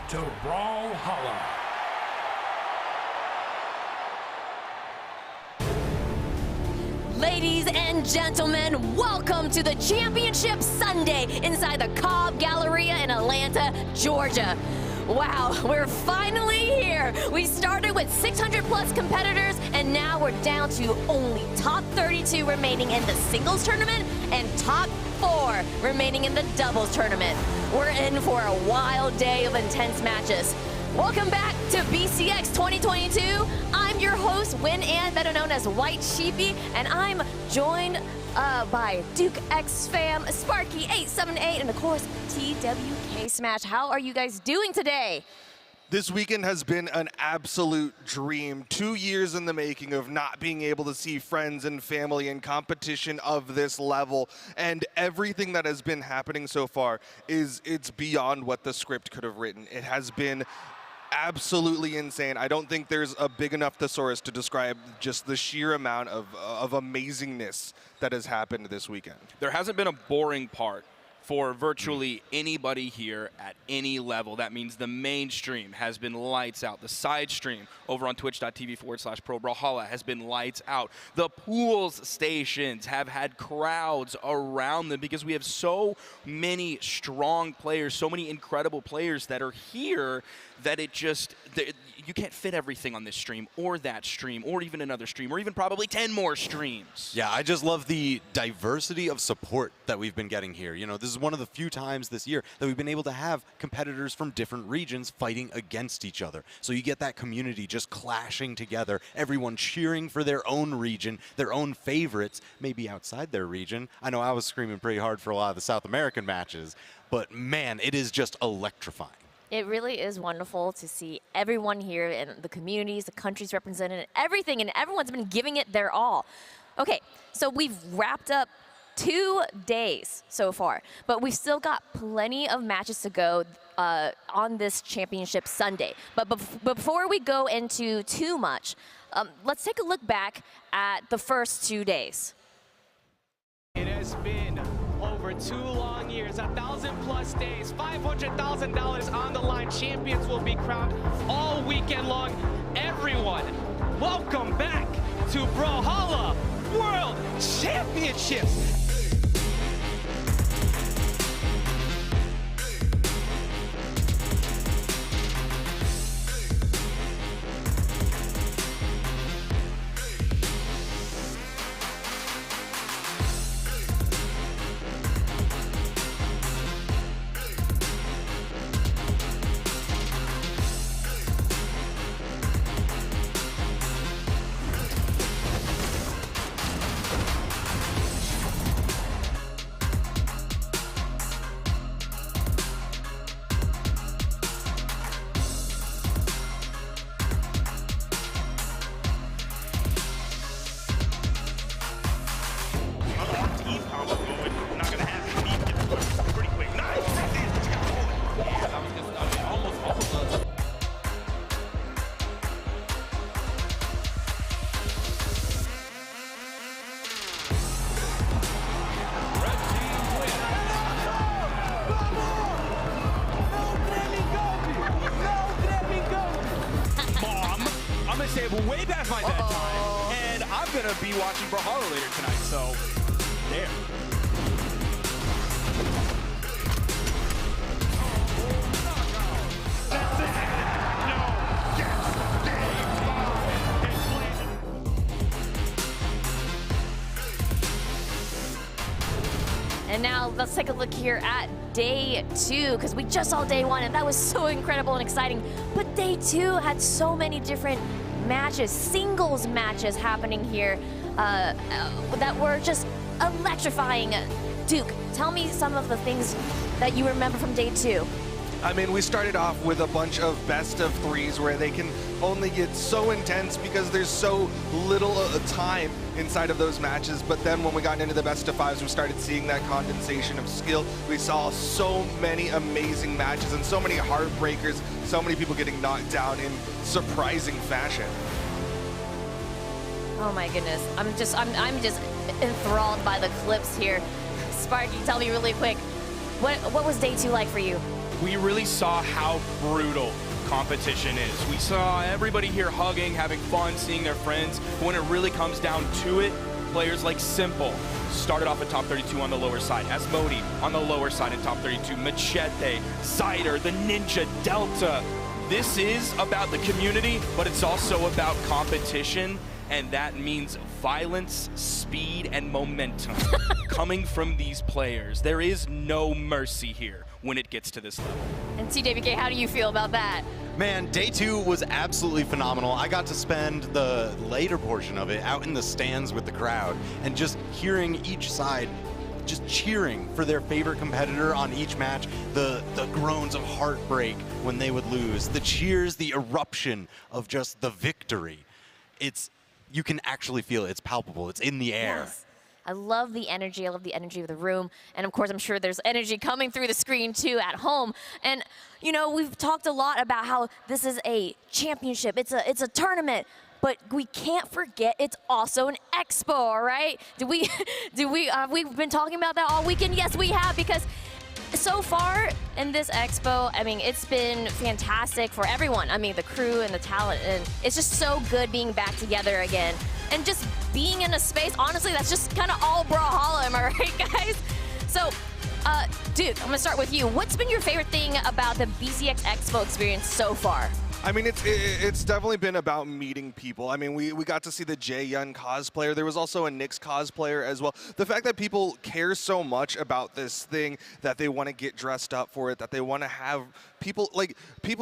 to Brawlhalla. Ladies and gentlemen, welcome to the Championship Sunday inside the Cobb Galleria in Atlanta, Georgia. Wow, we're finally here. We started with 600 plus competitors, and now we're down to only top 32 remaining in the singles tournament and top 4 remaining in the doubles tournament. We're in for a wild day of intense matches. Welcome back to BCX 2022. I'm your host, Win Ann, better known as White Sheepy, and I'm joined by Duke X Fam, Sparky878, and of course, TWK Smash. How are you guys doing today? This weekend has been an absolute dream. 2 years in the making of not being able to see friends and family in competition of this level. And everything that has been happening so far it's beyond what the script could have written. It has been absolutely insane. I don't think there's a big enough thesaurus to describe just the sheer amount of amazingness that has happened this weekend. There hasn't been a boring part for virtually anybody here at any level. That means the mainstream has been lights out. The side stream over on twitch.tv/ProBrawlhalla has been lights out. The pools stations have had crowds around them because we have so many strong players, so many incredible players that are here that you can't fit everything on this stream or that stream or even another stream or even probably 10 more streams. Yeah, I just love the diversity of support that we've been getting here. You know, this is one of the few times this year that we've been able to have competitors from different regions fighting against each other. So you get that community just clashing together, everyone cheering for their own region, their own favorites, maybe outside their region. I know I was screaming pretty hard for a lot of the South American matches, but man, it is just electrifying. It really is wonderful to see everyone here and the communities, the countries represented, everything, and everyone's been giving it their all. Okay, so we've wrapped up 2 days so far, but we've still got plenty of matches to go on this Championship Sunday. But before we go into too much, let's take a look back at the first 2 days. It has been over 2 long years, 1,000+ days, $500,000 on the line. Champions will be crowned all weekend long. Everyone, welcome back to Brawlhalla World Championships. Way past my bedtime, and I'm gonna be watching Brawlhalla later tonight, so there. And now let's take a look here at day 2, because we just saw day 1, and that was so incredible and exciting. But day 2 had so many different matches, singles matches happening here that were just electrifying. Duke, tell me some of the things that you remember from day 2. I mean, we started off with a bunch of best of 3s where they can only get so intense because there's so little time inside of those matches. But then when we got into the best of 5s, we started seeing that condensation of skill. We saw so many amazing matches and so many heartbreakers, so many people getting knocked down in surprising fashion. Oh my goodness, I'm just enthralled by the clips here. Sparky, tell me really quick, what was day 2 like for you? we really saw how brutal competition is. We saw everybody here hugging, having fun, seeing their friends. But when it really comes down to it, players like Simple started off at top 32 on the lower side. Asmodi on the lower side in top 32. Machete, Zyder, the Ninja, Delta. This is about the community, but it's also about competition. And that means violence, speed, and momentum coming from these players. There is no mercy here when it gets to this level. And TWK, how do you feel about that? Man, day 2 was absolutely phenomenal. I got to spend the later portion of it out in the stands with the crowd and just hearing each side just cheering for their favorite competitor on each match, the groans of heartbreak when they would lose, the cheers, the eruption of just the victory. You can actually feel it. It's palpable. It's in the air. Yes. I love the energy. I love the energy of the room. And of course, I'm sure there's energy coming through the screen too at home. And you know, we've talked a lot about how this is a championship. It's a tournament. But we can't forget it's also an expo, all right? We've been talking about that all weekend? Yes, we have, because so far in this expo, I mean, it's been fantastic for everyone. I mean, the crew and the talent, and it's just so good being back together again. And just being in a space, honestly, that's just kind of all Brawlhalla, am I right, guys? So, Duke, I'm gonna start with you. What's been your favorite thing about the BCX Expo experience so far? I mean, it's definitely been about meeting people. I mean, we got to see the Jae-Yun cosplayer. There was also a Nyx cosplayer as well. The fact that people care so much about this thing, that they want to get dressed up for it, that they want to have people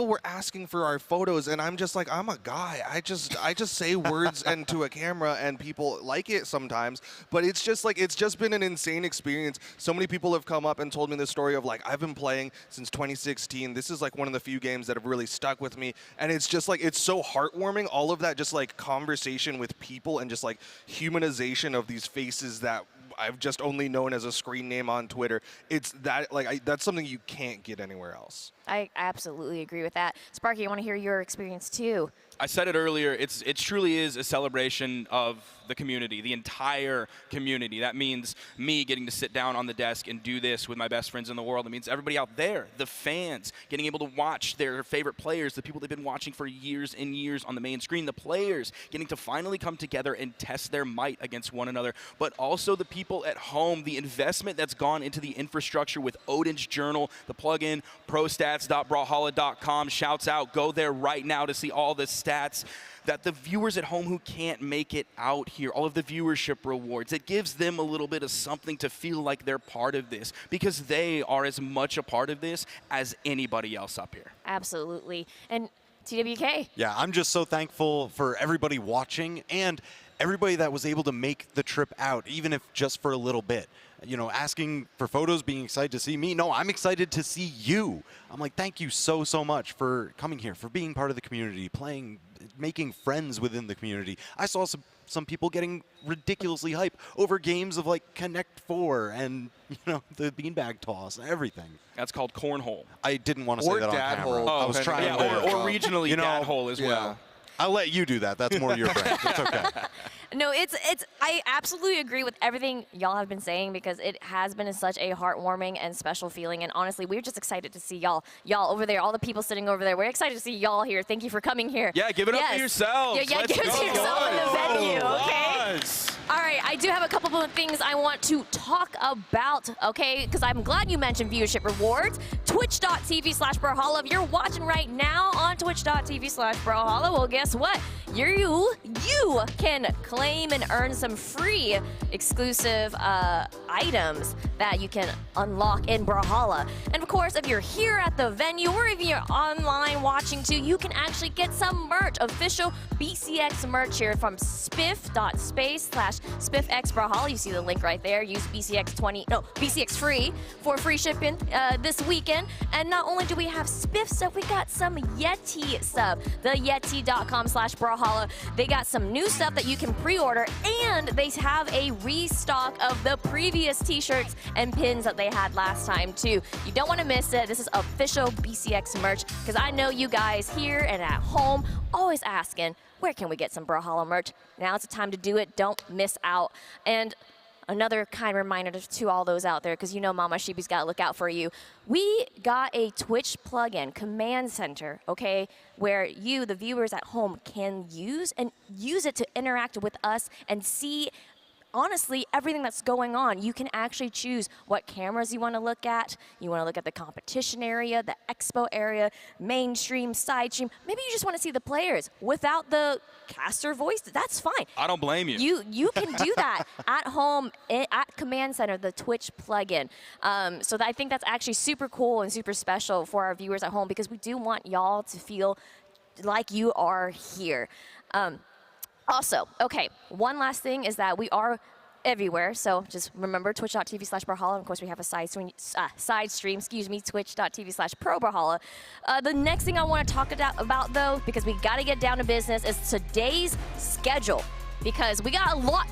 were asking for our photos, and I'm just like, I'm a guy. I just say words into a camera, and people like it sometimes. But it's just been an insane experience. So many people have come up and told me the story of, like, I've been playing since 2016. This is like one of the few games that have really stuck with me. And it's just like, it's so heartwarming, all of that just like conversation with people and just like humanization of these faces that I've just only known as a screen name on Twitter. It's that, like, that's something you can't get anywhere else. I absolutely agree with that. Sparky, I want to hear your experience too. I said it earlier, it truly is a celebration of the community, the entire community. That means me getting to sit down on the desk and do this with my best friends in the world. It means everybody out there, the fans, getting able to watch their favorite players, the people they've been watching for years and years on the main screen, the players getting to finally come together and test their might against one another, but also the people at home, the investment that's gone into the infrastructure with Odin's Journal, the plugin, prostats.brawlhalla.com. Shouts out, go there right now to see all the stats that the viewers at home who can't make it out here, all of the viewership rewards, it gives them a little bit of something to feel like they're part of this, because they are as much a part of this as anybody else up here. Absolutely. And TWK? Yeah, I'm just so thankful for everybody watching and everybody that was able to make the trip out, even if just for a little bit. You know, asking for photos, being excited to see me. No, I'm excited to see you. I'm like, thank you so much for coming here, for being part of the community, playing, making friends within the community. I saw some people getting ridiculously hype over games of like Connect 4 and, you know, the beanbag toss and everything. That's called cornhole. I didn't want to say that on camera. hole. I was trying yeah, to. or regionally, you know, dad hole as well. I'll let you do that. That's more your brand. It's okay. No, I absolutely agree with everything y'all have been saying, because it has been such a heartwarming and special feeling. And honestly, we're just excited to see y'all over there, all the people sitting over there. We're excited to see y'all here. Thank you for coming here. Yeah, give it up for yourselves. Yeah, Let's give it go. to yourself in the venue, okay? Yes. All right, I do have a couple of things I want to talk about, okay? Because I'm glad you mentioned viewership rewards. Twitch.tv/Brawlhalla. If you're watching right now on Twitch.tv/Brawlhalla, well, guess what? You can claim and earn some free exclusive items that you can unlock in Brawlhalla. And of course, if you're here at the venue or if you're online watching too, you can actually get some merch, official BCX merch here from spiff.space/SpiffXBrawlhalla. You see the link right there. Use BCX free for free shipping this weekend. And not only do we have Spiff stuff, we got some Yeti stuff. The Yeti.com/Brawlhalla. They got some new stuff that you can pre-order, and they have a restock of the previous t-shirts and pins that they had last time too. You don't want to miss it. This is official BCX merch, because I know you guys here and at home always asking, where can we get some Brawlhalla merch? Now's the time to do it. Don't miss out. And another kind reminder to all those out there, because you know Mama Sheepy's got to look out for you. We got a Twitch plugin, Command Center, okay, where you, the viewers at home, can use it to interact with us and see honestly everything that's going on. You can actually choose what cameras you want to look at. You want to look at the competition area, the expo area, mainstream, side stream. Maybe you just want to see the players without the caster voice. That's fine. I don't blame you. You can do that at home at Command Center, the Twitch plugin. So I think that's actually super cool and super special for our viewers at home, because we do want y'all to feel like you are here. Also, okay, one last thing is that we are everywhere, so just remember twitch.tv/Brawlhalla. Of course, we have a side stream, twitch.tv/ProBrawlhalla. The next thing I want to talk about, though, because we got to get down to business, is today's schedule. Because we got a lot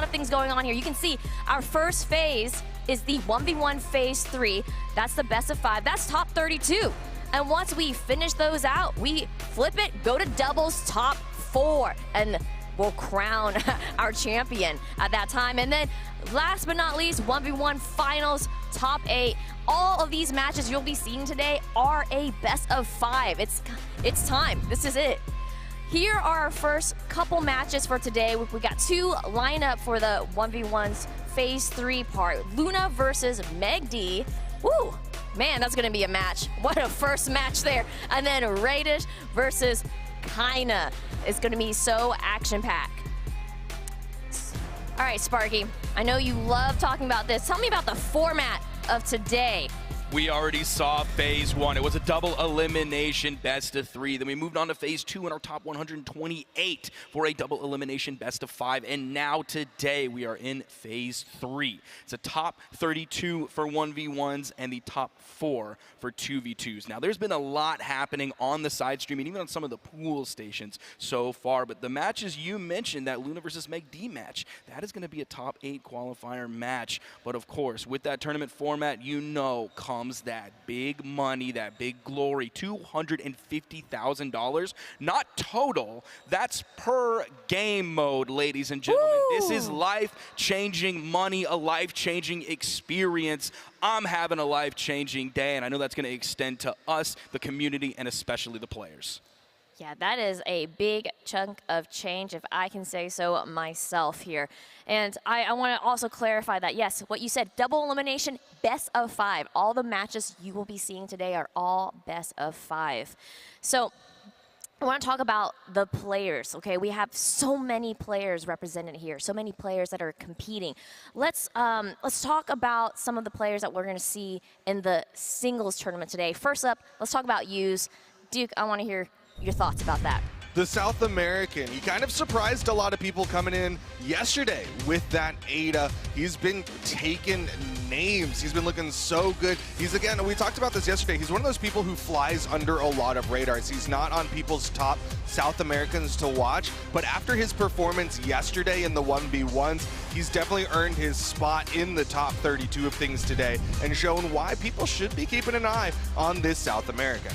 of things going on here. You can see our first phase is the 1v1 phase 3. That's the best of 5. That's top 32. And once we finish those out, we flip it, go to doubles, top 4, and we'll crown our champion at that time. And then last but not least, 1v1 finals, top 8. All of these matches you'll be seeing today are a best of 5. It's time. This is it. Here are our first couple matches for today. We got 2 lined up for the 1v1's phase 3 part. Luna versus MegD. Woo! Man, that's gonna be a match. What a first match there. And then Radish versus Kinda. It's gonna be so action-packed. All right, Sparky, I know you love talking about this. Tell me about the format of today. We already saw phase 1. It was a double elimination best of 3. Then we moved on to phase 2 in our top 128 for a double elimination best of 5. And now today we are in phase 3. It's a top 32 for 1v1s and the top 4 for 2v2s. Now there's been a lot happening on the side stream and even on some of the pool stations so far. But the matches you mentioned, that Luna versus MegD match, that is going to be a top 8 qualifier match. But of course, with that tournament format, you know, comes that big money, that big glory, $250,000, not total, that's per game mode, ladies and gentlemen. Woo! This is life-changing money, a life-changing experience. I'm having a life-changing day, and I know that's going to extend to us, the community, and especially the players. Yeah, that is a big chunk of change, if I can say so myself here. And I want to also clarify that, yes, what you said, double elimination, best of 5. All the matches you will be seeing today are all best of 5. So I want to talk about the players, okay? We have so many players represented here, so many players that are competing. Let's talk about some of the players that we're going to see in the singles tournament today. First up, let's talk about Hughes. Duke, I want to hear your thoughts about that. The South American, he kind of surprised a lot of people coming in yesterday with that Ada. He's been taking names. He's been looking so good. He's, again, we talked about this yesterday, he's one of those people who flies under a lot of radars. He's not on people's top South Americans to watch, but after his performance yesterday in the 1v1s, he's definitely earned his spot in the top 32 of things today and shown why people should be keeping an eye on this South American.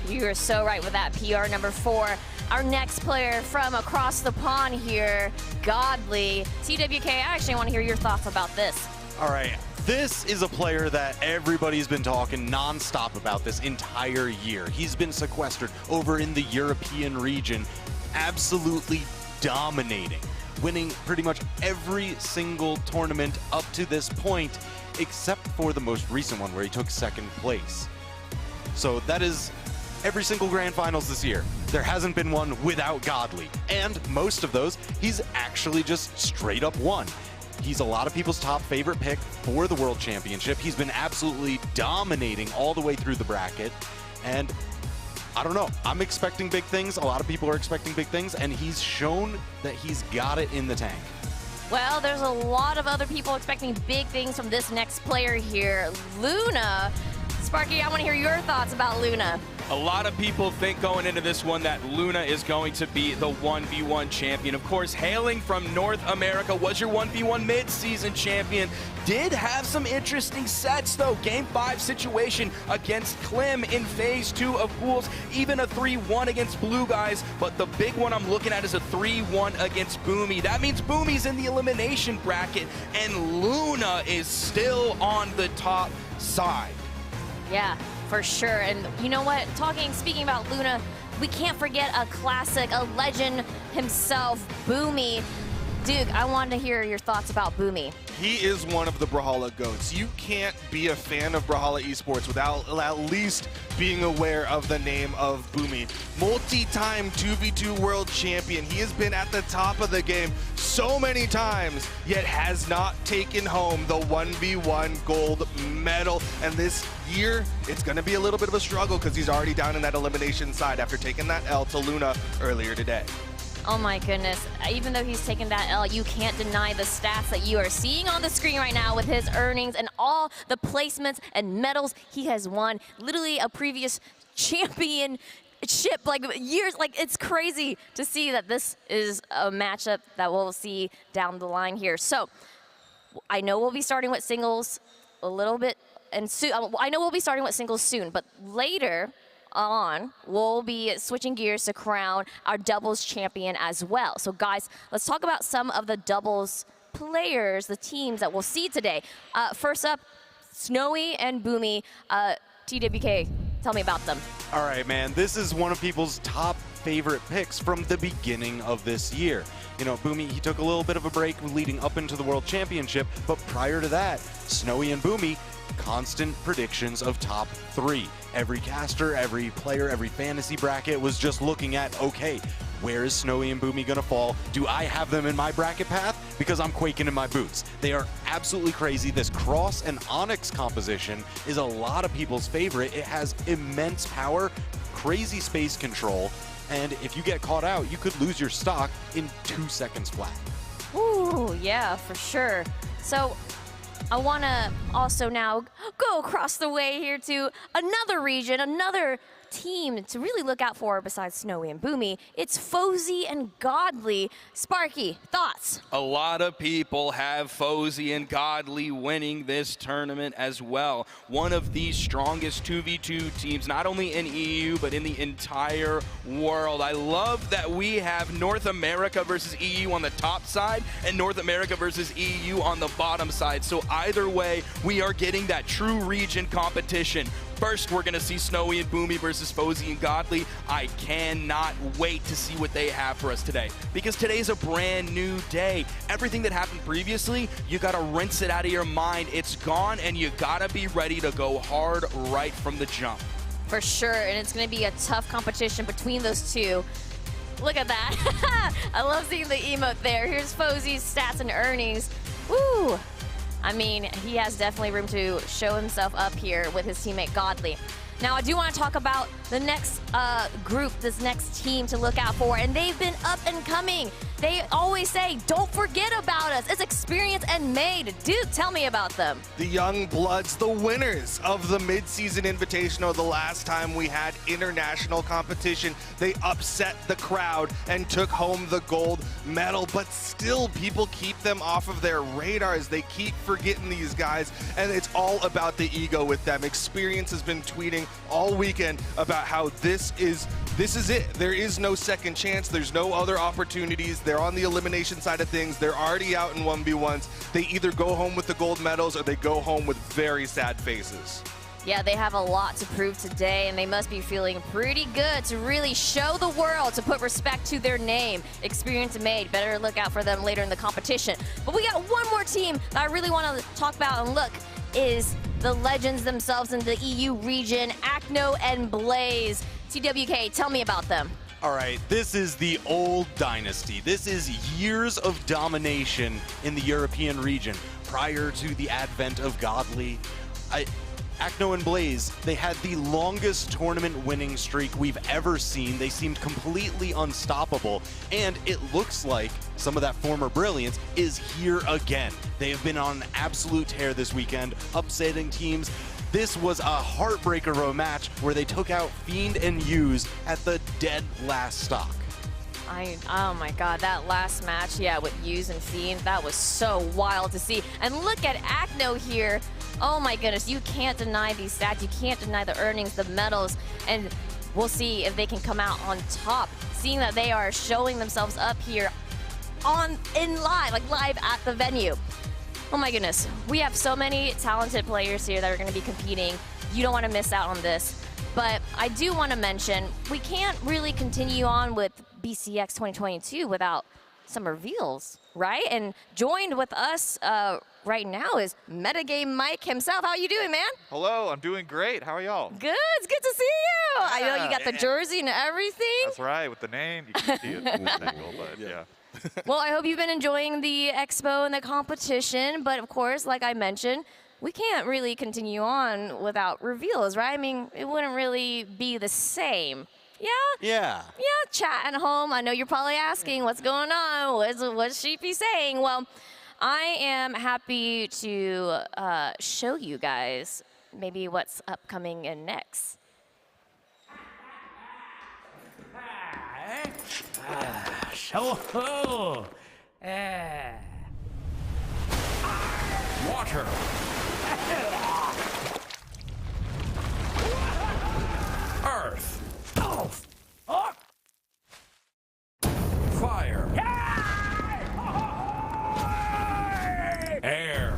You are so right with that, PR number 4. Our next player from across the pond here, Godly. TWK, I actually want to hear your thoughts about this. All right, this is a player that everybody's been talking nonstop about this entire year. He's been sequestered over in the European region, absolutely dominating, winning pretty much every single tournament up to this point, except for the most recent one where he took 2nd place. So that is every single grand finals this year. There hasn't been one without Godly. And most of those, he's actually just straight up won. He's a lot of people's top favorite pick for the World Championship. He's been absolutely dominating all the way through the bracket. And I don't know, I'm expecting big things. A lot of people are expecting big things, and he's shown that he's got it in the tank. Well, there's a lot of other people expecting big things from this next player here. Luna. Sparky, I want to hear your thoughts about Luna. A lot of people think going into this one that Luna is going to be the 1v1 champion. Of course, hailing from North America, was your 1v1 mid-season champion. Did have some interesting sets, though. Game 5 situation against Klim in Phase 2 of pools. Even a 3-1 against Blue Guys. But the big one I'm looking at is a 3-1 against Boomie. That means Boomie's in the elimination bracket, and Luna is still on the top side. Yeah, for sure. And you know what? Speaking about Luna, we can't forget a classic, a legend himself, Boomie. Duke, I wanted to hear your thoughts about Boomie. He is one of the Brawlhalla GOATs. You can't be a fan of Brawlhalla Esports without at least being aware of the name of Boomie. Multi-time 2v2 world champion. He has been at the top of the game so many times, yet has not taken home the 1v1 gold medal. And this year, it's going to be a little bit of a struggle because he's already down in that elimination side after taking that L to Luna earlier today. Oh my goodness, even though he's taken that L, you can't deny the stats that you are seeing on the screen right now with his earnings and all the placements and medals he has won. Literally a previous championship, like years, like it's crazy to see that this is a matchup that we'll see down the line here. So I know we'll be starting with singles a little bit, and soon, I know we'll be starting with singles soon, but later on, we'll be switching gears to crown our doubles champion as well. So guys, let's talk about some of the doubles players, the teams that we'll see today. First up, Snowy and Boomie. TWK, tell me about them. All right, man, this is one of people's top favorite picks from the beginning of this year. You know, Boomie, he took a little bit of a break leading up into the World Championship, but prior to that, Snowy and Boomie, constant predictions of top 3. Every caster, every player, every fantasy bracket was just looking at, okay, where is Snowy and Boomie gonna fall? Do I have them in my bracket path? Because I'm quaking in my boots. They are absolutely crazy. This Cross and Onyx composition is a lot of people's favorite. It has immense power, crazy space control, and if you get caught out, you could lose your stock in 2 seconds flat. Ooh, yeah, for sure. So I want to also now go across the way here to another region, another team to really look out for besides Snowy and Boomie. It's Fosy and Godly. Sparky, thoughts? A lot of people have Fosy and Godly winning this tournament as well. One of the strongest 2v2 teams, not only in EU, but in the entire world. I love that we have North America versus EU on the top side and North America versus EU on the bottom side. So either way, we are getting that true region competition. First, we're going to see Snowy and Boomie versus Fosy and Godly. I cannot wait to see what they have for us today, because today's a brand new day. Everything that happened previously, you got to rinse it out of your mind. It's gone, and you got to be ready to go hard right from the jump. For sure, and it's going to be a tough competition between those two. Look at that. I love seeing the emote there. Here's Fosy's stats and earnings. Woo! I mean, he has definitely room to show himself up here with his teammate Godly. Now, I do want to talk about the next group, this next team to look out for, and they've been up and coming. They always say, don't forget about us. It's experienced and made. Dude, tell me about them. The Young Bloods, the winners of the mid-season invitational the last time we had international competition. They upset the crowd and took home the gold medal, but still people keep them off of their radars. They keep forgetting these guys, and it's all about the ego with them. Experience has been tweeting all weekend about how this is it. There is no second chance. There's no other opportunities. They're on the elimination side of things. They're already out in 1v1s. They either go home with the gold medals or they go home with very sad faces. Yeah, they have a lot to prove today, and they must be feeling pretty good to really show the world, to put respect to their name. Experience made. Better look out for them later in the competition. But we got one more team that I really want to talk about and look is the legends themselves in the EU region, Acno and Blaze. TWK, tell me about them. All right, this is the old dynasty. This is years of domination in the European region prior to the advent of Godly. Acno and Blaze, they had the longest tournament winning streak we've ever seen. They seemed completely unstoppable, and it looks like some of that former brilliance is here again. They have been on an absolute tear this weekend, upsetting teams This was a heartbreaker of a match where they took out Fiend and Use at the dead last stock. Oh my God, that last match, yeah, with Use and Fiend, that was so wild to see. And look at Acno here. Oh my goodness, you can't deny these stats. You can't deny the earnings, the medals, and we'll see if they can come out on top, seeing that they are showing themselves up here live at the venue. Oh my goodness, we have so many talented players here that are going to be competing. You don't want to miss out on this. But I do want to mention, we can't really continue on with BCX 2022 without some reveals, right? And joined with us right now is Metagame Mike himself. How are you doing, man? Hello, I'm doing great. How are y'all? Good, it's good to see you. I know you got the jersey and everything. That's right, with the name. You can see it from this angle, but yeah. Well, I hope you've been enjoying the expo and the competition, but of course, like I mentioned, we can't really continue on without reveals, right? I mean, it wouldn't really be the same. Yeah? Yeah. Yeah, chat at home. I know you're probably asking what's going on. What's Sheepy saying? Well, I am happy to show you guys maybe what's upcoming and next. Water. Earth. Fire. Air.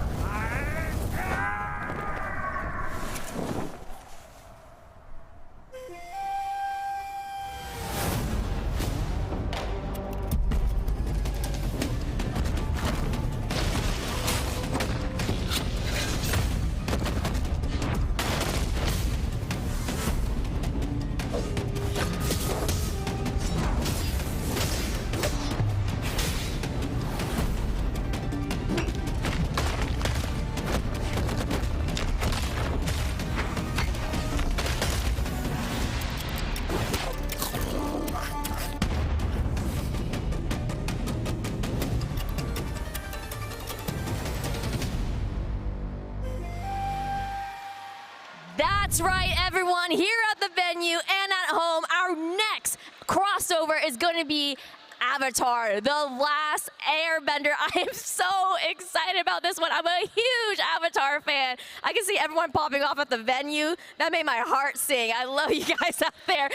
That's right, everyone. Here at the venue and at home, our next crossover is going to be Avatar, The Last Airbender. I am so excited about this one. I'm a huge Avatar fan. I can see everyone popping off at the venue. That made my heart sing. I love you guys out there.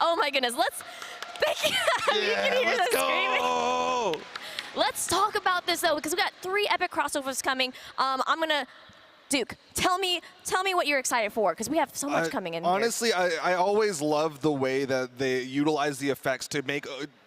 Oh my goodness, thank you. You can hear the screaming. Let's talk about this though, because we got 3 epic crossovers coming. Duke, tell me what you're excited for, because we have so much coming in. Honestly, I always love the way that they utilize the effects to make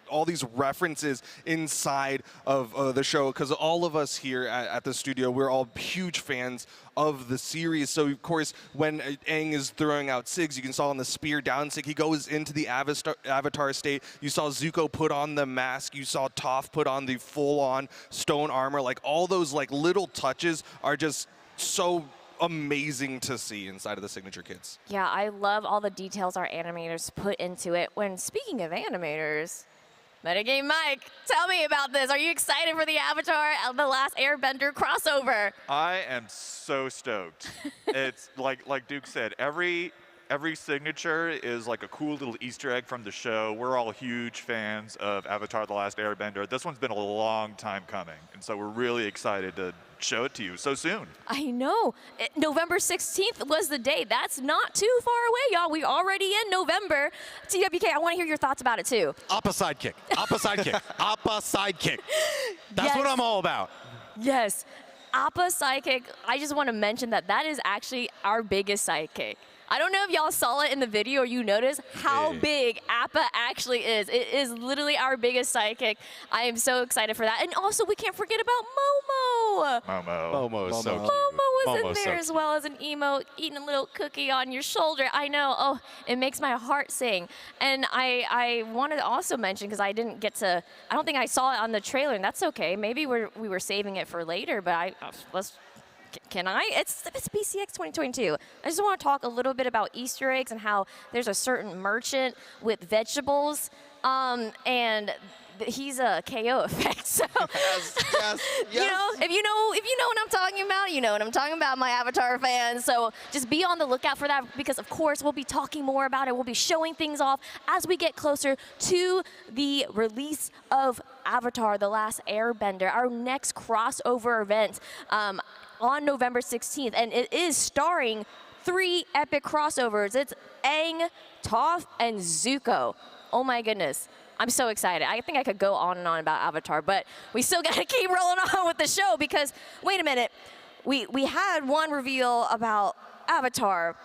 all these references inside of the show, because all of us here at the studio, we're all huge fans of the series. So of course, when Aang is throwing out Sigs, you can saw on the spear down Sig, he goes into the avatar state. You saw Zuko put on the mask. You saw Toph put on the full-on stone armor. Like all those like little touches are just so amazing to see inside of the signature kits. Yeah, I love all the details our animators put into it. When speaking of animators, Metagame Mike, tell me about this. Are you excited for the Avatar The Last Airbender crossover? I am so stoked. It's like Duke said, every signature is like a cool little Easter egg from the show. We're all huge fans of Avatar The Last Airbender. This one's been a long time coming, and so we're really excited to show it to you so soon. I know. November 16th was the day. That's not too far away, y'all. We're already in November. TWK, I want to hear your thoughts about it too. Appa sidekick. Appa sidekick. Appa sidekick. That's what I'm all about. Yes. Appa sidekick, I just want to mention that is actually our biggest sidekick. I don't know if y'all saw it in the video or you noticed how big Appa actually is. It is literally our biggest sidekick. I am so excited for that. And also, we can't forget about Momo. Momo is so cute. Momo was in there as well as an emote, eating a little cookie on your shoulder. I know. Oh, it makes my heart sing. And I wanted to also mention, because I didn't get to, I don't think I saw it on the trailer, and that's okay. Maybe we were saving it for later, but can I? It's BCX 2022. I just want to talk a little bit about Easter eggs and how there's a certain merchant with vegetables and he's a KO effect. So Yes. you know, if you know what I'm talking about, you know what I'm talking about, my Avatar fans. So just be on the lookout for that, because of course we'll be talking more about it. We'll be showing things off as we get closer to the release of Avatar: The Last Airbender, our next crossover event on November 16th, and it is starring 3 epic crossovers. It's Aang, Toph, and Zuko. Oh my goodness. I'm so excited. I think I could go on and on about Avatar, but we still got to keep rolling on with the show, because, wait a minute, we had one reveal about Avatar,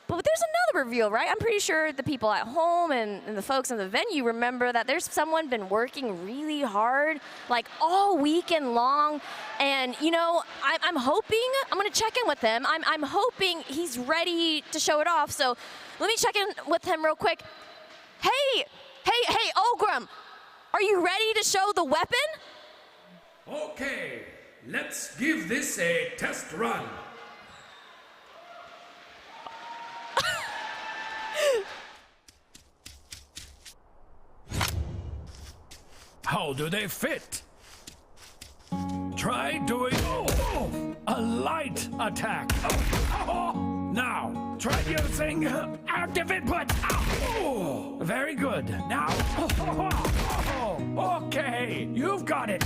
but there's another reveal, right? I'm pretty sure the people at home and the folks in the venue remember that there's someone been working really hard, like all weekend long, and you know, I'm hoping, I'm gonna check in with him. I'm hoping he's ready to show it off, so let me check in with him real quick. Hey, Ogrum, are you ready to show the weapon? Okay, let's give this a test run. How do they fit? Try doing a light attack. Now, try using active input. Very good. Now, okay, you've got it.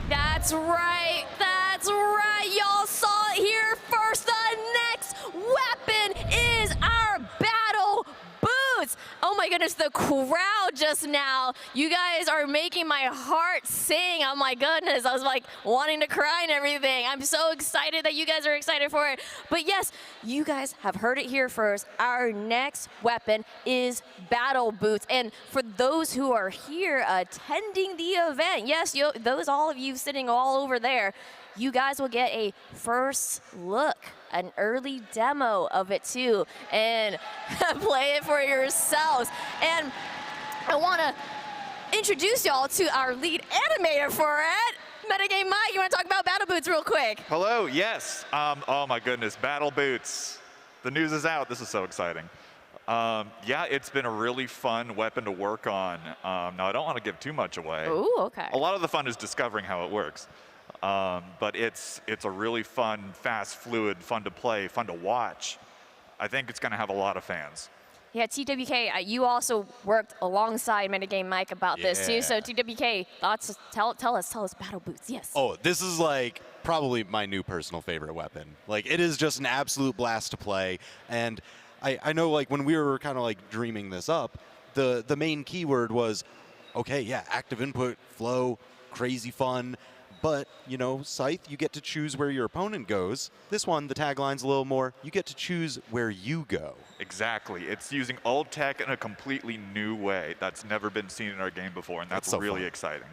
That's right, y'all saw it here first. The next weapon is our battle boots. Oh my goodness, the crowd just now, you guys are making my heart sing. Oh my goodness, I was like wanting to cry and everything. I'm so excited that you guys are excited for it. But yes, you guys have heard it here first. Our next weapon is battle boots. And for those who are here attending the event, yes, those all of you sitting all over there, you guys will get a first look, an early demo of it too, and play it for yourselves. And I want to introduce y'all to our lead animator for it. Metagame Mike, you want to talk about battle boots real quick? Hello, yes. Oh my goodness, battle boots. The news is out. This is so exciting. Yeah, it's been a really fun weapon to work on. Now, I don't want to give too much away. Ooh, okay. A lot of the fun is discovering how it works. But it's a really fun, fast, fluid, fun to play, fun to watch. I think it's going to have a lot of fans. Yeah, TWK, you also worked alongside Metagame Mike about this too. So TWK, thoughts? Tell us, battle boots. Yes. Oh, this is like probably my new personal favorite weapon. Like, it is just an absolute blast to play. And I know, like, when we were kind of like dreaming this up, the main keyword was, okay, yeah, active input, flow, crazy fun. But, you know, Scythe, you get to choose where your opponent goes. This one, the tagline's a little more, you get to choose where you go. Exactly. It's using old tech in a completely new way that's never been seen in our game before, and that's so really fun. exciting.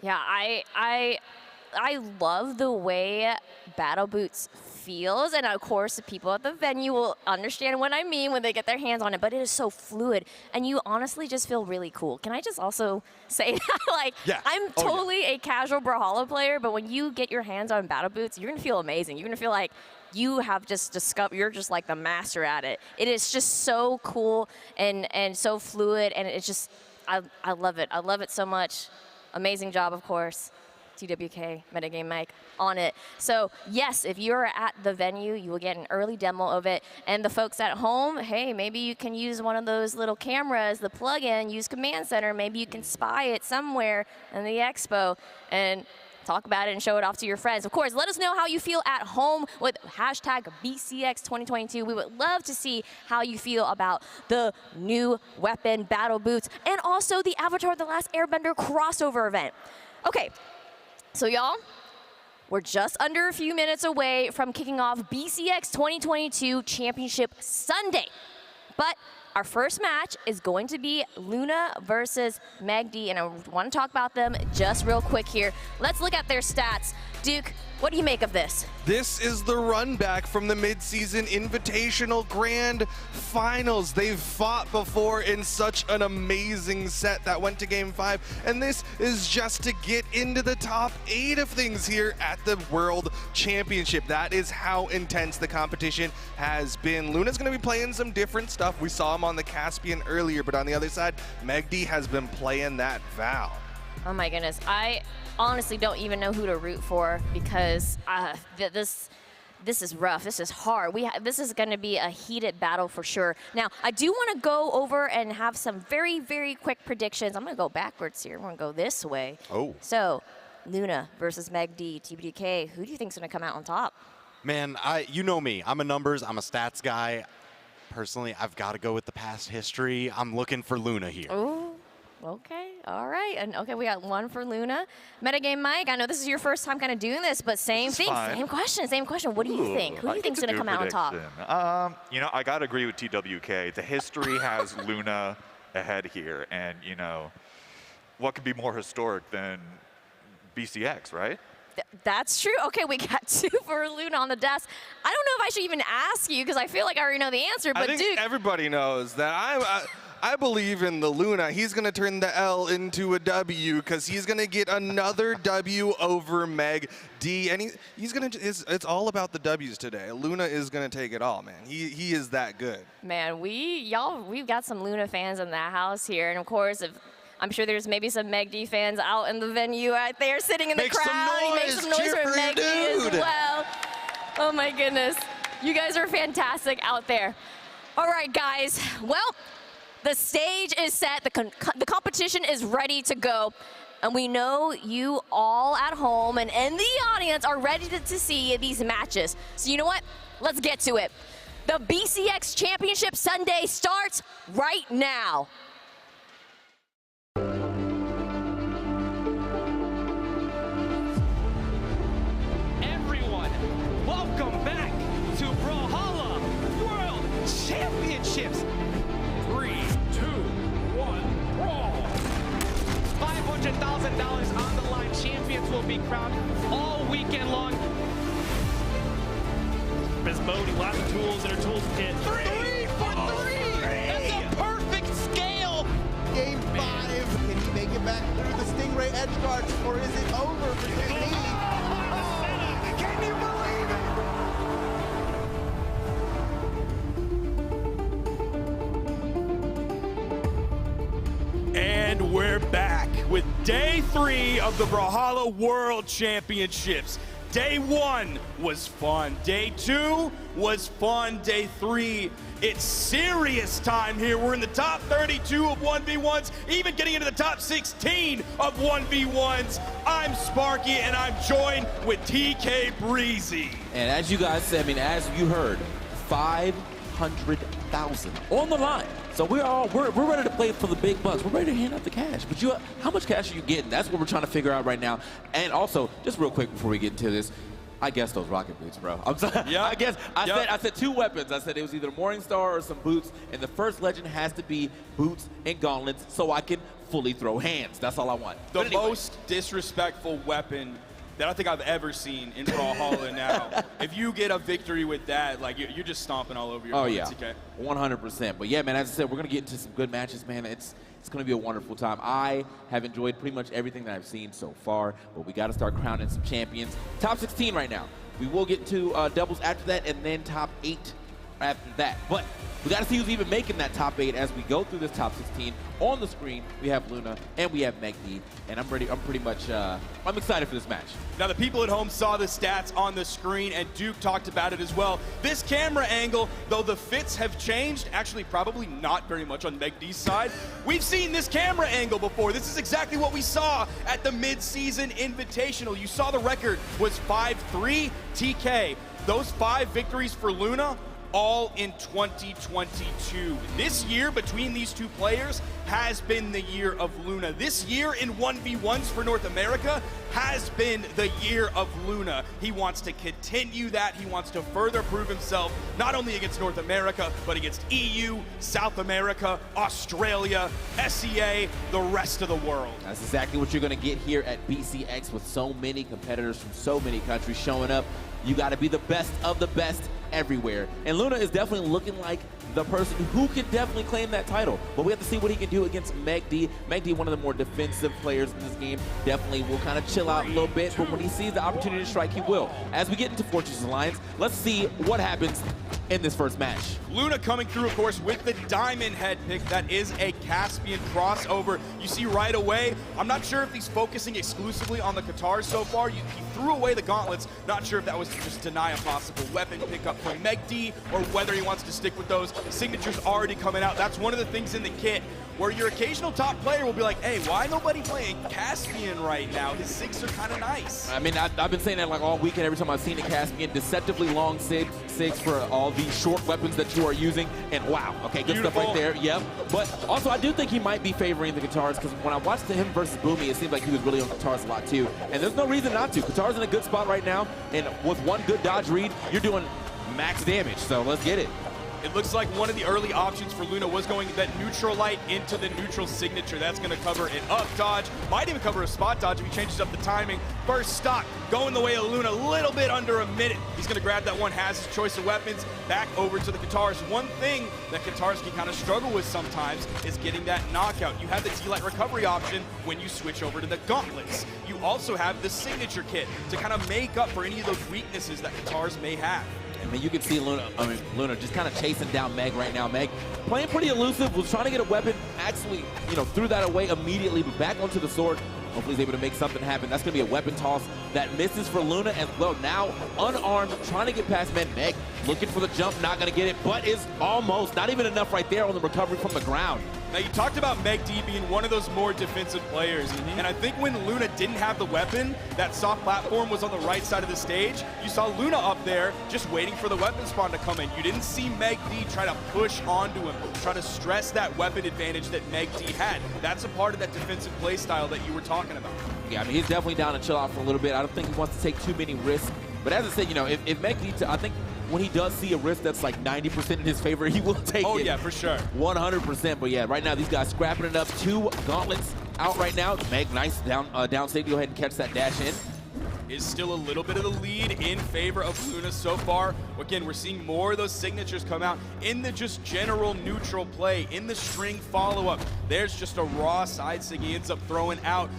Yeah, I love the way battle boots feels, and of course the people at the venue will understand what I mean when they get their hands on it, but it is so fluid and you honestly just feel really cool. Can I just also say that? Like, yeah. I'm totally a casual Brawlhalla player, but when you get your hands on battle boots, you're gonna feel amazing. You're gonna feel like you have just discovered, you're just like the master at it. It is just so cool and so fluid, and it's just, I love it. I love it so much. Amazing job, of course. TWK, Metagame Mike, on it. So yes, if you're at the venue, you will get an early demo of it. And the folks at home, hey, maybe you can use one of those little cameras, the plug-in, use Command Center. Maybe you can spy it somewhere in the expo and talk about it and show it off to your friends. Of course, let us know how you feel at home with hashtag BCX2022. We would love to see how you feel about the new weapon battle boots and also the Avatar: The Last Airbender crossover event. Okay. So y'all, we're just under a few minutes away from kicking off BCX 2022 Championship Sunday. But our first match is going to be Luna versus MegD, and I want to talk about them just real quick here. Let's look at their stats. Duke, what do you make of this? This is the run back from the mid-season invitational grand finals. They've fought before in such an amazing set that went to game 5, and this is just to get into the top 8 of things here at the World Championship. That is how intense the competition has been. Luna's gonna be playing some different stuff. We saw him on the Caspian earlier, but on the other side, MegD has been playing that Val. Oh my goodness, I honestly don't even know who to root for because this is rough. This is hard. This is going to be a heated battle for sure. Now, I do want to go over and have some very, very quick predictions. I'm going to go backwards here. I'm going to go this way. Oh. So, Luna versus MegD, TBDK. Who do you think is going to come out on top? Man, you know me. I'm a numbers, I'm a stats guy. Personally, I've got to go with the past history. I'm looking for Luna here. Ooh. Okay, all right, and okay, we got one for Luna. Metagame Mike, I know this is your first time kind of doing this, but same thing, same question. What do you think? Who do you think is going to come out on top? You know, I got to agree with TWK. The history has Luna ahead here, and, you know, what could be more historic than BCX, right? That's true. Okay, we got 2 for Luna on the desk. I don't know if I should even ask you because I feel like I already know the answer, but I think Duke. everybody knows that I believe in the Luna. He's going to turn the L into a W because he's going to get another W over MegD. And he's going to, it's all about the W's today. Luna is going to take it all, man. He is that good. Man, we've got some Luna fans in the house here. And of course, I'm sure there's maybe some MegD fans out in the venue out there sitting in the crowd. Make some noise for for your MegD as dude. well. Oh my goodness. You guys are fantastic out there. All right, guys. Well, the stage is set, the competition is ready to go, and we know you all at home and in the audience are ready to see these matches. So you know what? Let's get to it. The BCX Championship Sunday starts right now. Everyone, welcome back to Brawlhalla World Championships. 3, 2, 1, brawl! $500,000 on the line. Champions will be crowned all weekend long. Miss Bodie, lots of tools in her tool kit. 3 for 3! That's a perfect scale! Game 5. Can he make it back through the Stingray edge guards, or is it over for MegD? Can you believe it? And we're back with day 3 of the Brawlhalla World Championships. Day 1 was fun. Day 2 was fun. Day 3, it's serious time here. We're in the top 32 of 1v1s, even getting into the top 16 of 1v1s. I'm Sparky, and I'm joined with TK Breezy. And as you guys said, I mean, as you heard, 500,000 on the line. So we're ready to play for the big bucks. We're ready to hand out the cash. But how much cash are you getting? That's what we're trying to figure out right now. And also, just real quick before we get into this, I guess those rocket boots, bro. I'm sorry. Yeah. I said 2 weapons. I said it was either Morningstar or some boots. And the first legend has to be boots and gauntlets so I can fully throw hands. That's all I want. The most disrespectful weapon that I think I've ever seen in Brawlhalla now. If you get a victory with that, like you're just stomping all over your opponents, okay? 100%. But yeah, man, as I said, we're gonna get into some good matches, man. It's gonna be a wonderful time. I have enjoyed pretty much everything that I've seen so far, but we gotta start crowning some champions. Top 16 right now. We will get to doubles after that, and then top 8 after that. But we got to see who's even making that top 8 as we go through this top 16. On the screen, we have Luna and we have MegD, and I'm ready. I'm pretty much, I'm excited for this match. Now, the people at home saw the stats on the screen, and Duke talked about it as well. This camera angle, though the fits have changed, actually probably not very much on MegD's side. We've seen this camera angle before. This is exactly what we saw at the mid-season invitational. You saw the record was 5-3 TK. Those 5 victories for Luna, all in 2022. This year between these two players has been the year of Luna. This year in 1v1s for North America has been the year of Luna. He wants to continue that. He wants to further prove himself, not only against North America, but against EU, South America, Australia, SEA, the rest of the world. That's exactly what you're going to get here at BCX with so many competitors from so many countries showing up. You got to be the best of the best everywhere. And Luna is definitely looking like the person who can definitely claim that title. But we have to see what he can do against MegD. MegD, one of the more defensive players in this game, definitely will kind of chill out a little bit, but when he sees the opportunity to strike, he will. As we get into Fortress Alliance, let's see what happens in this first match. Luna coming through, of course, with the diamond head pick. That is a Caspian crossover. You see right away, I'm not sure if he's focusing exclusively on the Qatars so far. He threw away the gauntlets. Not sure if that was to just deny a possible weapon pickup from MegD or whether he wants to stick with those. Signatures already coming out. That's one of the things in the kit where your occasional top player will be like, hey, why nobody playing Caspian right now? His SIGs are kind of nice. I mean, I've been saying that like all weekend, every time I've seen a Caspian, deceptively long SIGs for all these short weapons that you are using, and wow, okay, good Beautiful. stuff right there, yep. But also, I do think he might be favoring the Qatars, because when I watched him versus Boomie, it seemed like he was really on Qatars a lot too, and there's no reason not to. Qatars in a good spot right now, and with one good dodge read, you're doing max damage, so let's get it. It looks like one of the early options for Luna was going that neutral light into the neutral signature. That's going to cover an up dodge, might even cover a spot dodge if he changes up the timing. First stock going the way of Luna, a little bit under a minute. He's going to grab that one, has his choice of weapons, back over to the Qatars. One thing that Qatars can kind of struggle with sometimes is getting that knockout. You have the D-Light recovery option when you switch over to the gauntlets. You also have the signature kit to kind of make up for any of those weaknesses that Qatars may have. I mean, you can see Luna just kind of chasing down Meg right now. Meg playing pretty elusive, was trying to get a weapon, actually, threw that away immediately, but back onto the sword. Hopefully he's able to make something happen. That's going to be a weapon toss that misses for Luna as well. Now, unarmed, trying to get past Meg. Looking for the jump, not going to get it, but is almost, not even enough right there on the recovery from the ground. Now, you talked about MegD being one of those more defensive players, and I think when Luna didn't have the weapon, that soft platform was on the right side of the stage. You saw Luna up there just waiting for the weapon spawn to come in. You didn't see MegD try to push onto him, try to stress that weapon advantage that MegD had. That's a part of that defensive play style that you were talking about. Yeah, I mean, he's definitely down to chill out for a little bit. I don't think he wants to take too many risks. But as I said, if MegD, I think when he does see a risk that's like 90% in his favor, he will take it. Oh, yeah, for sure. 100%. But yeah, right now, these guys scrapping it up. 2 gauntlets out right now. Meg, nice down safety. Go ahead and catch that dash in. Is still a little bit of the lead in favor of Luna so far. Again, we're seeing more of those signatures come out in the just general neutral play, in the string follow-up. There's just a raw side sig he ends up throwing out.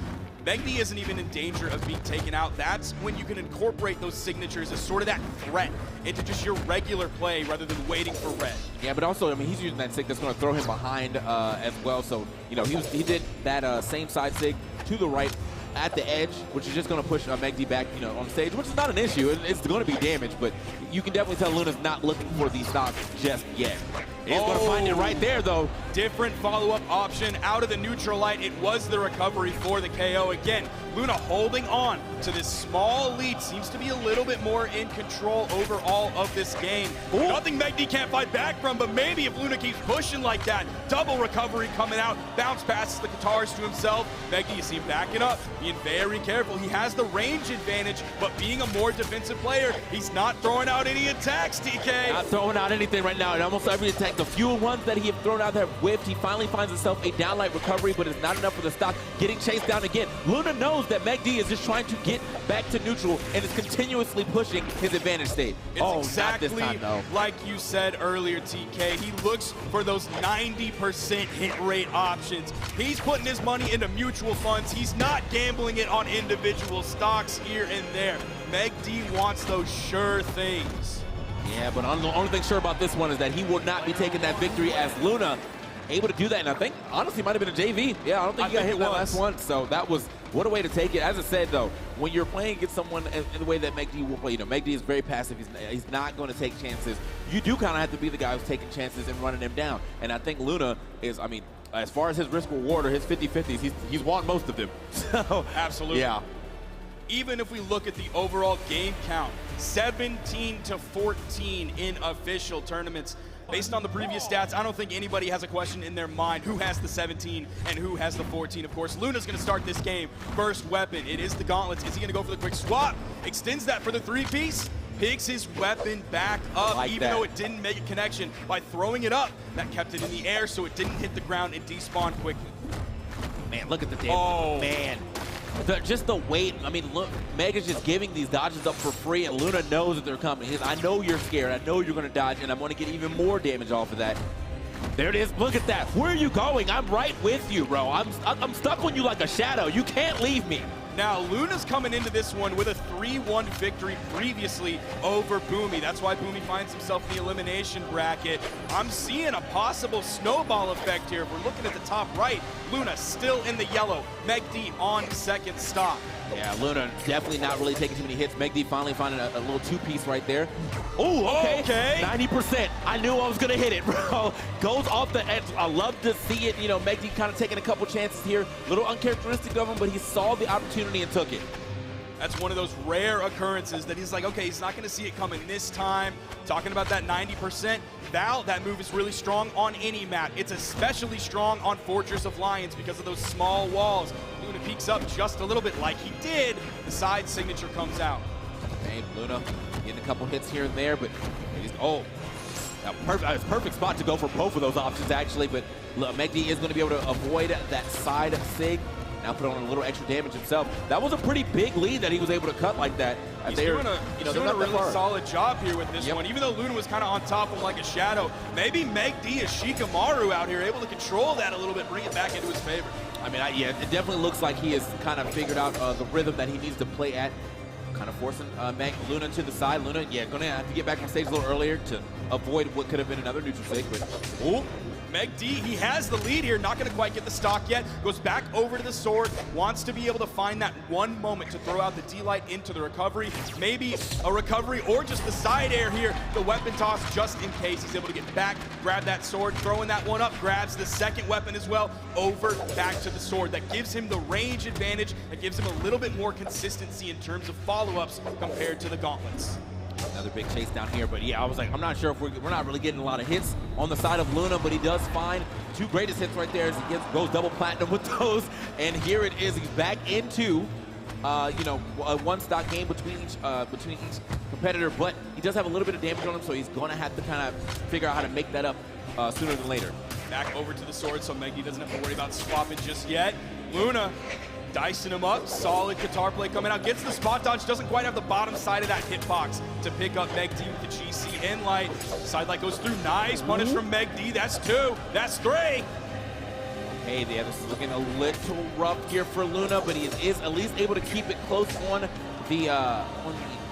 MegD isn't even in danger of being taken out. That's when you can incorporate those signatures as sort of that threat into just your regular play rather than waiting for red. Yeah, but also, I mean, he's using that sig that's going to throw him behind as well. So, he did that same side sig to the right at the edge, which is just going to push MegD back, on stage, which is not an issue. It's going to be damage, but you can definitely tell Luna's not looking for these stocks just yet. He's going to find it right there, though. Different follow-up option out of the neutral light. It was the recovery for the KO. Again, Luna holding on to this small lead. Seems to be a little bit more in control over all of this game. Ooh. Nothing MegD can't fight back from, but maybe if Luna keeps pushing like that, double recovery coming out, bounce passes the Qatars to himself. MegD, you see him backing up, being very careful. He has the range advantage, but being a more defensive player, he's not throwing out any attacks, TK. Not throwing out anything right now. And almost every attack, the few ones that he had thrown out there whiffed. He finally finds himself a downlight recovery, but it's not enough for the stock. Getting chased down again. Luna knows that MegD is just trying to get back to neutral and is continuously pushing his advantage state. It's exactly like you said earlier, TK. He looks for those 90% hit rate options. He's putting his money into mutual funds. He's not gambling it on individual stocks here and there. MegD wants those sure things. Yeah, but the only thing sure about this one is that he will not be taking that victory as Luna able to do that. And I think, honestly, might have been a JV. Yeah, I don't think he got hit that last one. So that was, what a way to take it. As I said, though, when you're playing against someone in the way that MegD will play, MegD is very passive. He's not going to take chances. You do kind of have to be the guy who's taking chances and running him down. And I think Luna is, I mean, as far as his risk reward or his 50-50s, he's won most of them. So, absolutely. Yeah. even if we look at the overall game count, 17 to 14 in official tournaments. Based on the previous stats, I don't think anybody has a question in their mind who has the 17 and who has the 14. Of course, Luna's going to start this game. First weapon, it is the gauntlets. Is he going to go for the quick swap? Extends that for the 3-piece. Picks his weapon back up, even though it didn't make a connection. By throwing it up, that kept it in the air so it didn't hit the ground and despawn quickly. Man, look at the damage. Oh, man. Just the weight. I mean, look, Meg is just giving these dodges up for free, and Luna knows that they're coming. He says, I know you're scared. I know you're going to dodge, and I'm going to get even more damage off of that. There it is. Look at that. Where are you going? I'm right with you, bro. I'm stuck on you like a shadow. You can't leave me. Now, Luna's coming into this one with a 3-1 victory previously over Boomie. That's why Boomie finds himself in the elimination bracket. I'm seeing a possible snowball effect here. If we're looking at the top right, Luna still in the yellow. MegD on second stop. Yeah, Luna definitely not really taking too many hits. MegD finally finding a little 2-piece right there. Oh, okay. 90%. I knew I was going to hit it, bro. Goes off the edge. I love to see it. You know, MegD kind of taking a couple chances here. A little uncharacteristic of him, but he saw the opportunity and took it. That's one of those rare occurrences that he's like, okay, he's not going to see it coming this time. Talking about that 90%. Val, that move is really strong on any map. It's especially strong on Fortress of Lions because of those small walls. Luna peeks up just a little bit like he did. The side signature comes out. Okay, Luna getting a couple hits here and there, but he's, oh, perfect spot to go for both of those options, actually. But MegD is going to be able to avoid that side sig. Now put on a little extra damage himself. That was a pretty big lead that he was able to cut like that. He's doing a really solid job here with this one. Even though Luna was kind of on top of like a shadow, maybe MegD is Shikamaru out here, able to control that a little bit, bring it back into his favor. I mean, yeah, it definitely looks like he has kind of figured out the rhythm that he needs to play at. Kind of forcing Luna to the side. Luna, yeah, going to have to get back on stage a little earlier to avoid what could have been another neutral sig. But oh, MegD, he has the lead here, not going to quite get the stock yet. Goes back over to the sword, wants to be able to find that one moment to throw out the D-Light into the recovery. Maybe a recovery or just the side air here. The weapon toss just in case. He's able to get back, grab that sword, throwing that one up, grabs the second weapon as well, over back to the sword. That gives him the range advantage. That gives him a little bit more consistency in terms of follow-ups compared to the gauntlets. Another big chase down here, but yeah, I was like, I'm not sure if we're not really getting a lot of hits on the side of Luna, but he does find 2 greatest hits right there as he goes double platinum with those. And here it is, he's back into, you know, a 1-stock game between each competitor, but he does have a little bit of damage on him, so he's going to have to kind of figure out how to make that up sooner than later. Back over to the sword, so MegD doesn't have to worry about swapping just yet. Luna dicing him up, solid guitar play coming out, gets the spot dodge, doesn't quite have the bottom side of that hitbox to pick up MegD with the GC and light. Side light goes through, nice punish from MegD, that's 2, that's 3. Okay, yeah, this is looking a little rough here for Luna, but he is at least able to keep it close on the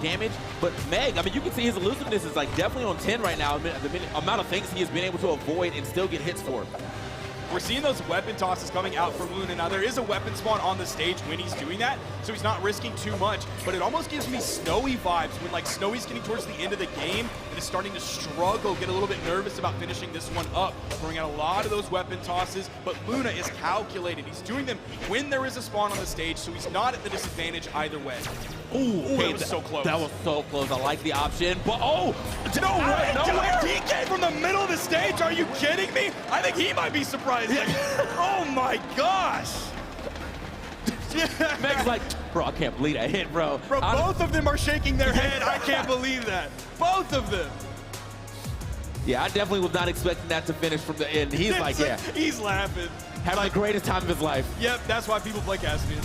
damage. But Meg, I mean, you can see his elusiveness is like definitely on 10 right now, the amount of things he has been able to avoid and still get hits for. We're seeing those weapon tosses coming out from Luna. Now, there is a weapon spawn on the stage when he's doing that, so he's not risking too much, but it almost gives me Snowy vibes when, like, Snowy's getting towards the end of the game and is starting to struggle, get a little bit nervous about finishing this one up, throwing out a lot of those weapon tosses, but Luna is calculated. He's doing them when there is a spawn on the stage, so he's not at the disadvantage either way. Ooh, that was so close. That was so close. I like the option, but oh, no way! DK from the middle of the stage. Are you kidding me? I think he might be surprised. Like, oh my gosh! Meg's like, bro, I can't believe that hit, bro. Bro, both of them are shaking their head. I can't believe that. Both of them. Yeah, I definitely was not expecting that to finish from the end. He's like, yeah. He's laughing. Having the greatest time of his life. Yep, that's why people play Caspian.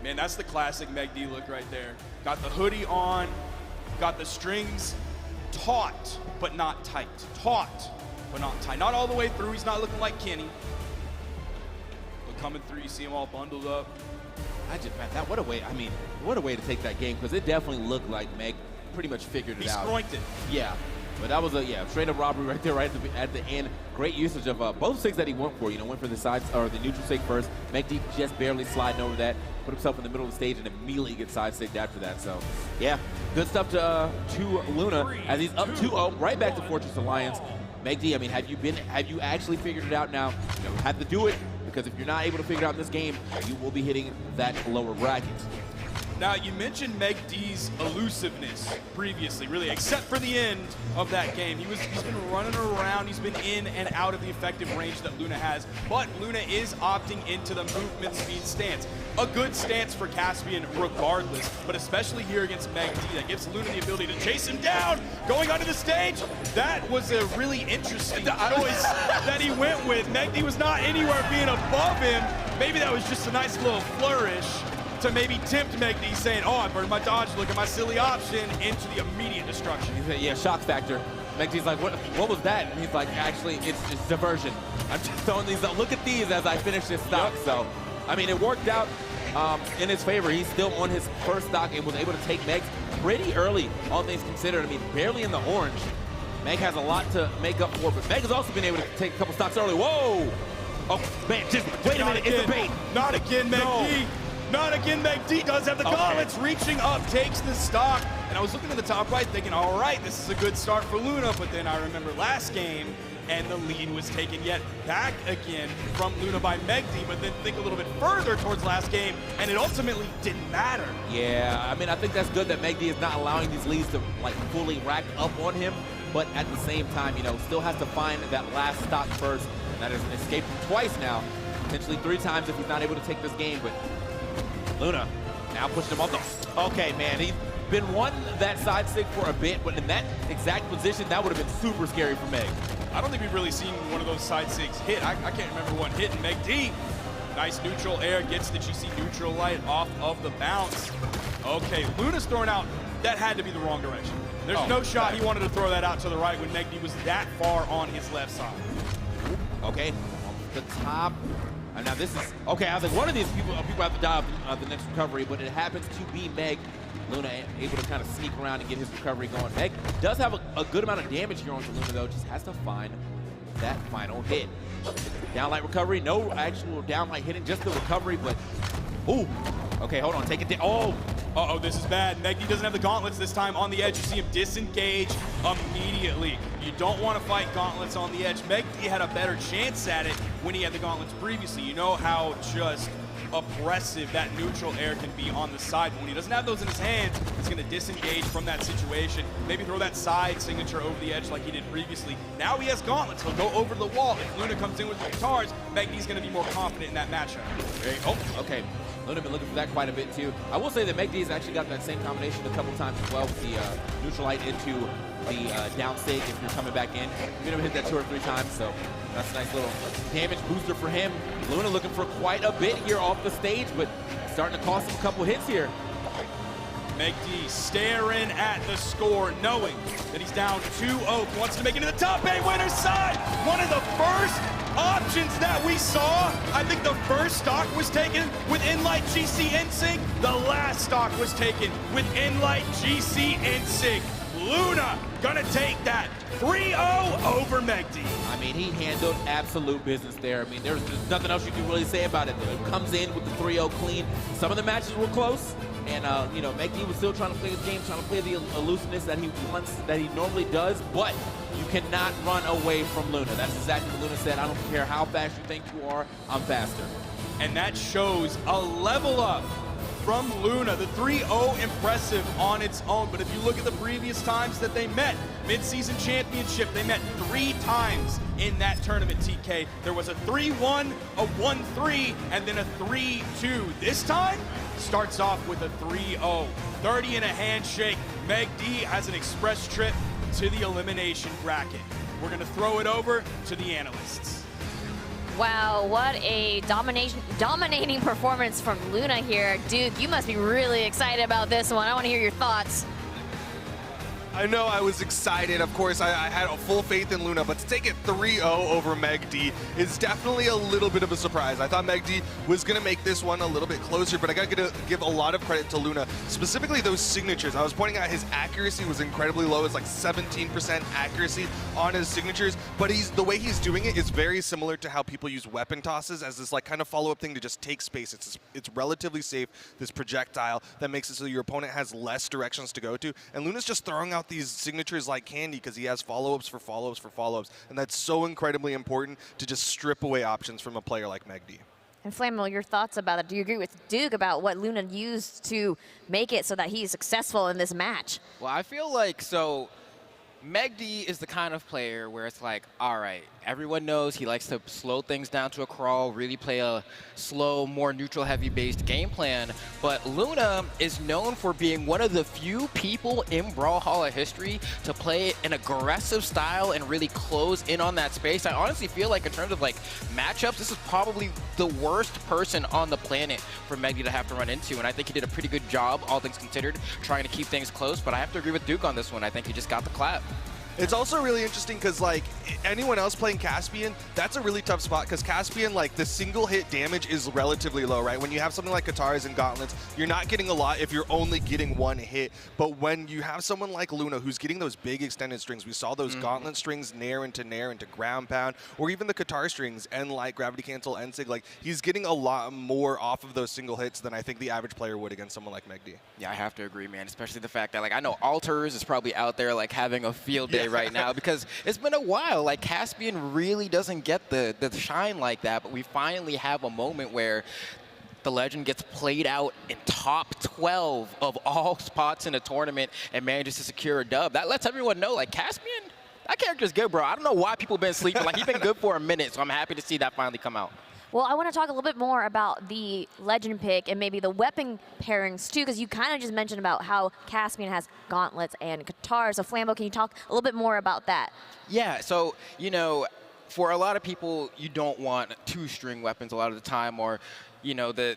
Man, that's the classic MegD look right there. Got the hoodie on, got the strings taut, but not tight. Taut, but not tight. Not all the way through. He's not looking like Kenny. But coming through, you see him all bundled up. Man, what a way, I mean, what a way to take that game, because it definitely looked like Meg pretty much figured it out. He stroinked it. Yeah. But that was a straight up robbery right there, right at the end. Great usage of both sigs that he went for. You know, went for the sides or the neutral sig first. MegD just barely sliding over that, put himself in the middle of the stage, and immediately gets side sigged after that. So, yeah, good stuff to Luna as he's up 2-0, right back to Fortress Alliance. MegD, I mean, have you actually figured it out now? You know, have to do it, because if you're not able to figure it out in this game, you will be hitting that lower bracket. Now, you mentioned MegD's elusiveness previously, really, except for the end of that game. He's been running around. He's been in and out of the effective range that Luna has, but Luna is opting into the movement speed stance. A good stance for Caspian regardless, but especially here against MegD, that gives Luna the ability to chase him down. Going onto the stage, that was a really interesting choice that he went with. MegD was not anywhere being above him. Maybe that was just a nice little flourish to maybe tempt MegD, saying, oh, I burned my dodge, look at my silly option, into the immediate destruction. Yeah, shock factor. MegD's like, what was that? And he's like, actually, it's diversion. I'm just throwing these out. Look at these as I finish this stock. Yep. So, I mean, it worked out in his favor. He's still on his first stock and was able to take Meg pretty early, all things considered. I mean, barely in the orange. Meg has a lot to make up for, but Meg has also been able to take a couple stocks early. Whoa! Oh, man, just wait a minute, it's a bait. Not again, MegD. Not again, MegD does have the gauntlets, reaching up, takes the stock. And I was looking at the top right thinking, all right, this is a good start for Luna, but then I remember last game, and the lead was taken yet back again from Luna by MegD, but then think a little bit further towards last game, and it ultimately didn't matter. Yeah, I mean, I think that's good that MegD is not allowing these leads to, like, fully rack up on him, but at the same time, you know, still has to find that last stock first. And that has escaped him twice now, potentially 3 times if he's not able to take this game, but Luna now pushing him off the... Okay, man, he's been wanting that side stick for a bit, but in that exact position, that would have been super scary for Meg. I don't think we've really seen one of those side sticks hit. I can't remember one hitting MegD. Nice neutral air, gets the GC neutral light off of the bounce. Okay, Luna's throwing out. That had to be the wrong direction. There's no shot he wanted to throw that out to the right when MegD was that far on his left side. Okay, the top. And now this is, okay, I was like, one of these people have to die of the next recovery, but it happens to be Meg. Luna able to kind of sneak around and get his recovery going. Meg does have a good amount of damage here onto Luna, though. Just has to find that final hit. Downlight recovery, no actual downlight hitting, just the recovery, but, ooh. Okay, hold on, take it down. Oh. Uh-oh, this is bad. MegD doesn't have the gauntlets this time on the edge. You see him disengage immediately. You don't want to fight gauntlets on the edge. MegD had a better chance at it when he had the gauntlets previously. You know how just oppressive that neutral air can be on the side. When he doesn't have those in his hands, he's going to disengage from that situation. Maybe throw that side signature over the edge like he did previously. Now he has gauntlets. He'll go over the wall. If Luna comes in with the guitars, MegD's going to be more confident in that matchup. Oh, okay. Luna been looking for that quite a bit too. I will say that MegD's actually got that same combination a couple times as well with the neutral light into the down stake if you're coming back in. You're gonna hit that 2 or 3 times, so that's a nice little damage booster for him. Luna looking for quite a bit here off the stage, but starting to cost him a couple hits here. MegD staring at the score, knowing that he's down 2-0. Wants to make it to the top 8 winner's side. One of the first options that we saw. I think the first stock was taken with Enlight GC NSYNC. The last stock was taken with Enlight GC NSYNC. Luna gonna take that 3-0 over MegD. I mean, he handled absolute business there. I mean, there's nothing else you can really say about it. He comes in with the 3-0 clean. Some of the matches were close. And, you know, MegD was still trying to play his game, trying to play the elusiveness that he normally does, but you cannot run away from Luna. That's exactly what Luna said. I don't care how fast you think you are, I'm faster. And that shows a level up from Luna. The 3-0 impressive on its own, but if you look at the previous times that they met, mid-season championship, they met 3 times in that tournament, TK. There was a 3-1, a 1-3, and then a 3-2. This time, starts off with a 3-0. 30 in a handshake. MegD has an express trip to the elimination bracket. We're gonna throw it over to the analysts. Wow, what a dominating performance from Luna here. Duke, you must be really excited about this one. I want to hear your thoughts. I know I was excited. Of course, I had a full faith in Luna, but to take it 3-0 over MegD is definitely a little bit of a surprise. I thought MegD was going to make this one a little bit closer, but I got to give a lot of credit to Luna, specifically those signatures. I was pointing out his accuracy was incredibly low. It's like 17% accuracy on his signatures, but the way he's doing it is very similar to how people use weapon tosses as this like kind of follow-up thing to just take space. It's relatively safe, this projectile that makes it so your opponent has less directions to go to, and Luna's just throwing out these signatures like candy because he has follow-ups for follow-ups for follow-ups, and that's so incredibly important to just strip away options from a player like MegD. And Flammo, your thoughts about it? Do you agree with Duke about what Luna used to make it so that he's successful in this match? Well, I feel like, so MegD is the kind of player where it's like, all right, everyone knows he likes to slow things down to a crawl, really play a slow, more neutral heavy-based game plan. But Luna is known for being one of the few people in Brawlhalla history to play an aggressive style and really close in on that space. I honestly feel like in terms of like matchups, this is probably the worst person on the planet for MegD to have to run into. And I think he did a pretty good job, all things considered, trying to keep things close. But I have to agree with Duke on this one. I think he just got the clap. It's also really interesting because, like, anyone else playing Caspian, that's a really tough spot because Caspian, like, the single hit damage is relatively low, right? When you have something like Katars and Gauntlets, you're not getting a lot if you're only getting one hit. But when you have someone like Luna who's getting those big extended strings, we saw those Gauntlet strings nair into ground pound, or even the Katar strings and like gravity cancel and sig, like, he's getting a lot more off of those single hits than I think the average player would against someone like MegD. Yeah, I have to agree, man, especially the fact that, like, I know Alters is probably out there, like, having a field day right now because it's been a while. Like, Caspian really doesn't get the shine like that, but we finally have a moment where the legend gets played out in top 12 of all spots in a tournament and manages to secure a dub. That lets everyone know, like, Caspian, that character's good, bro. I don't know why people have been sleeping. Like, he's been good for a minute, so I'm happy to see that finally come out. Well, I want to talk a little bit more about the legend pick and maybe the weapon pairings too, because you kind of just mentioned about how Caspian has gauntlets and Katar. So Flammo, can you talk a little bit more about that? Yeah, so, you know, for a lot of people, you don't want two-string weapons a lot of the time, or, you know, the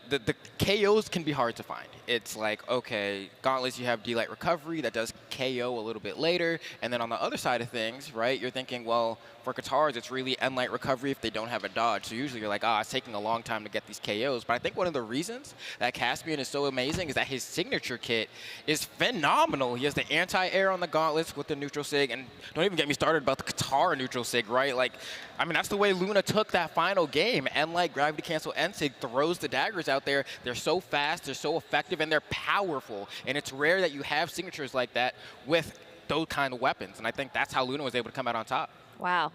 KOs can be hard to find. It's like, okay, gauntlets, you have D-Light Recovery, that does KO a little bit later, and then on the other side of things, right, you're thinking, well, for Katars, it's really N-Light Recovery if they don't have a dodge. So usually you're like, it's taking a long time to get these KOs. But I think one of the reasons that Caspian is so amazing is that his signature kit is phenomenal. He has the anti-air on the gauntlets with the neutral sig, and don't even get me started about the Katar neutral sig, right? Like, I mean, that's the way Luna took that final game. N-Light Gravity Cancel N-Sig throws the daggers out there. They're so fast, they're so effective, and they're powerful. And it's rare that you have signatures like that with those kind of weapons. And I think that's how Luna was able to come out on top. Wow,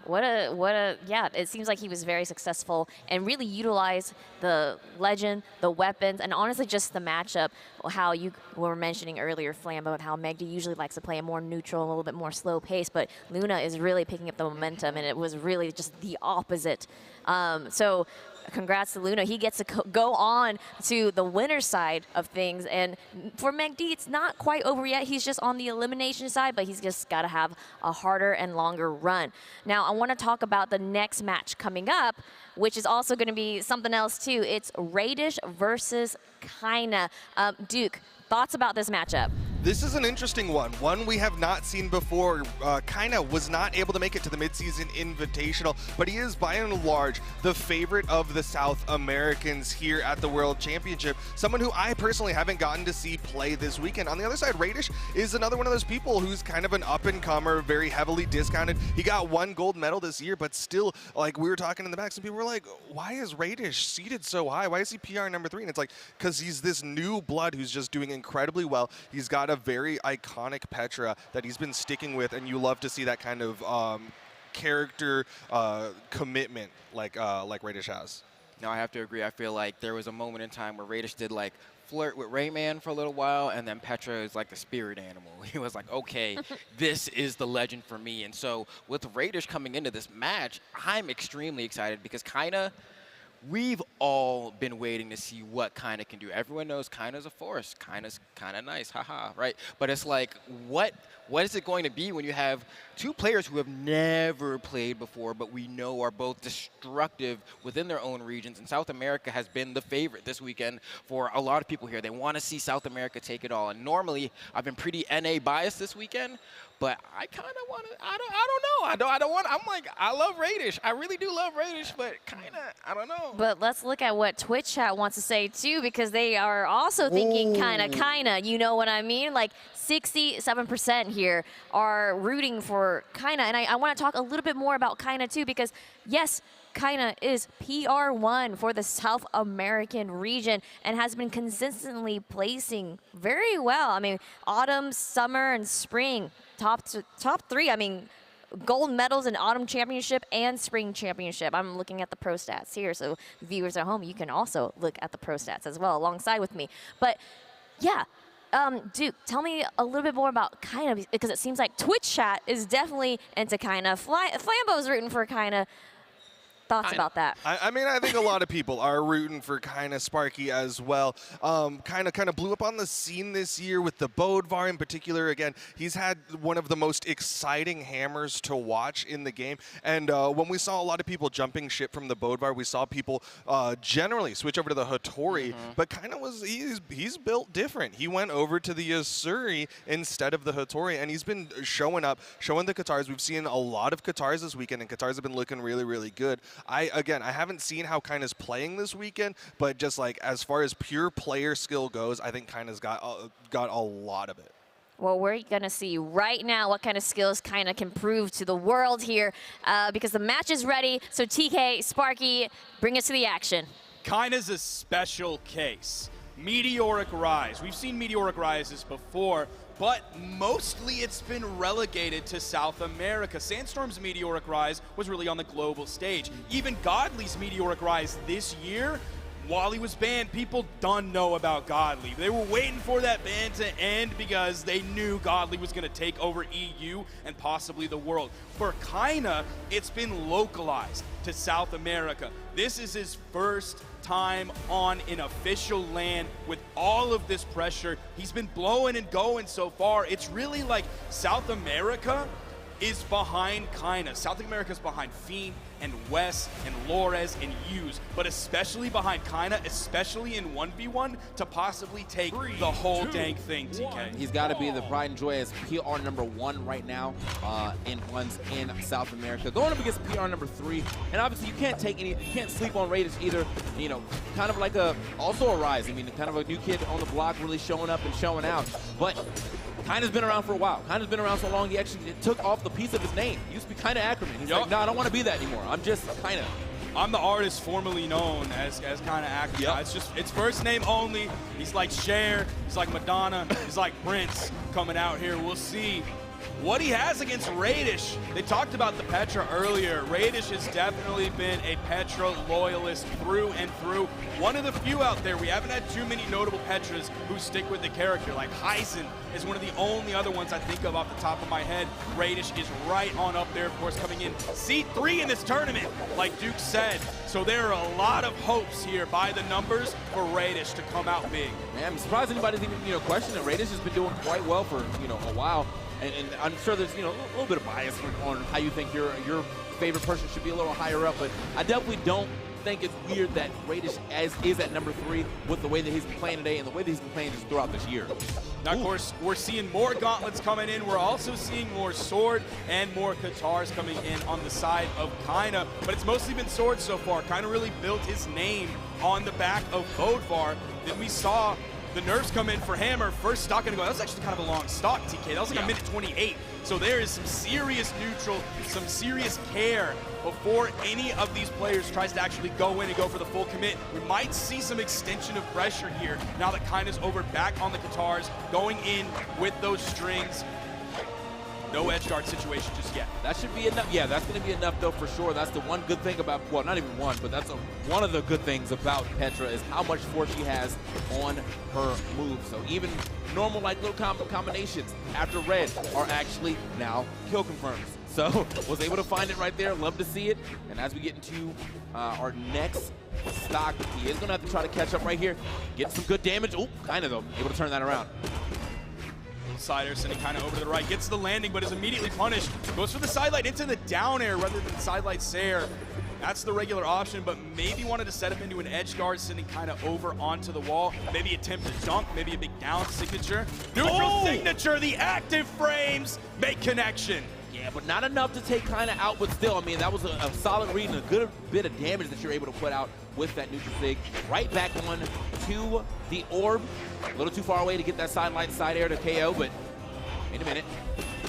yeah, it seems like he was very successful and really utilized the legend, the weapons, and honestly just the matchup, how you were mentioning earlier, Flambo, and how MegD usually likes to play a more neutral, a little bit more slow pace, but Luna is really picking up the momentum, and it was really just the opposite. So congrats to Luna. He gets to go on to the winner's side of things. And for MegD, it's not quite over yet. He's just on the elimination side, but he's just got to have a harder and longer run. Now, I want to talk about the next match coming up, which is also going to be something else, too. It's Radish versus Kaina. Duke, thoughts about this matchup? This is an interesting one we have not seen before. Kaina was not able to make it to the midseason invitational, but he is by and large the favorite of the South Americans here at the World Championship. Someone who I personally haven't gotten to see play this weekend. On the other side, Radish is another one of those people who's kind of an up-and-comer, very heavily discounted. He got 1 gold medal this year, but still, like, we were talking in the back, some people were like, why is Radish seated so high? Why is he PR number 3? And it's like, because he's this new blood who's just doing incredibly well. He's got a very iconic Petra that he's been sticking with, and you love to see that kind of character commitment like Radish has. No, I have to agree. I feel like there was a moment in time where Radish did like flirt with Rayman for a little while, and then Petra is like the spirit animal. He was like, okay, this is the legend for me. And so with Radish coming into this match, I'm extremely excited because Kaina, we've all been waiting to see what Kaina can do. Everyone knows Kaina's a force. Kaina's kind of nice, haha, right? But it's like, what is it going to be when you have 2 players who have never played before, but we know are both destructive within their own regions? And South America has been the favorite this weekend for a lot of people here. They want to see South America take it all. And normally, I've been pretty NA biased this weekend, but I kind of want to, I don't know. I'm like, I love Radish. I really do love Radish, but kind of, I don't know. But let's look at what Twitch chat wants to say, too, because they are also thinking kind of, you know what I mean? Like 67% here are rooting for Kaina. And I want to talk a little bit more about Kaina, too, because, yes, Kaina is PR1 for the South American region and has been consistently placing very well. I mean, autumn, summer, and spring, top three. I mean, gold medals in Autumn Championship and Spring Championship. I'm looking at the pro stats here, so viewers at home, you can also look at the pro stats as well alongside with me. But yeah, Duke, tell me a little bit more about Kaina, because it seems like Twitch chat is definitely into Kaina. Flambo's rooting for Kaina. Thoughts about that? I mean, I think a lot of people are rooting for Kaina Sparky as well. Kind of blew up on the scene this year with the Bodvar in particular. Again, he's had one of the most exciting hammers to watch in the game. And when we saw a lot of people jumping ship from the Bodvar, we saw people generally switch over to the Hattori. But he's built different. He went over to the Yasuri instead of the Hattori, and he's been showing up, showing the Katars. We've seen a lot of Katars this weekend, and Katars have been looking really, really good. I haven't seen how Kaina's playing this weekend, but just like as far as pure player skill goes, I think Kaina's got a lot of it. Well, we're going to see right now what kind of skills Kaina can prove to the world here, because the match is ready. So TK, Sparky, bring us to the action. Kaina's a special case. Meteoric rise. We've seen meteoric rises before, but mostly it's been relegated to South America. Sandstorm's meteoric rise was really on the global stage. Even Godly's meteoric rise this year, while he was banned, people don't know about Godly. They were waiting for that ban to end because they knew Godly was going to take over EU and possibly the world. For Kaina, it's been localized to South America. This is his first time on an official land with all of this pressure. He's been blowing and going so far. It's really like South America is behind Kaina. South America is behind Fiend and Wes and Lores and Hughes, but especially behind Kaina, especially in 1v1 to possibly take the whole dang thing, TK. He's got to be the pride and joy as PR #1 right now in runs in South America. Going up against PR #3, and obviously you can't sleep on Radish either. You know, kind of like also a rise. I mean, kind of a new kid on the block really showing up and showing out. But Kaina's been around for a while. Kaina's been around so long, he actually took off the piece of his name. He used to be Kaina Ackerman. He's like, no, I don't want to be that anymore. I'm just Kaina. I'm the artist formerly known as Kaina Ackerman. Yep. It's just, it's first name only. He's like Cher, he's like Madonna, he's like Prince coming out here. We'll see what he has against Radish. They talked about the Petra earlier. Radish has definitely been a Petra loyalist through and through. One of the few out there. We haven't had too many notable Petras who stick with the character. Like Heisen is one of the only other ones I think of off the top of my head. Radish is right on up there, of course, coming in seed 3 in this tournament, like Duke said. So there are a lot of hopes here by the numbers for Radish to come out big. Man, I'm surprised anybody's even questioning. Radish has been doing quite well for a while. And I'm sure there's a little bit of bias on how you think your favorite person should be a little higher up, but I definitely don't think it's weird that Radish is at #3 with the way that he's been playing today and the way that he's been playing just throughout this year. Now, of course, we're seeing more gauntlets coming in. We're also seeing more sword and more Katars coming in on the side of Kaina, but it's mostly been sword so far. Kaina really built his name on the back of Bodvar. Then we saw the nerfs come in for Hammer. First stock and go. That was actually kind of a long stock, TK. That was like a minute 28. So there is some serious neutral, some serious care before any of these players tries to actually go in and go for the full commit. We might see some extension of pressure here now that Kaina's over back on the Katars, going in with those strings. No edge guard situation just yet. That should be enough. Yeah, that's going to be enough, though, for sure. That's the one good thing about, well, not even one, but that's one of the good things about Petra is how much force she has on her move. So even normal, like, little combinations after red are actually now kill confirms. So was able to find it right there. Love to see it. And as we get into our next stock, he is going to have to try to catch up right here. Get some good damage. Oh, kind of, though. Able to turn that around. Sider sending Kaina over to the right, gets the landing, but is immediately punished. Goes for the sidelight into the down air rather than sidelight Sair. That's the regular option, but maybe wanted to set him into an edge guard, sending Kaina over onto the wall. Maybe attempt a dunk, maybe a big down signature. Neutral signature, the active frames make connection. Yeah, but not enough to take Kaina out, but still, I mean, that was a solid read and a good bit of damage that you're able to put out with that neutral sig. Right back on to the orb. A little too far away to get that sidelight side air to KO, but wait a minute.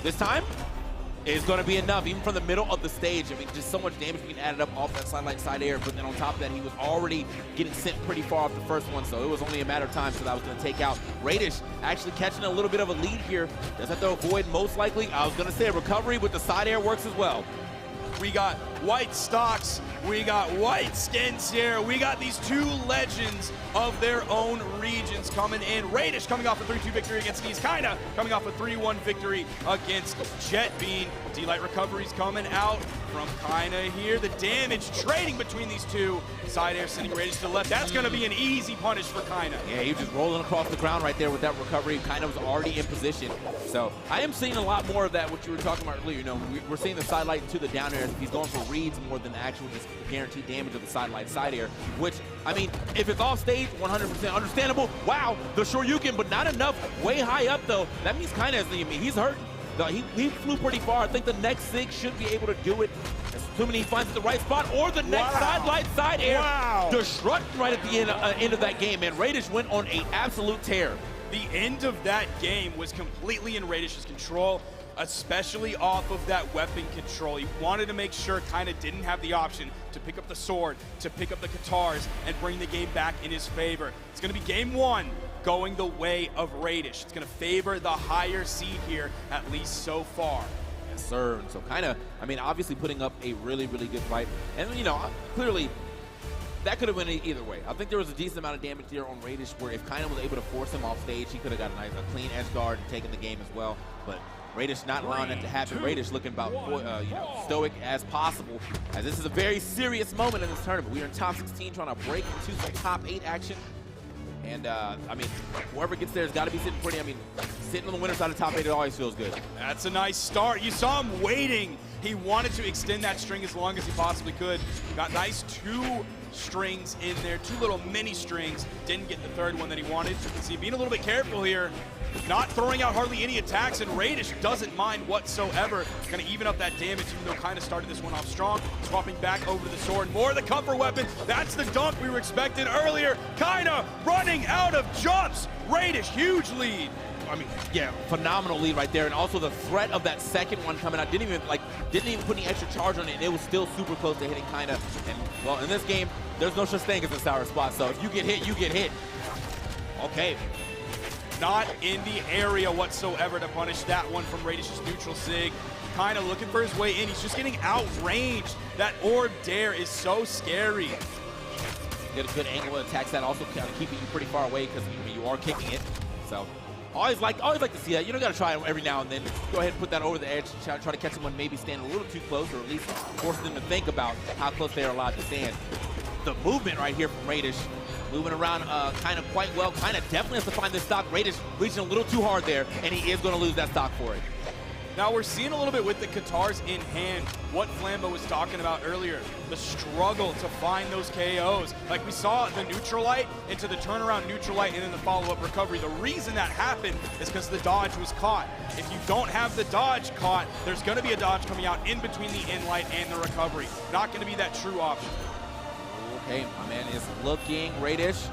This time, is going to be enough, even from the middle of the stage. I mean, just so much damage being added up off that sidelight side air, but then on top of that, he was already getting sent pretty far off the first one, so it was only a matter of time, so that was going to take out Radish, actually catching a little bit of a lead here. Does have to avoid most likely. I was going to say recovery with the side air works as well. We got white stocks, we got white skins here, we got these two legends of their own regions coming in. Radish coming off a 3-2 victory against Sneeze, Kinda coming off a 3-1 victory against Jet Bean. D-Light recoveries coming out from Kinda here. The damage trading between these two. Side air sending Radish to the left. That's going to be an easy punish for Kinda. Yeah, he was just rolling across the ground right there with that recovery. Kinda was already in position. So I am seeing a lot more of that, what you were talking about earlier. You know, we're seeing the sidelight to the down air. He's going for reads more than the actual just guaranteed damage of the sidelight side air, which, I mean, if it's off stage, 100% understandable. Wow, the Shoryuken, but not enough. Way high up, though. That means Kinda is, I mean, he's hurt. He flew pretty far. I think the next Sig should be able to do it, assuming he finds the right spot, or the next sidelight side air. Destruct right at the end of that game, man. Radish went on an absolute tear. The end of that game was completely in Radish's control, especially off of that weapon control. He wanted to make sure Kinda didn't have the option to pick up the sword, to pick up the guitars, and bring the game back in his favor. It's going to be game one, going the way of Radish. It's going to favor the higher seed here, at least so far. Yes, sir. And so Kinda, I mean, obviously putting up a really, really good fight. And, you know, clearly, that could have went either way. I think there was a decent amount of damage there on Radish, where if Kinda was able to force him off stage, he could have got a clean edge guard and taken the game as well. But Radish not allowing that to happen. Radish looking about you know, stoic as possible, as this is a very serious moment in this tournament. We are in top 16 trying to break into some top 8 action. And, I mean, whoever gets there has got to be sitting pretty. I mean, sitting on the winner's side of top 8, it always feels good. That's a nice start. You saw him waiting. He wanted to extend that string as long as he possibly could. Got nice 2 strings in there, 2 little mini strings. Didn't get the third one that he wanted. See, being a little bit careful here. Not throwing out hardly any attacks, and Radish doesn't mind whatsoever. Going to even up that damage, even though Kinda started this one off strong. Swapping back over to the sword. More of the cover weapon. That's the dunk we were expecting earlier. Kinda running out of jumps. Radish, huge lead. I mean, yeah, phenomenal lead right there. And also the threat of that second one coming out. Didn't even put any extra charge on it, and it was still super close to hitting Kinda. And, well, in this game, there's no such thing as a sour spot. So if you get hit, you get hit. Okay. Not in the area whatsoever to punish that one from Radish's neutral Sig. Kinda looking for his way in. He's just getting outranged. That orb dare is so scary. Get a good angle and attacks that, also kind of keeping you pretty far away because you are kicking it. So always like to see that. You don't got to try it every now and then. Go ahead and put that over the edge. Try to catch someone maybe standing a little too close, or at least force them to think about how close they are allowed to stand. The movement right here from Radish. Moving around Kinda quite well. Kinda definitely has to find this stock. Radish reaching a little too hard there, and he is going to lose that stock for it. Now we're seeing a little bit with the guitars in hand, what Flambo was talking about earlier, the struggle to find those KOs. Like we saw the neutral light into the turnaround neutral light and then the follow-up recovery. The reason that happened is because the dodge was caught. If you don't have the dodge caught, there's going to be a dodge coming out in between the in light and the recovery. Not going to be that true option. Okay, my man is looking. Radish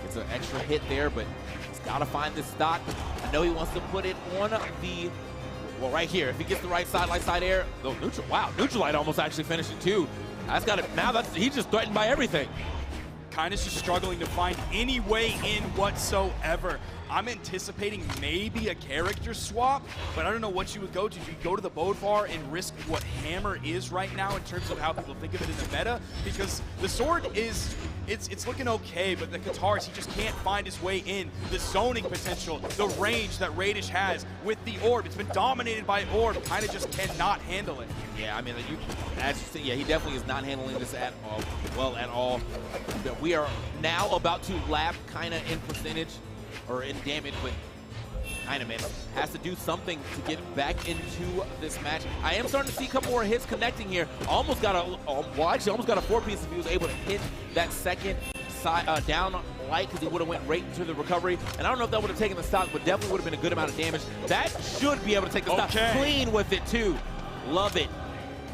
gets an extra hit there, but he's got to find this stock. I know he wants to put it on the, well, right here. If he gets the right sidelight side air, the neutral, wow, neutral light almost actually finishing too. That's got it. Now he's just threatened by everything. Kinda's just struggling to find any way in whatsoever. I'm anticipating maybe a character swap, but I don't know what you would go to. Do you go to the Bodvar and risk what Hammer is right now in terms of how people think of it in the meta? Because the sword is, it's looking okay, but the guitars, he just can't find his way in. The zoning potential, the range that Radish has with the orb, it's been dominated by orb. Kinda just cannot handle it. Yeah, I mean, as you see, yeah, he definitely is not handling this at all, well at all. But we are now about to lap Kinda in percentage, or in damage, but Kinda, man, has to do something to get back into this match. I am starting to see a couple more hits connecting here. Almost got almost got a 4-piece if he was able to hit that second side down light, because he would have went right into the recovery. And I don't know if that would have taken the stock, but definitely would have been a good amount of damage. That should be able to take the stock clean with it too. Love it.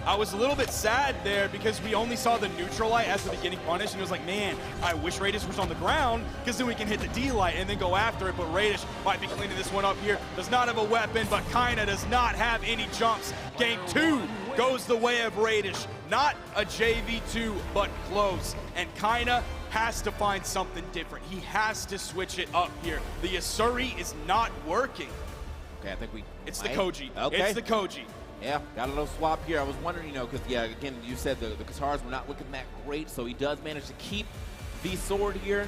I was a little bit sad there because we only saw the neutral light as the beginning punish, and it was like, man, I wish Radish was on the ground because then we can hit the D light and then go after it, but Radish might be cleaning this one up here. Does not have a weapon, but kinda does not have any jumps. Game 2 goes the way of Radish. Not a JV2, but close. And kinda has to find something different. He has to switch it up here. The Yasuri is not working. Okay, I think It's the Koji. Okay. It's the Koji. Yeah, got a little swap here. I was wondering, because, yeah, again, you said the Katars were not looking that great, so he does manage to keep the sword here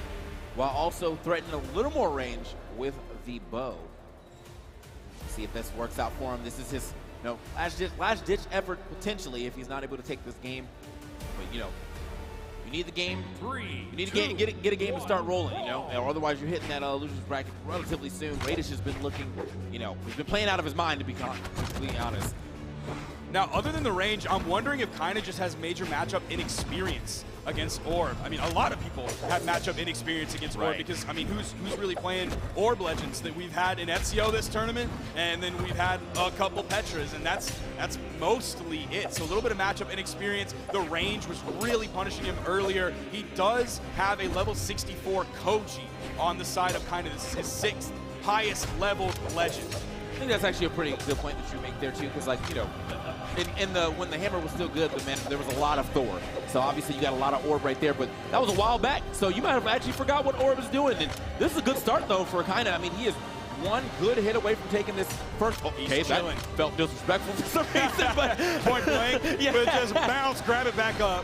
while also threatening a little more range with the bow. See if this works out for him. This is his last-ditch effort, potentially, if he's not able to take this game. But, you need the game. You need to get a game to start rolling, or otherwise you're hitting that losers bracket relatively soon. Radish has been looking, he's been playing out of his mind, to be completely honest. Now, other than the range, I'm wondering if Kinda just has major matchup inexperience against Orb. I mean, a lot of people have matchup inexperience against Orb because, I mean, who's really playing Orb Legends that we've had in Ezio this tournament, and then we've had a couple Petras, and that's mostly it. So a little bit of matchup inexperience. The range was really punishing him earlier. He does have a level 64 Koji on the side of Kinda. This is his 6th highest level legend. I think that's actually a pretty good point that you make there too, because when the hammer was still good, but man, there was a lot of Thor. So obviously you got a lot of Orb right there, but that was a while back. So you might have actually forgot what Orb is doing. And this is a good start though for Kinda. I mean, he is one good hit away from taking this first. Okay, that felt disrespectful for some reason, but point blank, yeah. But just bounce, grab it back up.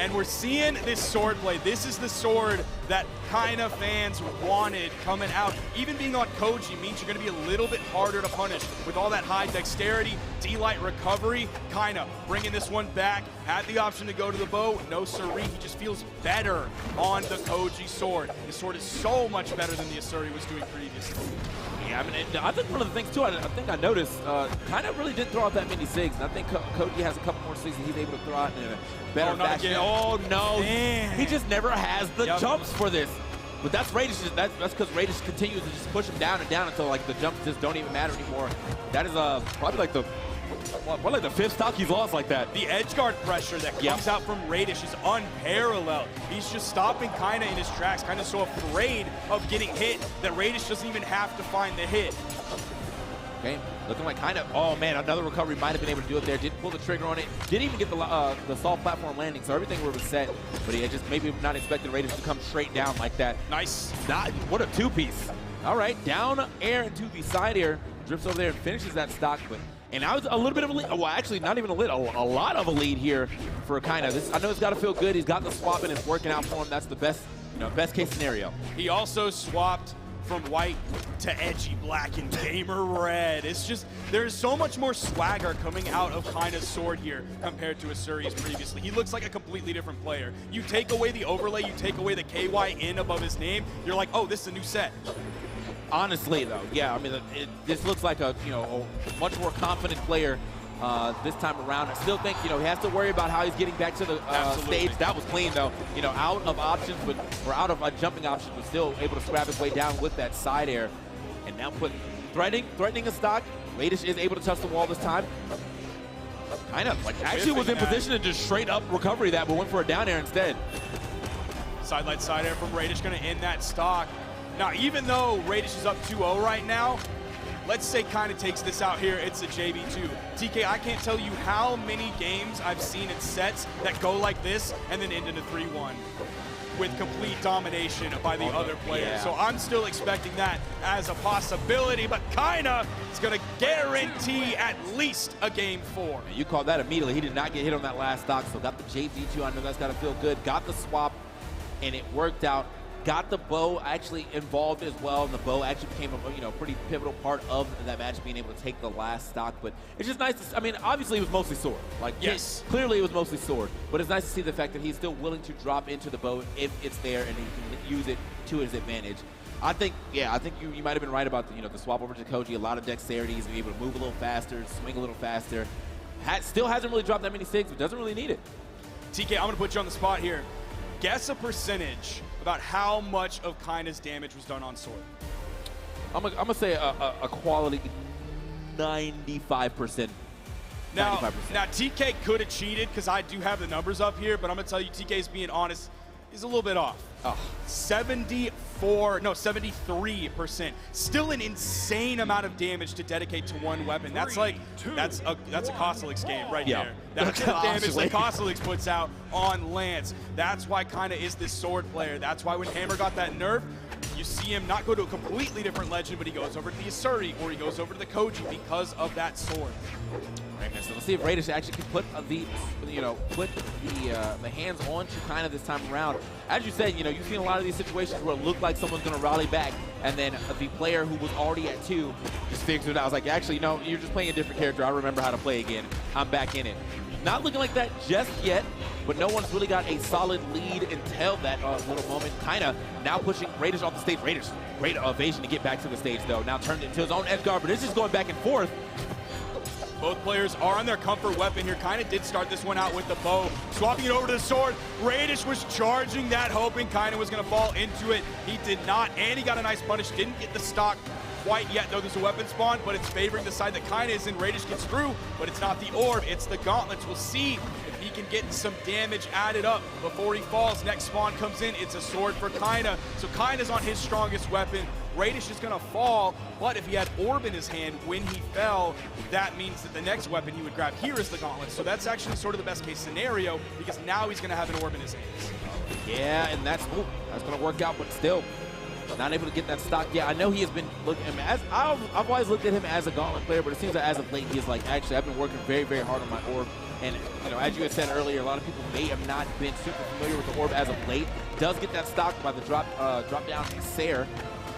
And we're seeing this sword play. This is the sword that Kinda fans wanted coming out. Even being on Koji means you're going to be a little bit harder to punish with all that high dexterity, D-light recovery. Kinda bringing this one back. Had the option to go to the bow. No siree. He just feels better on the Koji sword. His sword is so much better than the Asuri was doing previously. Yeah, I mean, I think one of the things too, I think I noticed, Kinda really didn't throw out that many SIGs. And I think Koji has a couple more SIGs that he's able to throw out in a better fashion. Oh, no. Man. He just never has the jumps for this. But that's Radish. That's because Radish continues to just push him down and down until like the jumps just don't even matter anymore. That is probably like the 5th stock he's lost like that. The edge guard pressure that comes out from Radish is unparalleled. He's just stopping Kinda in his tracks. Kinda's so afraid of getting hit that Radish doesn't even have to find the hit. Okay, looking like Kinda, oh man, another recovery might have been able to do it there. Didn't pull the trigger on it. Didn't even get the soft platform landing, so everything was set. But he had just maybe not expected Radish to come straight down like that. Nice. What a two-piece. All right, down air into the side air. Drifts over there and finishes that stock. And now it's a little bit of a lead. Well, actually, not even a lead, a lot of a lead here for Kinda. I know it's got to feel good. He's got the swap and it's working out for him. That's the best, best case scenario. He also swapped from white to edgy black and gamer red. It's just, there's so much more swagger coming out of Kinda's sword here compared to Asuri's previously. He looks like a completely different player. You take away the overlay, you take away the KYN above his name, you're like, oh, this is a new set. Honestly, though, yeah, I mean, this looks like a much more confident player this time around. I still think he has to worry about how he's getting back to the stage. That was clean though. Out of options, or out of a jumping option, but still able to scrap his way down with that side air, and now threatening a stock. Radish is able to touch the wall this time. Kinda actually was in position to just straight up recovery that, but went for a down air instead. Sidelight side air from Radish, going to end that stock. Now, even though Radish is up 2-0 right now, let's say Kinda takes this out here, it's a JV2. TK, I can't tell you how many games I've seen in sets that go like this and then end in a 3-1 with complete domination by the other players. Yeah. So I'm still expecting that as a possibility, but Kinda is going to guarantee at least a game 4. You called that immediately. He did not get hit on that last stock, so got the JV2. I know that's got to feel good. Got the swap, and it worked out. Got the bow actually involved as well, and the bow actually became a pretty pivotal part of that match, being able to take the last stock. But it's just nice to, I mean, obviously it was mostly sword. Yes. Clearly it was mostly sword, but it's nice to see the fact that he's still willing to drop into the bow if it's there and he can use it to his advantage. I think you might have been right about the swap over to Koji. A lot of dexterity. He's able to move a little faster, swing a little faster. Still hasn't really dropped that many SIGs, but doesn't really need it. TK, I'm going to put you on the spot here. Guess a percentage about how much of Kinda's damage was done on sword. I'm gonna say a quality 95%. Now, 95%. now TK could have cheated because I do have the numbers up here, but I'm going to tell you TK's being honest. He's a little bit off. Oh. 73%. Still an insane amount of damage to dedicate to one weapon. That's a Kosalix game right there. That's the damage that Kosalix puts out on Lance. That's why Kinda is this sword player. That's why when Hammer got that nerf, you see him not go to a completely different legend, but he goes over to the Asuri or he goes over to the Koji because of that sword. Right, man, so let's see if Radish actually can put the hands on to Kinda this time around. As you said, you've seen a lot of these situations where it looked like someone's going to rally back, and then the player who was already at 2 just figured it out. I was like, actually, no, you're just playing a different character. I remember how to play again. I'm back in it. Not looking like that just yet, but no one's really got a solid lead until that little moment. Kinda now pushing Radish off the stage. Radish, great evasion to get back to the stage, though. Now turned into his own edge guard, but it's just going back and forth. Both players are on their comfort weapon here. Kinda did start this one out with the bow, swapping it over to the sword. Radish was charging that, hoping Kinda was gonna fall into it. He did not, and he got a nice punish. Didn't get the stock quite yet, though. There's a weapon spawn, but it's favoring the side that Kinda is in. Radish gets through, but it's not the orb, it's the gauntlets. We'll see if he can get some damage added up before he falls. Next spawn comes in, it's a sword for Kinda. So Kinda's on his strongest weapon. Radish is gonna fall, but if he had orb in his hand when he fell, that means that the next weapon he would grab here is the gauntlet. So that's actually sort of the best case scenario, because now he's gonna have an orb in his hands. Yeah, and that's gonna work out, but still not able to get that stock. Yeah, I know he has been looking at him as I've always looked at him as a gauntlet player, but it seems that as of late he is like, actually, I've been working very, very hard on my orb. And as you had said earlier, a lot of people may have not been super familiar with the orb as of late. Does get that stock by the drop down Sair.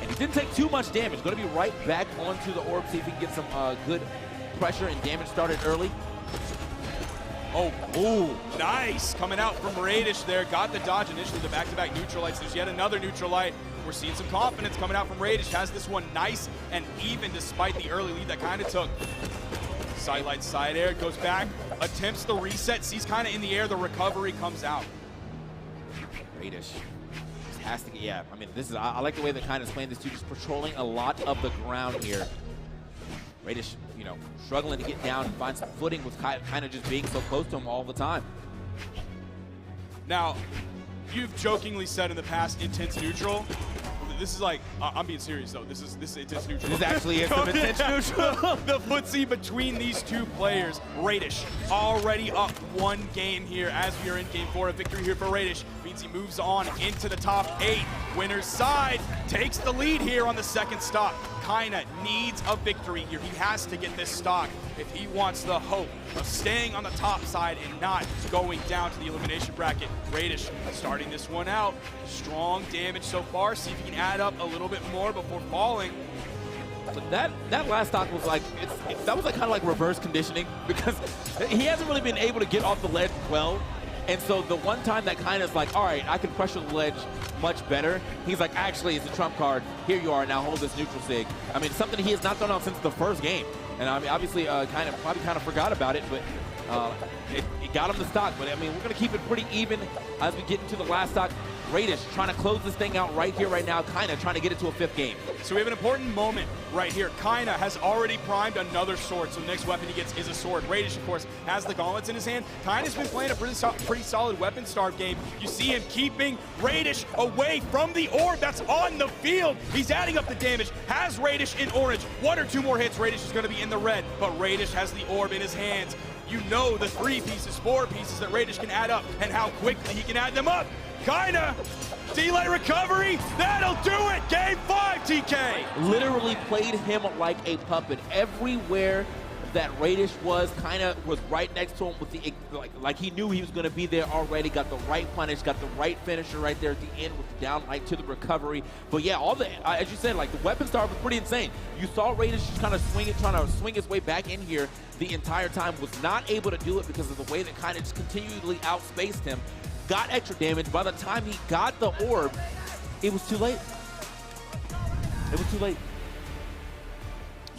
And he didn't take too much damage. Going to be right back onto the orb, see if he can get some good pressure and damage started early. Oh, ooh, nice. Coming out from Radish there. Got the dodge initially, the back-to-back neutral lights. There's yet another neutral light. We're seeing some confidence coming out from Radish. Has this one nice and even despite the early lead that Kinda took. Side light, side air, goes back, attempts the reset, sees Kinda in the air, the recovery comes out. Radish has to get, yeah, I mean, this is, I like the way that Kinda's playing this too, just patrolling a lot of the ground here. Radish, struggling to get down and find some footing with Kinda just being so close to him all the time. Now, you've jokingly said in the past, intense neutral. This is like, I'm being serious though. This is intense neutral. This actually is some intense neutral. The footsie between these two players. Radish already up 1 game here as we are in game 4. A victory here for Radish means he moves on into the top 8. Winner's side takes the lead here on the second stop. Kinda needs a victory here. He has to get this stock if he wants the hope of staying on the top side and not going down to the elimination bracket. Radish starting this one out. Strong damage so far. See if he can add up a little bit more before falling. But that last stock was like, that was like kind of like reverse conditioning, because he hasn't really been able to get off the ledge well. And so the one time that kind of is like, all right, I can pressure the ledge much better, he's like, actually, it's a trump card. Here you are, now hold this neutral sig. I mean, something he has not done on since the first game. And I mean, obviously, probably kind of forgot about it, but it got him the stock. But I mean, we're going to keep it pretty even as we get into the last stock. Radish trying to close this thing out right here, right now, Kinda trying to get it to a 5th game. So we have an important moment right here. Kinda has already primed another sword, so the next weapon he gets is a sword. Radish, of course, has the gauntlets in his hand. Kinda's been playing a pretty solid weapon starve game. You see him keeping Radish away from the orb that's on the field. He's adding up the damage, has Radish in orange. 1 or 2 more hits, Radish is going to be in the red, but Radish has the orb in his hands. You know the 3 pieces, 4 pieces that Radish can add up and how quickly he can add them up. Kinda delay recovery, that'll do it. Game 5, TK. Literally played him like a puppet. Everywhere that Radish was, Kinda was right next to him with the, like he knew he was going to be there already. Got the right punish, got the right finisher right there at the end with the down right to the recovery. But yeah, all the, as you said, like the weapon star was pretty insane. You saw Radish just kind of trying to swing his way back in here the entire time. Was not able to do it because of the way that Kinda just continually outspaced him. Got extra damage. By the time he got the orb, it was too late. It was too late.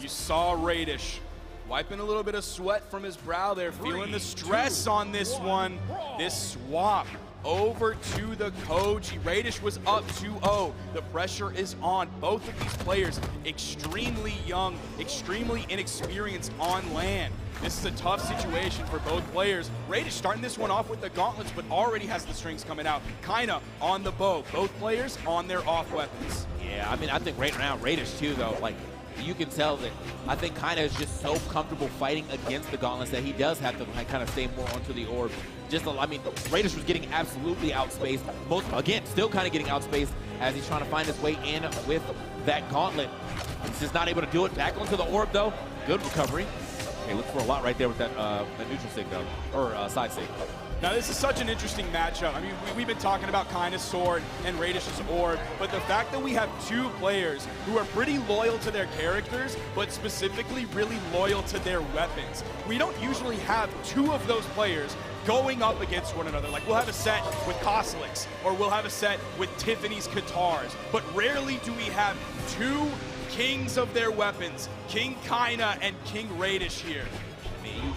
You saw Radish wiping a little bit of sweat from his brow there, feeling the stress on this one. This swap over to the Koji. Radish was up 2-0. The pressure is on. Both of these players extremely young, extremely inexperienced on land. This is a tough situation for both players. Radish starting this one off with the gauntlets, but already has the strings coming out. Kinda on the bow. Both players on their off weapons. Yeah, I mean, I think right now, Radish too, though, like, you can tell that I think Kinda is just so comfortable fighting against the gauntlets that he does have to like, kind of stay more onto the orb. I mean, Radish was getting absolutely outspaced. Again, still kind of getting outspaced as he's trying to find his way in with that gauntlet. He's just not able to do it. Back onto the orb, though. Good recovery. Okay, look for a lot right there with that neutral sig, though, or side sig. Now, this is such an interesting matchup. I mean, we've been talking about Kinda's sword and Radish's orb, but the fact that we have two players who are pretty loyal to their characters, but specifically really loyal to their weapons. We don't usually have two of those players going up against one another. Like, we'll have a set with Koslix, or we'll have a set with Tiffany's Guitars, but rarely do we have two kings of their weapons, King Kinda and King Radish here.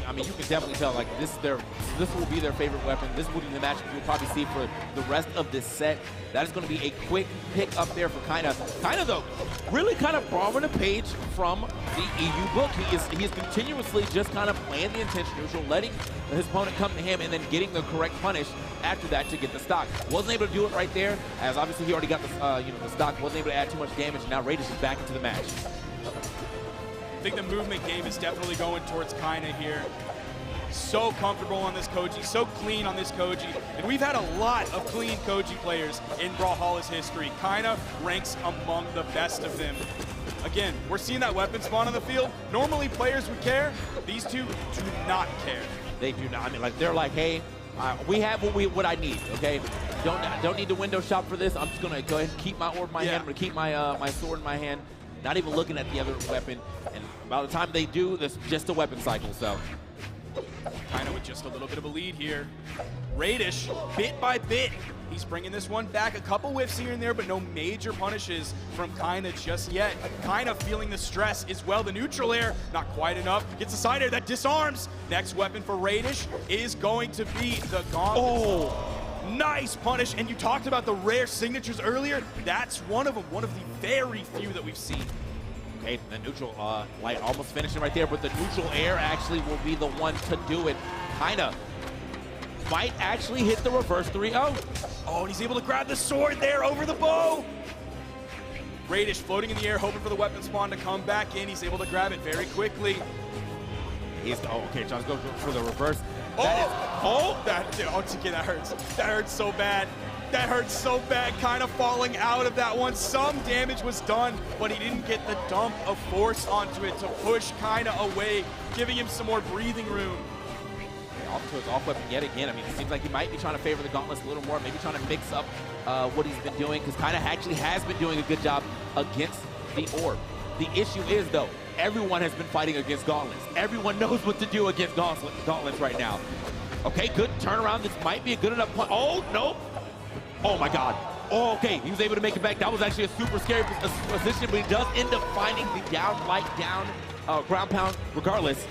I mean, you can definitely tell, like, this will be their favorite weapon. This will be the matchup you'll probably see for the rest of this set. That is going to be a quick pick up there for Kinda. Kinda, though, really kind of borrowing a page from the EU book. He is continuously just kind of playing the intention neutral, letting his opponent come to him, and then getting the correct punish after that to get the stock. Wasn't able to do it right there, as obviously he already got the stock. Wasn't able to add too much damage, and now Radish is back into the match. I think the movement game is definitely going towards Kinda here. So comfortable on this Koji, so clean on this Koji. And we've had a lot of clean Koji players in Brawlhalla's history. Kinda ranks among the best of them. Again, we're seeing that weapon spawn on the field. Normally players would care. These two do not care. They do not. I mean, like, they're like, hey, we have what I need, okay? Don't need to window shop for this. I'm just gonna go ahead and keep my orb in my hand. I'm gonna keep my my sword in my hand. Not even looking at the other weapon. And by the time they do, there's just a weapon cycle, so. Kinda with just a little bit of a lead here. Radish, bit by bit, he's bringing this one back. A couple whiffs here and there, but no major punishes from Kinda just yet. Kinda feeling the stress as well. The neutral air, not quite enough. Gets a side air that disarms. Next weapon for Radish is going to be the gauntlet. Oh! Nice punish, and you talked about the rare signatures earlier. That's one of them, one of the very few that we've seen. Okay, the neutral light almost finishing right there, but the neutral air actually will be the one to do it. Kinda might actually hit the reverse 3-0. Oh, and he's able to grab the sword there over the bow. Radish floating in the air, hoping for the weapon spawn to come back in. He's able to grab it very quickly. Okay, John's going for the reverse. Okay, that hurts. That hurts so bad. That hurts so bad, kind of falling out of that one. Some damage was done, but he didn't get the dump of force onto it to push kind of away, giving him some more breathing room. Off to his off weapon yet again. I mean, it seems like he might be trying to favor the gauntlets a little more, maybe trying to mix up what he's been doing, because kind of actually has been doing a good job against the orb. The issue is, though, everyone has been fighting against gauntlets. Everyone knows what to do against gauntlets right now. Okay, good turnaround. This might be a good enough punch. Oh, no. Oh, my God. Oh, okay, he was able to make it back. That was actually a super scary position, but he does end up finding the ground pound regardless.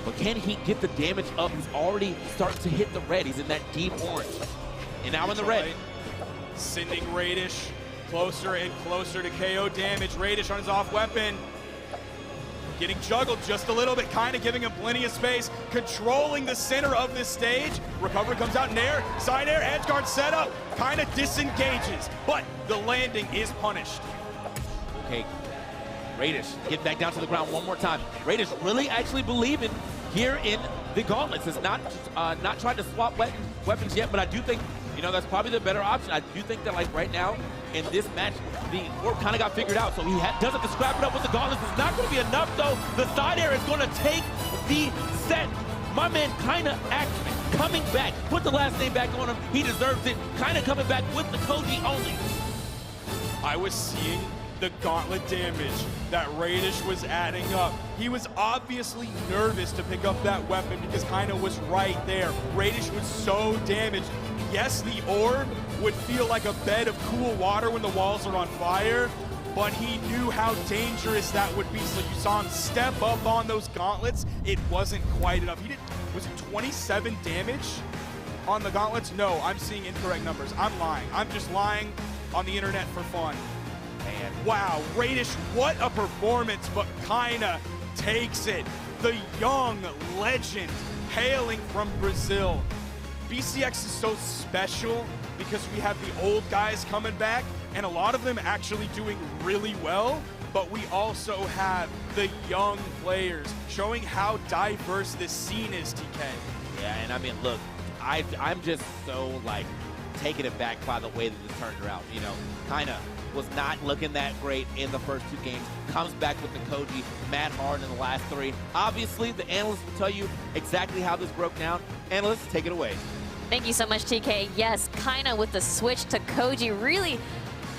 But can he get the damage up? He's already starting to hit the red. He's in that deep orange. And now in the red. Right. Sending Radish closer and closer to KO damage. Radish on his off weapon. Getting juggled just a little bit, kind of giving him plenty of space, controlling the center of this stage. Recovery comes out in air, side air, edge guard setup, kind of disengages, but the landing is punished. Okay, Radish, get back down to the ground one more time. Radish really actually believing here in the gauntlets. Has not tried to swap weapons yet, but I do think, you know, that's probably the better option. I do think that, like, right now in this match, the orb kind of got figured out, so he does have to scrap it up with the gauntlets. It's not going to be enough, though. The side air is going to take the set. My man kind of actually coming back. Put the last name back on him. He deserves it. Kind of coming back with the Koji only. I was seeing the gauntlet damage that Radish was adding up. He was obviously nervous to pick up that weapon because Kinda was right there. Radish was so damaged. Yes, the orb would feel like a bed of cool water when the walls are on fire, but he knew how dangerous that would be, so you saw him step up on those gauntlets. It wasn't quite enough. Was it 27 damage on the gauntlets? No, I'm seeing incorrect numbers. I'm lying. I'm just lying on the internet for fun. And wow, Radish, what a performance, but Kinda takes it. the young legend hailing from Brazil. BCX is so special because we have the old guys coming back, and a lot of them actually doing really well, but we also have the young players showing how diverse this scene is, TK. Yeah, and I mean, look, I'm just so, like, taken aback by the way that this turned out. You know, kind of was not looking that great in the first 2 games. Comes back with the Koji, Matt Hard in the last 3. Obviously, the analysts will tell you exactly how this broke down. Analysts, take it away. Thank you so much, TK. Yes, kinda with the switch to Koji, really,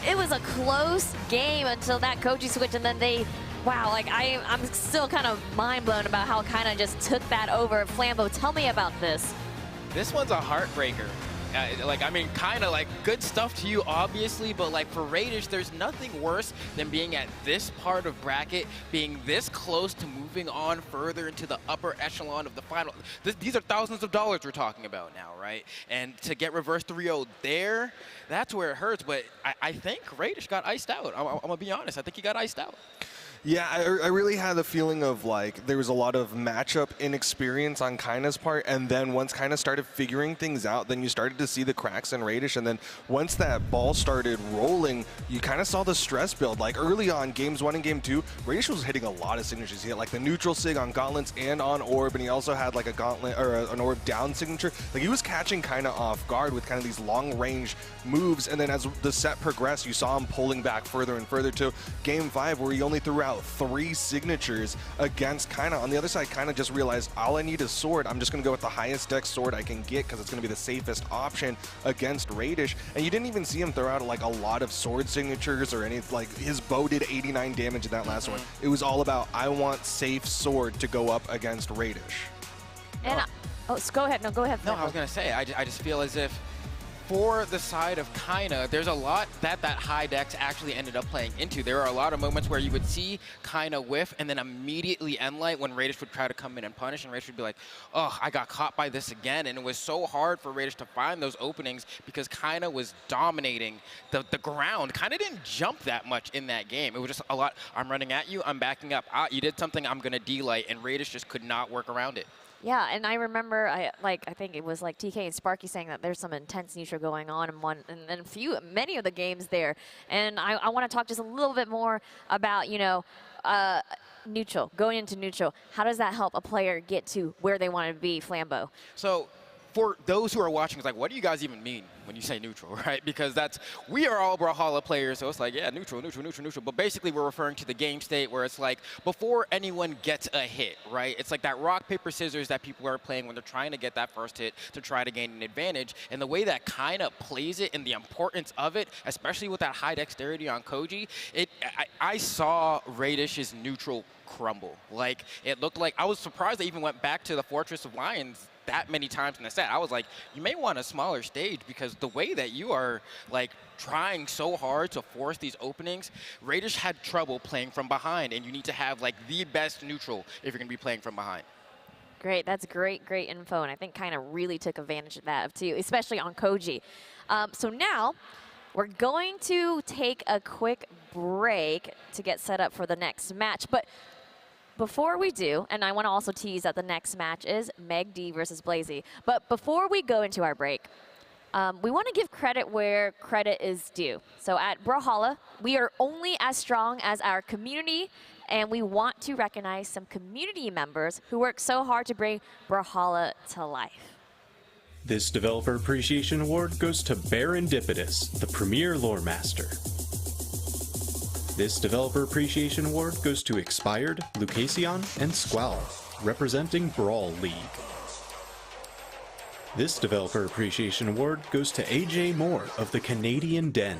it was a close game until that Koji switch, and then they, wow, like I'm still kind of mind blown about how kinda just took that over. Flambeau, tell me about this. This one's a heartbreaker. Like, I mean, kind of like good stuff to you, obviously, but like for Radish, there's nothing worse than being at this part of bracket, being this close to moving on further into the upper echelon of the final. These are thousands of dollars we're talking about now, right? And to get reverse 3-0 there, that's where it hurts. But I think Radish got iced out. I'm gonna be honest. I think he got iced out. Yeah, I really had the feeling of like there was a lot of matchup inexperience on Kaina's part, and then once Kaina started figuring things out, then you started to see the cracks in Radish, and then once that ball started rolling, you kind of saw the stress build. Like early on, games 1 and game 2, Radish was hitting a lot of signatures. He had like the neutral sig on gauntlets and on orb, and he also had like a gauntlet or an orb down signature. Like he was catching Kaina off guard with kind of these long range moves, and then as the set progressed, you saw him pulling back further and further to game 5, where he only threw out 3 signatures against Kaina. On the other side, Kaina just realized all I need is sword. I'm just going to go with the highest dex sword I can get because it's going to be the safest option against Radish. And you didn't even see him throw out like a lot of sword signatures or anything. Like his bow did 89 damage in that last one. It was all about I want safe sword to go up against Radish. And go ahead. No, go ahead. No, I was going to say, I just feel as if for the side of Kaina, there's a lot that high dex actually ended up playing into. There are a lot of moments where you would see Kaina whiff and then immediately end light when Radish would try to come in and punish, and Radish would be like, oh, I got caught by this again. And it was so hard for Radish to find those openings because Kaina was dominating the ground. Kaina didn't jump that much in that game. It was just a lot, I'm running at you, I'm backing up. You did something, I'm going to D-light, and Radish just could not work around it. Yeah, and I remember, I think it was like TK and Sparky saying that there's some intense neutral going on in many of the games there. And I want to talk just a little bit more about, you know, neutral, going into neutral. How does that help a player get to where they want to be, Flambeau? So for those who are watching, it's like, what do you guys even mean when you say neutral, right? Because we are all Brawlhalla players, so it's like, yeah, neutral. But basically, we're referring to the game state where it's like, before anyone gets a hit, right? It's like that rock, paper, scissors that people are playing when they're trying to get that first hit to try to gain an advantage. And the way that Kaina plays it and the importance of it, especially with that high dexterity on Koji, I saw Radish's neutral crumble. Like, it looked like, I was surprised they even went back to the Fortress of Lions that many times in the set. I was like, you may want a smaller stage because the way that you are like trying so hard to force these openings, Radish had trouble playing from behind, and you need to have like the best neutral if you're going to be playing from behind. Great, that's great info, and I think kind of really took advantage of that too, especially on Koji. So now we're going to take a quick break to get set up for the next match, but before we do, and I want to also tease that the next match is MegD versus Blazy. But before we go into our break, we want to give credit where credit is due. So at Brawlhalla, we are only as strong as our community, and we want to recognize some community members who work so hard to bring Brawlhalla to life. This Developer Appreciation Award goes to Barendipitous, the premier lore master. This Developer Appreciation Award goes to Expired, Lucasion, and Squall, representing Brawl League. This Developer Appreciation Award goes to AJ Moore of the Canadian Den.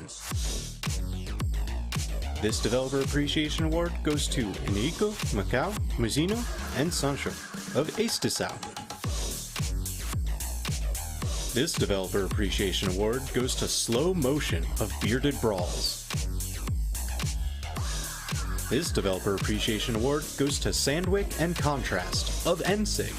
This Developer Appreciation Award goes to Enrico, Macau, Muzzino, and Sancho of Ace Tisao. This Developer Appreciation Award goes to Slow Motion of Bearded Brawls. This Developer Appreciation Award goes to Sandwick and Contrast of NSIG.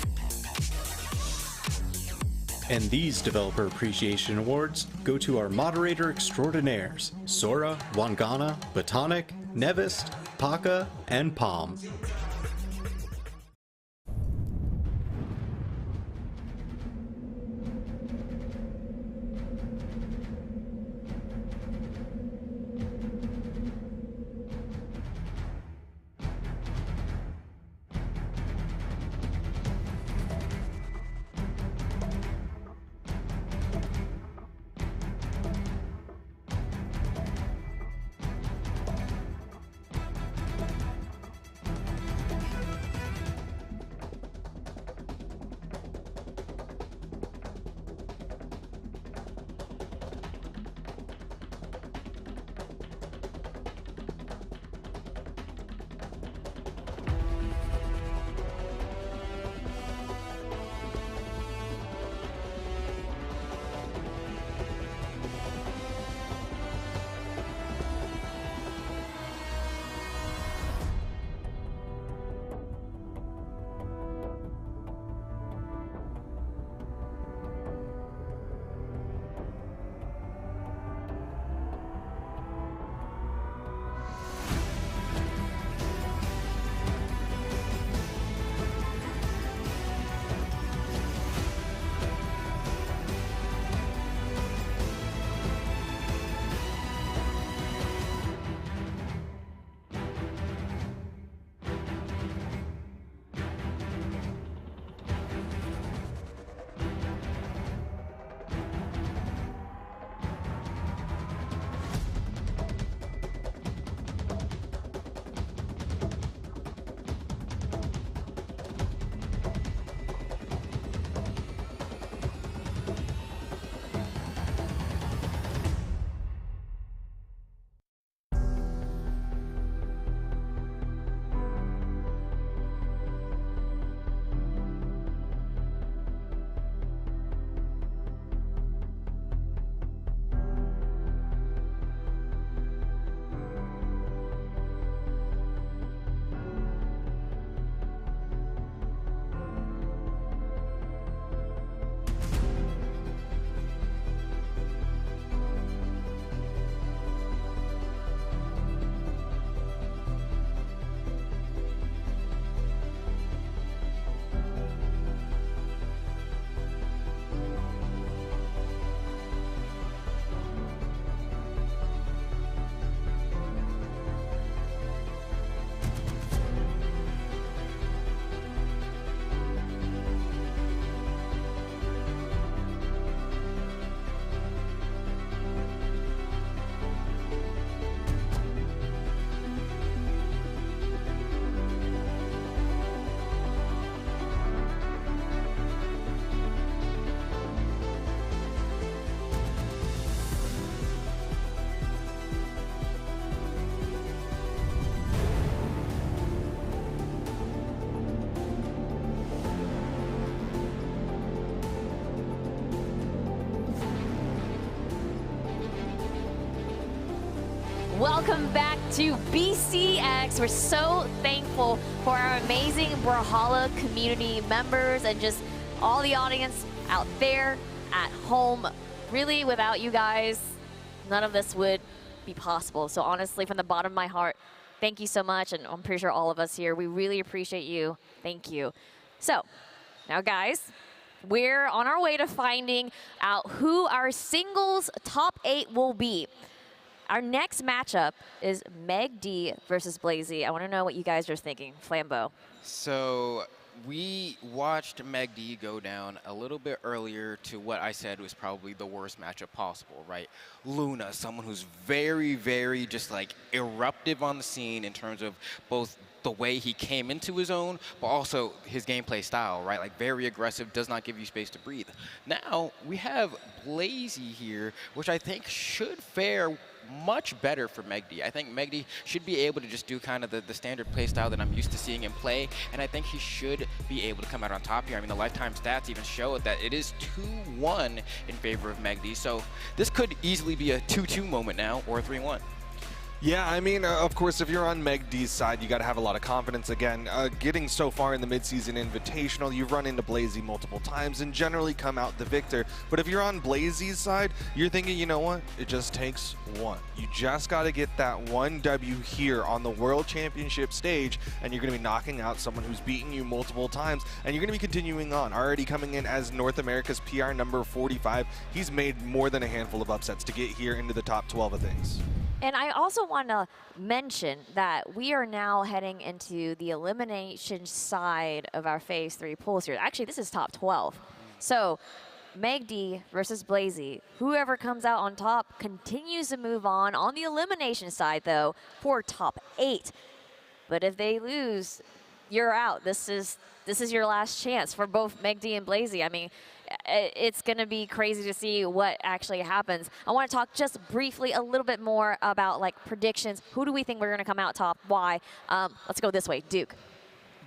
And these Developer Appreciation Awards go to our moderator extraordinaires, Sora, Wangana, Batonic, Nevist, Paka, and Palm. welcome back to BCX. We're so thankful for our amazing Brawlhalla community members and just all the audience out there at home. Really, without you guys, none of this would be possible. So honestly, from the bottom of my heart, thank you so much, and I'm pretty sure all of us here, we really appreciate you. Thank you. So, now guys, we're on our way to finding out who our singles top 8 will be. Our next matchup is MegD versus Blazy. I want to know what you guys are thinking. Flambeau. So we watched MegD go down a little bit earlier to what I said was probably the worst matchup possible, right? Luna, someone who's very, very just like eruptive on the scene in terms of both the way he came into his own, but also his gameplay style, right? Like very aggressive, does not give you space to breathe. Now we have Blazy here, which I think should fare much better for MegD. I think MegD should be able to just do kind of the standard play style that I'm used to seeing him play, and I think he should be able to come out on top here. I mean, the lifetime stats even show that it is 2-1 in favor of MegD, so this could easily be a 2-2 moment now, or a 3-1. Yeah, I mean, of course, if you're on MegD's side, you got to have a lot of confidence. Again, getting so far in the midseason invitational, you've run into Blazy multiple times and generally come out the victor. But if you're on Blazy's side, you're thinking, you know what? It just takes one. You just got to get that one W here on the World Championship stage, and you're going to be knocking out someone who's beaten you multiple times, and you're going to be continuing on. Already coming in as North America's PR number 45, he's made more than a handful of upsets to get here into the top 12 of things. And I also want to mention that we are now heading into the elimination side of our Phase 3 pools here. Actually, this is top 12. So MegD versus Blazy. Whoever comes out on top continues to move on. On the elimination side, though, for top 8. But if they lose, you're out. This is your last chance for both MegD and Blazy. I mean, it's going to be crazy to see what actually happens. I want to talk just briefly a little bit more about like predictions. Who do we think we're going to come out top? Why? Let's go this way. Duke.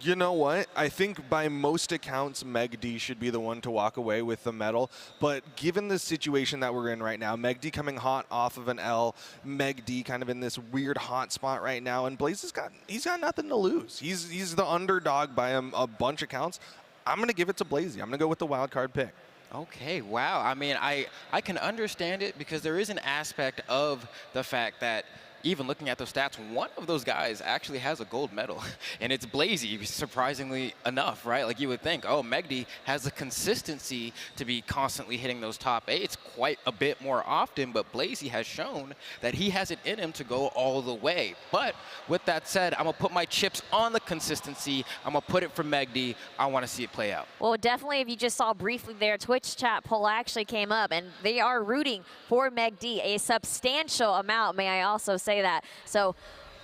You know what? I think by most accounts, MegD should be the one to walk away with the medal. But given the situation that we're in right now, MegD coming hot off of an L, MegD kind of in this weird hot spot right now, and Blaze he's got nothing to lose. He's the underdog by a bunch of counts. I'm going to give it to Blazy. I'm going to go with the wild card pick. Okay, wow. I mean, I can understand it because there is an aspect of the fact that even looking at those stats, one of those guys actually has a gold medal, and it's Blazy, surprisingly enough, right? Like you would think, oh, MegD has the consistency to be constantly hitting those top 8s quite a bit more often, but Blazy has shown that he has it in him to go all the way. But with that said, I'm gonna put my chips on the consistency. I'm gonna put it for MegD. I wanna see it play out. Well, definitely, if you just saw briefly there, Twitch chat poll actually came up, and they are rooting for MegD, a substantial amount, may I also say that. So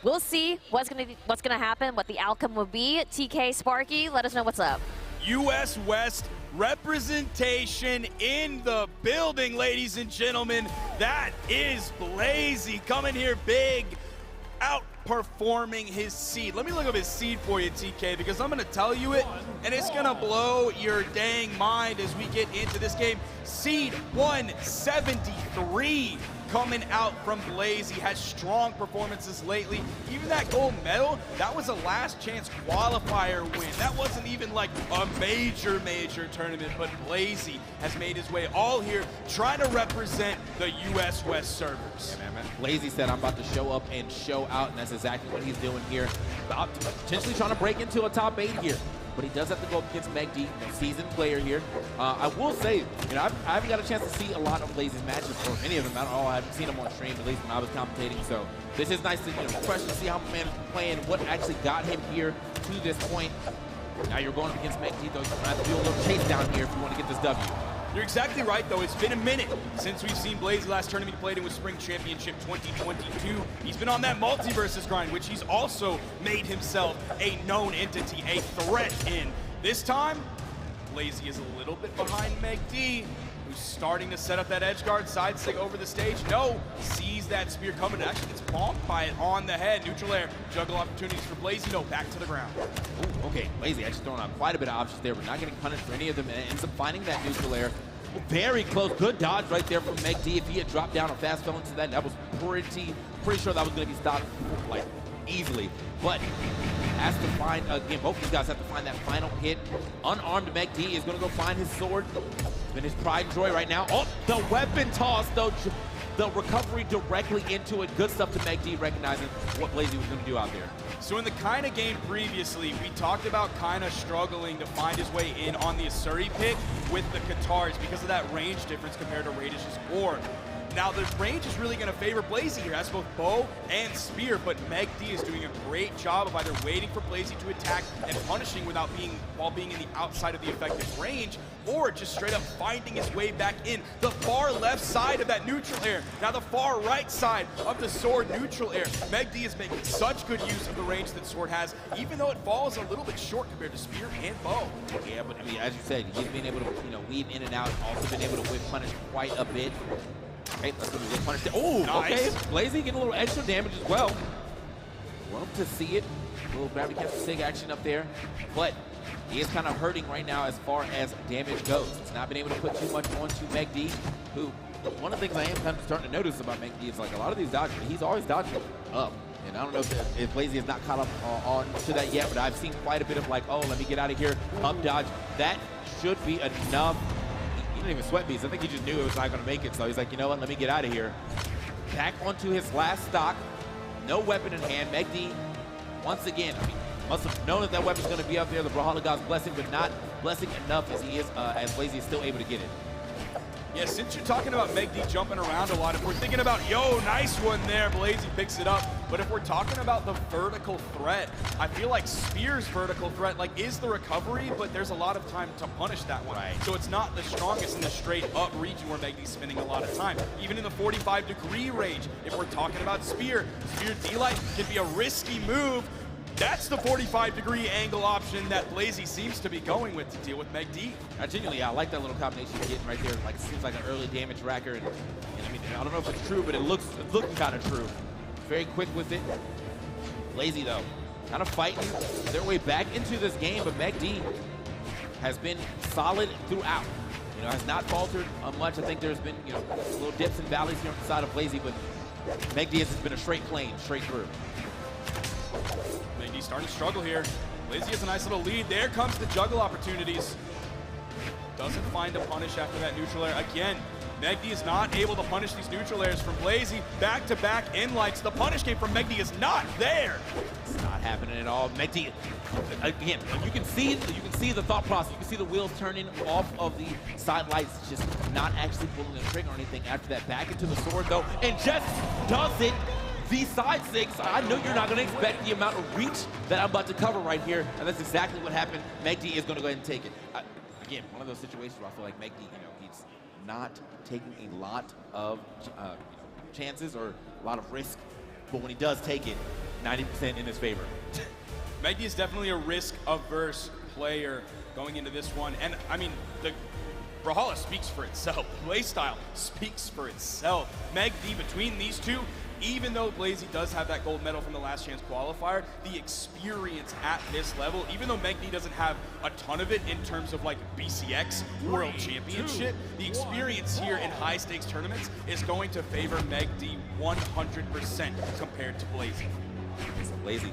we'll see what's gonna happen, what the outcome will be. TK, Sparky, let us know what's up. US West representation in the building, ladies and gentlemen. That is Blazy coming here big, outperforming his seed. Let me look up his seed for you, TK, because I'm gonna tell you it, and it's gonna blow your dang mind as we get into this game. Seed 173 coming out from Blazy. Has strong performances lately. Even that gold medal, that was a last chance qualifier win. That wasn't even like a major tournament, but Blazy has made his way all here trying to represent the US West servers. Yeah, man. Blazy said, I'm about to show up and show out, and that's exactly what he's doing here. Potentially trying to break into a top 8 here. But he does have to go up against MegD, a seasoned player here. I will say, you know, I haven't got a chance to see a lot of Blazy's matches, or any of them at all. I haven't seen them on stream, at least when I was commentating. So this is nice to, you know, fresh to see how man is playing, what actually got him here to this point. Now you're going up against MegD, though. You're going to have to do a little chase down here if you want to get this W. You're exactly right, though. It's been a minute since we've seen Blazy. Last tournament he played in was Spring Championship 2022. He's been on that multiverses grind, which he's also made himself a known entity, a threat in. This time, Blazy is a little bit behind MegD, who's starting to set up that edge guard side stick over the stage. No, sees that spear coming and actually gets bonked by it on the head. Neutral air, juggle opportunities for Blazy. No, back to the ground. Ooh, okay, Blazy actually throwing out quite a bit of options there, but not getting punished for any of them, and ends up finding that neutral air. Very close. Good dodge right there from MegD. If he had dropped down and fast fell into that was pretty sure that was going to be stopped like easily. But has to find, again, both these guys have to find that final hit. Unarmed MegD is going to go find his sword. It's been his pride and joy right now. Oh, the weapon toss, though. The recovery directly into it. Good stuff to MegD, recognizing what Blazy was going to do out there. So in the Kaina game previously, we talked about Kaina struggling to find his way in on the Asuri pick with the Katars because of that range difference compared to Radish's orb. Now the range is really going to favor Blazy here. Has both bow and spear, but MegD is doing a great job of either waiting for Blazy to attack and punishing while being in the outside of the effective range, or just straight up finding his way back in the far left side of that neutral air. Now the far right side of the sword neutral air. MegD is making such good use of the range that sword has, even though it falls a little bit short compared to spear and bow. Yeah, but I mean, as you said, he's been able to weave in and out, also been able to whip punish quite a bit. Okay, let's go to the punish. Oh, nice. Okay. Blazy getting a little extra damage as well. Love to see it. A little gravity cancel sig action up there. But he is kind of hurting right now as far as damage goes. He's not been able to put too much onto MegD, who, one of the things I am kind of starting to notice about MegD is like a lot of these dodges, he's always dodging up. And I don't know if Blazy has not caught up on to that yet, but I've seen quite a bit of like, oh, let me get out of here, up dodge. That should be enough. He didn't even sweat beast. I think he just knew it was not going to make it, so he's like, you know what, let me get out of here. Back onto his last stock. No weapon in hand. MegD, once again, I mean, must have known that weapon's going to be up there. The Brawlhalla God's blessing, but not blessing enough as he is, as Blazy is still able to get it. Yeah, since you're talking about MegD jumping around a lot, if we're thinking about, yo, nice one there, Blazy picks it up. But if we're talking about the vertical threat, I feel like Spear's vertical threat, like, is the recovery, but there's a lot of time to punish that one. Right. So it's not the strongest in the straight up region where MegD's spending a lot of time. Even in the 45-degree range, if we're talking about Spear D-Light can be a risky move. That's the 45-degree angle option that Blazy seems to be going with to deal with MegD. Genuinely, I like that little combination you're getting right there. Like, it seems like an early damage racker. And I mean, I don't know if it's true, but it's looking kind of true. Very quick with it. Blazy, though, kind of fighting their way back into this game, but MegD has been solid throughout. You know, has not faltered much. I think there's been, you know, little dips and valleys here on the side of Blazy, but MegD has been a straight plane, straight through. MegD starting to struggle here. Blazy has a nice little lead. There comes the juggle opportunities. Doesn't find a punish after that neutral air. Again, MegD is not able to punish these neutral airs from Blazy. Back-to-back in-lights. The punish game from MegD is not there. It's not happening at all. MegD, again, you can see the thought process. You can see the wheels turning off of the side lights, just not actually pulling the trigger or anything after that. Back into the sword, though, and just does it. The side six, I know you're not going to expect the amount of reach that I'm about to cover right here, and that's exactly what happened. MegD is going to go ahead and take it. Again, one of those situations where I feel like MegD, you know, he's not taking a lot of chances or a lot of risk, but when he does take it, 90% in his favor. MegD is definitely a risk-averse player going into this one, and I mean, the Brawlhalla speaks for itself. Playstyle speaks for itself. MegD, between these two, even though Blazy does have that gold medal from the last chance qualifier, the experience at this level, even though MegD doesn't have a ton of it in terms of like BCX World Championship, the experience here in high stakes tournaments is going to favor MegD 100% compared to Blazy. Blazy,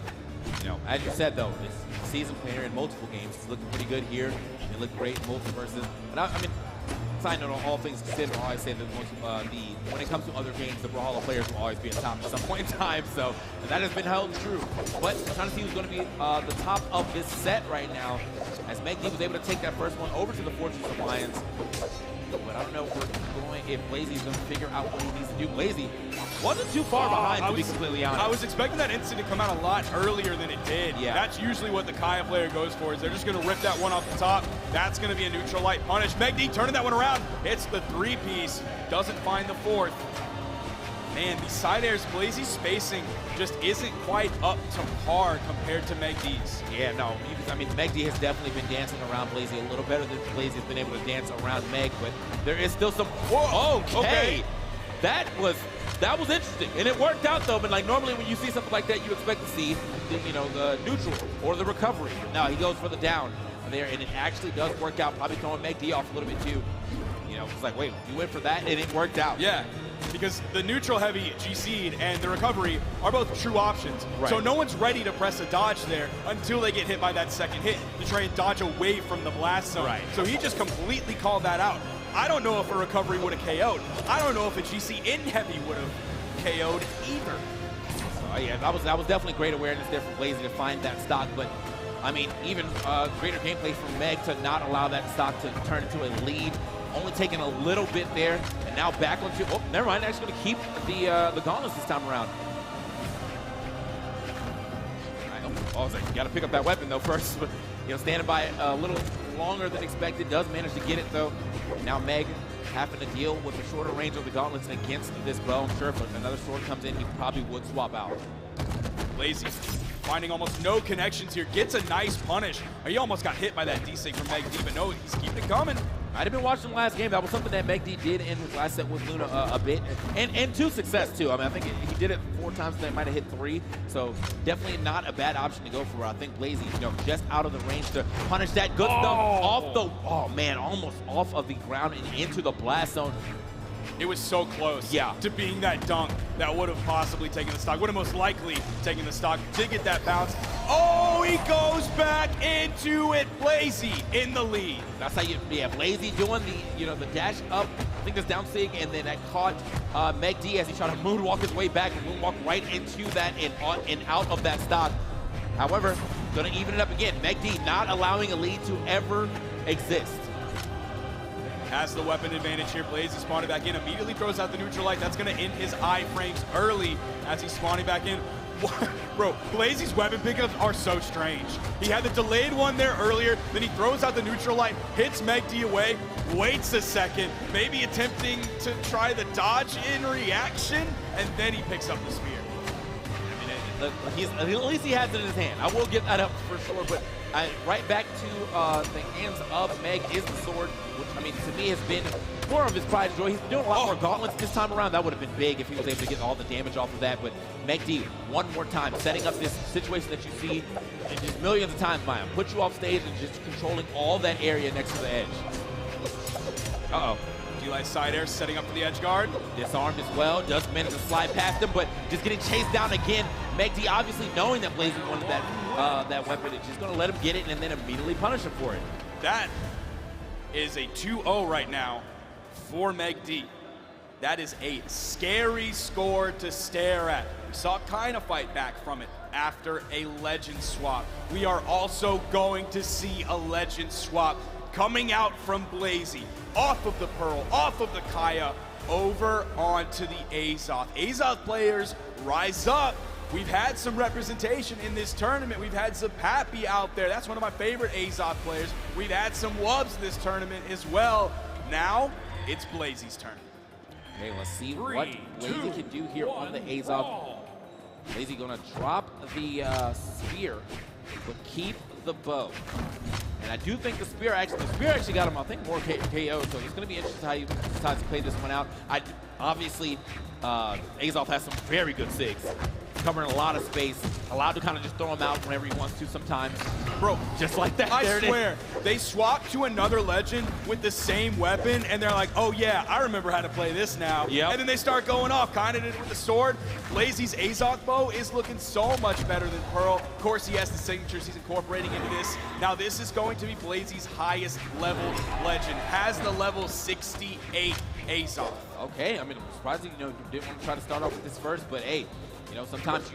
you know, as you said though, this season player in multiple games, he's looking pretty good here. He looked great in multiverses. And I mean, side note, on all things considered, I always say that when it comes to other games, the Brawlhalla players will always be on top at some point in time, so that has been held true. But I'm trying to see who's going to be the top of this set right now, as MegD was able to take that first one over to the Fortress Alliance. But I don't know if Blazy's going to figure out what he needs to do. Blazy wasn't too far behind, to be completely honest. I was expecting that instant to come out a lot earlier than it did. Yeah. That's usually what the Kaya player goes for, is they're just going to rip that one off the top. That's going to be a neutral light punish. MegD turning that one around. Hits the three-piece. Doesn't find the fourth. Man, these side airs, Blazy's spacing just isn't quite up to par compared to MegD's. Yeah, no, I mean, MegD has definitely been dancing around Blazy a little better than Blazy has been able to dance around Meg, but there is still some, whoa, okay. That was interesting, and it worked out though, but like normally when you see something like that, you expect to see, you know, the neutral or the recovery. No, he goes for the down there, and it actually does work out, probably throwing MegD off a little bit too. You know, was like, wait, you went for that, and it worked out. Yeah, because the neutral heavy G-Seed and the recovery are both true options. Right. So no one's ready to press a dodge there until they get hit by that second hit to try and dodge away from the blast zone. Right. So he just completely called that out. I don't know if a recovery would have KO'd. I don't know if a GC in heavy would have KO'd either. Yeah, that was definitely great awareness there from Blazy to find that stock, but I mean, even greater gameplay from Meg to not allow that stock to turn into a lead. Only taking a little bit there, and now back onto, oh, never mind, actually going to keep the gauntlets this time around. I was like, you got to pick up that weapon though first, but you know, standing by a little longer than expected, does manage to get it though. And now Meg having to deal with the shorter range of the gauntlets against this bow. I'm sure if another sword comes in, he probably would swap out. Blazy finding almost no connections here, gets a nice punish. He almost got hit by that desync from MegD, but no, he's keeping it coming. I'd have been watching the last game. That was something that MegD did in his last set with Luna a bit, and to success too. I mean, I think he did it 4 times, and they might have hit 3. So definitely not a bad option to go for. I think Blazy, you know, just out of the range to punish that good stuff off the, oh man, almost off of the ground and into the blast zone. It was so close to being that dunk that would have possibly taken the stock, would have most likely taken the stock to get that bounce. Oh, he goes back into it. Blazy in the lead. That's how you, Blazy doing the, you know, the dash up, I think that's down sig, and then that caught MegD as he tried to moonwalk his way back and moonwalk right into that and out of that stock. However, gonna even it up again. MegD not allowing a lead to ever exist. Has the weapon advantage here. Blazy spawning back in, immediately throws out the neutral light. That's going to end his iframes early as he's spawning back in. Bro, Blazy's weapon pickups are so strange. He had the delayed one there earlier, then he throws out the neutral light, hits MegD away, waits a second, maybe attempting to try the dodge in reaction, and then he picks up the spear. At least he has it in his hand. I will get that up for sure, but right back to the hands of Meg is the sword, which, I mean, to me has been more of his pride and joy. He's been doing a lot more gauntlets this time around. That would have been big if he was able to get all the damage off of that, but MegD, one more time, setting up this situation that you see just millions of times by him. Put you off stage and just controlling all that area next to the edge. Uh-oh. Eli side air setting up for the edge guard. Disarmed as well, does manage to slide past him, but just getting chased down again. MegD obviously knowing that Blazy wanted that weapon, is just gonna let him get it and then immediately punish him for it. That is a 2-0 right now for MegD. That is a scary score to stare at. We saw Kina fight back from it after a legend swap. We are also going to see a legend swap coming out from Blazy, off of the Pearl, off of the Kaya, over onto the Azoth. Azoth players, rise up. We've had some representation in this tournament. We've had some Pappy out there. That's one of my favorite Azoth players. We've had some Wubs this tournament as well. Now, it's Blazy's turn. Okay, let's see what Blazy can do here on the Azoth. Blazy gonna drop the spear, but keep the bow. And I do think the spear actually got him, I think, more KO, so it's gonna be interesting how he decides to play this one out. Obviously, Azoth has some very good sigs, covering a lot of space, allowed to kind of just throw him out whenever he wants to sometimes. Bro, just like that. I swear, they swap to another legend with the same weapon, and they're like, oh yeah, I remember how to play this now. Yep. And then they start going off, kind of with the sword. Blazy's Azoth bow is looking so much better than Pearl. Of course, he has the signatures he's incorporating into this. Now, this is going to be Blazy's highest level legend. Has the level 68 Azoth. Okay, I mean, I'm surprised you didn't want to try to start off with this first, but hey, you know, sometimes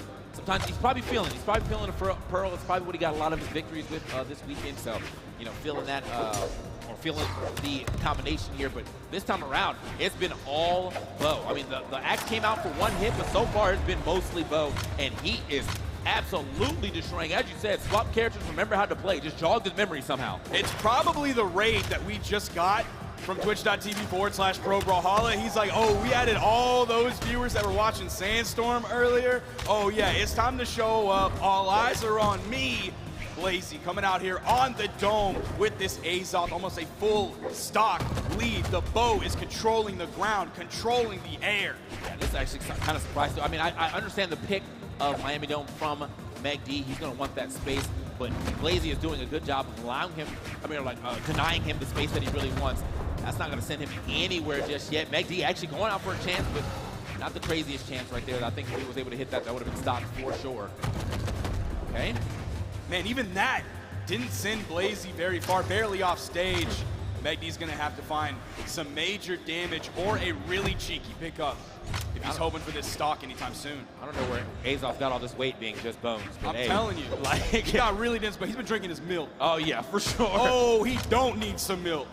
he's probably feeling a Pearl. It's probably what he got a lot of his victories with this weekend. So, you know, feeling that or feeling the combination here. But this time around, it's been all bow. I mean, the axe came out for one hit, but so far it's been mostly bow, and he is absolutely destroying. As you said, swap characters, remember how to play. Just jogged his memory somehow. It's probably the raid that we just got from twitch.tv/Pro Brawlhalla. He's like, oh, we added all those viewers that were watching Sandstorm earlier. Oh yeah, it's time to show up. All eyes are on me. Blazy coming out here on the dome with this Azoth, almost a full stock lead. The bow is controlling the ground, controlling the air. Yeah, this is actually kind of surprising. I mean, I understand the pick of Miami Dome from MegD. He's going to want that space, but Blazy is doing a good job of allowing him, denying him the space that he really wants. That's not going to send him anywhere just yet. MegD actually going out for a chance, but not the craziest chance right there. I think if he was able to hit that, that would have been stopped for sure. Okay. Man, even that didn't send Blazy very far, barely off stage. MegD's going to have to find some major damage or a really cheeky pickup if he's hoping for this stock anytime soon. I don't know where Azov got all this weight being just bones. I'm telling you, like, he got really dense, but he's been drinking his milk. Oh, yeah, for sure. Oh, he don't need some milk.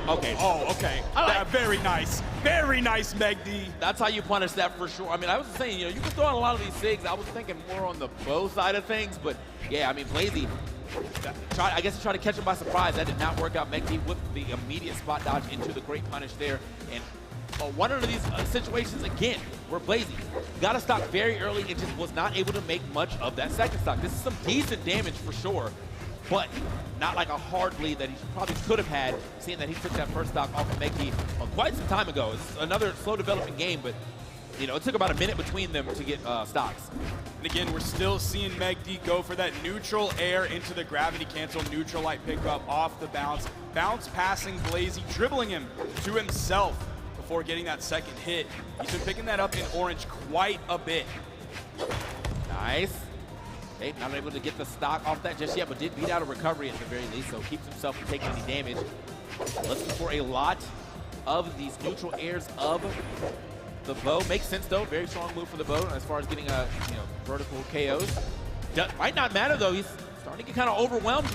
Okay. Oh, okay. Very nice. Very nice, MegD. That's how you punish that for sure. I mean, I was saying, you know, you can throw in a lot of these SIGs. I was thinking more on the bow side of things, but yeah, I mean, Blazy, I guess he tried to catch him by surprise. That did not work out. MegD with the immediate spot dodge into the great punish there. And one of these situations, again, where Blazy got a stock very early and just was not able to make much of that second stock. This is some decent damage for sure, but not like a hard lead that he probably could have had, seeing that he took that first stock off of MegD quite some time ago. It's another slow developing game, but you know, it took about a minute between them to get stocks. And again, we're still seeing MegD go for that neutral air into the gravity cancel, neutral light pickup off the bounce. Bounce passing Blazy, dribbling him to himself before getting that second hit. He's been picking that up in orange quite a bit. Nice. Okay, not able to get the stock off that just yet, but did beat out a recovery at the very least, so keeps himself from taking any damage. Looking for a lot of these neutral airs of the bow. Makes sense though, very strong move for the bow as far as getting vertical KOs. Might not matter though, he's starting to get kind of overwhelmed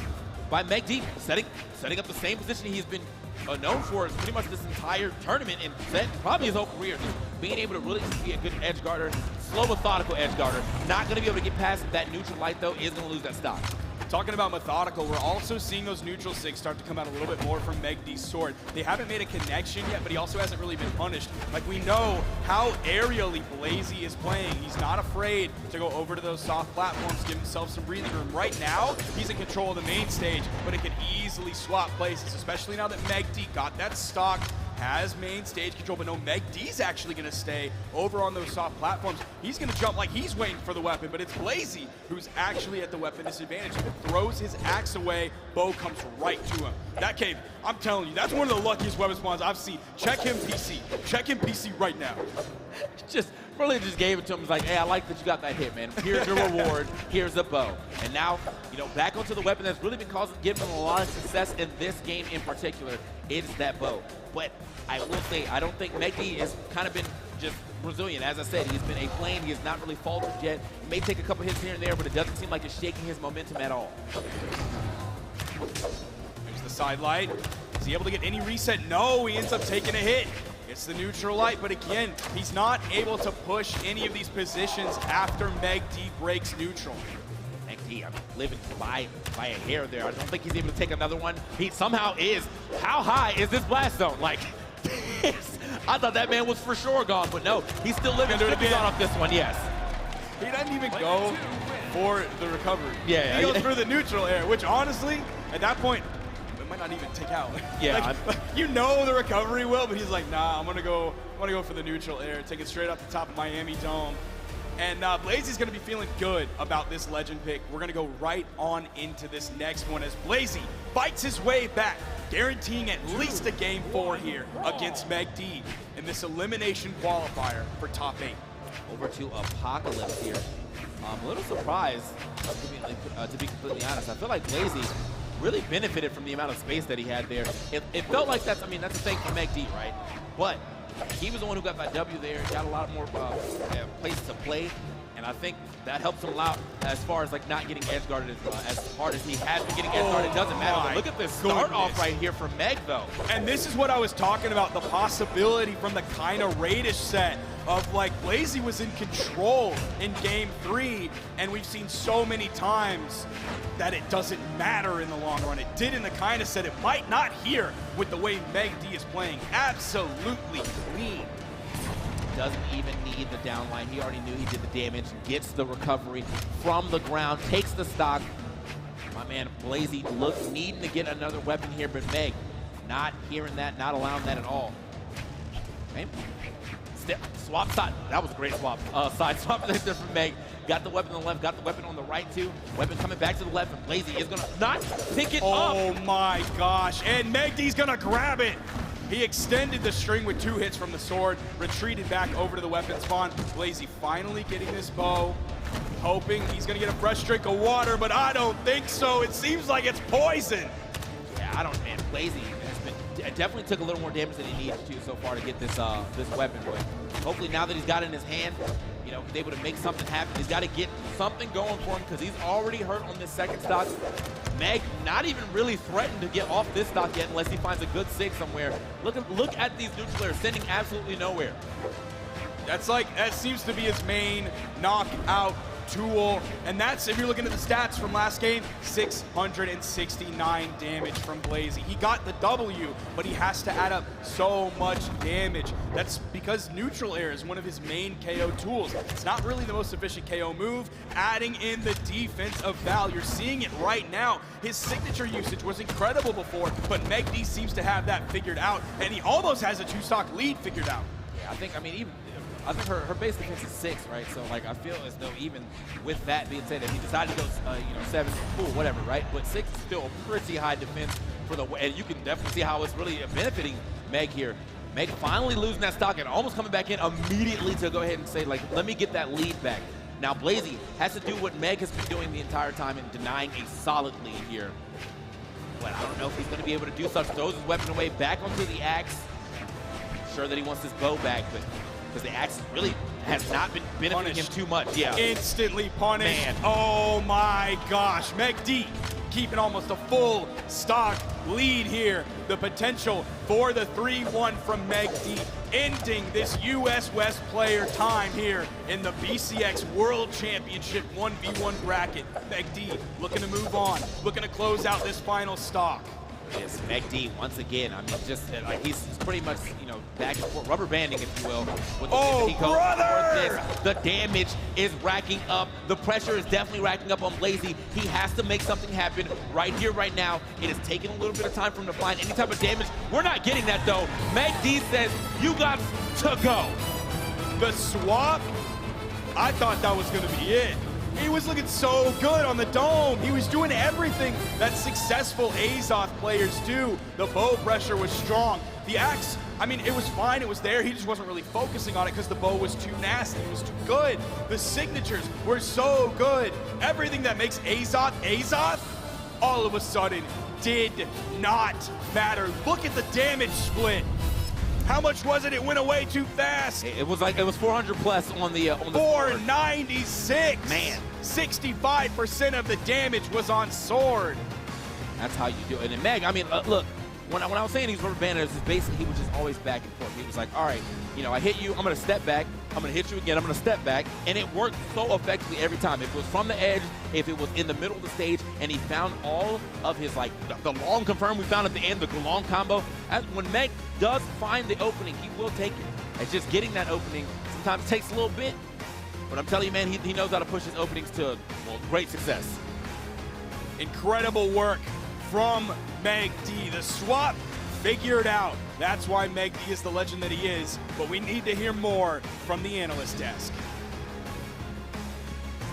by MegD, setting up the same position he's been known for pretty much this entire tournament and probably his whole career. Just being able to really be a good edge guarder, slow methodical edge guarder. Not going to be able to get past that neutral light though, is going to lose that stock. Talking about methodical, we're also seeing those neutral SIGs start to come out a little bit more from MegD's sword. They haven't made a connection yet, but he also hasn't really been punished. Like, we know how aerially Blazy is playing. He's not afraid to go over to those soft platforms, give himself some breathing room. Right now, he's in control of the main stage, but it can easily swap places, especially now that MegD got that stock, has main stage control, but no, MegD's actually going to stay over on those soft platforms. He's going to jump like he's waiting for the weapon, but it's Blazy who's actually at the weapon disadvantage. If it throws his axe away, bow comes right to him. That cave, I'm telling you, that's one of the luckiest weapon spawns I've seen. Check him PC. Check him PC right now. Just really just gave it to him. He's like, hey, I like that you got that hit, man. Here's your reward. Here's the bow. And now, you know, back onto the weapon that's really been giving him a lot of success in this game in particular. It's that bow. But I will say, I don't think MegD has kind of been just resilient. As I said, he's been a flame. He has not really faltered yet. He may take a couple hits here and there, but it doesn't seem like it's shaking his momentum at all. There's the side light. Is he able to get any reset? No, he ends up taking a hit. It's the neutral light, but again, he's not able to push any of these positions after MegD breaks neutral. MegD, I mean, living by a hair there. I don't think he's able to take another one. He somehow is. How high is this blast zone? Like, I thought that man was for sure gone, but no, he's still living on off this one, yes. He doesn't even go for the recovery. Yeah, he goes for the neutral air, which honestly, at that point, it might not even take out. Yeah, like, you know the recovery will, but he's like, nah, I'm gonna go for the neutral air, take it straight up the top of Miami Dome. And Blazy's going to be feeling good about this legend pick. We're going to go right on into this next one as Blazy fights his way back, guaranteeing at least a game 4 here against MegD in this elimination qualifier for top 8. Over to Apocalypse here. I'm a little surprised, to be completely honest. I feel like Blazy really benefited from the amount of space that he had there. It felt like that's a thing for MegD, right? But he was the one who got that W there, got a lot more places to play, and I think that helps him out as far as like not getting edge guarded as hard as he has been getting edge guarded. It doesn't matter. But look at this start off right here for Meg though. And this is what I was talking about, the possibility from the kind of Radish set of like Blazy was in control in game 3, and we've seen so many times that it doesn't matter in the long run. It did in the kind of set. It might not here with the way MegD is playing. Absolutely clean. Doesn't even need the downline. He already knew he did the damage, gets the recovery from the ground, takes the stock. My man Blazy looks needing to get another weapon here, but Meg not hearing that, not allowing that at all. Okay. Swap side. That was a great swap. Side swap there from Meg. Got the weapon on the left, got the weapon on the right too. Weapon coming back to the left, and Blazy is gonna not pick it up. Oh my gosh, and MegD's gonna grab it. He extended the string with 2 hits from the sword, retreated back over to the weapon spawn. Blazy finally getting this bow, hoping he's gonna get a fresh drink of water, but I don't think so. It seems like it's poison. Yeah, I don't, man, Blazy has been, definitely took a little more damage than he needed to so far to get this this weapon, but hopefully now that he's got it in his hand, you know, he's able to make something happen. He's got to get something going for him because he's already hurt on this second stock. Meg not even really threatened to get off this stock yet unless he finds a good 6 somewhere. Look at these neutral players sending absolutely nowhere. That seems to be his main knockout tool, and that's, if you're looking at the stats from last game, 669 damage from Blazy. He got the W, but he has to add up so much damage. That's because neutral air is one of his main KO tools. It's not really the most efficient KO move. Adding in the defense of Val, you're seeing it right now. His signature usage was incredible before, but MegD seems to have that figured out, and he almost has a 2-stock lead figured out. Yeah, I think her base defense is 6, right? So like I feel as though even with that being said, if he decided to go 7, cool, whatever, right? But 6 is still a pretty high defense for the, and you can definitely see how it's really benefiting Meg here. Meg finally losing that stock and almost coming back in immediately to go ahead and say, like, let me get that lead back. Now Blazy has to do what Meg has been doing the entire time and denying a solid lead here. But I don't know if he's going to be able to do such. Throws his weapon away, back onto the axe. Sure that he wants his bow back, but because the axe really has not been benefiting him too much. Yeah. Instantly punished. Man. Oh my gosh. MegD keeping almost a full stock lead here. The potential for the 3-1 from MegD, ending this US West player time here in the BCX World Championship 1v1 bracket. MegD looking to move on, looking to close out this final stock. Yes, MegD once again. I mean, just like he's pretty much, you know, back and forth, rubber banding, if you will. With the brother! The damage is racking up. The pressure is definitely racking up on Blazy. He has to make something happen right here, right now. It is taking a little bit of time for him to find any type of damage. We're not getting that though. MegD says, you got to go. The swap, I thought that was gonna be it. He was looking so good on the dome. He was doing everything that successful Azoth players do. The bow pressure was strong. The axe, I mean, it was fine, it was there. He just wasn't really focusing on it because the bow was too nasty, it was too good. The signatures were so good. Everything that makes Azoth, Azoth, all of a sudden did not matter. Look at the damage split. How much was it? It went away too fast. It was 400 plus on the 496. Man, 65% of the damage was on sword. That's how you do it. And Meg, I mean, look, when I was saying these rubber banders, basically he was just always back and forth. He was like, all right, you know, I hit you, I'm gonna step back, I'm gonna hit you again, I'm gonna step back, and it worked so effectively every time. If it was from the edge, if it was in the middle of the stage, and he found all of his, like, the long confirm we found at the end, the long combo. When Meg does find the opening, he will take it. It's just getting that opening sometimes takes a little bit, but I'm telling you, man, he knows how to push his openings to, well, great success. Incredible work from MegD. The swap figured out. That's why MegD is the legend that he is, but we need to hear more from the analyst desk.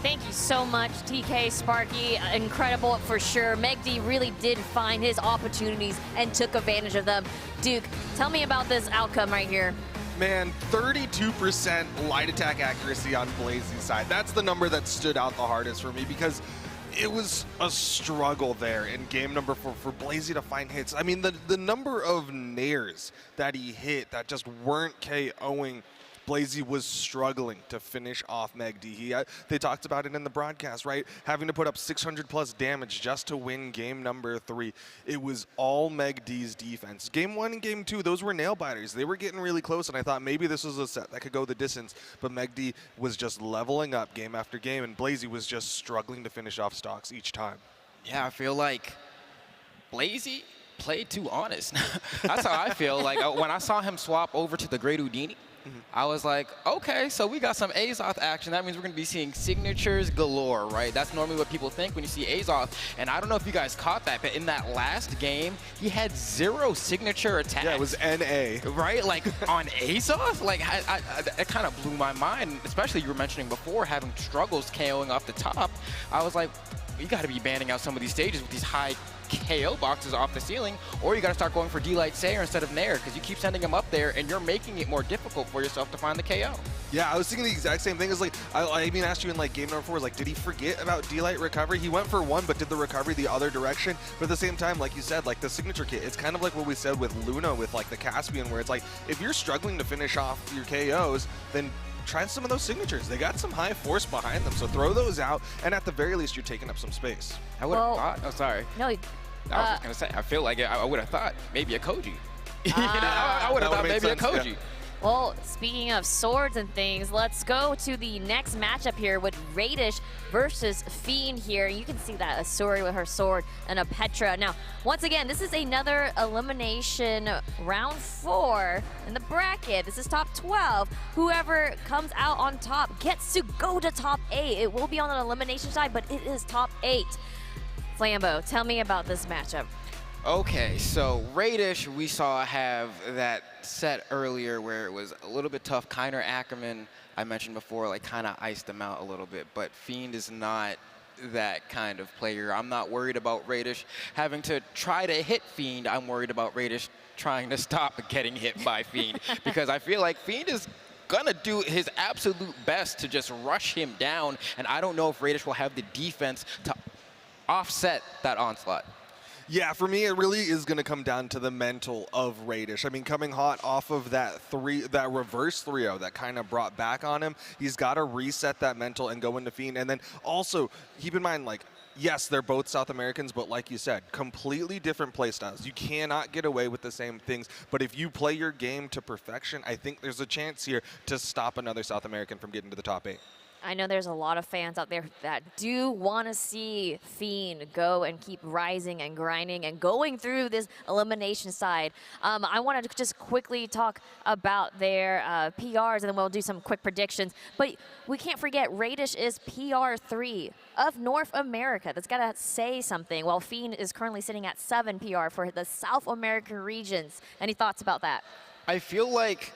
Thank you so much, TK, Sparky. Incredible for sure. MegD really did find his opportunities and took advantage of them. Duke, tell me about this outcome right here. Man, 32% light attack accuracy on Blazy's side. That's the number that stood out the hardest for me because it was a struggle there in game number 4 for Blazy to find hits. I mean, the number of nairs that he hit that just weren't KOing Blazy was struggling to finish off MegD. They talked about it in the broadcast, right? Having to put up 600 plus damage just to win game number 3. It was all MegD's defense. Game 1 and game 2, those were nail biters. They were getting really close, and I thought maybe this was a set that could go the distance, but MegD was just leveling up game after game, and Blazy was just struggling to finish off stocks each time. Yeah, I feel like Blazy played too honest. That's how I feel. Like when I saw him swap over to the Great Houdini, I was like, okay, so we got some Azoth action. That means we're going to be seeing signatures galore, right? That's normally what people think when you see Azoth. And I don't know if you guys caught that, but in that last game, he had 0 signature attacks. Yeah, it was NA. Right? Like on Azoth? Like, it kind of blew my mind, especially you were mentioning before having struggles KOing off the top. I was like, you got to be banning out some of these stages with these high KO boxes off the ceiling, or you got to start going for D-Light Sayer instead of Nair, because you keep sending him up there and you're making it more difficult for yourself to find the KO. Yeah, I was thinking the exact same thing. Is like, I even asked you in like game number 4, like, did he forget about D-Light recovery? He went for one, but did the recovery the other direction. But at the same time, like you said, like the signature kit, it's kind of like what we said with Luna with like the Caspian, where it's like, if you're struggling to finish off your KOs, then try some of those signatures. They got some high force behind them, so throw those out, and at the very least, you're taking up some space. I would have thought, oh, sorry. No, I was just going to say, I feel like I would have thought maybe a Koji. I would have thought maybe a Koji. Yeah. Well, speaking of swords and things, let's go to the next matchup here with Radish versus Fiend here. You can see that Asuri with her sword and a Petra. Now, once again, this is another elimination round 4 in the bracket. This is top 12. Whoever comes out on top gets to go to top 8. It will be on an elimination side, but it is top 8. Flambeau, tell me about this matchup. Okay, so Radish, we saw have that set earlier where it was a little bit tough. Kiner Ackerman, I mentioned before, like kind of iced them out a little bit, but Fiend is not that kind of player. I'm not worried about Radish having to try to hit Fiend. I'm worried about Radish trying to stop getting hit by Fiend, because I feel like Fiend is gonna do his absolute best to just rush him down, and I don't know if Radish will have the defense to offset that onslaught. Yeah, for me, it really is going to come down to the mental of Radish. I mean, coming hot off of that reverse 3-0 that kind of brought back on him, he's got to reset that mental and go into Fiend. And then also, keep in mind, like, yes, they're both South Americans, but like you said, completely different play styles. You cannot get away with the same things. But if you play your game to perfection, I think there's a chance here to stop another South American from getting to the top 8. I know there's a lot of fans out there that do want to see Fiend go and keep rising and grinding and going through this elimination side. I want to just quickly talk about their PRs, and then we'll do some quick predictions. But we can't forget, Radish is PR3 of North America. That's got to say something, while Fiend is currently sitting at 7 PR for the South American regions. Any thoughts about that? I feel like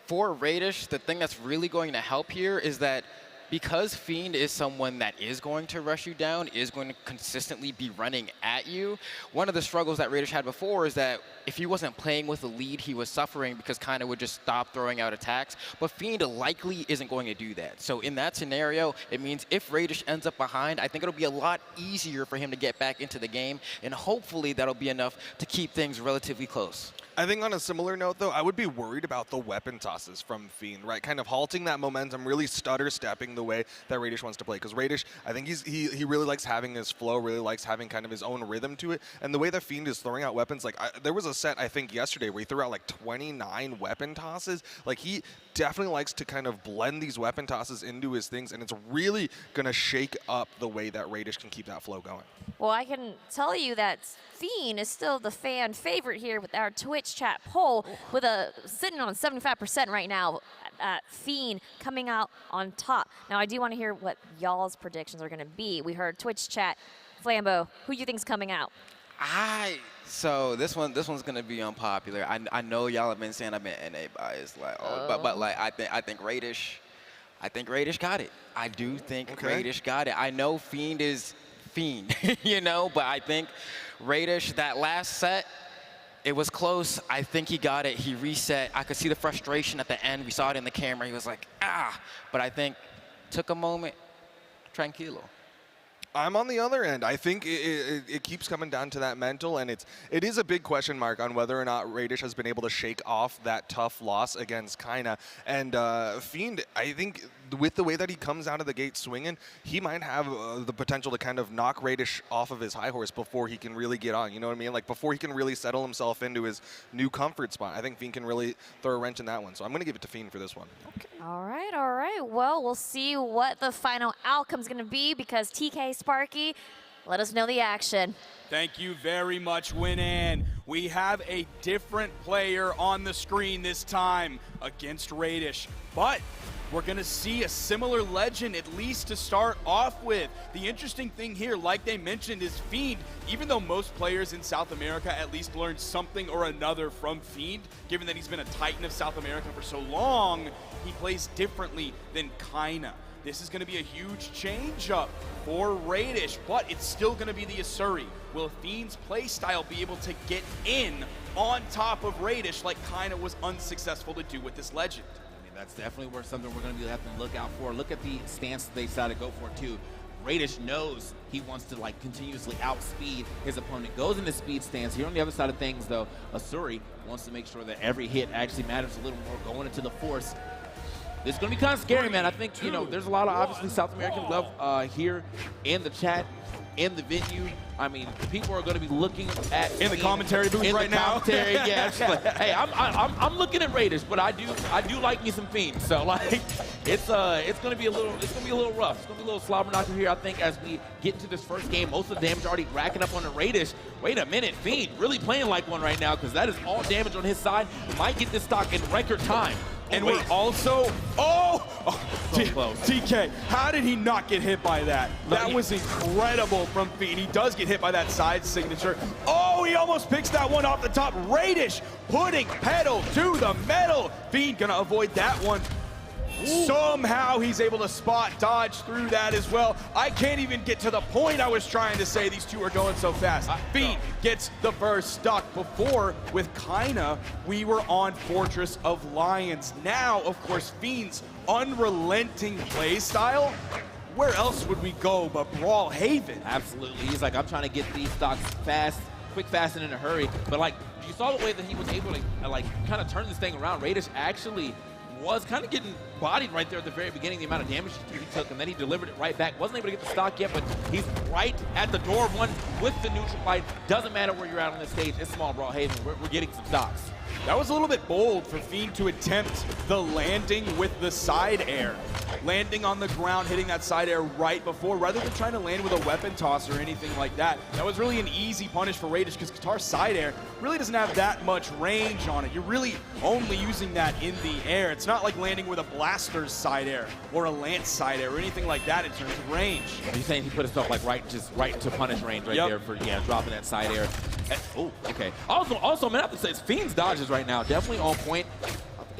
for Radish, the thing that's really going to help here is that because Fiend is someone that is going to rush you down, is going to consistently be running at you, one of the struggles that Radish had before is that if he wasn't playing with a lead, he was suffering because Kiner would just stop throwing out attacks. But Fiend likely isn't going to do that. So in that scenario, it means if Radish ends up behind, I think it'll be a lot easier for him to get back into the game, and hopefully that'll be enough to keep things relatively close. I think on a similar note, though, I would be worried about the weapon tosses from Fiend, right? Kind of halting that momentum, really stutter-stepping the way that Radish wants to play. Because Radish, I think he really likes having his flow, really likes having kind of his own rhythm to it. And the way that Fiend is throwing out weapons, like there was a set, I think, yesterday where he threw out like 29 weapon tosses. Like he definitely likes to kind of blend these weapon tosses into his things, and it's really going to shake up the way that Radish can keep that flow going. Well, I can tell you that Fiend is still the fan favorite here with our Twitch chat poll, with sitting on 75% right now. Fiend coming out on top. Now, I do want to hear what y'all's predictions are going to be. We heard Twitch chat. Flambeau, who do you think's coming out? So this one's gonna be unpopular. I know y'all have been saying I've been NA biased, like, but like I think Radish got it. I do think Radish got it. I know Fiend is Fiend, you know, but I think Radish, that last set, it was close. I think he got it. He reset. I could see the frustration at the end. We saw it in the camera. He was like, ah. But I think took a moment. Tranquilo. I'm on the other end. I think it keeps coming down to that mental, and it is a big question mark on whether or not Radish has been able to shake off that tough loss against Kiner. And Fiend, I think with the way that he comes out of the gate swinging, he might have the potential to kind of knock Radish off of his high horse before he can really get on. You know what I mean? Like before he can really settle himself into his new comfort spot. I think Fiend can really throw a wrench in that one. So I'm going to give it to Fiend for this one. Okay. All right. Well, we'll see what the final outcome's going to be, because TK Sparky Let us know the action. Thank you very much, Winan. We have a different player on the screen this time against Radish, but we're gonna see a similar legend, at least to start off with. The interesting thing here, like they mentioned, is Fiend. Even though most players in South America at least learned something or another from Fiend, given that he's been a titan of South America for so long, he plays differently than Kaina. This is gonna be a huge change up for Radish, but it's still gonna be the Asuri. Will Fiend's playstyle be able to get in on top of Radish like Kaina was unsuccessful to do with this legend? That's definitely something we're going to have to look out for. Look at the stance they decided to go for, too. Radish knows he wants to continuously outspeed his opponent. Goes into speed stance. Here on the other side of things, though, Asuri wants to make sure that every hit actually matters a little more, going into the force. This is going to be kind of scary, man. I think, there's a lot of, obviously, South American love here in the chat, in the venue. I mean, people are going to be looking at in the commentary booth right now. Yeah, like, hey, I'm looking at Raiders, but I do like me some Fiends. So like, it's going to be a little rough. It's going to be a little slobber knocker here. I think as we get into this first game, most of the damage already racking up on the Raiders. Wait a minute, Fiend really playing like one right now because that is all damage on his side. Might get this stock in record time. And we're also, so close. TK, how did he not get hit by that? That was incredible from Fiend. He does get hit by that side signature. Oh, he almost picks that one off the top. Radish putting pedal to the metal. Fiend gonna avoid that one. Ooh. Somehow he's able to spot dodge through that as well. I can't even get to the point I was trying to say. These two are going so fast. Fiend gets the first stock. Before, with Kaina, we were on Fortress of Lions. Now, of course, Fiend's unrelenting play style. Where else would we go but Brawlhaven? Absolutely. He's like, I'm trying to get these stocks fast, quick, fast, and in a hurry. But like, you saw the way that he was able to kind of turn this thing around. Radish actually was kind of getting bodied right there at the very beginning, the amount of damage he took, and then he delivered it right back. Wasn't able to get the stock yet, but he's right at the door of one with the neutral fight. Doesn't matter where you're at on this stage. It's small Brawlhaven. We're getting some stocks. That was a little bit bold for Fiend to attempt the landing with the side air. Landing on the ground, hitting that side air right before, rather than trying to land with a weapon toss or anything like that. That was really an easy punish for Radish because Qatar's side air really doesn't have that much range on it. You're really only using that in the air. It's not like landing with a Blaster's side air or a Lance side air or anything like that in terms of range. You're saying he put himself like right into punish range right there for dropping that side air. Oh, okay. Also, man, I have to say, Fiend's dodges right now definitely on point.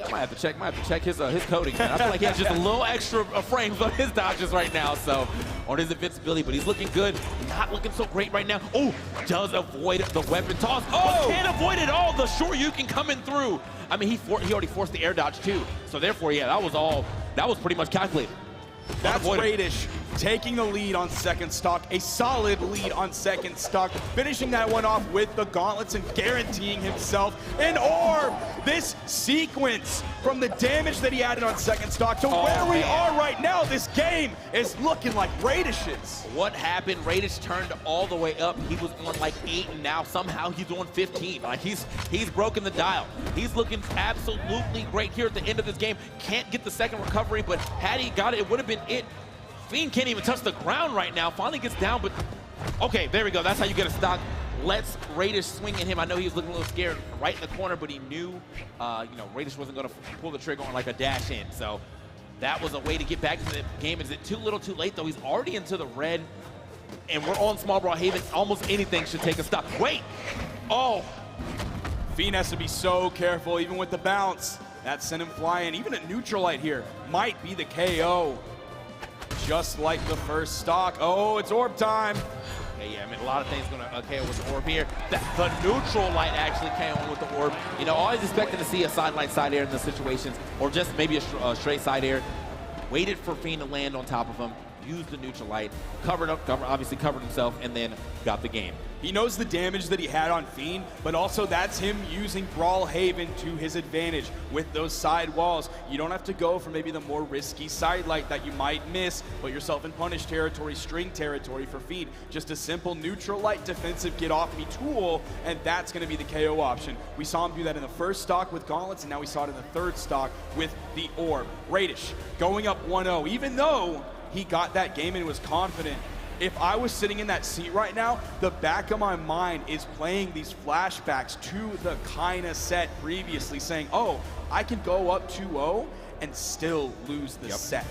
I might have to check his coding, man. I feel like he has just a little extra frames on his dodges right now, so on his invincibility, but he's looking good. Not looking so great right now. Oh, does avoid the weapon toss. Oh, can't avoid it all. The Shoryuken coming through. I mean, he already forced the air dodge too, so therefore, yeah, that was pretty much calculated. That's Radish taking the lead on second stock, a solid lead on second stock, finishing that one off with the gauntlets and guaranteeing himself an orb. This sequence from the damage that he added on second stock to where we are right now, this game is looking like Radish's. What happened? Radish turned all the way up. He was on like 8 and now somehow he's on 15. Like he's broken the dial. He's looking absolutely great here at the end of this game. Can't get the second recovery, but had he got it, it would have been it. Fiend can't even touch the ground right now. Finally gets down, but okay, there we go. That's how you get a stock. Lets Radish swing at him. I know he was looking a little scared right in the corner, but he knew, Radish wasn't going to pull the trigger on like a dash in. So that was a way to get back into the game. Is it too little, too late though? He's already into the red, and we're on small Brawlhaven. Almost anything should take a stock. Wait, oh. Fiend has to be so careful, even with the bounce. That sent him flying. Even a neutral light here might be the KO. Just like the first stock. Oh, it's orb time. Okay, yeah, I mean, a lot of things going to KO with the orb here. The neutral light actually came on with the orb. Always expecting to see a side air in the situations, or just maybe a straight side air. Waited for Fiend to land on top of him, used the neutral light, obviously covered himself, and then got the game. He knows the damage that he had on Fiend, but also that's him using Brawlhaven to his advantage with those side walls. You don't have to go for maybe the more risky side light that you might miss, put yourself in punish territory, string territory for Fiend. Just a simple neutral light defensive get off me tool, and that's going to be the KO option. We saw him do that in the first stock with gauntlets, and now we saw it in the third stock with the orb. Radish going up 1-0, even though he got that game and was confident. if I was sitting in that seat right now, the back of my mind is playing these flashbacks to the kind of set previously, saying, oh, I can go up 2-0 and still lose the set.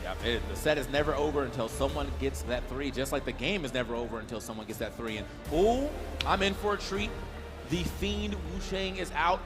Yeah, the set is never over until someone gets that 3, just like the game is never over until someone gets that 3. And, oh, I'm in for a treat. The Fiend Wu Shang is out.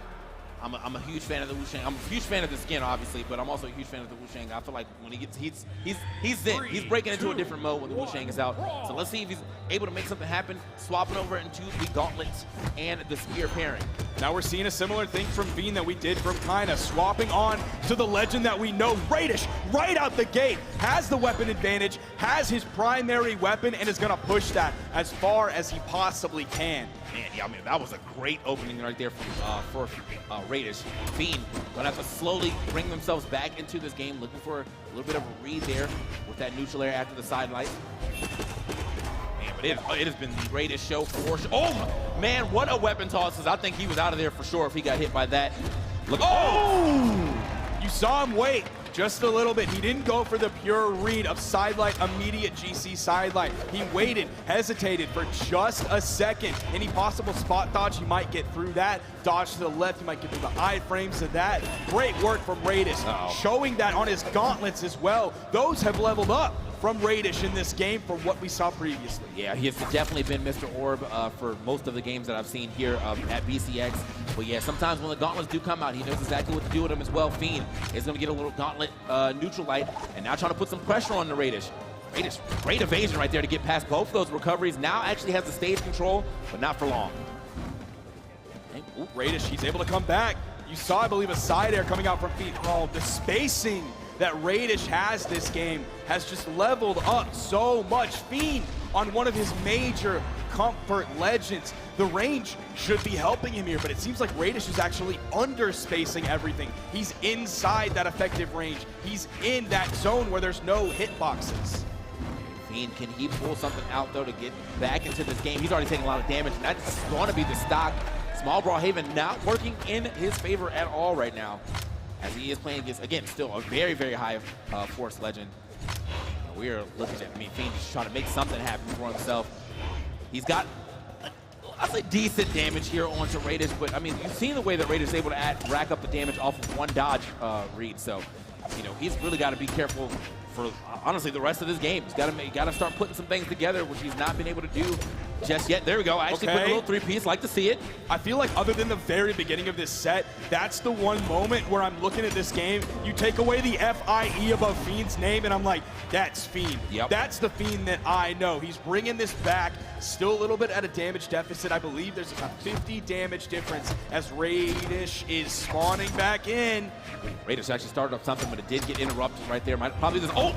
I'm a huge fan of the Wu Shang. I'm a huge fan of the skin, obviously, but I'm also a huge fan of the Wu Shang. I feel like when he gets, he's in. He's breaking into a different mode when the Wu Shang is out. So let's see if he's able to make something happen, swapping over into the gauntlets and the spear pairing. Now we're seeing a similar thing from Fiend that we did from Kinda, swapping on to the legend that we know. Radish, right out the gate, has the weapon advantage, has his primary weapon, and is going to push that as far as he possibly can. Man, yeah, I mean, that was a great opening right there for Radish. Fiend gonna have to slowly bring themselves back into this game, looking for a little bit of a read there with that neutral air after the sidelight. Man, but it has been the greatest show for sure. Oh, man, what a weapon tosses. I think he was out of there for sure if he got hit by that. Look, You saw him wait just a little bit. He didn't go for the pure read of sidelight, immediate GC sidelight. He waited, hesitated for just a second. Any possible spot dodge, he might get through that. Dodge to the left, he might get through the iframes of that. Great work from Radish, showing that on his gauntlets as well. Those have leveled up from Radish in this game from what we saw previously. Yeah, he has definitely been Mr. Orb for most of the games that I've seen here at BCX. But yeah, sometimes when the gauntlets do come out, he knows exactly what to do with them as well. Fiend is going to get a little gauntlet neutral light, and now trying to put some pressure on the Radish. Radish, great evasion right there to get past both of those recoveries. Now actually has the stage control, but not for long. Okay. Radish, he's able to come back. You saw, I believe, a side air coming out from Fiend. Oh, the spacing that Radish has this game has just leveled up so much. Fiend on one of his major comfort legends. The range should be helping him here, but it seems like Radish is actually under-spacing everything. He's inside that effective range. He's in that zone where there's no hitboxes. Fiend, can he pull something out, though, to get back into this game? He's already taking a lot of damage, and that's going to be the stock. Small Brawlhalla not working in his favor at all right now, as he is playing against, again, still a very, very high force legend. We are looking at Fiend just trying to make something happen for himself. He's got, I'll say, decent damage here onto Radish, but I mean, you've seen the way that Radish is able to rack up the damage off of one dodge read. So, you know, he's really got to be careful for honestly the rest of this game. He's got to start putting some things together, which he's not been able to do just yet. There we go. I actually put a little three-piece. Like to see it. I feel like other than the very beginning of this set, that's the one moment where I'm looking at this game. You take away the F-I-E above Fiend's name, and I'm like, that's Fiend. Yep. That's the Fiend that I know. He's bringing this back. Still a little bit at a damage deficit. I believe there's a 50 damage difference as Radish is spawning back in. Radish actually started up something, but it did get interrupted right there. Probably this. Oh!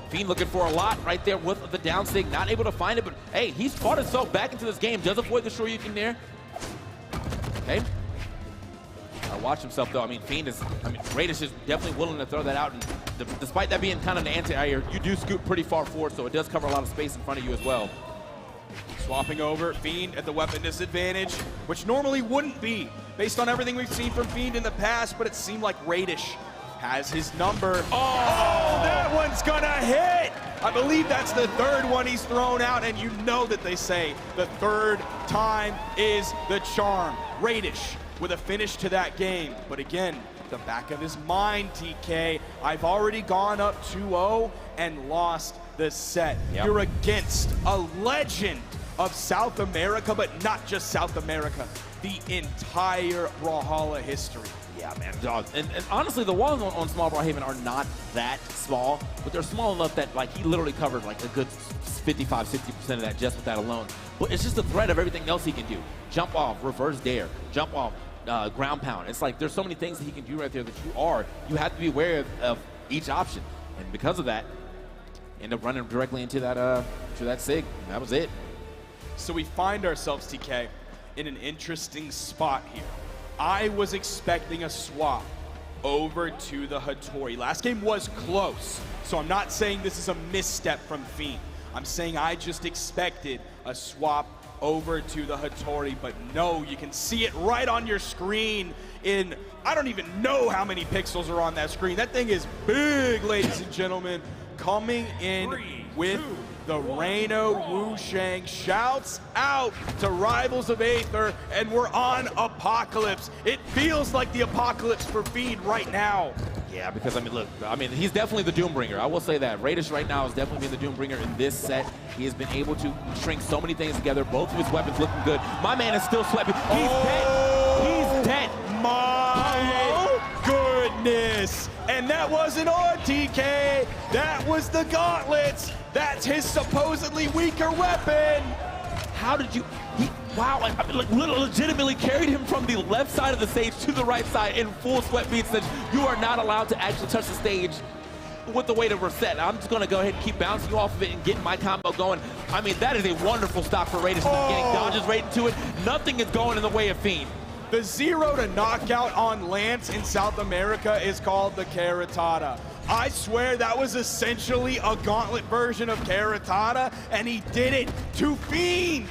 Fiend looking for a lot right there with the down sig, not able to find it, but hey, he's fought himself back into this game. Does avoid the Shoryuken there. Okay. Watch himself though. I mean, Radish is definitely willing to throw that out, and despite that being kind of an anti-air, you do scoot pretty far forward, so it does cover a lot of space in front of you as well. Swapping over, Fiend at the weapon disadvantage, which normally wouldn't be, based on everything we've seen from Fiend in the past, but it seemed like Radish has his number. Oh, that one's gonna hit! I believe that's the third one he's thrown out, and you know that they say the third time is the charm. Radish with a finish to that game, but again, the back of his mind, TK, I've already gone up 2-0 and lost the set. Yep. You're against a legend of South America, but not just South America, the entire Brawlhalla history. Yeah, man, dog. And honestly, the walls on Small Brawlhalla are not that small, but they're small enough that, like, he literally covered, like, a good 55–60% of that just with that alone. But it's just the threat of everything else he can do. Jump off, reverse dare, jump off, ground pound. It's like there's so many things that he can do right there that you have to be aware of each option. And because of that, end up running directly into that sig. And that was it. So we find ourselves, TK, in an interesting spot here. I was expecting a swap over to the Hattori. Last game was close, so I'm not saying this is a misstep from Fiend. I'm saying I just expected a swap over to the Hattori, but no, you can see it right on your screen in, I don't even know how many pixels are on that screen. That thing is big, ladies and gentlemen. Coming in with the Reino Wushang. Shouts out to Rivals of Aether, and we're on Apocalypse. It feels like the Apocalypse for Fiend right now. Yeah, because, I mean, look, I mean, he's definitely the Doombringer. I will say that. Radish right now has definitely been the Doombringer in this set. He has been able to string so many things together. Both of his weapons looking good. My man is still sweating. He's dead. He's dead. My goodness. And that wasn't on TK. That was the gauntlets. That's his supposedly weaker weapon. How did you... Wow, I mean, like, legitimately carried him from the left side of the stage to the right side in full sweat beats that you are not allowed to actually touch the stage with the weight of reset. I'm just going to go ahead and keep bouncing you off of it and getting my combo going. I mean, that is a wonderful stock for Raiders. Getting dodges right into it. Nothing is going in the way of Fiend. The 0 to knockout on Lance in South America is called the Karatada. I swear that was essentially a gauntlet version of Karatada, and he did it to Fiend.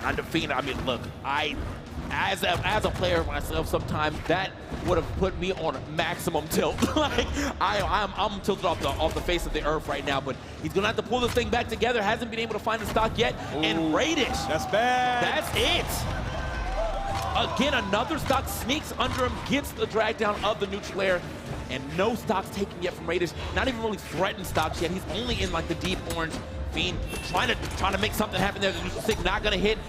On the Fiend, I mean, look, as a player myself, sometimes that would have put me on maximum tilt. Like, I'm tilted off the face of the earth right now, but he's gonna have to pull this thing back together. Hasn't been able to find the stock yet. Ooh, and Radish, that's bad. That's it. Again, another stock sneaks under him, gets the drag down of the neutral air, and no stocks taken yet from Radish. Not even really threatened stocks yet. He's only in like the deep orange. Fiend trying to make something happen there. The neutral stick not gonna hit.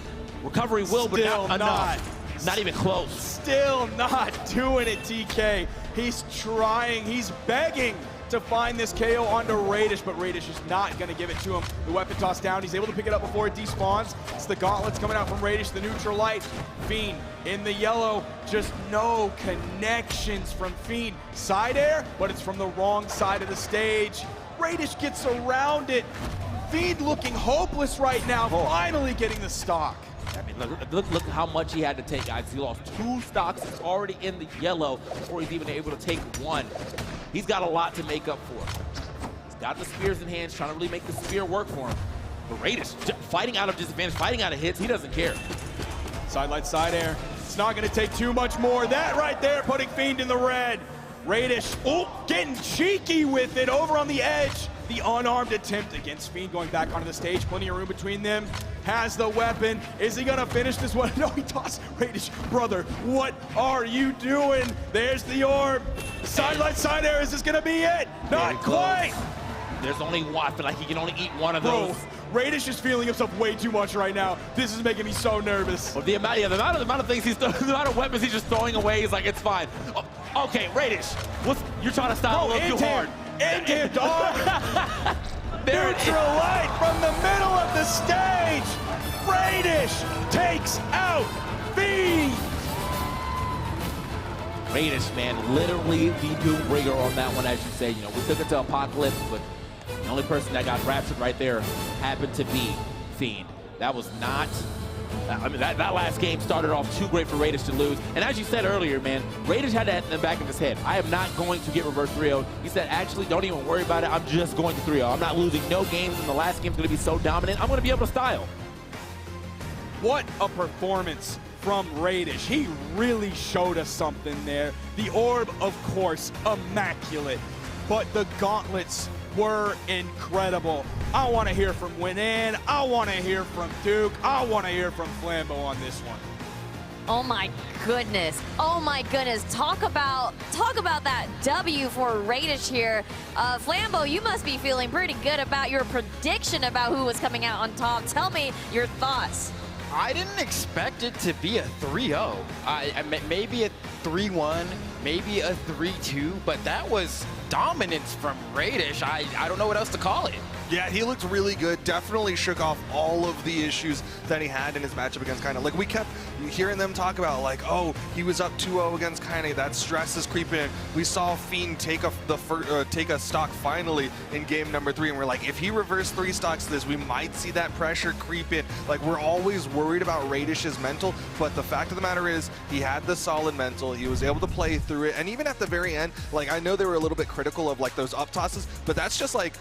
Recovery will, but not enough. Not even close. Still not doing it, TK. He's trying, he's begging to find this KO onto Radish, but Radish is not gonna give it to him. The weapon toss down, he's able to pick it up before it despawns. It's the gauntlets coming out from Radish, the neutral light. Fiend in the yellow, just no connections from Fiend. Side air, but it's from the wrong side of the stage. Radish gets around it. Fiend looking hopeless right now, finally getting the stock. I mean, look how much he had to take, guys. He lost 2 stocks. He's already in the yellow before he's even able to take 1. He's got a lot to make up for. He's got the spears in hands, trying to really make the spear work for him. But Radish, fighting out of disadvantage, fighting out of hits, he doesn't care. Sidelight side air. It's not going to take too much more. That right there, putting Fiend in the red. Radish, getting cheeky with it over on the edge. The unarmed attempt against Fiend going back onto the stage. Plenty of room between them. Has the weapon. Is he gonna finish this one? No, he tossed Radish. Brother, what are you doing? There's the orb. Sidelight side air. Is this gonna be it? Not quite. There's only one. I feel like he can only eat one of those. Radish is feeling himself way too much right now. This is making me so nervous. Well, the amount of things he's throwing, the amount of weapons he's just throwing away, he's like, it's fine. Oh, okay, Radish, you're trying to style a little too hard. End him, dog. Neutral light from the middle of the stage. Radish takes out Fiend. Radish, man, literally the Doombringer on that one, as you say. You know, we took it to Apocalypse, but the only person that got raptured right there happened to be Fiend. That was not... I mean, that last game started off too great for Radish to lose. And as you said earlier, man, Radish had that in the back of his head. I am not going to get reverse 3-0. He said, actually, don't even worry about it. I'm just going to 3-0. I'm not losing no games, and the last game's going to be so dominant. I'm going to be able to style. What a performance from Radish. He really showed us something there. The orb, of course, immaculate. But the gauntlets were incredible. I want to hear from Winan. I want to hear from Duke. I want to hear from Flambeau on this one. Oh my goodness. Oh my goodness. Talk about that W for Radish here. Flambeau, you must be feeling pretty good about your prediction about who was coming out on top. Tell me your thoughts. I didn't expect it to be a 3-0. Maybe a 3-1, maybe a 3-2, but that was dominance from Radish. I don't know what else to call it. Yeah, he looked really good. Definitely shook off all of the issues that he had in his matchup against Kaine. Like, we kept hearing them talk about, like, oh, he was up 2-0 against Kaine. That stress is creeping in. We saw Fiend take a stock finally in game number 3, and we're like, if he reversed 3 stocks to this, we might see that pressure creep in. Like, we're always worried about Radish's mental, but the fact of the matter is, he had the solid mental. He was able to play through it, and even at the very end, like, I know they were a little bit critical of, like, those up tosses, but that's just like,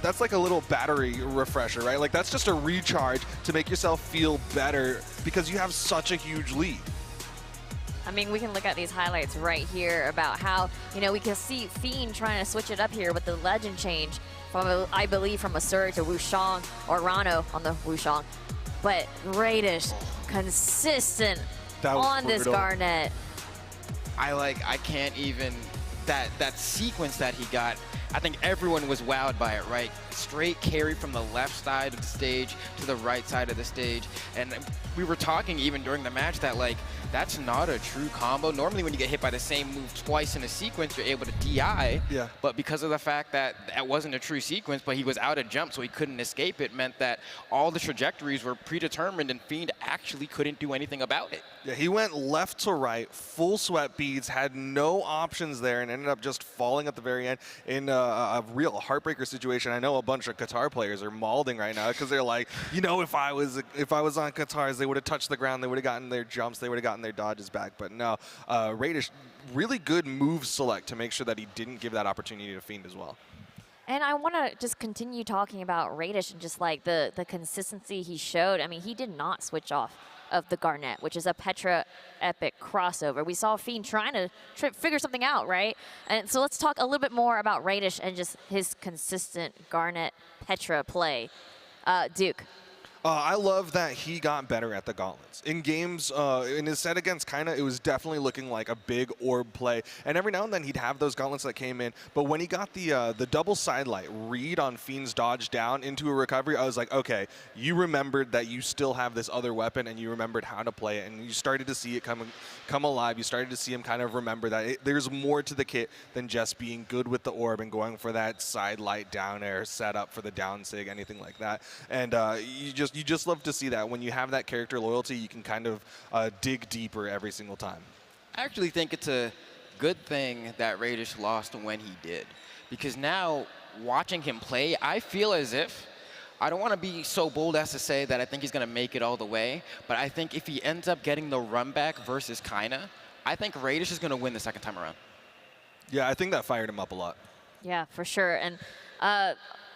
that's like a little battery refresher, right? Like, that's just a recharge to make yourself feel better because you have such a huge lead. I mean, we can look at these highlights right here about how, you know, we can see Fiend trying to switch it up here with the legend change from, I believe, from Asur to Wushang, or Rano on the Wushang. But Radish, consistent on this Garnet. I can't even, that sequence that he got, I think everyone was wowed by it, right? Straight carry from the left side of the stage to the right side of the stage. And we were talking even during the match that, like, that's not a true combo. Normally when you get hit by the same move twice in a sequence, you're able to DI. Yeah. But because of the fact that that wasn't a true sequence, but he was out of jump, so he couldn't escape it, meant that all the trajectories were predetermined and Fiend actually couldn't do anything about it. Yeah, he went left to right, full sweat beads, had no options there, and ended up just falling at the very end in a real heartbreaker situation. I know a bunch of Qatar players are mauling right now because they're like, you know, if I was on Qatar's, they would have touched the ground, they would have gotten their jumps, they would have gotten their dodges back. But no, Radish, really good move select to make sure that he didn't give that opportunity to Fiend as well. And I want to just continue talking about Radish and just like the consistency he showed. I mean, he did not switch off of the Garnet, which is a Petra epic crossover. We saw Fiend trying to figure something out, right? And so let's talk a little bit more about Radish and just his consistent Garnet Petra play. Duke. I love that he got better at the gauntlets. In games, in his set against Kaina, it was definitely looking like a big orb play. And every now and then he'd have those gauntlets that came in. But when he got the double sidelight read on Fiend's dodge down into a recovery, I was like, okay, you remembered that you still have this other weapon and you remembered how to play it. And you started to see it come alive. You started to see him kind of remember that there's more to the kit than just being good with the orb and going for that sidelight down air setup for the down sig, anything like that. And you just love to see that. When you have that character loyalty, you can kind of dig deeper every single time. I actually think it's a good thing that Radish lost when he did. Because now, watching him play, I feel as if, I don't want to be so bold as to say that I think he's going to make it all the way, but I think if he ends up getting the run back versus Kaina, I think Radish is going to win the second time around. Yeah, I think that fired him up a lot. Yeah, for sure. And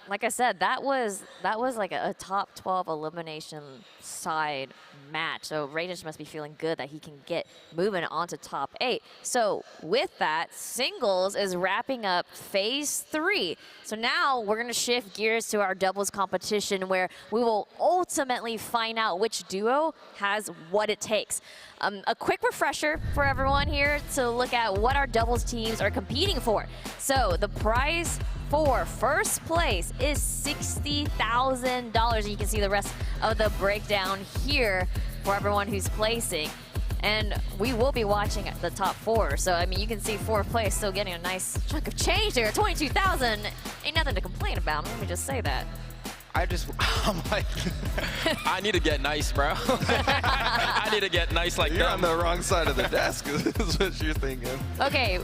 like I said, that was like a top 12 elimination side match. So Radish must be feeling good that he can get moving onto top 8. So with that, singles is wrapping up phase 3. So now we're going to shift gears to our doubles competition where we will ultimately find out which duo has what it takes. A quick refresher for everyone here to look at what our doubles teams are competing for. So the prize for first place is $60,000. You can see the rest of the breakdown here for everyone who's placing. And we will be watching the top 4. So, I mean, you can see 4th place still getting a nice chunk of change there. 22,000 ain't nothing to complain about. Let me just say that. I'm like, I need to get nice, bro. I need to get nice like that. You're on the wrong side of the desk is what you're thinking. Okay,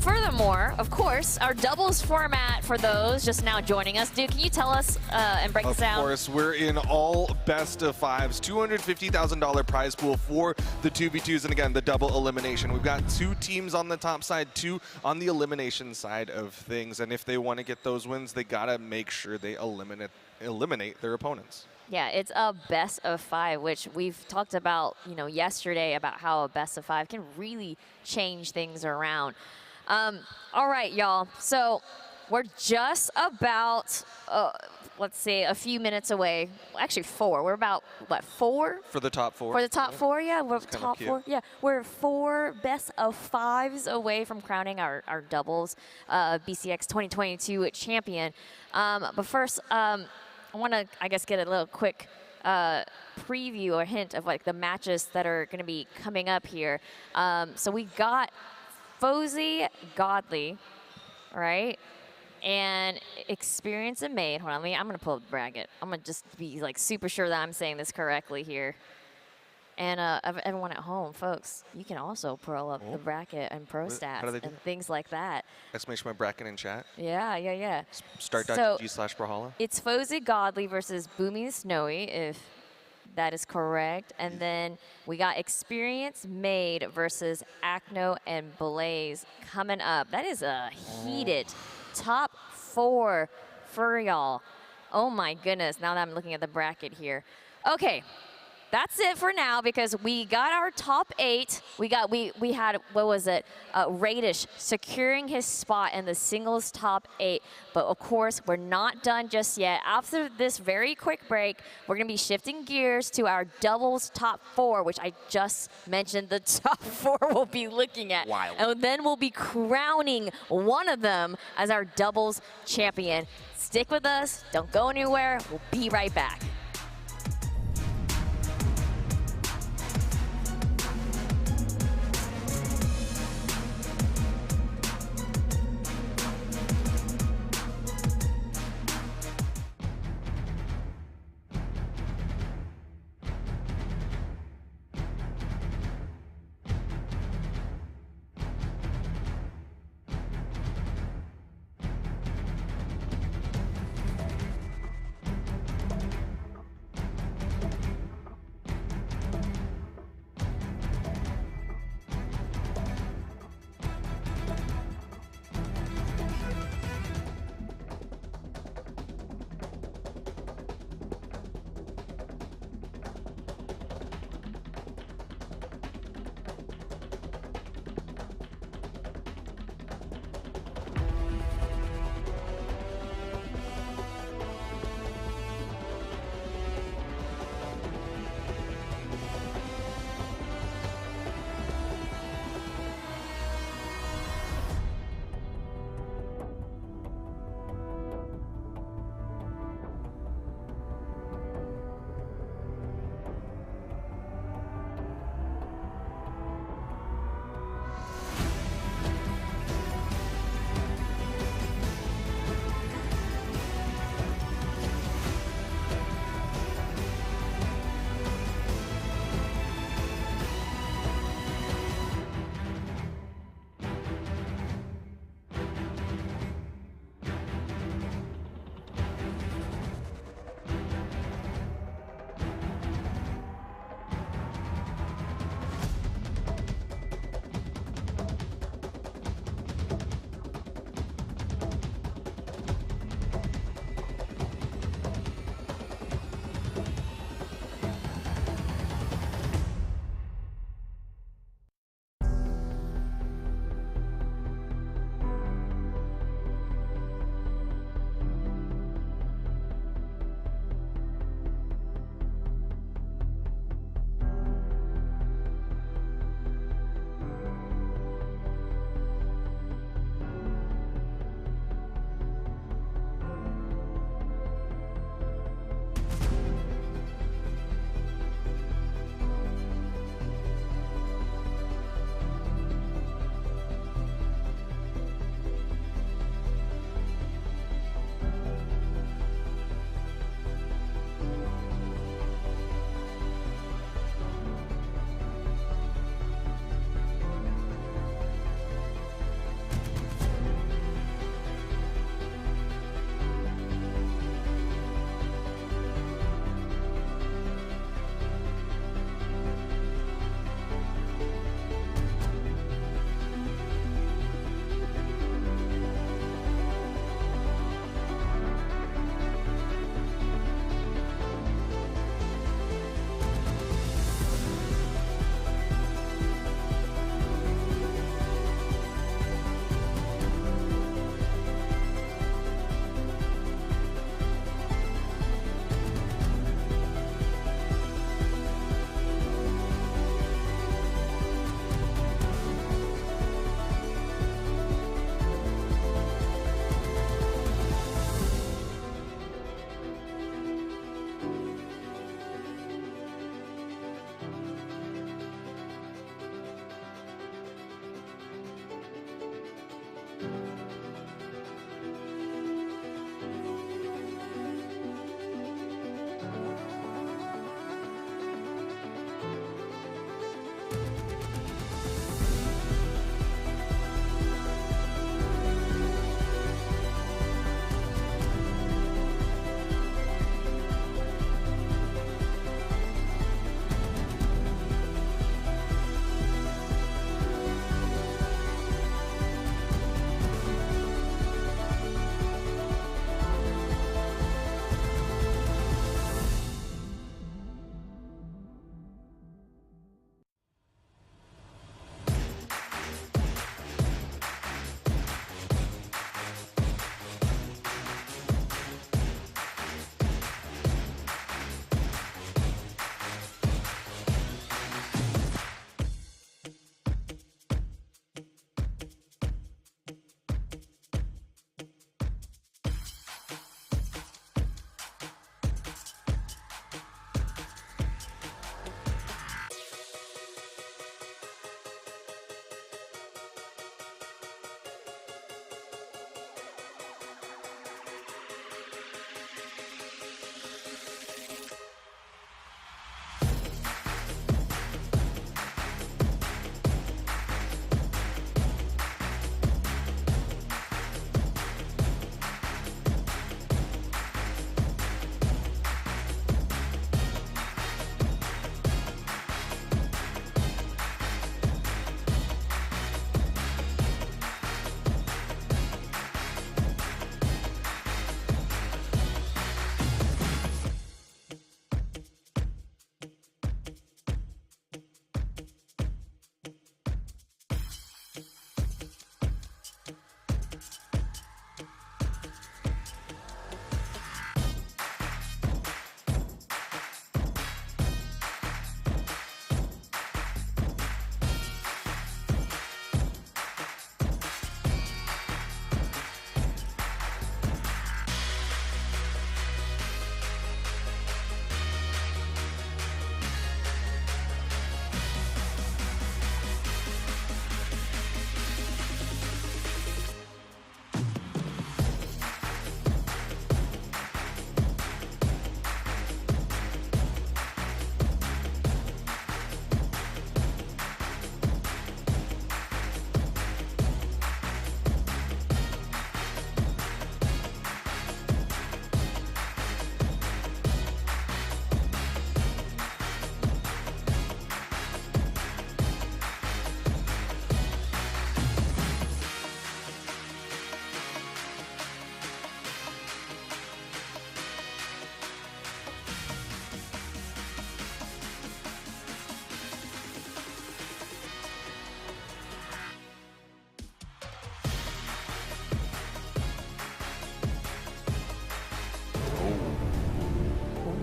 furthermore, of course, our doubles format for those just now joining us. Dude, can you tell us and break this down? Of course, we're in all best of 5s, $250,000 prize pool for the 2v2s, and again, the double elimination. We've got 2 teams on the top side, 2 on the elimination side of things, and if they want to get those wins, they gotta make sure they eliminate their opponents. Yeah, it's a best of 5, which we've talked about, you know, yesterday about how a best of 5 can really change things around. All right, y'all. So we're just about, let's say, a few minutes away. Actually, 4. We're about, what, 4? For the top 4. For the top 4, yeah. We're That's top 4. Yeah, we're 4 best of 5s away from crowning our doubles BCX 2022 champion. But first, I want to, I guess, get a little quick preview or hint of like the matches that are going to be coming up here. So we got Fosy, Godly, right? And Experience and Made. Hold on, I'm going to pull up the bracket. I'm going to just be like super sure that I'm saying this correctly here. And everyone at home, folks, you can also pull up the bracket and pro stats and things like that. Exclamation my bracket in chat. Yeah. Start.gg/Brawlhalla. It's Fosy Godly versus Boomie Snowy, if that is correct. And then we got Experience Made versus Acno and Blaze coming up. That is a heated top 4 for y'all. Oh my goodness, now that I'm looking at the bracket here. Okay. that's it for now because we got our top 8. We had, what was it? Radish securing his spot in the singles top 8. But of course, we're not done just yet. After this very quick break, we're going to be shifting gears to our doubles top 4, which I just mentioned the top 4 we'll be looking at. Wild. And then we'll be crowning one of them as our doubles champion. Stick with us. Don't go anywhere. We'll be right back.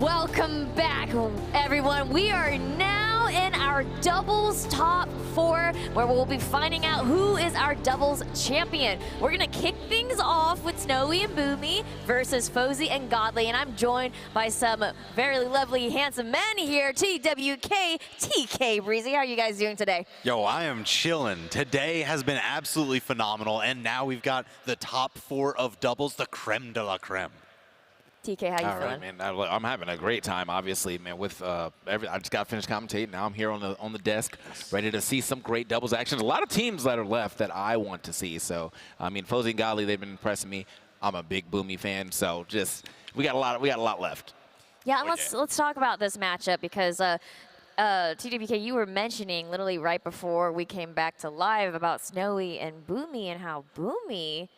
Welcome back, everyone. We are now in our doubles top 4, where we'll be finding out who is our doubles champion. We're gonna kick things off with Snowy and Boomie versus Fosy and Godly, and I'm joined by some very lovely, handsome men here. TWK, TK Breezy. How are you guys doing today? Yo, I am chilling. Today has been absolutely phenomenal, and now we've got the top 4 of doubles, the creme de la creme. TK, how you All feeling? right, man. I'm having a great time, obviously, man. With I just got finished commentating. Now I'm here on the desk, ready to see some great doubles action. A lot of teams that are left that I want to see. So, I mean, Fosy and Godly, they've been impressing me. I'm a big Boomie fan, so just we got a lot left. Yeah, and let's talk about this matchup because TWK, you were mentioning literally right before we came back to live about Snowy and Boomie and how Boomie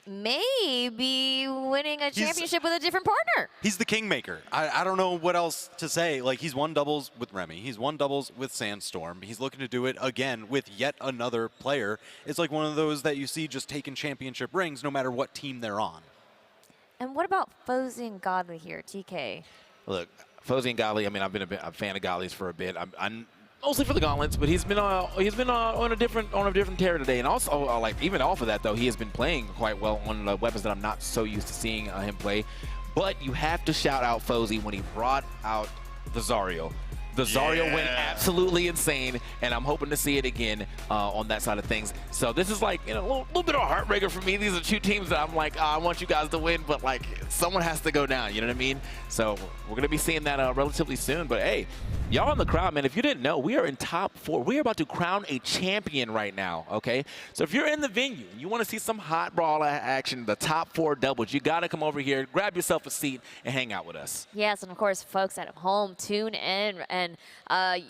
may be winning a championship with a different partner. He's the kingmaker. I don't know what else to say. Like, he's won doubles with Remy. He's won doubles with Sandstorm. He's looking to do it again with yet another player. It's like one of those that you see just taking championship rings no matter what team they're on. And what about Fosy and Godly here, TK? Look, Fosy and Godly, I mean, I've been a fan of Godly's for a bit. I'm mostly for the gauntlets, but he's been on a different tear today, and also like even off of that though, he has been playing quite well on weapons that I'm not so used to seeing him play. But you have to shout out Fosy when he brought out the Zariel. The Zariel went absolutely insane, and I'm hoping to see it again on that side of things. So this is like, you know, a little bit of a heartbreaker for me. These are 2 teams that I'm like, oh, I want you guys to win, but like someone has to go down. You know what I mean? So we're gonna be seeing that relatively soon. But hey, y'all in the crowd, man, if you didn't know, we are in top 4. We are about to crown a champion right now. Okay, so if you're in the venue and you want to see some hot brawl action, the top 4 doubles, you gotta come over here, grab yourself a seat, and hang out with us. Yes, and of course, folks at home, tune in. And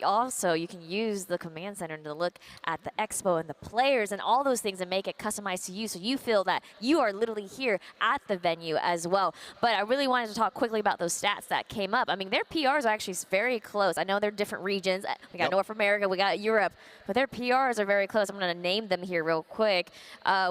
also, you can use the command center to look at the expo and the players and all those things and make it customized to you so you feel that you are literally here at the venue as well. But I really wanted to talk quickly about those stats that came up. I mean, their PRs are actually very close. I know they're different regions. We got North America, we got Europe, but their PRs are very close. I'm going to name them here real quick.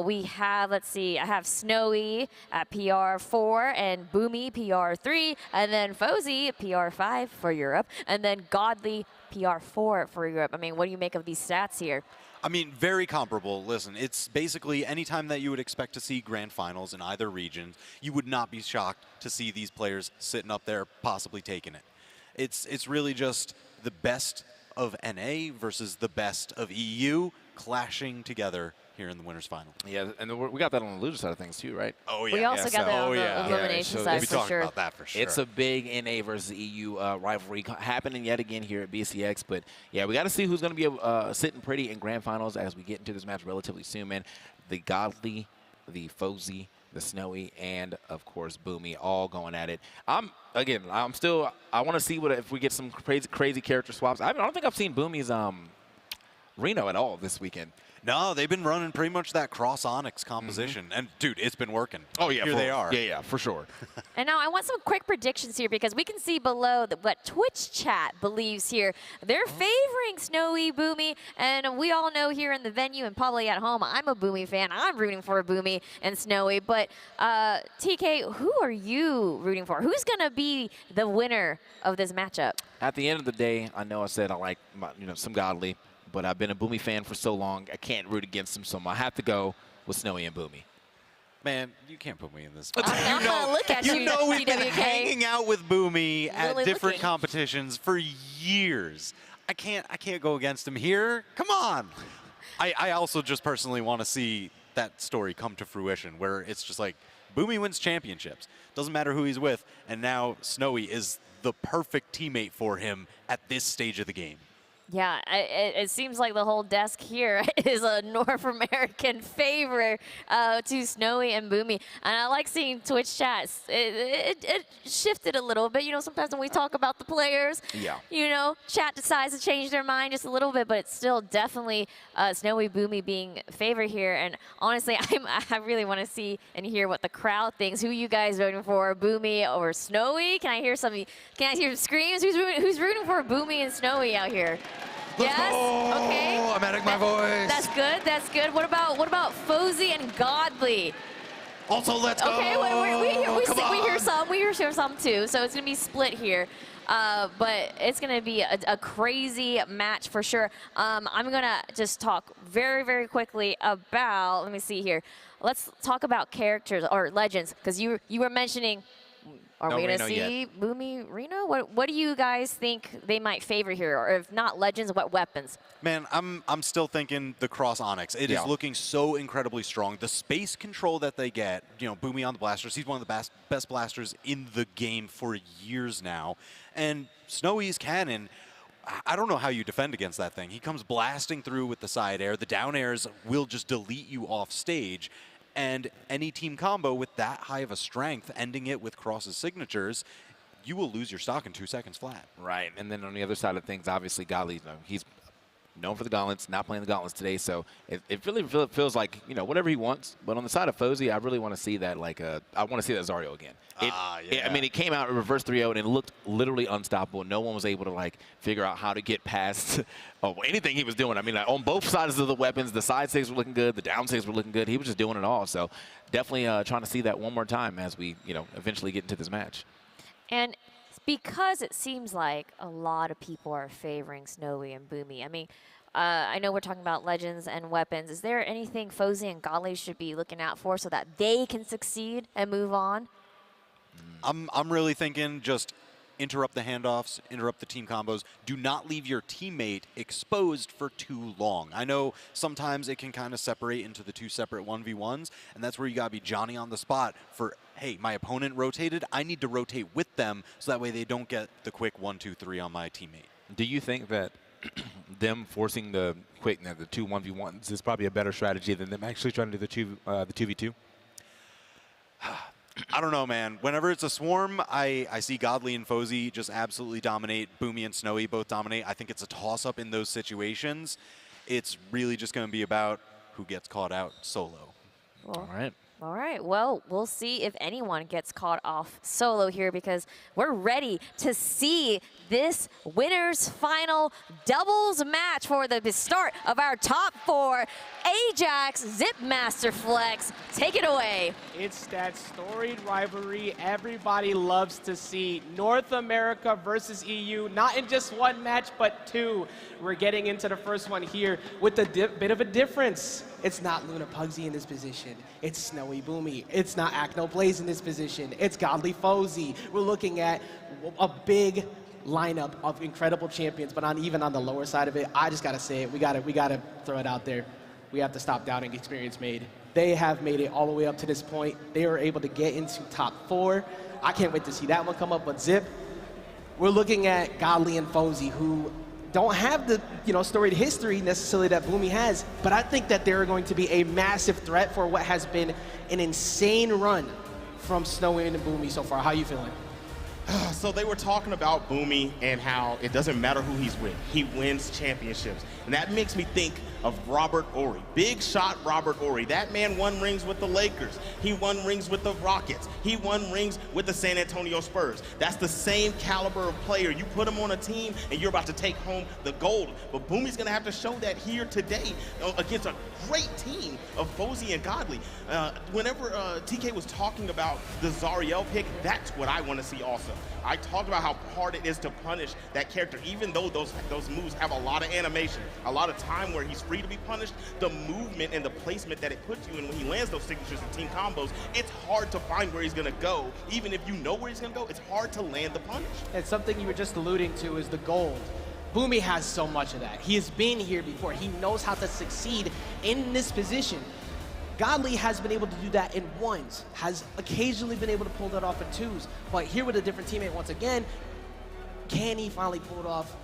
We have, let's see, I have Snowy at PR 4 and Boomie PR 3, and then Fosy PR 5 for Europe, and then Godly PR 4 for Europe. I mean, what do you make of these stats here? I mean, very comparable. Listen, it's basically any time that you would expect to see grand finals in either region, you would not be shocked to see these players sitting up there possibly taking it. It's really just the best of NA versus the best of EU clashing together here in the winners final. Yeah, and we got that on the loser side of things too, right? Oh yeah. We also got that on the elimination side we'll be for talking sure. about that for sure. It's a big NA versus EU rivalry happening yet again here at BCX. But yeah, we got to see who's going to be sitting pretty in grand finals as we get into this match relatively soon, man. The Godly, the Fosy, the Snowy, and of course Boomie all going at it. I want to see if we get some crazy character swaps. I don't think I've seen Boomie's Reno at all this weekend. No, they've been running pretty much that cross Onyx composition. And, dude, it's been working. Oh, yeah. Here they are. Yeah, for sure. And now I want some quick predictions here because we can see below what Twitch chat believes here. They're favoring Snowy, Boomie, and we all know here in the venue and probably at home, I'm a Boomie fan. I'm rooting for Boomie and Snowy. But TK, who are you rooting for? Who's going to be the winner of this matchup? At the end of the day, I know I said I like some Godly, but I've been a Boomie fan for so long, I can't root against him, so I have to go with Snowy and Boomie. Man, you can't put me in this. I'm going to look at you, You know we've been TWK. hanging out with Boomie at Really different looking. competitions for years. I can't go against him here. Come on. I also just personally want to see that story come to fruition where it's just like Boomie wins championships. Doesn't matter who he's with, and now Snowy is the perfect teammate for him at this stage of the game. Yeah, it seems like the whole desk here is a North American favorite to Snowy and Boomie. And I like seeing Twitch chats. It shifted a little bit. You know, sometimes when we talk about the players, you know, chat decides to change their mind just a little bit, but it's still definitely Snowy, Boomie being favored here. And honestly, I really want to see and hear what the crowd thinks. Who you guys voting for, Boomie or Snowy? Can I hear some screams? Who's rooting for Boomie and Snowy out here? Yes. Okay. I'm adding my voice. That's good. That's good. What about Fosy and Godly? Also, let's go. Okay, we hear some too, so it's gonna be split here. But it's gonna be a crazy match for sure. I'm gonna just talk very, very quickly about, let me see here. Let's talk about characters or legends, because you were mentioning, are we gonna see Boomie, Reno? What do you guys think they might favor here? Or if not legends, what weapons? Man, I'm still thinking the Cross Onyx. It is looking so incredibly strong. The space control that they get, you know, Boomie on the blasters, he's one of the best blasters in the game for years now. And Snowy's cannon, I don't know how you defend against that thing. He comes blasting through with the side air. The down airs will just delete you off stage. And any team combo with that high of a strength, ending it with Cross's signatures, you will lose your stock in 2 seconds flat. Right, and then on the other side of things, obviously, Godly, he's known for the gauntlets, not playing the gauntlets today, so it really feels like, you know, whatever he wants. But on the side of Fosy, I really want to see that, like, I want to see that Zario again. I mean, it came out in reverse 3-0, and it looked literally unstoppable. No one was able to, like, figure out how to get past anything he was doing. I mean, like, on both sides of the weapons, the side saves were looking good, the down saves were looking good. He was just doing it all. So definitely trying to see that one more time as we, you know, eventually get into this match. And because it seems like a lot of people are favoring Snowy and Boomie, I mean, I know we're talking about legends and weapons. Is there anything Fosy and Godly should be looking out for so that they can succeed and move on? I'm really thinking just interrupt the handoffs, interrupt the team combos. Do not leave your teammate exposed for too long. I know sometimes it can kind of separate into the two separate 1v1s, and that's where you got to be Johnny on the spot for, hey, my opponent rotated, I need to rotate with them so that way they don't get the quick 1-2-3 on my teammate. Do you think that them forcing the quick, the two 1v1s is probably a better strategy than them actually trying to do the 2v2? I don't know, man. Whenever it's a swarm, I see Godly and Fosy just absolutely dominate. Boomie and Snowy both dominate. I think it's a toss-up in those situations. It's really just going to be about who gets caught out solo. All right. All right, well, we'll see if anyone gets caught off solo here, because we're ready to see this winner's final doubles match for the start of our top 4. Ajax, Zipmaster Flex, take it away. It's that storied rivalry everybody loves to see. North America versus EU, not in just one match, but 2. We're getting into the first one here with a bit of a difference. It's not Luna Pugsy in this position. It's Snowy Boomie. It's not Acno Blaze in this position. It's Godly Fosy. We're looking at a big lineup of incredible champions, but even on the lower side of it, I just gotta say it. We gotta throw it out there. We have to stop doubting Experience Made. They have made it all the way up to this point. They were able to get into top 4. I can't wait to see that one come up. But Zip, we're looking at Godly and Fosy, who don't have the storied history necessarily that Boomie has, but I think that they're going to be a massive threat for what has been an insane run from Snowy and Boomie so far. How you feeling? So they were talking about Boomie and how it doesn't matter who he's with. He wins championships. And that makes me think of Robert Horry. Big shot Robert Horry. That man won rings with the Lakers. He won rings with the Rockets. He won rings with the San Antonio Spurs. That's the same caliber of player. You put him on a team and you're about to take home the gold. But Boomie's going to have to show that here today against a great team of Fosy and Godly. Whenever TK was talking about the Zariel pick, that's what I want to see also. I talked about how hard it is to punish that character, even though those moves have a lot of animation, a lot of time where he's free to be punished. The movement and the placement that it puts you in when he lands those signatures and team combos, it's hard to find where he's going to go. Even if you know where he's going to go, it's hard to land the punish. And something you were just alluding to is the gold. Boomie has so much of that. He has been here before. He knows how to succeed in this position. Godly has been able to do that in 1s, has occasionally been able to pull that off in 2s, but here with a different teammate once again, can he finally pull it off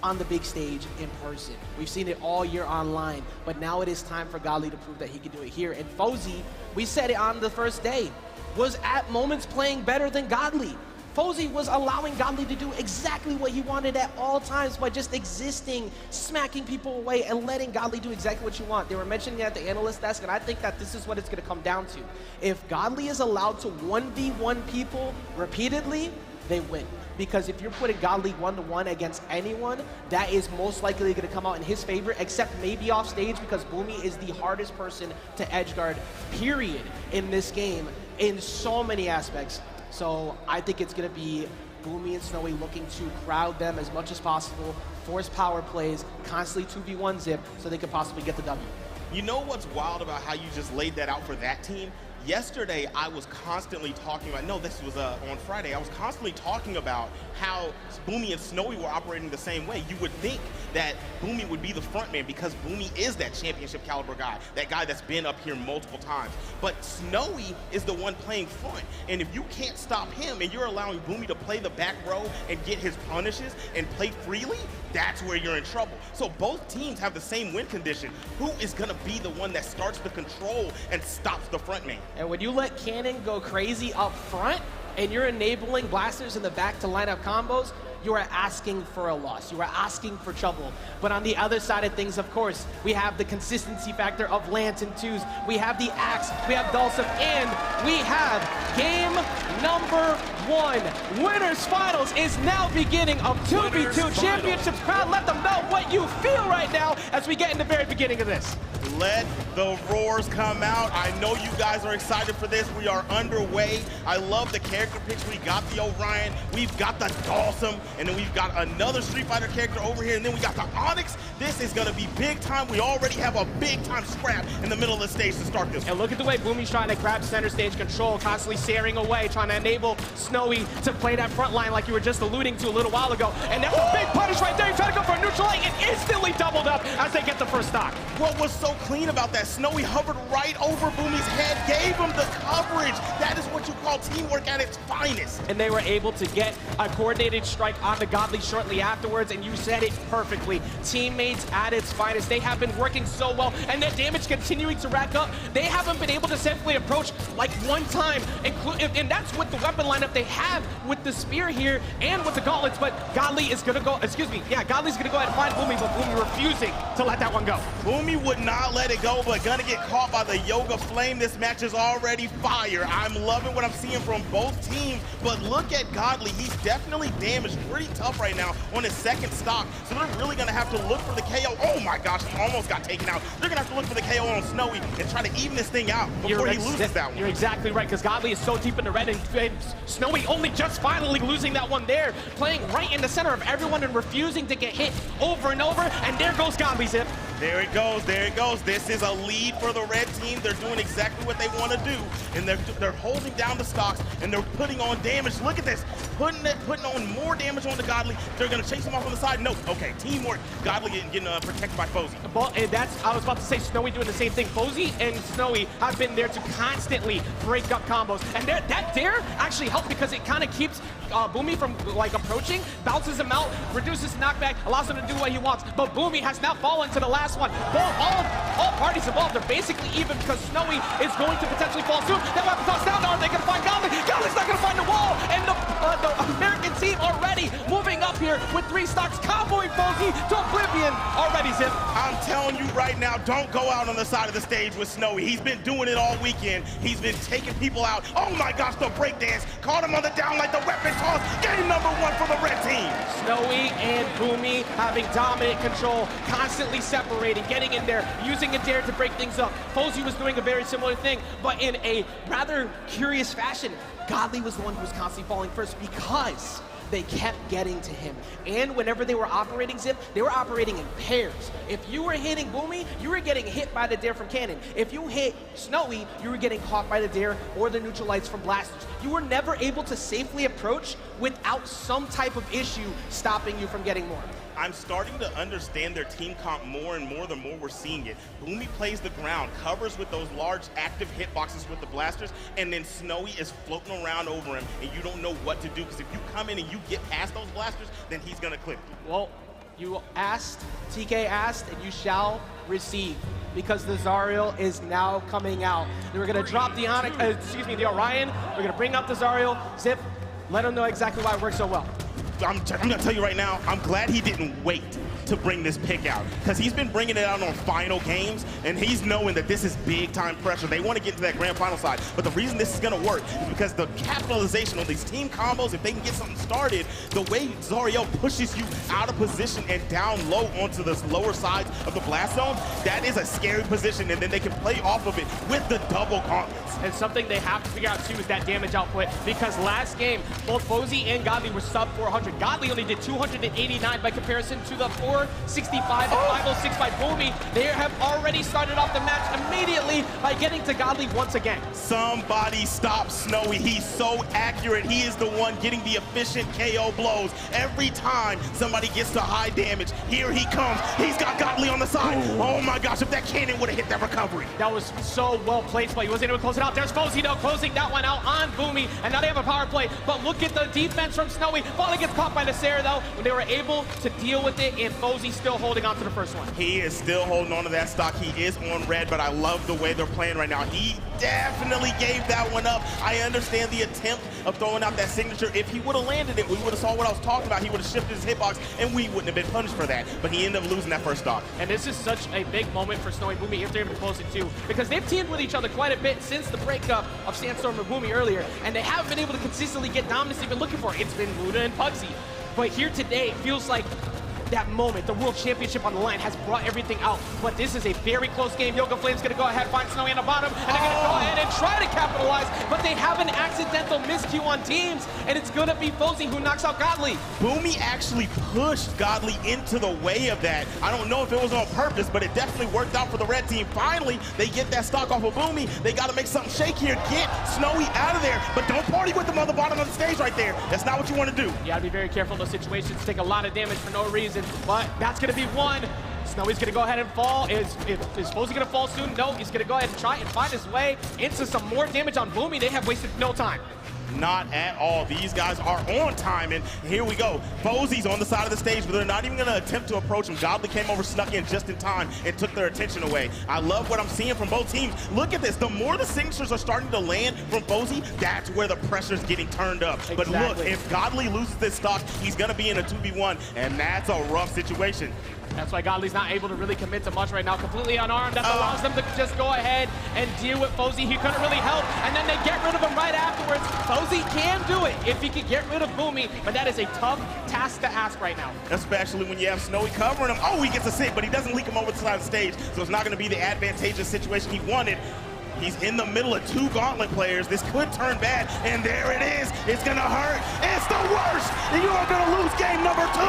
on the big stage in person? We've seen it all year online, but now it is time for Godly to prove that he can do it here. And Fosy, we said it on the first day, was at moments playing better than Godly. Fosy was allowing Godly to do exactly what he wanted at all times by just existing, smacking people away, and letting Godly do exactly what you want. They were mentioning it at the analyst desk, and I think that this is what it's going to come down to. If Godly is allowed to 1v1 people repeatedly, they win. Because if you're putting Godly 1-to-1 against anyone, that is most likely going to come out in his favor, except maybe off stage, because Boomie is the hardest person to edgeguard, period, in this game in so many aspects. So I think it's going to be Boomie and Snowy looking to crowd them as much as possible, force power plays, constantly 2v1 Zip, so they could possibly get the W. You know what's wild about how you just laid that out for that team? Yesterday, I was constantly talking about, no, this was on Friday, I was constantly talking about how Boomie and Snowy were operating the same way. You would think that Boomie would be the front man because Boomie is that championship caliber guy, that guy that's been up here multiple times. But Snowy is the one playing front. And if you can't stop him and you're allowing Boomie to play the back row and get his punishes and play freely, that's where you're in trouble. So both teams have the same win condition. Who is gonna be the one that starts the control and stops the front man? And when you let Cannon go crazy up front, and you're enabling blasters in the back to line up combos, you are asking for a loss. You are asking for trouble. But on the other side of things, of course, we have the consistency factor of Lance and twos. We have the Axe, we have Dulcim, and we have game number 1. Winners Finals is now beginning of 2v2 championships. Crowd, let them know what you feel right now as we get in the very beginning of this. Let the roars come out. I know you guys are excited for this. We are underway. I love the character picks. We got the Orion, we've got the Dulcim, and then we've got another Street Fighter character over here, and then we got the Onyx. This is gonna be big time. We already have a big time scrap in the middle of the stage to start this. And look at the way Boomie's trying to grab center stage control, constantly staring away, trying to enable Snowy to play that front line like you were just alluding to a little while ago. And that's a big punish right there. You try to go for a neutral light and instantly doubled up as they get the first stock. What was so clean about that? Snowy hovered right over Boomie's head, gave him the coverage. That is what you call teamwork at its finest. And they were able to get a coordinated strike on the Godly shortly afterwards, and you said it perfectly. Teammates at its finest. They have been working so well, and their damage continuing to rack up. They haven't been able to safely approach like one time, and that's with the weapon lineup they have with the spear here and with the gauntlets, but Godly is gonna go, Godly's gonna go ahead and find Boomie, but Boomie refusing to let that one go. Boomie would not let it go, but gonna get caught by the Yoga Flame. This match is already fire. I'm loving what I'm seeing from both teams, but look at Godly. He's definitely damaged pretty tough right now on his second stock, so they're really gonna have to look for the KO. Oh my gosh, he almost got taken out. They're gonna have to look for the KO on Snowy and try to even this thing out before he loses that one. You're exactly right, because Godly is so deep in the red, and Snowy only just finally losing that one there, playing right in the center of everyone and refusing to get hit over and over, and there goes Godly, Zip. There it goes, there it goes. This is a lead for the red team. They're doing exactly what they want to do, and they're holding down the stocks, and they're putting on damage. Look at this, putting on more damage on the Godly. They're gonna chase him off on the side. No, okay, teamwork. Godly getting protected by Fosy. Well, and I was about to say, Snowy doing the same thing. Fosy and Snowy have been there to constantly break up combos, and that dare actually helped because it kind of keeps Boomie from like approaching, bounces him out, reduces knockback, allows him to do what he wants. But Boomie has now fallen to the last one. All parties involved are basically even because Snowy is going to potentially fall soon. That weapon toss down. Are they going to find Godly? Godly's not going to find the wall. And the American team already moving up here with 3 stocks, comboing Fosy to oblivion already, Zip. I'm telling you right now, don't go out on the side of the stage with Snowy. He's been doing it all weekend. He's been taking people out. Oh my gosh, the breakdance. Caught him on the down like the weapon toss. Game number 1 for the red team. Snowy and Boomie having dominant control, constantly separating, getting in there, using a dare to break things up. Fosy was doing a very similar thing, but in a rather curious fashion. Godly was the one who was constantly falling first because they kept getting to him. And whenever they were operating Zip, they were operating in pairs. If you were hitting Boomie, you were getting hit by the dare from Cannon. If you hit Snowy, you were getting caught by the dare or the neutral lights from blasters. You were never able to safely approach without some type of issue stopping you from getting more. I'm starting to understand their team comp more and more the more we're seeing it. Boomie plays the ground, covers with those large active hitboxes with the blasters, and then Snowy is floating around over him, and you don't know what to do, because if you come in and you get past those blasters, then he's gonna clip you. Well, you asked, TK asked, and you shall receive, because the Zariel is now coming out. We're gonna drop the the Orion, we're gonna bring up the Zariel. Zip, let them know exactly why it works so well. I'm gonna tell you right now, I'm glad he didn't wait to bring this pick out, because he's been bringing it out on final games, and he's knowing that this is big time pressure. They want to get to that grand final side, but the reason this is going to work is because the capitalization on these team combos, if they can get something started, the way Zariel pushes you out of position and down low onto the lower sides of the blast zone, that is a scary position, and then they can play off of it with the double gauntlets. And something they have to figure out too is that damage output, because last game, both Fosy and Godly were sub 400. Godly only did 289 by comparison to the 465 and 506 by Boomie. They have already started off the match immediately by getting to Godly once again. Somebody stop Snowy. He's so accurate. He is the one getting the efficient KO blows. Every time somebody gets to high damage, here he comes. He's got Godly on the side. Oh my gosh, if that cannon would have hit that recovery. That was so well placed, but he wasn't able to close it out. There's Fosy though, closing that one out on Boomie, and now they have a power play. But look at the defense from Snowy. Finally gets caught by the Sarah though, when they were able to deal with it, and Fosy still holding on to the first one. He is still holding on to that stock. He is on red, but I love the way they're playing right now. He definitely gave that one up. I understand the attempt of throwing out that signature. If he would have landed it, we would have saw what I was talking about. He would have shifted his hitbox, and we wouldn't have been punished for that. But he ended up losing that first stock. And this is such a big moment for Snowy and Boomie if they're able to close it too, because they've teamed with each other quite a bit since the breakup of Sandstorm and Boomie earlier, and they haven't been able to consistently get dominance they've been looking for. It's been Luna and Pugsy. But here today, it feels like that moment, the World Championship on the line, has brought everything out. But this is a very close game. Yoga Flame's gonna go ahead, find Snowy on the bottom, and they're gonna go ahead and try to capitalize, but they have an accidental miscue on teams, and it's gonna be Fosy who knocks out Godly. Boomie actually pushed Godly into the way of that. I don't know if it was on purpose, but it definitely worked out for the red team. Finally, they get that stock off of Boomie. They gotta make something shake here. Get Snowy out of there, but don't party with them on the bottom of the stage right there. That's not what you want to do. You gotta be very careful in those situations. Take a lot of damage for no reason, but that's gonna be one. Snowy's gonna go ahead and fall. Is Fosy gonna fall soon? No, he's gonna go ahead and try and find his way into some more damage on Boomie. They have wasted no time. Not at all. These guys are on time, and here we go. Fosy's on the side of the stage, but they're not even going to attempt to approach him. Godly came over, snuck in just in time, and took their attention away. I love what I'm seeing from both teams. Look at this. The more the signatures are starting to land from Fosy, that's where the pressure's getting turned up. Exactly. But look, if Godly loses this stock, he's going to be in a 2v1, and that's a rough situation. That's why Godly's not able to really commit to much right now. Completely unarmed. That allows them to just go ahead and deal with Fosy. He couldn't really help, and then they get rid of him right afterwards. Fosy can do it if he can get rid of Boomie, but that is a tough task to ask right now. Especially when you have Snowy covering him. Oh, he gets a sit, but he doesn't leak him over the side of the stage, so it's not going to be the advantageous situation he wanted. He's in the middle of two gauntlet players. This could turn bad, and there it is. It's gonna hurt. It's the worst, and you are gonna lose game number 2.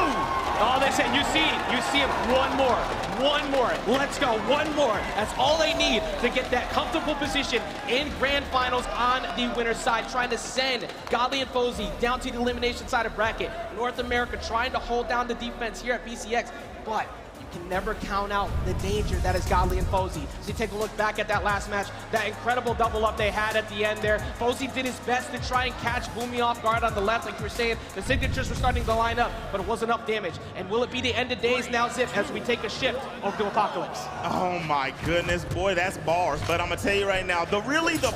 Oh, they said, you see him, one more, let's go, one more. That's all they need to get that comfortable position in grand finals on the winner's side, trying to send Godly and Fosy down to the elimination side of bracket. North America trying to hold down the defense here at BCX, but can never count out the danger that is Godly and Fosy. So you take a look back at that last match, that incredible double up they had at the end there. Fosy did his best to try and catch Boomie off guard on the left, like you were saying. The signatures were starting to line up, but it wasn't enough damage. And will it be the end of days now, Zip, as we take a shift over to Apocalypse? Oh my goodness, boy, that's bars. But I'm gonna tell you right now, the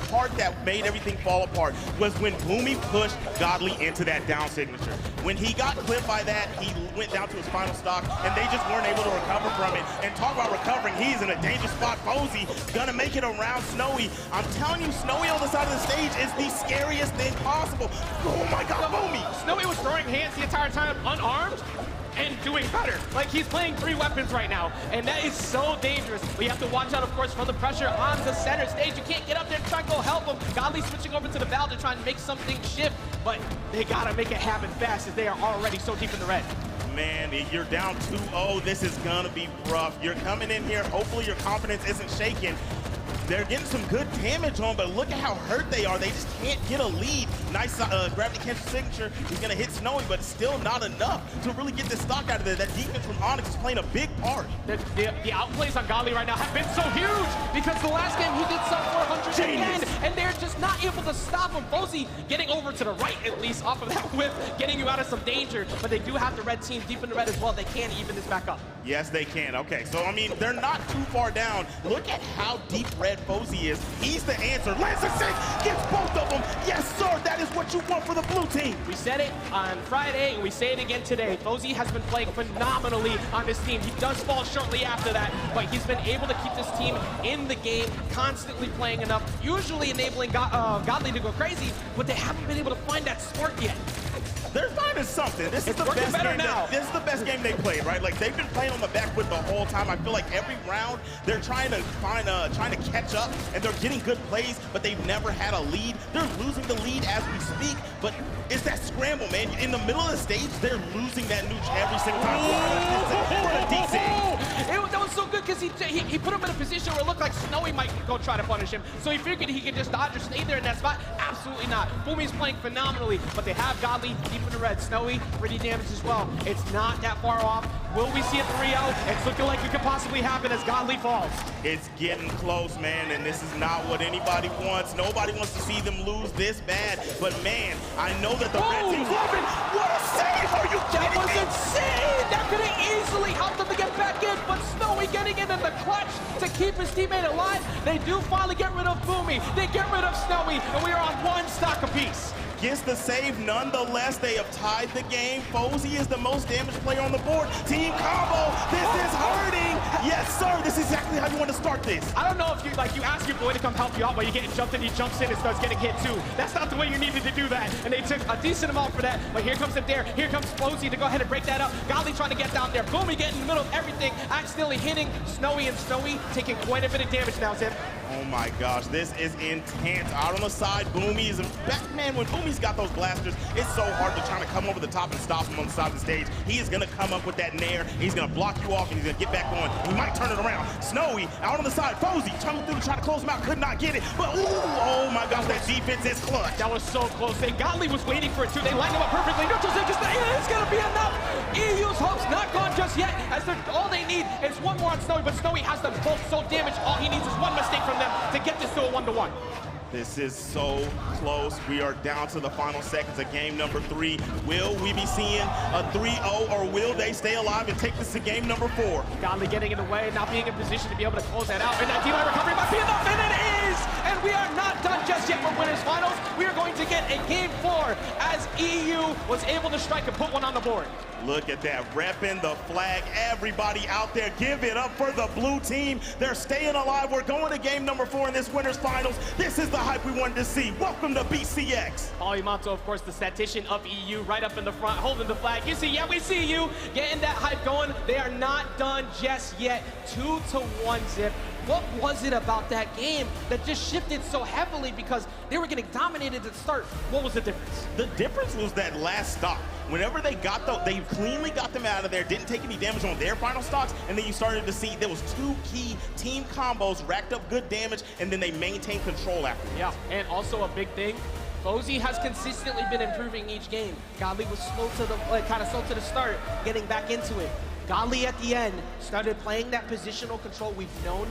part that made everything fall apart was when Boomie pushed Godly into that down signature. When he got clipped by that, he went down to his final stock, and they just weren't able to recover from it. And talk about recovering, he's in a dangerous spot. Fosy gonna make it around Snowy. I'm telling you, Snowy on the side of the stage is the scariest thing possible. Oh my God, Boomie! Snowy was throwing hands the entire time, unarmed, and doing better. Like, he's playing 3 weapons right now, and that is so dangerous. We have to watch out, of course, for the pressure on the center stage. You can't get up there and try and go help him. Godly switching over to the valve to try and make something shift, but they gotta make it happen fast as they are already so deep in the red. Man, you're down 2-0. This is gonna be rough. You're coming in here, hopefully your confidence isn't shaken. They're getting some good damage on, but look at how hurt they are. They just can't get a lead. Nice gravity cancel signature. He's gonna hit Snowy, but it's still not enough to really get this stock out of there. That defense from Onyx is playing a big part. The outplays on Godly right now have been so huge because the last game he did sub 400 again, and they're just not able to stop him. Fosy getting over to the right, at least, off of that whip, getting you out of some danger, but they do have the red team deep in the red as well. They can even this back up. Yes, they can. Okay, so, I mean, they're not too far down. Look at how deep red Fosy is. He's the answer. Lands a six, gets both of them. Yes, sir, that is what what you want for the blue team. We said it on Friday, and we say it again today. Fosy has been playing phenomenally on this team. He does fall shortly after that, but he's been able to keep this team in the game, constantly playing enough, usually enabling Godly to go crazy, but they haven't been able to find that spark yet. They're finding something. This is the working best better game. now. This is the best game they played, right? Like they've been playing on the back foot the whole time. I feel like every round they're trying to catch up, and they're getting good plays, but they've never had a lead. They're losing the lead as we speak, but it's that scramble, man. In the middle of the stage, they're losing that nooch every single time. What a DC. That was so good because he put him in a position where it looked like Snowy might go try to punish him. So he figured he could just dodge or stay there in that spot. Absolutely not. Boomie's playing phenomenally, but they have Godly deep in the red. Snowy pretty damaged as well. It's not that far off. Will we see a 3-0? It's looking like it could possibly happen as Godly falls. It's getting close, man, and this is not what anybody wants. Nobody wants to see them lose this bad. But man, I know that the red team's open. What a save! Are you kidding me? That was insane! That could have easily helped them to get back in, but Snowy getting in the clutch to keep his teammate alive. They do finally get rid of Boomie. They get rid of Snowy, and we are on one stock apiece. Gets the save nonetheless. They have tied the game. Fosy is the most damaged player on the board. Team combo. This is hurting. Yes, sir. This is exactly how you want to start this. I don't know if you ask your boy to come help you out while you're getting jumped in, he jumps in and starts getting hit too. That's not the way you needed to do that. And they took a decent amount for that. But here comes the dare. Here comes Fosy to go ahead and break that up. Godly trying to get down there. Boomie getting in the middle of everything. Accidentally hitting Snowy, and Snowy taking quite a bit of damage now, Zip. Oh my gosh, this is intense. Out on the side, Boomie is back. Man, when Boomie's got those blasters, it's so hard to try to come over the top and stop him on the side of the stage. He is gonna come up with that nair. He's gonna block you off, and he's gonna get back on. He might turn it around. Snowy out on the side. Fosy coming through to try to close him out. Could not get it. But ooh, oh my gosh, that defense is clutch. That was so close. And Godly was waiting for it too. They lined him up perfectly. Neutral Zip just it's gonna be enough. EU's hopes not gone just yet, as all they need is one more on Snowy, but Snowy has them both so damaged. All he needs is one mistake from them to get this to a 1-1. This is so close. We are down to the final seconds of game number 3. Will we be seeing a 3-0, or will they stay alive and take this to game number 4? Godly getting in the way, not being in position to be able to close that out. And that D-line recovery might be enough, and it is! And we are not done just yet for winners finals. We are going to get a game 4 as EU was able to strike and put one on the board. Look at that, repping the flag. Everybody out there, give it up for the blue team. They're staying alive. We're going to game number 4 in this winners finals. This is the hype we wanted to see. Welcome to BCX. Olimanto, of course, the statistician of EU, right up in the front, holding the flag. You see, yeah, we see you getting that hype going. They are not done just yet. 2-1 Zip. What was it about that game that just shifted so heavily because they were getting dominated at the start? What was the difference? The difference was that last stock. Whenever they they cleanly got them out of there, didn't take any damage on their final stocks, and then you started to see there was 2 key team combos, racked up good damage, and then they maintained control after. Yeah, and also a big thing, Fosy has consistently been improving each game. Godly was slow to the kind of slow to the start, getting back into it. Godly at the end started playing that positional control we've known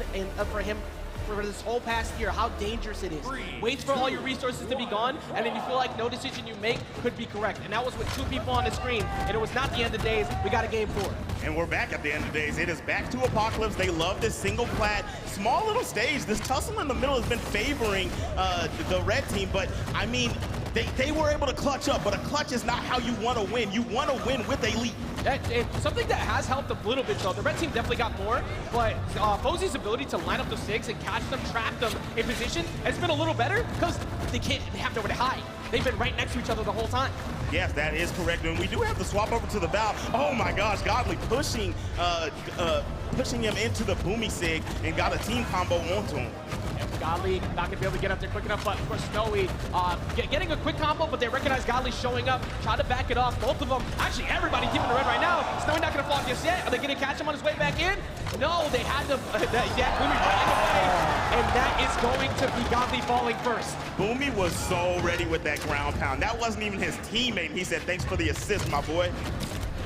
for him for this whole past year, how dangerous it is. Wait for all your resources to be gone, and then you feel like no decision you make could be correct. And that was with 2 people on the screen, and it was not the end of days. We got a game 4. And we're back at the end of days. It is back to Apocalypse. They love this single plat, small little stage. This tussle in the middle has been favoring the red team, but I mean, they were able to clutch up, but a clutch is not how you want to win. You want to win with a lead. Something that has helped a little bit, though. The red team definitely got more, but Fosy's ability to line up the 6 and catch them, trap them in position has been a little better because they have nowhere to hide. They've been right next to each other the whole time. Yes, that is correct. And we do have to swap over to the bow. Oh my gosh, Godly pushing him into the Boomie sig and got a team combo onto him. Godly not gonna be able to get up there quick enough, but of course Snowy getting a quick combo, but they recognize Godly showing up, try to back it off. Both of them, actually everybody keeping the red right now. Snowy not gonna fall just yet. Are they gonna catch him on his way back in? No, they had to, Boomie running away, and that is going to be Godly falling first. Boomie was so ready with that ground pound. That wasn't even his teammate. He said, thanks for the assist, my boy.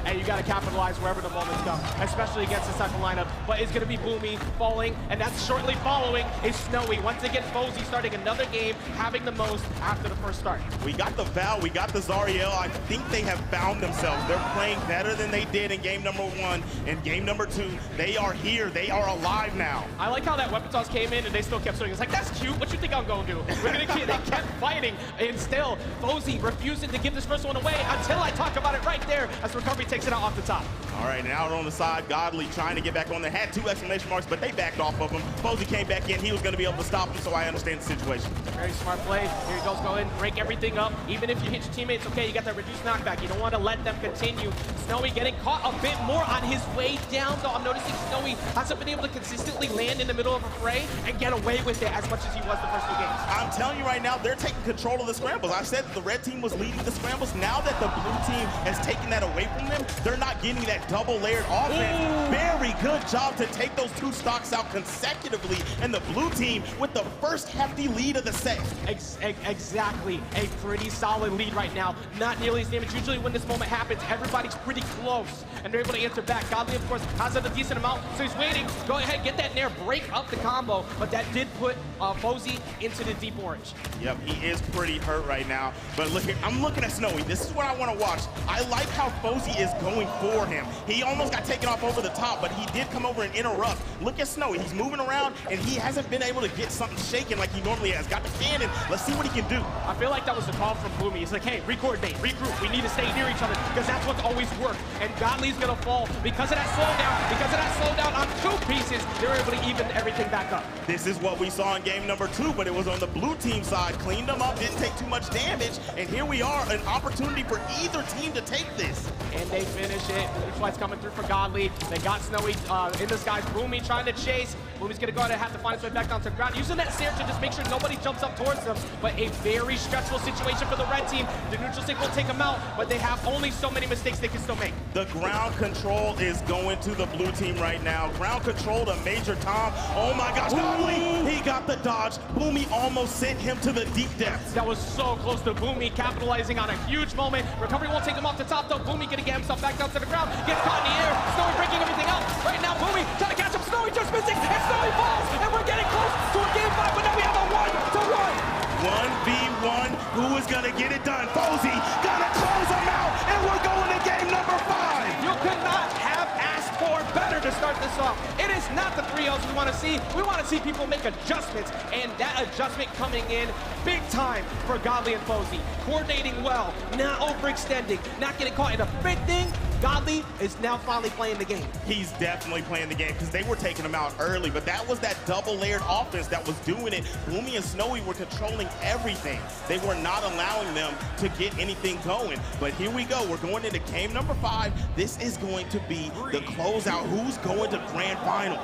And you gotta capitalize wherever the moments come, especially against this type of lineup. but it's going to be Boomie falling, and that's shortly following is Snowy. Once again, Fosy starting another game, having the most after the first start. We got the Val, we got the Zariel. I think they have found themselves. They're playing better than they did in game number 1 and game number 2. They are here. They are alive now. I like how that weapon toss came in and they still kept swinging. It's like, that's cute. What you think I'm going to do? We're going to keep, they kept fighting, and still Fosy refusing to give this first one away until I talk about it right there as Recovery takes it out off the top. All right, and out on the side, Godly trying to get back on there. Had 2 exclamation marks, but they backed off of him. Fosy came back in. He was going to be able to stop him, so I understand the situation. Very smart play. Here he goes, go in, break everything up. Even if you hit your teammates, okay, you got that reduced knockback. You don't want to let them continue. Snowy getting caught a bit more on his way down, though. I'm noticing Snowy hasn't been able to consistently land in the middle of a fray and get away with it as much as he was the first 2 games. I'm telling you right now, they're taking control of the scrambles. I said that the red team was leading the scrambles. Now that the blue team has taken that away from them, they're not getting that double-layered offense. Very good job to take those 2 stocks out consecutively, and the blue team with the first hefty lead of the set. Exactly. A pretty solid lead right now. Not nearly as damaged. Usually when this moment happens, everybody's pretty close, and they're able to answer back. Godly, of course, has a decent amount, so he's waiting. Go ahead, get that nair, break up the combo, but that did put Fosy into the deep orange. Yep, he is pretty hurt right now, but look here, I'm looking at Snowy. This is what I want to watch. I like how Fosy is going for him. He almost got taken off over the top, but he did come over and interrupt. Look at Snowy. He's moving around, and he hasn't been able to get something shaking like he normally has. Got the cannon. Let's see what he can do. I feel like that was a call from Boomie. He's like, hey, re-coordinate, regroup. We need to stay near each other because that's what's always worked. And Godly's going to fall because of that slowdown. Because of that slowdown on 2 pieces, they were able to even everything back up. This is what we saw in game number 2, but it was on the blue team side. Cleaned them up, didn't take too much damage, and here we are, an opportunity for either team to take this. And they finish it. Flight's coming through for Godly. They got Snowy in the skies. Boomie trying to chase. Boomie's going to go ahead and have to find his way back down to the ground. Using that snare to just make sure nobody jumps up towards them. But a very stressful situation for the red team. The neutral stick will take them out, but they have only so many mistakes they can still make. The ground control is going to the blue team right now. Ground control to Major Tom. Oh my gosh, Godly! He got the dodge. Boomie almost sent him to the deep depths. That was so close to Boomie capitalizing on a huge moment. Recovery won't take him off the top though. Boomie gonna get himself back down to the ground. Gets caught in the air. Snowy breaking everything up. Right now, Boomie trying to catch him. Snowy just missing. And Snowy falls. And we're getting close to a game 5, but now we have a 1-1. 1v1, who is gonna get it done? Fosy gonna close him out, and we're going to game number 5. You could not have asked for better to start this off. It is not the 3-0s we want to see. We want to see people make adjustments, and that adjustment coming in big time for Godly and Fosy. Coordinating well, not overextending, not getting caught in a big thing. Godly is now finally playing the game. He's definitely playing the game because they were taking him out early, but that was that double-layered offense that was doing it. Boomie and Snowy were controlling everything. They were not allowing them to get anything going. But here we go. We're going into game number 5. This is going to be the closeout. Who's going to grand finals?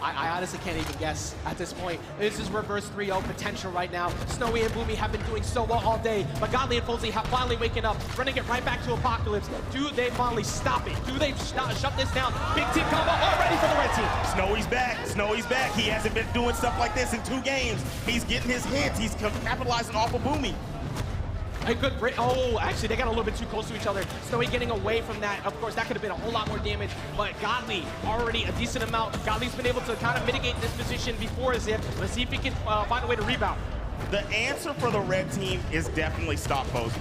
I honestly can't even guess at this point. This is reverse 3-0 potential right now. Snowy and Boomie have been doing so well all day, but Godly and Fosy have finally waken up, running it right back to Apocalypse. Do they finally stop it? Do they shut this down? Big team combo already for the red team. Snowy's back. Snowy's back. He hasn't been doing stuff like this in 2 games. He's getting his hits. He's capitalizing off of Boomie. A good break. Oh, actually, they got a little bit too close to each other. Snowy getting away from that. Of course, that could have been a whole lot more damage, but Godly already a decent amount. Godly's been able to kind of mitigate this position before as if. Let's see if he can find a way to rebound. The answer for the red team is definitely stop Fosy.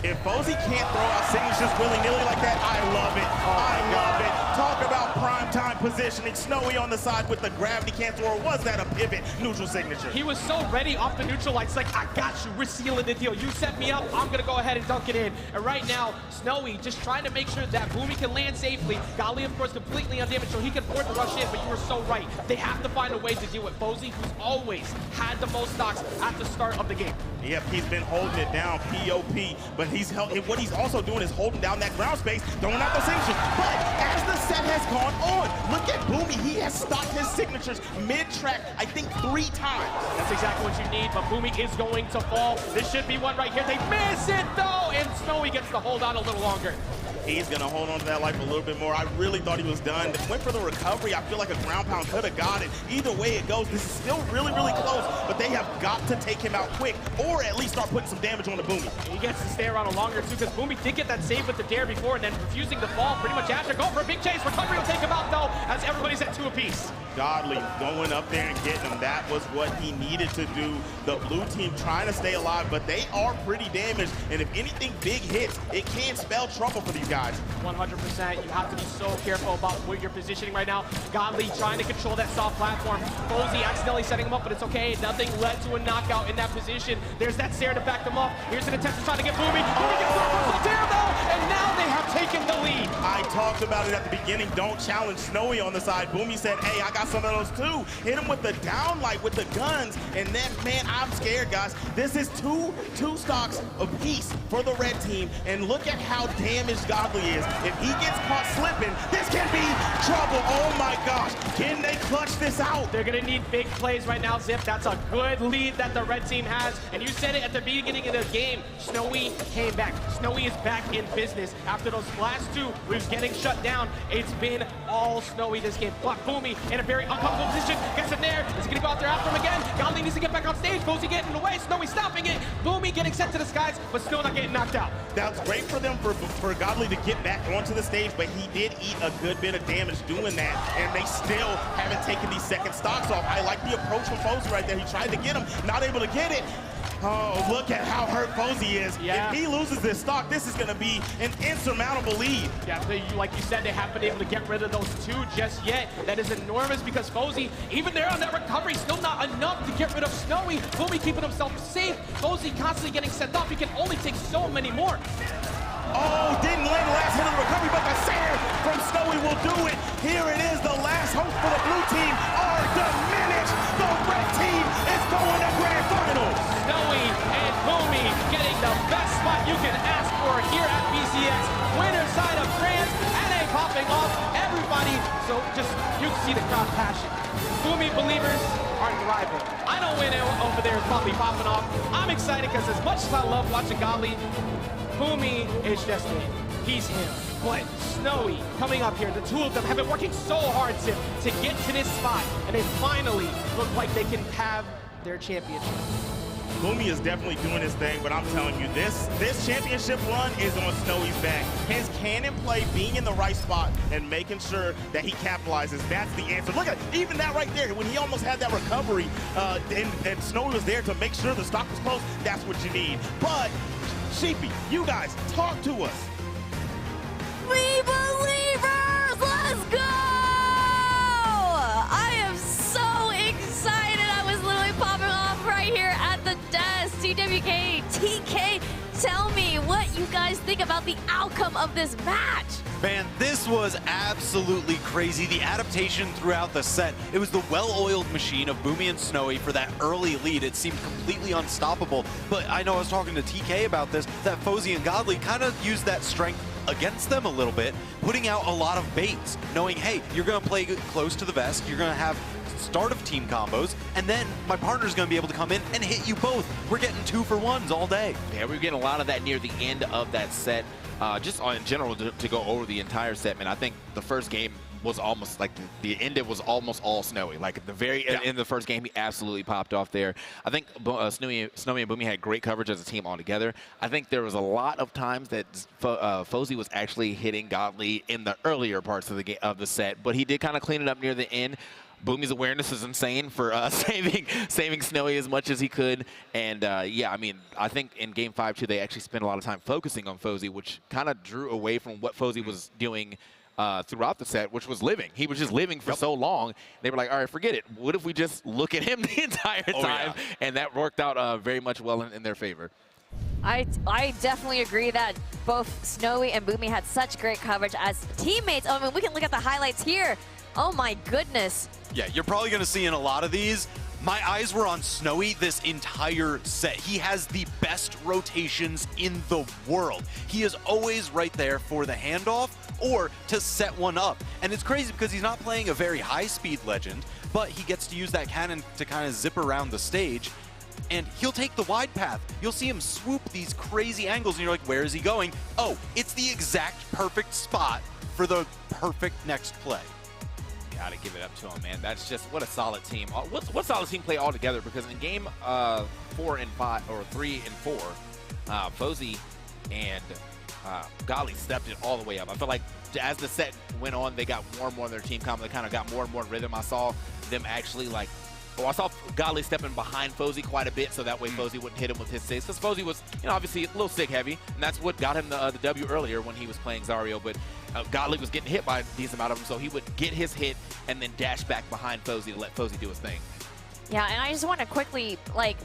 If Fosy can't throw out signatures willy-nilly like that, I love it. I love it. Talk about prime-time positioning. Snowy on the side with the gravity cancel, or was that a pivot neutral signature? He was so ready off the neutral lights, like, I got you. We're sealing the deal. You set me up. I'm going to go ahead and dunk it in. And right now, Snowy just trying to make sure that Boomie can land safely. Godly, of course, completely undamaged, so he can afford to rush in, but you were so right. They have to find a way to deal with Fosy, who's always had the most stocks at the start of the game. Yep, he's been holding it down, POP, but what he's also doing is holding down that ground space, throwing out those signatures. But as the set has gone on, look at Boomie. He has stopped his signatures mid-track, I think 3 times. That's exactly what you need, but Boomie is going to fall. This should be one right here. They miss it, though, and Snowy gets to hold on a little longer. He's going to hold on to that life a little bit more. I really thought he was done. Went for the recovery. I feel like a ground pound could have got it. Either way it goes, this is still really, really close, but they have got to take him out quick or at least start putting some damage on the Boomie. He gets to stay around a longer too because Boomie did get that save with the dare before and then refusing to fall pretty much after. Go for a big chase. Recovery will take him out though as everybody's at 2 apiece. Godly going up there and getting him. That was what he needed to do. The blue team trying to stay alive, but they are pretty damaged. And if anything big hits, it can spell trouble for these guys. 100%. You have to be so careful about where you're positioning right now. Godly trying to control that soft platform. Fosy accidentally setting him up, but it's okay. Nothing led to a knockout in that position. There's that Sarah to back them up. Here's an attempt to try to get Boomie. Boomie gets the dare though, and now they have taken the lead. I talked about it at the beginning. Don't challenge Snowy on the side. Boomie said, hey, I got some of those too. Hit him with the downlight with the guns. And then, man, I'm scared, guys. This is two stocks apiece for the red team. And look at how damaged Godly is. If he gets caught slipping, this can be trouble. Oh my gosh. Can they clutch this out? They're going to need big plays right now, Zip. That's a good lead that the red team has. And you said it at the beginning of the game. Snowy came back. Snowy is back in business. After those last two, we was getting shut down. It's been all Snowy this game. But Boomie in a very uncomfortable position. Gets in there. Is he going to go out there after him again? Godly needs to get back on stage. Fosy getting away. Snowy stopping it. Boomie getting sent to the skies, but still not getting knocked out. That's great for them for Godly to get back onto the stage, but he did eat a good bit of damage doing that, and they still haven't taken these second stocks off. I like the approach from Fosy right there. He tried to get him, not able to get it. Oh, look at how hurt Fosy is. Yeah. If he loses this stock, this is going to be an insurmountable lead. Yeah, like you said, they haven't been able to get rid of those two just yet. That is enormous because Fosy, even there on that recovery, still not enough to get rid of Snowy. Boomie keeping himself safe. Fosy constantly getting sent off. He can only take so many more. Oh, didn't land the last hit of the recovery, but the sand from Snowy will do it. Here it is, the last hope for the blue team are diminished. The red team is going to grand finals. Snowy and Boomie getting the best spot you can ask for here at BCX. Winner side of France, and they popping off everybody. So just, you can see the crowd passion. Boomie believers are thriving. I know Win over there is probably popping off. I'm excited because as much as I love watching Godly, Boomie is just him. He's him. But Snowy coming up here, the two of them have been working so hard to get to this spot, and they finally look like they can have their championship. Boomie is definitely doing his thing, but I'm telling you, this championship run is on Snowy's back. His cannon play, being in the right spot and making sure that he capitalizes, that's the answer. Look at even that right there, when he almost had that recovery, and Snowy was there to make sure the stock was close, that's what you need. But Sheepy, you guys, talk to us. We believers, let's go! I am so excited. I was literally popping off right here at the desk. TWK, TK, tell me what you guys think about the outcome of this match. Man, this was absolutely crazy. The adaptation throughout the set. It was the well-oiled machine of Boomie and Snowy for that early lead. It seemed completely unstoppable. But I know I was talking to TK about this, that Fosy and Godly kind of used that strength against them a little bit, putting out a lot of baits, knowing, hey, you're going to play close to the vest, you're going to have start of team combos, and then my partner's going to be able to come in and hit you both. We're getting 2-for-1s all day. Yeah, we're getting a lot of that near the end of that set. Just in general, to go over the entire set, man, I think the first game was almost like the end. It was almost all Snowy. Like at the very end of the first game, he absolutely popped off there. I think Snowy and Boomie had great coverage as a team altogether. I think there was a lot of times that Fosy was actually hitting Godly in the earlier parts of the game of the set, but he did kind of clean it up near the end. Boomie's awareness is insane for saving Snowy as much as he could. And yeah, I mean, I think in Game 5 too, they actually spent a lot of time focusing on Fosy, which kind of drew away from what Fosy was doing throughout the set, which was living. He was just living for so long. They were like, all right, forget it. What if we just look at him the entire time? Yeah. And that worked out very much well in their favor. I definitely agree that both Snowy and Boomie had such great coverage as teammates. I mean, we can look at the highlights here. Oh my goodness. Yeah, you're probably going to see in a lot of these. My eyes were on Snowy this entire set. He has the best rotations in the world. He is always right there for the handoff or to set one up. And it's crazy because he's not playing a very high-speed legend, but he gets to use that cannon to kind of zip around the stage. and he'll take the wide path. You'll see him swoop these crazy angles, and you're like, where is he going? Oh, it's the exact perfect spot for the perfect next play. Gotta give it up to him, man. That's just what a solid team. What solid team play all together? Because in game 4 and 5 or 3 and 4, Fosy and Golly stepped it all the way up. I feel like as the set went on, they got more and more in their team comp. They kind of got more and more rhythm. I saw them actually like. I saw Golly stepping behind Fosy quite a bit, so that way Fosy wouldn't hit him with his sigs. Because Fosy was, obviously a little sig heavy, and that's what got him the W earlier when he was playing Zario. But Golly was getting hit by a decent amount of them, so he would get his hit and then dash back behind Fosy to let Fosy do his thing. Yeah, and I just want to quickly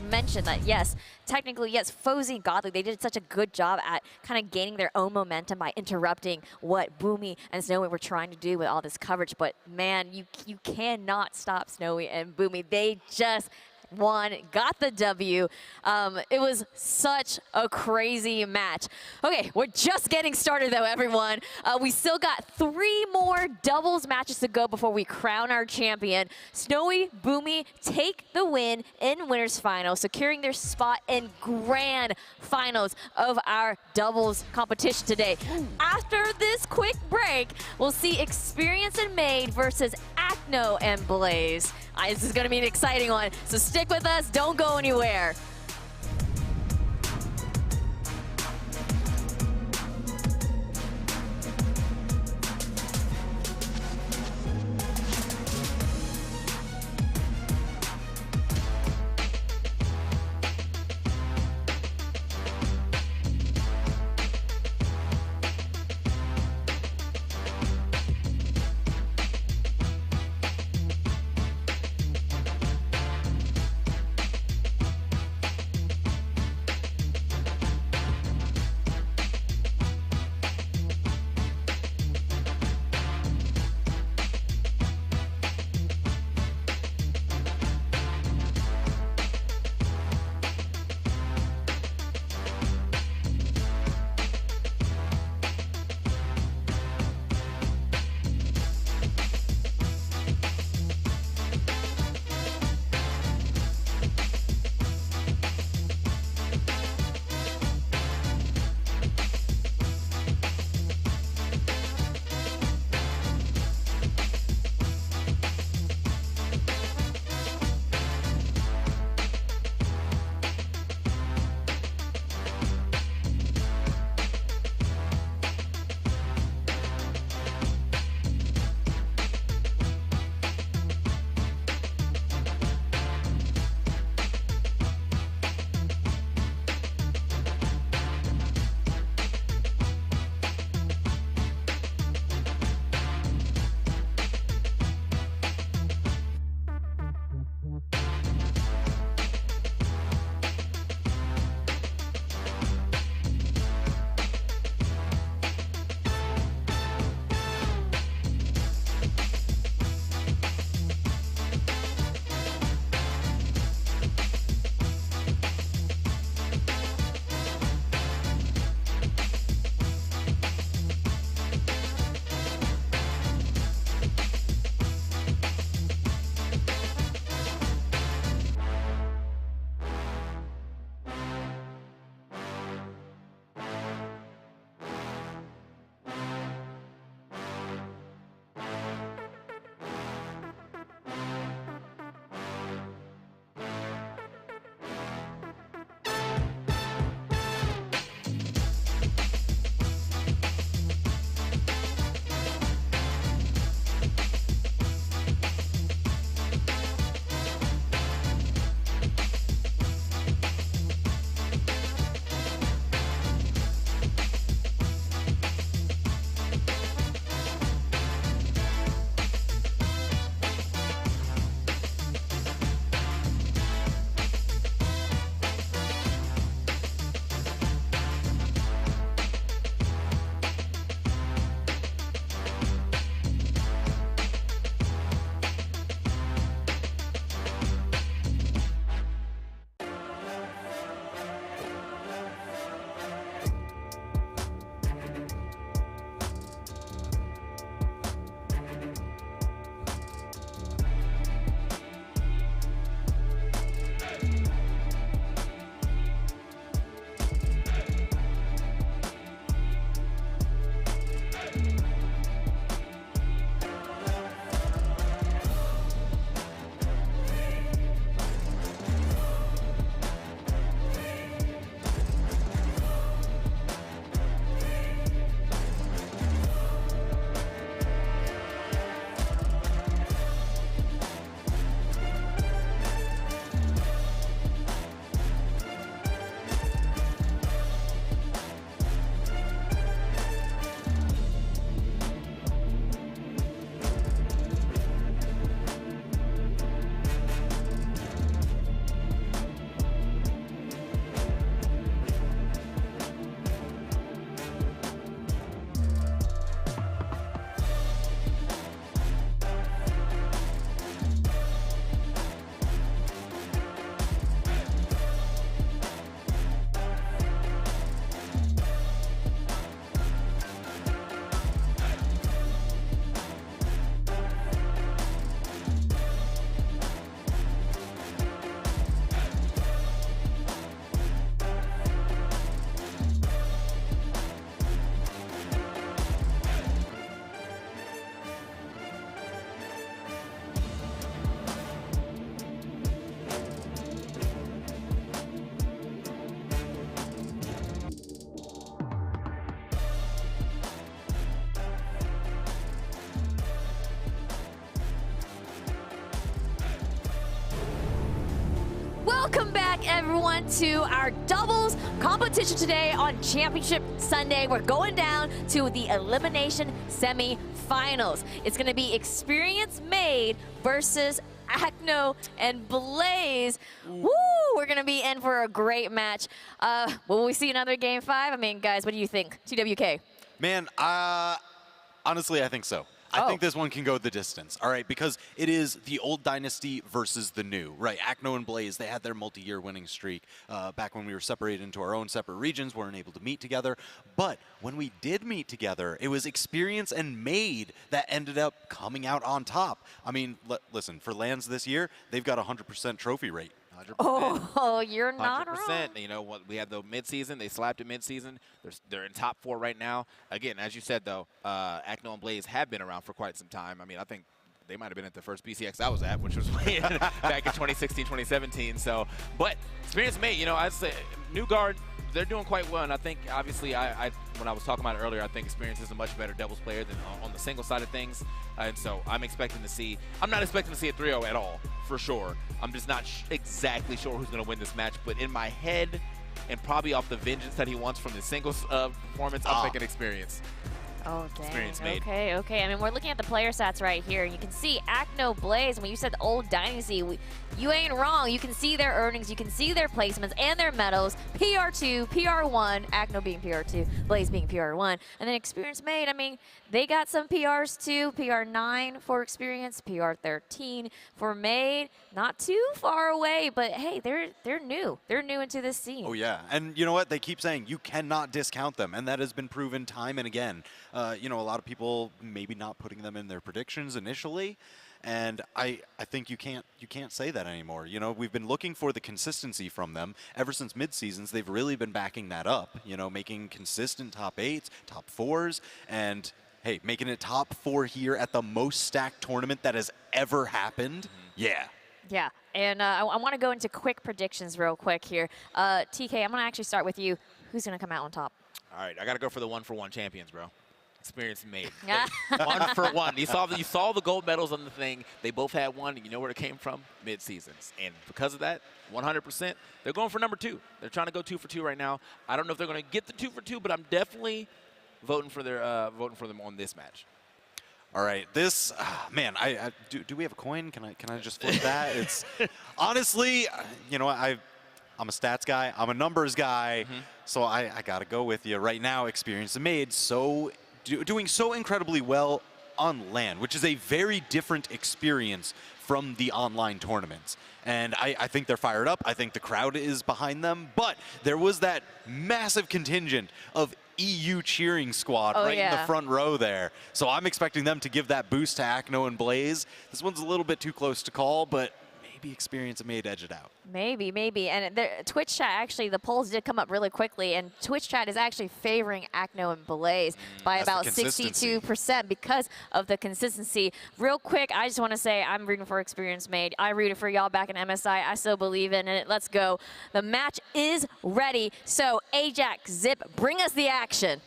mention that yes, technically yes, Fosy and Godly, they did such a good job at kind of gaining their own momentum by interrupting what Boomie and Snowy were trying to do with all this coverage. But man, you cannot stop Snowy and Boomie. They just won, got the W. It was such a crazy match. Okay, we're just getting started though, everyone. We still got 3 more doubles matches to go before we crown our champion. Snowy, Boomie take the win in winners final, securing their spot in grand finals of our doubles competition today. After this quick break, we'll see Experience and MegD versus Acno and Blaze. This is going to be an exciting one, so stick with us. Don't go anywhere. Welcome back, everyone, to our doubles competition today on Championship Sunday. We're going down to the Elimination semi-finals. It's going to be Experience Made versus Acno and Blaze. Woo! We're going to be in for a great match. Will we see another Game 5? I mean, guys, what do you think? TWK. Man, honestly, I think so. I think this one can go the distance, all right, because it is the old dynasty versus the new, right? Acno and Blaze, they had their multi-year winning streak back when we were separated into our own separate regions, weren't able to meet together. But when we did meet together, it was Experience and Made that ended up coming out on top. I mean, listen, for LANs this year, they've got a 100% trophy rate. 100%. Oh, you're not 100%. wrong. You know what? We had the midseason. They slapped it midseason. They're in top 4 right now. Again, as you said though, Acno and Blaze have been around for quite some time. I mean, I think they might have been at the first BCX I was at, which was back in 2016, 2017. So, but Experience Made, you know, I'd say New Guard, they're doing quite well, and I think obviously when I was talking about it earlier, I think Experience is a much better doubles player than on the single side of things, and so I'm not expecting to see a 3-0 at all, for sure. I'm just not exactly sure who's going to win this match, but in my head, and probably off the vengeance that he wants from his singles performance, I'm thinking Experience. Oh, dang. Experience Made. Okay, okay. I mean, we're looking at the player stats right here. You can see Acno, Blaze. When you said old dynasty, you ain't wrong. You can see their earnings. You can see their placements and their medals. PR2, PR1, Acno being PR2, Blaze being PR1. And then Experience Made, I mean, they got some PRs too. PR9 for Experience, PR13 for Made. Not too far away, but hey, they're new. They're new into this scene. Oh, yeah. And you know what? They keep saying you cannot discount them, and that has been proven time and again. You know, a lot of people maybe not putting them in their predictions initially, and I think you can't say that anymore. You know, we've been looking for the consistency from them ever since mid-seasons. They've really been backing that up, you know, making consistent top 8s, top 4s, and hey, making it top 4 here at the most stacked tournament that has ever happened. Yeah. Yeah, and I want to go into quick predictions real quick here. TK, I'm going to actually start with you. Who's going to come out on top? All right, I got to go for the 1-for-1 champions, bro. Experience Made. 1-for-1. You saw the gold medals on the thing. They both had one, and you know where it came from? Mid-seasons. And because of that, 100%, they're going for number 2. They're trying to go 2 for 2 right now. I don't know if they're going to get the 2 for 2, but I'm definitely voting for them on this match. All right, this man. Do we have a coin? Can I just flip that? It's honestly, you know, I'm a stats guy. I'm a numbers guy. So I gotta go with you right now. Experience Made doing so incredibly well on LAN, which is a very different experience from the online tournaments. And I think they're fired up. I think the crowd is behind them. But there was that massive contingent of EU cheering squad in the front row there. So I'm expecting them to give that boost to Acno and Blaze. This one's a little bit too close to call, but maybe Experience Made edge it out. Maybe. And Twitch chat, actually, the polls did come up really quickly, and Twitch chat is actually favoring Acno and Blaze by about 62% because of the consistency. Real quick, I just want to say I'm rooting for Experience Made. I rooted for y'all back in MSI. I still believe in it. Let's go. The match is ready. So, Ajax, Zip, bring us the action.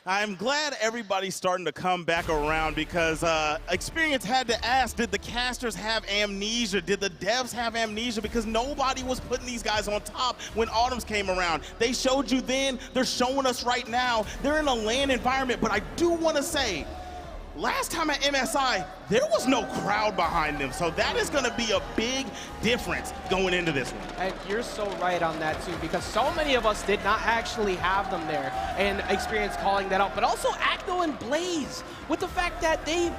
I'm glad everybody's starting to come back around because Experience had to ask, did the casters have amnesia? Did the devs have amnesia? Because nobody was putting these guys on top when Autumns came around. They showed you then, they're showing us right now. They're in a LAN environment, but I do want to say, last time at MSI, there was no crowd behind them, so that is going to be a big difference going into this one. And you're so right on that, too, because so many of us did not actually have them there, and Experience calling that out. But also Acno and Blaze, with the fact that they,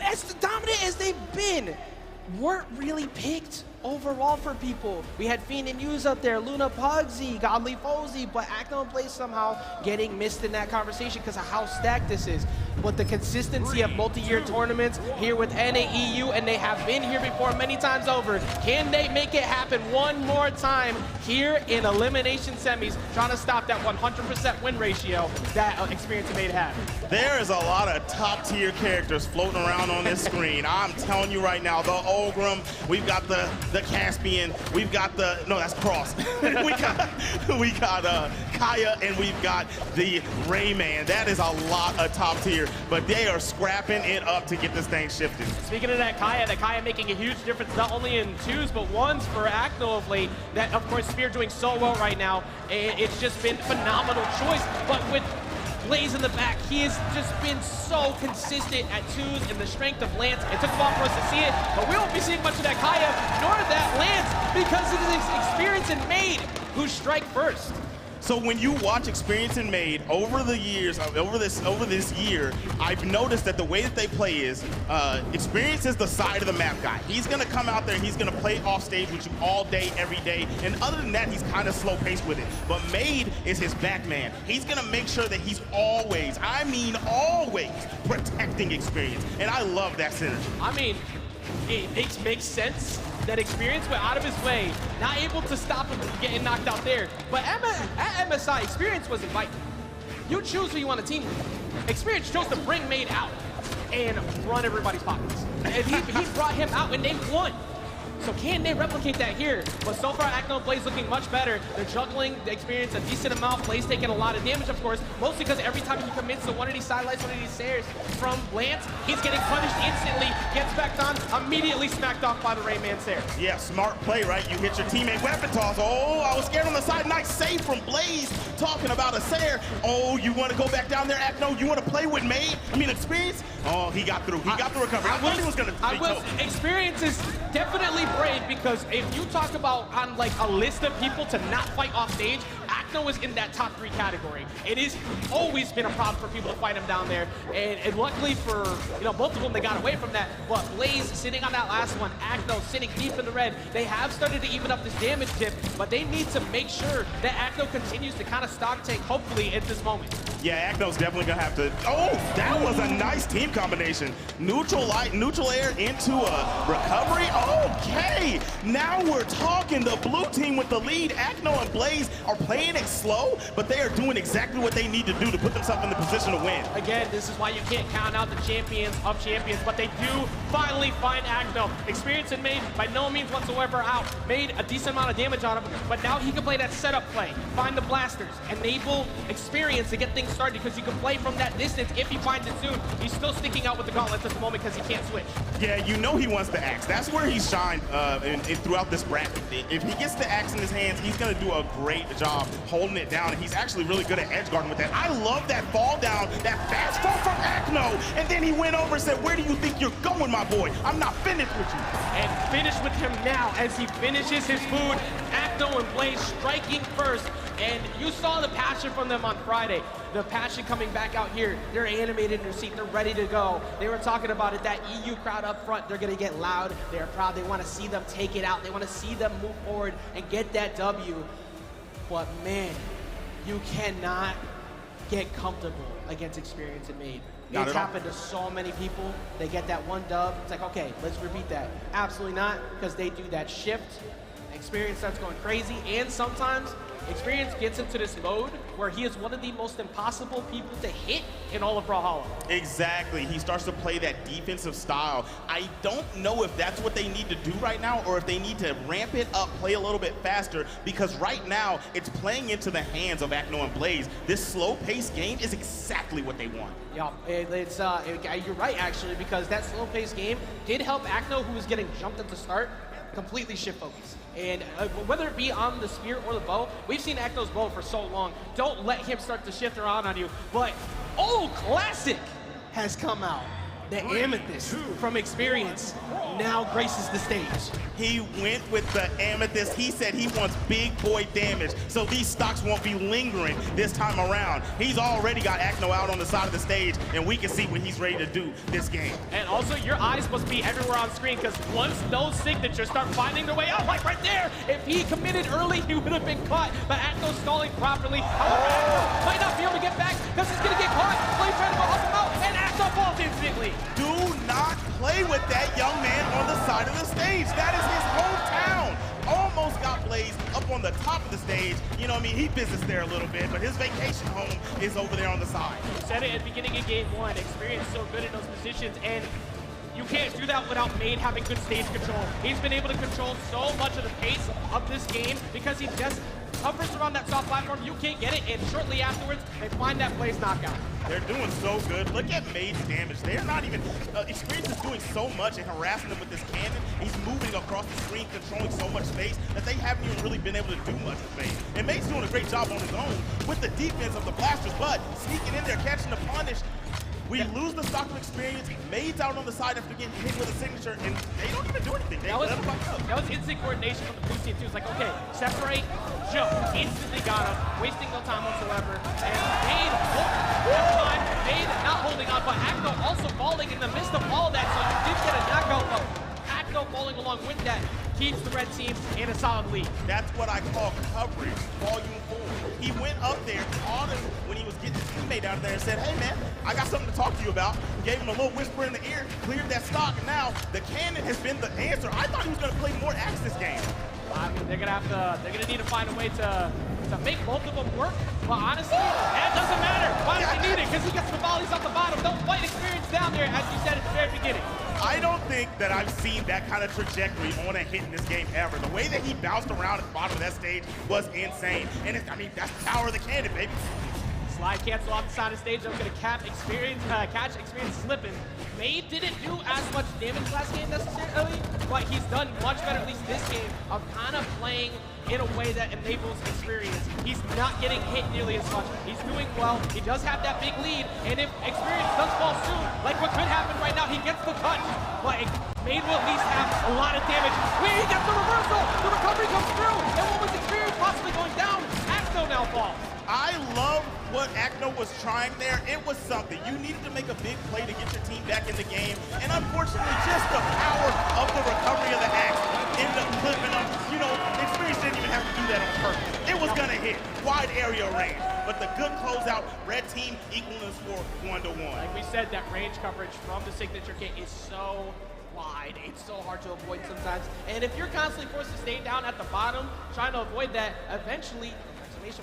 as dominant as they've been, weren't really picked overall for people. We had Fiend and Yuz up there, Luna Pugsy, Godly Fosy, but Acno and Blaze somehow getting missed in that conversation because of how stacked this is. But the consistency of multi-year tournaments here with NAEU, and they have been here before many times over. Can they make it happen one more time here in Elimination Semis, trying to stop that 100% win ratio that Experience Made have? There is a lot of top-tier characters floating around on this screen. I'm telling you right now, the Olgrim, we've got the Caspian, we've got the, no, that's Cross. we got Kaya, and we've got the Rayman. That is a lot of top tier. but they are scrapping it up to get this thing shifted. Speaking of that Kaya making a huge difference, not only in 2s, but 1s for Acno of late. That, of course, Spear doing so well right now. And it's just been a phenomenal choice. But with Blaze in the back, he has just been so consistent at 2s and the strength of Lance. It took a while for us to see it, but we won't be seeing much of that Kaya, nor that Lance, because it is Experience and MegD who strike first. So when you watch Experience and MegD over the years, over this year, I've noticed that the way that they play is Experience is the side of the map guy. He's gonna come out there and he's gonna play off stage with you all day, every day. And other than that, he's kind of slow paced with it. But MegD is his back man. He's gonna make sure that he's always, I mean always, protecting Experience. And I love that synergy. I mean, it makes sense that Experience went out of his way, not able to stop him from getting knocked out there. But at MSI, Experience was invited. You choose who you want to team with. Experience chose to bring MegD out and run everybody's pockets. And he brought him out and they won. So can they replicate that here? But so far, Acno and Blaze looking much better. They're juggling the Experience a decent amount. Blaze taking a lot of damage, of course, mostly because every time he commits to one of these sidelights, one of these stairs from Lance, he's getting punished instantly, gets back on, immediately smacked off by the Rayman Sair. Yeah, smart play, right? You hit your teammate weapon toss. Oh, I was scared on the side. Nice save from Blaze. Talking about a Sair. Oh, you want to go back down there, Acno? You want to play with MegD? I mean, Experience? Oh, he got through. He got the recovery. I thought he was going to Experience is definitely brave, because if you talk about on like a list of people to not fight off stage, Acno is in that top 3 category. It has always been a problem for people to fight him down there, and luckily for both of them, they got away from that. But Blaze sitting on that last one, Acno sitting deep in the red. They have started to even up this damage dip, but they need to make sure that Acno continues to kind of stock take, hopefully, at this moment. Yeah, Acno's definitely gonna have to. Oh, that was a nice team combination. Neutral light, neutral air into a recovery. Okay, now we're talking. The blue team with the lead. Acno and Blaze are playing it slow, but they are doing exactly what they need to do to put themselves in the position to win. Again, this is why you can't count out the champions of champions, but they do finally find Acno. Experience and MegD by no means whatsoever out. Made a decent amount of damage on him, but now he can play that setup play, find the blasters, enable Experience to get things started, because you can play from that distance if he finds it soon. He's still sticking out with the gauntlets at the moment because he can't switch. Yeah, you know he wants the axe. That's where he shined throughout this bracket. If he gets the axe in his hands, he's going to do a great job holding it down, and he's actually really good at edge guarding with that. I love that fall down, that fast fall from Acno, and then he went over and said, "Where do you think you're going, my boy? I'm not finished with you." And finish with him now as he finishes his food. Acno and Blaze striking first, and you saw the passion from them on Friday. The passion coming back out here. They're animated in their seat. They're ready to go. They were talking about it, that EU crowd up front. They're going to get loud. They're proud. They want to see them take it out. They want to see them move forward and get that W. But, man, you cannot get comfortable against Experience and MegD. It's happened to so many people. They get that one dub. It's like, okay, let's repeat that. Absolutely not, because they do that shift. Experience starts going crazy, and sometimes Experience gets into this mode where he is one of the most impossible people to hit in all of Brawlhalla. Exactly. He starts to play that defensive style. I don't know if that's what they need to do right now, or if they need to ramp it up, play a little bit faster, because right now it's playing into the hands of Acno and Blaze. This slow-paced game is exactly what they want. Yeah, you're right, actually, because that slow-paced game did help Acno, who was getting jumped at the start, completely shift focus. And whether it be on the spear or the bow, we've seen Acno's bow for so long. Don't let him start to shift around on you. But Classic has come out. The Amethyst from Experience now graces the stage. He went with the Amethyst. He said he wants big boy damage, so these stocks won't be lingering this time around. He's already got Acno out on the side of the stage, and we can see what he's ready to do this game. And also, your eyes must be everywhere on screen, because once those signatures start finding their way out, like right there, if he committed early, he would have been caught. But Acno's stalling properly. However, Acno might not be able to get back, because he's going to get caught. Blaze trying to go up him out, and Acno falls instantly. Do not play with that young man on the side of the stage. That is his hometown. Almost got Blaze up on the top of the stage. You know what I mean? He visits there a little bit, but his vacation home is over there on the side. You said it at the beginning of game one. Experience so good in those positions, and you can't do that without MegD having good stage control. He's been able to control so much of the pace of this game because he just hovers around that soft platform, you can't get it, and shortly afterwards, they find that Blaze knockout. They're doing so good. Look at MegD's damage. They're not even, Experience is doing so much and harassing them with this cannon. He's moving across the screen, controlling so much space that they haven't even really been able to do much with MegD. And MegD's doing a great job on his own with the defense of the blasters, but sneaking in there, catching the punish. We lose the stock of experience. MegD's out on the side after getting hit with a signature, and they don't even do anything. They that was up. instant coordination from the blue team too. It's like, okay, separate, jump, instantly got him, wasting no time whatsoever. And MegD not holding on, but Acno also falling in the midst of all that, so you did get a knockout, but Acno falling along with that keeps the red team in a solid lead. That's what I call coverage, volume 4. He went up there, caught him when he was getting his teammate out of there and said, hey man, I got something to talk to you about. Gave him a little whisper in the ear, cleared that stock, and now the cannon has been the answer. I thought he was gonna play more axe this game. I mean, they're gonna need to find a way to make both of them work, but honestly, that doesn't matter. Why does he need it? Because he gets the volleys off the bottom. Don't fight experience down there, as you said at the very beginning. I don't think that I've seen that kind of trajectory on a hit in this game ever. The way that he bounced around at the bottom of that stage was insane. And I mean, that's the power of the cannon, baby. Slide cancel off the side of the stage. I'm going to catch experience slipping. MegD didn't do as much damage last game necessarily, but he's done much better, at least this game, of kind of playing in a way that enables experience. He's not getting hit nearly as much. He's doing well. He does have that big lead, and if experience does fall soon, like what could happen right now, he gets the touch, but MegD will at least have a lot of damage. Where he gets the reversal, the recovery comes through, and what was experience possibly going down? Acno now falls. I love what Acno was trying there. It was something. You needed to make a big play to get your team back in the game, and unfortunately, just the power of the recovery of the axe ended up clipping them. You know, experience didn't even have to do that on purpose. It was gonna hit. Wide area range. But the good closeout, red team equaling the score 1-1. Like we said, that range coverage from the signature kit is so wide. It's so hard to avoid sometimes. And if you're constantly forced to stay down at the bottom, trying to avoid that, eventually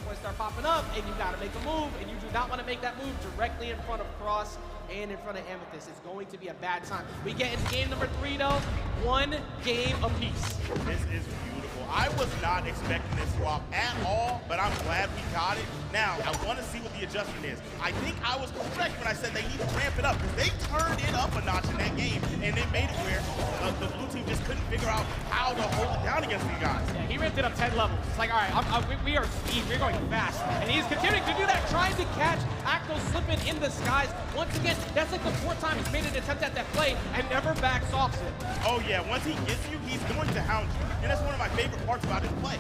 points start popping up, and you got to make a move, and you do not want to make that move directly in front of Cross and in front of Amethyst. It's going to be a bad time. We get into game number 3, though. 1 game apiece. This is beautiful. I was not expecting this swap at all, but I'm glad we got it. Now, I want to see what the adjustment is. I think I was correct when I said they need to ramp it up, because they turned it up a notch in that game, and they made it where the blue team just couldn't figure out how to hold it down against these guys. Yeah, he ramped it up 10 levels. It's like, all right, we are speed, we're going fast. And he's continuing to do that, trying to catch Acno slipping in the skies. Once again, that's like the 4th time he's made an attempt at that play and never backs off it. Oh yeah, once he gets you, he's going to hound you. And that's one of my favorite parts about his play.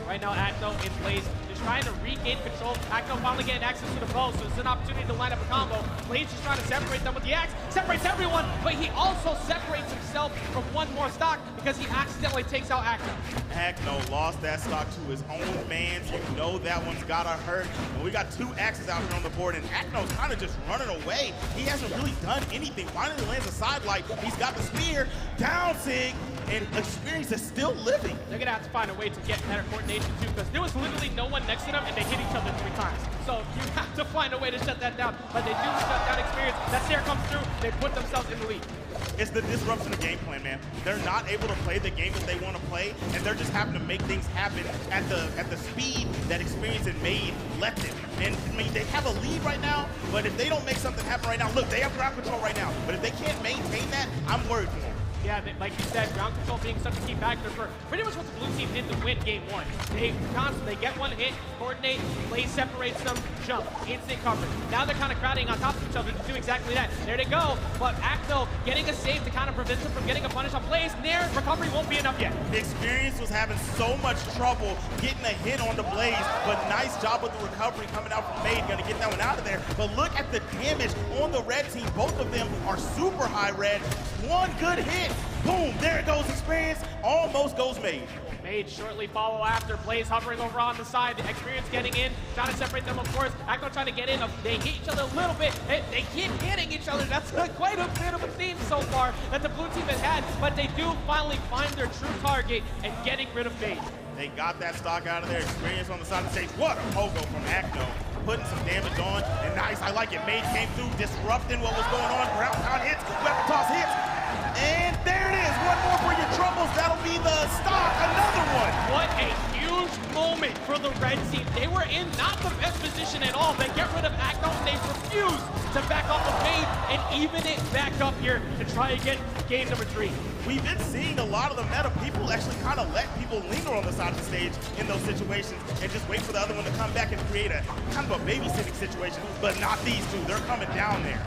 Right now, Acno in Blaze is trying to regain control. Acno finally getting access to the bow, so it's an opportunity to line up a combo. Blaze is trying to separate them with the axe, separates everyone, but he also separates himself from one more stock because he accidentally takes out Acno. Acno lost that stock to his own mans. You know that one's gotta hurt. And we got 2 axes out here on the board, and Acno's kind of just running away. He hasn't really done anything. Finally lands a side light. He's got the spear, down Sig, and experience is still living. They're gonna have to find a way to get better coordination too, because there was literally no one next to them and they hit each other 3 times. So you have to find a way to shut that down, but they do shut down experience. That Sarah comes through, they put themselves in the lead. It's the disruption of game plan, man. They're not able to play the game that they want to play, and they're just having to make things happen at the speed that experience and MegD left it. And I mean, they have a lead right now, but if they don't make something happen right now, look, they have ground control right now, but if they can't maintain that, I'm worried for them. Yeah, like you said, ground control being such a key factor for pretty much what the blue team did to win game 1. They get one hit, coordinate, Blaze separates them, jump, instant coverage. Now they're kind of crowding on top of each other to do exactly that. There they go, but Acno getting a save to kind of prevent them from getting a punish on Blaze. Their recovery won't be enough yet. The experience was having so much trouble getting a hit on the Blaze, but nice job with the recovery coming out from MegD, gonna get that one out of there. But look at the damage on the red team. Both of them are super high red. One good hit. Boom, there it goes, experience, almost goes MegD. MegD shortly follow after, Blaze hovering over on the side, the experience getting in, trying to separate them, of course. Acno trying to get in, they hit each other a little bit, they keep hitting each other. That's quite a bit of a theme so far that the blue team has had, but they do finally find their true target and getting rid of MegD. They got that stock out of their experience on the side of the stage. What a pogo from Acno. Putting some damage on, and nice, I like it. MegD came through, disrupting what was going on. Ground pound hits, weapon toss hits. And there it is, one more for your troubles. That'll be the stock, another one. What a huge the red team. They were in not the best position at all. They get rid of Acno and they refuse to back off of Made and even it back up here to try and get game number 3. We've been seeing a lot of the meta people actually kind of let people linger on the side of the stage in those situations and just wait for the other one to come back and create a kind of a babysitting situation, but not these two. They're coming down there.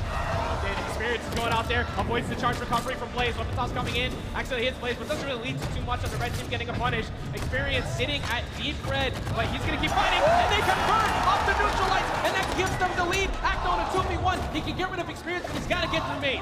Experience is going out there, avoids the charge recovery from Blaze. Weapon toss coming in, actually hits Blaze, but doesn't really lead to too much of the red team getting a punish. Experience sitting at deep red, but he's gonna keep fighting, and they convert off the neutralize, and that gives them the lead. Acno on a 2v1, he can get rid of Experience, but he's gotta get through Made.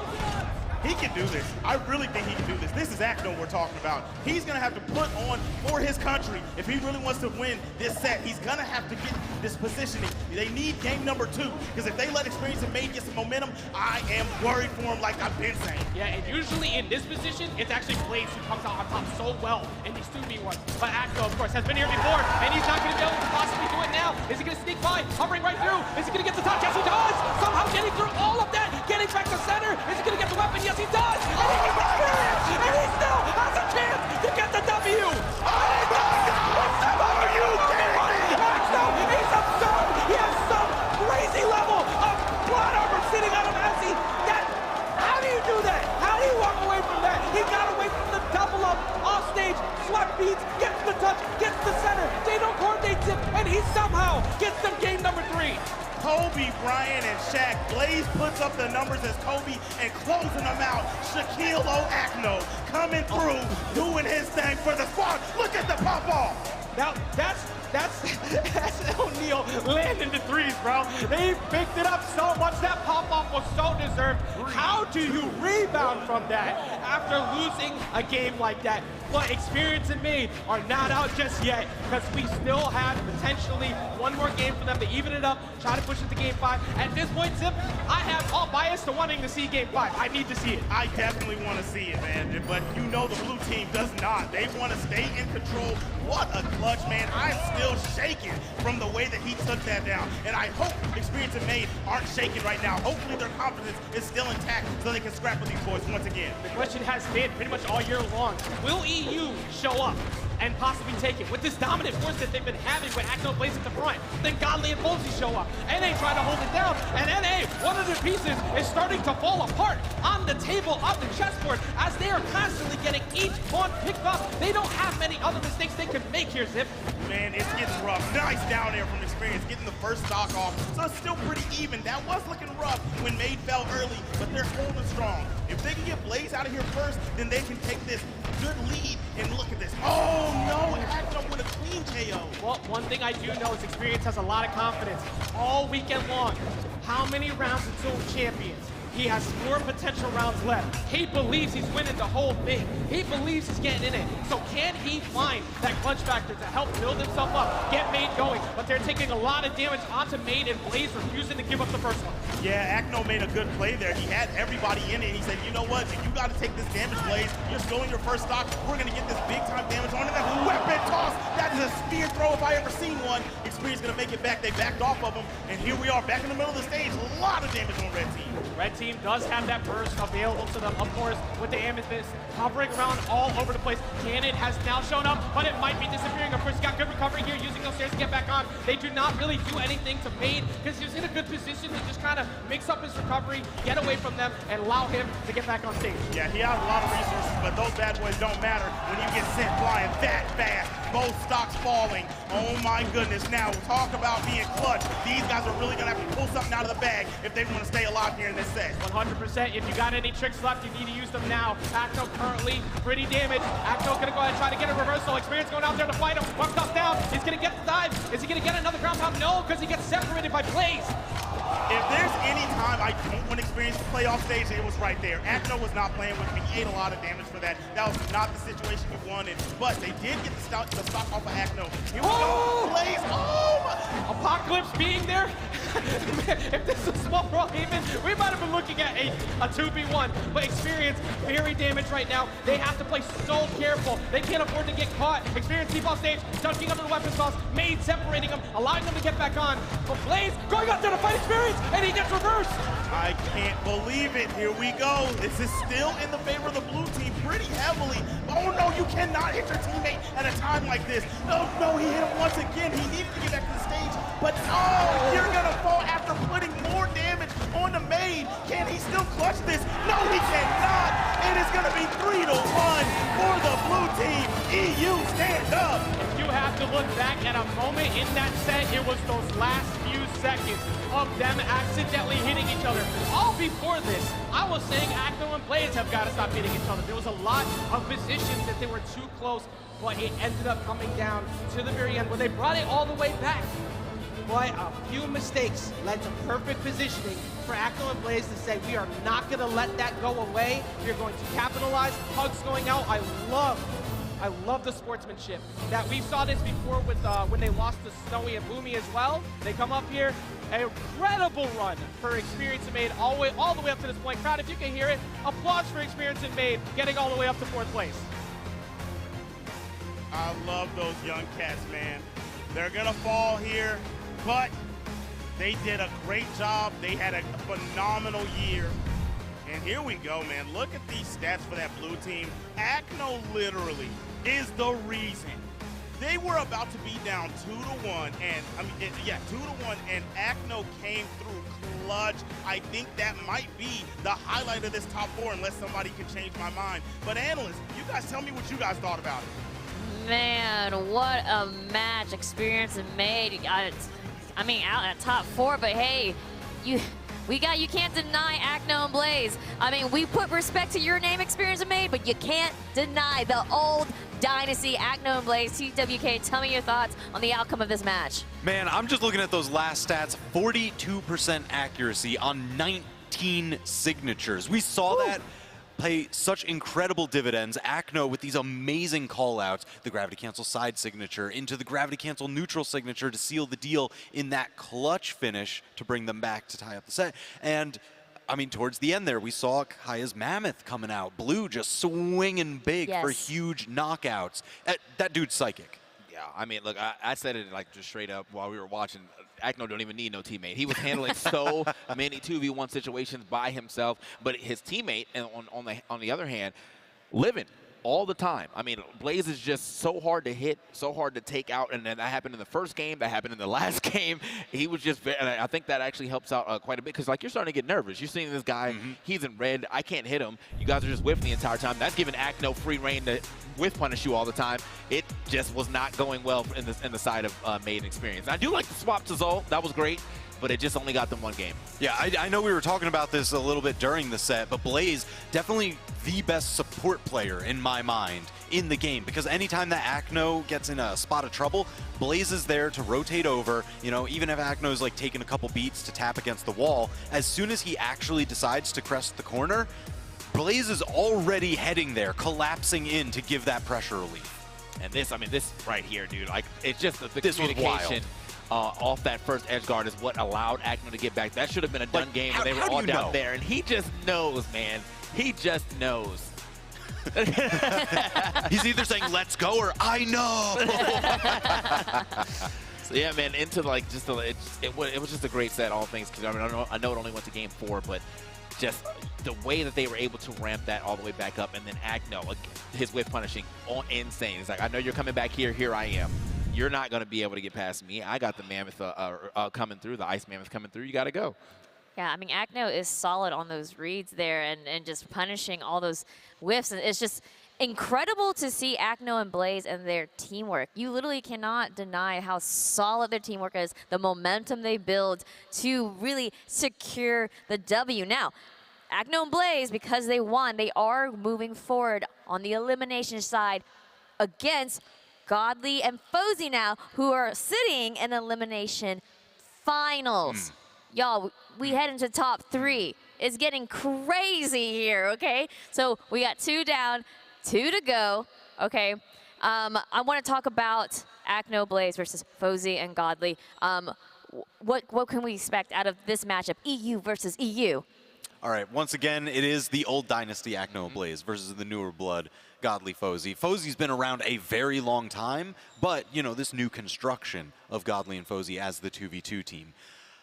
He can do this. I really think he can do this. This is Acno we're talking about. He's going to have to put on for his country. If he really wants to win this set, he's going to have to get this positioning. They need game number 2, because if they let Experience and Made get some momentum, I am worried for him like I've been saying. Yeah, and usually in this position, it's actually Blaze who comes out on top so well in these 2v1s. But Acno, of course, has been here before, and he's not going to be able to possibly do it now. Is he going to sneak by, hovering right through? Is he going to get the touch? Yes, he does! Somehow getting through all of that, getting back to center. Is he going to get the weapon? Yes, he does! And he gets Experience! And he still has a chance to get the W! Oh, he does! Are you kidding me? Acno, he's absurd! He has some crazy level of blood armor sitting on him as he... How do you do that? How do you walk away from that? He got away from the double up off stage, swept beats, gets the touch, gets the center. They don't coordinate him, and he somehow gets them game number 3. Kobe, Brian, and Shaq. Blaze puts up the numbers as Kobe and closing them out. Shaquille O'Acno coming through, doing his thing for the squad. Look at the pop-off. Now, that's O'Neal landing the 3s, bro. They picked it up so much. That pop-off was so deserved. How do you rebound from that after losing a game like that? But Experience and Made are not out just yet, because we still have potentially one more game for them to even it up, try to push it to game 5. At this point, Zip, I have all bias to wanting to see game 5. I need to see it. I definitely want to see it, man. But you know the blue team does not. They want to stay in control. What a clutch, man. I'm still shaking from the way that he took that down. And I hope Experience and Made aren't shaking right now. Hopefully their confidence is still intact so they can scrap with these boys once again. The question has been pretty much all year long, will EU show up and possibly take it? With this dominant force that they've been having with Acno Blaze at the front, then Godly and Fosy show up. NA trying to hold it down, and NA, one of their pieces, is starting to fall apart on the table of the chessboard as they are constantly getting each pawn picked up. They don't have many other mistakes they can make here, Zip. Man, it's getting rough. Nice down there from Experience, getting the first stock off. So it's still pretty even. That was looking rough when Made fell early, but they're holding strong. If they can get Blaze out of here first, then they can take this good lead. And look at this. Oh no, Acno with a clean KO. Well, one thing I do know is Experience has a lot of confidence all weekend long. How many rounds until champions? He has 4 potential rounds left. He believes he's winning the whole thing. He believes he's getting in it. So can he find that clutch factor to help build himself up, get Made going? But they're taking a lot of damage onto Made, and Blaze refusing to give up the first one. Yeah, Acno made a good play there. He had everybody in it. He said, you know what? If you got to take this damage, Blaze, you're stealing your first stock. We're going to get this big-time damage on it. That weapon toss. That is a spear throw if I ever seen one. Experience going to make it back. They backed off of him. And here we are back in the middle of the stage. A lot of damage on Red Team. Red Team does have that burst available to them, of course, with the Amethyst hovering around all over the place. Cannon has now shown up, but it might be disappearing. Of course, got good recovery here, using those stairs to get back on. They do not really do anything to Made, because he was in a good position to just kind of mix up his recovery, get away from them, and allow him to get back on stage. Yeah, he has a lot of resources, but those bad boys don't matter when you get sent flying that fast. Both stocks falling. Oh my goodness. Now, talk about being clutch. These guys are really going to have to pull something out of the bag if they want to stay alive here in this set. 100%. If you got any tricks left, you need to use them now. Acno currently pretty damaged. Acno going to go ahead and try to get a reversal. Experience going out there to fight him. One toss down. He's going to get the dive. Is he going to get another ground pound? No, because he gets separated by Blaze. If there's any time I don't want Experience to play off stage, it was right there. Acno was not playing with me. He ate a lot of damage for that. That was not the situation we wanted. But they did get the stock off of Acno. Here we go. Blaze. Oh! Apocalypse being there if this was small brawl even, we might have been looking at a 2v1. But Experience, very damaged right now. They have to play so careful. They can't afford to get caught. Experience deep off stage, dunking under the weapon toss, MegD separating them, allowing them to get back on. But Blaze going out there to fight Experience, and he gets reversed. I can't believe it. Here we go. This is still in the favor of the blue team pretty heavily. Oh no, you cannot hit your teammate at a time like this. No, no, he hit him once again. He needed to get back to the stage. But oh, you're gonna fall after putting more damage on the MegD. Can he still clutch this? No, he cannot. It is gonna be 3-1 for the blue team. EU, stand up. If you have to look back at a moment in that set, it was those last few seconds of them accidentally hitting each other. All before this, I was saying Acno and Blaze have got to stop hitting each other. There was a lot of positions that they were too close, but it ended up coming down to the very end where they brought it all the way back. But a few mistakes led to perfect positioning for Acno and Blaze to say, we are not going to let that go away. We're going to capitalize. Hugs going out. I love the sportsmanship. That we saw this before with when they lost to Snowy and Boomie as well. They come up here, an incredible run for Experience and MegD all the way up to this point. Crowd, if you can hear it, applause for Experience and MegD getting all the way up to 4th place. I love those young cats, man. They're gonna fall here, but they did a great job. They had a phenomenal year. And here we go, man. Look at these stats for that blue team. Acno literally is the reason. They were about to be down 2-1, and 2-1, and Acno came through clutch. I think that might be the highlight of this top 4, unless somebody can change my mind. But analysts, you guys tell me what you guys thought about it. Man, what a match Experience and MegD. I mean, out at top 4, but hey, you can't deny Acno and Blaze. I mean, we put respect to your name, Experience and MegD, but you can't deny the old dynasty, Acno and Blaze. TWK, tell me your thoughts on the outcome of this match. Man, I'm just looking at those last stats. 42% accuracy on 19 signatures. We saw that pay such incredible dividends. Acno with these amazing call-outs, the gravity cancel side signature into the gravity cancel neutral signature to seal the deal in that clutch finish to bring them back to tie up the set. And I mean, towards the end there, we saw Kaya's Mammoth coming out. Blue just swinging big for huge knockouts. That dude's psychic. Yeah, I mean, look, I said it like just straight up while we were watching. Acno don't even need no teammate. He was handling so many 2v1 situations by himself, but his teammate, on the other hand, living all the time. I mean, Blaze is just so hard to hit, so hard to take out, and then that happened in the first game, that happened in the last game. He was just, and I think that actually helps out quite a bit, because like you're starting to get nervous. You're seeing this guy, he's in red, I can't hit him. You guys are just whiffing the entire time. That's giving Acno free reign to whiff punish you all the time. It just was not going well in the side of MegD Experience. I do like the swap to Zol. That was great, but it just only got them one game. Yeah, I know we were talking about this a little bit during the set, but Blaze, definitely the best support player in my mind in the game, because anytime that Acno gets in a spot of trouble, Blaze is there to rotate over. You know, even if Acno's like taking a couple beats to tap against the wall, as soon as he actually decides to crest the corner, Blaze is already heading there, collapsing in to give that pressure relief. And this, I mean, this right here, dude, like, it's just the communication off that first edge guard is what allowed Acno to get back. That should have been a done game when they were all down there. And he just knows, man. He just knows. He's either saying, let's go, or I know. So yeah, man, into like just it was just a great set, all things. Because I mean, I know it only went to game 4, but just the way that they were able to ramp that all the way back up, and then Acno, like, his whiff punishing, insane. It's like, I know you're coming back here. Here I am. You're not going to be able to get past me. I got the Mammoth coming through, the Ice Mammoth coming through. You got to go. Yeah, I mean, Acno is solid on those reads there and just punishing all those whiffs. And it's just incredible to see Acno and Blaze and their teamwork. You literally cannot deny how solid their teamwork is, the momentum they build to really secure the W. Now, Acno and Blaze, because they won, they are moving forward on the elimination side against Godly and Fosy now, who are sitting in elimination finals. Y'all, we head into top 3. It's getting crazy here, okay? So we got 2 down, 2 to go, okay? I want to talk about Acno Blaze versus Fosy and Godly. what can we expect out of this matchup, EU versus EU? All right, once again, it is the old dynasty Acno Blaze versus the newer blood, Godly Fosy. Fosy's been around a very long time, but, you know, this new construction of Godly and Fosy as the 2v2 team.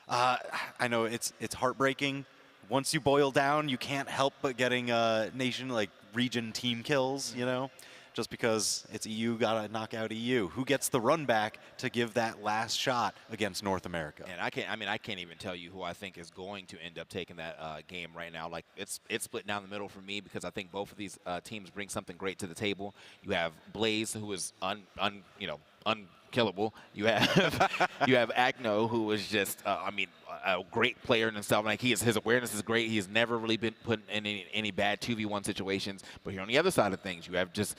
I know it's heartbreaking. Once you boil down, you can't help but getting nation, like, region team kills, you know? Just because it's EU, gotta knock out EU. Who gets the run back to give that last shot against North America? And I can't even tell you who I think is going to end up taking that game right now. Like it's split down the middle for me because I think both of these teams bring something great to the table. You have Blaze, who is unkillable. You have you have Acno, who is just a great player in himself. Like his awareness is great. He's never really been put in any bad 2v1 situations. But here on the other side of things, you have just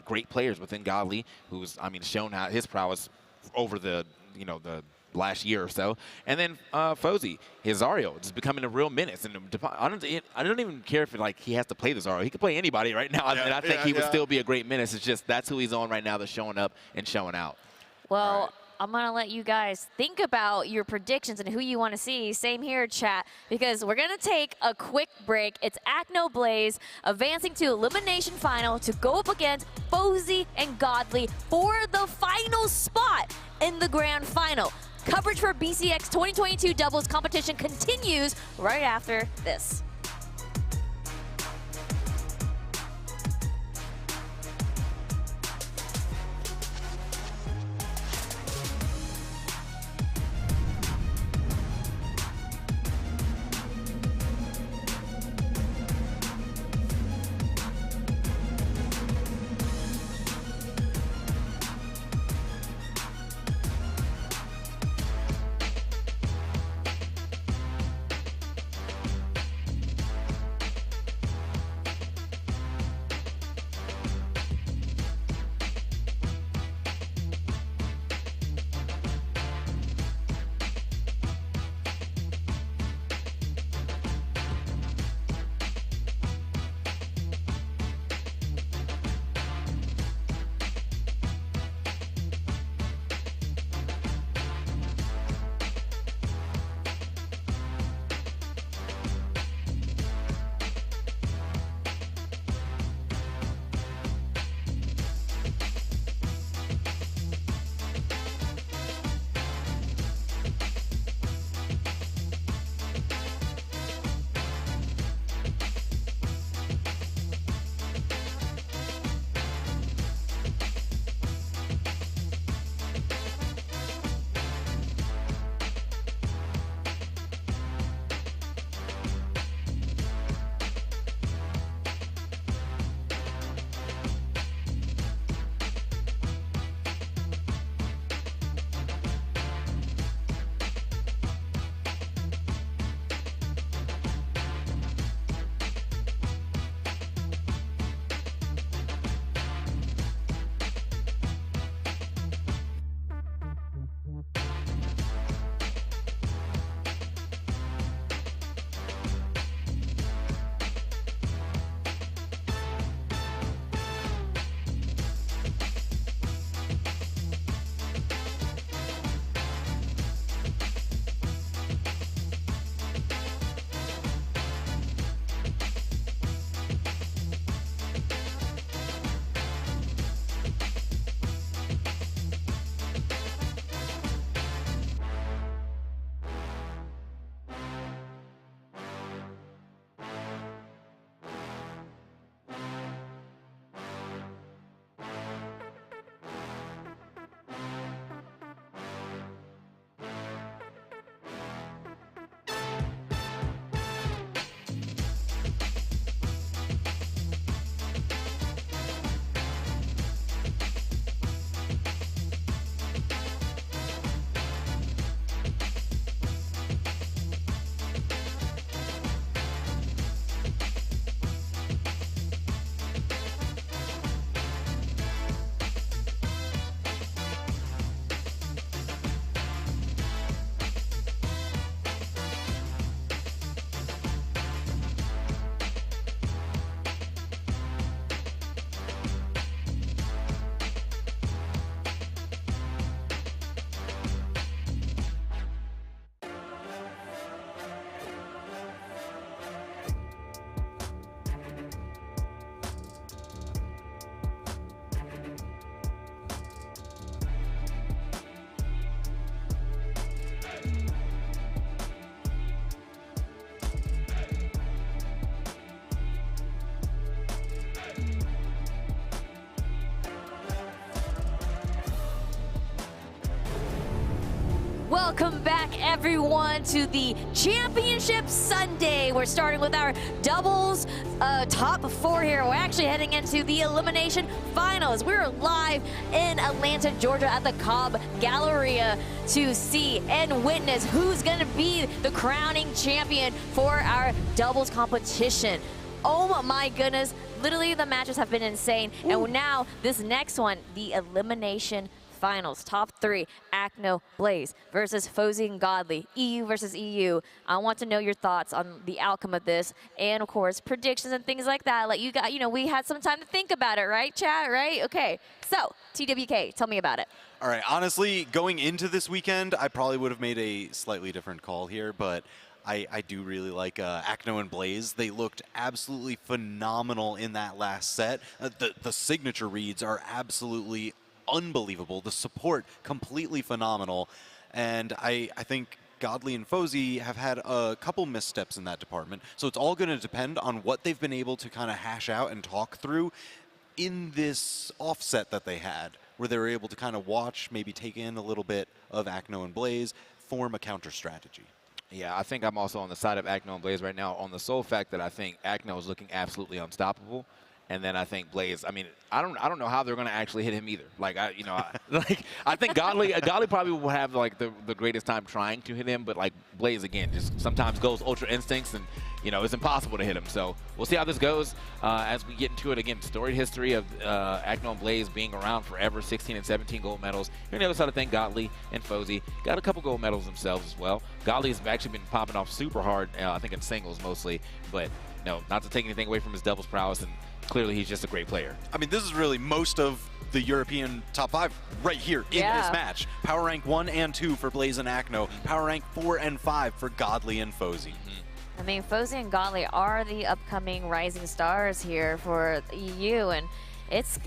great players within Godly, who's shown how his prowess over the last year or so. And then Fosy, his Zaryo, is becoming a real menace. And I don't even care if he has to play the Zaryo. He could play anybody right now. I think he would still be a great menace. It's just that's who he's on right now. That's showing up and showing out. Well, right. I'm going to let you guys think about your predictions and who you want to see. Same here, chat, because we're going to take a quick break. It's Acno Blaze advancing to Elimination Final to go up against Fosy and Godly for the final spot in the Grand Final. Coverage for BCX 2022 doubles competition continues right after this. Welcome back, everyone, to the Championship Sunday. We're starting with our doubles top 4 here. We're actually heading into the Elimination Finals. We're live in Atlanta, Georgia at the Cobb Galleria to see and witness who's going to be the crowning champion for our doubles competition. Oh my goodness, literally the matches have been insane. Ooh. And now this next one, the Elimination Finals, top 3, Acno, Blaze versus Fosy and Godly, EU versus EU. I want to know your thoughts on the outcome of this, and of course, predictions and things like that. Like we had some time to think about it, right, chat, right? Okay, so TWK, tell me about it. All right, honestly, going into this weekend, I probably would have made a slightly different call here, but I do really like Acno and Blaze. They looked absolutely phenomenal in that last set. The signature reads are absolutely unbelievable. The support, completely phenomenal. And I think Godly and Fosy have had a couple missteps in that department. So it's all going to depend on what they've been able to kind of hash out and talk through in this offset that they had, where they were able to kind of watch, maybe take in a little bit of Acno and Blaze, form a counter strategy. Yeah, I think I'm also on the side of Acno and Blaze right now on the sole fact that I think Acno is looking absolutely unstoppable. And then I think Blaze, I mean, I don't know how they're going to actually hit him either. Like, I think Godly probably will have, like, the greatest time trying to hit him. But, like, Blaze, again, just sometimes goes Ultra Instincts and, it's impossible to hit him. So we'll see how this goes as we get into it. Again, storied history of Acno and Blaze being around forever, 16 and 17 gold medals. Here on the other side of thing, Godly and Fosy got a couple gold medals themselves as well. Godly has actually been popping off super hard, I think in singles mostly. But, no, not to take anything away from his doubles prowess, and clearly he's just a great player. I mean, this is really most of the European top 5 right here in this match. Power rank 1 and 2 for Blaze and Acno. Power rank 4 and 5 for Godly and Fosy. I mean, Fosy and Godly are the upcoming rising stars here for the EU, and it's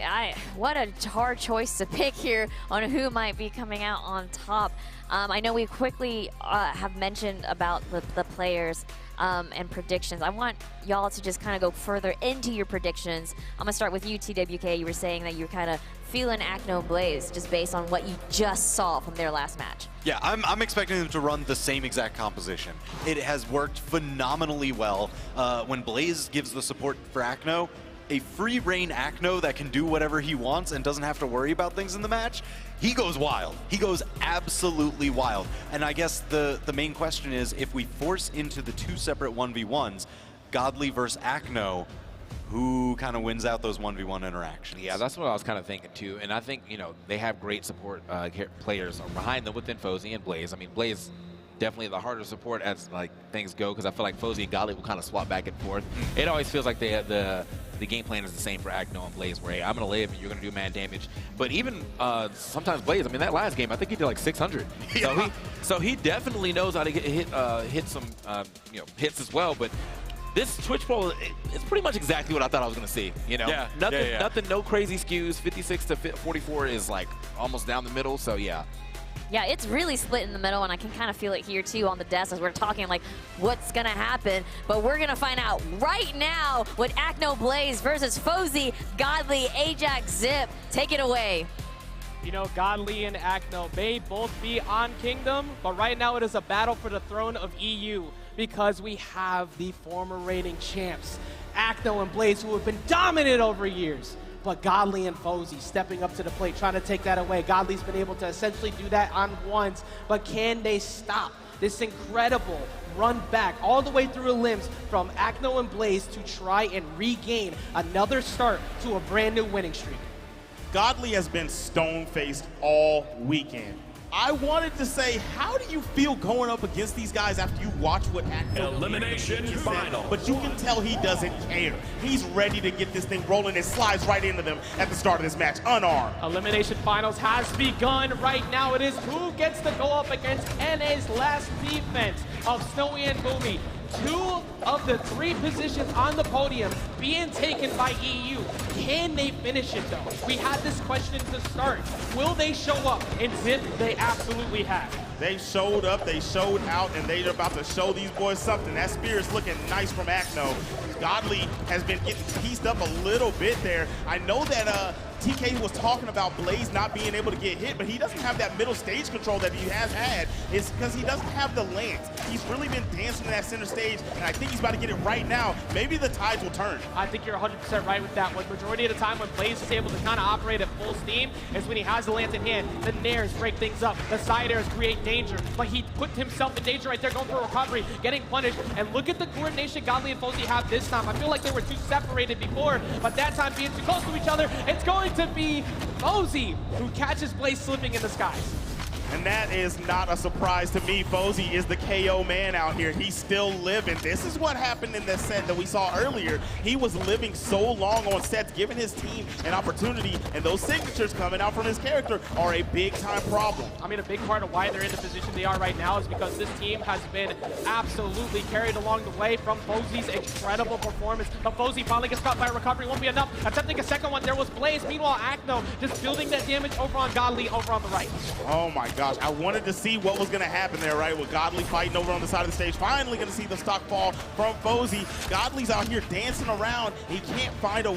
what a hard choice to pick here on who might be coming out on top. I know we quickly have mentioned about the players and predictions. I want y'all to just kind of go further into your predictions. I'm gonna start with you, TWK. You were saying that you're kind of feeling Acno Blaze just based on what you just saw from their last match. Yeah, I'm expecting them to run the same exact composition. It has worked phenomenally well. When Blaze gives the support for Acno, a free reign Acno that can do whatever he wants and doesn't have to worry about things in the match, he goes wild. He goes absolutely wild. And I guess the main question is, if we force into the 2 separate 1v1s, Godly versus Acno, who kind of wins out those 1v1 interactions? Yeah, that's what I was kind of thinking too. And I think, they have great support players behind them within Fosy and Blaze. I mean, Blaze definitely the harder support as things go, because I feel like Fosy and Godly will kind of swap back and forth. It always feels like the game plan is the same for Acno and Blaze, where, hey, I'm going to live and you're going to do man damage. But even sometimes Blaze, I mean, that last game, I think he did like 600. Yeah. So he definitely knows how to hit some hits as well. But this Twitch Pro is pretty much exactly what I thought I was going to see. Yeah. Nothing, no crazy skews. 56 to 44 is like almost down the middle. So yeah. Yeah, it's really split in the middle, and I can kind of feel it here, too, on the desk as we're talking, like, what's going to happen. But we're going to find out right now with Acno Blaze versus Fosy, Godly, Ajax, Zip. Take it away. Godly and Acno may both be on Kingdom, but right now it is a battle for the throne of EU because we have the former reigning champs, Acno and Blaze, who have been dominant over years. But Godly and Fosy stepping up to the plate, trying to take that away. Godly's been able to essentially do that on ones, but can they stop this incredible run back all the way through the limbs from Acno and Blaze to try and regain another start to a brand new winning streak? Godly has been stone-faced all weekend. I wanted to say, how do you feel going up against these guys after you watch what Acno Elimination Final. But you can tell he doesn't care. He's ready to get this thing rolling and slides right into them at the start of this match, unarmed. Elimination Finals has begun. Right now it is who gets to go up against NA's last defense of Snowy and Boomie. 2 of the 3 positions on the podium being taken by EU. Can they finish it though? We had this question to start. Will they show up? And Zip, they absolutely have. They showed up, they showed out, and they're about to show these boys something. That spear's looking nice from Acno. Godly has been getting pieced up a little bit there. I know that TK was talking about Blaze not being able to get hit, but he doesn't have that middle stage control that he has had. It's because he doesn't have the lance. He's really been dancing in that center stage, and I think he's about to get it right now. Maybe the tides will turn. I think you're 100% right with that one. Majority of the time when Blaze is able to kind of operate at full steam is when he has the lance in hand. The nairs break things up. The side airs create danger, but he put himself in danger right there, going for a recovery, getting punished. And look at the coordination Godly and Fosy have this time. I feel like they were too separated before, but that time being too close to each other, it's going to be Fosy who catches Blaze slipping in the skies. And that is not a surprise to me. Fosy is the KO man out here. He's still living. This is what happened in the set that we saw earlier. He was living so long on sets, giving his team an opportunity, and those signatures coming out from his character are a big-time problem. I mean, a big part of why they're in the position they are right now is because this team has been absolutely carried along the way from Fosy's incredible performance. The Fosy finally gets caught by a recovery. Won't be enough. Attempting a second one. There was Blaze. Meanwhile, Acno just building that damage over on Godly over on the right. Oh, my gosh, I wanted to see what was going to happen there, right? With Godly fighting over on the side of the stage. Finally going to see the stock fall from Fosy. Godly's out here dancing around. He can't find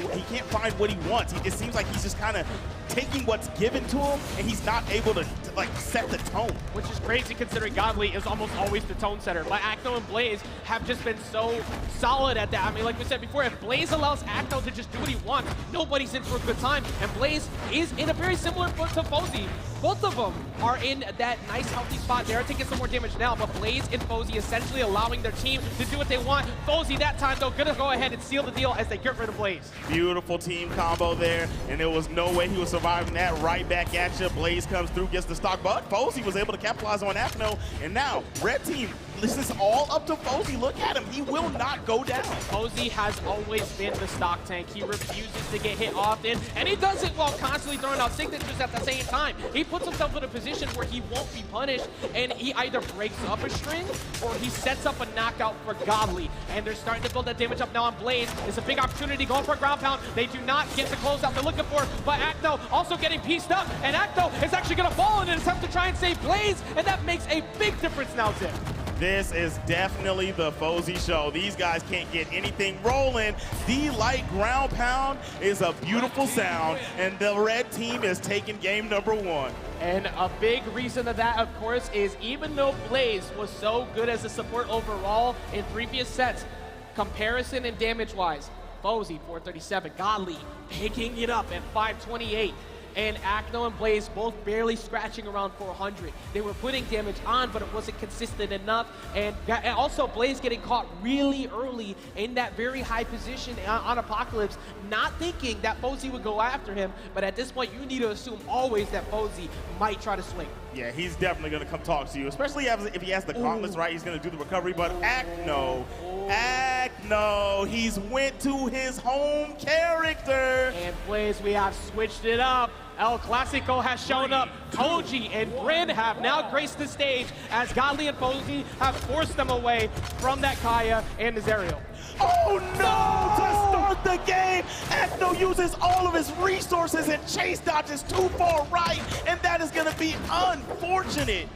what he wants. It seems like he's just kind of taking what's given to him, and he's not able to like set the tone. Which is crazy considering Godly is almost always the tone setter. But Acno and Blaze have just been so solid at that. I mean, like we said before, if Blaze allows Acno to just do what he wants, nobody's in for a good time. And Blaze is in a very similar foot to Fosy. Both of them are in that nice healthy spot. They are taking some more damage now, but Blaze and Fosy essentially allowing their team to do what they want. Fosy that time though gonna go ahead and seal the deal as they get rid of Blaze. Beautiful team combo there, and there was no way he was surviving that. Right back at you. Blaze comes through, gets the stock, but Fosy was able to capitalize on Acno, and now red team, this is all up to Fosy. Look at him. He will not go down. Fosy has always been the stock tank. He refuses to get hit often, and he does it while constantly throwing out signatures at the same time. He puts himself in a position where he won't be punished, and he either breaks up a string or he sets up a knockout for Godly. And they're starting to build that damage up now on Blaze. It's a big opportunity going for a ground pound. They do not get the closeout they're looking for, but Acno also getting pieced up, and Acno is actually going to fall in an attempt to try and save Blaze, and that makes a big difference now, Zip. This is definitely the Fosy show. These guys can't get anything rolling. The light ground pound is a beautiful sound, and the red team is taking game number one. And a big reason of that, of course, is even though Blaze was so good as a support overall in previous sets, comparison and damage-wise, Fosy 437, Godly picking it up at 528. And Acno and Blaze both barely scratching around 400. They were putting damage on, but it wasn't consistent enough. And also Blaze getting caught really early in that very high position on Apocalypse, not thinking that Fosy would go after him. But at this point, you need to assume always that Fosy might try to swing. Yeah, he's definitely going to come talk to you, especially if he has the gauntlets right. He's going to do the recovery, but Acno, he's went to his home character. And Blaze, we have switched it up. El Clasico has shown up. Koji and Bryn have now graced the stage as Godly and Fosy have forced them away from that Kaya and Nazariel. Oh no! To start the game, Acno uses all of his resources and chase dodges too far right, and that is going to be unfortunate.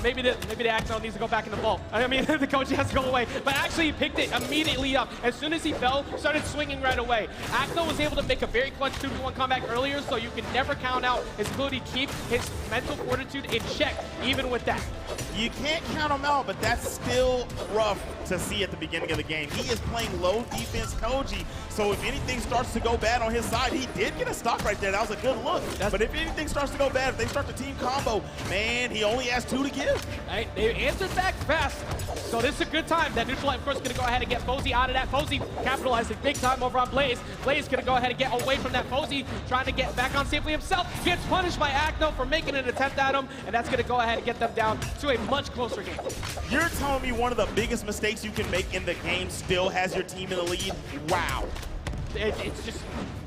Maybe the Acno needs to go back in the vault. I mean, the Koji has to go away. But actually, he picked it immediately up. As soon as he fell, started swinging right away. Acno was able to make a very clutch 2v1 comeback earlier, so you can never count out his ability to keep his mental fortitude in check, even with that. You can't count him out, but that's still rough to see at the beginning of the game. He is playing low defense Koji, so if anything starts to go bad on his side, he did get a stock right there. That was a good look. But if anything starts to go bad, if they start the team combo, man, he only has 2 to give. Right, they answered back fast, so this is a good time. That neutral, of course, going to go ahead and get Fosy out of that. Fosy capitalizing big time over on Blaze. Blaze going to go ahead and get away from that. Fosy trying to get back on safely himself. Gets punished by Acno for making an attempt at him, and that's going to go ahead and get them down to a much closer game. You're telling me one of the biggest mistakes you can make in the game still has your team in the lead? Wow. It's just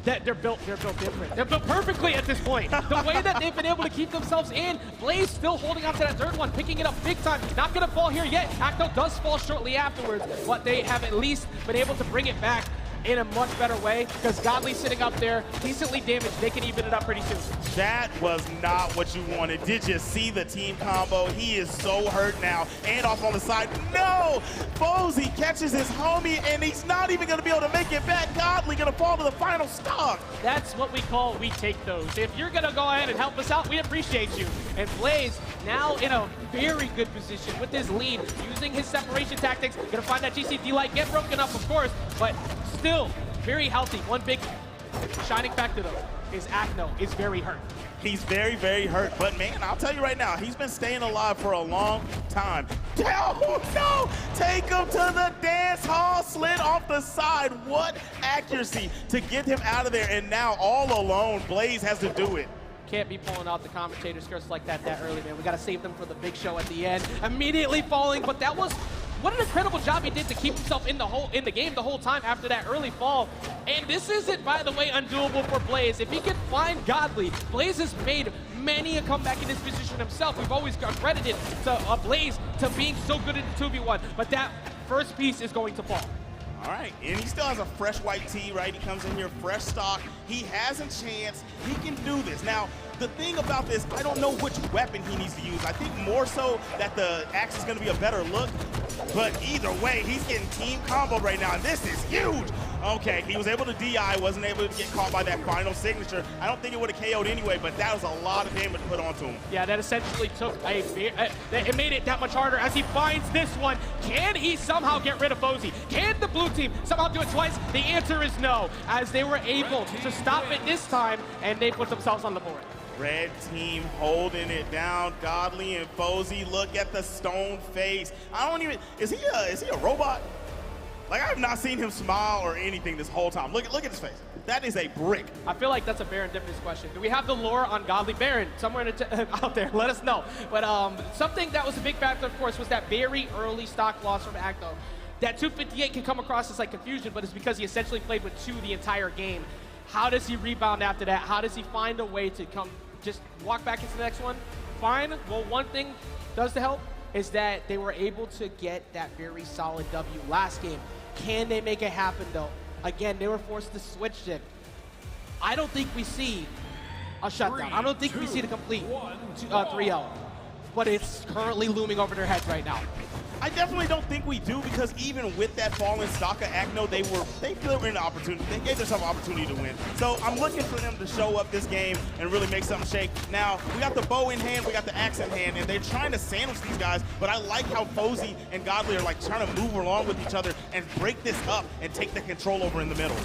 that they're built different. They're built perfectly at this point. The way that they've been able to keep themselves in, Blaze still holding on to that third one, picking it up big time. Not gonna fall here yet. Acno does fall shortly afterwards, but they have at least been able to bring it back. in a much better way because Godly's sitting up there, decently damaged. They can even it up pretty soon. That was not what you wanted. Did you see the team combo? He is so hurt now. And off on the side. No! Fosy catches his homie, and he's not even going to be able to make it back. Godly going to fall to the final stock. That's what we call we take those. If you're going to go ahead and help us out, we appreciate you. And Blaze now in a very good position with his lead, using his separation tactics. Going to find that GCD light, get broken up, of course, but still very healthy. One big shining factor, though, is Acno is very hurt. He's very, very hurt. But, man, I'll tell you right now, he's been staying alive for a long time. Oh, no! Take him to the dance hall, slid off the side. What accuracy to get him out of there. And now, all alone, Blaze has to do it. Can't be pulling out the commentator skirts like that early, man. We got to save them for the big show at the end. Immediately falling, but that was... What an incredible job he did to keep himself in the game the whole time after that early fall. And this isn't, by the way, undoable for Blaze. If he can find Godly, Blaze has made many a comeback in this position himself. We've always credited to Blaze to being so good in the 2v1, but that first piece is going to fall. All right, and he still has a fresh white tee, right? He comes in here fresh stock. He has a chance. He can do this. Now, the thing about this, I don't know which weapon he needs to use. I think more so that the axe is going to be a better look. But either way, he's getting team combo right now, and this is huge. Okay, he was able to DI, wasn't able to get caught by that final signature. I don't think it would have KO'd anyway, but that was a lot of damage put onto him. Yeah, that essentially took it made it that much harder as he finds this one. Can he somehow get rid of Fosy? Can the blue team somehow do it twice? The answer is no, as they were able to stop it this time, and they put themselves on the board. Red team holding it down. Godly and Fosy, look at the stone face. I don't even, is he a robot? Like, I have not seen him smile or anything this whole time. Look at his face. That is a brick. I feel like that's a Baron Difference question. Do we have the lore on Godly? Baron, somewhere out there, let us know. But something that was a big factor, of course, was that very early stock loss from Acto. That 258 can come across as like confusion, but it's because he essentially played with 2 the entire game. How does he rebound after that? How does he find a way to just walk back into the next one? Fine. Well, one thing does to help is that they were able to get that very solid W last game. Can they make it happen, though? Again, they were forced to switch it. I don't think we see a shutdown. I don't think we see the complete 3-0. But it's currently looming over their heads right now. I definitely don't think we do, because even with that fallen stock of Acno, they feel in the opportunity. They gave themselves an opportunity to win. So I'm looking for them to show up this game and really make something shake. Now, we got the bow in hand, we got the axe in hand, and they're trying to sandwich these guys, but I like how Fosy and Godly are like trying to move along with each other and break this up and take the control over in the middle.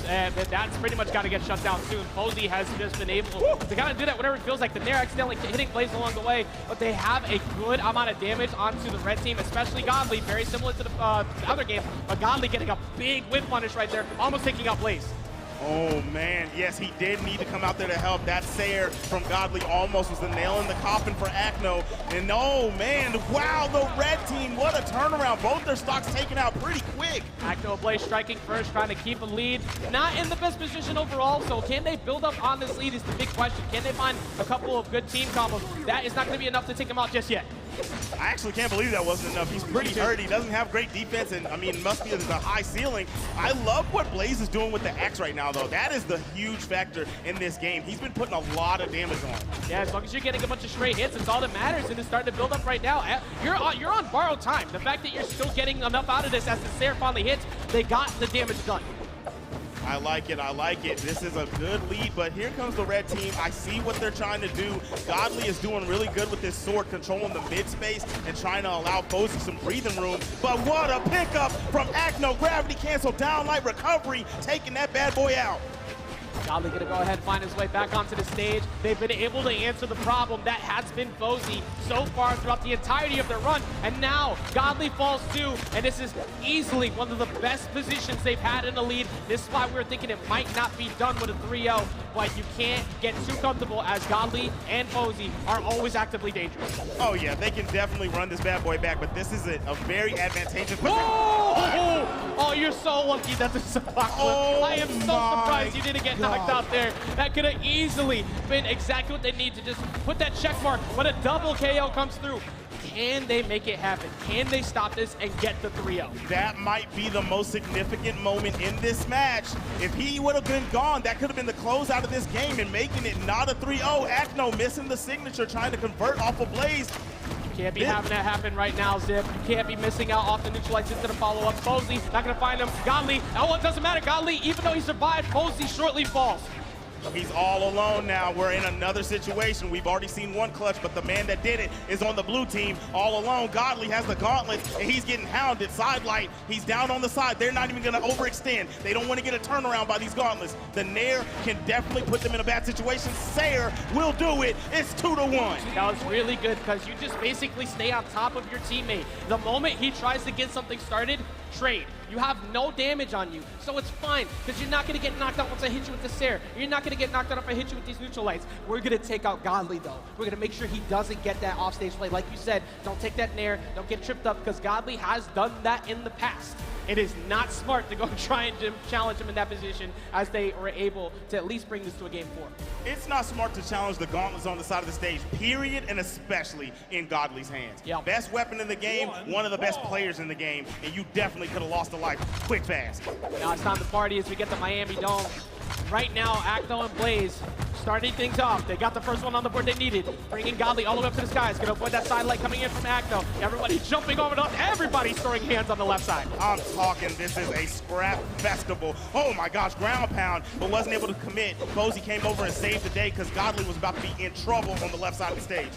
And that's pretty much got to get shut down soon. Fosy has just been able to kind of do that whenever it feels like the Nair accidentally hitting Blaze along the way, but they have a good amount of damage onto the red team, especially Godly, very similar to the other games, but Godly getting a big win punish right there, almost taking out Blaze. Oh, man, yes, he did need to come out there to help. That Sayer from Godly almost was the nail in the coffin for Acno. And oh, man, wow, the red team, what a turnaround. Both their stocks taken out pretty quick. Acno Blaze striking first, trying to keep a lead. Not in the best position overall, so can they build up on this lead is the big question. Can they find a couple of good team combos? That is not going to be enough to take him out just yet. I actually can't believe that wasn't enough. He's pretty hurt. He doesn't have great defense, and I mean, it must be the high ceiling. I love what Blaze is doing with the axe right now, though. That is the huge factor in this game. He's been putting a lot of damage on. Yeah, as long as you're getting a bunch of straight hits, it's all that matters, and it's starting to build up right now. You're on borrowed time. The fact that you're still getting enough out of this as the Sayer finally hits, they got the damage done. I like it, I like it. This is a good lead, but here comes the red team. I see what they're trying to do. Godly is doing really good with his sword, controlling the mid space and trying to allow Fosy some breathing room. But what a pickup from Acno. Gravity cancel, downlight recovery, taking that bad boy out. Godly gonna go ahead and find his way back onto the stage. They've been able to answer the problem that has been Fosy so far throughout the entirety of their run. And now Godly falls too, and this is easily one of the best positions they've had in the lead. This is why we were thinking it might not be done with a 3-0, but you can't get too comfortable as Godly and Fosy are always actively dangerous. Oh yeah, they can definitely run this bad boy back, but this is a very advantageous position. Oh, you're so lucky that this is a block flip. I am so surprised you didn't get knocked out there. That could have easily been exactly what they need to just put that check mark, but a double KO comes through. Can they make it happen? Can they stop this and get the 3-0? That might be the most significant moment in this match. If he would have been gone, that could have been the closeout of this game and making it not a 3-0. Akno missing the signature, trying to convert off of Blaze. You can't be having that happen right now, Zip. You can't be missing out off the neutralize. Just gonna follow up. Fosy, not gonna find him. Godly, oh, it doesn't matter. Godly, even though he survived, Fosy shortly falls. He's all alone now. We're in another situation. We've already seen one clutch, but the man that did it is on the blue team all alone. Godly has the gauntlet, and he's getting hounded. Sidelight, he's down on the side. They're not even going to overextend. They don't want to get a turnaround by these gauntlets. The Nair can definitely put them in a bad situation. Sayer will do it. It's 2-1. That was really good because you just basically stay on top of your teammate. The moment he tries to get something started, trade. You have no damage on you, so it's fine, because you're not going to get knocked out once I hit you with the Sayer. You're not going to get knocked out if I hit you with these neutral lights. We're going to take out Godly, though. We're going to make sure he doesn't get that offstage play. Like you said, don't take that Nair, don't get tripped up, because Godly has done that in the past. It is not smart to go try and challenge him in that position, as they were able to at least bring this to a game 4. It's not smart to challenge the gauntlets on the side of the stage, period, and especially in Godly's hands. Yep. Best weapon in the game, one of the best players in the game, and you definitely could have lost a life quick, fast. Now it's time to party as we get the Miami Dome. Right now, Akno and Blaze starting things off. They got the first one on the board they needed. Bringing Godly all the way up to the skies. Going to avoid that side light coming in from Akno. Everybody jumping over to everybody's throwing hands on the left side. I'm talking, this is a scrap festival. Oh my gosh, ground pound, but wasn't able to commit. Fosy came over and saved the day because Godly was about to be in trouble on the left side of the stage.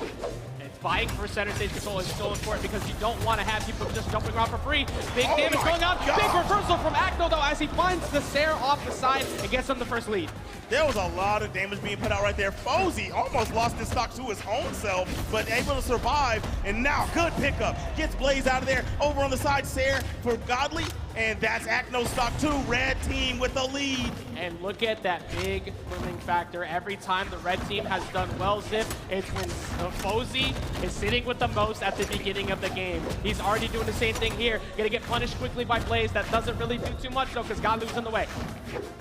Fighting for center stage control is so important because you don't want to have people just jumping around for free. Big damage going on. God. Big reversal from Akno, though, as he finds the Sayer off the side and gets him the first lead. There was a lot of damage being put out right there. Fosy almost lost his stock to his own self, but able to survive. And now, good pickup. Gets Blaze out of there. Over on the side, Sayer for Godly. And that's Akno's stock too. Red team with the lead. And look at that big looming factor. Every time the red team has done well, Zip, it's when Fosy is sitting with the most at the beginning of the game. He's already doing the same thing here. Gonna get punished quickly by Blaze. That doesn't really do too much though, because Godly's in the way.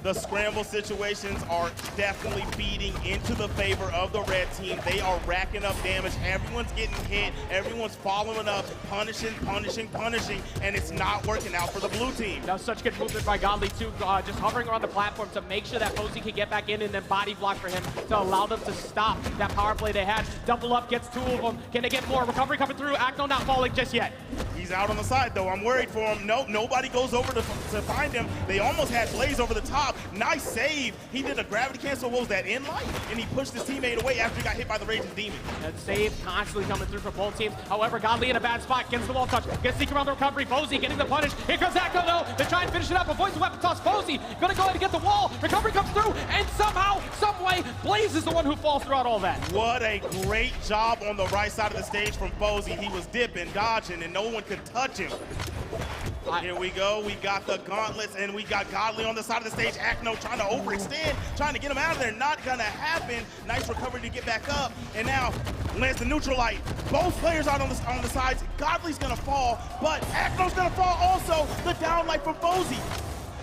The scramble situations are definitely feeding into the favor of the red team. They are racking up damage. Everyone's getting hit. Everyone's following up, punishing, and it's not working out for the blue team. That was such good movement by Godly too, just hovering around the platform to make sure that Fosy can get back in and then body block for him to allow them to stop that power play they had. Double up, gets 2 of them. Can they get more? Recovery coming through. Akno not falling just yet. He's out on the side though. I'm worried for him. Nope, nobody goes over to find him. They almost had Blaze over the top. Nice save. He did a gravity cancel. What was that, in light? And he pushed his teammate away after he got hit by the Raging Demon. That save constantly coming through for both teams. However, Godly in a bad spot. Gets the wall touch. Gets sneak around the recovery. Fosy getting the punish. Here comes Akno though. They try and finish it up. Avoids the weapon toss. Fosy gonna go ahead and get the wall. Recovery comes through. And somehow, some way, Blaze is the one who falls throughout all that. What a great job on the right side of the stage from Fosy. He was dipping, dodging, and no one could touch him. Here we go. We got the gauntlets, and we got Godly on the side of the stage. Akno trying to overextend, trying to get him out of there. Not gonna happen. Nice recovery to get back up, and now lands the neutral light. Both players out on the sides. Godly's gonna fall, but Akno's gonna fall also. The down light from Fosy.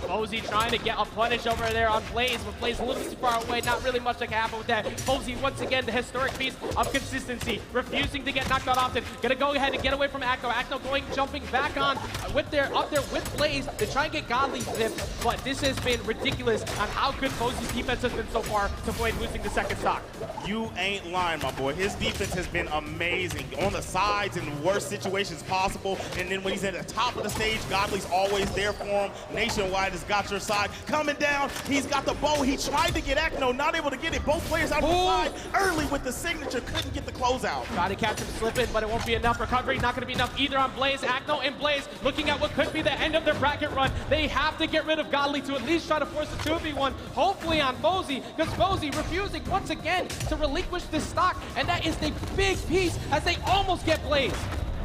Fosy trying to get a punish over there on Blaze, but Blaze a little bit too far away. Not really much that can happen with that. Fosy, once again, the historic piece of consistency, refusing to get knocked out often. Gonna go ahead and get away from Akno. Akno jumping back on up there with Blaze to try and get Godly zipped. But this has been ridiculous on how good Fosy's defense has been so far to avoid losing the second stock. You ain't lying, my boy. His defense has been amazing on the sides in the worst situations possible. And then when he's at the top of the stage, Godly's always there for him. Nationwide has got your side. Coming down, he's got the bow. He tried to get Akno, not able to get it. Both players out of the side early with the signature, couldn't get the closeout. Try to catch him slipping, but it won't be enough. Recovery not going to be enough either on Blaze. Akno and Blaze looking at what could be the end of their bracket run. They have to get rid of Godly to at least try to force a 2v1, hopefully on Fosy, because Fosy refusing once again to relinquish this stock, and that is the big piece as they almost get Blaze.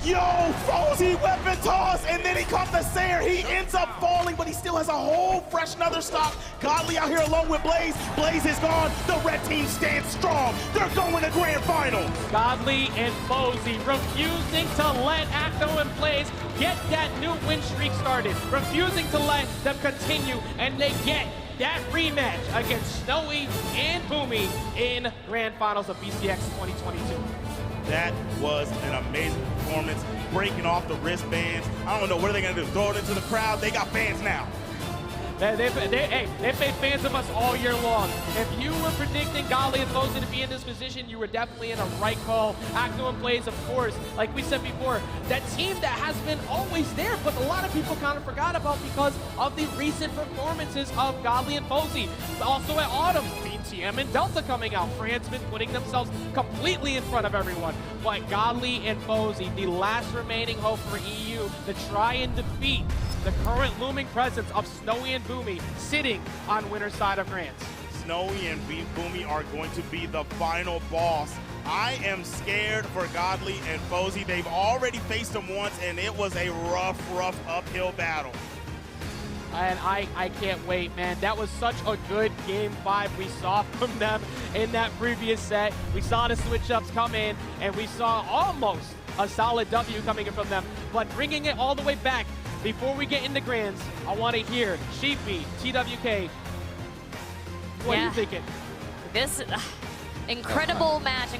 Yo, Fosy weapon toss, and then he caught the Sayer. He ends up falling, but he still has a whole fresh another stock. Godly out here alone with Blaze. Blaze is gone. The red team stands strong. They're going to grand final. Godly and Fosy refusing to let Akno and Blaze get that new win streak started. Refusing to let them continue, and they get that rematch against Snowy and Boomie in Grand Finals of BCX 2022. That was an amazing performance. performance, breaking off the wristbands. I don't know, what are they going to do? Throw it into the crowd? They got fans now. They've made fans of us all year long. If you were predicting Godly and Fosy to be in this position, you were definitely in a right call. Acno and Blaze, of course, like we said before, that team that has been always there, but a lot of people kind of forgot about because of the recent performances of Godly and Fosy. Also at Autumn, BTM and Delta coming out. France been putting themselves completely in front of everyone. But Godly and Fosy, the last remaining hope for EU to try and defeat the current looming presence of Snowy and Boomie sitting on winner's side of France. Snowy and Boomie are going to be the final boss. I am scared for Godly and Fosy. They've already faced them once, and it was a rough uphill battle. And I can't wait, man. That was such a good Game 5 we saw from them in that previous set. We saw the switch-ups come in, and we saw almost a solid W coming in from them. But bringing it all the way back, before we get into grands, I want to hear Sheepy, TWK. What are you thinking? This incredible match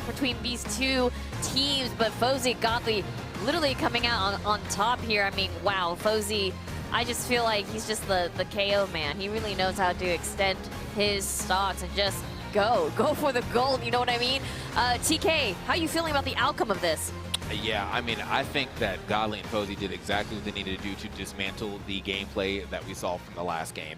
between these two teams, but Fosy, Godly literally coming out on top here. I mean, wow, Fosy, I just feel like he's just the KO man. He really knows how to extend his stocks and just go for the gold, you know what I mean? TK, how are you feeling about the outcome of this? Yeah, I mean, I think that Godly and Fosy did exactly what they needed to do to dismantle the gameplay that we saw from the last game.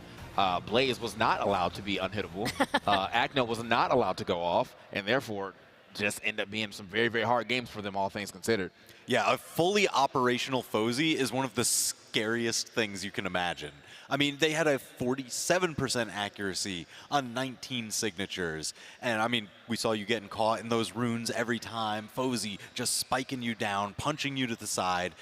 Blaze was not allowed to be unhittable. Acno was not allowed to go off, and therefore just end up being some very hard games for them, all things considered. Yeah, a fully operational Fosy is one of the scariest things you can imagine. I mean, they had a 47% accuracy on 19 signatures. And I mean, we saw you getting caught in those runes every time. Fosy just spiking you down, punching you to the side.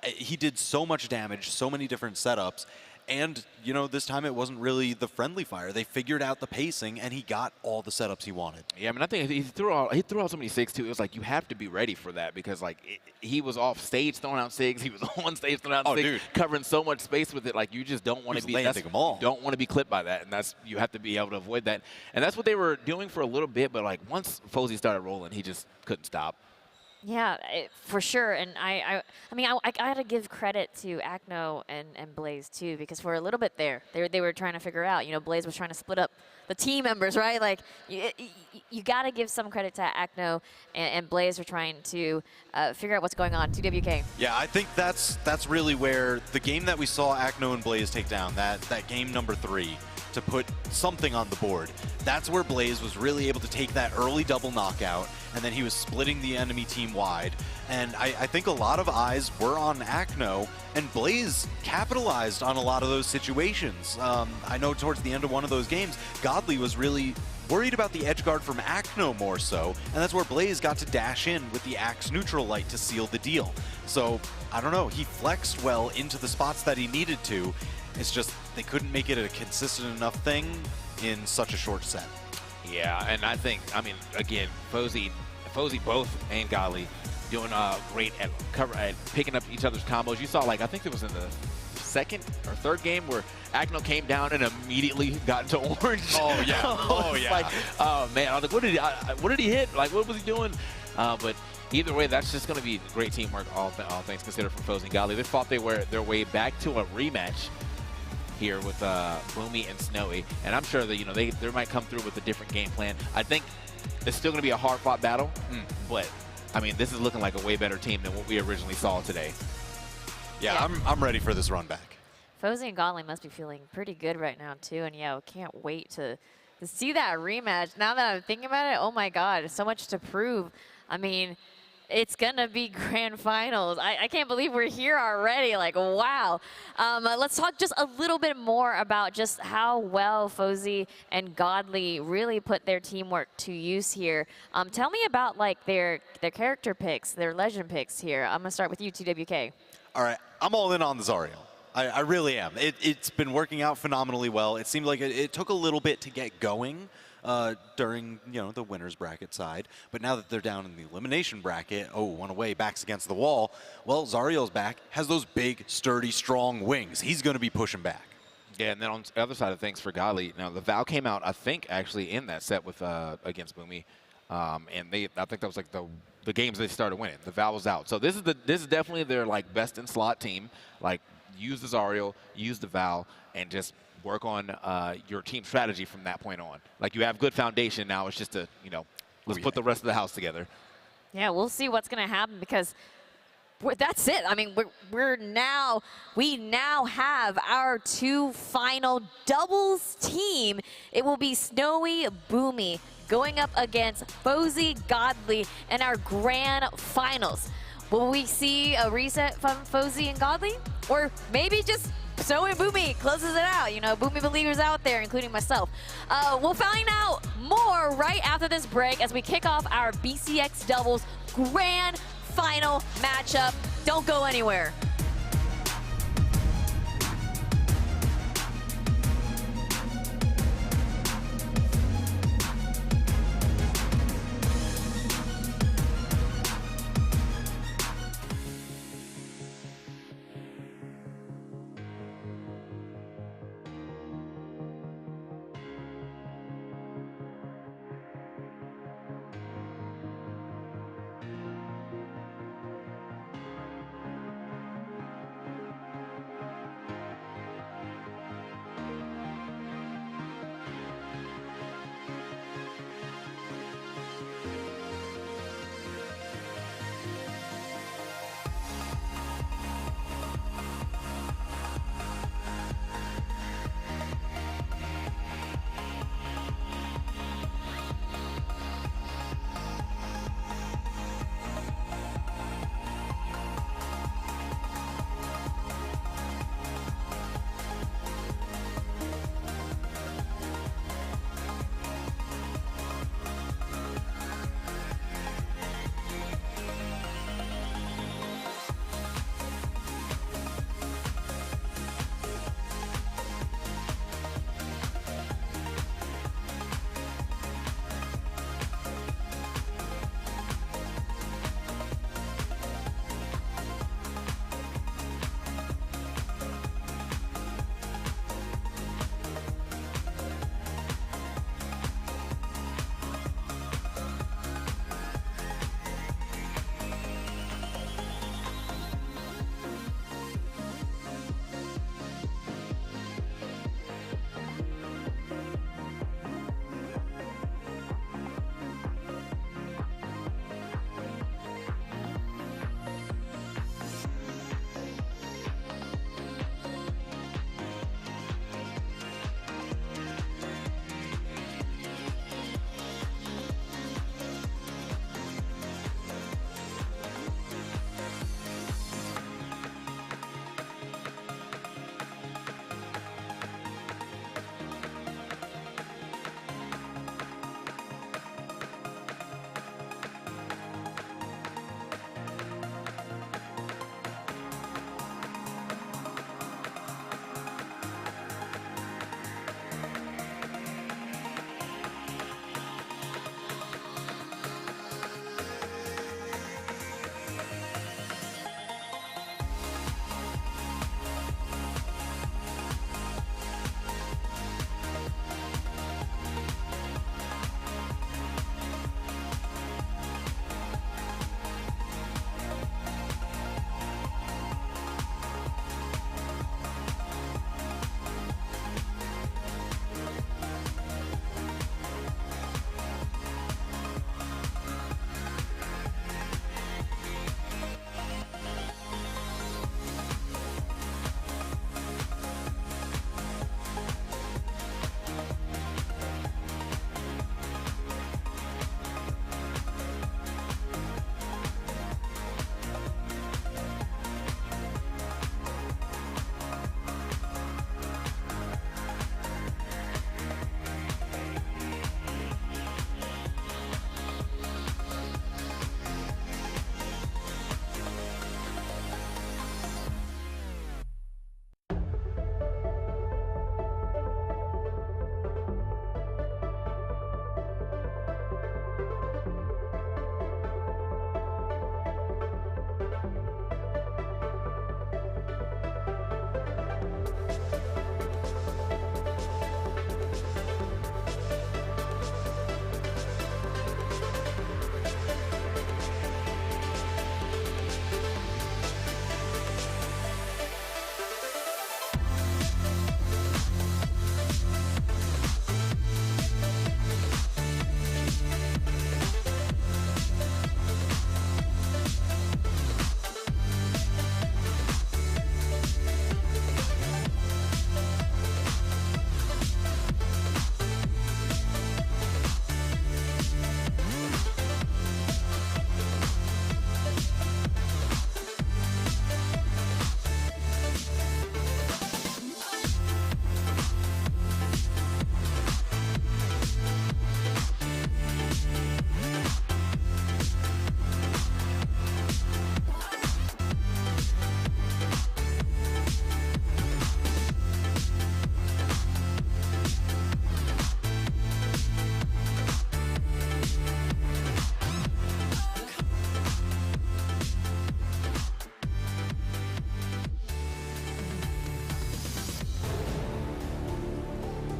He did so much damage, so many different setups. And, you know, this time it wasn't really the friendly fire. They figured out the pacing, and he got all the setups he wanted. Yeah, I mean, I think he threw out so many SIGs, too. It was like, you have to be ready for that because, like, he was off stage throwing out SIGs. He was on stage throwing out SIGs, covering so much space with it. Like, you just don't want to be don't want to be clipped by that, and that's you have to be able to avoid that. And that's what they were doing for a little bit, but, like, once Fosy started rolling, he just couldn't stop. Yeah, for sure. And I mean, I got to give credit to Acno and Blaze, too, because for a little bit there, they were trying to figure out, you know, Blaze was trying to split up the team members, right? Like, you got to give some credit to Acno and Blaze for trying to figure out what's going on. TWK. Yeah, I think that's really where the game that we saw Acno and Blaze take down, that game number 3, to put something on the board. That's where Blaze was really able to take that early double knockout, and then he was splitting the enemy team wide. And I think a lot of eyes were on Acno, and Blaze capitalized on a lot of those situations. I know towards the end of one of those games, Godly was really worried about the edge guard from Acno more so, and that's where Blaze got to dash in with the Axe neutral light to seal the deal. So, I don't know, he flexed well into the spots that he needed to. It's just they couldn't make it a consistent enough thing in such a short set. Yeah, and I think, I mean, again, Fosy both and Godly doing great at picking up each other's combos. You saw, like, I think it was in the second or third game where Acno came down and immediately got into orange. Oh yeah, oh yeah. Like, oh man, I was like, what did he hit? Like, what was he doing? But either way, that's just going to be great teamwork, all things considered, from Fosy and Godly. They fought their way back to a rematch here with Boomie and Snowy, and I'm sure that, you know, they might come through with a different game plan. I think it's still going to be a hard-fought battle, but I mean, this is looking like a way better team than what we originally saw today. Yeah, I'm ready for this run back. Fosy and Godly must be feeling pretty good right now, too. And, yeah, can't wait to see that rematch. Now that I'm thinking about it, oh, my God, so much to prove. I mean, it's going to be grand finals. I can't believe we're here already. Like, wow. Let's talk just a little bit more about just how well Fosy and Godly really put their teamwork to use here. Tell me about, like, their character picks, their legend picks here. I'm going to start with you, TWK. All right, I'm all in on the Zariel. I really am. It's been working out phenomenally well. It seemed like it took a little bit to get going during, you know, the winner's bracket side. But now that they're down in the elimination bracket, oh, one away, backs against the wall, well, Zariel's back, has those big, sturdy, strong wings. He's going to be pushing back. Yeah, and then on the other side of things for Godly, now the Val came out, I think, actually in that set with against Boomie. And I think that was like the the games they started winning. The Val was out. So this is definitely their like best in slot team. Like use the Zariel, use the Val, and just work on your team strategy from that point on. Like you have good foundation now. It's just to, you know, let's put the rest of the house together. Yeah, we'll see what's going to happen because that's it. I mean, we now have our 2 final doubles team. It will be Snowy Boomie going up against Fosy Godly in our grand finals. Will we see a reset from Fosy and Godly? Or maybe just Snowy Boomie closes it out. You know, Boomie believers out there, including myself. We'll find out more right after this break as we kick off our BCX doubles grand final matchup. Don't go anywhere.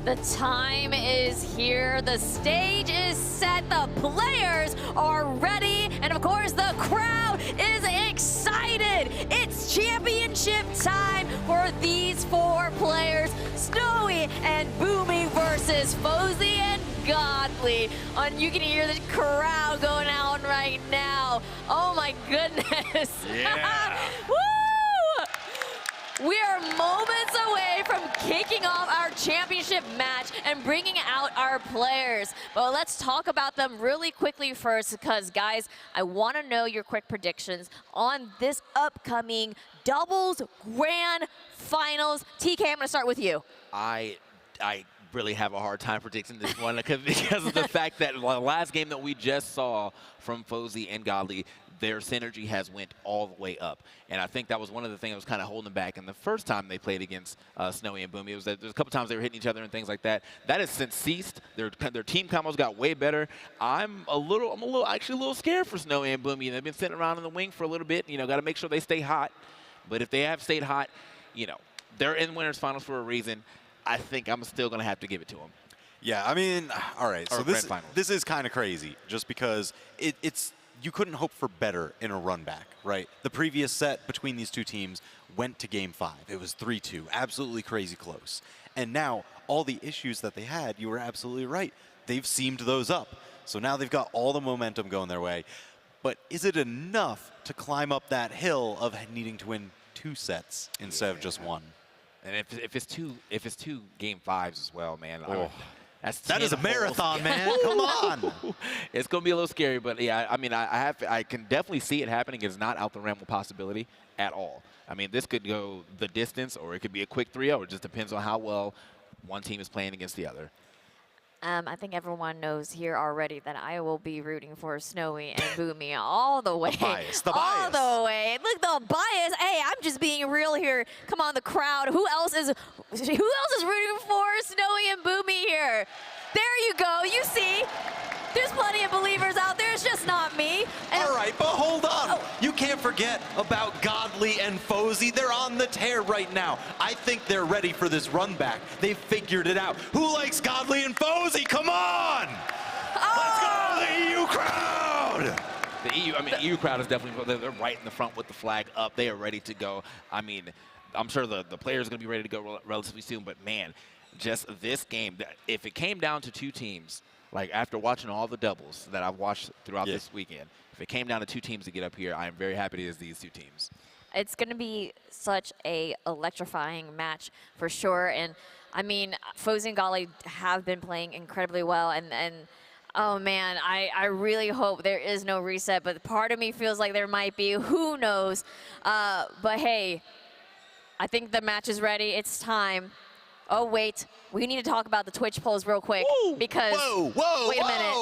The time is here. The stage is set. The players are ready. And of course, the crowd is excited. It's championship time for these 4 players. Snowy and Boomie versus Fosy and Godly. And you can hear the crowd going out right now. Oh my goodness. Yeah. Woo! We are moments away from kicking off our championship match and bringing out our players. But let's talk about them really quickly first, because guys, I want to know your quick predictions on this upcoming doubles grand finals. TK, I'm going to start with you. I really have a hard time predicting this one because of the fact that the last game that we just saw from Fosy and Godly, their synergy has went all the way up. And I think that was one of the things that was kind of holding them back. And the first time they played against Snowy and Boomie, it was that there's a couple times they were hitting each other and things like that. That has since ceased. Their team combos got way better. I'm actually a little scared for Snowy and Boomie. They've been sitting around in the wing for a little bit. You know, got to make sure they stay hot. But if they have stayed hot, you know, they're in winners finals for a reason. I think I'm still going to have to give it to them. Yeah, I mean, all right. So this is kind of crazy just because it's you couldn't hope for better in a run back, right? The previous set between these two teams went to game 5. It was 3-2, absolutely crazy close. And now all the issues that they had, you were absolutely right. They've seamed those up. So now they've got all the momentum going their way. But is it enough to climb up that hill of needing to win 2 sets instead of just 1? And if it's two game 5s as well, man. Oh. That is a marathon, man. Come on. It's going to be a little scary, but yeah, I mean, I can definitely see it happening. It's not out the realm of possibility at all. I mean, this could go the distance, or it could be a quick 3-0. It just depends on how well one team is playing against the other. I think everyone knows here already that I will be rooting for Snowy and Boomie all the way. The bias. All the way. Look, the bias. Hey, I'm just being real here. Come on, the crowd. Who else is rooting for Snowy and Boomie here? There you go. You see. There's plenty of believers out there. It's just not me. And all right, but hold on. You can't forget about Godly and Fosy. They're on the tear right now. I think they're ready for this run back. They've figured it out. Who likes Godly and Fosy? Come on! Let's go, the EU crowd! The EU crowd is definitely, they're right in the front with the flag up. They are ready to go. I mean, I'm sure the players are going to be ready to go relatively soon, but man, just this game, if it came down to 2 teams, like after watching all the doubles that I've watched throughout this weekend, if it came down to 2 teams to get up here, I am very happy it is these 2 teams. It's going to be such a electrifying match for sure. And I mean, Fosy and Godly have been playing incredibly well. And oh man, I really hope there is no reset. But part of me feels like there might be. Who knows? But hey, I think the match is ready. It's time. Oh, wait. We need to talk about the Twitch polls real quick. Because wait a minute.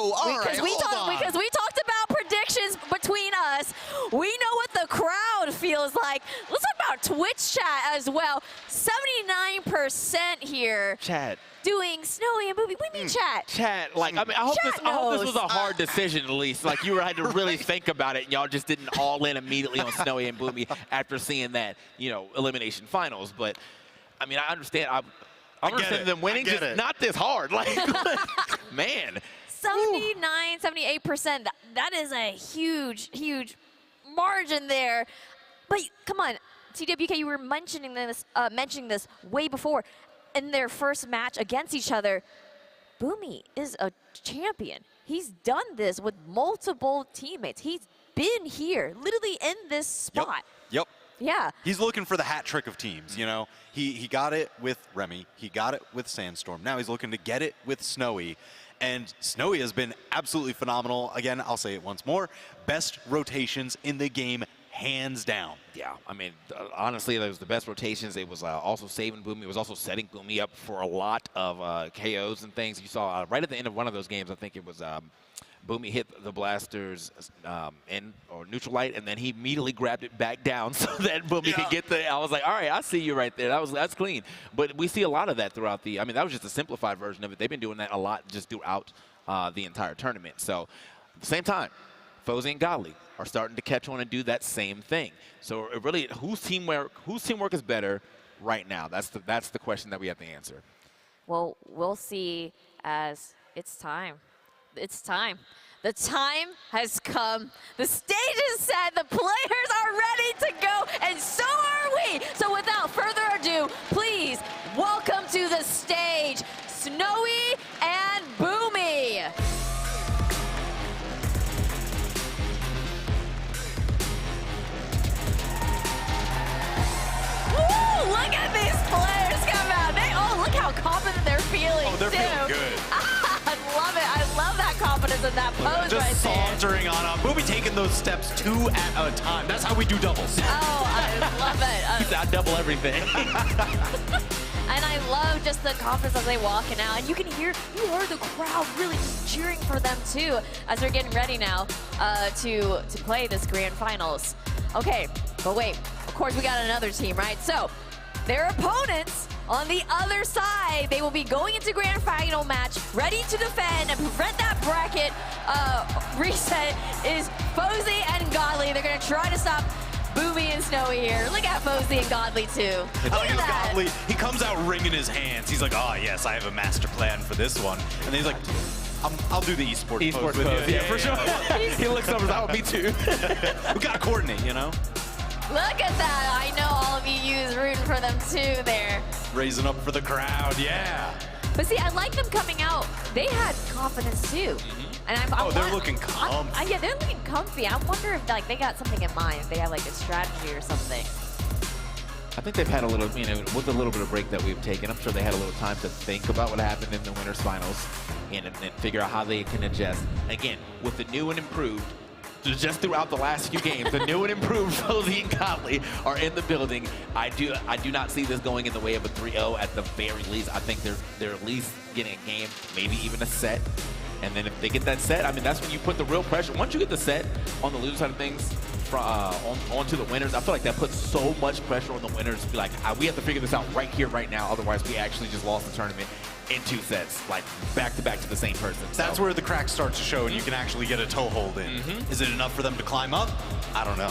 Because we talked about predictions between us. We know what the crowd feels like. Let's talk about Twitch chat as well. 79% here. Chat. Doing Snowy and Boomie. What do you mean chat? Chat. Like, I mean, I hope this was a hard decision at least. Like, you had to really think about it, and y'all just didn't all in immediately on Snowy and Boomie after seeing that, you know, elimination finals. But, I mean, I understand. I'm understanding them winning, just not this hard. Like, man. 79, 78%. That is a huge, huge margin there. But come on, TWK, you were mentioning this way before. In their first match against each other, Boomie is a champion. He's done this with multiple teammates. He's been here, literally in this spot. Yep. Yeah. He's looking for the hat trick of teams, you know. He got it with Remy. He got it with Sandstorm. Now he's looking to get it with Snowy. And Snowy has been absolutely phenomenal. Again, I'll say it once more. Best rotations in the game, hands down. Yeah, I mean, honestly, it was the best rotations. It was also saving Boomie. It was also setting Boomie up for a lot of KOs and things. You saw right at the end of one of those games, I think it was Boomie hit the blasters in or neutral light, and then he immediately grabbed it back down so that Boomie could get the. I was like, all right, I see you right there. That's clean. But we see a lot of that throughout the. I mean, that was just a simplified version of it. They've been doing that a lot just throughout the entire tournament. So at the same time, Fosy and Godly are starting to catch on and do that same thing. So it really, whose teamwork is better right now? That's the question that we have to answer. Well, we'll see as it's time. It's time. The time has come. The stage is set. The players are ready to go, and so are we. So without further ado, please welcome to the stage, Snowy and Boomie. Woo, look at these players come out. Look how confident they're feeling, Oh, they're feeling good. I love it. I love that confidence in that pose Just right there. sauntering on. Boomie taking those steps 2 at a time. That's how we do doubles. Oh, I love it. I double everything. And I love just the confidence as they walking out. And you heard the crowd really just cheering for them too as they're getting ready now to play this grand finals. Okay, but wait, of course we got another team, right? So their opponents on the other side, they will be going into grand final match, ready to defend and prevent that bracket reset is Fosy and Godly. They're gonna try to stop Boomie and Snowy here. Look at Fosy and Godly too. Look at that. Godly, he comes out wringing his hands. He's like, oh yes, I have a master plan for this one. And he's like, I'll do the esports pose with you. Yeah, for sure. He looks over, oh, me too. We gotta coordinate, you know? Look at that. I know all of you is rooting for them too there. Raising up for the crowd, yeah. But see, I like them coming out. They had confidence too. And they're looking comfy. Yeah, they're looking comfy. I wonder if like they got something in mind. If they have like a strategy or something. I think they've had a little, with a little bit of break that we've taken, I'm sure they had a little time to think about what happened in the winners finals and figure out how they can adjust. Again, with the new and improved, just throughout the last few games, the new and improved Fosy and Godly are in the building. I do not see this going in the way of a 3-0 at the very least. I think they're at least getting a game, maybe even a set. And then if they get that set, I mean, that's when you put the real pressure. Once you get the set on the loser side of things, onto the winners, I feel like that puts so much pressure on the winners to be like, we have to figure this out right here, right now. Otherwise, we actually just lost the tournament in 2 sets, like back-to-back to the same person. That's where the cracks start to show and you can actually get a toehold in. Is it enough for them to climb up? I don't know.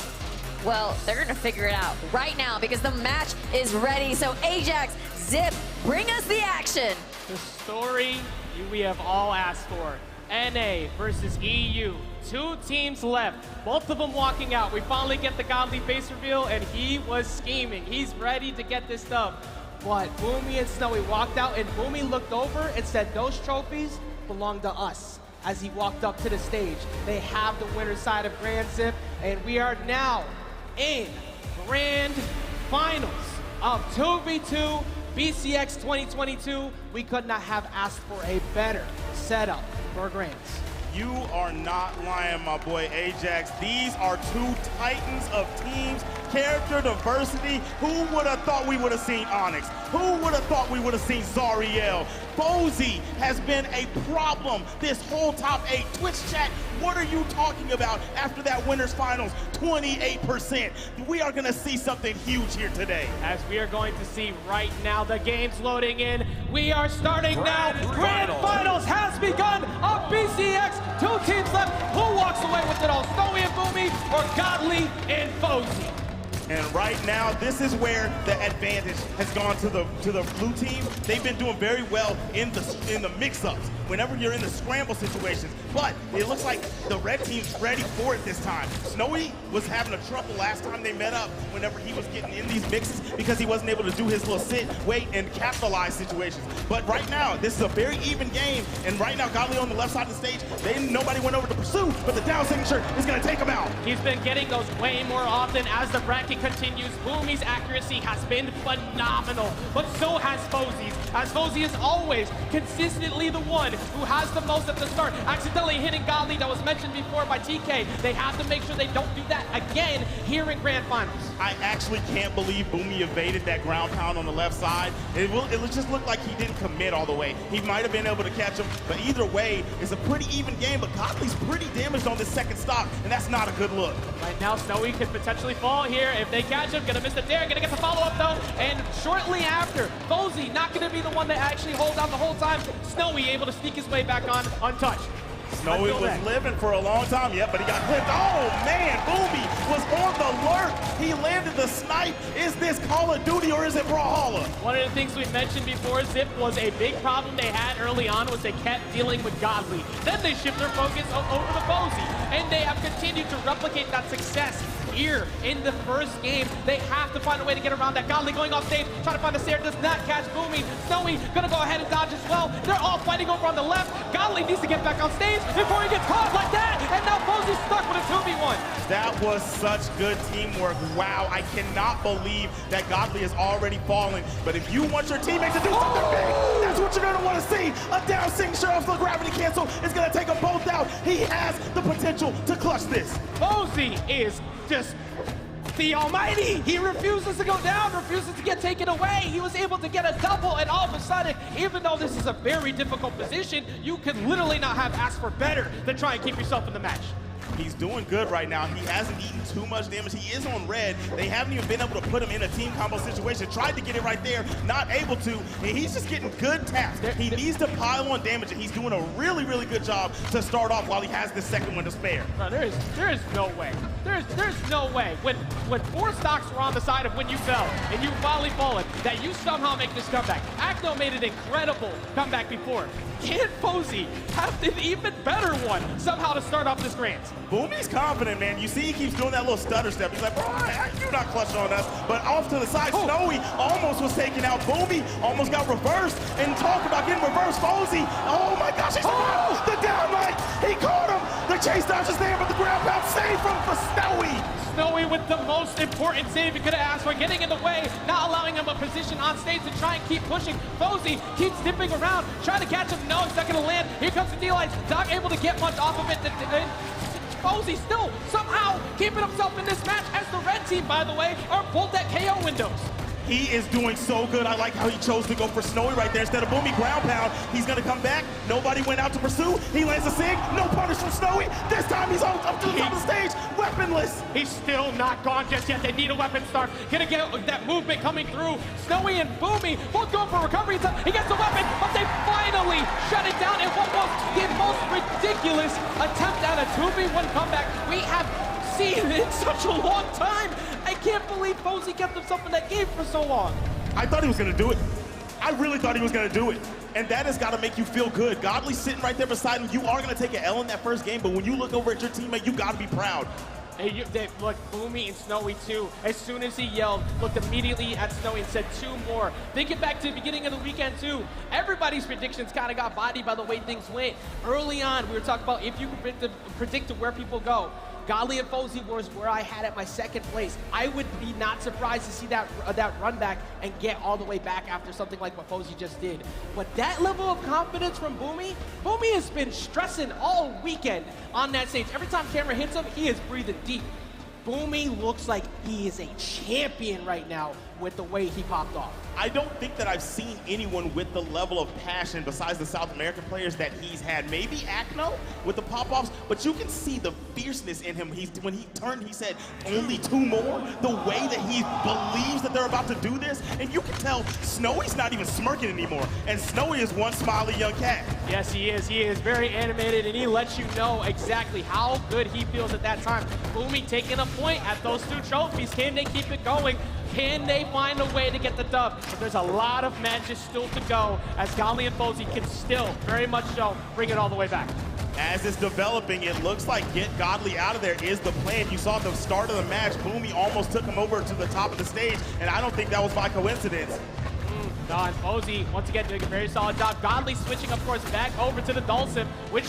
Well, they're going to figure it out right now because the match is ready. So Ajax, Zip, bring us the action. The story we have all asked for. NA versus EU. 2 teams left, both of them walking out. We finally get the Godly face reveal, and he was scheming. He's ready to get this dub. But Boomie and Snowy walked out, and Boomie looked over and said, those trophies belong to us. As he walked up to the stage, they have the winner's side of Grand Zip, and we are now in Grand Finals of 2v2 BCX 2022. We could not have asked for a better setup for Grands. You are not lying, my boy Ajax. These are 2 titans of teams. Character diversity. Who would have thought we would have seen Onyx? Who would have thought we would have seen Zariel? Fosy has been a problem this whole top 8. Twitch chat, what are you talking about after that winners finals? 28%. We are going to see something huge here today. As we are going to see right now, the game's loading in. We are starting now. Grand Finals has begun of BCX. 2 teams left. Who walks away with it all? Snowy and Boomie or Godly and Fosy? And right now, this is where the advantage has gone to the blue team. They've been doing very well in the mix-ups, whenever you're in the scramble situations. But it looks like the red team's ready for it this time. Snowy was having a trouble last time they met up whenever he was getting in these mixes because he wasn't able to do his little sit, wait, and capitalize situations. But right now, this is a very even game. And right now, Godly on the left side of the stage, nobody went over to pursue, but the down signature is going to take him out. He's been getting those way more often as the bracket continues. Boomie's accuracy has been phenomenal, but so has Fosy's, as Fosy is always consistently the one who has the most at the start. Accidentally hitting Godly, that was mentioned before by TK. They have to make sure they don't do that again here in Grand Finals. I actually can't believe Boomie evaded that ground pound on the left side. It just looked like he didn't commit all the way. He might have been able to catch him, but either way, it's a pretty even game, but Godly's pretty damaged on this second stock, and that's not a good look. Right now, Snowy could potentially fall here. If they catch him, gonna miss the dare, gonna get the follow-up though, and shortly after, Fosy not gonna be the one that actually holds on the whole time. Snowy able to sneak his way back on untouched. Snowy was living for a long time, yeah, but he got clipped. Oh, man, Boomie was on the lurk. He landed the snipe. Is this Call of Duty or is it Brawlhalla? One of the things we mentioned before, Zip, was a big problem they had early on was they kept dealing with Godly. Then they shift their focus over to Fosy, and they have continued to replicate that success here in the first game. They have to find a way to get around that. Godly going off stage, trying to find the stair, does not catch Boomie. Snowy gonna go ahead and dodge as well. They're all fighting over on the left. Godly needs to get back on stage before he gets caught like that, and now Fosy's stuck with a 2v1. That was such good teamwork. Wow, I cannot believe that Godly is already falling. But if you want your teammates to do something big, that's what you're gonna want to see. A down signature off the gravity cancel is gonna take them both out. He has the potential to clutch this. Fosy is just the almighty. He refuses to go down, refuses to get taken away. He was able to get a double, and all of a sudden, even though this is a very difficult position, you could literally not have asked for better than try and keep yourself in the match. He's doing good right now. He hasn't eaten too much damage. He is on red. They haven't even been able to put him in a team combo situation. Tried to get it right there, not able to. And he's just getting good taps. He needs to pile on damage, and he's doing a really, really good job to start off while he has this second one to spare. Bro, there is no way. There's no way. When 4 stocks were on the side of when you fell and you finally fallen, that you somehow make this comeback. Acno made an incredible comeback before. Can Fosy have an even better one somehow to start off this grand? Boomie's confident, man. You see he keeps doing that little stutter step. He's like, bro, you're not clutch on us. But off to the side, Snowy almost was taken out. Boomie almost got reversed. And talk about getting reversed, Fosy. Oh my gosh, he's the down right. He caught him. The chase dodge is there, but the ground pound saved for Snowy. Snowy with the most important save he could have asked for, getting in the way, not allowing him a position on stage to try and keep pushing. Fosy keeps dipping around, trying to catch him. No, it's not going to land. Here comes the D-Light. Not able to get much off of it. Fosy still somehow keeping himself in this match, as the red team, by the way, are both at KO windows. He is doing so good. I like how he chose to go for Snowy right there instead of Boomie ground pound. He's going to come back. Nobody went out to pursue. He lands a sig. No punish from Snowy. This time he's up to the top of the stage, weaponless. He's still not gone just yet. They need a weapon start. Gonna get that movement coming through. Snowy and Boomie both going for recovery. He gets the weapon, but they finally shut it down in what was the most ridiculous attempt at a 2v1 comeback we have seen in such a long time. I can't believe Fosy kept himself in that game for so long. I thought he was going to do it. I really thought he was going to do it. And that has got to make you feel good. Godly's sitting right there beside him. You are going to take an L in that first game, but when you look over at your teammate, you got to be proud. Hey, look, Boomie and Snowy too, as soon as he yelled, looked immediately at Snowy and said 2 more. Thinking back to the beginning of the weekend too, everybody's predictions kind of got bodied by the way things went. Early on, we were talking about if you could predict where people go. Godly and Fosy was where I had at my second place. I would be not surprised to see that run back and get all the way back after something like what Fosy just did. But that level of confidence from Boomie has been stressing all weekend on that stage. Every time camera hits him, he is breathing deep. Boomie looks like he is a champion right now with the way he popped off. I don't think that I've seen anyone with the level of passion besides the South American players that he's had. Maybe Acno with the pop-offs, but you can see the fierceness in him. When he turned, he said, only 2 more. The way that he believes that they're about to do this, and you can tell Snowy's not even smirking anymore, and Snowy is one smiley young cat. Yes, he is. He is very animated, and he lets you know exactly how good he feels at that time. Boomie taking a point at those 2 trophies. Can they keep it going? Can they find a way to get the dub? But there's a lot of matches still to go, as Godly and Fosy can still very much so bring it all the way back. As it's developing, it looks like get Godly out of there is the plan. You saw at the start of the match, Boomie almost took him over to the top of the stage, and I don't think that was by coincidence. And Fosy, once again, doing a very solid job. Godly switching, of course, back over to the Dulcim, which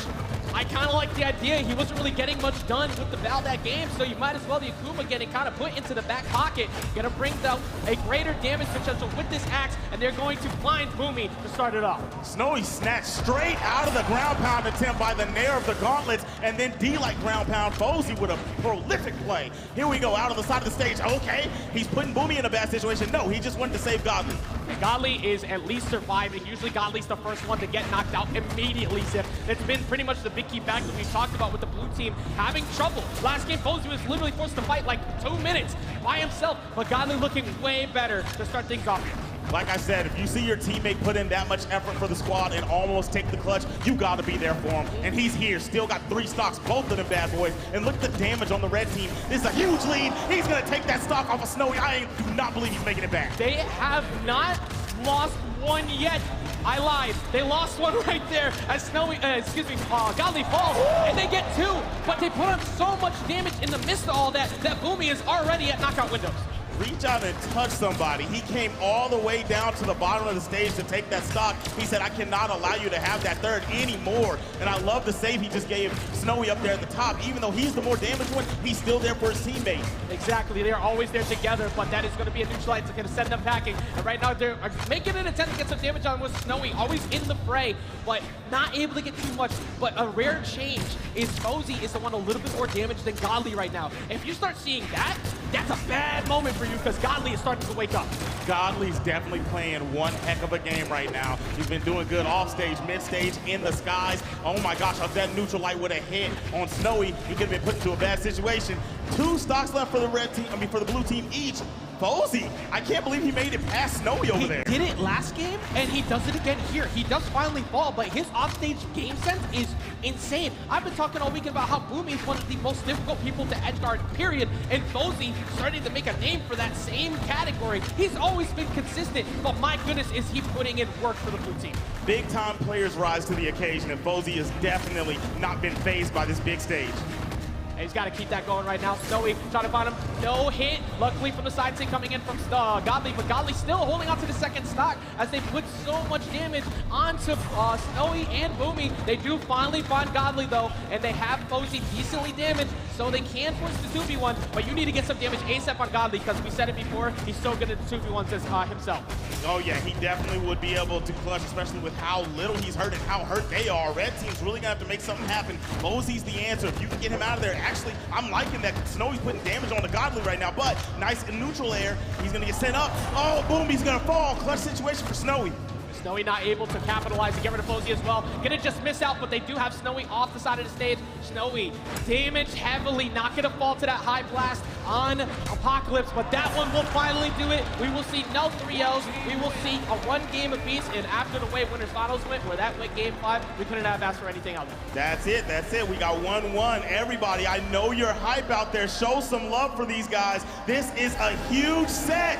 I kind of like the idea. He wasn't really getting much done with the Val that game, so you might as well, the Akuma getting kind of put into the back pocket. Gonna bring down a greater damage potential with this axe, and they're going to find Boomie to start it off. Snowy snatched straight out of the ground pound attempt by the Nair of the Gauntlets, and then D-like ground pound. Fosy with a prolific play. Here we go, out on the side of the stage. Okay, he's putting Boomie in a bad situation. No, he just wanted to save Godly. Godly is at least surviving. Usually Godly's the first one to get knocked out immediately, Zip. That's been pretty much the big key factor we talked about with the blue team having trouble. Last game, Fosy was literally forced to fight like 2 minutes by himself, but Godly looking way better to start things off. Like I said, if you see your teammate put in that much effort for the squad and almost take the clutch, you got to be there for him. And he's here, still got 3 stocks, both of them bad boys. And look at the damage on the red team. This is a huge lead. He's going to take that stock off of Snowy. I do not believe he's making it back. They have not lost one yet. I lied. They lost one right there as Godly falls, and they get 2. But they put on so much damage in the midst of all that Boomie is already at knockout windows. Reach out and touch somebody. He came all the way down to the bottom of the stage to take that stock. He said, I cannot allow you to have that third anymore. And I love the save he just gave Snowy up there at the top. Even though he's the more damaged one, he's still there for his teammate. Exactly. They're always there together, but that is going to be a neutralize. It's going to send them packing. And right now, they're making an attempt to get some damage on with Snowy, always in the fray, but not able to get too much. But a rare change is Fosy is the one a little bit more damage than Godly right now. If you start seeing that, that's a bad moment for you because Godly is starting to wake up. Godly's definitely playing one heck of a game right now. He's been doing good off stage, mid stage, in the skies. Oh my gosh, if that neutral light would have hit on Snowy, he could have been put into a bad situation. 2 stocks left for the for the blue team each. Fosy, I can't believe he made it past Snowy over there. He did it last game, and he does it again here. He does finally fall, but his offstage game sense is insane. I've been talking all weekend about how Boomie is one of the most difficult people to edgeguard, period, and Fosy starting to make a name for that same category. He's always been consistent, but my goodness, is he putting in work for the blue team. Big-time players rise to the occasion, and Fosy has definitely not been fazed by this big stage. And he's got to keep that going right now. Snowy trying to find him. No hit. Luckily from the side stick coming in from Godly, but Godly still holding on to the second stock as they put so much damage onto Snowy and Boomie. They do finally find Godly though, and they have Fosy decently damaged, so they can force the 2v1, but you need to get some damage ASAP on Godly because we said it before, he's so good at the 2v1s as himself. Oh yeah, he definitely would be able to clutch, especially with how little he's hurt and how hurt they are. Red team's really gonna have to make something happen. Fosy's the answer. If you can get him out of there, actually, I'm liking that Snowy's putting damage on the Godly right now, but nice in neutral air. He's gonna get sent up. Oh, boom, he's gonna fall. Clutch situation for Snowy. Snowy not able to capitalize and get rid of Fosy as well. Gonna just miss out, but they do have Snowy off the side of the stage. Snowy damaged heavily, not gonna fall to that high blast on Apocalypse, but that one will finally do it. We will see no 3Ls. We will see a 1 game apiece, and after the way Winners Finals went, where that went game 5, we couldn't have asked for anything else. That's it, that's it. We got 1-1. Everybody, I know you're hype out there. Show some love for these guys. This is a huge set.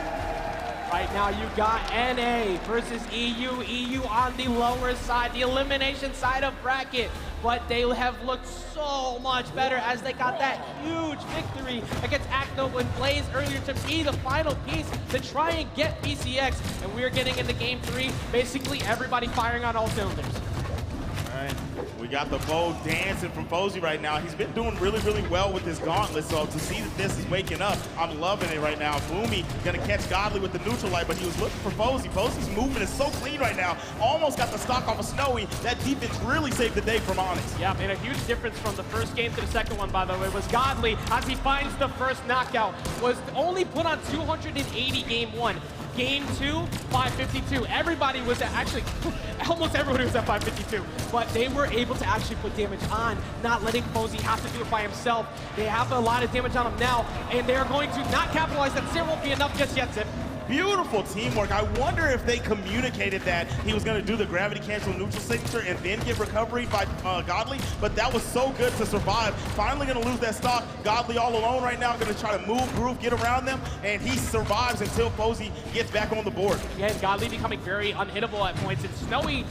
Right now you got NA versus EU. EU on the lower side, the elimination side of bracket. But they have looked so much better as they got that huge victory against Acno and Blaze earlier to be the final piece to try and get PCX. And we're getting into game 3, basically everybody firing on all cylinders. All right, we got the bow dancing from Fosy right now. He's been doing really, really well with his gauntlet, so to see that this is waking up, I'm loving it right now. Boomie gonna catch Godly with the neutral light, but he was looking for Fosy. Fosy's movement is so clean right now. Almost got the stock off of Snowy. That defense really saved the day from Onyx. Yeah, and a huge difference from the first game to the second one, by the way, was Godly, as he finds the first knockout, was only put on 280 game 1. Game 2, 552. Everybody was at, actually, almost everybody was at 552, but they were able to actually put damage on, not letting Fosy have to do it by himself. They have a lot of damage on him now, and they're going to not capitalize. That still won't be enough just yet, Zip. Beautiful teamwork. I wonder if they communicated that he was going to do the gravity cancel neutral signature and then get recovery by Godly, but that was so good to survive. Finally going to lose that stock. Godly all alone right now, going to try to move, groove, get around them, and he survives until Fosy gets back on the board. Yeah, Godly becoming very unhittable at points, and Snowy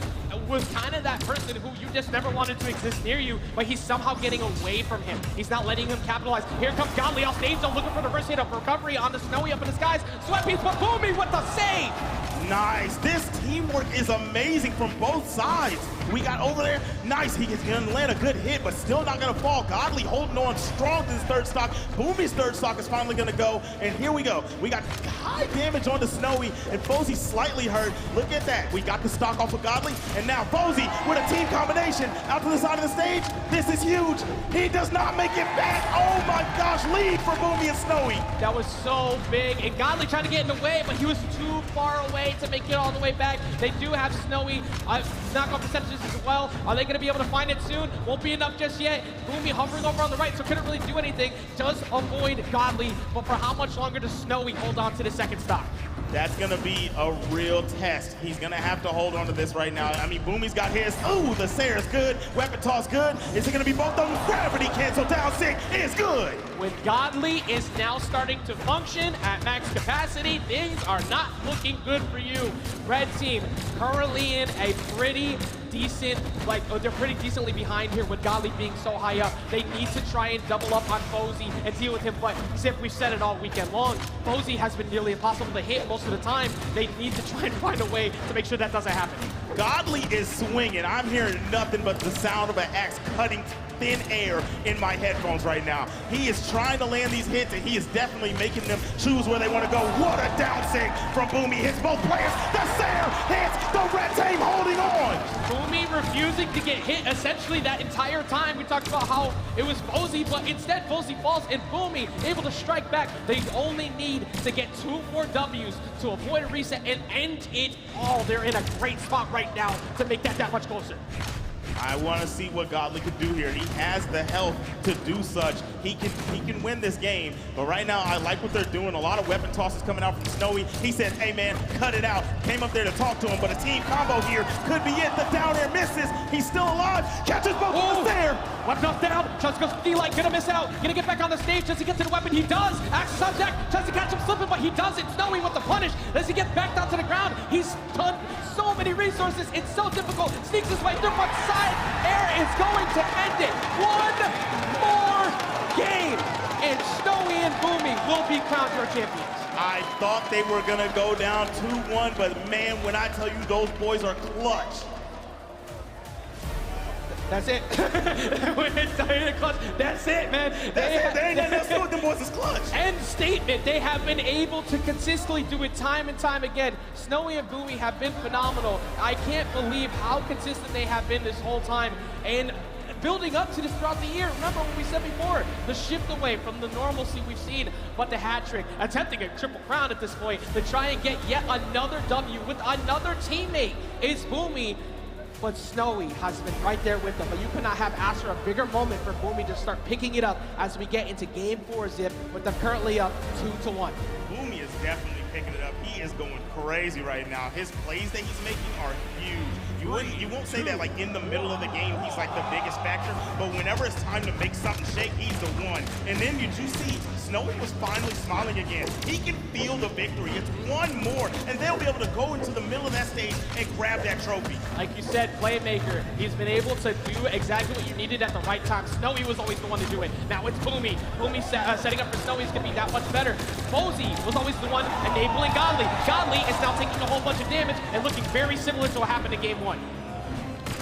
was kind of that person who you just never wanted to exist near you, but he's somehow getting away from him. He's not letting him capitalize. Here comes Godly off stage, though, looking for the first hit of recovery on the Snowy up in the skies. Sweat piece, but Boomie with the save! Nice. This teamwork is amazing from both sides. We got over there. Nice. He is going to land a good hit, but still not going to fall. Godly holding on strong to his third stock. Boomie's third stock is finally going to go. And here we go. We got high damage on the Snowy, and Fosy slightly hurt. Look at that. We got the stock off of Godly, and now Fosy with a team combination out to the side of the stage. This is huge. He does not make it back. Oh my gosh. Lead for Boomie and Snowy. That was so big, and Godly trying to get in the way, but he was too far away to make it all the way back. They do have Snowy knockoff percentages as well. Are they going to be able to find it soon? Won't be enough just yet. Boomie hovering over on the right, so couldn't really do anything. Does avoid Godly, but for how much longer does Snowy hold on to the second stock? That's going to be a real test. He's going to have to hold on to this right now. I mean, Boomie's got his. Ooh, the Sayer's good. Weapon toss good. Is it going to be both of them? Gravity cancel down sick is good. When Godly is now starting to function at max capacity, things are not looking good for you. Red team currently in a pretty decent, they're pretty decently behind here with Godly being so high up. They need to try and double up on Fosy and deal with him, but Zip, we've said it all weekend long, Fosy has been nearly impossible to hit most of the time. They need to try and find a way to make sure that doesn't happen. Godly is swinging. I'm hearing nothing but the sound of an axe cutting thin air in my headphones right now. He is trying to land these hits, and he is definitely making them choose where they want to go. What a down sync from Boomie. Hits both players. The Sayer hits the red team holding on. Boomie refusing to get hit essentially that entire time. We talked about how it was Fosy, but instead Fosy falls and Boomie able to strike back. They only need to get 2 more W's to avoid a reset and end it all. They're in a great spot right now to make that much closer. I want to see what Godly could do here. He has the health to do such. He can win this game. But right now, I like what they're doing. A lot of weapon tosses coming out from Snowy. He said, hey, man, cut it out. Came up there to talk to him, but a team combo here could be it. The down air misses. He's still alive. Catches both of us there. Weapon off down. Tries to go D-Light. Gonna miss out. Gonna get back on the stage. Does he get to the weapon? He does. Axis on deck. Tries to catch him slipping, but he doesn't. Snowy with the punish. Does he get back down to the ground? He's done so many resources. It's so difficult. Sneaks his way through one side. Air is going to end it. One more game, and Snowy and Boomie will be crowned your champions. I thought they were going to go down 2-1, but man, when I tell you those boys are clutch. That's it. That's it, man. They ain't nothing else to do with them boys is clutch. End statement. They have been able to consistently do it time and time again. Snowy and Boomie have been phenomenal. I can't believe how consistent they have been this whole time. And building up to this throughout the year. Remember what we said before, the shift away from the normalcy we've seen, but the hat trick, attempting a triple crown at this point to try and get yet another W with another teammate is Boomie. But Snowy has been right there with them. But you could not have asked for a bigger moment for Boomie to start picking it up as we get into Game 4 Zip, with them currently up 2-1. Boomie is definitely picking it up. He is going crazy right now. His plays that he's making are huge. You won't say that like in the middle of the game he's like the biggest factor, but whenever it's time to make something shake, he's the one. And then you do see Snowy was finally smiling again. He can feel the victory. It's one more, and they'll be able to go into the middle of that stage and grab that trophy. Like you said, playmaker. He's been able to do exactly what you needed at the right time. Snowy was always the one to do it. Now it's Boomie. Boomie setting up for Snowy is going to be that much better. Fosy was always the one enabling Godly. Godly is now taking a whole bunch of damage and looking very similar to what happened in Game 1.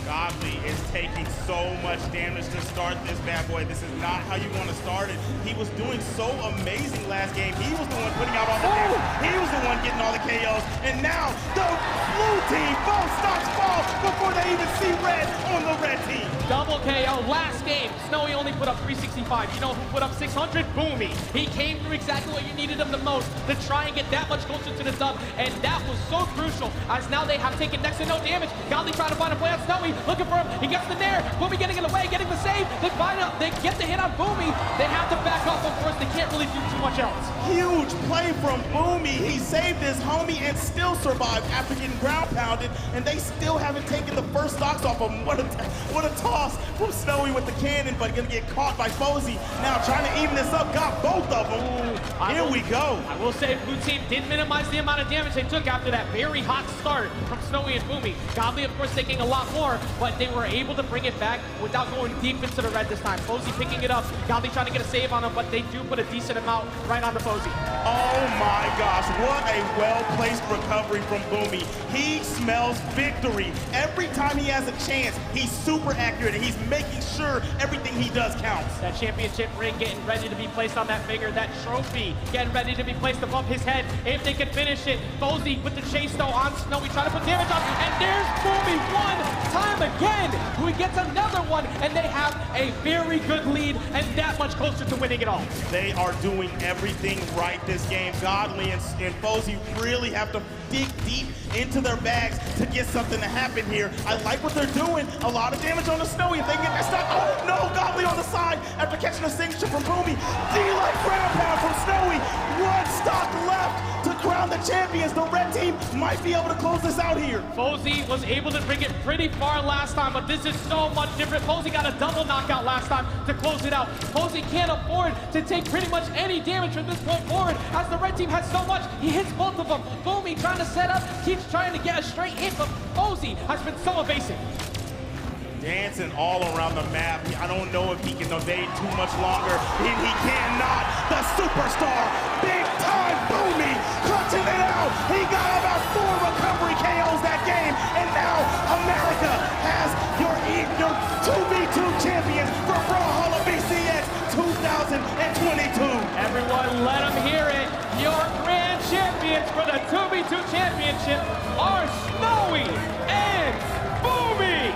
Godly is taking so much damage to start this bad boy. This is not how you want to start it. He was doing so amazing last game. He was the one putting out all the damage. He was the one getting all the KOs. And now the blue team both stocks fall before they even see red on the red team. Double KO last game. Snowy only put up 365. You know who put up 600? Boomie. He came through exactly what you needed him the most to try and get that much closer to the dub. And that was so crucial, as now they have taken next to no damage. Godly trying to find a play on Snowy. Looking for him. He gets the nair. Boomie getting in the way, getting the save. They find out. They get the hit on Boomie. They have to back off, of course. They can't really do too much else. Huge play from Boomie. He saved his homie and still survived after getting ground pounded. And they still haven't taken the first stocks off of him. What a toss from Snowy with the cannon, but gonna get caught by Fosy. Now trying to even this up. Got both of them. Here we go. I will say blue team did minimize the amount of damage they took after that very hot start from Snowy and Boomie. Godly, of course, taking a lot more, but they were able to bring it back without going deep into the red this time. Fosy picking it up. Godly trying to get a save on him, but they do put a decent amount right on the Fosy. Oh my gosh, what a well-placed recovery from Boomie. He smells victory. Every time he has a chance, he's super accurate, and he's making sure everything he does counts. That championship ring getting ready to be placed on that finger. That trophy getting ready to be placed above his head. If they can finish it, Fosy with the chase though on Snowy, trying to put damage on, and there's Boomie one time again, who gets another one, and they have a very good lead and that much closer to winning it all. They are doing everything right this game. Godly and Fosy really have to dig deep into their bags to get something to happen here. I like what they're doing. A lot of damage on the Snowy. If they can get that stock, oh no, Godly on the side after catching a signature from Boomie. D-like ground pound from Snowy. One stock left to crown the the champions. The red team might be able to close this out here. Fosy was able to bring it pretty far last time, but this is so much different. Fosy got a double knockout last time to close it out. Fosy can't afford to take pretty much any damage from this point forward, as the red team has so much. He hits both of them. Boomie trying to set up, keeps trying to get a straight hit, but Fosy has been so evasive. Dancing all around the map. I don't know if he can evade too much longer. He cannot. The superstar, big time Boomie, clutching it out. He got about 4 recovery KOs that game, and now America has your 2v2 champion for Brawlhalla BCX 2022. Everyone, let them hear it. Your grand champions for the 2v2 championship are Snowy and Boomie.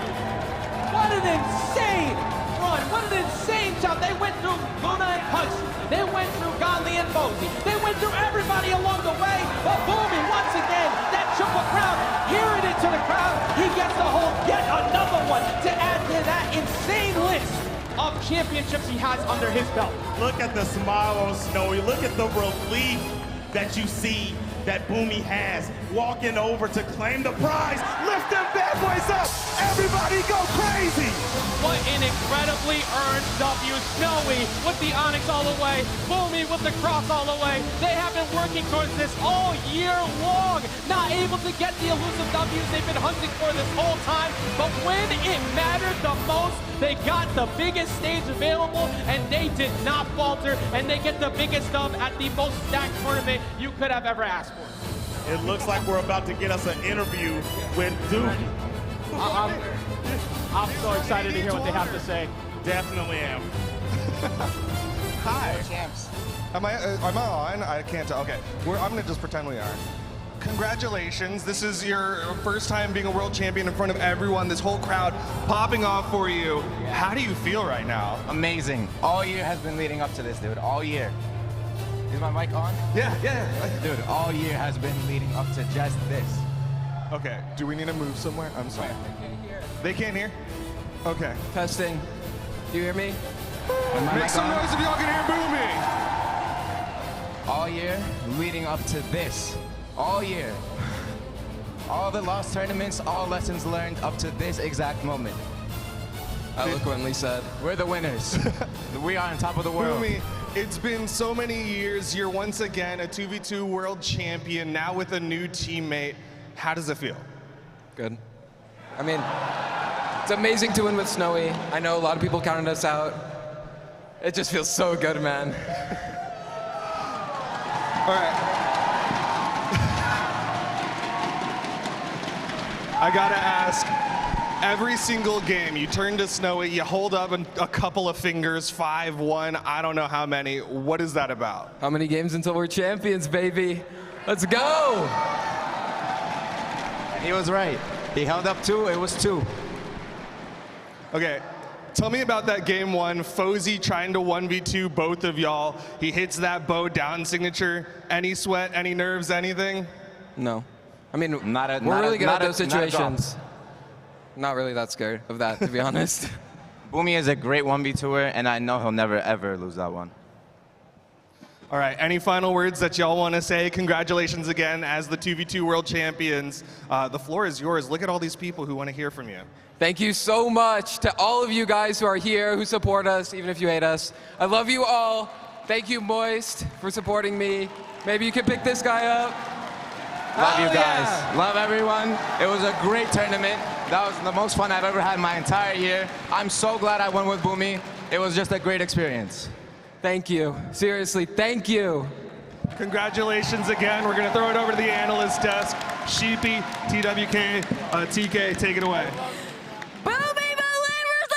What an insane run. What an insane job. They went through Luna and Punch. They went through Godly and Fosy. They went through everybody along the way. But Boomie, once again, that triple crown, hearing it to the crowd, he gets to hold yet another one to add to that insane list of championships he has under his belt. Look at the smile on Snowy. Look at the relief that you see that Boomie has, walking over to claim the prize. Lift them bad boys up. Everybody go crazy. What an incredibly earned W. Snowy with the Onyx all the way. Boomie with the cross all the way. They have been working towards this all year long. Not able to get the elusive W's they've been hunting for this whole time. But when it mattered the most, they got the biggest stage available, and they did not falter, and they get the biggest dub at the most stacked tournament you could have ever asked for. It looks like we're about to get us an interview with Duke. I'm so excited to hear what they have to say. Definitely am. Hi. Champs. Am I on? I can't tell. Okay. I'm going to just pretend we are. Congratulations. This is your first time being a world champion in front of everyone. This whole crowd popping off for you. How do you feel right now? Amazing. All year has been leading up to this, dude. All year. Is my mic on? Yeah. Dude, all year has been leading up to just this. Okay. Do we need to move somewhere? I'm sorry. They can't hear? Okay. Testing. Do you hear me? Make some noise if y'all can hear Boomie. All year leading up to this. All year. All the lost tournaments, all lessons learned up to this exact moment. Eloquently said. We're the winners. We are on top of the world. Boomie, it's been so many years. You're once again a 2v2 world champion, now with a new teammate. How does it feel? Good. I mean, it's amazing to win with Snowy. I know a lot of people counted us out. It just feels so good, man. All right. I gotta ask, every single game, you turn to Snowy, you hold up a couple of fingers, 5-1, I don't know how many. What is that about? How many games until we're champions, baby? Let's go! He was right. He held up 2, it was 2. Okay, tell me about that game 1, Fosy trying to 1v2 both of y'all. He hits that bow down signature. Any sweat, any nerves, anything? No. I mean, we're really good at those situations. Not really that scared of that, to be honest. Boomie is a great 1v2er, and I know he'll never, ever lose that one. All right, any final words that y'all want to say? Congratulations again as the 2v2 world champions. The floor is yours. Look at all these people who want to hear from you. Thank you so much to all of you guys who are here, who support us, even if you hate us. I love you all. Thank you, Moist, for supporting me. Maybe you can pick this guy up. Love you guys. Yeah. Love everyone. It was a great tournament. That was the most fun I've ever had my entire year. I'm so glad I went with Boomie. It was just a great experience. Thank you. Seriously, thank you. Congratulations again. We're going to throw it over to the analyst desk. Sheepy, TWK, TK, take it away. Boomie, let's go!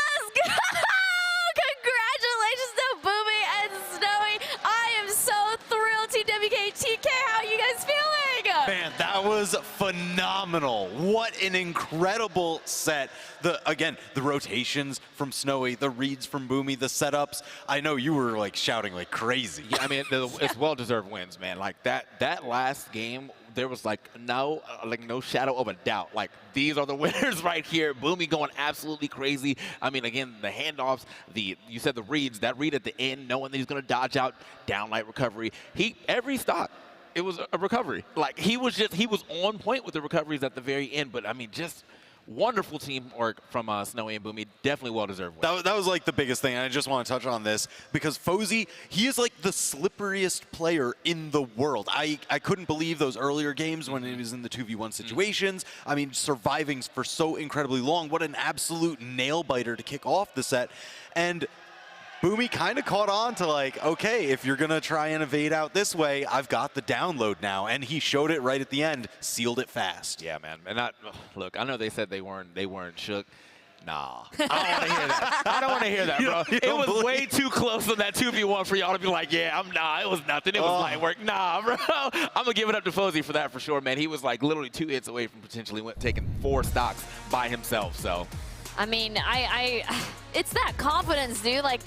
Congratulations to Boomie and Snowy. I am so thrilled. TWK, TK, how are you guys feeling? Man, that was phenomenal. What an incredible set. Again, the rotations from Snowy, the reads from Boomie, the setups. I know you were like shouting like crazy. Yeah, I mean, it's well-deserved wins, man. Like that last game, there was like no shadow of a doubt. Like, these are the winners right here. Boomie going absolutely crazy. I mean, again, the handoffs, you said the reads, that read at the end, knowing that he's going to dodge out, down light recovery. Every stock, it was a recovery. Like, he was on point with the recoveries at the very end. But, I mean, just wonderful teamwork from Snowy and Boomie. Definitely well-deserved win. That was like the biggest thing, and I just want to touch on this because Fosy, he is like the slipperiest player in the world. I couldn't believe those earlier games when he was in the 2v1 situations. I mean, surviving for so incredibly long. What an absolute nail-biter to kick off the set. And Boomie kind of caught on to like, okay, if you're going to try and evade out this way, I've got the download now. And he showed it right at the end, sealed it fast. Yeah, man. And look, I know they said they weren't shook. Nah. I don't want to hear that. I don't want to hear that, bro. It was way too close on that 2v1 for y'all to be like, yeah, it was nothing. It was light work. Nah, bro. I'm going to give it up to Fosy for that for sure, man. He was like literally 2 hits away from potentially taking 4 stocks by himself, so. I mean, it's that confidence, dude. Like,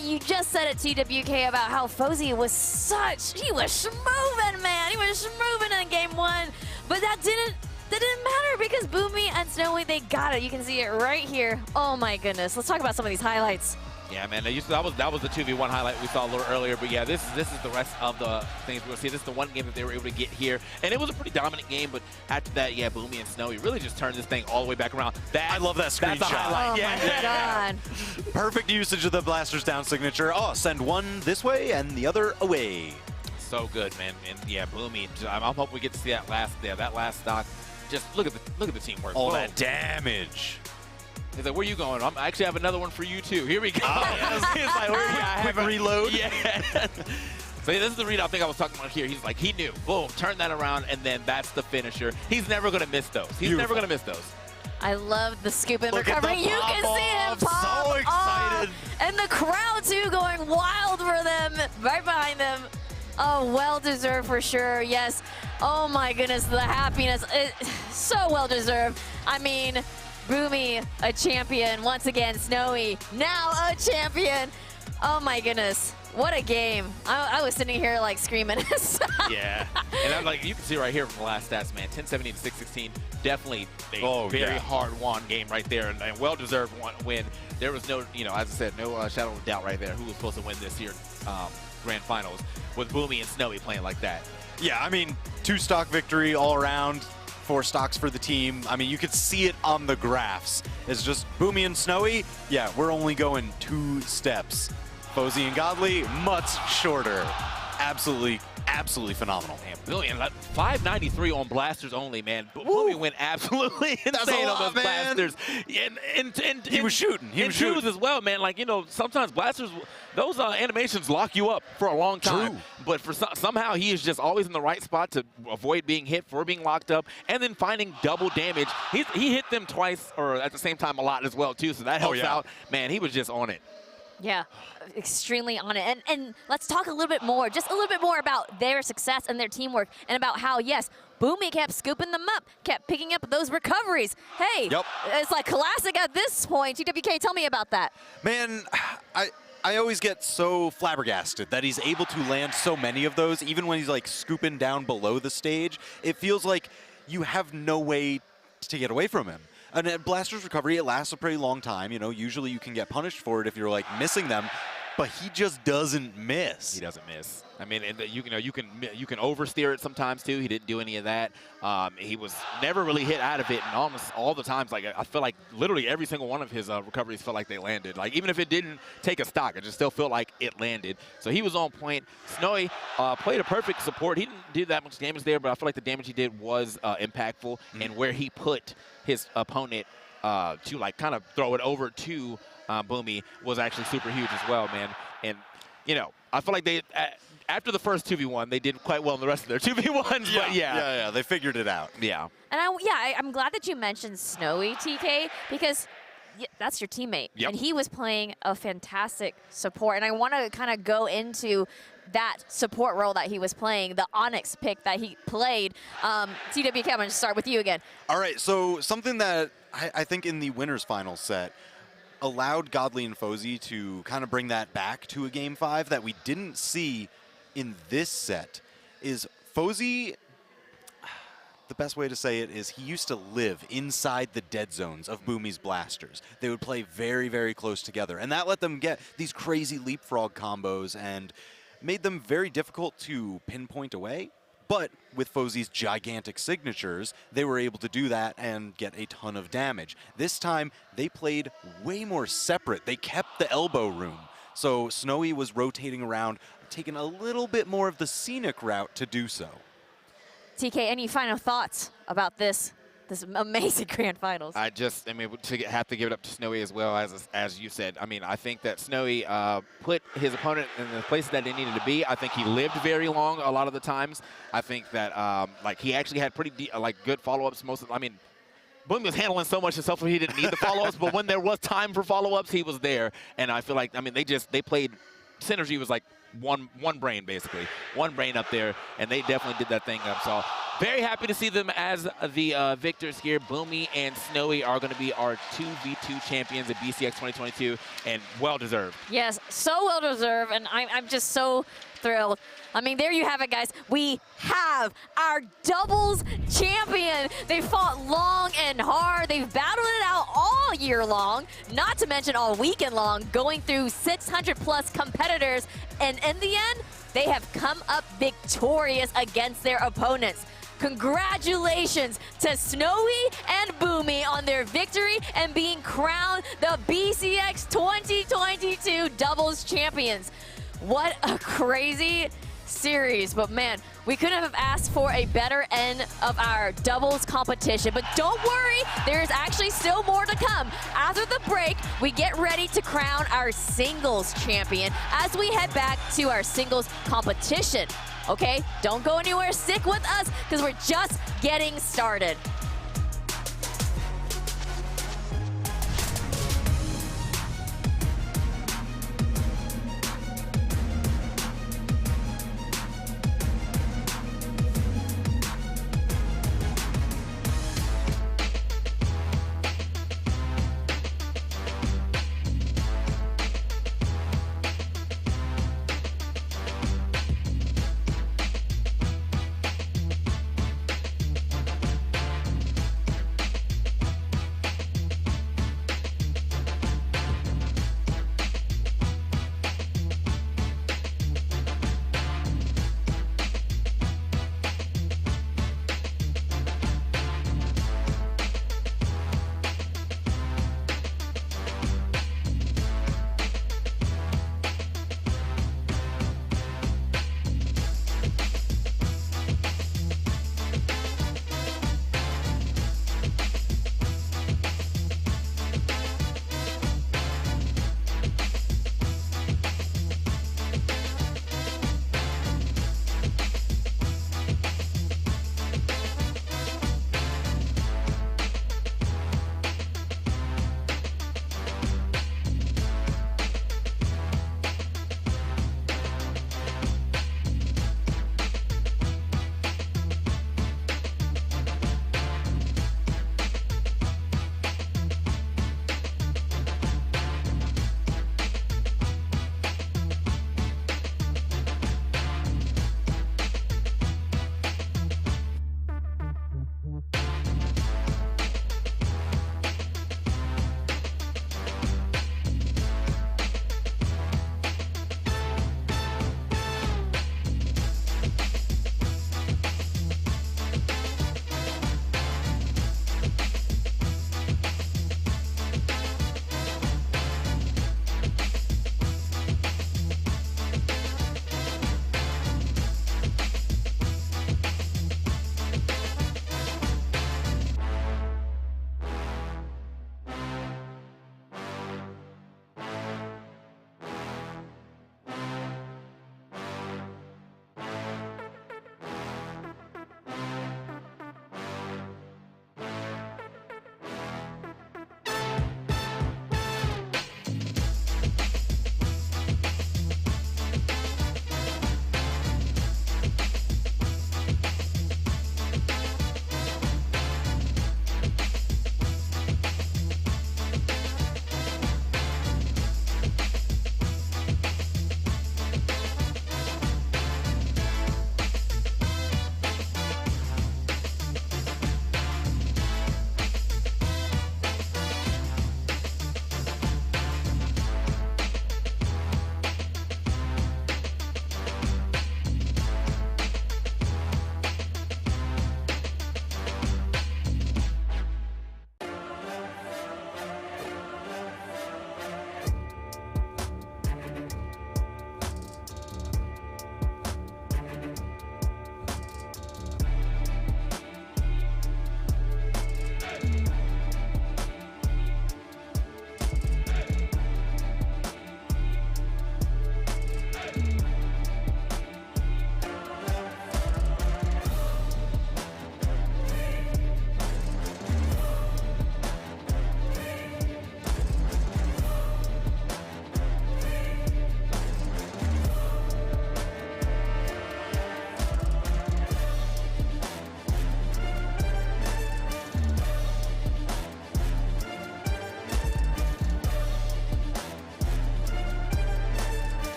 you just said at TWK about how Fosy was he was schmoving, man. He was schmoving in game 1. But that didn't matter because Boomie and Snowy, they got it. You can see it right here. Oh my goodness. Let's talk about some of these highlights. Yeah, man, that was the 2v1 highlight we saw a little earlier. But yeah, this is the rest of the things we're going to see. This is the one game that they were able to get here. And it was a pretty dominant game, but after that, yeah, Boomie and Snowy really just turned this thing all the way back around. I love that screenshot. That's a highlight. Oh my God. Perfect usage of the Blasters down signature. Oh, send one this way and the other away. So good, man. And yeah, Boomie, I'm hoping we get to see that last stock. Just look at the teamwork. All that damage. He's like, where are you going? I actually have another one for you, too. Here we go. He's like, where are you? Quick reload. Yeah. So this is the read I think I was talking about here. He's like, he knew. Boom, turn that around, and then that's the finisher. He's never going to miss those. He's never going to miss those. I love the scoop and recovery. You can see him pop so excited. Off. And the crowd, too, going wild for them, right behind them. Oh, well-deserved for sure, yes. Oh, my goodness, the happiness. So well-deserved. I mean, Boomie, a champion. Once again, Snowy, now a champion. Oh, my goodness. What a game. I was sitting here, like, screaming. Yeah. And I'm like, you can see right here from the last stats, man. 10-17 to 6-16. Definitely a very hard-won game right there. And well-deserved win. There was no, as I said, no shadow of doubt right there who was supposed to win this year Grand Finals with Boomie and Snowy playing like that. Yeah, I mean, 2-stock victory all around. 4 stocks for the team. I mean, you could see it on the graphs. It's just Boomie and Snowy, yeah, we're only going 2 steps. Fosy and Godly, much shorter. Absolutely phenomenal. Man, brilliant. 593 on blasters only, man. Boomie went absolutely insane on those blasters. And he was shooting. He was shooting as well, man. Like, sometimes blasters, those animations lock you up for a long time. True. But somehow he is just always in the right spot to avoid being hit, for being locked up, and then finding double damage. He hit them twice, or at the same time a lot as well, too, so that helps out. Man, he was just on it. Yeah, extremely on it. And let's talk a little bit more, just a little bit more about their success and their teamwork, and about how, yes, Boomie kept scooping them up, kept picking up those recoveries. Hey, it's like classic at this point. TWK, tell me about that. Man, I always get so flabbergasted that he's able to land so many of those, even when he's like scooping down below the stage. It feels like you have no way to get away from him. And at Blaster's recovery, it lasts a pretty long time. Usually you can get punished for it if you're like missing them, but he just doesn't miss. He doesn't miss. I mean, and you can oversteer it sometimes too. He didn't do any of that. He was never really hit out of it, and almost all the times, like I feel like literally every single one of his recoveries felt like they landed. Like even if it didn't take a stock, it just still felt like it landed. So he was on point. Snowy played a perfect support. He didn't do that much damage there, but I feel like the damage he did was impactful, and where he put his opponent to like kind of throw it over to Boomie was actually super huge as well, man. And I feel like they after the first 2v1, they did quite well in the rest of their 2v1s. Yeah, but yeah, they figured it out. Yeah. And I'm glad that you mentioned Snowy, TK, because that's your teammate. Yep. And he was playing a fantastic support. And I want to kind of go into that support role that he was playing, the Onyx pick that he played. TWK, I'm going to start with you again. All right, so something that I think in the winners final set allowed Godly and Fosy to kind of bring that back to a Game 5 that we didn't see in this set is Fosy. The best way to say it is he used to live inside the dead zones of Boomie's blasters. They would play very, very close together, and that let them get these crazy leapfrog combos and made them very difficult to pinpoint away. But with Fosy's gigantic signatures, they were able to do that and get a ton of damage. This time, they played way more separate. They kept the elbow room. So Snowy was rotating around, taking a little bit more of the scenic route to do so. TK, any final thoughts about this amazing grand finals? I mean, have to give it up to Snowy as well, as you said. I mean, I think that Snowy put his opponent in the place that they needed to be. I think he lived very long a lot of the times. I think that like he actually had pretty good follow-ups most of. I mean, Boomie was handling so much himself, so he didn't need the follow-ups. But when there was time for follow-ups, he was there. And I feel like, I mean, they played. Synergy was like one brain, basically. One brain up there, and they definitely did that thing up. So very happy to see them as the victors here. Boomie and Snowy are going to be our 2v2 champions at BCX 2022, and well-deserved. Yes, so well-deserved, and I'm just so thrilled. I mean, there you have it, guys. We have our doubles champion. They fought long and hard. They've battled it out all year long, not to mention all weekend long, going through 600+ competitors. And in the end, they have come up victorious against their opponents. Congratulations to Snowy and Boomie on their victory and being crowned the BCX 2022 doubles champions. What a crazy series, but man, we couldn't have asked for a better end of our doubles competition. But don't worry, there's actually still more to come. After the break, we get ready to crown our singles champion as we head back to our singles competition. Okay, don't go anywhere, stick with us because we're just getting started.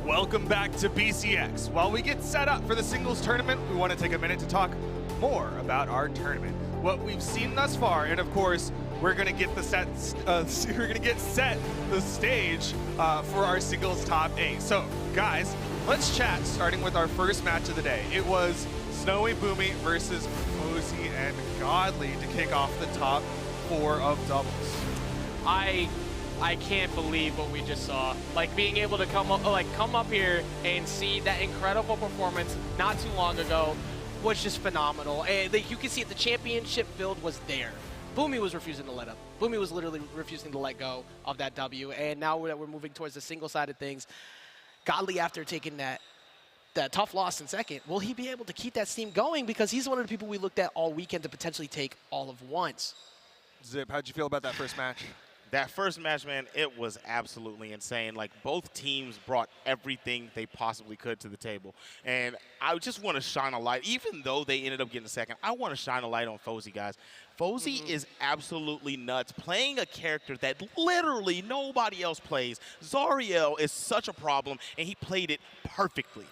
Welcome back to BCX. While we get set up for the singles tournament, we want to take a minute to talk more about our tournament. What we've seen thus far, and of course, we're gonna get the set the stage for our singles top 8. So, guys, let's chat. Starting with our first match of the day, it was Snowy Boomie versus Fosy and Godly to kick off the top 4 of doubles. I can't believe what we just saw. Like being able to come up here and see that incredible performance not too long ago was just phenomenal. And you can see the championship build was there. Boomie was refusing to let up. Boomie was literally refusing to let go of that W. And now that we're moving towards the single side of things, Godly, after taking that tough loss in second, will he be able to keep that steam going? Because he's one of the people we looked at all weekend to potentially take all of once. Zip, how'd you feel about that first match? That first match, man, it was absolutely insane. Like, both teams brought everything they possibly could to the table. And I just want to shine a light. Even though they ended up getting second, I want to shine a light on Fosy, guys. Fosy is absolutely nuts, playing a character that literally nobody else plays. Zariel is such a problem, and he played it perfectly.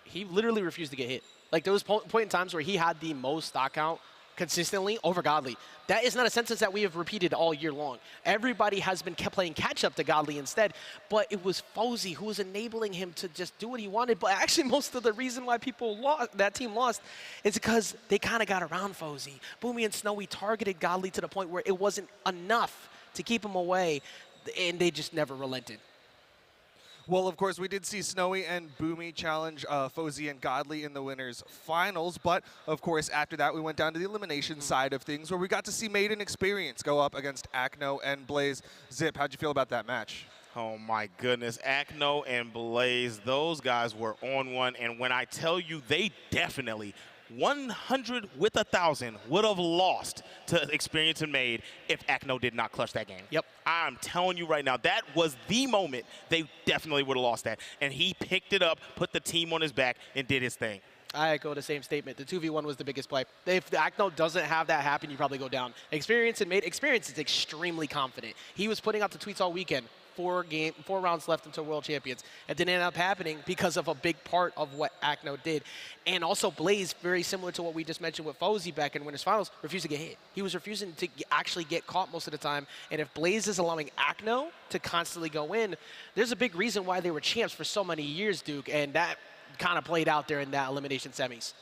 He literally refused to get hit. Like, there was point in times where he had the most stock count consistently over Godly. That is not a sentence that we have repeated all year long. Everybody has been kept playing catch up to Godly instead, but it was Fosy who was enabling him to just do what he wanted. But actually, most of the reason why that team lost is because they kind of got around Fosy. Boomie and Snowy targeted Godly to the point where it wasn't enough to keep him away, and they just never relented. Well, of course, we did see Snowy and Boomie challenge Fosy and Godly in the winners finals, but of course, after that, we went down to the elimination side of things, where we got to see Made in Experience go up against Acno and Blaze. Zip, how'd you feel about that match? Oh my goodness, Acno and Blaze, those guys were on one, and when I tell you, they definitely 100 with 1,000 would have lost to Experience and Made if Acno did not clutch that game. Yep. I'm telling you right now, that was the moment they definitely would have lost that. And he picked it up, put the team on his back, and did his thing. I echo the same statement. The 2v1 was the biggest play. If the Acno doesn't have that happen, you probably go down. Experience and Made. Experience is extremely confident. He was putting out the tweets all weekend. 4 rounds left until World Champions. It didn't end up happening because of a big part of what Acno did. And also Blaze, very similar to what we just mentioned with Fosy back in Winners Finals, refused to get hit. He was refusing to actually get caught most of the time. And if Blaze is allowing Acno to constantly go in, there's a big reason why they were champs for so many years, Duke. And that kind of played out there in that elimination semis.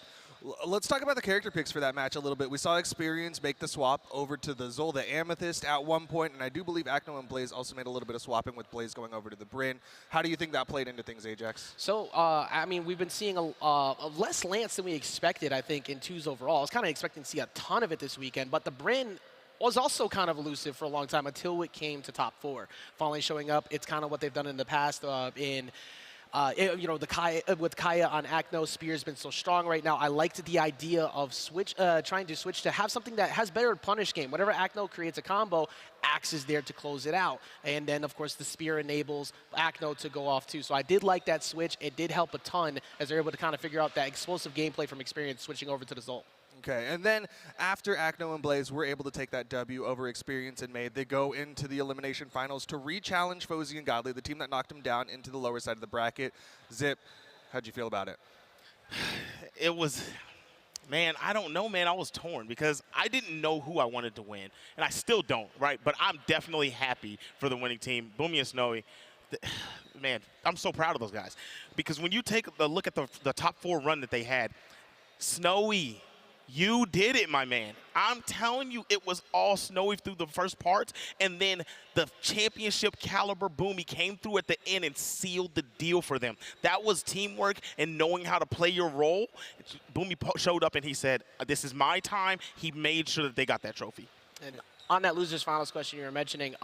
Let's talk about the character picks for that match a little bit. We saw Experience make the swap over to the Zolda Amethyst at one point, and I do believe Acno and Blaze also made a little bit of swapping with Blaze going over to the Bryn. How do you think that played into things, Ajax? So, I mean, we've been seeing a less Lance than we expected, I think, in 2s overall. I was kind of expecting to see a ton of it this weekend, but the Bryn was also kind of elusive for a long time until it came to top 4. Finally showing up, it's kind of what they've done in the past in You know, with Kaya on Acno, Spear's been so strong right now. I liked the idea of trying to switch to have something that has better punish game. Whenever Acno creates a combo, Axe is there to close it out. And then, of course, the Spear enables Acno to go off too. So I did like that switch. It did help a ton as they're able to kind of figure out that explosive gameplay from Experience switching over to the Zolt. Okay, and then after Acno and Blaze were able to take that W over Experience and MegD, they go into the Elimination Finals to re-challenge Fosy and Godly, the team that knocked them down into the lower side of the bracket. Zip, how'd you feel about it? It was, man, I don't know, man. I was torn because I didn't know who I wanted to win, and I still don't, right? But I'm definitely happy for the winning team, Boomie and Snowy. Man, I'm so proud of those guys because when you take a look at the top 4 run that they had, Snowy, you did it, my man. I'm telling you, it was all Snowy through the first part, and then the championship caliber Boomie came through at the end and sealed the deal for them. That was teamwork and knowing how to play your role. Boomie showed up and he said, this is my time. He made sure that they got that trophy. And on that losers finals question you were mentioning,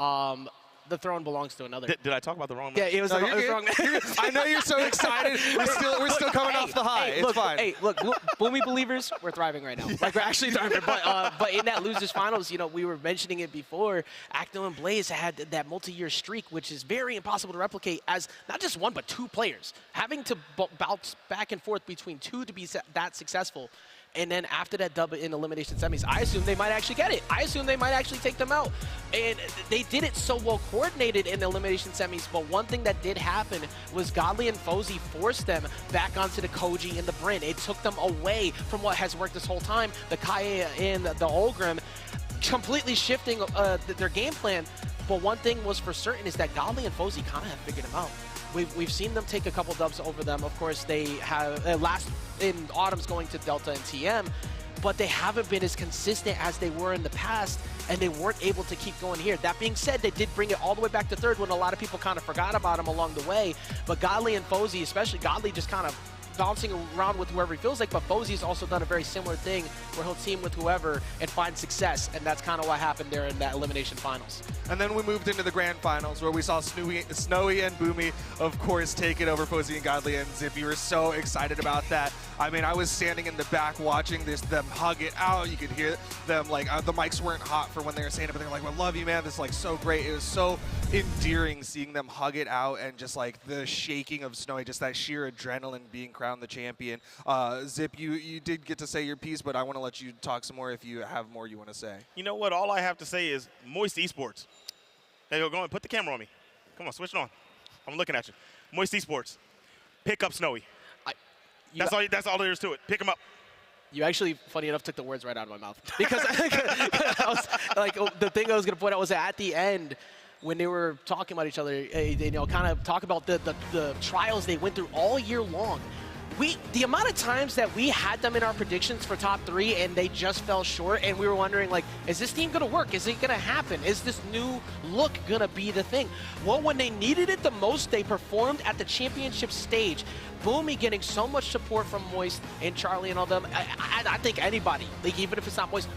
the throne belongs to another. Did I talk about the wrong Yeah, match? it was the wrong match. I know you're so excited. We're still coming off the high. It's fine. Hey, look, Boomie believers, we're thriving right now. Like, we're actually thriving. But in that losers finals, you know, we were mentioning it before, Acno and Blaze had that multi-year streak, which is very impossible to replicate as not just one, but 2 players. Having to bounce back and forth between 2 to be that successful. And then after that dub in elimination semis, I assume they might actually get it. I assume they might actually take them out. And they did it so well coordinated in the elimination semis, but one thing that did happen was Godly and Fosy forced them back onto the Koji and the Bryn. It took them away from what has worked this whole time, the Kaya and the Olgrim, completely shifting their game plan. But one thing was for certain is that Godly and Fosy kind of have figured them out. We've seen them take a couple dubs over them. Of course, they have last in Autumn's going to Delta and TM, but they haven't been as consistent as they were in the past, and they weren't able to keep going here. That being said, they did bring it all the way back to 3rd when a lot of people kind of forgot about them along the way. But Godly and Fosy, especially Godly, just kind of bouncing around with whoever he feels like, but Fosy's also done a very similar thing where he'll team with whoever and find success, and that's kind of what happened there in that elimination finals. And then we moved into the grand finals where we saw Snowy and Boomie, of course, take it over Fosy and Godly and Zip. You were so excited about that. I mean, I was standing in the back watching them hug it out. You could hear them, like, the mics weren't hot for when they were saying it, but they're like, I love you, man. This is, like, so great. It was so endearing seeing them hug it out and just, like, the shaking of Snowy, just that sheer adrenaline being crowned the champion. Zip, you did get to say your piece, but I want to let you talk some more if you have more you want to say. You know what? All I have to say is Moist Esports. There you go. Go and put the camera on me. Come on, switch it on. I'm looking at you. Moist Esports. Pick up Snowy. That's all there is to it. Pick him up. You actually, funny enough, took the words right out of my mouth. Because I was, like, the thing I was going to point out was that at the end, when they were talking about each other, you know, kind of talk about the trials they went through all year long. The amount of times that we had them in our predictions for top 3 and they just fell short, and we were wondering, like, is this team going to work? Is it going to happen? Is this new look going to be the thing? Well, when they needed it the most, they performed at the championship stage. Boomie getting so much support from Moist and Charlie and all them. I think anybody, like, even if it's not Moist,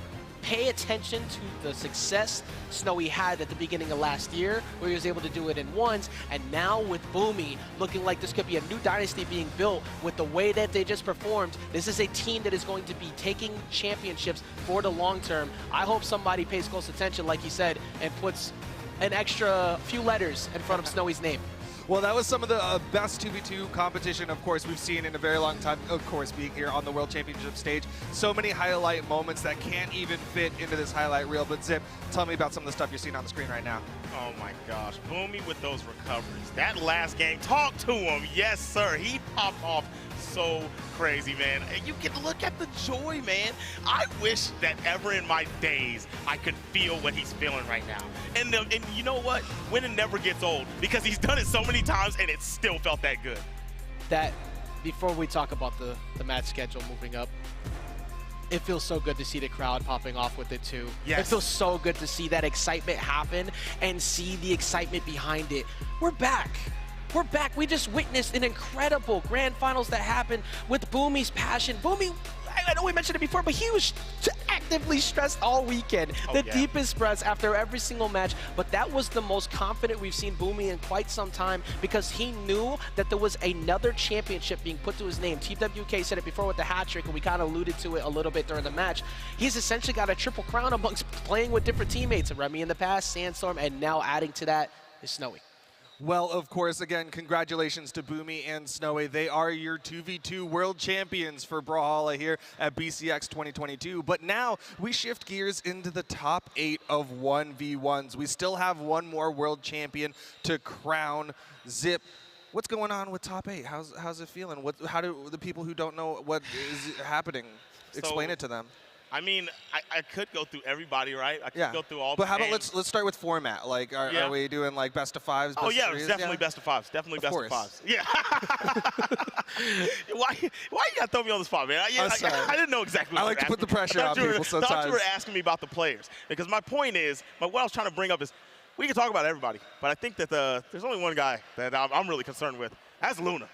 pay attention to the success Snowy had at the beginning of last year, where he was able to do it in ones, and now with Boomie looking like this could be a new dynasty being built with the way that they just performed. This is a team that is going to be taking championships for the long term. I hope somebody pays close attention, like he said, and puts an extra few letters in front of Snowy's name. Well, that was some of the best 2v2 competition, of course, we've seen in a very long time, of course, being here on the World Championship stage. So many highlight moments that can't even fit into this highlight reel. But Zip, tell me about some of the stuff you're seeing on the screen right now. Oh, my gosh. Boomie with those recoveries. That last game, talk to him. Yes, sir. He popped off so crazy, man. And you can look at the joy, man. I wish that ever in my days I could feel what he's feeling right now. And you know what? Winning never gets old because he's done it so many times and it still felt that good. That, before we talk about the match schedule moving up, it feels so good to see the crowd popping off with it too. Yes. It feels so good to see that excitement happen and see the excitement behind it. We're back. We're back. We just witnessed an incredible grand finals that happened with Boomie's passion. Boomie, I know we mentioned it before, but he was actively stressed all weekend. The deepest breaths after every single match, but that was the most confident we've seen Boomie in quite some time because he knew that there was another championship being put to his name. TWK said it before with the hat trick, and we kind of alluded to it a little bit during the match. He's essentially got a triple crown amongst playing with different teammates. Remy in the past, Sandstorm, and now adding to that is Snowy. Well, of course, again, congratulations to Boomie and Snowy. They are your 2v2 world champions for Brawlhalla here at BCX 2022. But now we shift gears into the top 8 of 1v1s. We still have one more world champion to crown. Zip, what's going on with top 8? How's it feeling? How do the people who don't know what is happening, explain it to them? I mean, I could go through everybody, right? I could go through all. But how about let's start with format? Like, are we doing like best of fives? Oh yeah, it's definitely best of fives. Definitely best of fives. Yeah. why you gotta throw me on the spot, man? I didn't know exactly. What I like to put the pressure on people sometimes. I thought you were asking me about the players because my point is, what I was trying to bring up is, we can talk about everybody, but I think that there's only one guy that I'm really concerned with. That's Luna.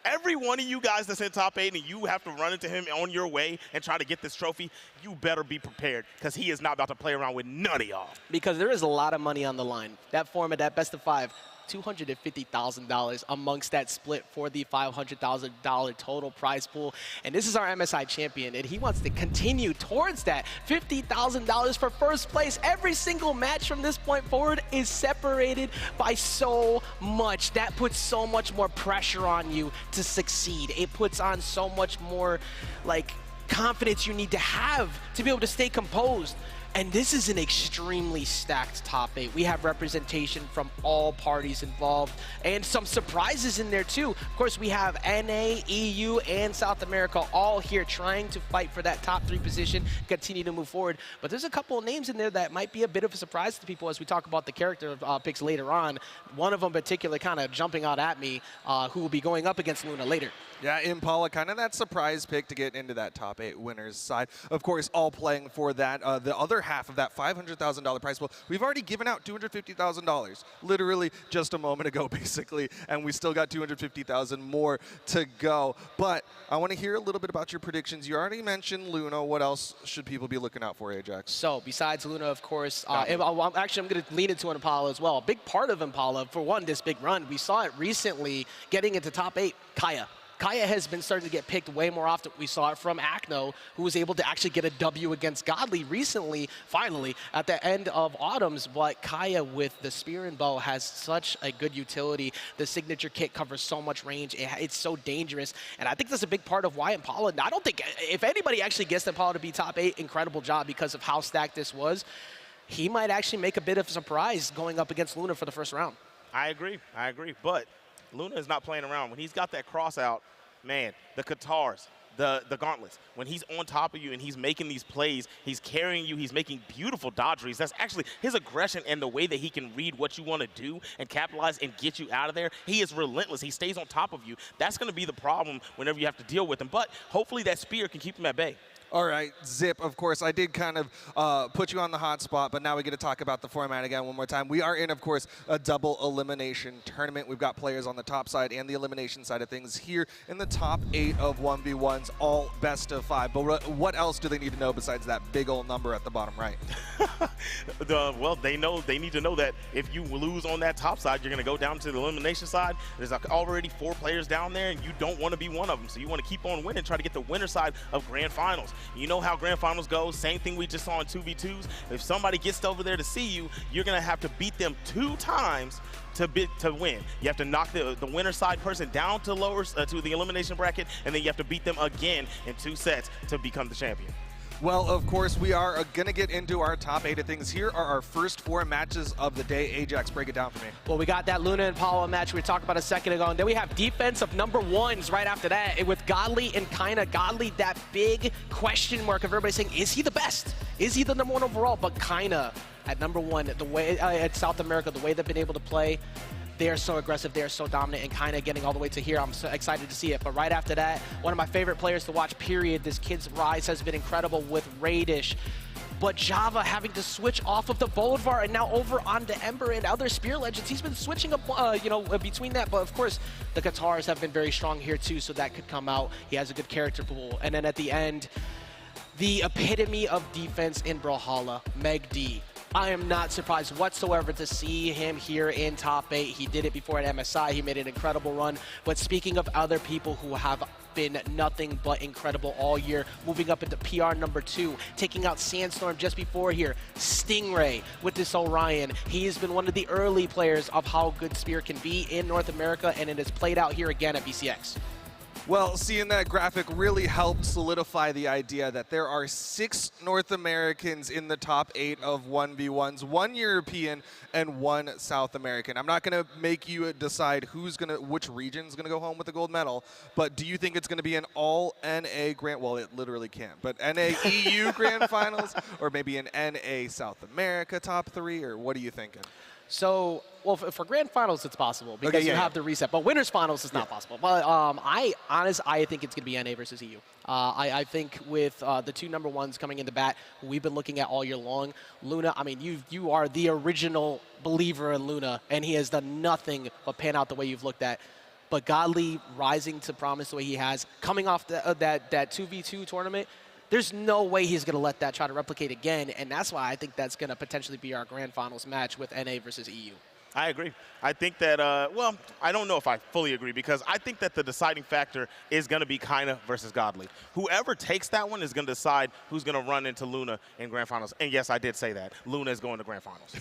Every one of you guys that's in top 8 and you have to run into him on your way and try to get this trophy, you better be prepared because he is not about to play around with none of y'all. Because there is a lot of money on the line. That format, that best of 5, $250,000 amongst that split for the $500,000 total prize pool. And this is our MSI champion, and he wants to continue towards that $50,000 for first place. Every single match from this point forward is separated by so much. That puts so much more pressure on you to succeed. It puts on so much more like confidence you need to have to be able to stay composed. And this is an extremely stacked top 8. We have representation from all parties involved and some surprises in there too. Of course, we have NA, EU, and South America all here trying to fight for that top 3 position, continue to move forward. But there's a couple of names in there that might be a bit of a surprise to people as we talk about the character picks later on. One of them in particular kind of jumping out at me, who will be going up against Luna later. Yeah, Impala, kind of that surprise pick to get into that top 8 winners side. Of course, all playing for that. The other half of that $500,000 prize pool, we've already given out $250,000, literally just a moment ago, basically, and we still got $250,000 more to go. But I want to hear a little bit about your predictions. You already mentioned Luna. What else should people be looking out for, Ajax? So, besides Luna, of course, actually, I'm going to lean into Impala as well. A big part of Impala, for one, this big run, we saw it recently getting into top 8, Kaya. Kaya has been starting to get picked way more often. We saw it from Acno, who was able to actually get a W against Godly recently, finally, at the end of Autumn's. But Kaya with the Spear and Bow has such a good utility. The signature kit covers so much range. It's so dangerous. And I think that's a big part of why Impala, I don't think, if anybody actually gets Impala to be top 8, incredible job because of how stacked this was. He might actually make a bit of a surprise going up against Luna for the first round. I agree. But Luna is not playing around. When he's got that cross out, man, the Katars, the gauntlets, when he's on top of you and he's making these plays, he's carrying you, he's making beautiful dodgeries. That's actually his aggression and the way that he can read what you want to do and capitalize and get you out of there. He is relentless. He stays on top of you. That's going to be the problem whenever you have to deal with him. But hopefully that spear can keep him at bay. All right, Zip, of course, I did kind of put you on the hot spot, but now we get to talk about the format again one more time. We are in, of course, a double elimination tournament. We've got players on the top side and the elimination side of things here in the top 8 of 1v1s, all best of 5. But what else do they need to know besides that big old number at the bottom right? Well, they need to know that if you lose on that top side, you're going to go down to the elimination side. There's already 4 players down there, and you don't want to be one of them. So you want to keep on winning, try to get the winner side of grand finals. You know how grand finals go. Same thing we just saw in 2v2s. If somebody gets over there to see you, you're going to have to beat them 2 times to win. You have to knock the winner side person down to to the elimination bracket, and then you have to beat them again in 2 sets to become the champion. Well, of course, we are going to get into our top 8 of things. Here are our first 4 matches of the day. Ajax, break it down for me. Well, we got that Luna and Impala match we talked about a second ago, and then we have defense of number 1s right after that with Godly and Kinda. Godly, that big question mark of everybody saying, is he the best? Is he the number 1 overall? But Kinda at number 1, the way at South America, the way they've been able to play, they are so aggressive, they are so dominant, and kind of getting all the way to here. I'm so excited to see it. But right after that, one of my favorite players to watch, period. This kid's rise has been incredible with Radish. But Java having to switch off of the Bolvar and now over onto Ember and other Spear Legends. He's been switching up, between that. But of course, the Katars have been very strong here too, so that could come out. He has a good character pool. And then at the end, the epitome of defense in Brawlhalla, MegD. I am not surprised whatsoever to see him here in top 8. He did it before at MSI. He made an incredible run. But speaking of other people who have been nothing but incredible all year, moving up into PR number 2, taking out Sandstorm just before here, Stingray with this Orion. He has been one of the early players of how good Spear can be in North America, and it has played out here again at BCX. Well, seeing that graphic really helped solidify the idea that there are 6 North Americans in the top 8 of 1v1s, 1 European and 1 South American. I'm not going to make you decide which region's going to go home with the gold medal, but do you think it's going to be an all NA Grand, well, it literally can't, but NA EU Grand Finals, or maybe an NA South America top 3, or what are you thinking? So, well, for grand finals, it's possible because you have the reset. But winners finals is not possible. But I think it's going to be NA versus EU. I think with the 2 number 1s coming into bat, who we've been looking at all year long, Luna, I mean, you are the original believer in Luna, and he has done nothing but pan out the way you've looked at. But Godly rising to promise the way he has, coming off that 2v2 tournament, there's no way he's going to let that try to replicate again, and that's why I think that's going to potentially be our grand finals match with NA versus EU. I agree. I think that, well, I don't know if I fully agree, because I think that the deciding factor is going to be Kaina versus Godly. Whoever takes that one is going to decide who's going to run into Luna in grand finals. And yes, I did say that. Luna is going to grand finals.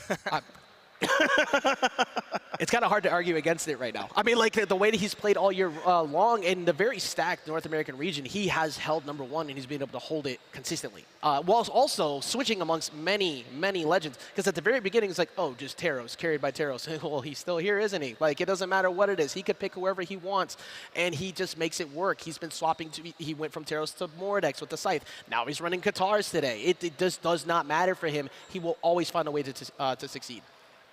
It's kind of hard to argue against it right now. I mean, like the way that he's played all year long in the very stacked North American region, he has held number 1 and he's been able to hold it consistently. While also switching amongst many, many legends. Because at the very beginning, it's like, oh, just Taros, carried by Taros. Well, he's still here, isn't he? Like, it doesn't matter what it is. He could pick whoever he wants, and he just makes it work. He's been swapping he went from Taros to Mordex with the Scythe. Now he's running Katars today. It just does not matter for him. He will always find a way to succeed.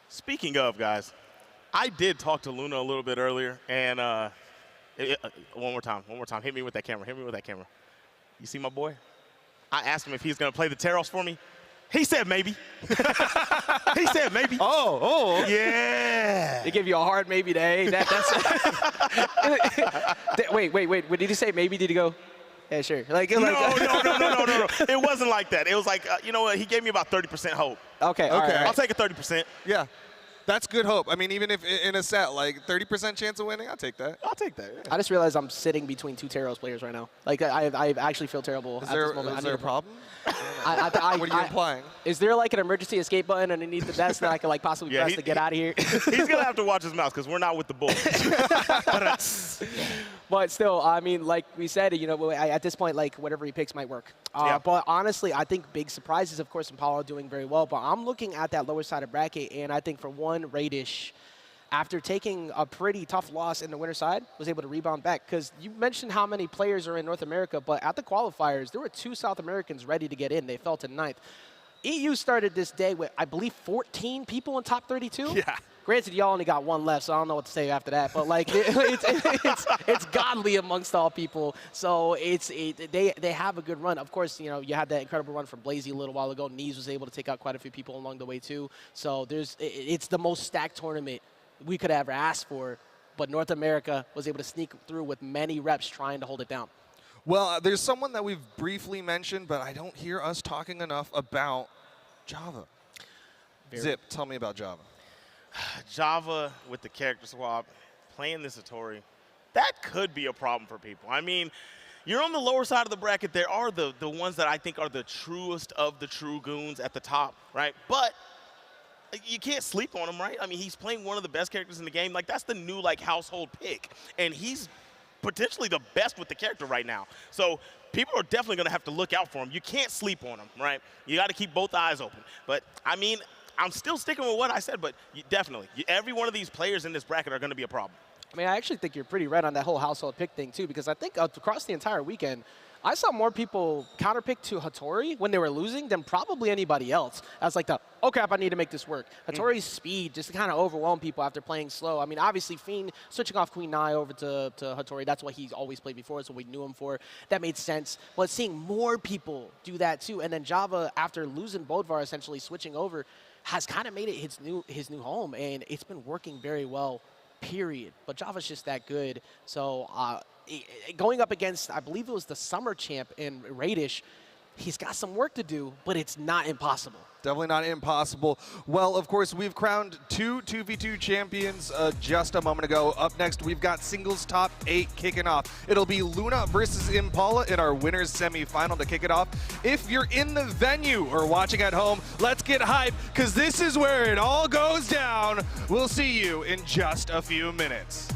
Speaking of, guys, I did talk to Luna a little bit earlier, and one more time. Hit me with that camera. You see my boy? I asked him if he's going to play the Taros for me. He said maybe. He said maybe. Oh. Yeah. They give you a hard maybe to A. Wait. What did he say? Maybe did he go? Yeah, sure. No. It wasn't like that. It was like, you know what? He gave me about 30% hope. Okay. All right. I'll take a 30%. Yeah. That's good hope. I mean, even if in a set, like 30% chance of winning, I'll take that. Yeah. I just realized I'm sitting between 2 Taros players right now. Like, I actually feel terrible at this moment. Is there a problem? What are you implying? Is there like an emergency escape button underneath the desk that I can like possibly press to get out of here? He's going to have to watch his mouth because we're not with the Bulls. But still, I mean, like we said, you know, at this point, like whatever he picks might work. But honestly, I think big surprises, of course, Impala doing very well. But I'm looking at that lower side of bracket, and I think for one, Radish, after taking a pretty tough loss in the winner side, was able to rebound back. Because you mentioned how many players are in North America, but at the qualifiers, there were 2 South Americans ready to get in. They fell to 9th. EU started this day with, I believe, 14 people in top 32. Yeah. Granted, y'all only got 1 left, so I don't know what to say after that. But like, it's godly amongst all people. So they have a good run. Of course, you know, you had that incredible run from Blazy a little while ago. Knees was able to take out quite a few people along the way too. So it's the most stacked tournament we could have ever asked for. But North America was able to sneak through with many reps trying to hold it down. Well, there's someone that we've briefly mentioned, but I don't hear us talking enough about Java. Zip, tell me about Java. Java with the character swap, playing this Hattori, that could be a problem for people. I mean, you're on the lower side of the bracket. There are the ones that I think are the truest of the true goons at the top, right? But you can't sleep on him, right? I mean, he's playing one of the best characters in the game. Like, that's the new, like, household pick. And he's potentially the best with the character right now. So people are definitely going to have to look out for him. You can't sleep on him, right? You got to keep both eyes open. But, I mean, I'm still sticking with what I said, but definitely, every one of these players in this bracket are going to be a problem. I mean, I actually think you're pretty right on that whole household pick thing, too, because I think across the entire weekend, I saw more people counterpick to Hattori when they were losing than probably anybody else. I was like, oh crap, I need to make this work. Hattori's speed just kind of overwhelmed people after playing slow. I mean, obviously, Fiend switching off Queen Nai over to Hattori, that's what he's always played before. That's what we knew him for. That made sense. But seeing more people do that, too, and then Java, after losing Bodvar, essentially switching over, has kind of made it his new home, and it's been working very well, period. But Java's just that good. So going up against, I believe it was the summer champ in Radish, he's got some work to do, but it's not impossible. Definitely not impossible. Well, of course, we've crowned two 2v2 champions just a moment ago. Up next, we've got singles top 8 kicking off. It'll be Luna versus Impala in our winners semifinal to kick it off. If you're in the venue or watching at home, let's get hyped, because this is where it all goes down. We'll see you in just a few minutes.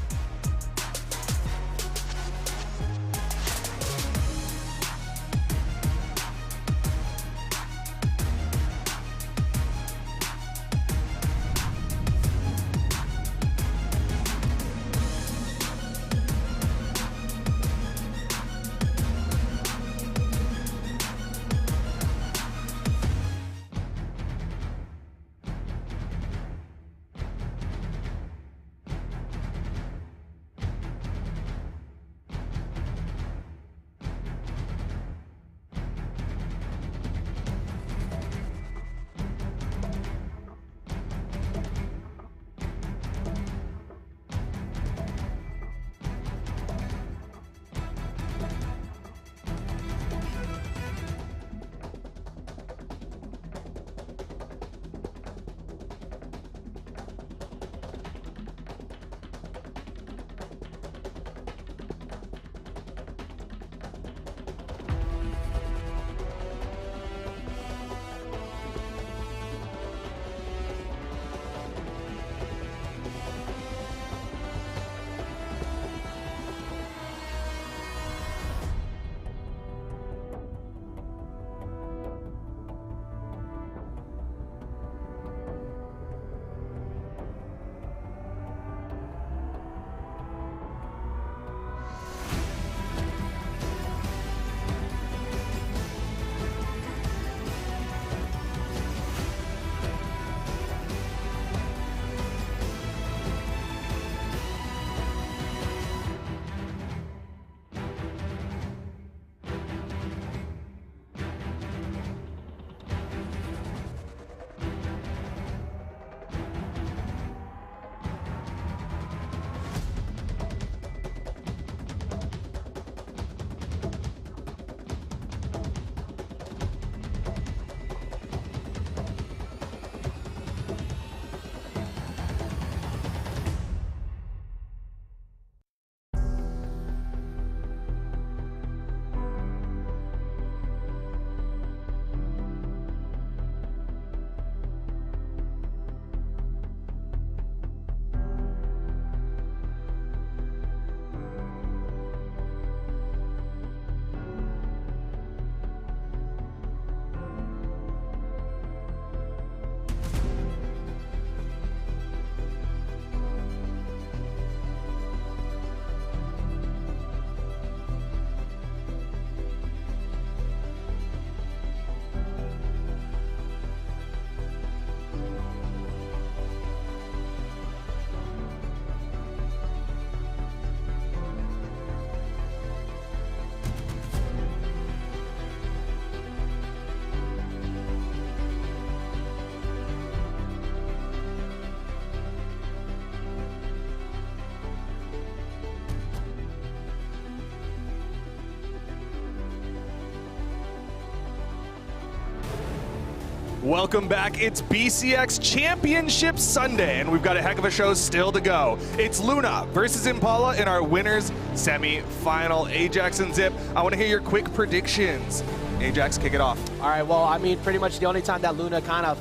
Welcome back. It's BCX Championship Sunday, and we've got a heck of a show still to go. It's Luna versus Impala in our winners semi-final. Ajax and Zip, I want to hear your quick predictions. Ajax, kick it off. All right, well, I mean, pretty much the only time that Luna kind of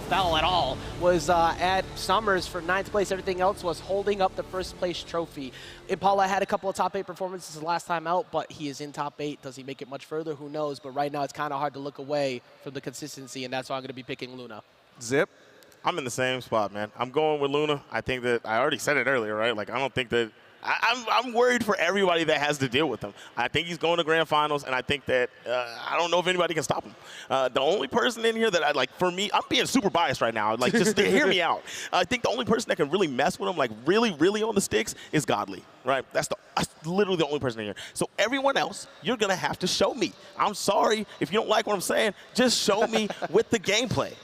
fell at all was at Summers for 9th place. Everything else was holding up the first place trophy. Impala had a couple of top 8 performances last time out, but he is in top 8. Does he make it much further? Who knows? But right now it's kind of hard to look away from the consistency, and that's why I'm going to be picking Luna. Zip? I'm in the same spot, man. I'm going with Luna. I think that, I already said it earlier, right? Like, I don't think that, I'm worried for everybody that has to deal with him. I think he's going to grand finals, and I think that I don't know if anybody can stop him. The only person in here that I like, for me, I'm being super biased right now. Like, just hear me out. I think the only person that can really mess with him, like really, really on the sticks, is Godly, right? That's literally the only person in here. So everyone else, you're gonna have to show me. I'm sorry if you don't like what I'm saying. Just show me with the gameplay.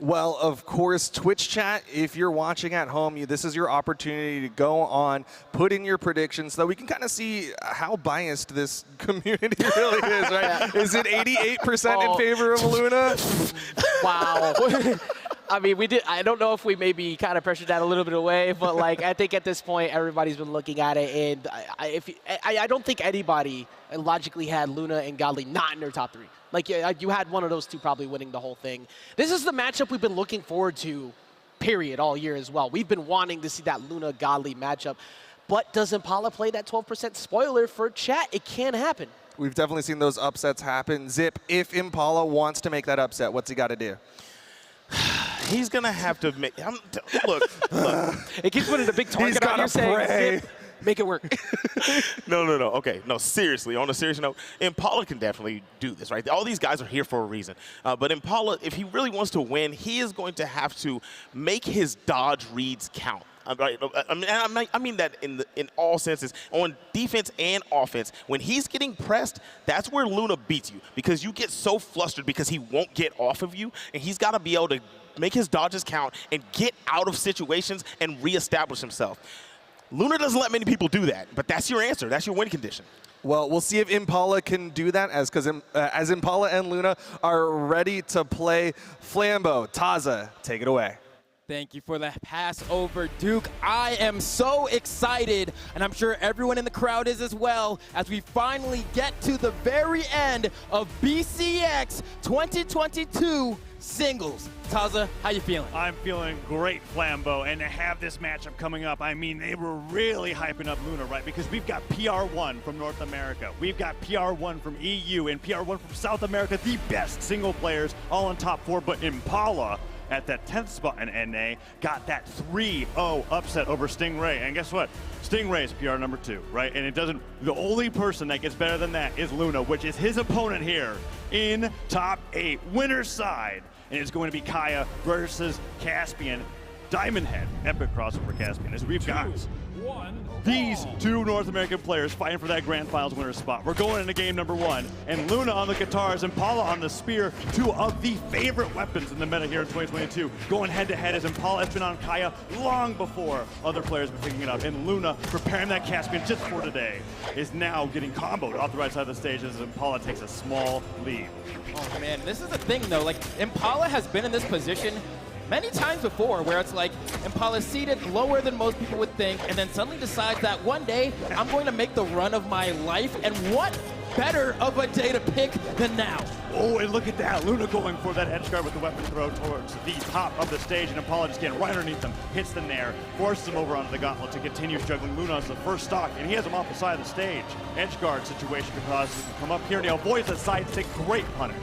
Well, of course, Twitch chat, if you're watching at home, this is your opportunity to go on, put in your predictions so that we can kind of see how biased this community really is, right? Is it 88% in favor of Luna? Wow. I mean, I don't know if we maybe kind of pressured that a little bit away, but like I think at this point everybody's been looking at it, and I don't think anybody logically had Luna and Godly not in their top 3. Like you had one of those two probably winning the whole thing. This is the matchup we've been looking forward to, period, all year as well. We've been wanting to see that Luna Godly matchup, but does Impala play that 12%? Spoiler for chat, it can happen. We've definitely seen those upsets happen. Zip, if Impala wants to make that upset, what's he got to do? He's going to have to make... Look. It keeps putting a big target on you saying, Zip, make it work. No. Okay, no, seriously. On a serious note, Impala can definitely do this, right? All these guys are here for a reason. But Impala, if he really wants to win, he is going to have to make his dodge reads count. I mean that in all senses, on defense and offense. When he's getting pressed, that's where Luna beats you, because you get so flustered because he won't get off of you, and he's got to be able to make his dodges count and get out of situations and reestablish himself. Luna doesn't let many people do that, but that's your answer. That's your win condition. Well, we'll see if Impala can do that as Impala and Luna are ready to play Flambeau. Taza, take it away. Thank you for the pass over, Duke. I am so excited, and I'm sure everyone in the crowd is as well, as we finally get to the very end of BCX 2022 singles. Taza, how you feeling? I'm feeling great, Flambeau, and to have this matchup coming up, I mean, they were really hyping up Luna, right? Because we've got PR1 from North America, we've got PR1 from EU, and PR1 from South America, the best single players, all in top 4, but Impala at that 10th spot in NA, got that 3-0 upset over Stingray. And guess what? Stingray is PR number 2, right? And the only person that gets better than that is Luna, which is his opponent here in top 8, winner's side. And it's going to be Kaya versus Caspian. Diamond Head, epic crossover Caspian, as we've got these two North American players fighting for that Grand Finals winner's spot. We're going into game number 1, and Luna on the guitars and Impala on the spear, 2 of the favorite weapons in the meta here in 2022. Going head-to-head as Impala has been on Kaya long before other players have been picking it up, and Luna, preparing that Caspian just for today, is now getting comboed off the right side of the stage as Impala takes a small lead. Oh man, this is the thing though, like Impala has been in this position many times before, where it's like Impala's seated lower than most people would think, and then suddenly decides that one day I'm going to make the run of my life, and what better of a day to pick than now? Oh, and look at that. Luna going for that edge guard with the weapon throw towards the top of the stage, and Impala just getting right underneath him, hits the nair, forces him over onto the gauntlet to continue juggling. Luna as the first stock, and he has him off the side of the stage. Edge guard situation could cause him to come up here, and he avoids the side stick. Great punish.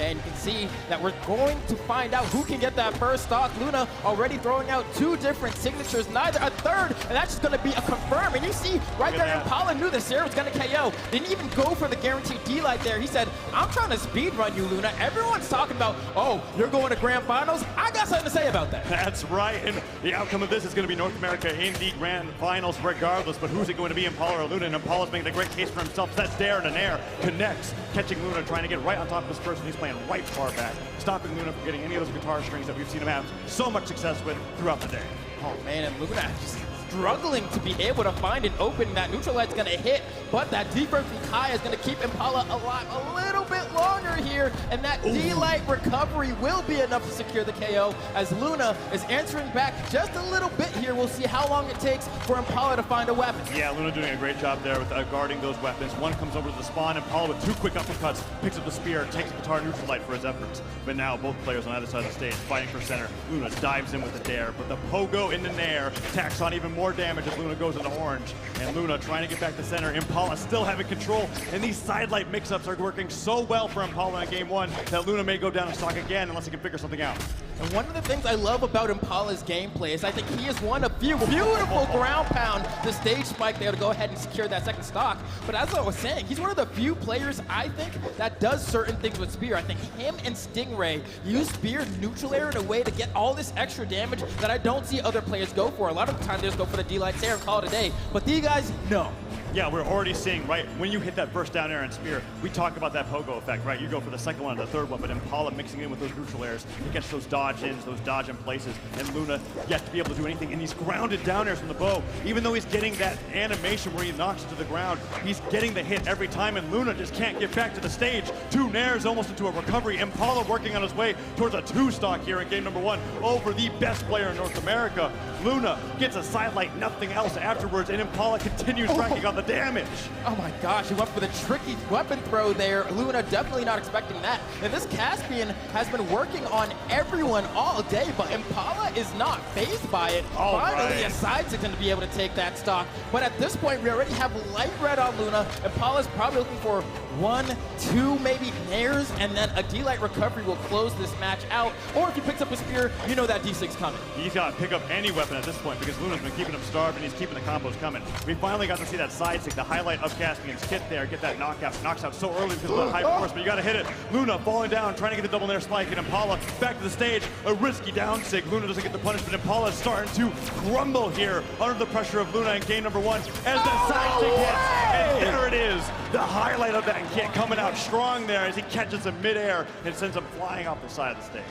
And you can see that we're going to find out who can get that first stock. Luna already throwing out 2 different signatures, neither a third, and that's just going to be a confirm. And you see right there, Impala knew the Sarah was going to KO. Didn't even go for the guaranteed D-Light there. He said, I'm trying to speed run you, Luna. Everyone's talking about, oh, you're going to Grand Finals. I got something to say about that. That's right, and the outcome of this is going to be North America in the Grand Finals regardless, but who's it going to be, Impala or Luna? And Impala's making a great case for himself. So that's Dare and an air, connects, catching Luna, trying to get right on top of this person. He's playing right far back, stopping Luna from getting any of those guitar strings that we've seen him have so much success with throughout the day. Oh man, and Luna just struggling to be able to find an opening. That neutral light's going to hit, but that defense from Kai is going to keep Impala alive a little bit longer here, and that D-Light recovery will be enough to secure the KO as Luna is answering back just a little bit here. We'll see how long it takes for Impala to find a weapon. Yeah, Luna doing a great job there with guarding those weapons. One comes over to the spawn, Impala with 2 quick uppercuts, picks up the spear, takes the guitar neutral light for his efforts. But now both players on either side of the stage fighting for center. Luna dives in with the dare, but the pogo in the nair tacks on even more damage as Luna goes into orange. And Luna trying to get back to center. Impala still having control, and these side light mix-ups are working so well for Impala in game 1 that Luna may go down and stock again unless he can figure something out. And one of the things I love about Impala's gameplay is I think he is one of few beautiful ground pound the stage spike there to go ahead and secure that second stock. But as I was saying, he's one of the few players I think that does certain things with spear. I think him and Stingray use spear neutral air in a way to get all this extra damage that I don't see other players go for. A lot of the time they just go for the D-Light Sarah and call it a day. But these guys, no. yeah, we're already seeing, right, when you hit that first down air and spear, we talk about that pogo effect, right? You go for the second one and the third one, but Impala mixing in with those neutral airs to catch those dodge ins, those dodge in places, and Luna yet to be able to do anything. And these grounded down airs from the bow, even though he's getting that animation where he knocks it to the ground, he's getting the hit every time, and Luna just can't get back to the stage. 2 nairs almost into a recovery. Impala working on his way towards a 2-stock here in game number 1 over the best player in North America. Luna gets a sidelight, nothing else afterwards, and Impala continues racking on the damage. Oh my gosh, he went for the tricky weapon throw there. Luna definitely not expecting that. And this Caspian has been working on everyone all day, but Impala is not fazed by it. Finally, a side stick to be able to take that stock. But at this point, we already have light red on Luna. Impala's probably looking for 1, 2, maybe nairs, and then a D-Light recovery will close this match out. Or if he picks up a spear, you know that D6 coming. He's got to pick up any weapon at this point because Luna's been keeping him starved and he's keeping the combos coming. We finally got to see that side stick, the highlight of Caspian's kit there, get that knockout. Knocks out so early because of the high force, but you got to hit it. Luna falling down, trying to get the double nair spike, and Impala back to the stage. A risky down sig. Luna doesn't get the punish, but Impala is starting to crumble here under the pressure of Luna in game number 1 as that side stick hits. And there it is, the highlight of that kit coming out strong there as he catches him midair and sends him flying off the side of the stage.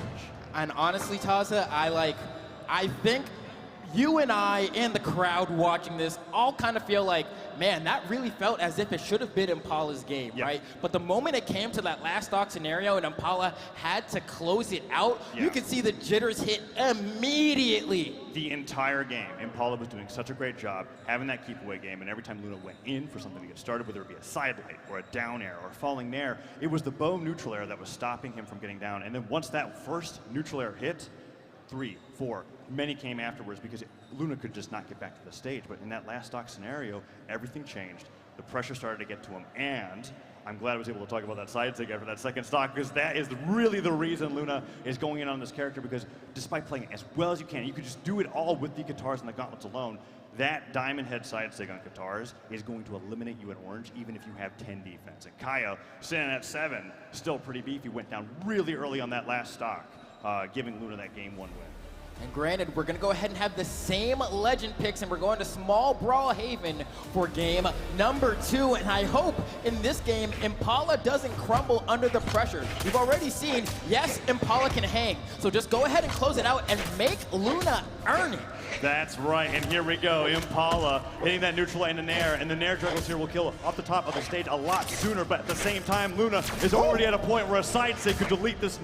And honestly, Taza, I think you and I and the crowd watching this all kind of feel like, man, that really felt as if it should have been Impala's game, right? But the moment it came to that last stock scenario and Impala had to close it out, you could see the jitters hit immediately. The entire game, Impala was doing such a great job having that keep away game, and every time Luna went in for something to get started, whether it be a side light or a down air or a falling nair, it was the bow neutral air that was stopping him from getting down. And then once that first neutral air hit, 3, 4, many came afterwards because Luna could just not get back to the stage. But in that last stock scenario, everything changed. The pressure started to get to him, and I'm glad I was able to talk about that side stick after that second stock because that is really the reason Luna is going in on this character, because despite playing as well as you could just do it all with the guitars and the gauntlets alone. That diamond head side stick on guitars is going to eliminate you at orange even if you have 10 defense. And Kaya, sitting at 7, still pretty beefy, went down really early on that last stock, giving Luna that game 1 win. And granted, we're going to go ahead and have the same legend picks, and we're going to small Brawlhaven for game number 2. And I hope in this game, Impala doesn't crumble under the pressure. We've already seen, yes, Impala can hang. So just go ahead and close it out and make Luna earn it. That's right, and here we go. Impala hitting that neutral and the nair, and the nair juggles here will kill off the top of the stage a lot sooner, but at the same time, Luna is already at a point where a side stick could delete this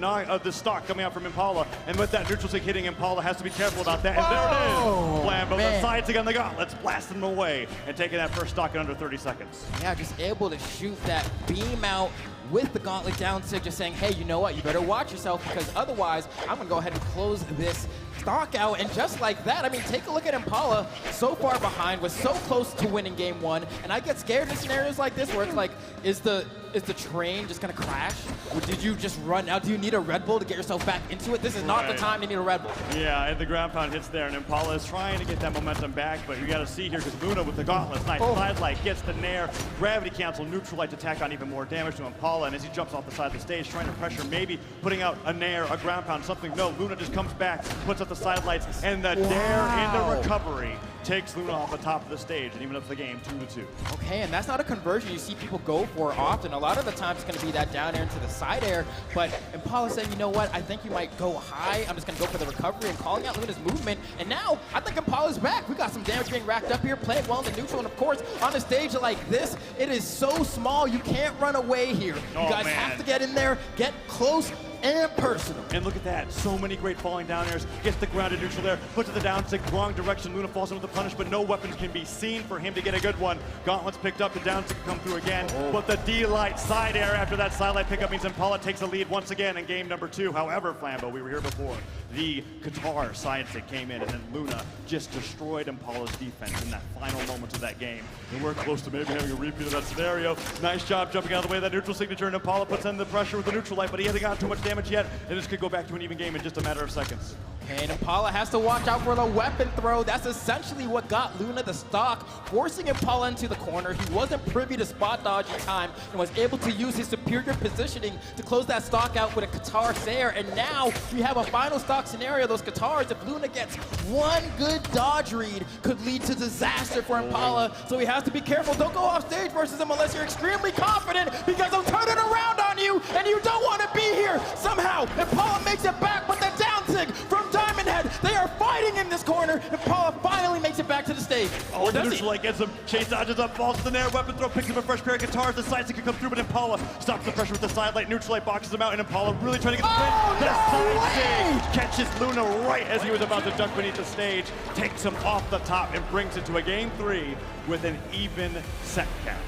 stock coming out from Impala, and with that neutral stick hitting, Impala has to be careful about that, and there it is! Flambo, the side stick on the gauntlets, blasting them away, and taking that first stock in under 30 seconds. Yeah, just able to shoot that beam out with the gauntlet down sig, just saying, hey, you know what, you better watch yourself, because otherwise, I'm gonna go ahead and close this stock out. And just like that, I mean, take a look at Impala, so far behind, was so close to winning game 1, and I get scared in scenarios like this where it's like, is the train just gonna crash? Or did you just run out? Do you need a Red Bull to get yourself back into it? This is not the time to need a Red Bull. Yeah, and the ground pound hits there, and Impala is trying to get that momentum back, but you gotta see here, because Luna with the gauntlets, nice side light, gets the nair, gravity cancel, neutral light to tack on even more damage to Impala, and as he jumps off the side of the stage, trying to pressure, maybe putting out a nair, a ground pound, something. No, Luna just comes back, puts up the side lights, and the dare in the recovery takes Luna off the top of the stage and even up the game 2-2. Okay, and that's not a conversion you see people go for often. A lot of the times it's going to be that down air into the side air, but Impala saying, you know what, I think you might go high. I'm just going to go for the recovery and calling out Luna's movement. And now I think Impala's back. We got some damage being racked up here, playing well in the neutral, and of course on a stage like this, it is so small you can't run away here. You guys have to get in there, get close and personal. And look at that, so many great falling down airs, gets the grounded neutral there, puts it the down stick, wrong direction, Luna falls into the punish, but no weapons can be seen for him to get a good one. Gauntlets picked up, the down stick come through again, but the D-Light side air after that side light pickup means Impala takes the lead once again in game number 2. However, Flambo, we were here before, the guitar side stick came in, and then Luna just destroyed Impala's defense in that final moments of that game. And we're close to maybe having a repeat of that scenario. Nice job jumping out of the way of that neutral signature, and Impala puts in the pressure with the neutral light, but he hasn't got too much damage yet, and this could go back to an even game in just a matter of seconds. And Impala has to watch out for the weapon throw. That's essentially what got Luna the stock, forcing Impala into the corner. He wasn't privy to spot dodge in time and was able to use his superior positioning to close that stock out with a Qatar there. And now we have a final stock scenario. Those Qatars, if Luna gets one good dodge read, could lead to disaster for Impala. So he has to be careful. Don't go off stage versus him unless you're extremely confident, because I'm turning around on you and you don't want to be here. Somehow, Impala makes it back, but the down sig from Diamond Head. They are fighting in this corner. Impala finally makes it back to the stage. Oh, the neutral light gets him. Chase dodges up, falls to the nair, weapon throw, picks up a fresh pair of guitars. The side stick can come through, but Impala stops the pressure with the side light. Neutral light boxes him out, and Impala really trying to get the win. The side stage catches Luna right as he was about to duck beneath the stage, takes him off the top, and brings it to a game 3 with an even set count.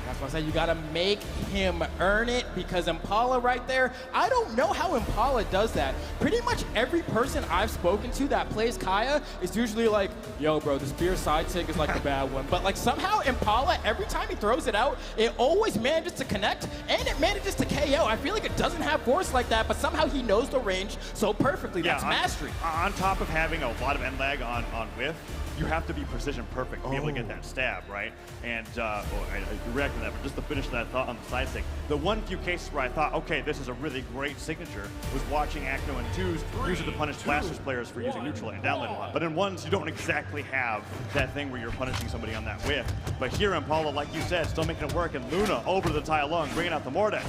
That's why I say you gotta make him earn it, because Impala right there, I don't know how Impala does that. Pretty much every person I've spoken to that plays Kaya is usually like, yo bro, the spear side sig is like the bad one. But like somehow Impala, every time he throws it out, it always manages to connect and it manages to KO. I feel like it doesn't have force like that, but somehow he knows the range so perfectly. That's mastery. On top of having a lot of end lag on whiff, you have to be precision perfect to be able to get that stab, right? And I reacted to that, but just to finish that thought on the side stick, the one few cases where I thought, okay, this is a really great signature, was watching Acno and 2s use it to punish Blasters players for using neutral and downlight a lot. But in 1s, you don't exactly have that thing where you're punishing somebody on that whiff. But here, Impala, like you said, still making it work, and Luna over to the Tai Lung, bringing out the Mordex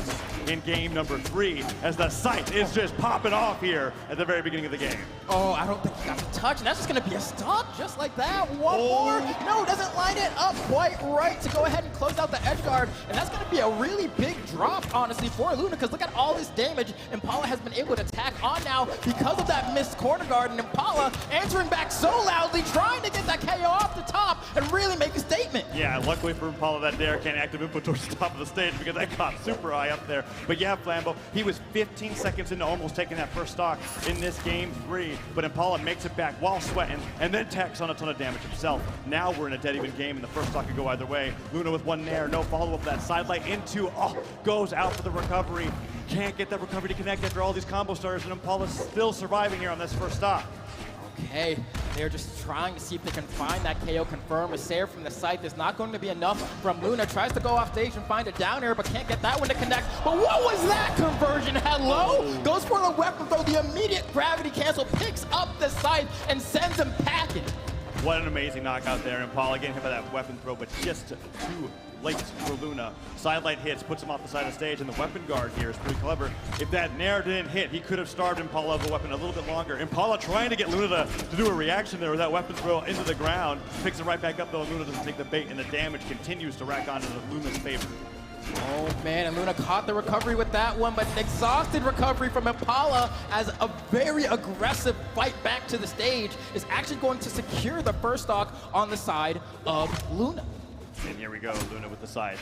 in game number 3, as the sight is just popping off here at the very beginning of the game. Oh, I don't think he got the touch, and that's just gonna be a stock just like that. One more. No, doesn't line it up quite right to go ahead and close out the edge guard. And that's going to be a really big drop, honestly, for Luna, because look at all this damage Impala has been able to tack on now because of that missed corner guard. And Impala answering back so loudly, trying to get that KO off the top and really make a statement. Yeah, luckily for Impala, that dare can't active input towards the top of the stage because that caught super high up there. But yeah, Flambo, he was 15 seconds into almost taking that first stock in this game 3. But Impala makes it back while sweating and then tacks on a ton of damage himself. Now we're in a dead even game, and the first stock could go either way. Luna with one nair, no follow-up that side light into, goes out for the recovery. Can't get that recovery to connect after all these combo starters, and Impala's still surviving here on this first stock. Okay, they're just trying to see if they can find that KO confirm. A Sair from the site. There's not going to be enough from Luna. Tries to go off stage and find a down air, but can't get that one to connect. But what was that conversion? Hello? Goes for the weapon throw. The immediate gravity cancel picks up the site and sends him packing. What an amazing knockout there. Impala getting hit by that weapon throw, but just too late for Luna. Sidelight hits, puts him off the side of the stage, and the weapon guard here is pretty clever. If that nair didn't hit, he could have starved Impala of a weapon a little bit longer. Impala trying to get Luna to do a reaction there with that weapon throw into the ground. Picks it right back up, though, and Luna doesn't take the bait, and the damage continues to rack on to Luna's favor. Oh man, and Luna caught the recovery with that one, but exhausted recovery from Impala as a very aggressive fight back to the stage is actually going to secure the first stock on the side of Luna. And here we go, Luna with the side.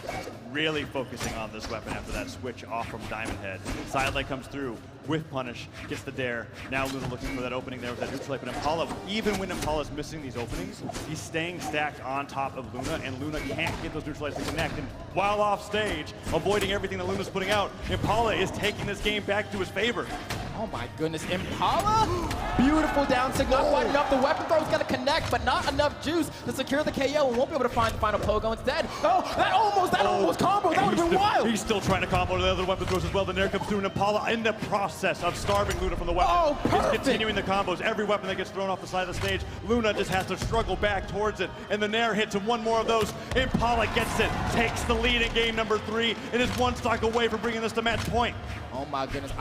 Really focusing on this weapon after that switch off from Diamond Head. Sidelight comes through with punish, gets the dare. Now Luna looking for that opening there with that neutral light. But Impala, even when Impala's missing these openings, he's staying stacked on top of Luna, and Luna can't get those neutral lights to connect. And while off stage, avoiding everything that Luna's putting out, Impala is taking this game back to his favor. Oh my goodness, Impala, beautiful down sig, not quite enough. The weapon throw is gonna connect, but not enough juice to secure the KO, and won't be able to find the final pogo instead. Oh, that almost combo, that would have been wild. He's still trying to combo the other weapon throws as well. The nair comes through, and Impala in the process of starving Luna from the weapon. Oh, perfect. He's continuing the combos. Every weapon that gets thrown off the side of the stage, Luna just has to struggle back towards it, and the nair hits him. One more of those. Impala gets it, takes the lead in game number 3, and is one stock away from bringing this to match point. Oh my goodness,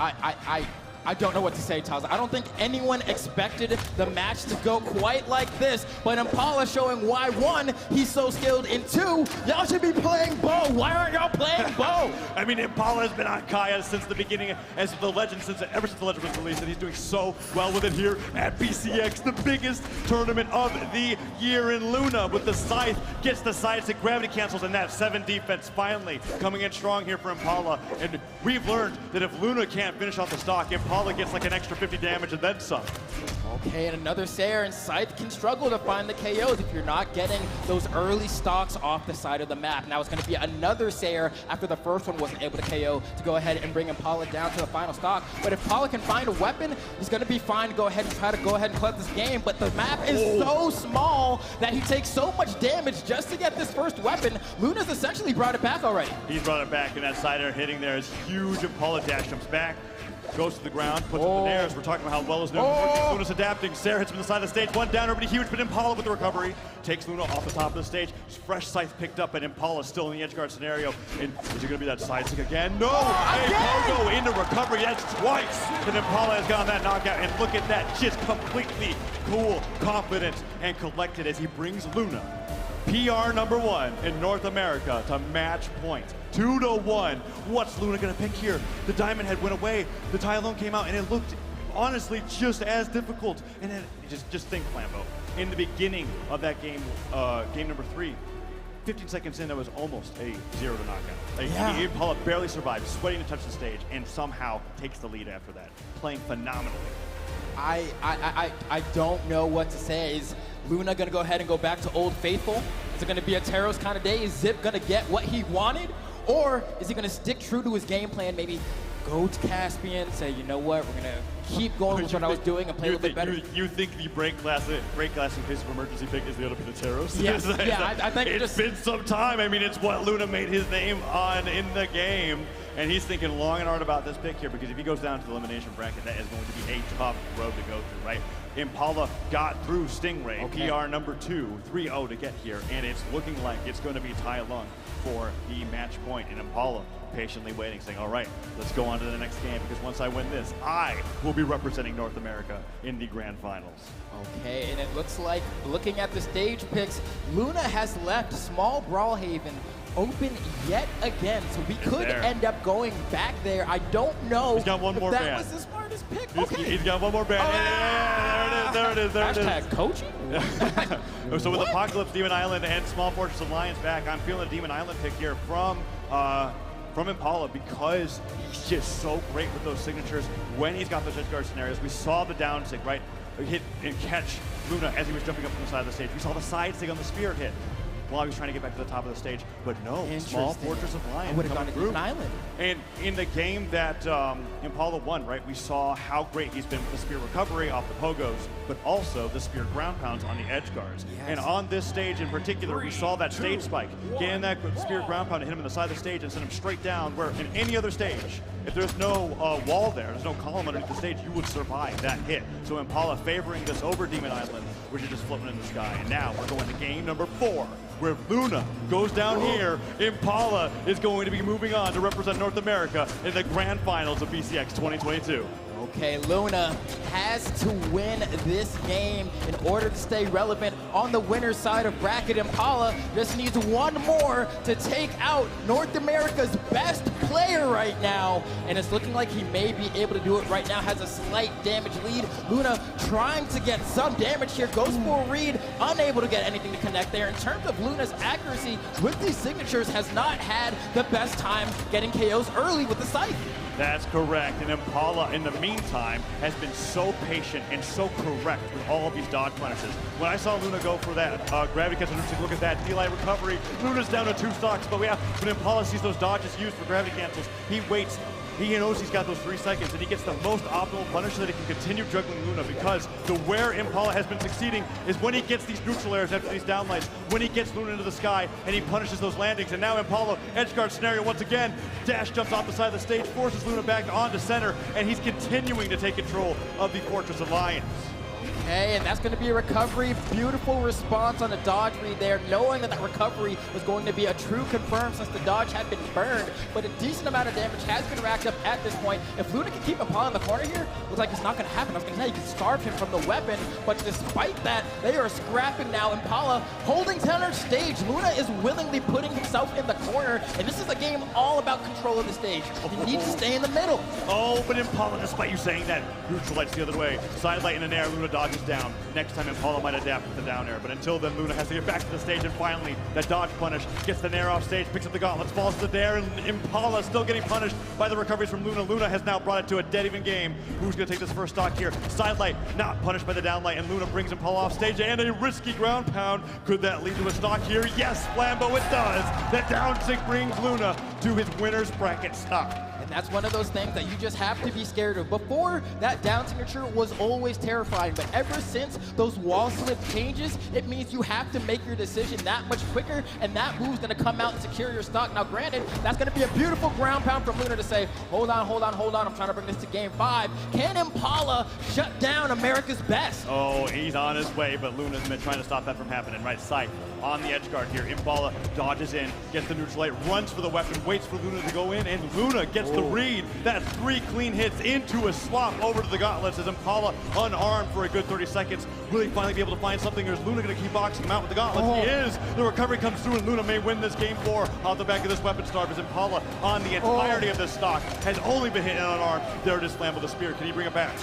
I don't know what to say, Taz. I don't think anyone expected the match to go quite like this, but Impala showing why, 1, he's so skilled, and 2, y'all should be playing Bo. Why aren't y'all playing Bo? I mean, Impala has been on Kaya since the beginning, as the legend, ever since the legend was released, and he's doing so well with it here at BCX, the biggest tournament of the year. In Luna with the scythe, gets the sides to gravity cancels, and that 7 defense finally coming in strong here for Impala. And we've learned that if Luna can't finish off the stock, Impala Impala gets like an extra 50 damage and then some. Okay, and another Sayer, and Scythe can struggle to find the KOs if you're not getting those early stocks off the side of the map. Now it's going to be another Sayer after the first one wasn't able to KO to go ahead and bring Impala down to the final stock. But if Impala can find a weapon, he's going to be fine to go ahead and try to go ahead and collect this game. But the map is so small that he takes so much damage just to get this first weapon. Luna's essentially brought it back already. He's brought it back, and that side air hitting there is huge. Impala dash jumps back, goes to the ground, puts up the nairs. We're talking about how well is Luna's adapting. Sarah hits from the side of the stage, one down, everybody huge, but Impala with the recovery takes Luna off the top of the stage. Fresh Scythe picked up, and Impala still in the edge guard scenario. And is it going to be that side stick again? No! Pogo into recovery. That's twice. And Impala has gotten that knockout. And look at that, just completely cool, confident, and collected as he brings Luna, PR #1 in North America, to match point. 2-1. What's Luna gonna pick here? The Diamond Head went away. The Tylone came out, and it looked honestly just as difficult. And then just think, Flambeau. In the beginning of that game, game #3, 15 seconds in, there was almost a 0 to knockout. Impala barely survived, sweating to touch the stage, and somehow takes the lead after that, playing phenomenally. I don't know what to say. Is Luna gonna go ahead and go back to Old Faithful? Is it gonna be a Taros kind of day? Is Zip gonna get what he wanted? Or is he gonna stick true to his game plan, maybe go to Caspian, say, you know what, we're gonna keep going with what I was doing and play a little bit better? You think the break glass in case of emergency pick is going to be the Taros? Yes, I think it's been some time. I mean, it's what Luna made his name on in the game. And he's thinking long and hard about this pick here, because if he goes down to the elimination bracket, that is going to be a tough road to go through, right? Impala got through Stingray, PR #2, 3-0 to get here, and it's looking like it's going to be Tylone for the match point. And Impala patiently waiting, saying, all right, let's go on to the next game, because once I win this, I will be representing North America in the grand finals. Okay, and it looks like, looking at the stage picks, Luna has left Small Brawlhaven open yet again, so we could end up going back there. I don't know. He's got one more that ban. was the smartest pick. He's got one more ban. There it is. Hashtag coaching. So with Apocalypse, Demon Island, and Small Fortress Alliance back, I'm feeling a Demon Island pick here from Impala, because he's just so great with those signatures when he's got those edge guard scenarios. We saw the down stick, right? Hit and catch Luna as he was jumping up from the side of the stage. We saw the side stick on the spear hit while he was trying to get back to the top of the stage. But no, Small Fortress Alliance. I would have gone to Demon Island. And in the game that Impala won, right, we saw how great he's been with the spear recovery off the pogos, but also the spear ground pounds on the edge guards. Yes. And on this stage in particular, we saw that stage spike. Getting that spear ground pound and hit him in the side of the stage and send him straight down, where in any other stage, if there's no wall there's no column underneath the stage, you would survive that hit. So Impala favoring this over Demon Island, which is just floating in the sky. And now we're going to game #4, where if Luna goes down here, Impala is going to be moving on to represent North America in the grand finals of BCX 2022. Okay, Luna has to win this game in order to stay relevant on the winner's side of bracket. Impala just needs one more to take out North America's best player right now, and it's looking like he may be able to do it right now. Has a slight damage lead. Luna trying to get some damage here, goes for a read, unable to get anything to connect there. In terms of Luna's accuracy with these signatures, has not had the best time getting KOs early with the Scythe. That's correct, and Impala, in the meantime, has been so patient and so correct with all of these dodge punishes. When I saw Luna go for that gravity catcher, look at that D-Light recovery. Luna's down to 2 stocks, but when Impala sees those dodges used for gravity cancels, he waits. He knows he's got those 3 seconds, and he gets the most optimal punish so that he can continue juggling Luna, because the where Impala has been succeeding is when he gets these neutral airs after these downlights, when he gets Luna into the sky, and he punishes those landings. And now Impala, edge guard scenario once again, dash jumps off the side of the stage, forces Luna back onto center, and he's continuing to take control of the Fortress Alliance. Okay, and that's going to be a recovery. Beautiful response on the dodge read there, knowing that that recovery was going to be a true confirm since the dodge had been burned. But a decent amount of damage has been racked up at this point. If Luna can keep Impala in the corner here, looks like it's not going to happen. I was going to say you can starve him from the weapon, but despite that, they are scrapping now. Impala holding center stage. Luna is willingly putting himself in the corner, and this is a game all about control of the stage. You need to stay in the middle. Oh, but Impala, despite you saying that, neutral lights the other way. Side light in the air, Luna dodges is down. Next time Impala might adapt with the down air, but until then Luna has to get back to the stage, and finally that dodge punish gets the nair off stage, picks up the gauntlets, falls to the dare, and Impala still getting punished by the recoveries from Luna. Luna has now brought it to a dead even game. Who's going to take this first stock here? Sidelight not punished by the downlight, and Luna brings Impala off stage, and a risky ground pound. Could that lead to a stock here? Yes, Flambo, it does. That down sink brings Luna to his winner's bracket stock. And that's one of those things that you just have to be scared of. Before, that down signature was always terrifying, but ever since those wall slip changes, it means you have to make your decision that much quicker, and that move's gonna come out and secure your stock. Now granted, that's gonna be a beautiful ground pound from Luna to say, hold on, I'm trying to bring this to game 5. Can Impala shut down America's best? Oh, he's on his way, but Luna's been trying to stop that from happening. Right side on the edge guard here. Impala dodges in, gets the neutral light, runs for the weapon, waits for Luna to go in, and Luna gets the read. That's 3 clean hits into a swap over to the gauntlets as Impala unarmed for a good 30 seconds. Will he finally be able to find something, or is Luna going to keep boxing him out with the gauntlets? He is. The recovery comes through, and Luna may win this game 4 off the back of this weapon starve as Impala on the entirety of this stock has only been hit unarmed. There it is, Flambo the spear. Can he bring it back?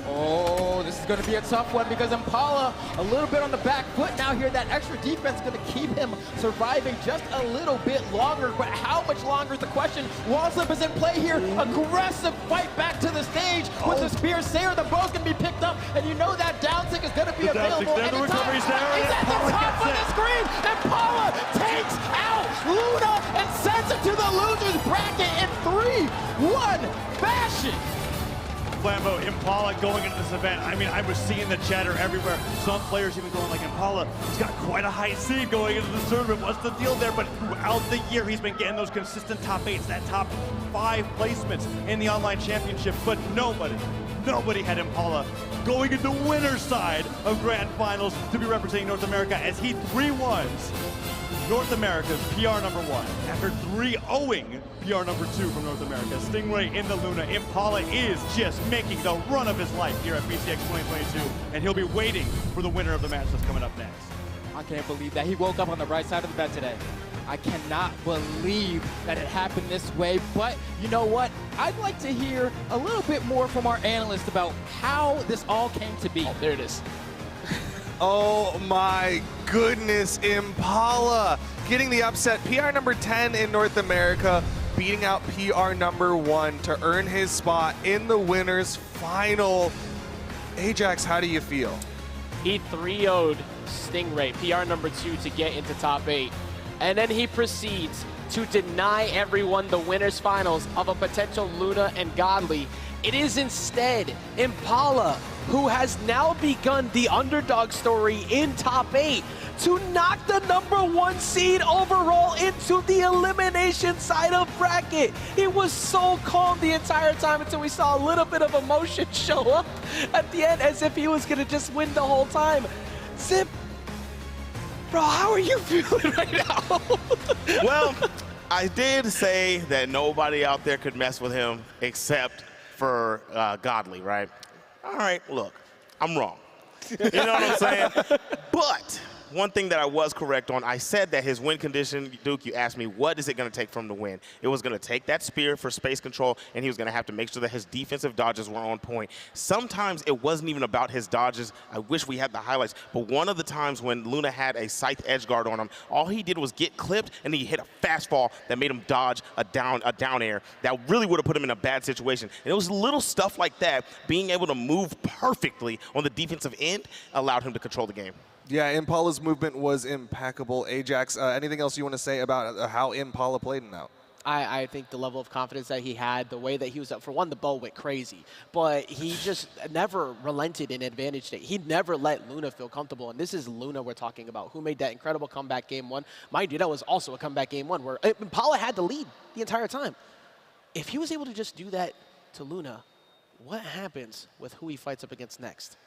Oh, this is going to be a tough one because Impala a little bit on the back foot now here. That extra defense is going to keep him surviving just a little bit longer, but how much longer is the question? Wall slip is in play here. Aggressive fight back to the stage with the spear. Sayer, the bow's going to be picked up, and you know that down tick is going to be available. There, the recovery's there. He's at the top of the screen. Impala takes out Luna and sends it to the loser's bracket in 3-1 fashion. Flambo, Impala going into this event. I mean, I was seeing the chatter everywhere. Some players even going like, Impala, he's got quite a high seed going into the tournament. What's the deal there? But throughout the year, he's been getting those consistent top 8s, that top 5 placements in the online championship. But nobody had Impala going into winner's side of grand finals to be representing North America as he 3-1s North America's PR number 1 after 3-0ing PR number 2 from North America. Stingray in the Luna. Impala is just making the run of his life here at BCX 2022, and he'll be waiting for the winner of the match that's coming up next. I can't believe that he woke up on the right side of the bed today. I cannot believe that it happened this way, but you know what? I'd like to hear a little bit more from our analyst about how this all came to be. Oh, there it is. Oh my goodness, Impala getting the upset. PR number 10 in North America, beating out PR number 1 to earn his spot in the winners final. Ajax, how do you feel? He 3-0'd Stingray, PR number 2, to get into top 8. And then he proceeds to deny everyone the winners finals of a potential Luna and Godly. It is instead Impala who has now begun the underdog story in top 8 to knock the number 1 seed overall into the elimination side of bracket. He was so calm the entire time until we saw a little bit of emotion show up at the end as if he was gonna just win the whole time. Zip, bro, how are you feeling right now? Well, I did say that nobody out there could mess with him except for Godly, right? All right, look, I'm wrong. You know what I'm saying? But one thing that I was correct on, I said that his win condition, Duke, you asked me, what is it going to take from the win? It was going to take that spear for space control, and he was going to have to make sure that his defensive dodges were on point. Sometimes it wasn't even about his dodges. I wish we had the highlights, but one of the times when Luna had a scythe edge guard on him, all he did was get clipped, and he hit a fast fall that made him dodge a down air that really would have put him in a bad situation. And it was little stuff like that, being able to move perfectly on the defensive end allowed him to control the game. Yeah, Impala's movement was impeccable. Ajax, anything else you want to say about how Impala played in that? I think the level of confidence that he had, the way that he was up, for one, the bow went crazy, but he just never relented in advantage state. He never let Luna feel comfortable, and this is Luna we're talking about, who made that incredible comeback game 1. Mind you, that was also a comeback game 1 where Impala had the lead the entire time. If he was able to just do that to Luna, what happens with who he fights up against next?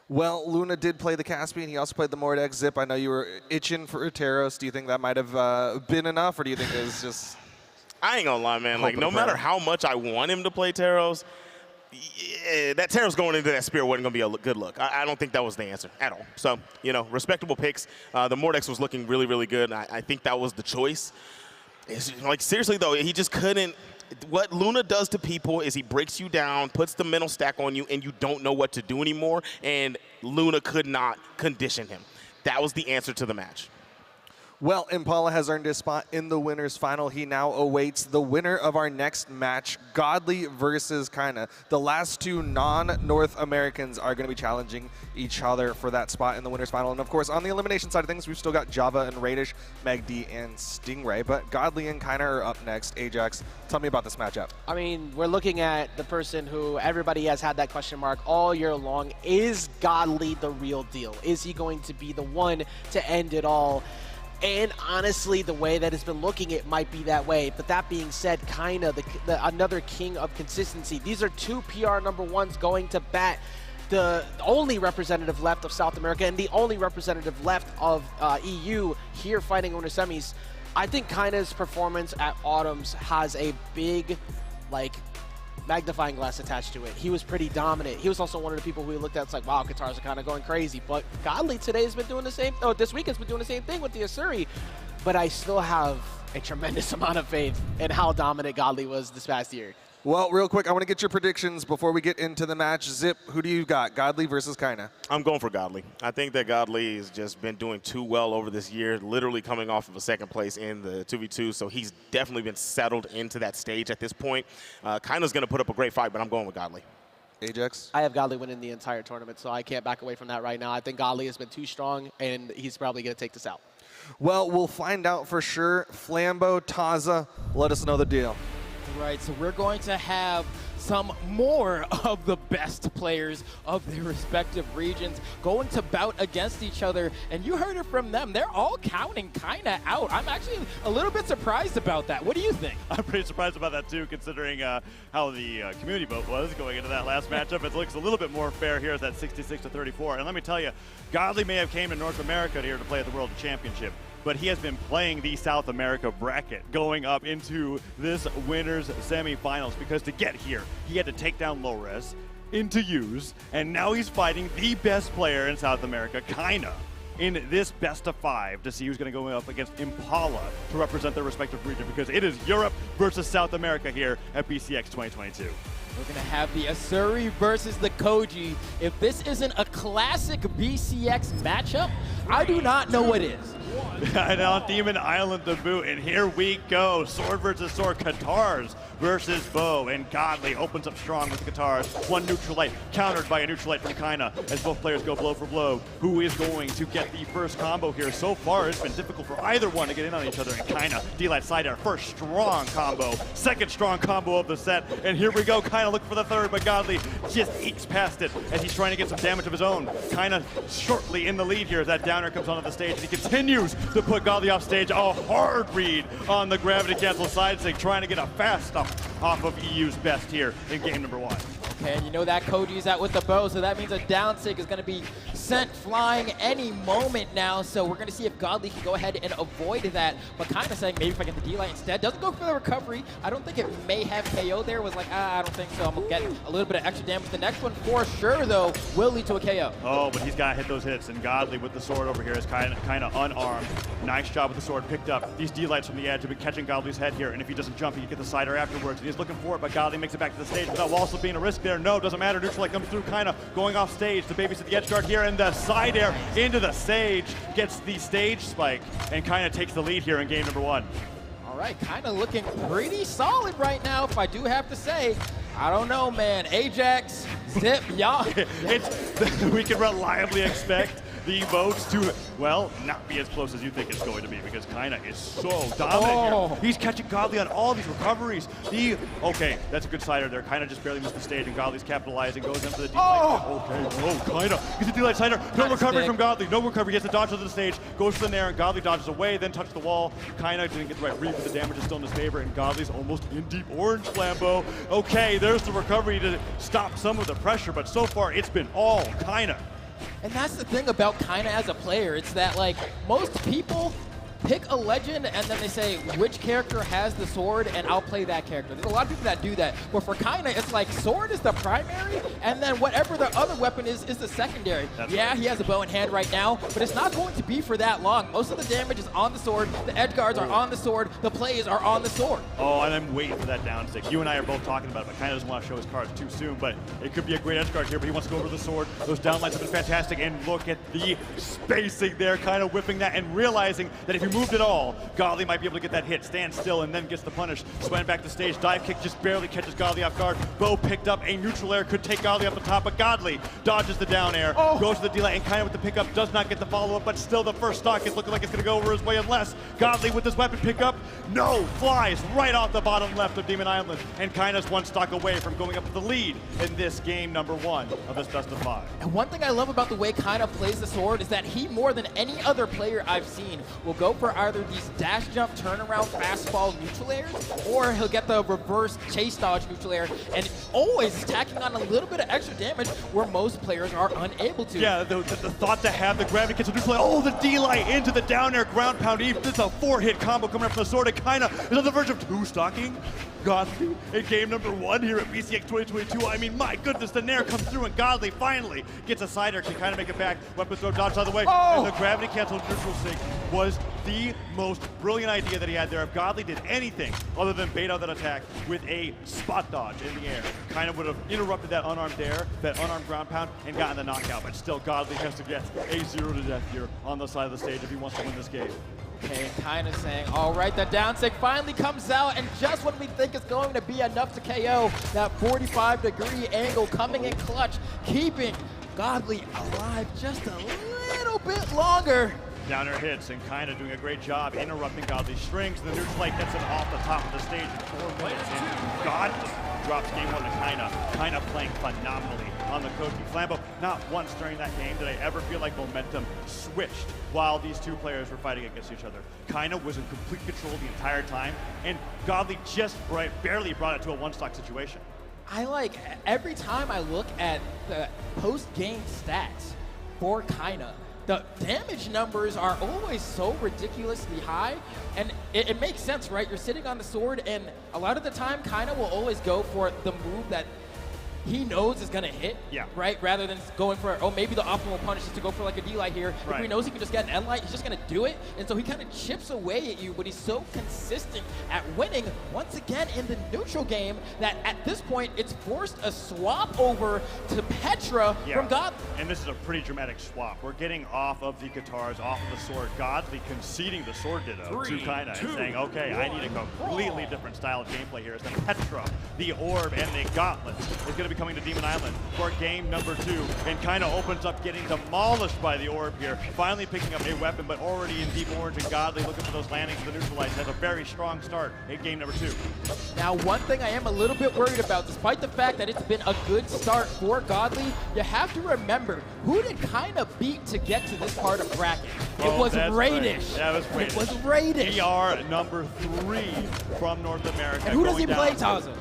Well, Luna did play the Caspian. He also played the Mordex Zip. I know you were itching for Teros. Do you think that might have been enough, or do you think it was just... I ain't gonna lie, man. Like, no matter how much I want him to play Teros, that Teros going into that spear wasn't gonna be a good look. I don't think that was the answer at all. So, you know, respectable picks. The Mordex was looking really, really good. I think that was the choice. It's, like, seriously, though, he just couldn't... what Luna does to people is he breaks you down, puts the mental stack on you, and you don't know what to do anymore, and Luna could not condition him. That was the answer to the match. Well, Impala has earned his spot in the winner's final. He now awaits the winner of our next match, Godly versus Kinda. The last two non-North Americans are going to be challenging each other for that spot in the winner's final. And of course, on the elimination side of things, we've still got Java and Radish, MegD and Stingray. But Godly and Kinda are up next. Ajax, tell me about this matchup. I mean, we're looking at the person who everybody has had that question mark all year long. Is Godly the real deal? Is he going to be the one to end it all? And honestly, the way that it's been looking, it might be that way. But that being said, Kinda, another king of consistency. These are two PR #1s going to bat. The only representative left of South America and the only representative left of EU here fighting winter semis. I think Kinda's performance at Autumn's has a big, magnifying glass attached to it. He was pretty dominant. He was also one of the people who we looked at, it's like, wow, Qatars are kind of going crazy. But Godly today has been doing the same, this week has been doing the same thing with the Asuri. But I still have a tremendous amount of faith in how dominant Godly was this past year. Well, real quick, I want to get your predictions before we get into the match. Zip, who do you got, Godly versus Kinda? I'm going for Godly. I think that Godly has just been doing too well over this year, literally coming off of a second place in the 2v2, so he's definitely been settled into that stage at this point. Kinda's going to put up a great fight, but I'm going with Godly. Ajax? I have Godly winning the entire tournament, so I can't back away from that right now. I think Godly has been too strong, and he's probably going to take this out. Well, we'll find out for sure. Flambeau, Taza, let us know the deal. Right, so we're going to have some more of the best players of their respective regions going to bout against each other, and you heard it from them. They're all counting Kinda out. I'm actually a little bit surprised about that. What do you think? I'm pretty surprised about that too, considering how the community vote was going into that last matchup. It looks a little bit more fair here at that 66-34. And let me tell you, Godly may have came to North America here to play at the World Championship, but he has been playing the South America bracket going up into this winner's semifinals, because to get here, he had to take down Low-Res into use, and now he's fighting the best player in South America, Kinda, in this best of 5 to see who's going to go up against Impala to represent their respective region, because it is Europe versus South America here at BCX 2022. We're going to have the Asuri versus the Koji. If this isn't a classic BCX matchup, I do not know what is. And on Demon Island to boot, and here we go. Sword versus sword, Qatars versus Bow, and Godly opens up strong with the Qatars. One neutral light, countered by a neutral light from Kinda, as both players go blow for blow. Who is going to get the first combo here? So far, it's been difficult for either one to get in on each other, and Kinda, D-Light side air, first strong combo, second strong combo of the set, and here we go. Kinda looking for the third, but Godly just ekes past it as he's trying to get some damage of his own. Kinda shortly in the lead here as that downer comes onto the stage, and he continues to put Godly off stage. A hard read on the gravity cancel side stick, trying to get a fast stop off of EU's best here in game #1. Okay, and you know that Koji's out with the bow, so that means a down sig is going to be sent flying any moment now. So we're going to see if Godly can go ahead and avoid that. But Kinda saying maybe if I get the D-Light instead. Doesn't go for the recovery. I don't think it may have KO there. Was like, I don't think so. I'm going to get a little bit of extra damage. The next one for sure, though, will lead to a KO. Oh, but he's got to hit those hits. And Godly with the sword over here is kind of unarmed. Nice job with the sword picked up. These D-Lights from the edge have been catching Godly's head here. And if he doesn't jump, he can get the cider afterwards. And he's looking for it, but Godly makes it back to the stage without also being a risk there. No, doesn't matter. Neutral light comes through, Kinda going off stage to babysit the edge guard here, and the side air into the stage gets the stage spike, and Kinda takes the lead here in game #1. All right, Kinda looking pretty solid right now, if I do have to say. I don't know, man. Ajax, Zip, y'all. We can reliably expect the votes to, well, not be as close as you think it's going to be, because Kinda is so dominant here. He's catching Godly on all these recoveries. Okay, that's a good cider there. Kinda just barely missed the stage, and Godly's capitalizing, goes in for the D-Light. Okay, Kinda gets the D-Light cider. No recovery from Godly. No recovery. He has to dodge to the stage, goes for the nair, and Godly dodges away, then touches the wall. Kinda didn't get the right read, but the damage is still in his favor, and Godly's almost in deep orange Flambeau. Okay, there's the recovery to stop some of the pressure, but so far it's been all Kinda. And that's the thing about Kinda as a player. It's that, like, most people pick a legend and then they say which character has the sword and I'll play that character. There's a lot of people that do that. But for Kaina, it's like sword is the primary and then whatever the other weapon is the secondary. Yeah, he has a bow in hand right now, but it's not going to be for that long. Most of the damage is on the sword, the edge guards are on the sword, the plays are on the sword. Oh, and I'm waiting for that down stick. You and I are both talking about it, but Kaina doesn't want to show his cards too soon, but it could be a great edge guard here, but he wants to go over the sword. Those downlines have been fantastic, and look at the spacing there, kind of whipping that and realizing that if he moved at all, Godly might be able to get that hit, stand still, and then gets the punish. Sweating back to stage, dive kick just barely catches Godly off guard. Bo picked up a neutral air, could take Godly up the top, but Godly dodges the down air, goes to the delay, and Kaina with the pickup does not get the follow-up, but still the first stock is looking like it's going to go over his way unless Godly with this weapon pickup, no, flies right off the bottom left of Demon Island, and Kaina's one stock away from going up to the lead in this game number 1 of this best of 5. And one thing I love about the way Kaina plays the sword is that he, more than any other player I've seen, will go for either these dash jump, turnaround, fastball neutral airs, or he'll get the reverse chase dodge neutral air, and always tacking on a little bit of extra damage where most players are unable to. Yeah, the thought to have the gravity gets a neutral air. Oh, the D-light into the down air ground pound. It's a 4-hit combo coming up from the sword, and Kaina is on the verge of 2 stocking Godly in game number 1 here at BCX 2022. I mean, my goodness, the Nair comes through and Godly finally gets a side air, can kind of make it back. Weapon throw dodge out of the way. And the gravity cancel neutral sync was the most brilliant idea that he had there. If Godly did anything other than bait out that attack with a spot dodge in the air, kind of would have interrupted that unarmed air, that unarmed ground pound, and gotten the knockout. But still, Godly has to get a 0 to death here on the side of the stage if he wants to win this game. Okay, Kaina saying, all right, the down stick finally comes out, and just when we think it's going to be enough to KO, that 45-degree angle coming in clutch, keeping Godly alive just a little bit longer. Down air hits, and Kaina doing a great job interrupting Godly's strings. The neutral light gets him off the top of the stage in 4 minutes, and Godly drops game 1 to Kaina. Kaina playing phenomenally on the Koji Flambeau. Not once during that game did I ever feel like momentum switched while these two players were fighting against each other. Kaina was in complete control the entire time, and Godly just barely brought it to a 1-stock situation. I like, every time I look at the post-game stats for Kaina, the damage numbers are always so ridiculously high, and it makes sense, right? You're sitting on the sword, and a lot of the time, Kaina will always go for the move that he knows is going to hit, right? Rather than going for, oh, maybe the optimal punish is to go for like a D-light here. If he knows he can just get an N-light, he's just going to do it. And so he kind of chips away at you, but he's so consistent at winning, once again, in the neutral game, that at this point, it's forced a swap over to Petra from Godly. And this is a pretty dramatic swap. We're getting off of the guitars, off of the sword. Godly conceding the sword ditto to Kaina and saying, okay, I need a completely different style of gameplay here. As then Petra, the orb, and the gauntlet is going to be coming to Demon Island for game number 2, and Kaina opens up getting demolished by the orb here, finally picking up a weapon, but already in deep orange, and Godly looking for those landings of the neutralize, has a very strong start in game number 2. Now, one thing I am a little bit worried about, despite the fact that it's been a good start for Godly, you have to remember, who did Kaina beat to get to this part of bracket? It was Radish. That was Radish. It was Radish. ER number 3 from North America. And who does he play, Taza?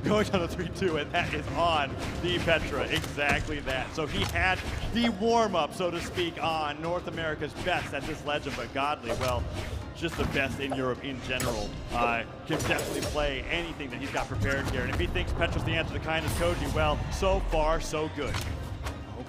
Going down to 3-2, and that is on the Petra. Exactly that. So he had the warm-up, so to speak, on North America's best at this legend, but Godly, well, just the best in Europe in general. Can definitely play anything that he's got prepared here. And if he thinks Petra's the answer to Kaina's Koji, well, so far, so good.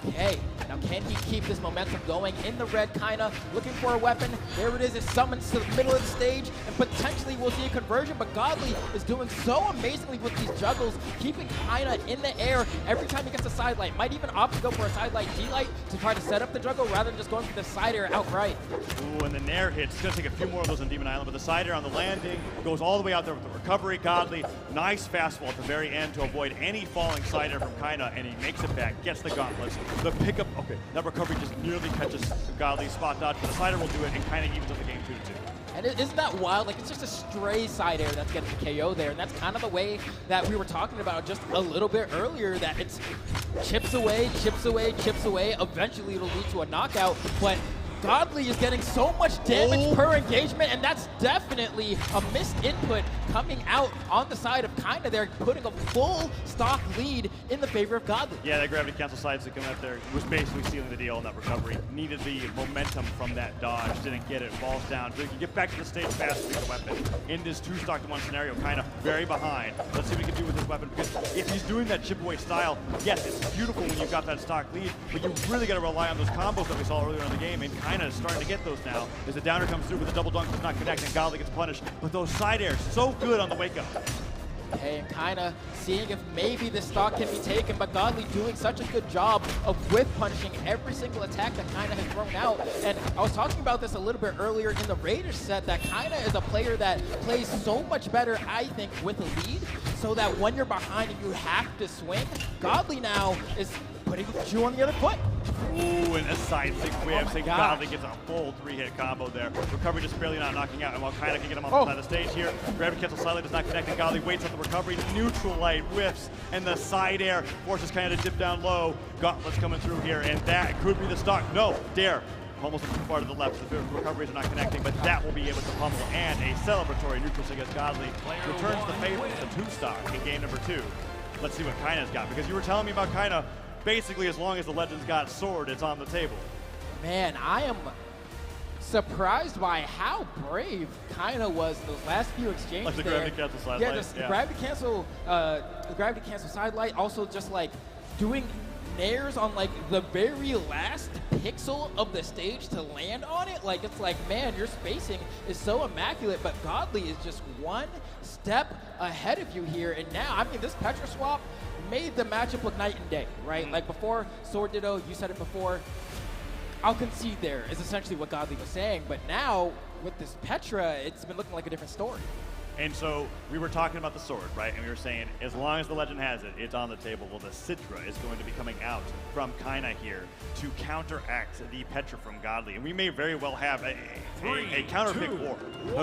Okay, now can he keep this momentum going in the red? Kaina looking for a weapon. There it is. It summons to the middle of the stage, and potentially we'll see a conversion, but Godly is doing so amazingly with these juggles, keeping Kaina in the air every time he gets a side light. Might even opt to go for a side light D-light to try to set up the juggle rather than just going for the side air outright. Ooh, and the Nair hits. It's going to take a few more of those on Demon Island, but the side air on the landing goes all the way out there with the recovery. Godly, nice fastball at the very end to avoid any falling side air from Kaina, and he makes it back, gets the gauntlets. The pickup, okay, that recovery just nearly catches Godly's spot dodge, but the side air will do it and kind of evens up the game 2-2. And isn't that wild? Like, it's just a stray side air that's getting the KO there, and that's kind of the way that we were talking about just a little bit earlier, that it's chips away, chips away, chips away. Eventually, it'll lead to a knockout, but Godly is getting so much damage per engagement, and that's definitely a missed input coming out on the side of Kinda there, putting a full stock lead in the favor of Godly. Yeah, that gravity cancel side stick coming out there was basically sealing the deal in that recovery. Needed the momentum from that dodge, didn't get it, falls down. So you can get back to the stage fast with the weapon. In this 2-stock-to-1 scenario, Kinda very behind. Let's see what he can do with his weapon, because if he's doing that chip away style, yes, it's beautiful when you've got that stock lead, but you really got to rely on those combos that we saw earlier in the game, and Kinda is starting to get those now. As the downer comes through with a double dunk, does not connect, and Godly gets punished. But those side airs, so good on the wake up. Okay, and Kinda seeing if maybe this stock can be taken, but Godly doing such a good job of whiff punishing every single attack that Kinda has thrown out. And I was talking about this a little bit earlier in the Raiders set, that Kinda is a player that plays so much better, I think, with a lead, so that when you're behind and you have to swing, Godly now is putting the shoe on the other foot. Ooh, and a side stick whip. Oh Godly gets a full 3-hit combo there. Recovery just barely not knocking out, and while Kinda can get him off the side of the stage here, gravity cancel slightly does not connect, and Godly waits on the recovery. Neutral light whiffs, and the side air forces Kinda to dip down low. Gauntlets coming through here, and that could be the stock. No, Dare. Almost too far to the left, the recoveries are not connecting, but that will be able to pummel, and a celebratory neutral against Godly returns the favor with the 2-stock in game number 2. Let's see what Kinda's got, because you were telling me about Kinda. Basically, as long as the Legends got sword, it's on the table. Man, I am surprised by how brave Kinda was those last few exchanges. Like the there. gravity cancel side yeah, light. The gravity cancel side light. Also, just like doing nairs on like the very last pixel of the stage to land on it. Like, it's like, man, your spacing is so immaculate, but Godly is just one step ahead of you here. And now, I mean, this Petra swap made the matchup look night and day, right? Like before Sword Ditto, you said it before, I'll concede there is essentially what Godly was saying, but now with this Petra, it's been looking like a different story. And so we were talking about the sword, right? And we were saying, as long as the Legend has it, it's on the table. Well, the Citra is going to be coming out from Kinda here to counteract the Petra from Godly. And we may very well have a counter pick war.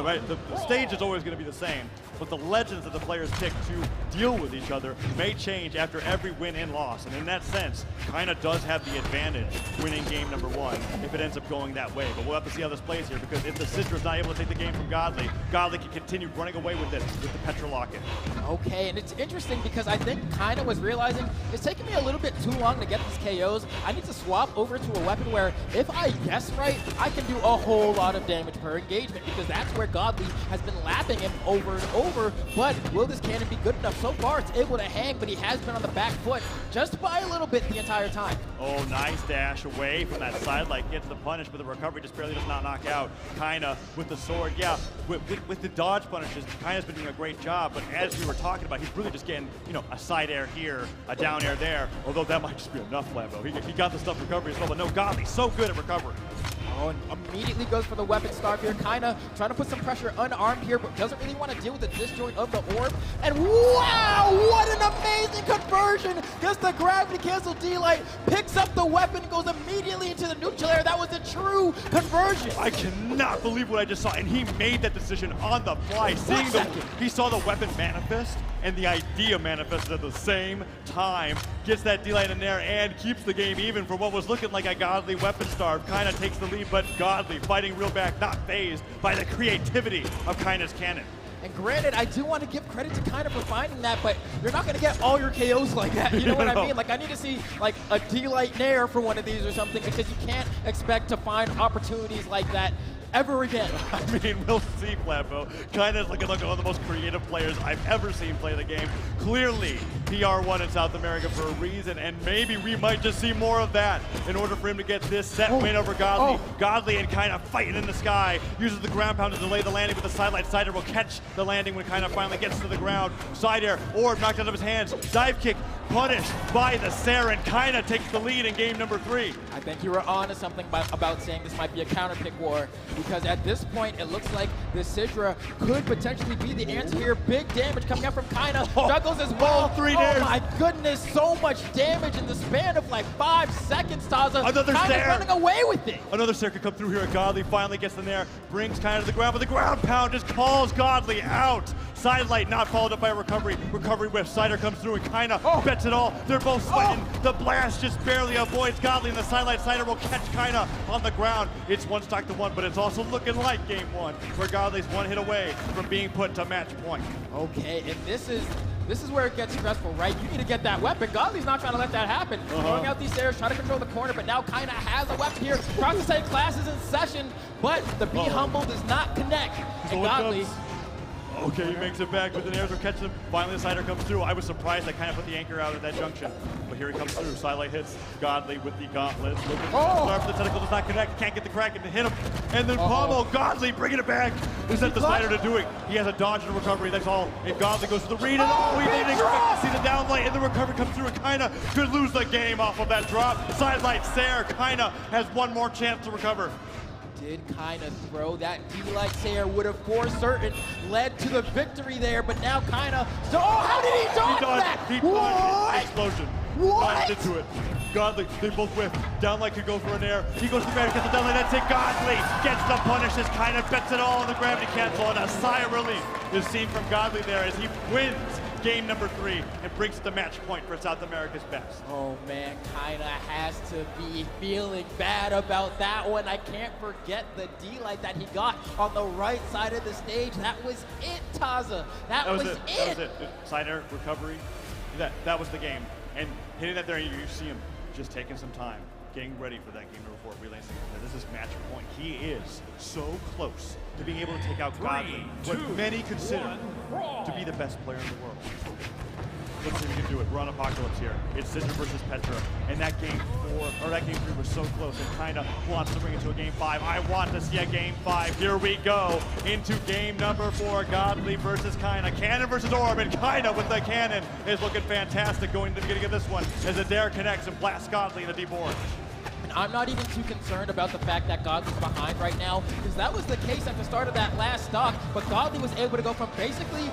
Right? The stage is always going to be the same, but the Legends that the players pick to deal with each other may change after every win and loss. And in that sense, Kinda does have the advantage winning game number 1 if it ends up going that way. But we'll have to see how this plays here, because if the Citra is not able to take the game from Godly, Godly can continue running away with it with the Petra lock-in. Okay, and it's interesting because I think Kinda was realizing it's taking me a little bit too long to get these KOs. I need to swap over to a weapon where if I guess right, I can do a whole lot of damage per engagement, because that's where Godly has been lapping him over and over. But will this cannon be good enough? So far, it's able to hang, but he has been on the back foot just by a little bit the entire time. Oh, nice dash away from that side light, gets the punish, but the recovery just barely does not knock out. Kinda with the sword, yeah, with the dodge punishes, Kinda's been doing a great job, but as we were talking about, he's really just getting, you know, a side air here, a down air there, although that might just be enough, Lambo. He got the stuff recovery as well, but no, Godly, so good at recovery. Oh, and immediately goes for the weapon starve here. Kinda trying to put some pressure unarmed here, but doesn't really want to deal with the disjoint of the orb. And wow, what an amazing conversion! Gets the gravity cancel D-Light, picks up the weapon, goes immediately into the neutral air. That was a true conversion. I cannot believe what I just saw, and he made that decision on the fly. He saw the weapon manifest and the idea manifested at the same time. Gets that D-Light in there and keeps the game even for what was looking like a Godly weapon starve. Kinda takes the lead, but Godly fighting real back, not phased by the creativity of Kinda's cannon. And granted, I do want to give credit to Kinda for finding that, but you're not going to get all your KOs like that. You know what I mean? Like, I need to see like a D-Light Nair for one of these or something, because you can't expect to find opportunities like that ever again. I mean, we'll see, Flambo. Kinda's looking like one of the most creative players I've ever seen play the game. Clearly, PR1 in South America for a reason, and maybe we might just see more of that in order for him to get this set win over Godly. Godly and Kinda fighting in the sky, uses the ground pound to delay the landing with the side light. Side air will catch the landing when Kinda finally gets to the ground. Side air, orb knocked out of his hands. Dive kick, punished by the Saren. Kinda takes the lead in game number 3. I think you were on to something about saying this might be a counter pick war, because at this point, it looks like the Sidra could potentially be the answer here. Big damage coming up from Kinda. Juggles as well. Oh my goodness, so much damage in the span of like 5 seconds, Taza. Another Kinda's running away with it. Another Sare could come through here. Godly finally gets in there, brings Kinda to the ground, but the ground pound just calls Godly out. Sidelight not followed up by a recovery. Recovery whiff. Sider comes through and kinda bets it all. They're both sweating. The blast just barely avoids Godly, and the Sidelight Sider will catch kinda on the ground. It's 1-1, but it's also looking like game 1, where Godly's 1 hit away from being put to match point. Okay, and this is where it gets stressful, right? You need to get that weapon. Godly's not trying to let that happen. Throwing out these stairs, trying to control the corner, but now kinda has a weapon here. Tries to say class is in session, but the Be Humble does not connect. And Godly. Okay, he makes it back, but the Nairs will catch him. Finally, the Sider comes through. I was surprised I kind of put the anchor out at that junction. But here he comes through. Sidelight hits Godly with the gauntlet. Looking for the tentacle, does not connect. Can't get the crack and hit him. And then Pommel, Godly bringing it back. This is the Sider to do it. He has a dodge and a recovery. That's all. And Godly goes to the read. And we didn't expect to see the downlight. And the recovery comes through and kinda could lose the game off of that drop. Sidelight Sayer kinda has one more chance to recover. Did kind of throw that D-like Sayer, would have for certain led to the victory there, but now kind of, so how did he dodge that? He dodged explosion. What? Dodged into it. Godly, they both whiff. Downlight could go for an air. He goes to the ground, gets the downlight, that's it. Godly gets the punish, just kind of bets it all on the gravity cancel, and a sigh of relief is seen from Godly there as he wins game number 3 and brings the match point for South America's best. Oh man, kinda has to be feeling bad about that one. I can't forget the D-light that he got on the right side of the stage. That was it, Taza. That was it. That was it. Sider, recovery. That was the game. And hitting that there, you see him just taking some time, getting ready for that game number 4, relancing. This is match point. He is so close to being able to take out Godly, what many consider to be the best player in the world. Let's see if we can do it. We're on Apocalypse here. It's Sidra versus Petra. And that game 4, or that game 3 was so close and kind of wants to bring it to a game 5. I want to see a game 5. Here we go into game number 4. Godly versus Kinda. Cannon versus Orb, and Kinda with the cannon is looking fantastic going to the beginning of this one as Adair connects and blasts Godly in the deep orange. I'm not even too concerned about the fact that Godly's behind right now, because that was the case at the start of that last stock, but Godly was able to go from basically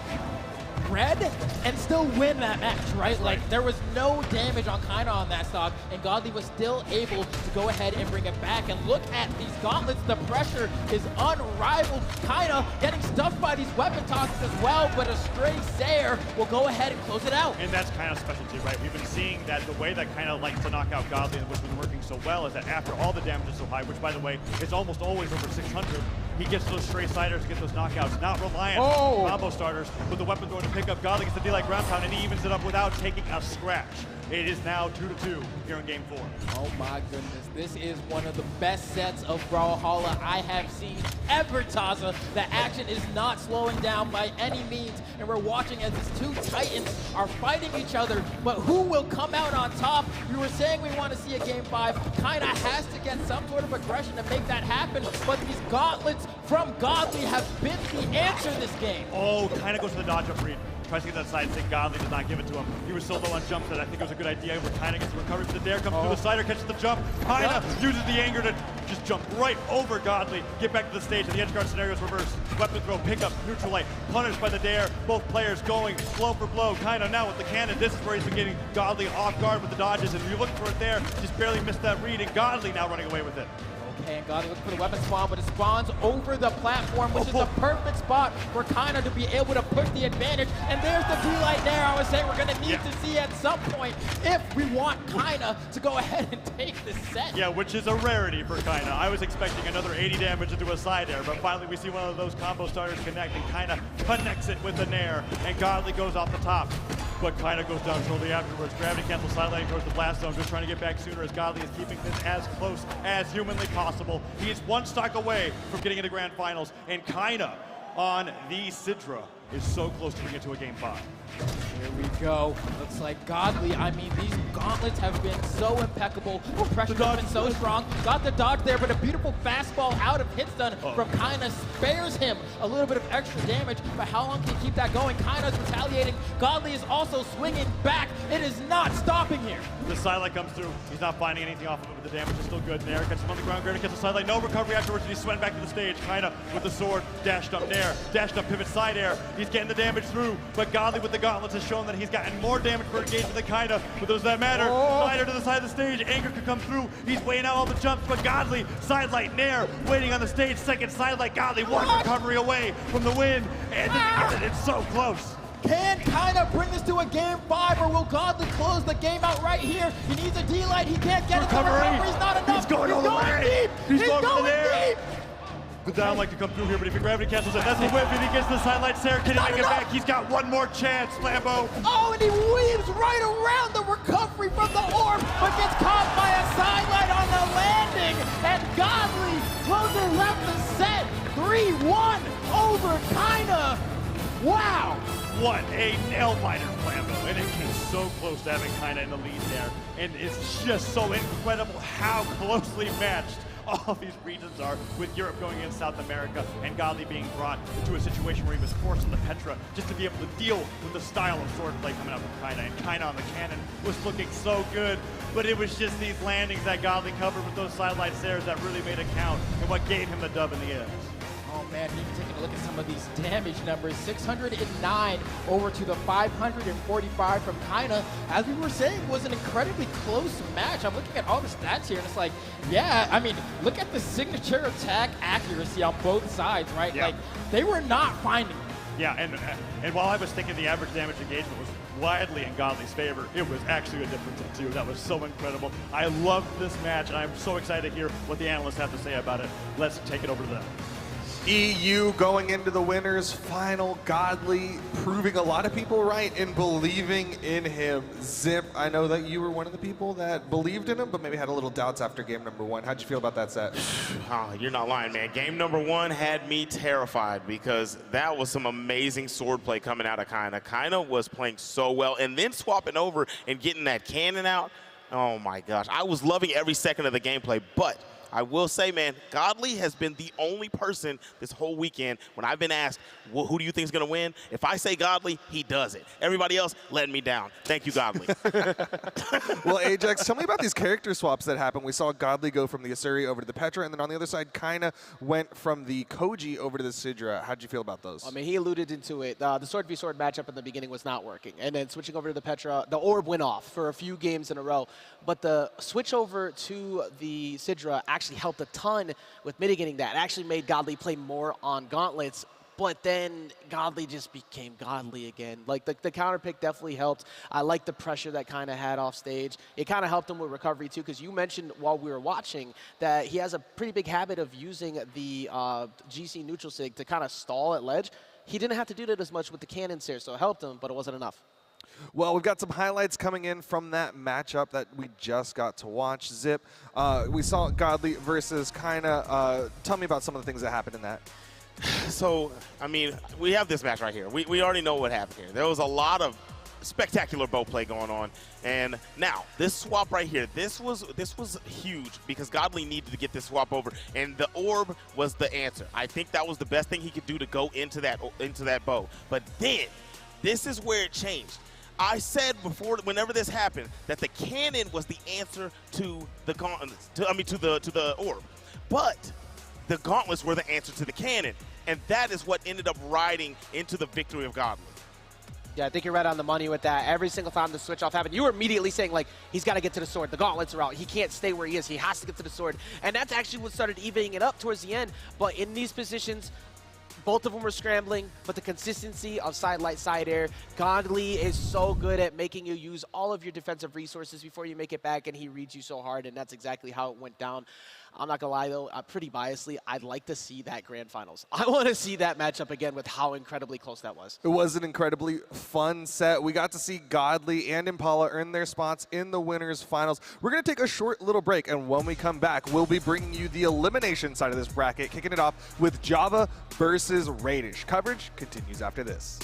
red and still win that match, right? Like, there was no damage on Kinda on that stock, and Godly was still able to go ahead and bring it back. And look at these gauntlets. The pressure is unrivaled. Kinda getting stuffed by these weapon tosses as well, but a stray Sayer will go ahead and close it out. And that's Kinda's specialty, right? We've been seeing that the way that Kinda likes to knock out Godly, and what's been working so well, is that after all the damage is so high, which, by the way, is almost always over 600, he gets those stray Siders, get those knockouts, not reliant on combo starters, with the weapon going to pick up. Godly gets the D-like ground pound, and he evens it up without taking a scratch. It is now 2-2 here in game 4. Oh my goodness, this is one of the best sets of Brawlhalla I have seen ever, Taza. The action is not slowing down by any means, and we're watching as these two titans are fighting each other, but who will come out on top? We were saying we want to see a game 5. Kinda has to get some sort of aggression to make that happen, but these gauntlets from Godly have been the answer this game. Oh, Kinda goes for the dodge up read. Tries to get that side stick. Godly does not give it to him. He was so low on jumps that I think it was a good idea. Where Kinda gets the recovery for the dare, comes through the Sider, catches the jump. Kinda uses the anger to just jump right over Godly, get back to the stage, and the edge guard scenario is reversed. Weapon throw, pick up, neutral light, punished by the dare. Both players going blow for blow. Kinda now with the cannon. This is where he's been getting Godly off guard with the dodges, and you look for it there, just barely missed that read, and Godly now running away with it. Okay, and Godly looking for the weapon spawn, but it spawns over the platform, which is the perfect spot for Kinda to be able to push the advantage. And there's the D-light there. I was saying we're gonna need to see at some point if we want Kinda to go ahead and take this set. Yeah, which is a rarity for Kinda. I was expecting another 80 damage into a side air, but finally we see one of those combo starters connect, and Kinda connects it with the nair, and Godly goes off the top. But Kinda goes down shortly afterwards. Gravity cancel sidelining towards the blast zone, just trying to get back sooner as Godly is keeping this as close as humanly possible. He is one stock away from getting into grand finals, and Kinda on the Sidra is so close to bringing it to a game 5. Here we go. Looks like Godly, I mean, these gauntlets have been so impeccable. The pressure has been so strong. Got the dodge there, but a beautiful fastball out of hit stun from Kinda spares him a little bit of extra damage. But how long can he keep that going? Kinda's retaliating. Godly is also swinging back. It is not stopping here. The sidelight comes through. He's not finding anything off of it, but the damage is still good. Nair catches him on the ground. Gravity catches the sidelight. No recovery afterwards, and he's sweating back to the stage. Kinda with the sword. Dashed up Nair. Dashed up pivot side air. He's getting the damage through, but Godly with the gauntlets is shown that he's gotten more damage per engagement than Kinda, but does that matter? Slider to the side of the stage, Anger could come through. He's weighing out all the jumps, but Godly, sidelight, Nair, waiting on the stage, second sidelight, Godly, one recovery away from the win, and did he get it? It's so close. Can Kinda bring this to a game 5, or will Godly close the game out right here? He needs a D-light, he can't get it, the recovery's not enough. He's going all the way. Deep. He's going going there. deep. The down like to come through here, but if he gravity cancels it, that's the whip. If he gets the sidelight, Sarah, can he make it back? He's got one more chance, Lambo. Oh, and he weaves right around the recovery from the orb, but gets caught by a sidelight on the landing, and Godly closes out the set. 3-1 over Kinda. Wow. What a nail biter, Lambo, and it came so close to having Kinda in the lead there, and it's just so incredible how closely matched all these regions are, with Europe going against South America and Godly being brought into a situation where he was forced on the Petra just to be able to deal with the style of swordplay coming out from Kinda. And Kinda on the cannon was looking so good, but it was just these landings that Godly covered with those sidelight stairs that really made it count and what gave him the dub in the end. Oh man, even taking a look at some of these damage numbers, 609 over to the 545 from Kinda. As we were saying, was an incredibly close match. I'm looking at all the stats here, and it's like, yeah, I mean, look at the signature attack accuracy on both sides, right? Yeah. Like, they were not finding it. Yeah, and while I was thinking the average damage engagement was widely in Godly's favor, it was actually a difference of 2. That was so incredible. I loved this match, and I'm so excited to hear what the analysts have to say about it. Let's take it over to them. EU going into the winners final, Godly proving a lot of people right and believing in him. Zip, I know that you were one of the people that believed in him, but maybe had a little doubts after game number 1. How'd you feel about that set? Oh, you're not lying, man. Game number 1 had me terrified because that was some amazing swordplay coming out of Kinda. Kinda was playing so well, and then swapping over and getting that cannon out. Oh my gosh, I was loving every second of the gameplay, but I will say, man, Godly has been the only person this whole weekend when I've been asked, well, who do you think is going to win? If I say Godly, he does it. Everybody else letting me down. Thank you, Godly. Well, Ajax, tell me about these character swaps that happened. We saw Godly go from the Asuri over to the Petra, and then on the other side, Kinda went from the Koji over to the Sidra. How'd you feel about those? I mean, he alluded into it. The sword v sword matchup in the beginning was not working, and then switching over to the Petra, the orb went off for a few games in a row. But the switch over to the Sidra actually helped a ton with mitigating that. It actually made Godly play more on gauntlets, but then Godly just became Godly again. Like, the counter pick definitely helped. I like the pressure that Kinda had off stage. It kind of helped him with recovery too, because you mentioned while we were watching that he has a pretty big habit of using the GC neutral sig to kind of stall at ledge. He didn't have to do that as much with the cannons here, so it helped him, but it wasn't enough. Well, we've got some highlights coming in from that matchup that we just got to watch. Zip, we saw Godly versus Kinda. Tell me about some of the things that happened in that. So, I mean, we have this match right here. We already know what happened here. There was a lot of spectacular bow play going on. And now, this swap right here, this was huge because Godly needed to get this swap over, and the orb was the answer. I think that was the best thing he could do to go into that bow. But then, this is where it changed. I said before, whenever this happened, that the cannon was the answer to the gauntlets, to the orb. But the gauntlets were the answer to the cannon, and that is what ended up riding into the victory of Godly. Yeah, I think you're right on the money with that. Every single time the switch off happened, you were immediately saying, like, he's got to get to the sword. The gauntlets are out. He can't stay where he is. He has to get to the sword. And that's actually what started evening it up towards the end. But in these positions, both of them were scrambling, but the consistency of side-light, side-air, Godly is so good at making you use all of your defensive resources before you make it back, and he reads you so hard, and that's exactly how it went down. I'm not going to lie, though, pretty biasly, I'd like to see that grand finals. I want to see that matchup again with how incredibly close that was. It was an incredibly fun set. We got to see Godly and Impala earn their spots in the winners finals. We're going to take a short little break, and when we come back, we'll be bringing you the elimination side of this bracket, kicking it off with Java versus Radish. Coverage continues after this.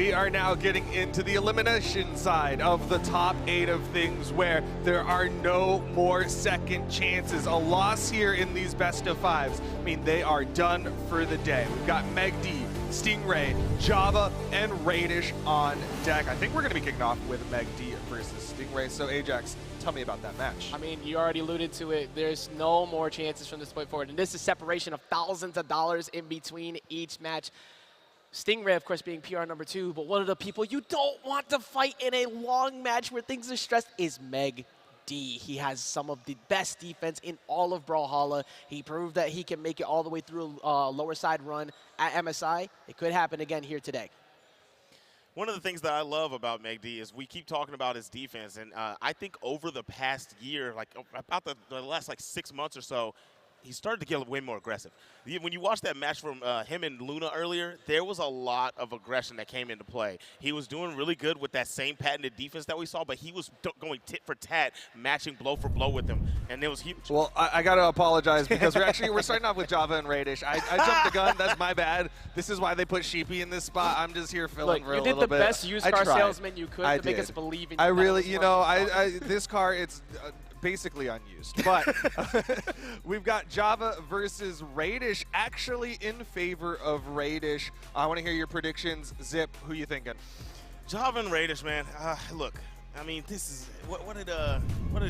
We are now getting into the elimination side of the top 8 of things, where there are no more second chances. A loss here in these best of 5s, I mean, they are done for the day. We've got MegD, Stingray, Java, and Radish on deck. I think we're going to be kicking off with MegD versus Stingray. So Ajax, tell me about that match. I mean, you already alluded to it. There's no more chances from this point forward. And this is separation of thousands of dollars in between each match. Stingray, of course, being PR number 2, but one of the people you don't want to fight in a long match where things are stressed is MegD. He has some of the best defense in all of Brawlhalla. He proved that he can make it all the way through a lower side run at MSI. It could happen again here today. One of the things that I love about MegD is we keep talking about his defense, and I think over the past year, like about the last like 6 months or so, he started to get way more aggressive. When you watch that match from him and Luna earlier, there was a lot of aggression that came into play. He was doing really good with that same patented defense that we saw, but he was going tit for tat, matching blow for blow with him, and it was huge. Well, I got to apologize because we're starting off with Java and Radish. I jumped the gun. That's my bad. This is why they put Sheepy in this spot. I'm just here filling for a little bit. You did the best used car salesman you could to make us believe in you. I really, you know, this car, it's basically unused. But we've got Java versus Radish, actually in favor of Radish. I want to hear your predictions. Zip, who you thinking? Java and Radish, man. Look, I mean, this is what did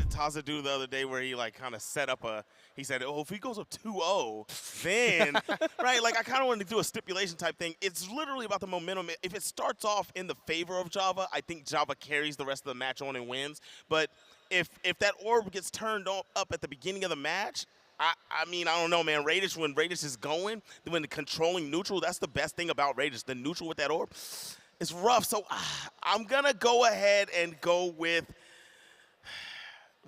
Taza do the other day where he like kind of set up he said, oh, if he goes up 2-0, then right, like I kind of wanted to do a stipulation type thing. It's literally about the momentum. If it starts off in the favor of Java, I think Java carries the rest of the match on and wins. But if that orb gets turned up at the beginning of the match, I mean, I don't know, man. Radish, when Radish is going, when controlling neutral, that's the best thing about Radish. The neutral with that orb, it's rough. So I'm going to go ahead and go with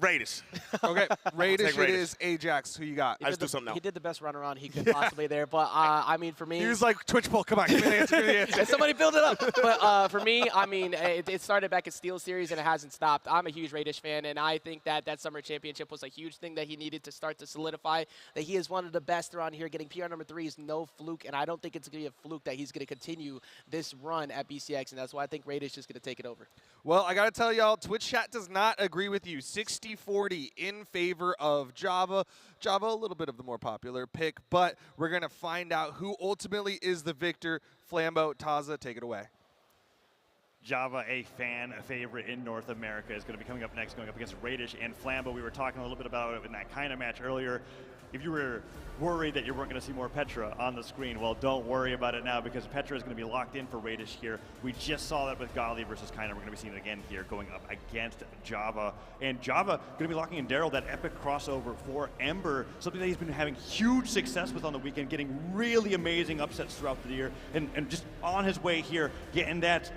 Radish. Okay, Radish it is. Ajax, who you got? I just do something else. He did the best run around he could possibly there, but I mean, for me, he was like, Twitch poll, come on, give me the answer, give me the answer. Somebody build it up. But for me, I mean, it started back at Steel Series and it hasn't stopped. I'm a huge Radish fan, and I think that Summer Championship was a huge thing that he needed to start to solidify, that he is one of the best around here. Getting PR number 3 is no fluke, and I don't think it's going to be a fluke that he's going to continue this run at BCX, and that's why I think Radish is going to take it over. Well, I got to tell y'all, Twitch chat does not agree with you. 60-40 in favor of Java. Java, a little bit of the more popular pick, but we're going to find out who ultimately is the victor. Flambeau, Taza, take it away. Java, a fan favorite in North America, is going to be coming up next, going up against Radish and Flambeau. We were talking a little bit about it in that kind of match earlier. If you were worried that you weren't going to see more Petra on the screen, well, don't worry about it now, because Petra is going to be locked in for Radish here. We just saw that with Gali versus Kaina. We're going to be seeing it again here, going up against Java. And Java going to be locking in Daryl, that epic crossover for Ember, something that he's been having huge success with on the weekend, getting really amazing upsets throughout the year, and just on his way here, getting that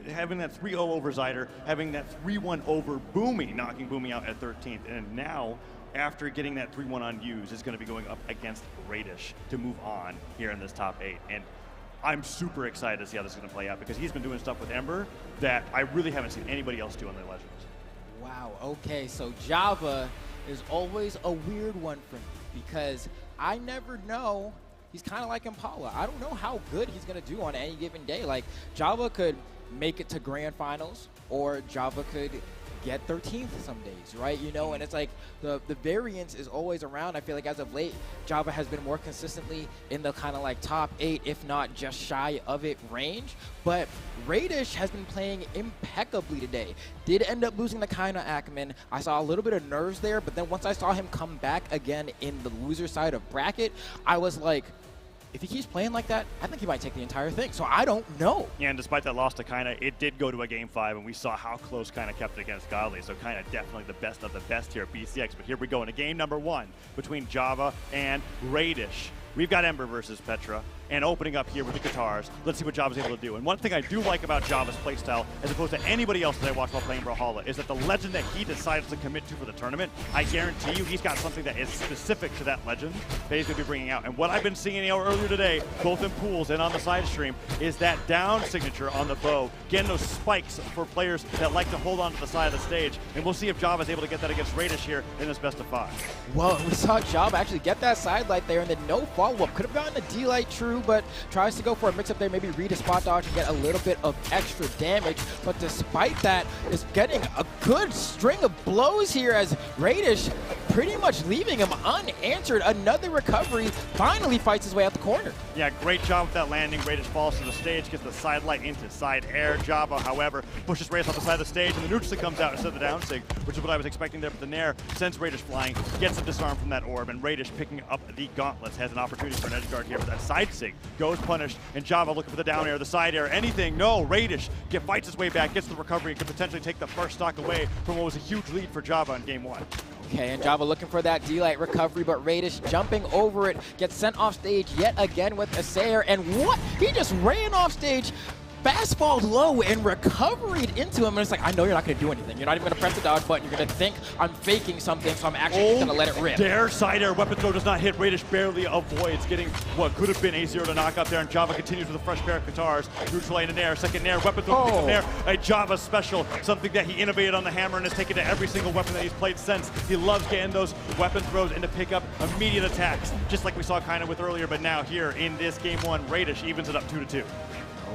having that 3-0 over Zyder, having that 3-1 over Boomie, knocking Boomie out at 13th, and now, after getting that 3-1 on Hughes, is going to be going up against Radish to move on here in this top 8. And I'm super excited to see how this is going to play out, because he's been doing stuff with Ember that I really haven't seen anybody else do on the Legends. Wow, okay, so Java is always a weird one for me, because I never know. He's kind of like Impala. I don't know how good he's going to do on any given day. Like, Java could make it to grand finals, or Java could get 13th some days, right? You know, and it's like the variance is always around. I feel like as of late, Java has been more consistently in the kind of like top 8, if not just shy of it range. But Radish has been playing impeccably today. Did end up losing the Kaina Ackman. I saw a little bit of nerves there, but then once I saw him come back again in the loser side of bracket, I was like, if he keeps playing like that, I think he might take the entire thing. So I don't know. Yeah, and despite that loss to Kaina, it did go to a Game 5, and we saw how close Kaina kept it against Godly. So Kaina definitely the best of the best here at BCX. But here we go into game number 1 between Java and Radish. We've got Ember versus Petra, and opening up here with the guitars. Let's see what Java's able to do. And one thing I do like about Java's playstyle, as opposed to anybody else that I watch while playing Brawlhalla, is that the legend that he decides to commit to for the tournament, I guarantee you he's got something that is specific to that legend that he's going to be bringing out. And what I've been seeing earlier today, both in pools and on the side stream, is that down signature on the bow, getting those spikes for players that like to hold on to the side of the stage. And we'll see if Java's able to get that against Radish here in this best of 5. Well, we saw Java actually get that side light there and then no follow-up. Could have gotten a D-Light true, but tries to go for a mix-up there, maybe read a spot dodge and get a little bit of extra damage. But despite that, is getting a good string of blows here as Radish pretty much leaving him unanswered. Another recovery, finally fights his way out the corner. Yeah, great job with that landing. Radish falls to the stage, gets the side light into side air. Java, however, pushes Radish off the side of the stage, and the neutral comes out instead of the down sig, which is what I was expecting there. But the Nair sends Radish flying, gets a disarm from that orb, and Radish picking up the gauntlets has an opportunity for an edge guard here. But that side sig goes punished, and Java looking for the down air, the side air, anything. No, Radish fights his way back, gets the recovery, and could potentially take the first stock away from what was a huge lead for Java in game 1. Okay, and Java looking for that D-Light recovery, but Radish jumping over it, gets sent off stage yet again with a Sayer, and what? He just ran off stage, fastballed low and recovered into him, and it's like, I know you're not going to do anything. You're not even going to press the dodge button. You're going to think I'm faking something, so I'm actually just going to let it rip. Dare side air weapon throw does not hit. Radish barely avoids getting what could have been a 0 to knock up there, and Java continues with a fresh pair of guitars. Neutral lane and Nair, second Nair, weapon throw, pick up Nair, a Java special, something that he innovated on the hammer and has taken to every single weapon that he's played since. He loves getting those weapon throws and to pick up immediate attacks, just like we saw kind of with earlier, but now here in this game 1, Radish evens it up 2-2.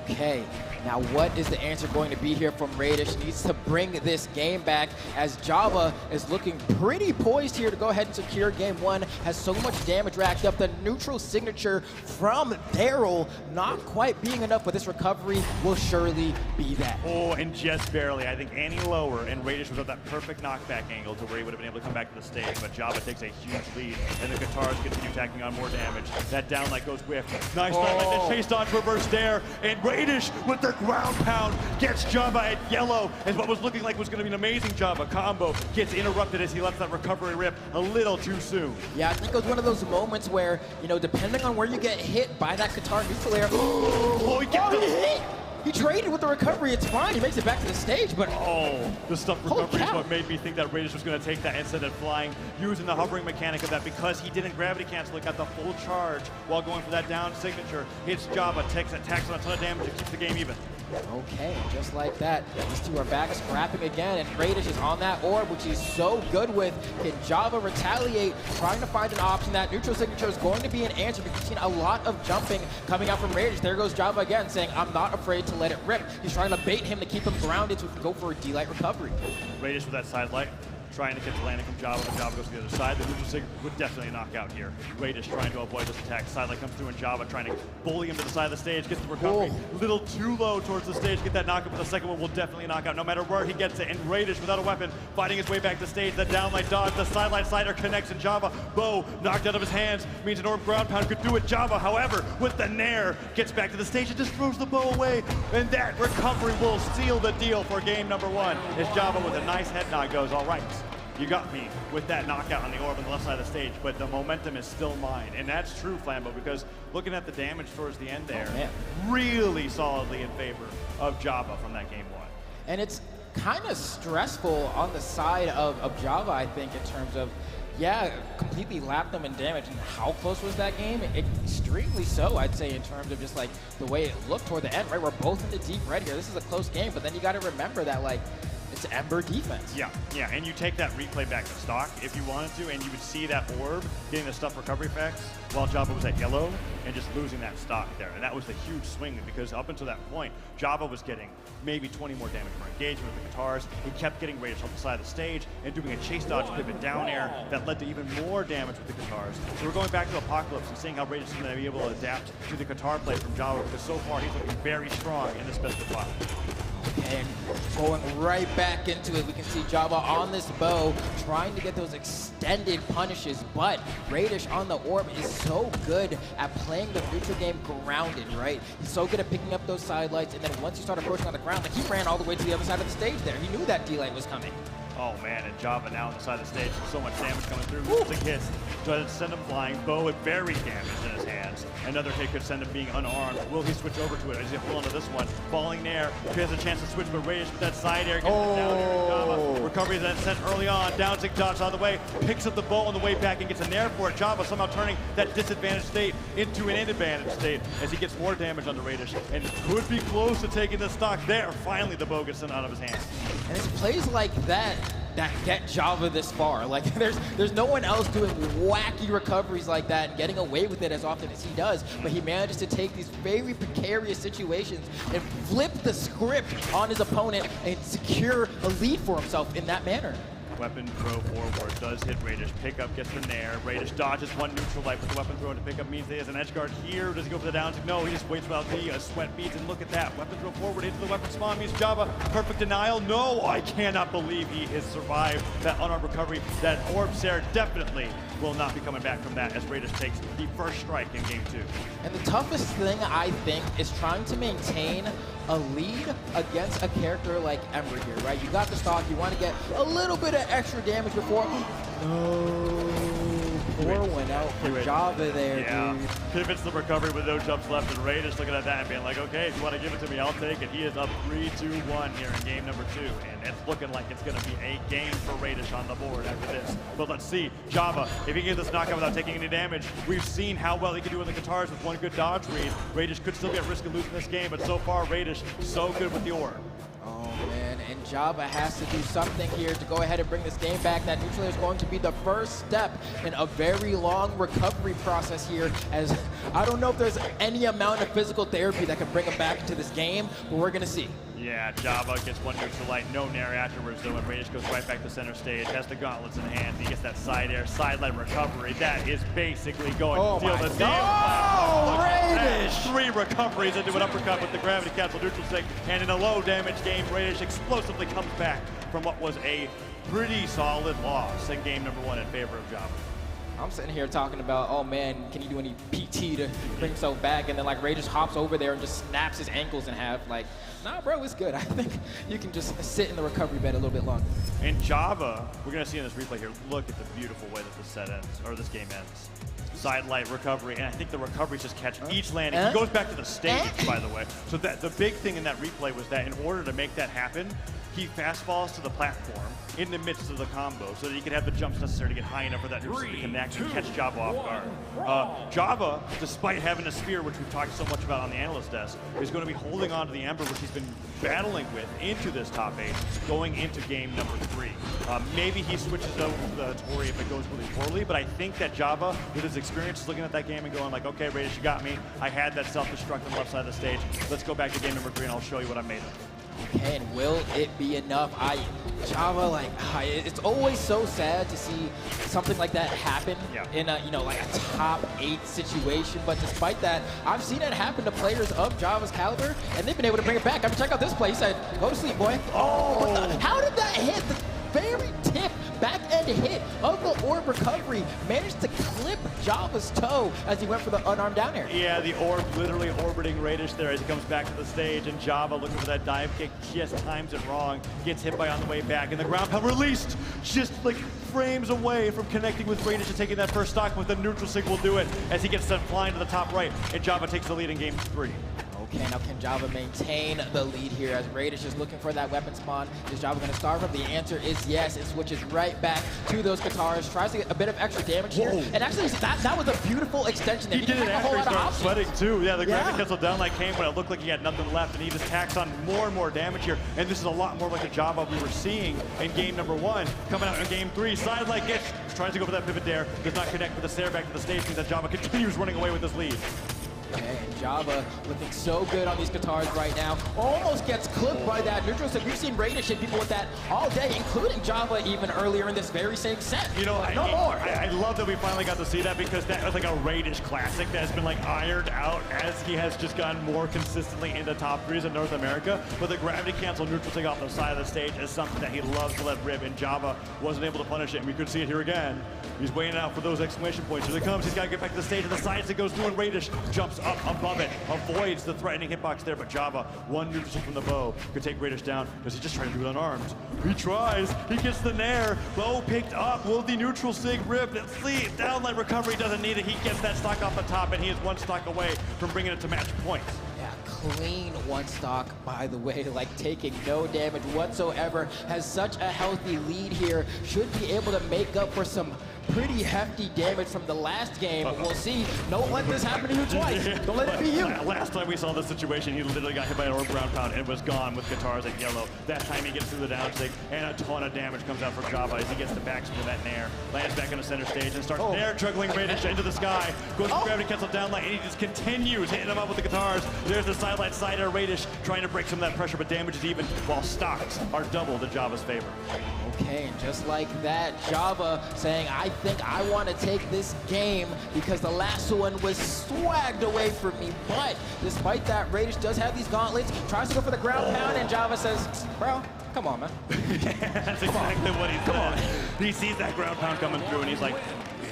Okay, now what is the answer going to be here from Radish? Needs to bring this game back as Java is looking pretty poised here to go ahead and secure game 1. Has so much damage racked up. The neutral signature from Daryl not quite being enough, but this recovery will surely be that. Oh, and just barely. I think any lower, and Radish was at that perfect knockback angle to where he would have been able to come back to the stage, but Java takes a huge lead, and the guitars continue tacking on more damage. That down light goes whiff. Nice and chased on to reverse Dare, and Radish with the ground pound gets Java at yellow, and what was looking like was going to be an amazing Java combo gets interrupted as he lets that recovery rip a little too soon. Yeah, I think it was one of those moments where, you know, depending on where you get hit by that guitar neutral air, he hit! He traded with the recovery, it's fine, he makes it back to the stage, but the stuff recovery is what made me think that Radish was going to take that instead of flying, using the hovering mechanic of that because he didn't gravity cancel, it got the full charge while going for that down signature. Hits Java, attacks on a ton of damage to keep the game even. Okay, just like that, these two are back scrapping again, and Radish is on that orb, which he's so good with. Can Java retaliate, trying to find an option? That neutral signature is going to be an answer because we've seen a lot of jumping coming out from Radish. There goes Java again, saying, I'm not afraid to let it rip. He's trying to bait him to keep him grounded to go for a D-Light recovery. Radish with that side light, trying to catch the landing from Java, but Java goes to the other side. The neutral sig would definitely knock out here. Radish trying to avoid this attack. Side light comes through, and Java trying to bully him to the side of the stage, gets the recovery. Little too low towards the stage, get that knockup, but the second one will definitely knock out no matter where he gets it. And Radish without a weapon, fighting his way back to stage. The downlight dodge, the sideline slider connects, and Java, bow knocked out of his hands, means an orb ground pound could do it. Java, however, with the Nair, gets back to the stage and just throws the bow away. And that recovery will seal the deal for game number 1. As Java with a nice head nod goes, all right. You got me with that knockout on the orb on the left side of the stage, but the momentum is still mine. And that's true, Flambo, because looking at the damage towards the end there, really solidly in favor of Java from that game 1. And it's kind of stressful on the side of Java, I think, in terms of, yeah, completely lapped them in damage. And how close was that game? Extremely so, I'd say, in terms of just like the way it looked toward the end, right? We're both in the deep red here. This is a close game, but then you got to remember that, like, it's Ember defense. Yeah, and you take that replay back to stock if you wanted to, and you would see that orb getting the stuff recovery effects while Java was at yellow and just losing that stock there. And that was the huge swing because up until that point, Java was getting maybe 20 more damage per engagement with the guitars. He kept getting Radish off the side of the stage and doing a chase dodge pivot down air that led to even more damage with the guitars. So we're going back to Apocalypse and seeing how Radish is going to be able to adapt to the guitar play from Java because so far he's looking very strong in this best of 5. And going right back into it, we can see Java on this bow, trying to get those extended punishes, but Radish on the orb is so good at playing the neutral game grounded, right? He's so good at picking up those side lights, and then once you start approaching on the ground, like he ran all the way to the other side of the stage there. He knew that D-Light was coming. Oh man, and Java now on the side of the stage, so much damage coming through. Losing hits, doesn't send him flying. Bow with very damaged in his hands. Another hit could send him being unarmed. Will he switch over to it? Is he pull onto this one? Falling there. He has a chance to switch, but Radish with that side air gets it down here in Java. Recovery then sent early on. Down sig dodge out of the way. Picks up the bow on the way back and gets a Nair for it. Java somehow turning that disadvantaged state into an advantage state as he gets more damage on the Radish and could be close to taking the stock there. Finally, the bow gets sent out of his hands. And it's plays like that that get Java this far. Like there's no one else doing wacky recoveries like that and getting away with it as often as he does, but he manages to take these very precarious situations and flip the script on his opponent and secure a lead for himself in that manner. Weapon throw forward does hit Radish. Pickup gets the nair. Radish dodges one neutral light, but the weapon throw to pick up means he has an edge guard here. Does he go for the down? No, he just waits for the sweat beads, and look at that. Weapon throw forward into the weapon spawn means Java. Perfect denial. No, I cannot believe he has survived that unarmed recovery. That orb Sarah definitely will not be coming back from that as Radish takes the first strike in game 2. And the toughest thing, I think, is trying to maintain a lead against a character like Ember here, right? You got the stock, you want to get a little bit of extra damage before. No, poor one out for Java there, dude. Pivots the recovery with no jumps left, and Radish looking at that and being like, okay, if you want to give it to me, I'll take it. He is up 3-2-1 here in game number 2, and it's looking like it's going to be a game for Radish on the board after this. But let's see, Java, if he can get this knockout without taking any damage, we've seen how well he can do in the guitars with one good dodge read. Radish could still be at risk of losing this game, but so far, Radish so good with the orb. Oh man, and Java has to do something here to go ahead and bring this game back. That neutral is going to be the first step in a very long recovery process here, as I don't know if there's any amount of physical therapy that can bring him back into this game, but we're gonna see. Yeah, Java gets one neutral light, no nair afterwards though, and Radish goes right back to center stage, has the gauntlets in hand, he gets that side air, side light recovery. That is basically going to steal the deal. Oh, Radish! 3 recoveries into an uppercut with the gravity cancel neutral stick, and in a low damage game, Radish explosively comes back from what was a pretty solid loss in game number 1 in favor of Java. I'm sitting here talking about, oh man, can he do any PT to bring himself back? And then like Radish hops over there and just snaps his ankles in half. Like, nah, bro, it's good. I think you can just sit in the recovery bed a little bit longer. In Java, we're gonna see in this replay here, look at the beautiful way that this set ends, or this game ends. Side light recovery, and I think the recoveries just catch each landing. He goes back to the stage, by the way. So that the big thing in that replay was that in order to make that happen, he fast falls to the platform in the midst of the combo so that he can have the jumps necessary to get high enough for that neutral to connect and catch Java off guard. Java, despite having a spear, which we've talked so much about on the analyst desk, is going to be holding on to the Ember, which he's been battling with into this top 8, going into game number 3. Maybe he switches over to the Tori if it goes really poorly, but I think that Java, with his experience, is looking at that game and going like, okay, Radish, you got me. I had that self-destruct on the left side of the stage. Let's go back to game number 3 and I'll show you what I'm made of. Okay, and will it be enough? Java, like, it's always so sad to see something like that happen in a, like a top 8 situation. But despite that, I've seen it happen to players of Java's caliber, and they've been able to bring it back. I mean, check out this play. He said, "Go to sleep, boy." Oh, how did that hit? The very tip back end hit of the orb recovery managed to clip Java's toe as he went for the unarmed down air. Yeah, the orb literally orbiting Radish there as he comes back to the stage, and Java looking for that dive kick, just times it wrong, gets hit by on the way back, and the ground pound released just like frames away from connecting with Radish and taking that first stock, but the neutral sig will do it as he gets sent flying to the top right, and Java takes the lead in game 3. Okay, now can Java maintain the lead here as Radish is looking for that weapon spawn? Is Java going to starve him? The answer is yes. It switches right back to those guitars, tries to get a bit of extra damage here. And actually, that was a beautiful extension. He did it after he started sweating too. Yeah, the gravity cancel down like came when it looked like he had nothing left, and he just tacks on more and more damage here. And this is a lot more like the Java we were seeing in game number 1. Coming out in game 3, side leg gets, tries to go for that pivot dare, does not connect with the Sarah back to the stage, means that Java continues running away with this lead. Okay, and Java looking so good on these guitars right now. Almost gets clipped by that neutral stick. We've seen Radish hit people with that all day, including Java even earlier in this very same set. You know, I love that we finally got to see that, because that was like a Radish classic that has been like ironed out as he has just gotten more consistently into top 3s in North America. But the gravity cancel neutral stick off the side of the stage is something that he loves to let rip, and Java wasn't able to punish it, and we could see it here again. He's waiting out for those exclamation points. Here it comes. He's got to get back to the stage, and the side stick goes through, and Radish jumps up above it, avoids the threatening hitbox there, but Java, one neutral stick from the bow, could take Radish down. Does he just try to do it unarmed? He tries, he gets the nair, bow picked up, will the neutral sig rip? Let's see, downline recovery doesn't need it, he gets that stock off the top, and he is 1 stock away from bringing it to match points. Yeah, clean 1 stock, by the way, like taking no damage whatsoever, has such a healthy lead here, should be able to make up for some pretty hefty damage from the last game. We'll see. Don't let this happen to you twice. Don't let it be you. Last time we saw this situation, he literally got hit by an orb ground pound and was gone with guitars at yellow. That time he gets through the down stick, and a ton of damage comes out for Java as he gets the backspin of that Nair. Lands back on the center stage and starts Nair juggling Radish into the sky. Goes for gravity cancel down line, and he just continues hitting him up with the guitars. There's the sideline side air Radish trying to break some of that pressure, but damage is even, while stocks are double to Java's favor. Okay, and just like that, Java saying, I think I want to take this game because the last one was swagged away from me. But despite that, Radish does have these gauntlets, tries to go for the ground pound, and Java says, bro, come on, man. That's exactly what he said. He sees that ground pound coming through, and he's like,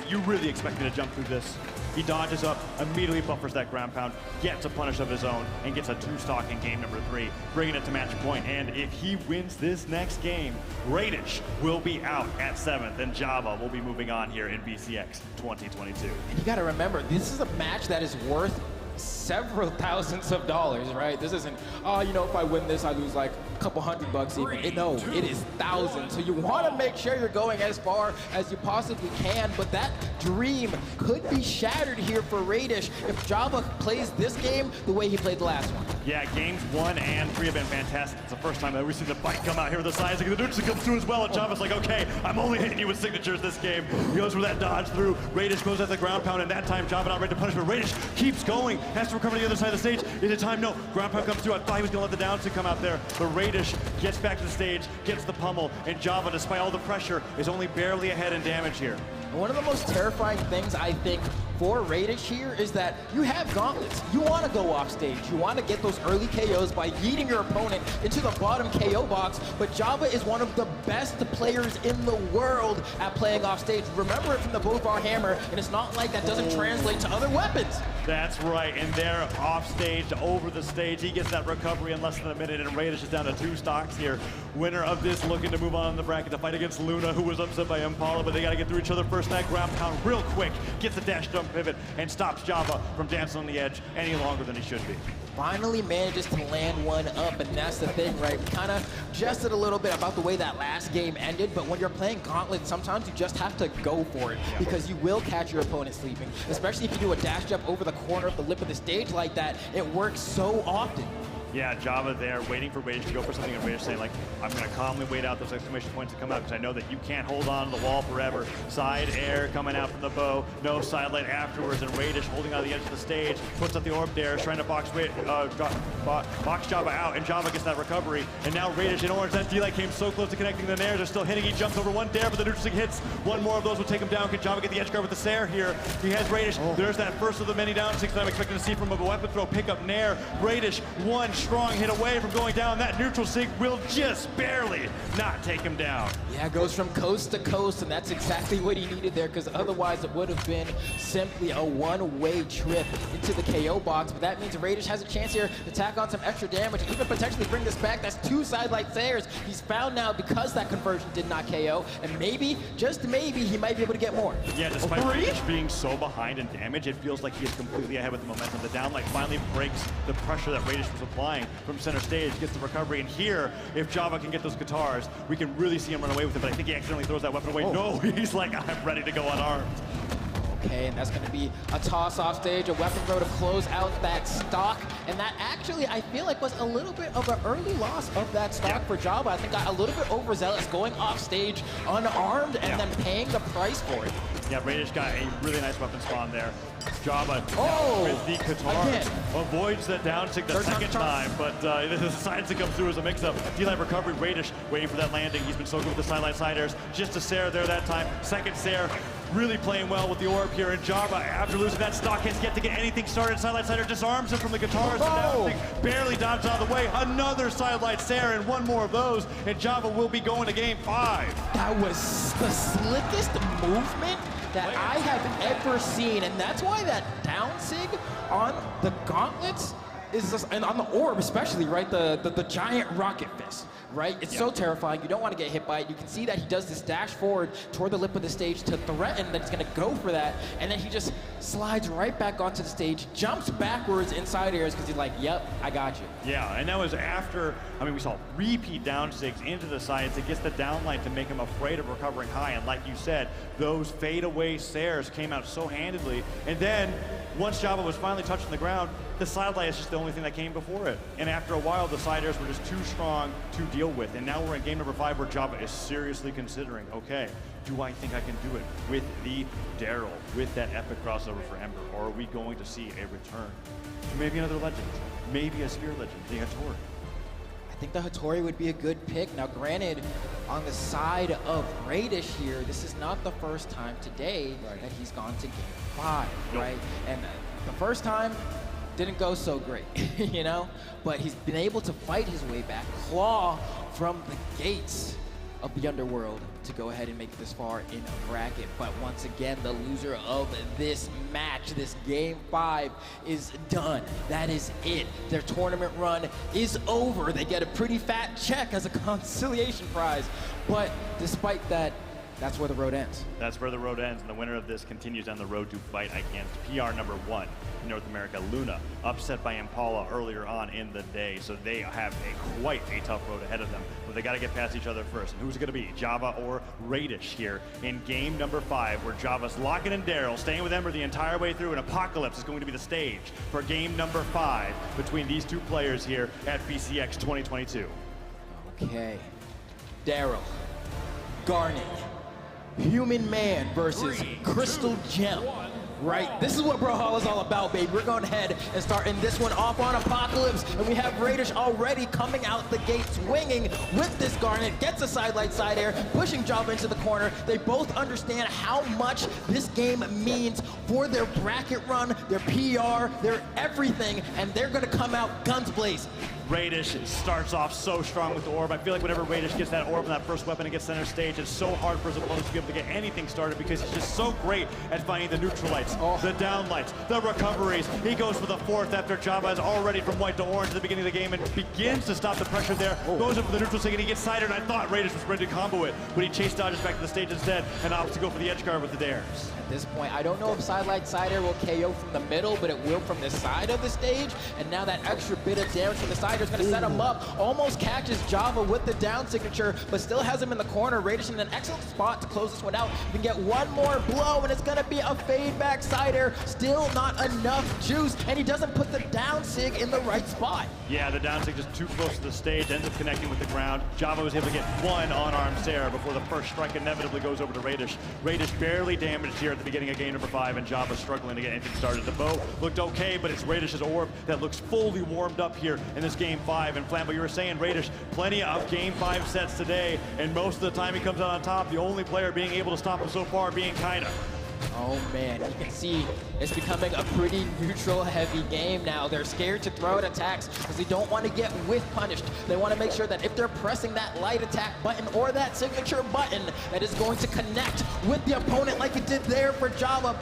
you really expect me to jump through this? He dodges up, immediately buffers that ground pound, gets a punish of his own, and gets a 2-stock in game number 3, bringing it to match point. And if he wins this next game, Radish will be out at 7th, and Java will be moving on here in BCX 2022. And you got to remember, this is a match that is worth several thousands of dollars, right? This isn't, oh, you know, if I win this, I lose like a couple $100 even. No, it is thousands. So you want to make sure you're going as far as you possibly can, but that dream could be shattered here for Radish if Java plays this game the way he played the last one. Yeah, games 1 and 3 have been fantastic. It's the first time that we've seen the bite come out here with the sizing. The neutral comes through as well, and Java's like, okay, I'm only hitting you with signatures this game. He goes for that dodge through. Radish goes at the ground pound, and that time Java not ready to punish, but Radish keeps going, has to recover to the other side of the stage. Is it time? No. Ground pound comes through. I thought he was going to let the down stick come out there, but Radish gets back to the stage, gets the pummel, and Java, despite all the pressure, is only barely ahead in damage here. And one of the most terrifying things, I think, for Radish here is that you have gauntlets. You want to go off stage. You want to get those early KOs by yeeting your opponent into the bottom KO box, but Java is one of the best players in the world at playing off stage. Remember it from the Bovar Hammer, and it's not like that doesn't translate to other weapons. That's right, and they're off stage to over the stage. He gets that recovery in less than a minute, and Radish is down to 2 stocks here. Winner of this looking to move on in the bracket to fight against Luna, who was upset by Impala, but they got to get through each other first. That ground pound real quick, gets the dash jump pivot, and stops Java from dancing on the edge any longer than he should be. Finally manages to land one up, and that's the thing, right? We kind of jested a little bit about the way that last game ended, but when you're playing Gauntlet, sometimes you just have to go for it because you will catch your opponent sleeping, especially if you do a dash jump over the corner of the lip of the stage like that. It works so often. Yeah, Java there waiting for Radish to go for something, and Radish saying, like, I'm going to calmly wait out those exclamation points to come out because I know that you can't hold on to the wall forever. Side air coming out from the bow, no sidelight afterwards, and Radish holding on the edge of the stage, puts up the orb dares, trying to box Java out, and Java gets that recovery. And now Radish in orange, that D-Light came so close to connecting the nairs, they're still hitting. He jumps over one dare, but the neutral stick hits. One more of those will take him down. Can Java get the edge guard with the Sair here? He has Radish. There's that first of the many down sticks that I'm expecting to see from a weapon throw, pick up Nair. Radish, one strong hit away from going down. That neutral sig will just barely not take him down. Yeah, it goes from coast to coast, and that's exactly what he needed there, because otherwise it would have been simply a one-way trip into the KO box. But that means Radish has a chance here to tack on some extra damage and even potentially bring this back. That's 2 sidelight Sairs he's found now because that conversion did not KO, and maybe, just maybe, he might be able to get more. Yeah, despite Radish being so behind in damage, it feels like he is completely ahead with the momentum. The downlight finally breaks the pressure that Radish was applying from center stage, gets the recovery, and here, if Java can get those guitars, we can really see him run away with it, but I think he accidentally throws that weapon away. No, he's like, I'm ready to go unarmed. Okay, and that's going to be a toss off stage, a weapon throw to close out that stock, and that actually, I feel like, was a little bit of an early loss of that stock for Java. I think got a little bit overzealous, going off stage unarmed and then paying the price for it. Yeah, Radish got a really nice weapon spawn there. Java with the guitars avoids the down tick the second time, but the side to come through as a mix-up. D-Light recovery, Radish waiting for that landing. He's been so good with the sideline side airs. Just a Sair there that time. Second Sair, really playing well with the orb here. And Java, after losing that stock, has yet to get anything started. Sideline Sair disarms him from the guitars. Barely dodged out of the way. Another sideline Sair and one more of those, and Java will be going to game 5. That was the slickest movement that I have ever seen, and that's why that down sig on the gauntlets is just, and on the orb especially, right? The giant rocket fist. right? It's so terrifying. You don't want to get hit by it. You can see that he does this dash forward toward the lip of the stage to threaten that he's going to go for that, and then he just slides right back onto the stage, jumps backwards inside airs because he's like, yep, I got you. Yeah, and that was after, I mean, we saw repeat down sigs into the sides. It gets the downlight to make him afraid of recovering high, and like you said, those fadeaway Sares came out so handedly, and then once Java was finally touching the ground, the side light is just the only thing that came before it. And after a while, the side airs were just too strong to deal with. And now we're in game number 5 where Java is seriously considering, okay, do I think I can do it with the Daryl, with that epic crossover for Ember? Or are we going to see a return to maybe another legend, maybe a Spear legend, the Hattori? I think the Hattori would be a good pick. Now, granted, on the side of Radish here, this is not the first time today that he's gone to game 5, right? And the first time didn't go so great, you know? But he's been able to fight his way back, claw from the gates of the underworld to go ahead and make it this far in a bracket. But once again, the loser of this match, this game 5, is done. That is it. Their tournament run is over. They get a pretty fat check as a conciliation prize. But despite that, that's where the road ends. That's where the road ends, and the winner of this continues on the road to fight against PR number 1 in North America, Luna, upset by Impala earlier on in the day. So they have quite a tough road ahead of them, but they got to get past each other first. And who's it going to be, Java or Radish here in game number 5, where Java's locking in Daryl, staying with Ember the entire way through, and Apocalypse is going to be the stage for game number 5 between these two players here at BCX 2022. Okay, Daryl, Garnet, Human Man versus Crystal Gem, right? This is what Brawlhalla is all about, baby. We're going ahead and starting this one off on Apocalypse, and we have Radish already coming out the gate swinging with this Garnet, gets a sidelight side air, pushing Java into the corner. They both understand how much this game means for their bracket run, their PR, their everything, and they're gonna come out guns blazing. Radish starts off so strong with the orb. I feel like whenever Radish gets that orb and that first weapon and gets center stage, it's so hard for his opponents to be able to get anything started because he's just so great at finding the neutral lights, the down lights, the recoveries. He goes for the 4th after Java is already from white to orange at the beginning of the game and begins to stop the pressure there. Goes up for the neutral sig and he gets sided, and I thought Radish was ready to combo it, but he chase dodges back to the stage instead and opts to go for the edge guard with the dares. At this point, I don't know if sidelight side air will KO from the middle, but it will from the side of the stage. And now that extra bit of damage from the side is going to set him up. Almost catches Java with the down signature, but still has him in the corner. Radish in an excellent spot to close this one out. You can get one more blow, and it's going to be a fade back side air. Still not enough juice, and he doesn't put the down sig in the right spot. Yeah, the down sig just too close to the stage, ends up connecting with the ground. Java was able to get one unarmed Sarah before the first strike inevitably goes over to Radish. Radish barely damaged here at the beginning of game number 5, and Java struggling to get anything started. The bow looked okay, but it's Radish's orb that looks fully warmed up here in this game 5. And Flambo, you were saying Radish, plenty of game 5 sets today, and most of the time he comes out on top. The only player being able to stop him so far being Kaina. Oh man, you can see it's becoming a pretty neutral heavy game now. They're scared to throw out attacks because they don't want to get whiff punished. They want to make sure that if they're pressing that light attack button or that signature button, that is going to connect with the opponent like it did there for Java,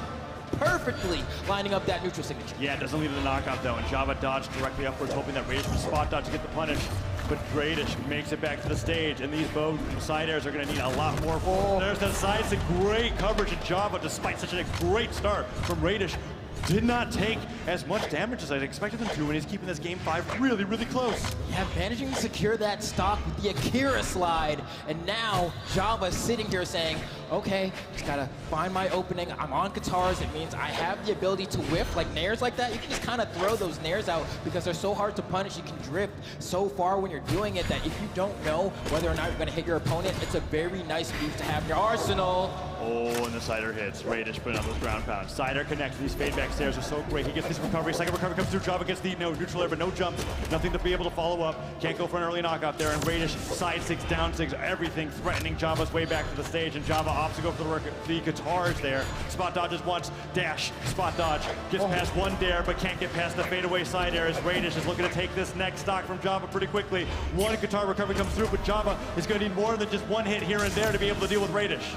perfectly lining up that neutral signature. Yeah, it doesn't lead to the knockout though, and Java dodged directly upwards, hoping that Radish would spot dodge to get the punish. But Radish makes it back to the stage, and these bow side airs are going to need a lot more. There's the side sig, great coverage in Java, despite such a great start from Radish. Did not take as much damage as I'd expected him to, and he's keeping this game 5 really, really close. Yeah, managing to secure that stock with the Akira slide, and now Java's sitting here saying, okay, just gotta find my opening. I'm on guitars. It means I have the ability to whiff like nairs like that. You can just kind of throw those nairs out because they're so hard to punish. You can drift so far when you're doing it that if you don't know whether or not you're gonna hit your opponent, it's a very nice beat to have in your arsenal. Oh, and the Cider hits. Radish putting on those ground pounds. Cider connects. These fade back stairs are so great. He gets this recovery. Second recovery comes through. Java gets the neutral air, but no jump. Nothing to be able to follow up. Can't go for an early knockout there. And Radish side sigs, down sigs, everything threatening Java's way back to the stage. And Java opts to go for the guitars there. Spot dodges once. Dash. Spot dodge. Gets past one dare, but can't get past the fadeaway side air as Radish is looking to take this next stock from Java pretty quickly. One guitar recovery comes through, but Java is going to need more than just one hit here and there to be able to deal with Radish.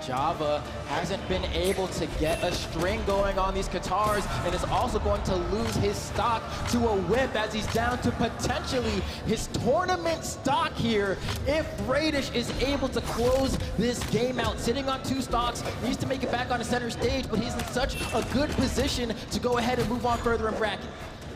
Java hasn't been able to get a string going on these guitars and is also going to lose his stock to a whip as he's down to potentially his tournament stock here if Radish is able to close this game out. Sitting on 2 stocks, needs to make it back on the center stage, but he's in such a good position to go ahead and move on further in bracket.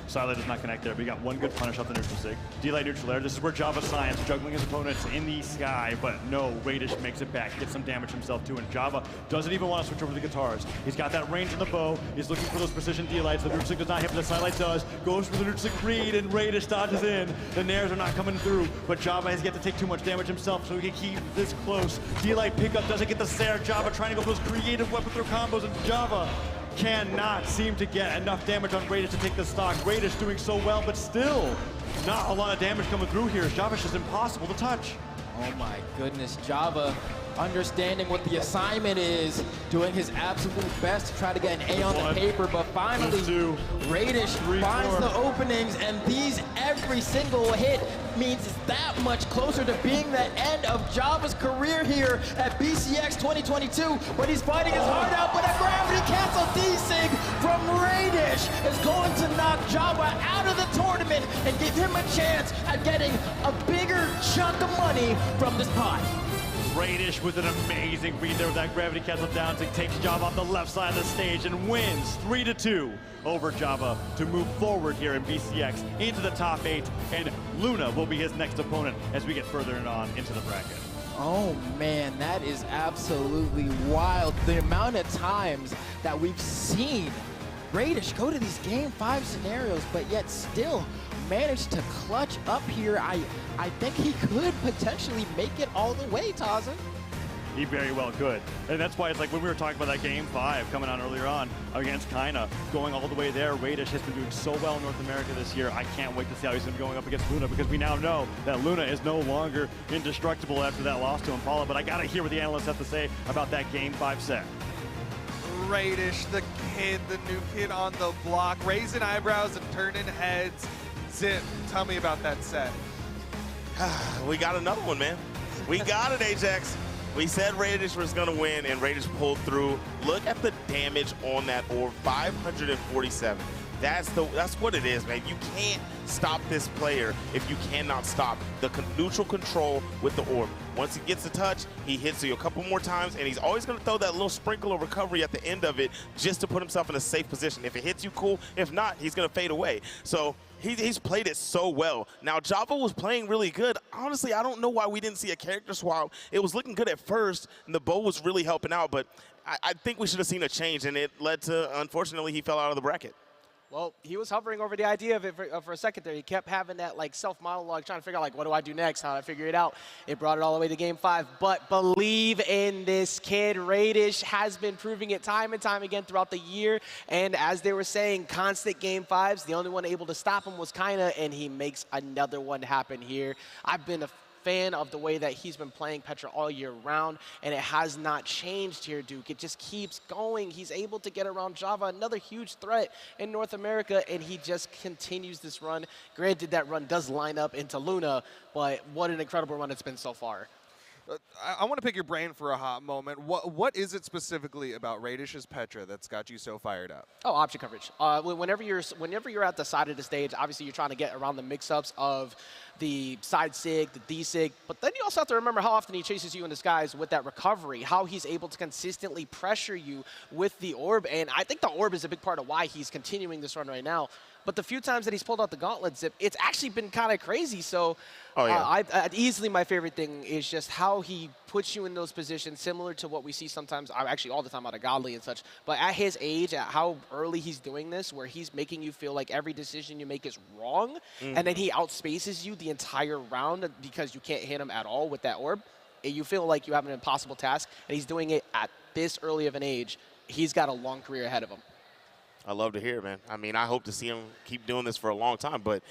Silent does not connect there, but he got one good punish off the neutral sig. D-Light neutral air. This is where Java Science juggling his opponents in the sky, but no, Radish makes it back, gets some damage himself too, and Java doesn't even want to switch over to the guitars. He's got that range in the bow. He's looking for those precision D-Lights. The neutral sig does not hit, but the Silent does. Goes for the neutral sig read, and Radish dodges in. The nairs are not coming through, but Java has yet to take too much damage himself, so he can keep this close. D-Light pickup doesn't get the Sair. Java trying to go for those creative weapon throw combos, and Java cannot seem to get enough damage on Radish to take the stock. Radish doing so well, but still not a lot of damage coming through here. Java's just impossible to touch. Oh my goodness, Java understanding what the assignment is, doing his absolute best to try to get an A on the paper, but finally, Radish finds the openings, and these, every single hit means it's that much closer to being the end of Java's career here at BCX 2022, but he's fighting his heart out, but a gravity cancel D-Sig from Radish is going to knock Java out of the tournament and give him a chance at getting a bigger chunk of money from this pot. Radish with an amazing read there with that gravity cancel down to takes Java off the left side of the stage and wins 3-2 over Java to move forward here in BCX into the top 8, and Luna will be his next opponent as we get further on into the bracket. Oh man, that is absolutely wild. The amount of times that we've seen Radish go to these Game 5 scenarios, but yet still managed to clutch up here. I think he could potentially make it all the way, Taza. He very well could. And that's why it's like when we were talking about that Game 5 coming on earlier on against Kaina, going all the way there, Radish has been doing so well in North America this year. I can't wait to see how he's been going up against Luna, because we now know that Luna is no longer indestructible after that loss to Impala. But I got to hear what the analysts have to say about that Game 5 set. Radish, the kid, the new kid on the block, raising eyebrows and turning heads. Zip, tell me about that set. We got another one, man. We got it, Ajax. We said Radish was going to win, and Radish pulled through. Look at the damage on that orb, 547. That's what it is, man. You can't stop this player if you cannot stop the neutral control with the orb. Once he gets the touch, he hits you a couple more times, and he's always going to throw that little sprinkle of recovery at the end of it just to put himself in a safe position. If it hits you, cool. If not, he's going to fade away. So he's played it so well. Now, Java was playing really good. Honestly, I don't know why we didn't see a character swap. It was looking good at first, and the bow was really helping out, but I think we should have seen a change, and it led to, unfortunately, he fell out of the bracket. Well, he was hovering over the idea of it for a second there. He kept having that like self-monologue, trying to figure out like, what do I do next? How do I figure it out? It brought it all the way to Game 5. But believe in this kid. Radish has been proving it time and time again throughout the year. And as they were saying, constant Game 5s. The only one able to stop him was Kaina, and he makes another one happen here. I've been a fan of the way that he's been playing Petra all year round, and it has not changed here, Duke. It just keeps going. He's able to get around Java, another huge threat in North America, and he just continues this run. Granted, that run does line up into Luna, but what an incredible run it's been so far. I want to pick your brain for a hot moment. What is it specifically about Radish's Petra that's got you so fired up? Oh, option coverage. Whenever you're at the side of the stage, obviously you're trying to get around the mix-ups of the side sig, the D sig, but then you also have to remember how often he chases you in the skies with that recovery, how he's able to consistently pressure you with the orb, and I think the orb is a big part of why he's continuing this run right now. But the few times that he's pulled out the gauntlet zip, it's actually been kind of crazy. So easily my favorite thing is just how he puts you in those positions, similar to what we see sometimes, actually all the time out of Godly and such. But at his age, at how early he's doing this, where he's making you feel like every decision you make is wrong, and then he outspaces you the entire round because you can't hit him at all with that orb. You feel like you have an impossible task, and he's doing it at this early of an age. He's got a long career ahead of him. I love to hear it, man. I mean, I hope to see him keep doing this for a long time. But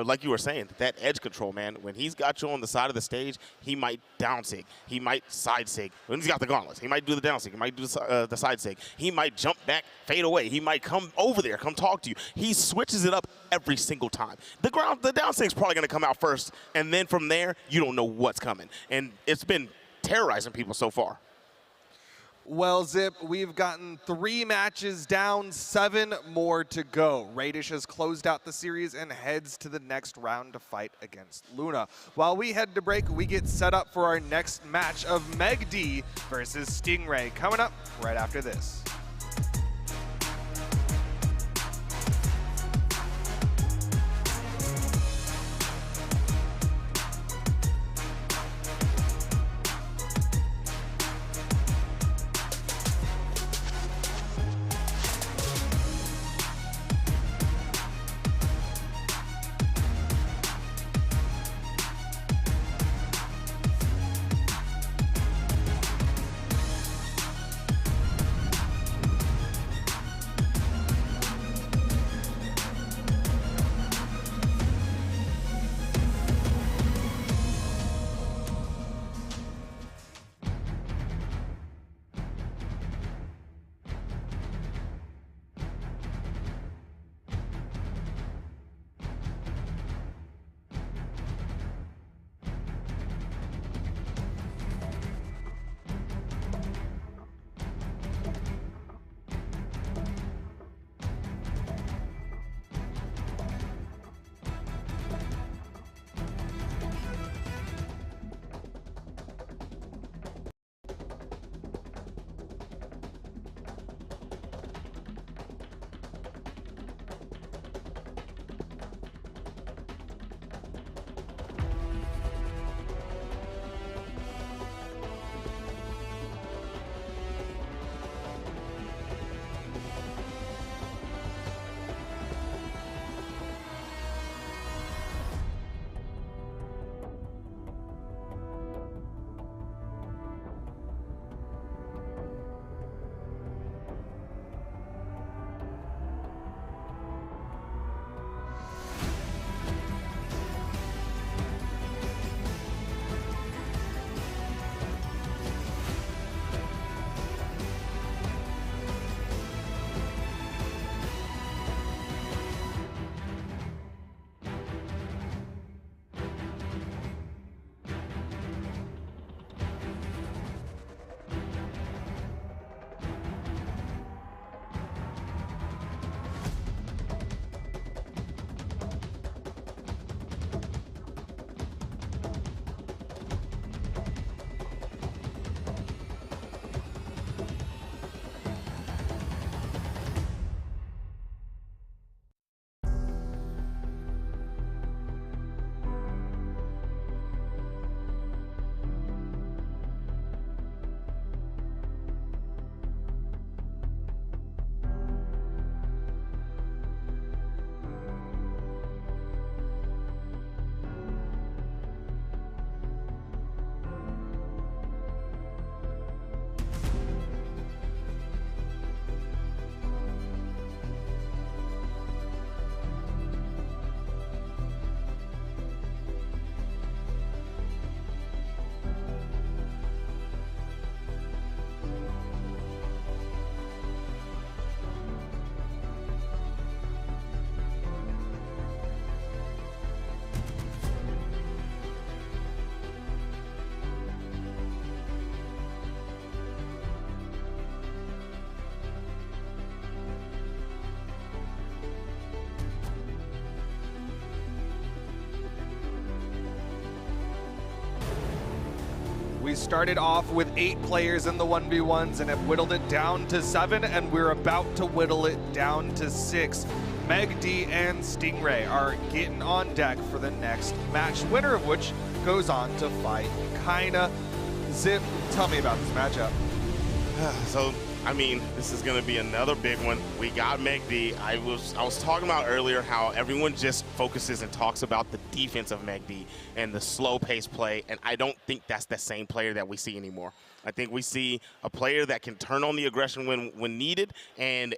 like you were saying, that edge control, man, when he's got you on the side of the stage, he might down sig. He might side sig. When he's got the gauntlets, he might do the down sig. He might do the side sig. He might jump back, fade away. He might come over there, come talk to you. He switches it up every single time. The down sig is probably going to come out first. And then from there, you don't know what's coming. And it's been terrorizing people so far. Well, Zip, we've gotten 3 matches down, 7 more to go. Radish has closed out the series and heads to the next round to fight against Luna. While we head to break, we get set up for our next match of MegD versus Stingray, coming up right after this. We started off with 8 players in the 1v1s and have whittled it down to 7, and we're about to whittle it down to 6. MegD and Stingray are getting on deck for the next match, winner of which goes on to fight Kaina. Zip, tell me about this matchup. So, I mean, this is going to be another big one. We got MegD. I was talking about earlier how everyone just focuses and talks about the defense of MegD and the slow-paced play, and I don't think that's the same player that we see anymore. I think we see a player that can turn on the aggression when needed, and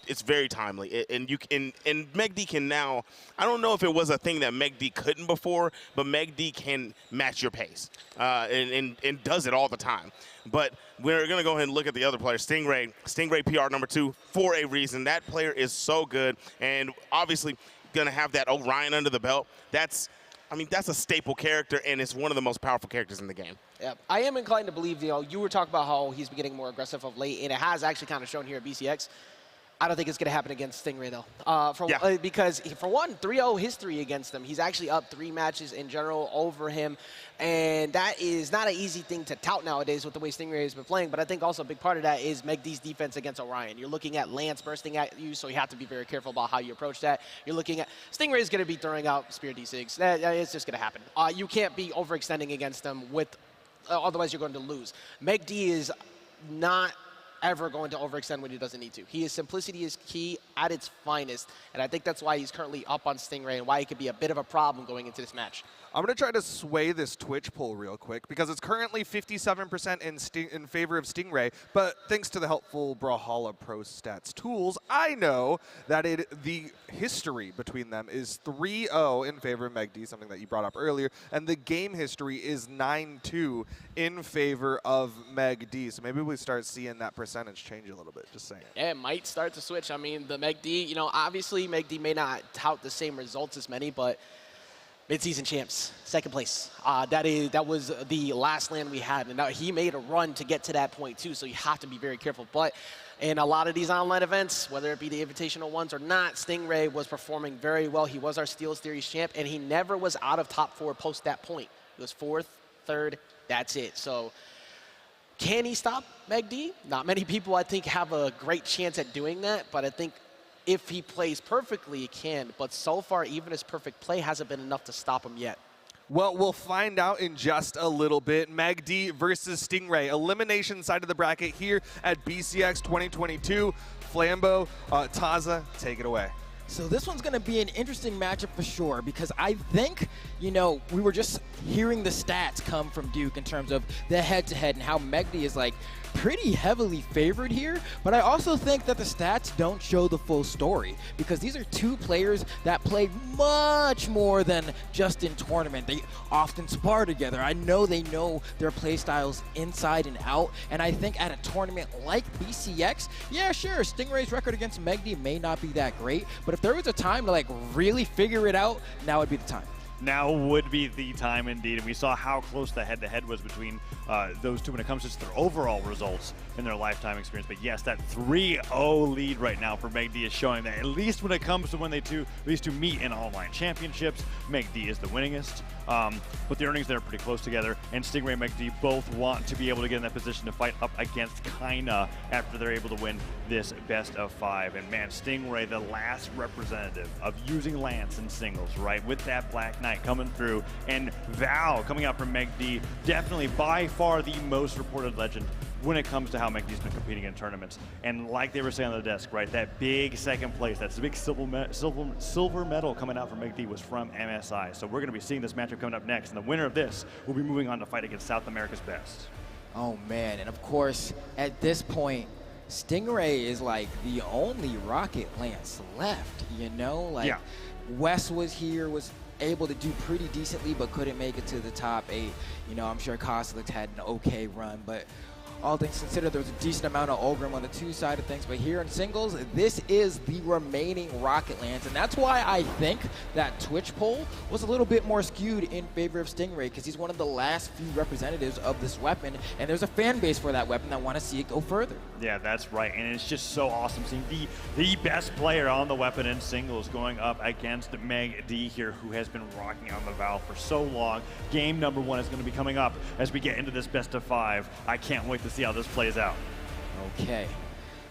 it's very timely. And MegD can now, I don't know if it was a thing that MegD couldn't before, but MegD can match your pace and does it all the time. But we're going to go ahead and look at the other player, Stingray. Stingray PR number 2 for a reason. That player is so good, and obviously going to have that Orion under the belt. That's I mean, that's a staple character, and it's one of the most powerful characters in the game. Yeah, I am inclined to believe, you were talking about how he's been getting more aggressive of late, and it has actually kind of shown here at BCX. I don't think it's going to happen against Stingray, though. Because, for one, 3-0 history against him. He's actually up 3 matches in general over him, and that is not an easy thing to tout nowadays with the way Stingray has been playing, but I think also a big part of that is MegD's defense against Orion. You're looking at Lance bursting at you, so you have to be very careful about how you approach that. You're looking at Stingray is going to be throwing out Spear D6. It's just going to happen. You can't be overextending against them otherwise you're going to lose. MegD is not ever going to overextend when he doesn't need to. His simplicity is key at its finest, and I think that's why he's currently up on Stingray and why he could be a bit of a problem going into this match. I'm going to try to sway this Twitch poll real quick because it's currently 57% in favor of Stingray, but thanks to the helpful Brawlhalla Pro Stats tools, I know that the history between them is 3-0 in favor of MegD, something that you brought up earlier, and the game history is 9-2 in favor of MegD. So maybe we start seeing that percentage change a little bit, just saying. Yeah, it might start to switch. I mean, the MegD, obviously MegD may not tout the same results as many, but mid-season champs, 2nd place. That was the last land we had, and now he made a run to get to that point too, so you have to be very careful. But in a lot of these online events, whether it be the invitational ones or not, Stingray was performing very well. He was our Steel Series champ, and he never was out of top 4 post that point. He was 4th, 3rd, that's it. So can he stop MegD? Not many people, I think, have a great chance at doing that, but I think if he plays perfectly, he can. But so far, even his perfect play hasn't been enough to stop him yet. Well, we'll find out in just a little bit. MegD versus Stingray. Elimination side of the bracket here at BCX 2022. Flambeau, Taza, take it away. So this one's going to be an interesting matchup for sure because I think, we were just hearing the stats come from Duke in terms of the head-to-head and how MegD is pretty heavily favored here, but I also think that the stats don't show the full story because these are 2 players that play much more than just in tournament. They often spar together. I know they know their play styles inside and out, and I think at a tournament like BCX, yeah, sure, Stingray's record against MegD may not be that great, but if there was a time to really figure it out, now would be the time. Now would be the time indeed, and we saw how close the head-to-head was between those two when it comes to their overall results in their lifetime experience. But yes, that 3-0 lead right now for MegD is showing that at least when it comes to when these two meet in online championships, MegD is the winningest. But the earnings there are pretty close together, and Stingray and MegD both want to be able to get in that position to fight up against Kaina after they're able to win this best of 5. And man, Stingray, the last representative of using Lance in singles, right, with that Black Knight coming through, and Val coming out from MegD, definitely by far the most reported legend when it comes to how MegD's been competing in tournaments. And like they were saying on the desk, right, that big 2nd place, that's the big silver medal coming out from MegD was from MSI. So we're going to be seeing this matchup coming up next, and the winner of this will be moving on to fight against South America's best. Oh man, and of course, at this point, Stingray is the only Rocket Lance left, Yeah. Wes was here, was able to do pretty decently, but couldn't make it to the top 8. I'm sure Koslick had an okay run, but all things considered, there was a decent amount of Ogrim on the 2 side of things, but here in singles, this is the remaining Rocket Lance, and that's why I think that Twitch poll was a little bit more skewed in favor of Stingray, because he's one of the last few representatives of this weapon, and there's a fan base for that weapon that want to see it go further. Yeah, that's right, and it's just so awesome seeing the best player on the weapon in singles going up against MegD here, who has been rocking on the Val for so long. Game number 1 is going to be coming up as we get into this best of 5. I can't wait to see how this plays out. Okay.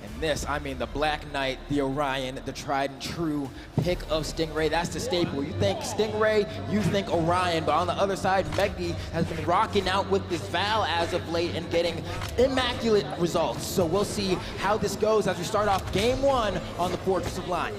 And this, the Black Knight, the Orion, the tried and true pick of Stingray. That's the staple. You think Stingray, you think Orion, but on the other side, MegD has been rocking out with this Val as of late and getting immaculate results. So we'll see how this goes as we start off game 1 on the Fortress of Lion.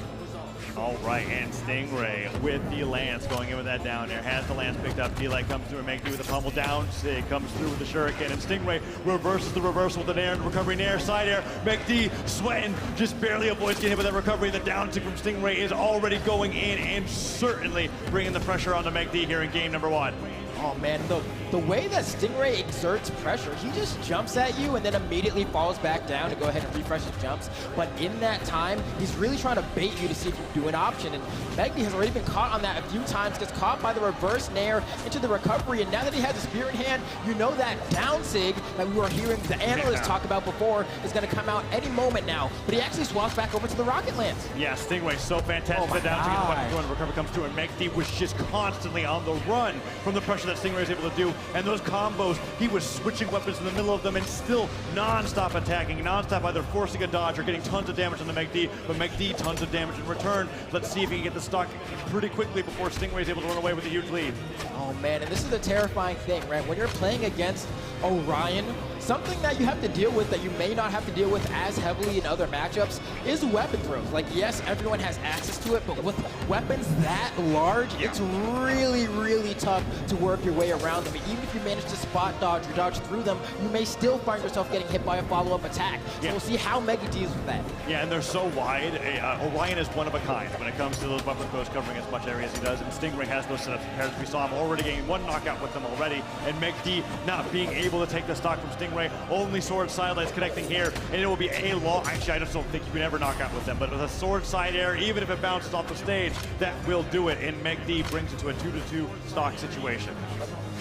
All right, and Stingray with the Lance going in with that down air. Has the Lance picked up. D-Light comes through and MegD with the pummel down. Sig comes through with the Shuriken, and Stingray reverses the reversal with an air and recovery nair, side air. MegD sweating, just barely avoids getting hit with that recovery. The down tick from Stingray is already going in and certainly bringing the pressure on to MegD here in game number 1. Oh man, the the way that Stingray exerts pressure, he just jumps at you and then immediately falls back down to go ahead and refresh his jumps. But in that time, he's really trying to bait you to see if you do an option. And MegD has already been caught on that a few times, gets caught by the reverse nair into the recovery. And now that he has a spear in hand, you know that down sig that we were hearing the analysts talk about before is going to come out any moment now. But he actually swaps back over to the rocket lance. Yeah, Stingray so fantastic. The down sig and the weapon throw and the recovery comes through, and MegD was just constantly on the run from the pressure that Stingray was able to do. And those combos, he was switching weapons in the middle of them and still non-stop attacking, non-stop either forcing a dodge or getting tons of damage on the MegD, but MegD tons of damage in return. Let's see if he can get the stock pretty quickly before Stingray is able to run away with a huge lead. Oh man, and this is the terrifying thing, right? When you're playing against Orion, something that you have to deal with that you may not have to deal with as heavily in other matchups is weapon throws. Like, yes, everyone has access to it, but with weapons that large, it's really, really tough to work your way around them. Even if you manage to spot dodge or dodge through them, you may still find yourself getting hit by a follow-up attack. So we'll see how MegD deals with that. Yeah, and they're so wide. Orion is one of a kind when it comes to those weapon throws covering as much area as he does, and Stingray has those setups prepared. We saw him already getting one knockout with them already, and MegD not being able to take the stock from Stingray. Only sword side lights connecting here, and it will be a long. Actually, I just don't think you can ever knock out with them, but with a sword side air, even if it bounces off the stage, that will do it, and MegD brings it to a 2-2 stock situation.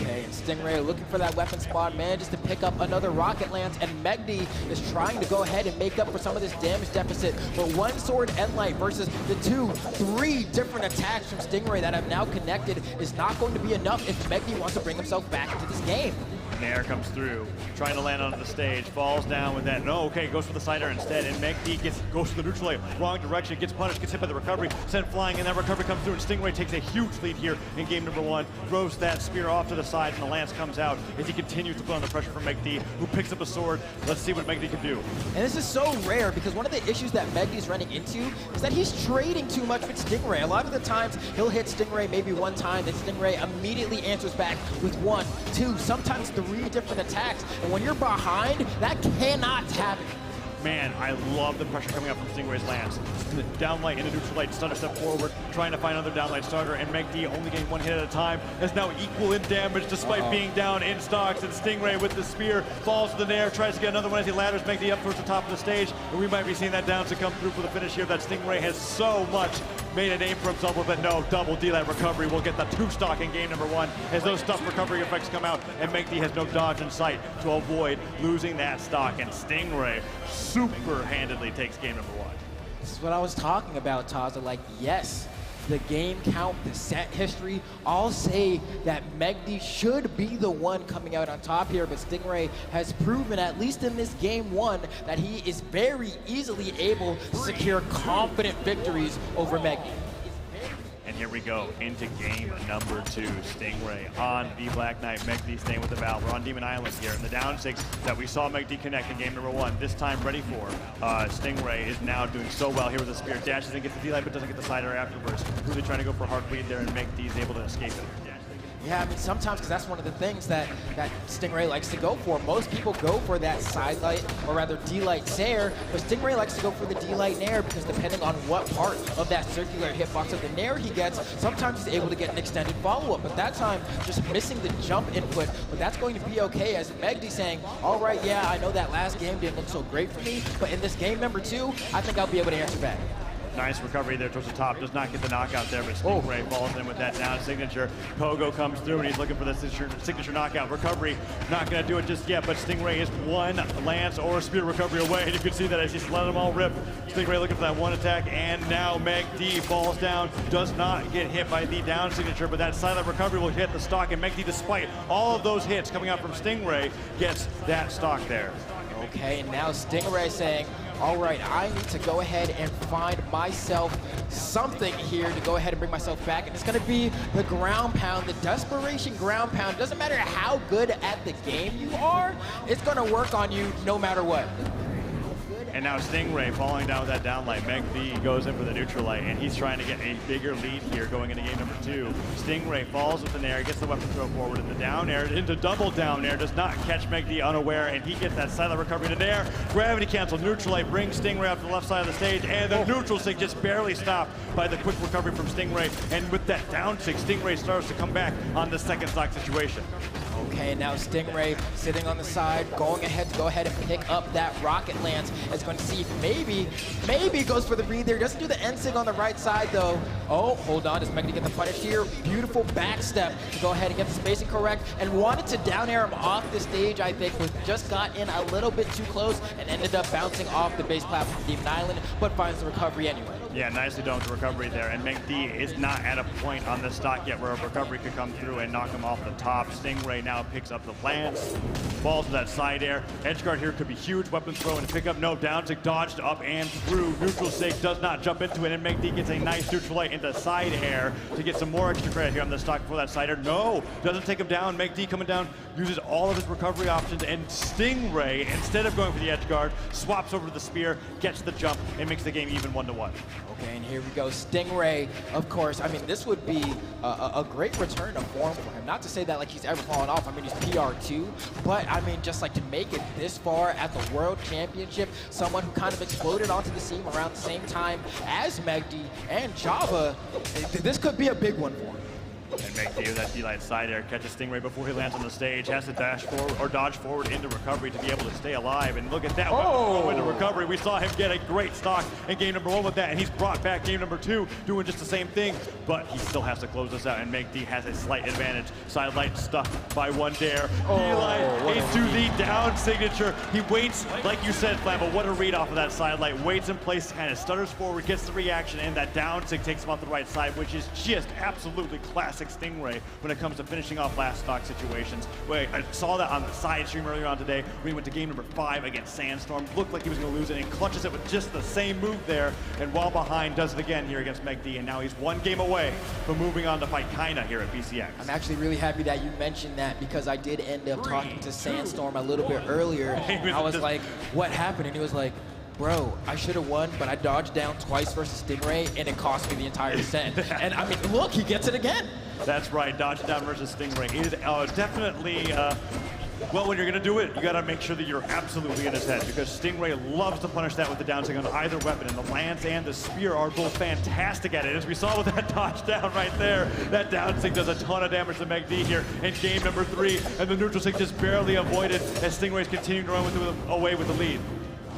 Okay, and Stingray looking for that weapon spot, manages to pick up another rocket lance, and MegD is trying to go ahead and make up for some of this damage deficit. But one sword end light versus the 3 different attacks from Stingray that have now connected is not going to be enough if MegD wants to bring himself back into this game. Nair comes through, trying to land onto the stage, falls down with that. No, okay, goes for the side air instead, and MegD goes to the neutral layer, wrong direction, gets punished, gets hit by the recovery, sent flying, and that recovery comes through, and Stingray takes a huge lead here in game number 1, throws that spear off to the side, and the lance comes out as he continues to put on the pressure from MegD, who picks up a sword. Let's see what MegD can do. And this is so rare because one of the issues that MegD's running into is that he's trading too much with Stingray. A lot of the times, he'll hit Stingray maybe one time, then Stingray immediately answers back with 1, 2, sometimes 3 different attacks, and when you're behind, that cannot happen. Man, I love the pressure coming up from Stingray's lance. The downlight into neutral light, stutter step forward, trying to find another downlight starter, and MegD only getting 1 hit at a time, is now equal in damage despite being down in stocks, and Stingray with the spear falls to the nair, tries to get another one as he ladders MegD up towards the top of the stage, and we might be seeing that down to come through for the finish here that Stingray has so much made a name for himself with, but no, double D-light recovery will get the 2 stock in game number 1 as those stuff recovery effects come out, and MegD has no dodge in sight to avoid losing that stock, and Stingray super handedly takes game number 1. This is what I was talking about, Taza. Like, yes, the game count, the set history, all say that MegD should be the one coming out on top here, but Stingray has proven, at least in this game 1, that he is very easily able to secure confident victories over MegD. And here we go into game number 2. Stingray on the Black Knight. MegD staying with the Val. We're on Demon Island here. And the down 6 that we saw MegD connect in game number 1, this time ready for. Stingray is now doing so well here with the spear. Dashes and gets the D-light, but doesn't get the side air afterwards. Really trying to go for a hard bleed there, and MegD is able to escape it. Yeah, I mean, sometimes, because that's one of the things that Stingray likes to go for. Most people go for that side light, or rather D-light nair, but Stingray likes to go for the D-light nair because depending on what part of that circular hitbox of the nair he gets, sometimes he's able to get an extended follow-up. But that time, just missing the jump input, but that's going to be okay as MegD saying, all right, yeah, I know that last game didn't look so great for me, but in this game number 2, I think I'll be able to answer back. Nice recovery there towards the top. Does not get the knockout there, but Stingray falls in with that down signature. Pogo comes through, and he's looking for the signature knockout. Recovery, not going to do it just yet, but Stingray is 1 lance or spear recovery away, and you can see that as he's letting them all rip. Stingray looking for that 1 attack, and now MegD falls down. Does not get hit by the down signature, but that silent recovery will hit the stock, and MegD, despite all of those hits coming out from Stingray, gets that stock there. Okay, and now Stingray saying, all right, I need to go ahead and find myself something here to go ahead and bring myself back. And it's going to be the ground pound, the desperation ground pound. It doesn't matter how good at the game you are, it's going to work on you no matter what. And now Stingray falling down with that downlight. MegD goes in for the neutral light, and he's trying to get a bigger lead here going into game number 2. Stingray falls with the nair, gets the weapon throw forward in the down air, into double down air, does not catch MegD unaware, and he gets that silent recovery to nair. Gravity cancel, neutral light brings Stingray up to the left side of the stage, and the neutral sig just barely stopped by the quick recovery from Stingray. And with that down sig, Stingray starts to come back on the second stock situation. Okay, now Stingray sitting on the side, going ahead to go ahead and pick up that rocket lance. Is going to see if maybe goes for the read there. Doesn't do the end-sig on the right side though. Oh, hold on, does MegD get the punish here? Beautiful back step to go ahead and get the spacing correct, and wanted to down air him off the stage, I think, but just got in a little bit too close and ended up bouncing off the base platform of Demon Island, but finds the recovery anyway. Yeah, nicely done with the recovery there, and MegD is not at a point on this stock yet where a recovery could come through and knock him off the top. Stingray now picks up the lance, falls to that side air. Edge guard here could be huge, weapon throw and pick up, no down tick, dodged up and through. Neutral sig does not jump into it, and MegD gets a nice neutral light into side air to get some more extra credit here on the stock before that side air. No, doesn't take him down. MegD coming down, uses all of his recovery options, and Stingray, instead of going for the edge guard, swaps over to the spear, gets the jump, and makes the game even 1-1. Okay, and here we go. Stingray, of course. I mean, this would be a great return to form for him. Not to say that like he's ever fallen off. I mean, he's PR2, but I mean, just like to make it this far at the World Championship, someone who kind of exploded onto the scene around the same time as MegD and Java, this could be a big one for him. And MegD with that D-Light side air catches Stingray before he lands on the stage, has to dash forward or dodge forward into recovery to be able to stay alive. And look at that, into recovery. We saw him get a great stock in game number 1 with that, and he's brought back game number 2 doing just the same thing, but he still has to close this out, and MegD has a slight advantage. Side light stuck by one dare. D-Light into the down signature. He waits, like you said, Flambo, what a read off of that side light. Waits in place, kind of stutters forward, gets the reaction, and that down sig takes him off the right side, which is just absolutely classic Stingray when it comes to finishing off last stock situations. Wait, I saw that on the side stream earlier on today when he went to game number 5 against Sandstorm. Looked like he was going to lose it and clutches it with just the same move there. And while behind, does it again here against MegD. And now he's 1 game away from moving on to fight Kaina here at BCX. I'm actually really happy that you mentioned that because I did end up talking to Sandstorm a little bit earlier. And I was like, what happened? And he was like, bro, I should have won, but I dodged down twice versus Stingray, and it cost me the entire set. And I mean, look, he gets it again. That's right, dodge down versus Stingray is definitely, well, when you're going to do it, you got to make sure that you're absolutely in his head, because Stingray loves to punish that with the down sig on either weapon, and the lance and the spear are both fantastic at it. As we saw with that dodge down right there, that down sig does a ton of damage to MegD here in game number 3, and the neutral sig just barely avoided as Stingray's continuing to run away with the lead.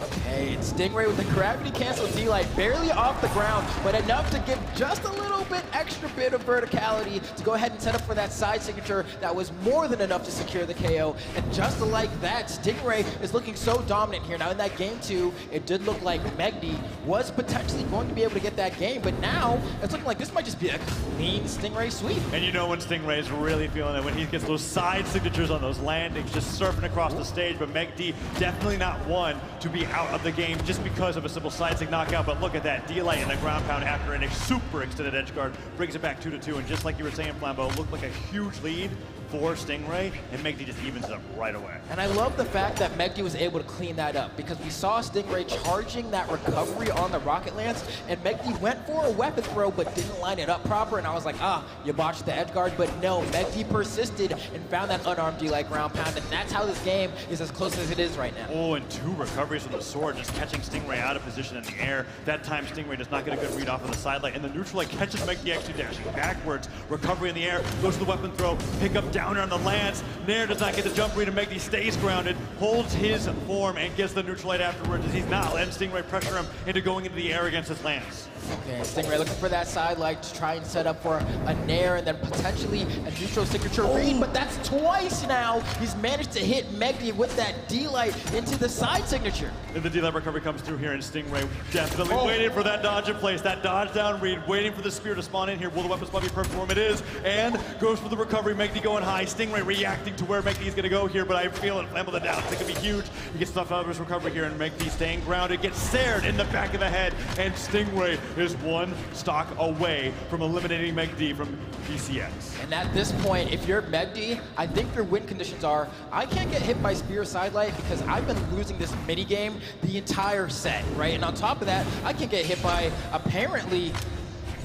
Okay, it's Stingray with the gravity cancel D-Light, barely off the ground, but enough to give just a little bit extra bit of verticality to go ahead and set up for that side signature that was more than enough to secure the KO. And just like that, Stingray is looking so dominant here. Now in that game 2, it did look like MegD was potentially going to be able to get that game, but now it's looking like this might just be a clean Stingray sweep. And you know when Stingray is really feeling it, when he gets those side signatures on those landings, just surfing across the stage, but MegD definitely not one to be out of the game just because of a simple side sig knockout. But look at that, D-Light in the ground pound after a super extended edge guard brings it back 2-2, and just like you were saying, Flambeau, looked like a huge lead for Stingray, and MegD just evens it up right away. And I love the fact that MegD was able to clean that up, because we saw Stingray charging that recovery on the rocket lance, and MegD went for a weapon throw but didn't line it up proper, and I was like, you botched the edge guard. But no, MegD persisted and found that unarmed D-Light ground pound, and that's how this game is as close as it is right now. Oh, and 2 recoveries with the sword, just catching Stingray out of position in the air. That time Stingray does not get a good read off on the side light, and the neutral light catches MegD actually dashing backwards. Recovery in the air, goes to the weapon throw, pick up downer on the lance. Nair does not get the jump read, and MegD stays grounded, holds his form, and gets the neutral light afterwards as he's not letting Stingray pressure him into going into the air against his lance. Okay, Stingray looking for that side light to try and set up for a Nair and then potentially a neutral signature read, but that's twice now. He's managed to hit MegD with that D-Light into the side signature. And the D-Light recovery comes through here, and Stingray definitely waiting for that dodge in place, that dodge down read, waiting for the spear to spawn in here. Will the weapon spot be perfect for him? It is, and goes for the recovery. MegD going high, Stingray reacting to where MegD is going to go here, but I feel it. Flamble the down, it's going to be huge. He gets stuff out of his recovery here, and MegD staying grounded, gets stared in the back of the head, and Stingray is 1 stock away from eliminating MegD from BCX. And at this point, if you're MegD, I think your win conditions are, I can't get hit by spear sidelight because I've been losing this mini game the entire set, right? And on top of that, I can't get hit by apparently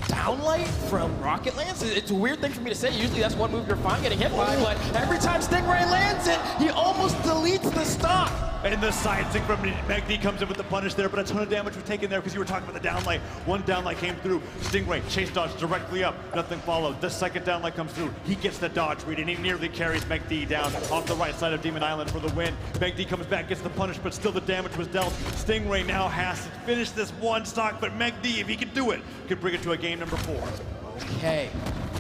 downlight from Rocket Lance. It's a weird thing for me to say. Usually that's one move you're fine getting hit by, but every time Stingray lands it, he almost deletes the stock. And the side stick from MegD comes in with the punish there, but a ton of damage was taken there because you were talking about the downlight. One downlight came through. Stingray chase dodge directly up. Nothing followed. The second downlight comes through. He gets the dodge read, and he nearly carries MegD down off the right side of Demon Island for the win. MegD comes back, gets the punish, but still the damage was dealt. Stingray now has to finish this one stock, but MegD, if he can do it, could bring it to a game number 4. Okay,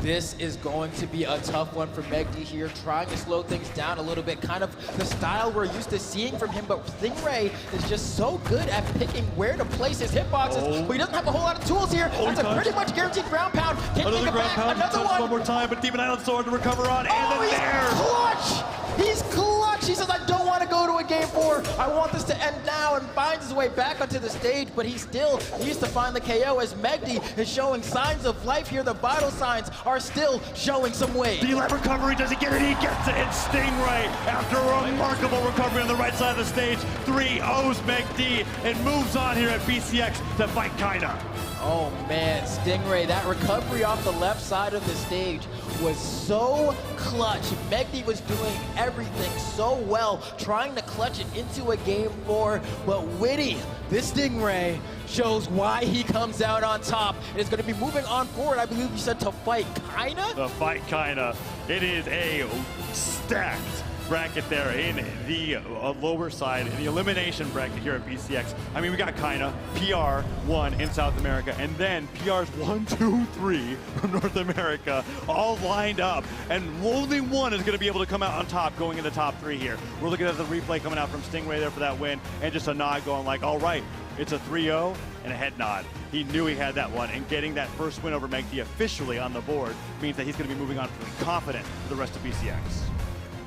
this is going to be a tough one for MegD here, trying to slow things down a little bit, kind of the style we're used to seeing from him, but Stingray is just so good at picking where to place his hitboxes, but he doesn't have a whole lot of tools here. That's a pretty much guaranteed ground pound. Can he take it back? Another one. One more time, but Demon Island sword to recover on, and he's clutch! He's clutch! He says, I don't want to go to a game 4. I want this to end now, and finds his way back onto the stage, but he still needs to find the KO as MegD is showing signs of life here. The vital signs are still showing some way. D-Lab recovery, does he get it? He gets it. It's Stingray after a remarkable recovery on the right side of the stage. 3-0s MegD and moves on here at BCX to fight Kaina. Oh man, Stingray, that recovery off the left side of the stage was so clutch. MegD was doing everything so well, trying to clutch it into a game 4, but Witty, this Stingray, shows why he comes out on top. It's going to be moving on forward, I believe you said, to fight Kaina? The fight Kaina. It is a stacked bracket there in the lower side, in the elimination bracket here at BCX. I mean, we got Kaina, PR 1 in South America, and then PR's 1, 2, 3 from North America, all lined up, and only one is going to be able to come out on top going in the top 3 here. We're looking at the replay coming out from Stingray there for that win, and just a nod going like, all right, it's a 3-0 and a head nod. He knew he had that one, and getting that first win over MegD officially on the board means that he's going to be moving on feeling confident for the rest of BCX.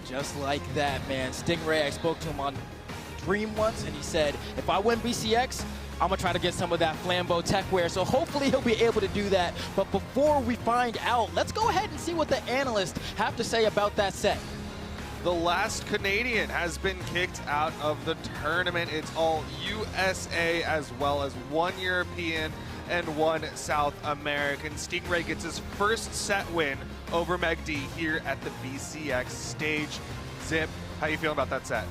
Just like that, man. Stingray, I spoke to him on Dream once, and he said, if I win BCX, I'm going to try to get some of that Flambeau techwear, so hopefully he'll be able to do that. But before we find out, let's go ahead and see what the analysts have to say about that set. The last Canadian has been kicked out of the tournament. It's all USA as well as 1 European and 1 South American. Stingray gets his first set win over MegD here at the BCX stage. Zip, how you feeling about that set?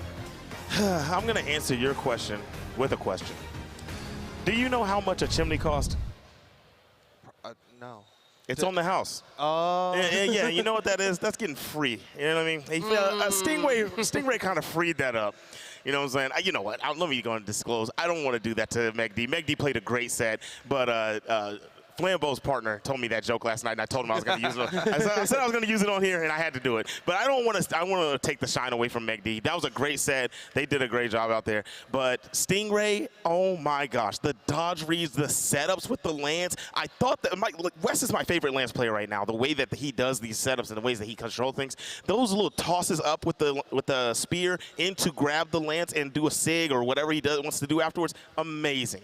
I'm going to answer your question with a question. Do you know how much a chimney cost? No. It's on the house. Oh. Yeah, you know what that is? That's getting free. You know what I mean? Stingray kind of freed that up. You know what I'm saying? You know what? Let me go and disclose. I don't want to do that to MegD. MegD played a great set, but Flambeau's partner told me that joke last night, and I told him I was going to use it. I said I was going to use it on here, and I had to do it. But I don't want to. I want to take the shine away from MegD. That was a great set. They did a great job out there. But Stingray, oh my gosh, the dodge reads, the setups with the lands. I thought that look, Wes is my favorite lance player right now. The way that he does these setups and the ways that he controls things, those little tosses up with the spear in to grab the lance and do a sig or whatever he wants to do afterwards, amazing.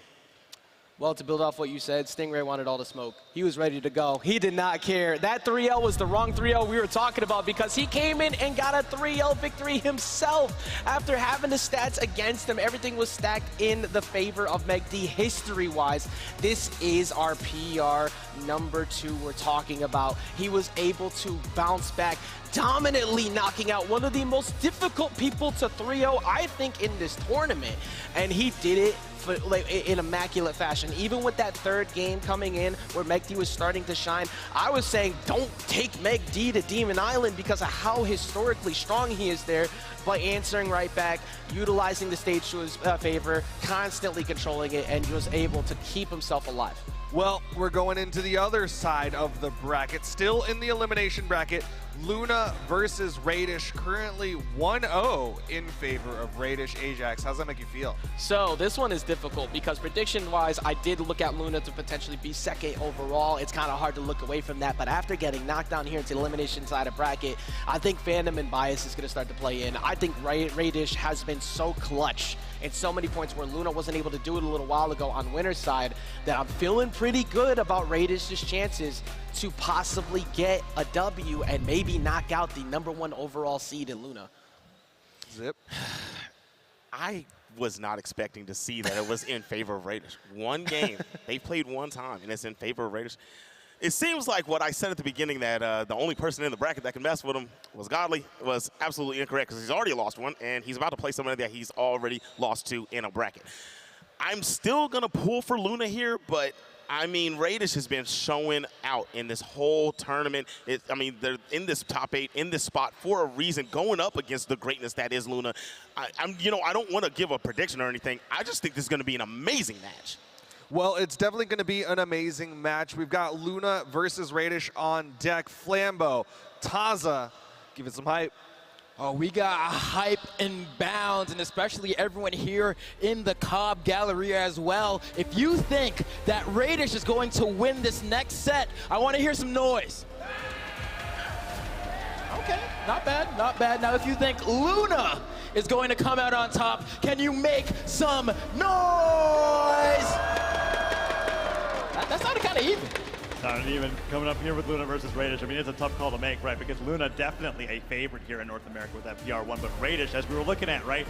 Well, to build off what you said, Stingray wanted all the smoke. He was ready to go. He did not care. That 3-0 was the wrong 3-0 we were talking about because he came in and got a 3-0 victory himself. After having the stats against him, everything was stacked in the favor of MegD history-wise. This is our PR number 2 we're talking about. He was able to bounce back, dominantly knocking out one of the most difficult people to 3-0, I think, in this tournament. And he did it in immaculate fashion. Even with that third game coming in where MegD was starting to shine, I was saying don't take MegD to Demon Island because of how historically strong he is there, but answering right back, utilizing the stage to his favor, constantly controlling it, and he was able to keep himself alive. Well, we're going into the other side of the bracket. Still in the elimination bracket, Luna versus Radish, currently 1-0 in favor of Radish. Ajax, how's that make you feel? So this one is difficult because prediction-wise, I did look at Luna to potentially be second overall. It's kind of hard to look away from that, but after getting knocked down here into the elimination side of bracket, I think fandom and bias is going to start to play in. I think Radish has been so clutch in so many points where Luna wasn't able to do it a little while ago on winner's side that I'm feeling pretty good about Radish's chances to possibly get a W and maybe knock out the #1 overall seed in Luna. Zip. I was not expecting to see that it was in favor of Raiders. One game. They played one time, and it's in favor of Raiders. It seems like what I said at the beginning, that the only person in the bracket that can mess with him was Godly, was absolutely incorrect, because he's already lost one, and he's about to play somebody that he's already lost to in a bracket. I'm still going to pull for Luna here, but I mean, Radish has been showing out in this whole tournament. I mean, they're in this top 8, in this spot for a reason, going up against the greatness that is Luna. I don't want to give a prediction or anything. I just think this is going to be an amazing match. Well, it's definitely going to be an amazing match. We've got Luna versus Radish on deck. Flambeau, Taza, give it some hype. Oh, we got hype and bounds, and especially everyone here in the Cobb Galleria as well. If you think that Radish is going to win this next set, I want to hear some noise. Okay, not bad, not bad. Now, if you think Luna is going to come out on top, can you make some noise? That sounded kind of even. Not even coming up here with Luna versus Radish. I mean, it's a tough call to make, right? Because Luna definitely a favorite here in North America with that PR1, but Radish, as we were looking at, right,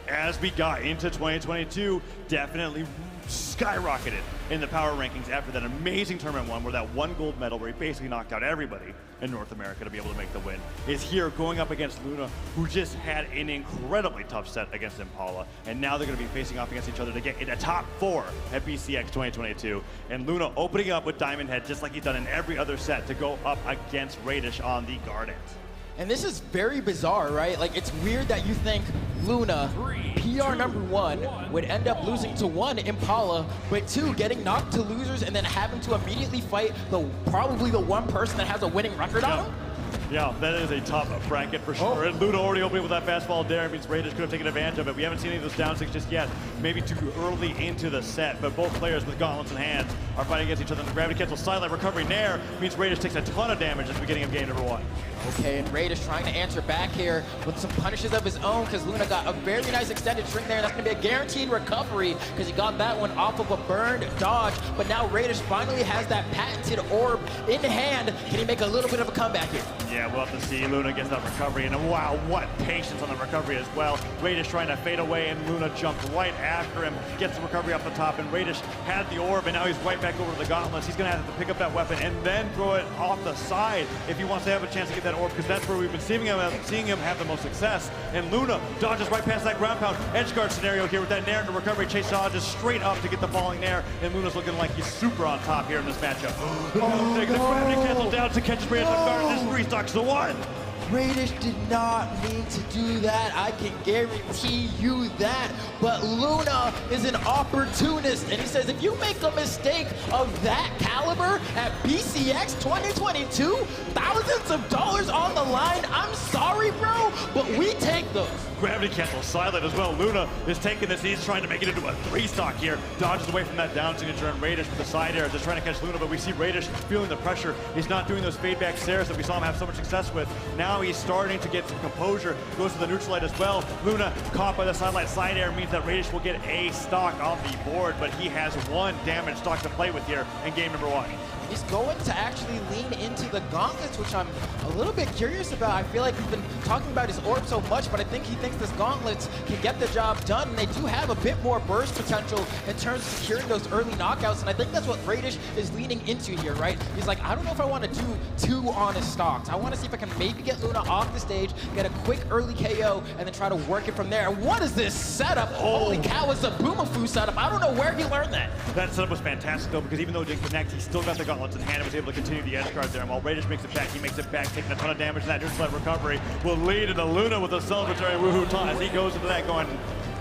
as we got into 2022, definitely skyrocketed in the power rankings after that amazing tournament one, where that one gold medal where he basically knocked out everybody in North America to be able to make the win, is here going up against Luna, who just had an incredibly tough set against Impala, and now they're going to be facing off against each other to get in the top 4 at BCX 2022, and Luna opening up with Diamond Head just like he's done in every other set to go up against Radish on the Garnet. And this is very bizarre, right? Like, it's weird that you think Luna, PR #1, would end up losing to 1, Impala, but 2, getting knocked to losers and then having to immediately fight probably the one person that has a winning record on him? Yeah, that is a tough bracket for sure. And Luna already opening with that fastball there. It means Radish could have taken advantage of it. We haven't seen any of those down 6 just yet. Maybe too early into the set, but both players with gauntlets in hand are fighting against each other. The gravity cancel silent recovery nair means Radish takes a ton of damage at the beginning of game #1. Okay, and Radish trying to answer back here with some punishes of his own, because Luna got a very nice extended string there. That's going to be a guaranteed recovery, because he got that one off of a burned dodge. But now Radish finally has that patented orb in hand. Can he make a little bit of a comeback here? Yeah, we'll have to see. Luna gets that recovery, and wow, what patience on the recovery as well. Radish trying to fade away, and Luna jumped right after him, gets the recovery off the top, and Radish had the orb, and now he's right back over to the gauntlets. He's going to have to pick up that weapon and then throw it off the side if he wants to have a chance to get that orb, because that's where we've been seeing him have the most success. And Luna dodges right past that ground pound edge guard scenario here with that nair into recovery. Chase dodges straight up to get the falling nair, and Luna's looking like he's super on top here in this matchup. The gravity cancel down to catches Radish on guard. This restocks the 1. Radish did not mean to do that. I can guarantee you that. But Luna is an opportunist, and he says if you make a mistake of that caliber at BCX 2022, thousands of dollars on the line, I'm sorry, bro, but we take those. Gravity cancel silent as well. Luna is taking this. He's trying to make it into a 3-stock here. Dodges away from that down signature, and Radish with the side air just trying to catch Luna, but we see Radish feeling the pressure. He's not doing those fade back stairs that we saw him have so much success with. Now he's starting to get some composure. Goes to the neutral light as well. Luna caught by the sidelight side air means that Radish will get a stock on the board, but he has 1 damage stock to play with here in game #1. He's going to actually lean into the gauntlets, which I'm a little bit curious about. I feel like we've been talking about his orb so much, but I think he thinks this gauntlets can get the job done, and they do have a bit more burst potential in terms of securing those early knockouts, and I think that's what Radish is leaning into here, right? He's like, I don't know if I want to do 2 honest stocks. I want to see if I can maybe get Luna off the stage, get a quick early KO, and then try to work it from there. And what is this setup? Holy cow, it's a Boomafoo setup. I don't know where he learned that. That setup was fantastic, though, because even though it didn't connect, he still got the gauntlets in hand and was able to continue the edge guard there. And while Radish makes it back, he makes it back, taking a ton of damage. And that neutral light recovery will lead into Luna with a celebratory woohoo toss. He goes into that going,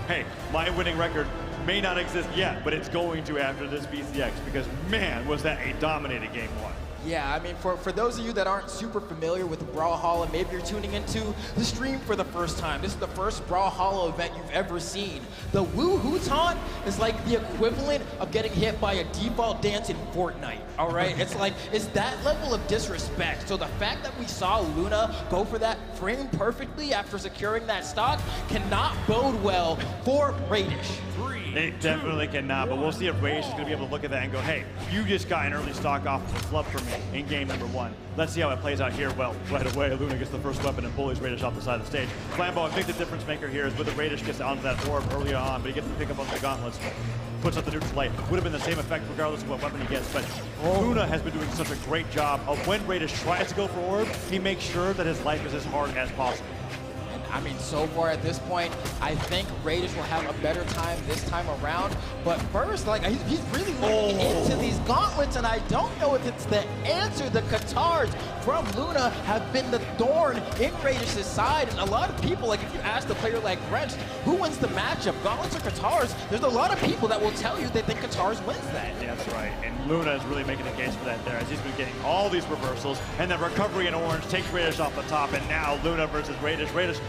hey, my winning record may not exist yet, but it's going to after this BCX, because man, was that a dominated game 1. Yeah, I mean, for those of you that aren't super familiar with Brawlhalla, maybe you're tuning into the stream for the first time. This is the first Brawlhalla event you've ever seen. The woo-hoo taunt is like the equivalent of getting hit by a default dance in Fortnite, all right? It's like, it's that level of disrespect. So the fact that we saw Luna go for that frame perfectly after securing that stock cannot bode well for Radish. 3, It definitely cannot, but we'll see if Rage is going to be able to look at that and go, hey, you just got an early stock off of a flub for me in game number 1. Let's see how it plays out here. Well, right away, Luna gets the first weapon and bullies Radish off the side of the stage. Flambeau, I think the difference maker here is whether Radish gets onto that orb earlier on, but he gets the pick up on the gauntlets, puts up the neutral light. Would have been the same effect regardless of what weapon he gets, but Luna has been doing such a great job of when Radish tries to go for orb, he makes sure that his life is as hard as possible. I mean, so far at this point, I think Radish will have a better time this time around. But first, like, he's really looking into these gauntlets, and I don't know if it's the answer. The Katars from Luna have been the thorn in Radish's side. And a lot of people, like, if you ask a player like Wrench, who wins the matchup, gauntlets or Katars, there's a lot of people that will tell you they think Katars wins that. Yeah, that's right. And Luna is really making the case for that there, as he's been getting all these reversals, and then recovery in orange takes Radish off the top, and now Luna versus Radish. Radish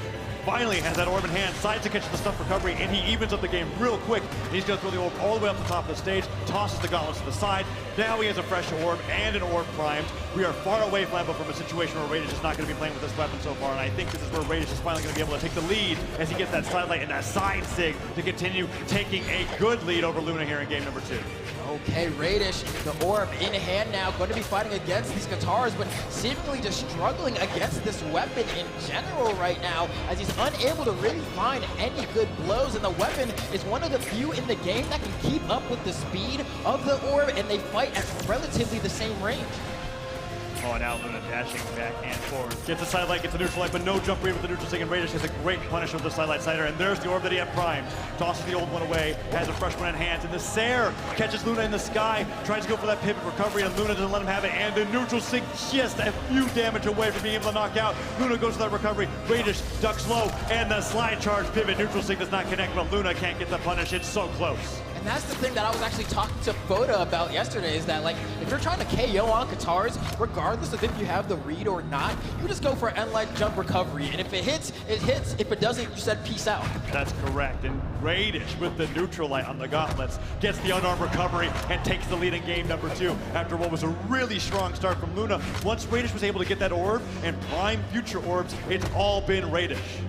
finally has that orb in hand, sides to catch the stuff recovery, and he evens up the game real quick. He's going to throw the orb all the way up the top of the stage, tosses the gauntlets to the side. Now he has a fresh orb and an orb primed. We are far away, Flambeau, from a situation where Radish is not going to be playing with this weapon so far, and I think this is where Radish is finally going to be able to take the lead as he gets that side light and that side sig to continue taking a good lead over Luna here in game number 2. Okay, Radish, the orb in hand now, going to be fighting against these Katars, but seemingly just struggling against this weapon in general right now, as he's unable to really find any good blows, and the weapon is one of the few in the game that can keep up with the speed of the orb, and they fight at relatively the same range. Oh, now Luna dashing back and forward. Gets a side light, gets a neutral light, but no jump read with the neutral sig, and Radish has a great punish with the side light sider, and there's the orb that he had primed. Tosses the old one away, has a fresh one in hand, and the Sair catches Luna in the sky, tries to go for that pivot recovery, and Luna doesn't let him have it, and the neutral sig just a few damage away from being able to knock out. Luna goes for that recovery, Radish ducks low, and the slide charge pivot. Neutral sig does not connect, but Luna can't get the punish. It's so close. And that's the thing that I was actually talking to Foda about yesterday, is that, like, if you're trying to KO on Katars, regardless of if you have the read or not, you just go for end-light jump recovery. And if it hits, it hits. If it doesn't, you said peace out. That's correct. And Radish, with the neutral light on the gauntlets, gets the unarmed recovery and takes the lead in game number 2 after what was a really strong start from Luna. Once Radish was able to get that orb and prime future orbs, it's all been Radish.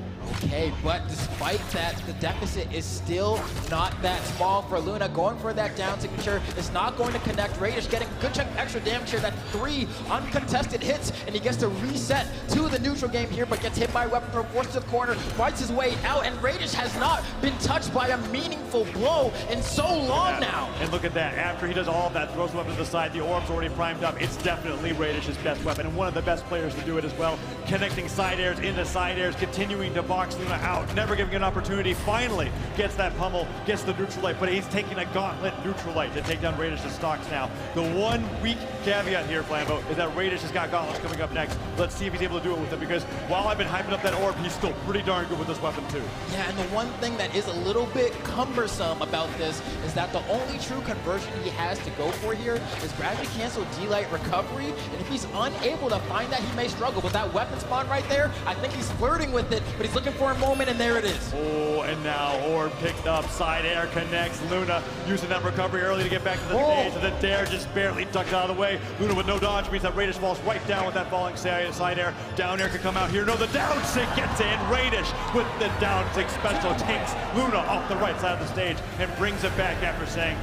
Okay, but despite that, the deficit is still not that small for Luna. Going for that down signature is not going to connect. Radish getting a good chunk of extra damage here. That's 3 uncontested hits, and he gets to reset to the neutral game here, but gets hit by a weapon throw, forces to the corner, fights his way out, and Radish has not been touched by a meaningful blow in so long now. And look at that. After he does all of that, throws the weapon to the side, the orb's already primed up. It's definitely Radish's best weapon, and one of the best players to do it as well. Connecting side airs into side airs, continuing to box Luna out, never giving an opportunity. Finally gets that pummel, gets the neutral light, but he's taking a gauntlet neutral light to take down Radish's stocks now. The one weak caveat here, Flambeau, is that Radish has got gauntlets coming up next. Let's see if he's able to do it with it, because while I've been hyping up that orb, he's still pretty darn good with this weapon too. Yeah, and the one thing that is a little bit cumbersome about this is that the only true conversion he has to go for here is gravity cancel D-light recovery, and if he's unable to find that, he may struggle. But that weapon spawn right there, I think he's flirting with it, but he's looking for a moment, and there it is. Oh, and now orb picked up, side air connects. Luna using that recovery early to get back to the stage, and the dare just barely ducked out of the way. Luna with no dodge means that Radish falls right down with that falling side air. Down air can come out here. No, the down sig gets in. Radish with the down sig special takes Luna off the right side of the stage and brings it back after saying,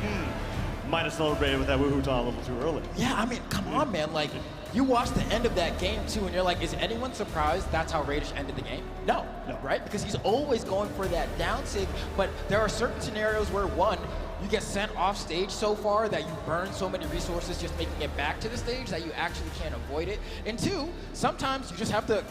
might have celebrated with that woohoo a little too early. Yeah, I mean, come on, man. Like, you watched the end of that game too, and you're like, is anyone surprised that's how Radish ended the game? No, right? Because he's always going for that down sig, but there are certain scenarios where, one, you get sent off stage so far that you burn so many resources just making it back to the stage that you actually can't avoid it. And 2, sometimes you just have to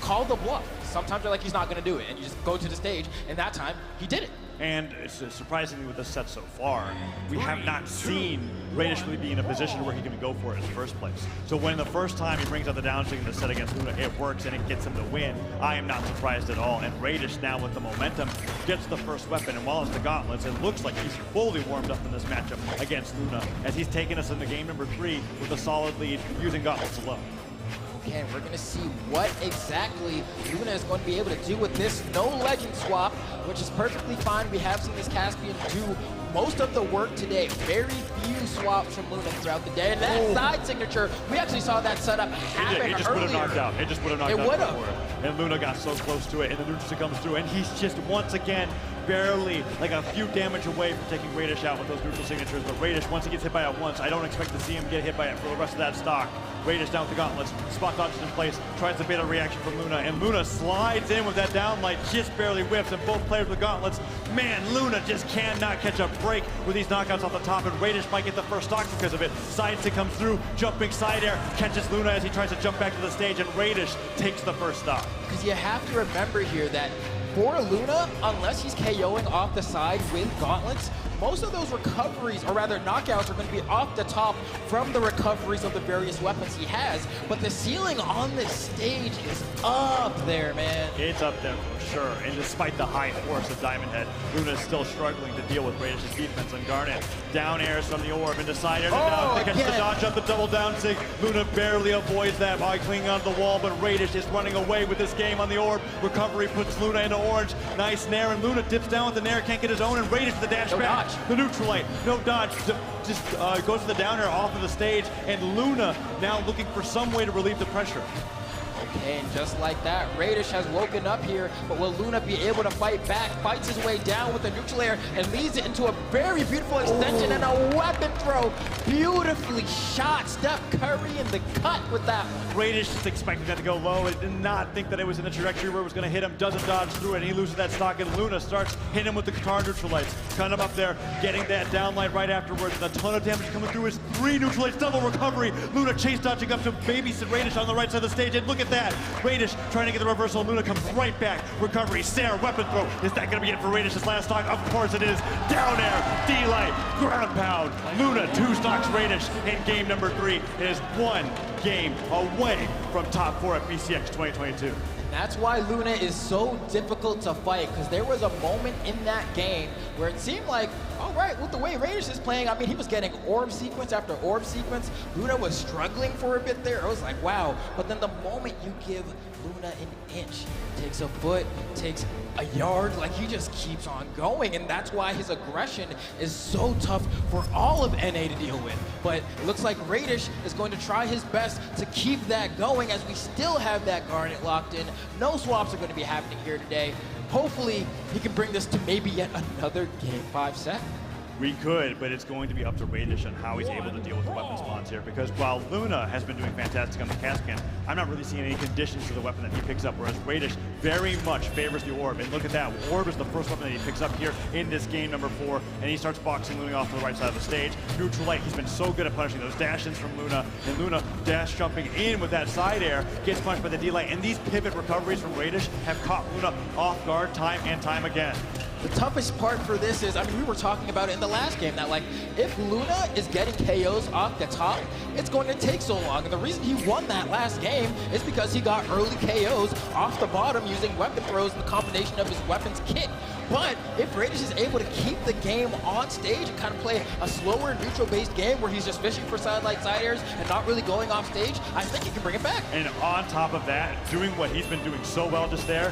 call the bluff. Sometimes you're like, he's not going to do it, and you just go to the stage, and that time, he did it. And surprisingly with this set so far, we have not seen Radish really be in a position where he can go for it in the first place. So when the first time he brings out the down stick in the set against Luna, it works and it gets him to win, I am not surprised at all. And Radish now with the momentum gets the first weapon, and while it's the gauntlets, it looks like he's fully warmed up in this matchup against Luna, as he's taken us into game number 3 with a solid lead using gauntlets alone. Okay, we're going to see what exactly Luna is going to be able to do with this no legend swap, which is perfectly fine. We have seen this Caspian do most of the work today. Very few swaps from Luna throughout the day. And that side signature, we actually saw that setup happen It just would have knocked out. It just would have knocked out. It would have. And Luna got so close to it, and the neutral comes through, and he's just once again barely like a few damage away from taking Radish out with those neutral signatures, but Radish, once he gets hit by it once, I don't expect to see him get hit by it for the rest of that stock. Radish down with the gauntlets, spot dodges in place, tries to bait a reaction from Luna, and Luna slides in with that downlight, just barely whiffs, and both players with gauntlets. Man, Luna just cannot catch a break with these knockouts off the top, and Radish might get the first stock because of it. Side stick comes through, jumping side air, catches Luna as he tries to jump back to the stage, and Radish takes the first stock. Because you have to remember here that for Luna, unless he's KOing off the side with gauntlets, most of those recoveries, or rather knockouts, are going to be off the top from the recoveries of the various weapons he has. But the ceiling on this stage is up there, man. It's up there for sure. And despite the high force of Diamond Head, Luna is still struggling to deal with Radish's defense on Garnet. Down airs from the orb into side air. Catches the dodge up, the double down sig. Luna barely avoids that by clinging onto the wall, but Radish is running away with this game on the orb. Recovery puts Luna into orange. Nice nair, and Luna dips down with the nair, can't get his own, and Radish with the dash back. The neutral light, no dodge, just goes to the down air off of the stage, and Luna now looking for some way to relieve the pressure. Okay, and just like that, Radish has woken up here, but will Luna be able to fight back? Fights his way down with the neutral air and leads it into a very beautiful extension and a weapon throw. Beautifully shot. Steph Curry in the cut with that one. Radish just expecting that to go low and did not think that it was in a trajectory where it was going to hit him. Doesn't dodge through it, and he loses that stock, and Luna starts hitting him with the guitar neutral lights. Kind of up there, getting that downlight right afterwards. And a ton of damage coming through his 3 neutral lights, double recovery. Luna chase dodging up to babysit Radish on the right side of the stage, and look at that. Radish trying to get the reversal. Luna comes right back. Recovery, Sarah, weapon throw. Is that going to be it for Radish's last stock? Of course it is. Down air, D-light, ground pound. Luna 2 stocks Radish in game number 3. It is 1 game away from top 4 at BCX 2022. That's why Luna is so difficult to fight, because there was a moment in that game where it seemed like, all right, with the way Radish is playing, I mean, he was getting orb sequence after orb sequence. Luna was struggling for a bit there. I was like, wow. But then the moment you give Luna an inch, takes a foot, takes a yard, like he just keeps on going, and that's why his aggression is so tough for all of NA to deal with. But it looks like Radish is going to try his best to keep that going, as we still have that Garnet locked in. No swaps are going to be happening here today. Hopefully he can bring this to maybe yet another Game 5 set. We could, but it's going to be up to Radish on how he's able to deal with the weapon spawns here, because while Luna has been doing fantastic on the Cascan, I'm not really seeing any conditions to the weapon that he picks up, whereas Radish very much favors the orb. And look at that, orb is the first weapon that he picks up here in this game number 4, and he starts boxing Luna off to the right side of the stage. Neutral light, he's been so good at punishing those dash-ins from Luna, and Luna dash jumping in with that side air, gets punished by the D-light, and these pivot recoveries from Radish have caught Luna off guard time and time again. The toughest part for this is, I mean, we were talking about it in the last game, that like, if Luna is getting KOs off the top, it's going to take so long. And the reason he won that last game is because he got early KOs off the bottom using weapon throws and the combination of his weapons kit. But if Radish is able to keep the game on stage and kind of play a slower neutral-based game where he's just fishing for sidelight side airs and not really going off stage, I think he can bring it back. And on top of that, doing what he's been doing so well just there,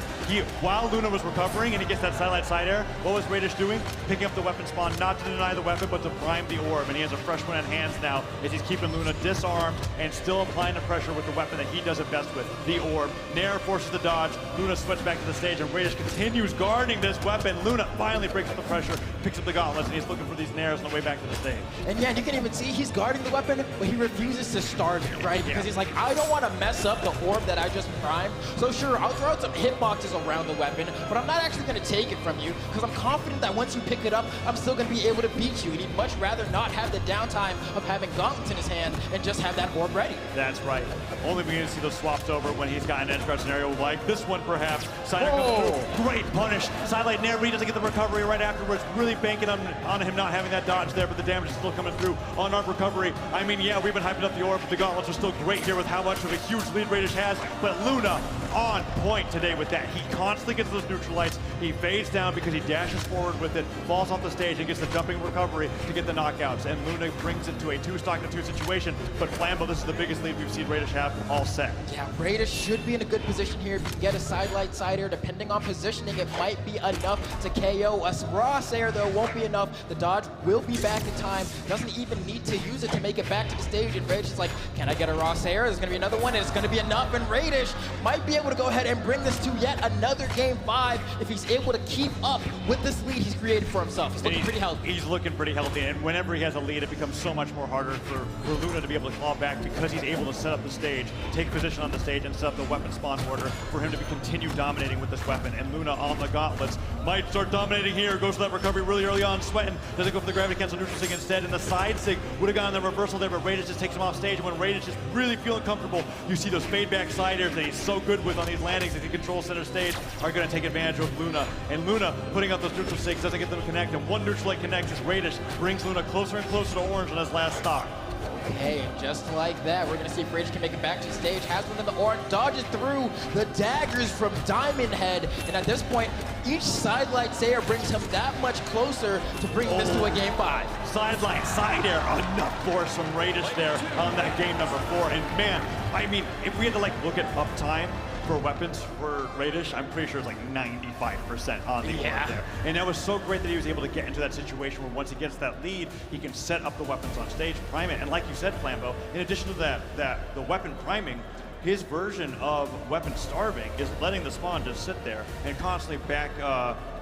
while Luna was recovering and he gets that sidelight side air, what was Radish doing? Picking up the weapon spawn, not to deny the weapon, but to prime the orb. And he has a fresh one in hands now as he's keeping Luna disarmed and still applying the pressure with the weapon that he does it best with, the orb. Nair forces the dodge. Luna sweats back to the stage, and Radish continues guarding this weapon. Luna finally breaks up the pressure, picks up the gauntlets, and he's looking for these nairs on the way back to the stage. And yeah, you can even see he's guarding the weapon, but he refuses to start it, right? Because he's like, I don't want to mess up the orb that I just primed. So sure, I'll throw out some hitboxes around the weapon, but I'm not actually going to take it from you, because I'm confident that once you pick it up, I'm still going to be able to beat you. And he'd much rather not have the downtime of having gauntlets in his hand and just have that orb ready. That's right. Only beginning to see those swaps over when he's got an edge guard scenario like this one, perhaps. Sider comes through. Great punish. Sidelight Nair. Reed doesn't get the recovery right afterwards. Really banking on him not having that dodge there, but the damage is still coming through on our recovery. I mean, yeah, we've been hyping up the orb, but the gauntlets are still great here with how much of a huge lead Radish has. But Luna on point today with that. He constantly gets those neutral lights. He fades down because he dashes forward with it, falls off the stage, and gets the jumping recovery to get the knockouts. And Luna brings it to a 2-stock-to-2 situation. But Flambo, this is the biggest lead we've seen Radish have all set. Yeah, Radish should be in a good position here. If you can get a sidelight side air, depending on positioning, it might be enough to KO. A raw air, though, won't be enough. The dodge will be back in time. Doesn't even need to use it to make it back to the stage. And Radish is like, can I get a raw air? There's going to be another one, and it's going to be enough. And Radish might be able to go ahead and bring this to yet another Game 5 if he's able to keep up with this lead he's created for himself. He's looking pretty healthy. He's looking pretty healthy, and whenever he has a lead, it becomes so much more harder for Luna to be able to claw back because he's able to set up the stage, take position on the stage, and set up the weapon spawn order for him to continue dominating with this weapon. And Luna on the gauntlets might start dominating here, goes for that recovery really early on, sweating, doesn't go for the gravity cancel neutral sig instead, and the side sig would have gone the reversal there, but Radish just takes him off stage. When Radish is really feeling comfortable, you see those fade back side airs that he's so good with on these landings as he controls center stage are going to take advantage of Luna. And Luna putting up those neutral sigs doesn't get them to connect, and one neutral leg connects as Radish brings Luna closer and closer to orange on his last stock. Okay, and just like that, we're gonna see if Radish can make it back to the stage. Has one in the orange, dodges through the daggers from Diamond Head, and at this point, each sidelight Sayer brings him that much closer to bringing this to a Game 5. Sidelight, side air, enough force from Radish there on that game number 4. And man, I mean, if we had to look at uptime for weapons for Radish, I'm pretty sure it's 95% on the board there. And that was so great that he was able to get into that situation where once he gets that lead, he can set up the weapons on stage, prime it. And like you said, Flambeau, in addition to the weapon priming, his version of weapon starving is letting the spawn just sit there and constantly back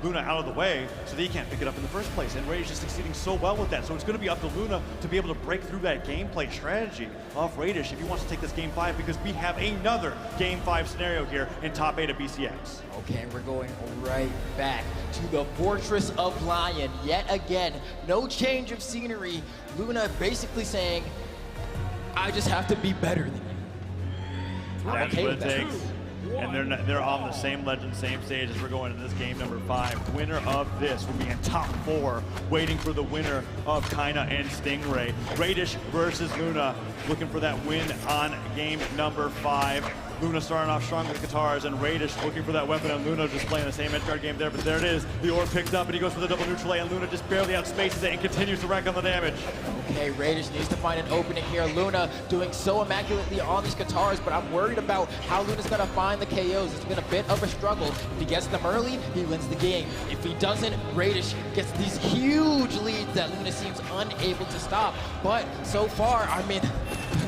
Luna out of the way so that he can't pick it up in the first place. And Radish is succeeding so well with that. So it's going to be up to Luna to be able to break through that gameplay strategy of Radish if he wants to take this Game 5, because we have another Game 5 scenario here in top 8 of BCX. Okay, and we're going right back to the Fortress of Lion yet again. No change of scenery. Luna basically saying, I just have to be better than you. That's what it takes. And they're on the same legend, same stage as we're going into this game number 5. Winner of this will be in top 4, waiting for the winner of Kaina and Stingray. Radish versus Luna, looking for that win on game number 5. Luna starting off strong with guitars, and Radish looking for that weapon, and Luna just playing the same edgeguard game there, but there it is. The orb picked up, and he goes for the double neutral A, and Luna just barely outspaces it and continues to rack on the damage. Okay, Radish needs to find an opening here. Luna doing so immaculately on these guitars, but I'm worried about how Luna's gonna find the KOs. It's been a bit of a struggle. If he gets them early, he wins the game. If he doesn't, Radish gets these huge leads that Luna seems unable to stop. But so far, I mean,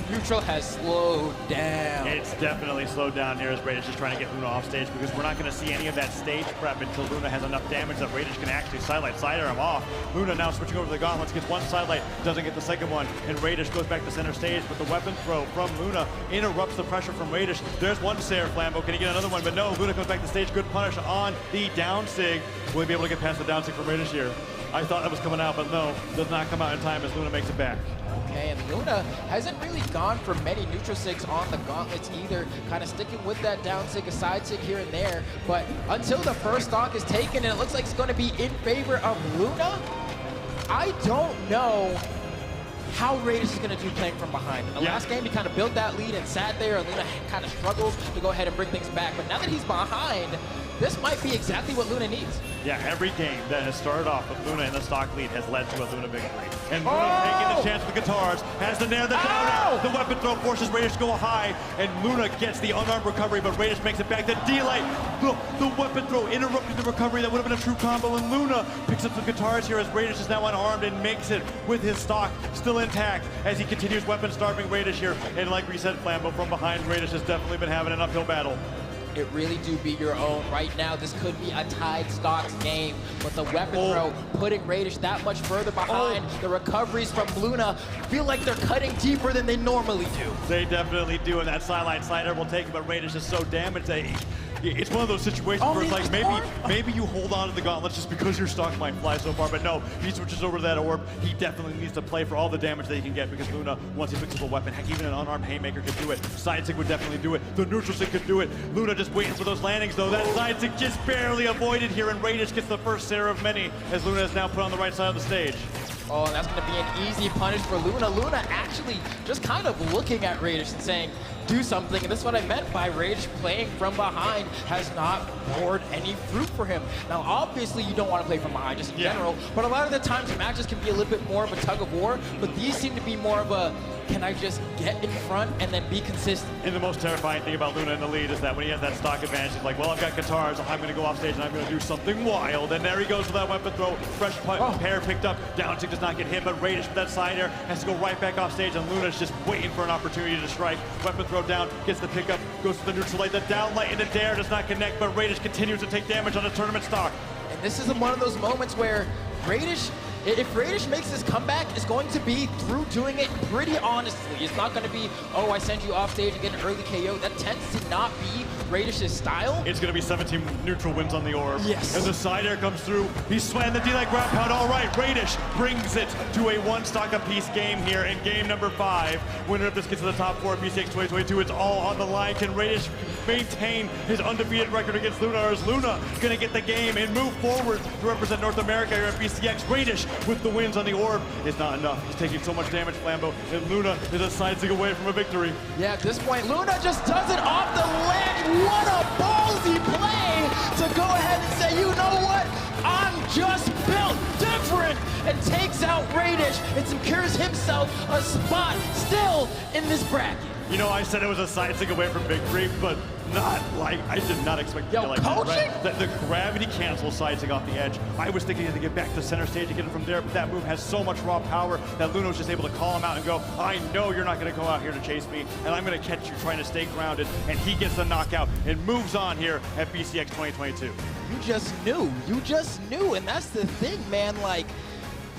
neutral has slowed down. It's definitely slowed down here as Radish is trying to get Luna off stage, because we're not going to see any of that stage prep until Luna has enough damage that Radish can actually sidelight side air him off. Luna now switching over to the gauntlets, gets one sidelight, doesn't get the second one, and Radish goes back to center stage, but the weapon throw from Luna interrupts the pressure from Radish. There's one Sayer Flambeau, can he get another one? But no, Luna comes back to stage, good punish on the down sig. Will he be able to get past the down sig from Radish here? I thought that was coming out, but no, does not come out in time as Luna makes it back. Okay, and Luna hasn't really gone for many neutral sigs on the gauntlets either, kind of sticking with that down sig, a side sig here and there, but until the first stock is taken and it looks like it's going to be in favor of Luna, I don't know how Radish is going to do playing from behind. In the last game, he kind of built that lead and sat there, and Luna kind of struggled to go ahead and bring things back, but now that he's behind, this might be exactly what Luna needs. Yeah, every game that has started off with Luna in the stock lead has led to a Luna victory. And Luna taking the chance with the guitars, has the nair, the down air, the weapon throw forces Radish to go high, and Luna gets the unarmed recovery, but Radish makes it back. The delay, the weapon throw interrupted the recovery. That would have been a true combo, and Luna picks up some guitars here as Radish is now unarmed and makes it with his stock still intact as he continues weapon starving Radish here. And like we said, Flambeau, from behind, Radish has definitely been having an uphill battle. It really do be your own. Right now, this could be a tied stocks game, but the weapon throw putting Radish that much further behind. The recoveries from Luna feel like they're cutting deeper than they normally do. They definitely do, and that sideline slider will take it, but Radish is so damaged that it's one of those situations where it's like maybe you hold on to the gauntlets just because your stock might fly so far, but no, he switches over to that orb. He definitely needs to play for all the damage that he can get, because Luna, once he picks up a weapon, heck, even an unarmed haymaker could do it. Side sig would definitely do it. The neutral sig could do it. Luna just waiting for those landings, though. That side sig just barely avoided here, and Radish gets the first Sayer of many as Luna is now put on the right side of the stage. Oh, and that's going to be an easy punish for Luna. Luna actually just kind of looking at Radish and saying, do something. And this is what I meant by Radish playing from behind has not borne any fruit for him. Now, obviously, you don't want to play from behind just in general, but a lot of the times matches can be a little bit more of a tug of war, but these seem to be more of a, can I just get in front and then be consistent? And the most terrifying thing about Luna in the lead is that when he has that stock advantage, he's like, well, I've got guitars, I'm going to go off stage and I'm going to do something wild. And there he goes with that weapon throw. Fresh pair picked up. Down sig does not get hit, but Radish with that side air has to go right back off stage, and Luna's just waiting for an opportunity to strike. Weapon throw throw down, gets the pickup, goes to the neutral lane, the down light into Dare does not connect, but Radish continues to take damage on his tournament stock. And this is one of those moments where Radish, if Radish makes this comeback, it's going to be through doing it pretty honestly. It's not going to be, oh, I send you off stage and get an early KO. That tends to not be Radish's style. It's going to be 17 neutral wins on the orb. Yes. As the side air comes through, he's swaying the D-Leg ground pound. All right, Radish brings it to a one stock apiece game here in game number 5. Winner of this gets to the top 4 of BCX 2022. It's all on the line. Can Radish maintain his undefeated record against Luna, or is Luna going to get the game and move forward to represent North America here at BCX? Radish with the wins on the orb is not enough. He's taking so much damage, Flambeau, and Luna is a side stick away from a victory. Yeah, at this point, Luna just does it off the ledge. What a ballsy play to go ahead and say, you know what? I'm just built different, and takes out Radish and secures himself a spot still in this bracket. You know, I said it was a side stick away from victory, but not like, I did not expect it to be like that. The gravity cancel side stick off the edge. I was thinking to get back to center stage and get him from there, but that move has so much raw power that Luna was just able to call him out and go, I know you're not going to go out here to chase me, and I'm going to catch you trying to stay grounded, and he gets the knockout and moves on here at BCX 2022. You just knew, and that's the thing, man. Like,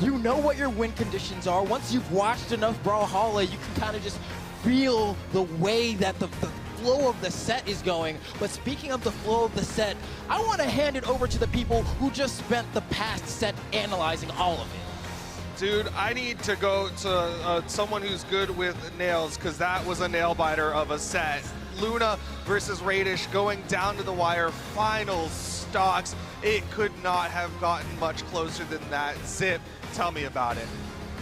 you know what your win conditions are. Once you've watched enough Brawlhalla, you can kind of just feel the way that the flow of the set is going. But speaking of the flow of the set, I want to hand it over to the people who just spent the past set analyzing all of it. Dude, I need to go to someone who's good with nails, because that was a nail biter of a set. Luna versus Radish going down to the wire, final stocks. It could not have gotten much closer than that. Zip, tell me about it.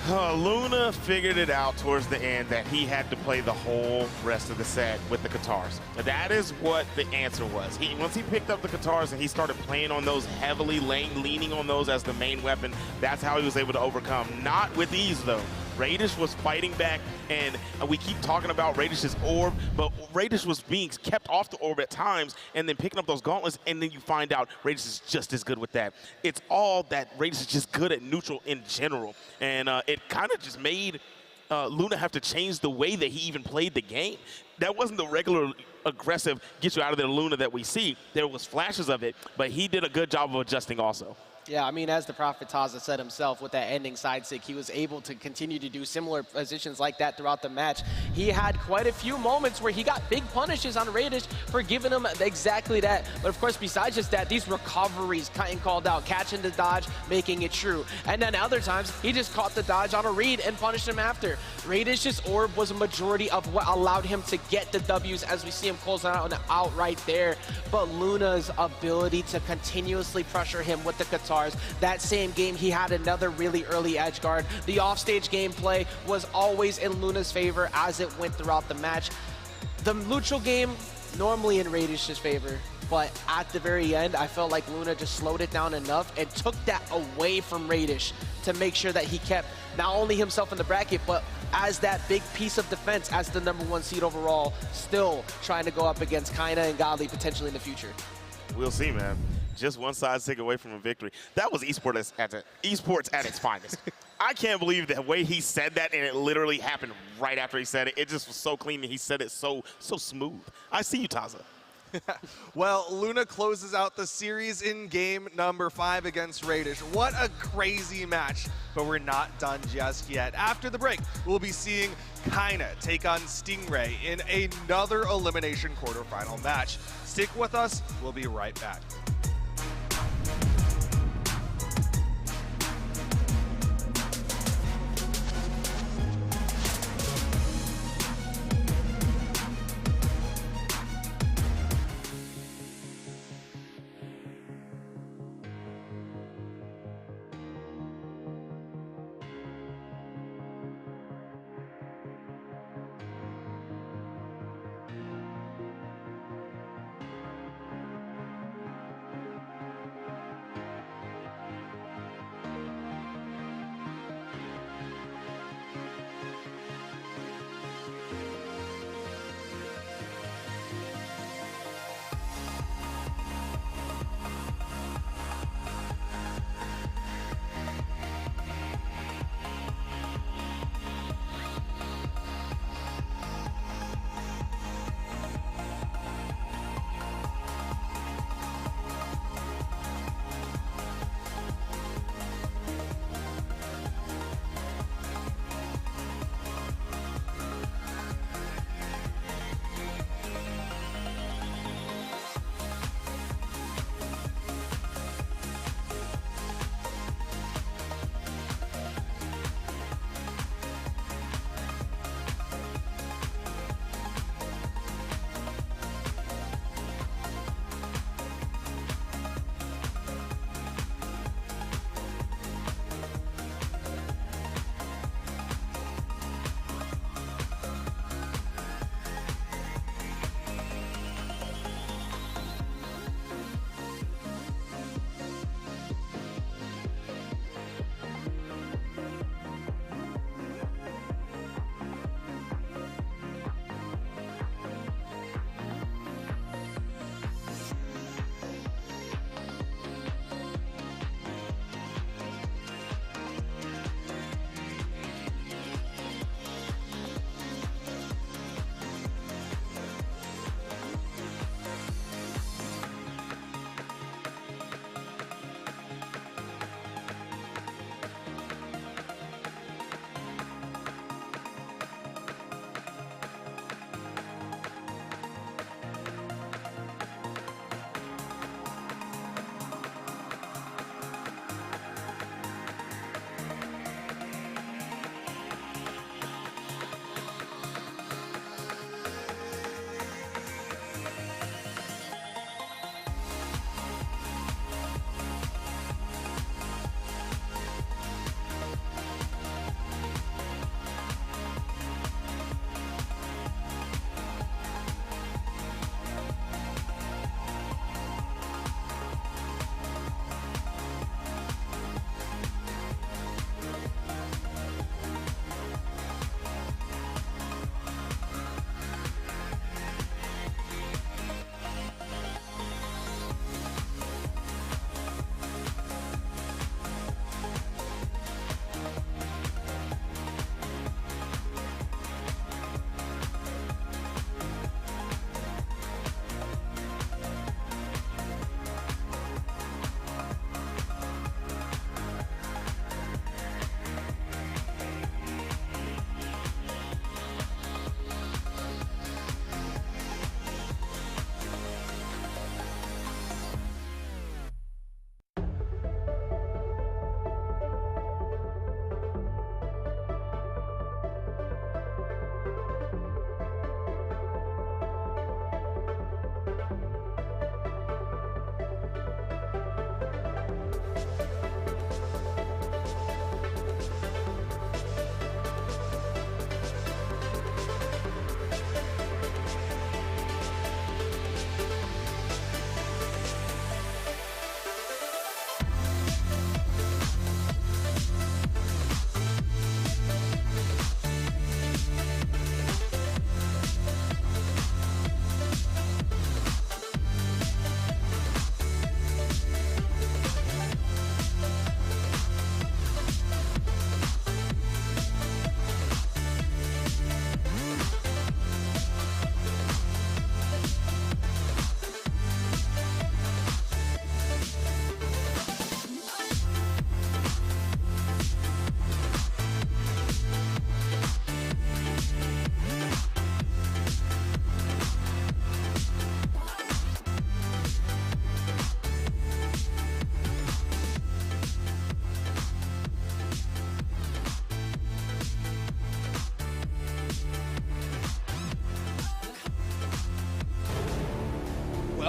Luna figured it out towards the end that he had to play the whole rest of the set with the guitars. That is what the answer was. Once he picked up the guitars and he started playing on those heavily, leaning on those as the main weapon, that's how he was able to overcome. Not with ease, though. Radish was fighting back, and we keep talking about Radish's orb, but Radish was being kept off the orb at times and then picking up those gauntlets, and then you find out Radish is just as good with that. It's all that Radish is just good at neutral in general, and it kind of just made Luna have to change the way that he even played the game. That wasn't the regular aggressive get you out of there Luna that we see. There was flashes of it, but he did a good job of adjusting also. Yeah, I mean, as the Prophet Taza said himself with that ending side stick, he was able to continue to do similar positions like that throughout the match. He had quite a few moments where he got big punishes on Radish for giving him exactly that. But of course, besides just that, these recoveries getting called out, catching the dodge, making it true. And then other times, he just caught the dodge on a read and punished him after. Radish's orb was a majority of what allowed him to get the Ws, as we see him closing out right there. But Luna's ability to continuously pressure him with the guitar. That same game, he had another really early edge guard. The offstage gameplay was always in Luna's favor as it went throughout the match. The neutral game, normally in Radish's favor, but at the very end, I felt like Luna just slowed it down enough and took that away from Radish to make sure that he kept not only himself in the bracket, but as that big piece of defense, as the #1 seed overall, still trying to go up against Kaina and Godly potentially in the future. We'll see, man. Just one side stick away from a victory. That was esports at its finest. I can't believe the way he said that, and it literally happened right after he said it. It just was so clean, and he said it so smooth. I see you, Taza. Well, Luna closes out the series in game number 5 against Radish. What a crazy match, but we're not done just yet. After the break, we'll be seeing Kaina take on Stingray in another elimination quarterfinal match. Stick with us, we'll be right back.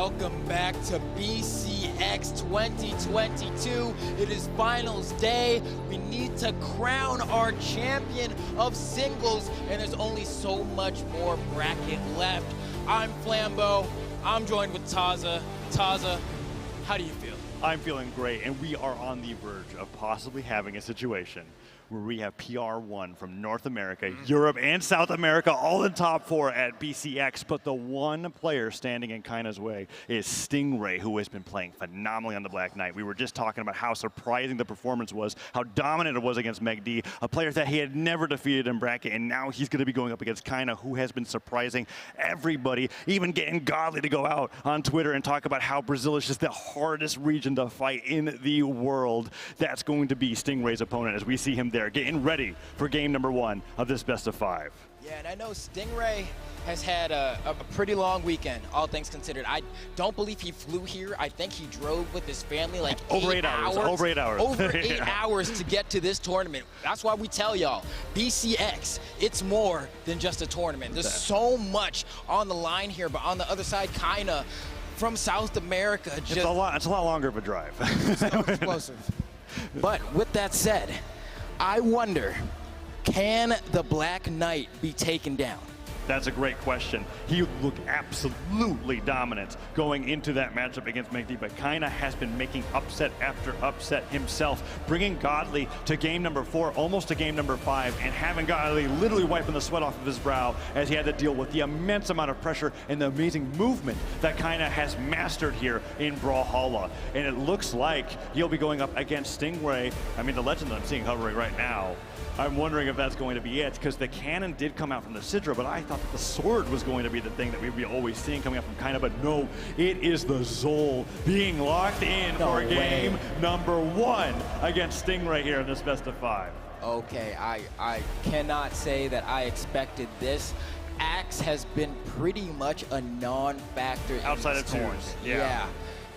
welcome back to BCX 2022. It is finals day. We need to crown our champion of singles, and there's only so much more bracket left. I'm Flambeau. I'm joined with Taza. Taza, how do you feel? I'm feeling great, and we are on the verge of possibly having a situation where we have PR1 from North America, Europe, and South America all in top 4 at BCX, but the one player standing in Kaina's way is Stingray, who has been playing phenomenally on the Black Knight. We were just talking about how surprising the performance was, how dominant it was against MegD, a player that he had never defeated in bracket, and now he's going to be going up against Kaina, who has been surprising everybody, even getting Godly to go out on Twitter and talk about how Brazil is just the hardest region to fight in the world. That's going to be Stingray's opponent as we see him there, getting ready for game number 1 of this best of 5. Yeah, and I know Stingray has had a pretty long weekend, all things considered. I don't believe he flew here. I think he drove with his family like over 8 hours. Over 8 hours. Over 8 hours to get to this tournament. That's why we tell y'all, BCX, it's more than just a tournament. There's so much on the line here, but on the other side, Kaina from South America. It's a lot longer of a drive. So explosive. But with that said, I wonder, can the Black Knight be taken down? That's a great question. He looked absolutely dominant going into that matchup against MegD, but Kaina has been making upset after upset himself, bringing Godly to game number 4, almost to game number 5, and having Godly literally wiping the sweat off of his brow as he had to deal with the immense amount of pressure and the amazing movement that Kaina has mastered here in Brawlhalla. And it looks like he'll be going up against Stingray. I mean, the legend that I'm seeing hovering right now, I'm wondering if that's going to be it, because the cannon did come out from the Sidra, but I thought that the sword was going to be the thing that we'd be always seeing coming out from Kaina, but no, it is the Zol being locked in for game number 1 against Stingray here in this best of 5. Okay, I cannot say that I expected this. Axe has been pretty much a non-factor outside in of tournament. twos. Yeah.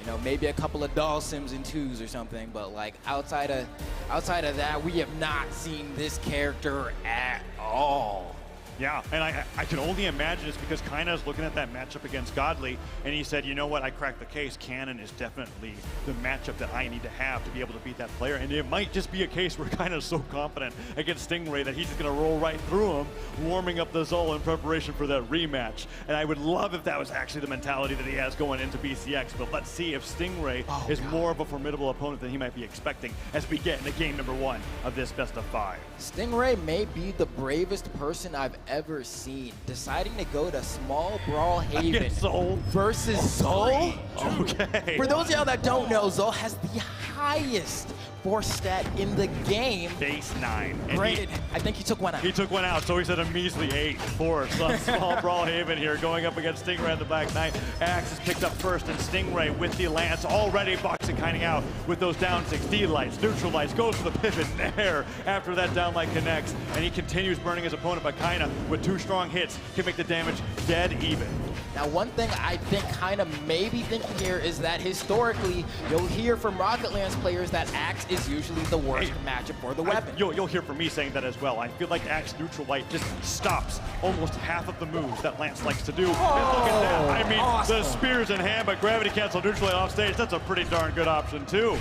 You know, maybe a couple of doll sims in 2s or something, but like outside of that, we have not seen this character at all. Yeah, and I can only imagine it's because Kaina is looking at that matchup against Godly, and he said, you know what, I cracked the case. Cannon is definitely the matchup that I need to have to be able to beat that player, and it might just be a case where Kaina is so confident against Stingray that he's just going to roll right through him, warming up the Zol in preparation for that rematch. And I would love if that was actually the mentality that he has going into BCX, but let's see if Stingray is more of a formidable opponent than he might be expecting as we get into game number 1 of this best of 5. Stingray may be the bravest person I've ever seen, deciding to go to small Brawlhaven versus Zol. Okay. For those of y'all that don't know, Zol has the highest force stat in the game. Base 9. Granted, I think he took one out. He took one out, so he's at a measly 8 force on small Brawlhaven here, going up against Stingray at the Black Knight. Axe is picked up first, and Stingray with the lance already boxing Kaina out with those down 6 D lights, neutral lights, goes for the pivot there after that down light connects, and he continues burning his opponent, but Kaina with 2 strong hits can make the damage dead even. Now, one thing I think Kaina may be thinking here is that historically, you'll hear from Rocket Lance players that Axe is usually the worst matchup for the weapon. You'll hear from me saying that as well. I feel like Axe neutral light just stops almost half of the moves that Lance likes to do. And look at that. I mean, the spears in hand, but gravity cancel neutral light off stage. That's a pretty darn good option too.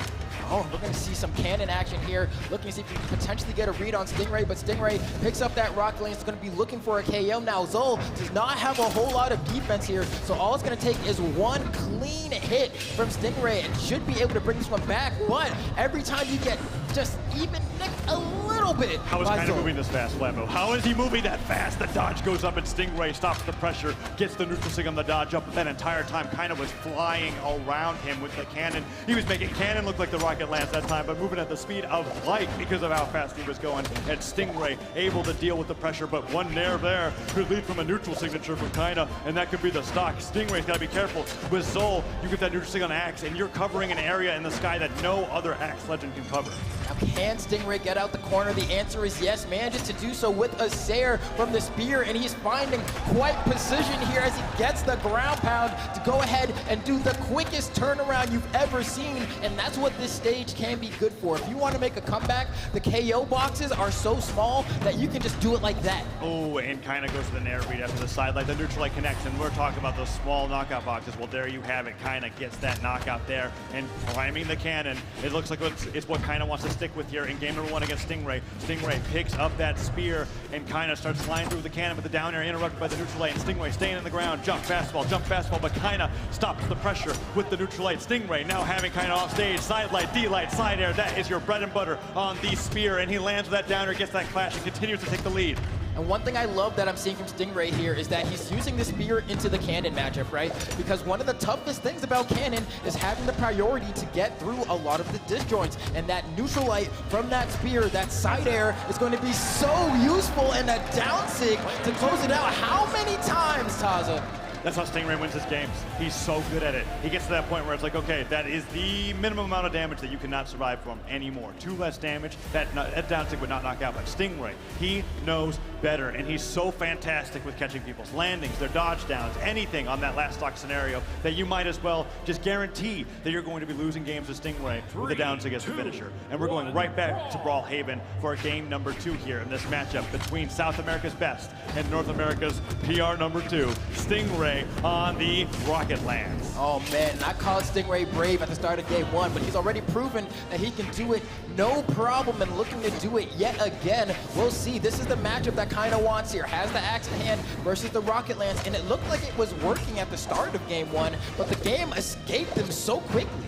Oh, we're going to see some cannon action here. Looking to see if we can potentially get a read on Stingray, but Stingray picks up that rocket lane. It's going to be looking for a KO. Now, Zol does not have a whole lot of defense here, so all it's going to take is one clean hit from Stingray and should be able to bring this one back, but every time you get just even nicked a little bit. How is Kaina moving this fast, Flambeau? How is he moving that fast? The dodge goes up and Stingray stops the pressure, gets the neutral sig on the dodge up, but that entire time Kaina was flying around him with the cannon. He was making cannon look like the rocket lance that time, but moving at the speed of light because of how fast he was going. And Stingray able to deal with the pressure, but one nair there could lead from a neutral signature from Kaina, and that could be the stock. Stingray's got to be careful. With Zol, you get that neutral sig on Axe, and you're covering an area in the sky that no other Axe legend can cover. Now, can Stingray get out the corner of the The answer is yes. Manages to do so with a Sair from the spear, and he's finding quite precision here as he gets the ground pound to go ahead and do the quickest turnaround you've ever seen, and that's what this stage can be good for. If you want to make a comeback, the KO boxes are so small that you can just do it like that. Oh, and kind of goes to the nair read after the side light, the neutral light connection. We're talking about those small knockout boxes. Well, there you have it. Kind of gets that knockout there and priming the cannon. It looks like it's what kind of wants to stick with here in game number 1 against Stingray. Stingray picks up that spear and kind of starts flying through the cannon, but the down air interrupted by the neutral light, and Stingray staying in the ground. Jump fastball, but kind of stops the pressure with the neutral light. Stingray now having kind of off stage, side light, D light, side air. That is your bread and butter on the spear, and he lands with that down air, gets that clash, and continues to take the lead. And one thing I love that I'm seeing from Stingray here is that he's using the spear into the cannon matchup, right? Because one of the toughest things about cannon is having the priority to get through a lot of the disjoints. And that neutral light from that spear, that side air, is going to be so useful, and that down sig to close it out. How many times, Taza? That's how Stingray wins his games. He's so good at it. He gets to that point where it's like, okay, that is the minimum amount of damage that you cannot survive from anymore. 2 less damage, that down tick would not knock out. But Stingray, he knows better, and he's so fantastic with catching people's landings, their dodge downs, anything on that last stock scenario that you might as well just guarantee that you're going to be losing games with Stingray with the down tick as the finisher. And we're going right back to Brawlhaven for game number 2 here in this matchup between South America's best and North America's PR number 2, Stingray on the Rocket Lands. Oh man, and I called Stingray brave at the start of game 1, but he's already proven that he can do it no problem, and looking to do it yet again. We'll see. This is the matchup that kind of wants here. Has the axe in hand versus the Rocket Lands, and it looked like it was working at the start of game 1, but the game escaped him so quickly.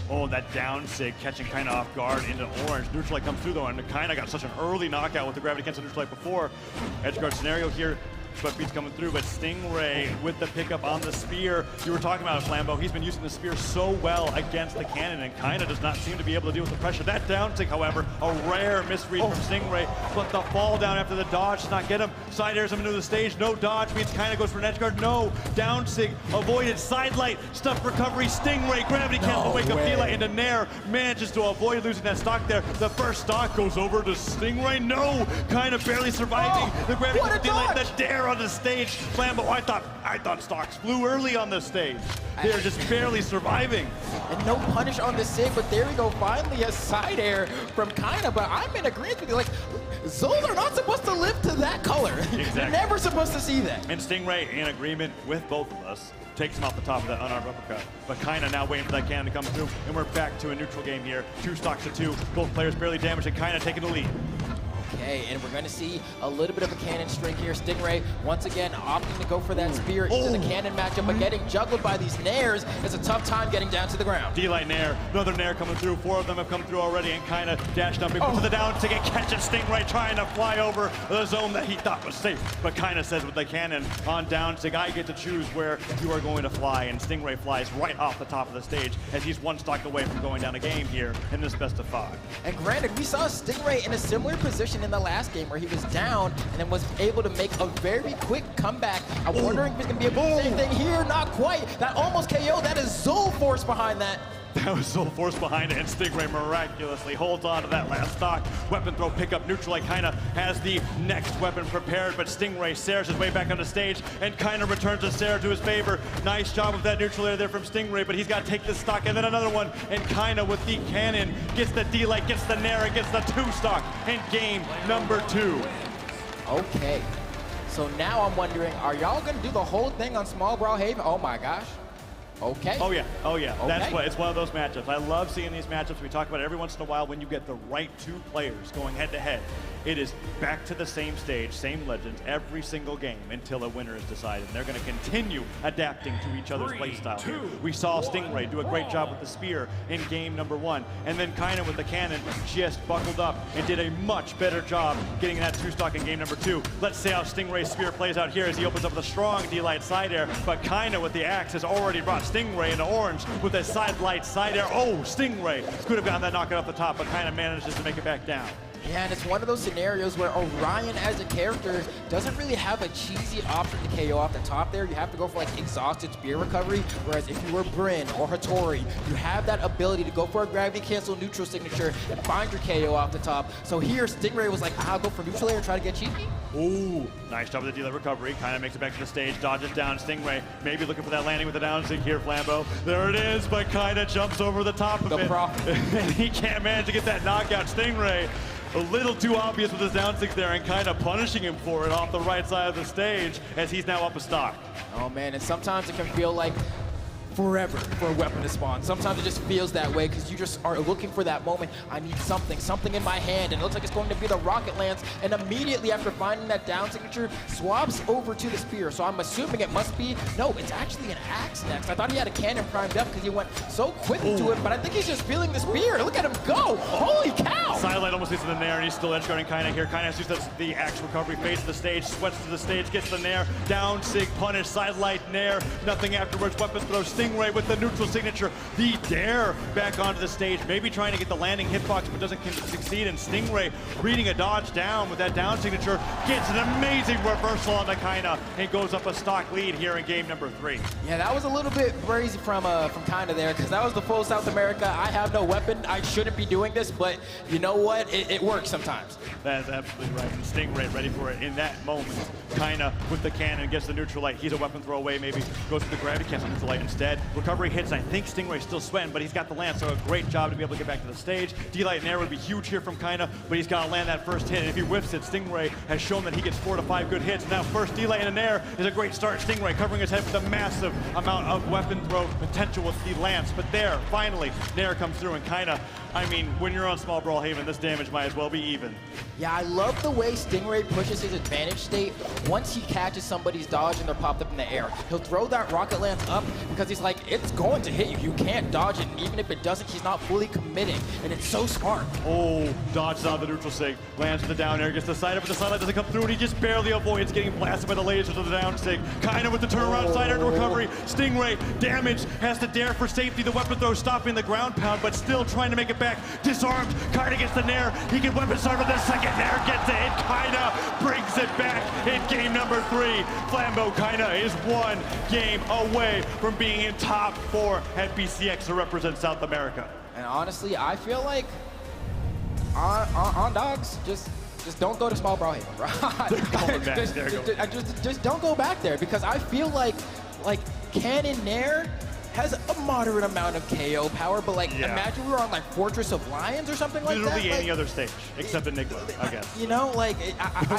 Oh, that down sig catching kind of off guard into orange. Neutral light comes through though, and kind of got such an early knockout with the gravity cancel neutral light before. Edge guard scenario here. But beats coming through, but Stingray with the pickup on the spear. You were talking about it, Flambeau. He's been using the spear so well against the cannon and kind of does not seem to be able to deal with the pressure. That down tick, however, a rare misread from Stingray, but the fall down after the dodge does not get him. Side airs him into the stage. No dodge means kind of goes for an edge guard. No, down sig avoided. Side light, stuff recovery. Stingray, gravity cancel, wake up D-light into Nair. Manages to avoid losing that stock there. The first stock goes over to Stingray. No, kind of barely surviving. The gravity cancel D-light, the dare on the stage. Flambeau, I thought stocks flew early on this stage. They're just barely surviving. And no punish on the sig, but there we go. Finally a side air from Kaina, but I'm in agreement with you. Like, Zols are not supposed to live to that color. Exactly. You're never supposed to see that. And Stingray, in agreement with both of us, takes him off the top of that unarmed uppercut. But Kaina now waiting for that cannon to come through, and we're back to a neutral game here. 2 stocks to 2. Both players barely damaged, and Kaina taking the lead. Okay, and we're going to see a little bit of a cannon string here. Stingray, once again, opting to go for that spear into the cannon matchup, but getting juggled by these nairs. It's a tough time getting down to the ground. D-light nair, another nair coming through. 4 of them have come through already, and kind of dash dumping to the down to get catches Stingray trying to fly over the zone that he thought was safe. But kind of says with the cannon on down, Sig, I get to choose where you are going to fly, and Stingray flies right off the top of the stage as he's 1 stock away from going down a game here in this best of 5. And granted, we saw Stingray in a similar position in the last game where he was down and then was able to make a very quick comeback. I'm wondering if he's going to be able to do the same thing here. Not quite. That almost KO. That is Zol force behind that. That was Zol force behind it, and Stingray miraculously holds on to that last stock. Weapon throw pickup, neutral light kind of has the next weapon prepared, but Stingray Sairs his way back on the stage and kind of returns the Sair to his favor. Nice job with that neutral air there from Stingray, but he's got to take this stock and then another one, and kind of with the cannon gets the D-light, gets the Nair, and gets the 2 stock in game number 2. Okay, so now I'm wondering, are y'all going to do the whole thing on small Brawlhaven? Oh my gosh. Okay. Oh yeah. Okay. That's what, it's one of those matchups. I love seeing these matchups. We talk about it every once in a while when you get the right 2 players going head to head. It is back to the same stage, same legends, every single game until a winner is decided. And they're going to continue adapting to each other's playstyle here. We saw Stingray do a great job with the spear in game number 1. And then kind of with the cannon just buckled up and did a much better job getting that 2 stock in game number 2. Let's see how Stingray's spear plays out here as he opens up with a strong D-light side air. But kind of with the axe has already brought Stingray into orange with a side light side air. Oh, Stingray could have gotten that knockout off the top, but kind of manages to make it back down. Yeah, and it's one of those scenarios where Orion as a character doesn't really have a cheesy option to KO off the top there. You have to go for like exhausted spear recovery, whereas if you were Bryn or Hattori, you have that ability to go for a gravity cancel neutral signature and find your KO off the top. So here, Stingray was like, I'll go for neutral air and try to get cheeky. Ooh, nice job with the delay recovery. Kind of makes it back to the stage, dodges down. Stingray maybe looking for that landing with the down sig here, Flambeau. There it is, but kind of jumps over the top of it. And he can't manage to get that knockout. Stingray a little too obvious with his down six there and kind of punishing him for it off the right side of the stage as he's now up a stock. Oh man, and sometimes it can feel like forever for a weapon to spawn. Sometimes it just feels that way because you just are looking for that moment. I need something in my hand, and it looks like it's going to be the rocket lance, and immediately after finding that down signature, swaps over to the spear. So I'm assuming it must be, no, it's actually an axe next. I thought he had a cannon primed up because he went so quick into it, but I think he's just feeling the spear. Look at him go! Holy cow! Sidelight almost gets to the nair, and he's still edge guarding Kaina here. Kaina has used the axe recovery, fades to the stage, sweats to the stage, gets the nair, down sig, punish, sidelight, nair, nothing afterwards, weapon throw, Stingray with the neutral signature, the dare back onto the stage, maybe trying to get the landing hitbox, but doesn't succeed, and Stingray reading a dodge down with that down signature, gets an amazing reversal on the Kaina, and goes up a stock lead here in game number 3. Yeah, that was a little bit crazy from Kaina there, because that was the full South America, I have no weapon, I shouldn't be doing this, but you know what, it works sometimes. That's absolutely right, and Stingray ready for it in that moment. Kaina with the cannon gets the neutral light, he's a weapon throw away, maybe goes for the gravity cancel neutral light instead. Recovery hits, and I think Stingray's still sweating, but he's got the lance, so a great job to be able to get back to the stage. D-Light and air would be huge here from Kaina, but he's got to land that first hit, and if he whiffs it, Stingray has shown that he gets 4 to 5 good hits. Now first D-Light and an air is a great start. Stingray covering his head with a massive amount of weapon throw potential with the lance, but there, finally, Nair comes through, and Kaina, I mean, when you're on small Brawlhaven, this damage might as well be even. Yeah, I love the way Stingray pushes his advantage state once he catches somebody's dodge and they're popped up in the air. He'll throw that rocket lance up because he's like, it's going to hit you. You can't dodge it, and even if it doesn't, he's not fully committing, and it's so smart. Oh, dodges out the neutral sig, lands with the down air, gets the side up, but the sidelight doesn't come through, and he just barely avoids getting blasted by the lasers of the down sig. Kaina with the turnaround side air recovery. Stingray, damage, has to dare for safety. The weapon throw stopping the ground pound, but still trying to make it back. Disarmed, Kaina gets the nair. He can weapon start with the second nair, gets it, and Kaina brings it back in game number 3. Flambeau Kaina is 1 game away from being in top 4 at BCX to represent South America. And honestly, I feel like on dogs, just don't go to small Brawlhaven, bro. just don't go back there, because I feel like Cannon Nair has a moderate amount of KO power, but like, imagine we were on like Fortress of Lions or something like that. Literally any other stage, except Enigma, I guess. You know, like,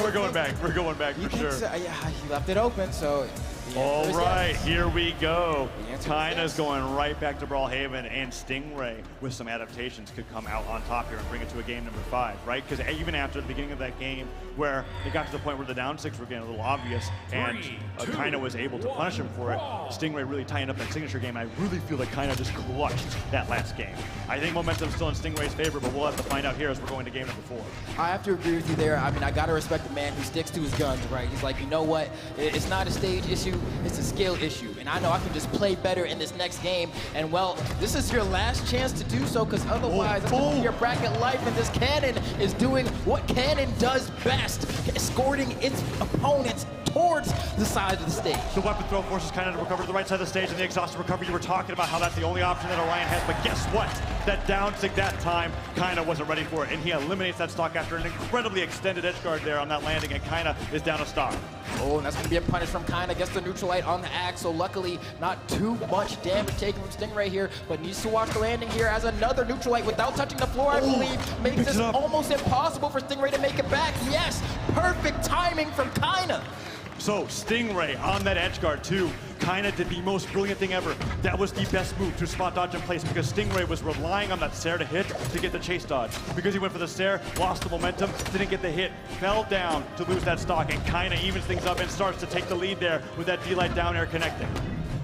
we're going back for sure. So, yeah, he left it open, so. All right, here we go. Kaina's going right back to Brawlhaven, and Stingray, with some adaptations, could come out on top here and bring it to a game number 5, right? Because even after the beginning of that game, where it got to the point where the down 6 were getting a little obvious, and Kaina was able to punish him for it, Stingray really tying up that signature game. I really feel like Kaina just clutched that last game. I think momentum's still in Stingray's favor, but we'll have to find out here as we're going to game number 4. I have to agree with you there. I mean, I gotta respect the man who sticks to his guns, right? He's like, you know what? It's not a stage issue. It's a skill issue, and I know I can just play better in this next game, and well, this is your last chance to do so, because otherwise it's going to be your bracket life, and this cannon is doing what cannon does best, escorting its opponents towards the side of the stage. The weapon throw forces Kaina to recover to the right side of the stage, and the exhausted recovery, you were talking about how that's the only option that Orion has, but guess what? That down sig that time, Kaina wasn't ready for it, and he eliminates that stock after an incredibly extended edge guard there on that landing, and Kaina is down a stock. Oh, and that's going to be a punish from Kaina. Gets the neutral light on the axe, so luckily not too much damage taken from Stingray here, but needs to watch the landing here as another neutral light without touching the floor, I believe, makes this almost impossible for Stingray to make it back. Yes, perfect timing from Kaina. So Stingray on that edge guard too. Kaina did the most brilliant thing ever. That was the best move to spot dodge in place, because Stingray was relying on that Sair to hit to get the chase dodge. Because he went for the Sair, lost the momentum, didn't get the hit, fell down to lose that stock, and Kaina evens things up and starts to take the lead there with that D-Light down air connecting.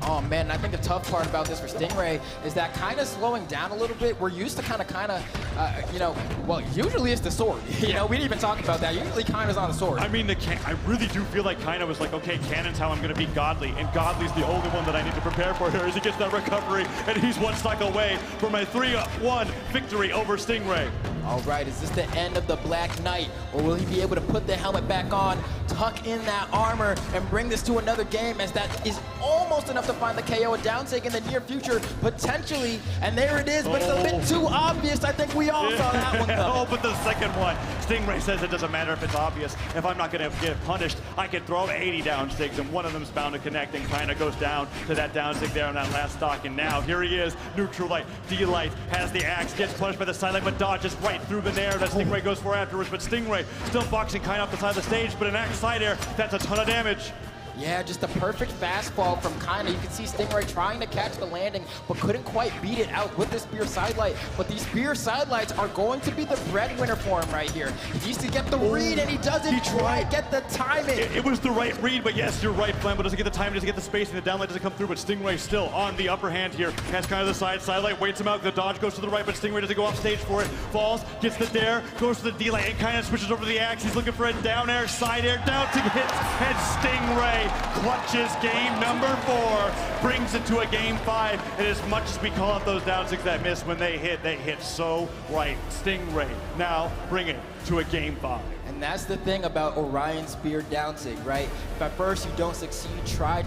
Oh man, and I think the tough part about this for Stingray is that kind of slowing down a little bit. We're used to kind of, you know, well, usually it's the sword. You know, we didn't even talk about that. Usually Kaina's on the sword. I mean, I really do feel like Kaina was like, okay, Cannon's how I'm going to beat Godly, and Godly's the only one that I need to prepare for here as he gets that recovery, and he's 1 stock away from a 3-1 victory over Stingray. All right, is this the end of the Black Knight, or will he be able to put the helmet back on, tuck in that armor, and bring this to another game, as that is almost enough to find the KO. A down sig in the near future, potentially, and there it is, but it's a bit too obvious. I think we all saw that one coming. Oh, but the second one, Stingray says it doesn't matter if it's obvious. If I'm not going to get punished, I can throw 80 down sigs, and one of them's bound to connect, and kind of goes down to that down sig there on that last stock. And now here he is, neutral light, D-light, has the axe, gets punished by the sidelight, but dodges right through the nair that Stingray goes for afterwards. But Stingray still boxing kind of off the side of the stage, but an axe side air, that's a ton of damage. Yeah, just a perfect fastball from Kinda. You can see Stingray trying to catch the landing, but couldn't quite beat it out with the spear sidelight. But these spear sidelights are going to be the breadwinner for him right here. He needs to get the read, and he doesn't. He tried. Get the timing. It was the right read, but yes, you're right, Flambo doesn't get the timing, doesn't get the spacing, the downlight doesn't come through, but Stingray still on the upper hand here. Has kind of the sidelight, waits him out, the dodge goes to the right, but Stingray doesn't go off stage for it. Falls, gets the dare, goes to the D-light, and kind of switches over to the axe. He's looking for a down air, side air, down to hits, and Stingray clutches game number 4, brings it to a game 5, and as much as we call out those down sigs that miss, when they hit so right. Stingray now bring it to a game 5. And that's the thing about Orion Spear down sig, right? If at first you don't succeed, try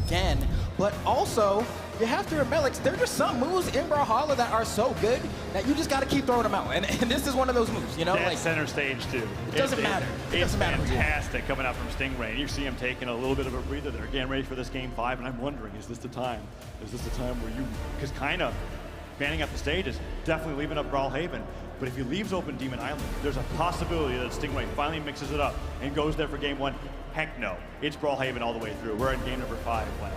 again. But also, you have to remember, like, there are just some moves in Brawlhalla that are so good that you just got to keep throwing them out. And this is one of those moves, you know? That like center stage, too. It doesn't matter. It's fantastic coming out from Stingray. And you see him taking a little bit of a breather there, getting ready for this game 5. And I'm wondering, is this the time? Is this the time where you, because kind of banning up the stage is definitely leaving up Brawlhaven. But if he leaves open Demon Island, there's a possibility that Stingray finally mixes it up and goes there for game 1. Heck no. It's Brawlhaven all the way through. We're in game number 5, Flambo.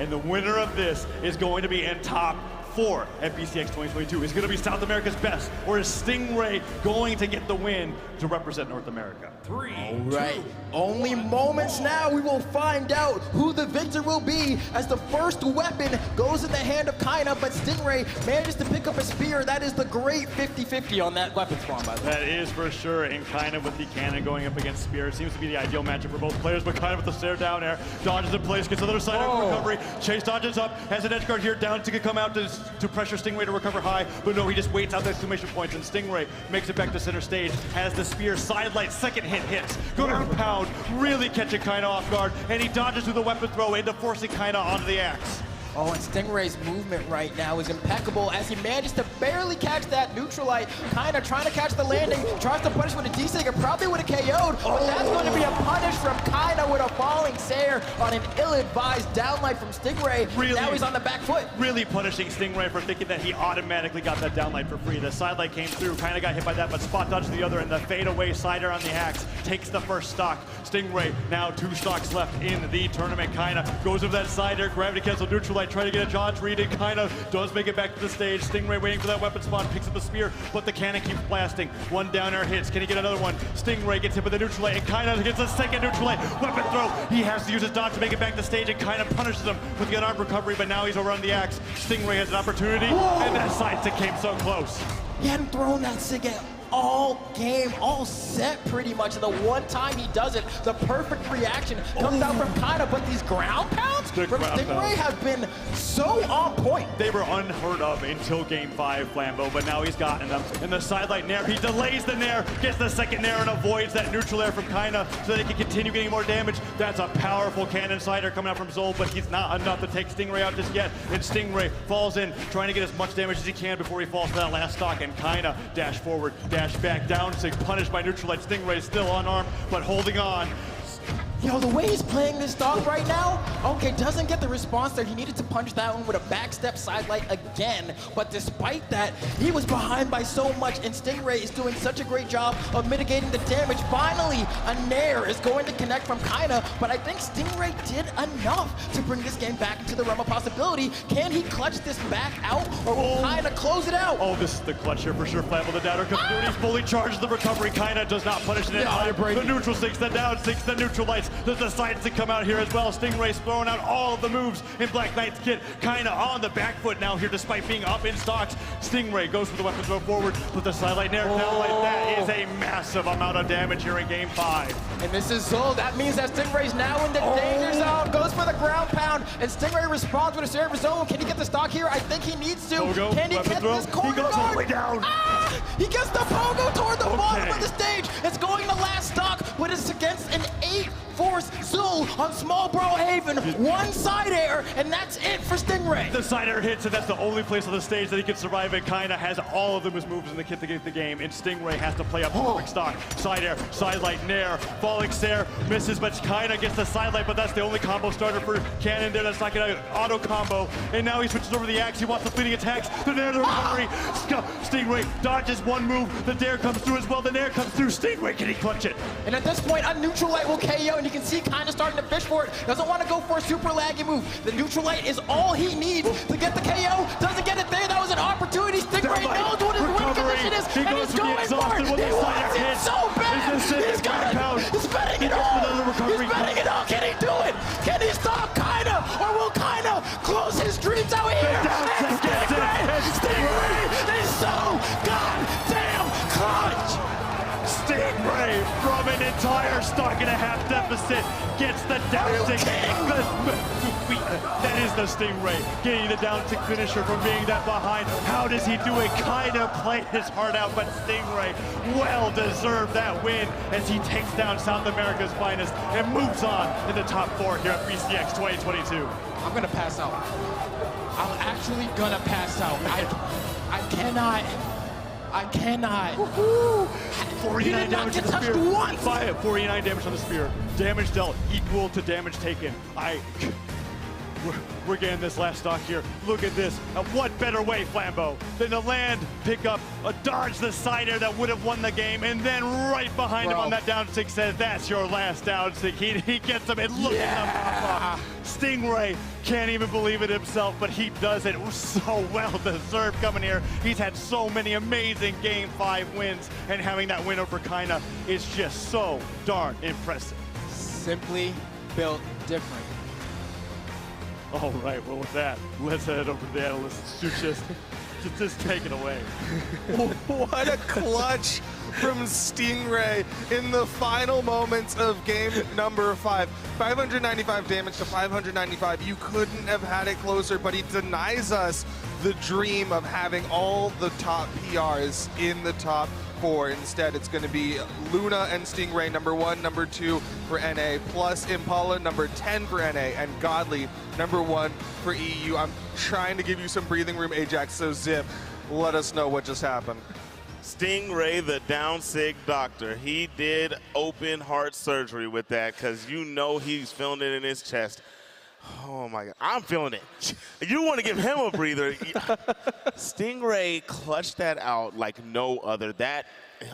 And the winner of this is going to be in top 4 at BCX 2022. Is going to be South America's best, or is Stingray going to get the win to represent North America? 3, All right, only moments now we will find out who the victor will be, as the first weapon goes in the hand of Kinda, but Stingray manages to pick up a spear. That is the great 50-50 on that weapon spawn, by the way. That is for sure, and Kinda with the cannon going up against Spear. It seems to be the ideal matchup for both players, but Kinda with the stare down air, dodges in place, gets another side air recovery. Chase dodges up, has an edge guard here, down to come out to pressure Stingray to recover high, but no, he just waits out the exclamation points, and Stingray makes it back to center stage, has the spear sidelight, second hit hits, go to the pound, really catching Kinda off guard, and he dodges through the weapon throw into forcing Kinda onto the axe. Oh, and Stingray's movement right now is impeccable as he manages to barely catch that neutral light. Kinda trying to catch the landing, tries to punish with a D-sig, and probably would have KO'd, but that's going to be a punish from Kinda with a falling Sayer on an ill-advised downlight from Stingray. Really, now he's on the back foot. Really punishing Stingray for thinking that he automatically got that downlight for free. The sidelight came through, Kinda got hit by that, but spot dodged the other, and the fadeaway sider on the axe takes the first stock. Stingray now 2 stocks left in the tournament. Kinda goes over that side air, gravity cancel, neutral light, trying to get a dodge read, and Kinda does make it back to the stage. Stingray waiting for that weapon spawn, picks up the spear, but the cannon keeps blasting. One down air hits, can he get another one? Stingray gets hit with the neutral light, and Kinda gets a second neutral light. Weapon throw, he has to use his dodge to make it back to stage, and Kinda punishes him with the unarmed recovery, but now he's over on the axe. Stingray has an opportunity, and that side stick came so close. He hadn't thrown that sig at all game, all set pretty much, and the one time he does it, the perfect reaction comes out from Kinda, but these ground pounds from Stingray have been so on point. They were unheard of until game 5, Flambo, but now he's gotten them. And the sidelight nair, he delays the nair, gets the second nair, and avoids that neutral air from Kinda so that he can continue getting more damage. That's a powerful cannon sider coming out from Zol, but he's not enough to take Stingray out just yet. And Stingray falls in, trying to get as much damage as he can before he falls to that last stock, and Kinda dash forward, dash back down, sig punished by neutral light. Stingray still unarmed, but holding on. Yo, the way he's playing this stock right now, okay, doesn't get the response there. He needed to punch that one with a backstep sidelight again, but despite that, he was behind by so much, and Stingray is doing such a great job of mitigating the damage. Finally, a nair is going to connect from Kinda, but I think Stingray did enough to bring this game back into the realm of possibility. Can he clutch this back out, or will Kinda close it out? Oh, this is the clutch here for sure. Flambo, the downer comes through, and he fully charges the recovery. Kinda does not punish it in time. The neutral sinks, the down sinks, the neutral lights. Knights. Decided to come out here as well. Stingray's throwing out all of the moves in Black Knight's kit. Kinda on the back foot now here despite being up in stocks. Stingray goes for the weapon throw forward, but the sidelight nair down like that is a massive amount of damage here in game 5. And this is Zol. That means that Stingray's now in the danger zone. Goes for the ground pound, and Stingray responds with a server zone. Can he get the stock here? I think he needs to. Pogo, Can he get this corner? He goes all the way down. He gets the pogo toward the bottom of the stage. It's going to last stock, but it's against an 8-force Zul on small Brawlhaven. One side air, and that's it for Stingray. The side air hits, and that's the only place on the stage that he can survive. It kinda has all of his moves in the kit to get the game, and Stingray has to play up perfect stock. Side air, sidelight, nair, falling stare, misses, but kinda gets the sidelight, but that's the only combo starter for Cannon there. That's not gonna auto combo. And now he switches over the axe. He wants the fleeting attacks. The nair, the recovery. Stingray dodges one move. The dare comes through as well. The nair comes through. Stingray, can he clutch it? And at this point, a neutral light will KO, and you can see kinda starting to fish for it. Doesn't want to go for a super laggy move. The neutral light is all he needs to get the KO. Doesn't get it there. That was an opportunity. Stingray knows what his win condition is, and he's going for it. He wants it so bad. He's got it. He's betting it all. He's betting it all. Can he do it? Can he stop Kinda, or will Kinda close his dreams out here? Stingray is so goddamn clutch. Stingray from an entire stock and a half deficit gets the down tick. That is the Stingray getting the down tick finisher from being that behind. How does he do it? Kinda played his heart out, but Stingray well deserved that win as he takes down South America's finest and moves on in the top 4 here at BCX 2022. I'm gonna pass out. I'm actually gonna pass out. I cannot. 49 damage on the spear. 49 damage on the spear. Damage dealt equal to damage taken. We're getting this last stock here. Look at this. What better way, Flambeau, than to land, pick up, dodge the side air that would have won the game, and then right behind him on that down stick says, that's your last down stick. He gets him and look at him pop off. Stingray can't even believe it himself, but he does it so well deserved coming here. He's had so many amazing Game 5 wins, and having that win over Kinda is just so darn impressive. Simply built different. All right, well with that, let's head over to the analysts to just take it away. What a clutch from Stingray in the final moments of game number 5. 595 damage to 595. You couldn't have had it closer, but he denies us the dream of having all the top PRs in the top 4. Instead, it's going to be Luna and Stingray number 1, number 2 for NA, plus Impala number 10 for NA, and Godly number 1 for EU. I'm trying to give you some breathing room, Ajax, so Zip, let us know what just happened. Stingray, the down sig doctor, he did open heart surgery with that because you know he's feeling it in his chest. Oh my God, I'm feeling it. You want to give him a breather. Stingray clutched that out like no other. That,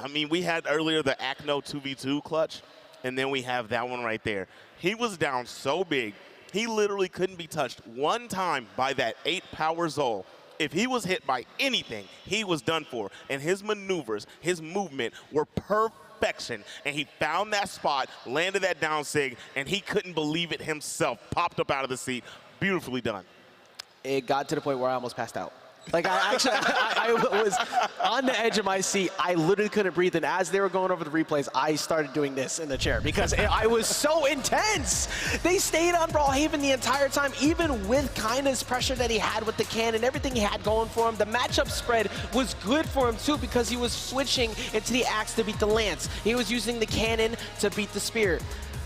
I mean, we had earlier the Acno 2v2 clutch, and then we have that one right there. He was down so big, he literally couldn't be touched one time by that 8-power Zol. If he was hit by anything, he was done for. And his maneuvers, his movement were perfection. And he found that spot, landed that down sig, and he couldn't believe it himself. Popped up out of the seat. Beautifully done. It got to the point where I almost passed out. Like, I was on the edge of my seat. I literally couldn't breathe. And as they were going over the replays, I started doing this in the chair because I was so intense. They stayed on Brawlhaven the entire time, even with Kinda's pressure that he had with the cannon, everything he had going for him. The matchup spread was good for him, too, because he was switching into the axe to beat the lance. He was using the cannon to beat the spear.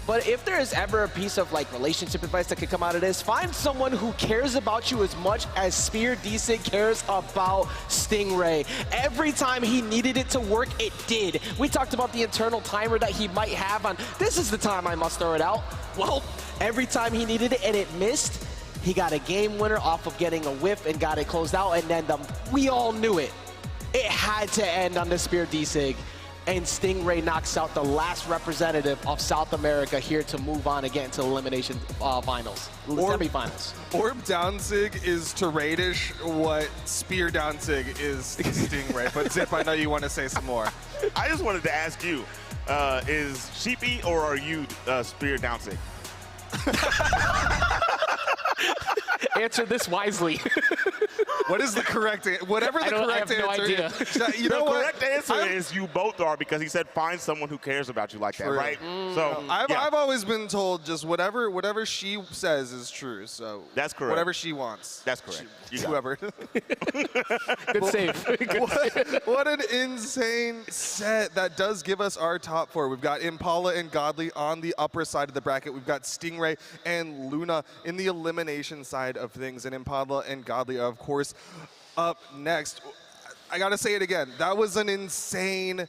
But if there is ever a piece of like relationship advice that could come out of this, find someone who cares about you as much as Spear D-Sig cares about Stingray. Every time he needed it to work, it did. We talked about the internal timer that he might have on, this is the time I must throw it out. Well, every time he needed it and it missed, he got a game winner off of getting a whiff and got it closed out, and then we all knew it. It had to end on the Spear D-Sig. And Stingray knocks out the last representative of South America here to move on and get into elimination finals, semifinals. Orb Downsig is to Radish what Spear Downsig is to Stingray. But Zip, I know you want to say some more. I just wanted to ask you, is sheepy or are you spear downsick? Answer this wisely. What is the correct answer? Whatever the correct answer is. You know the what? correct answer is you both are, because he said find someone who cares about you like that, right? So I've always been told just whatever she says is true. So that's correct. Whatever she wants. That's correct. Whoever. Good save. What an insane set. That does give us our top four. We've got Impala and Godly on the upper side of the bracket. We've got Stingray and Luna in the elimination side of things. And Impala and Godly, of course, up next. I got to say it again. That was an insane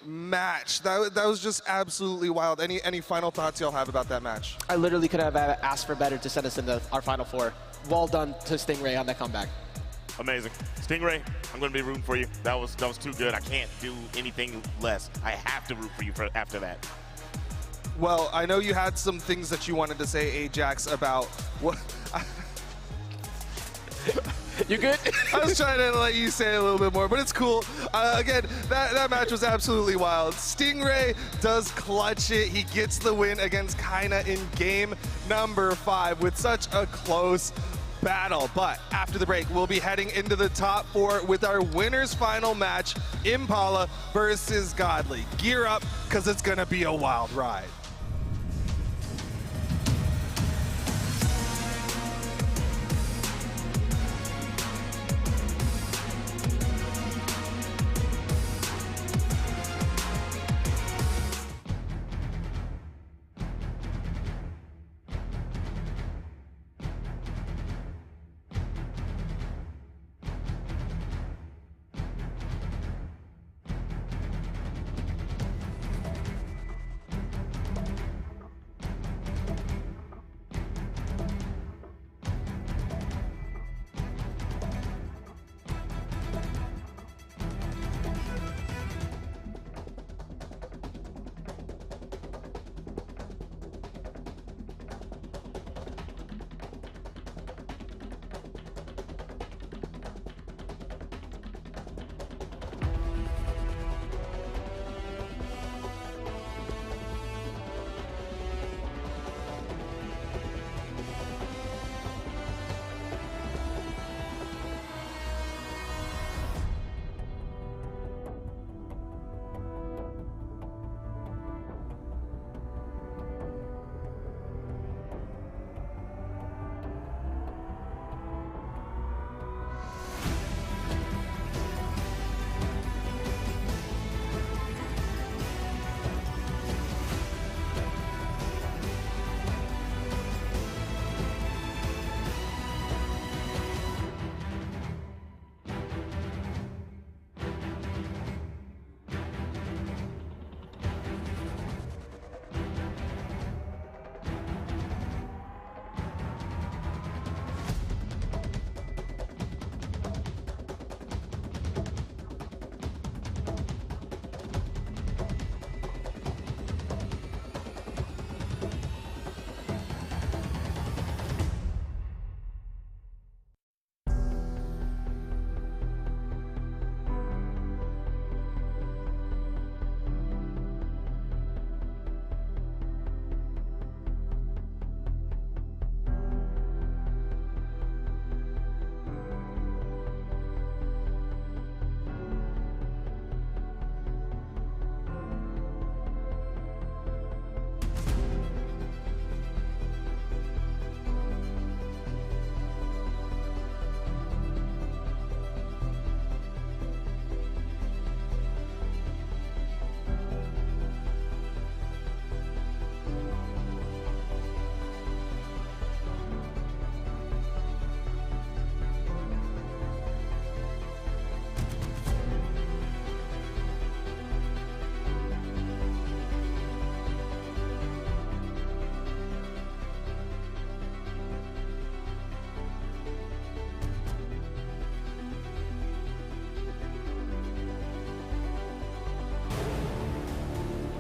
match. That was just absolutely wild. Any final thoughts y'all have about that match? I literally could have asked for better to set us into our Final Four. Well done to Stingray on that comeback. Amazing. Stingray, I'm going to be rooting for you. That was too good. I can't do anything less. I have to root for you after that. Well, I know you had some things that you wanted to say, Ajax, about what... You good? I was trying to let you say it a little bit more, but it's cool. Again, that match was absolutely wild. Stingray does clutch it. He gets the win against Kaina in game number 5 with such a close battle. But after the break, we'll be heading into the top 4 with our winner's final match, Impala versus Godly. Gear up, because it's going to be a wild ride.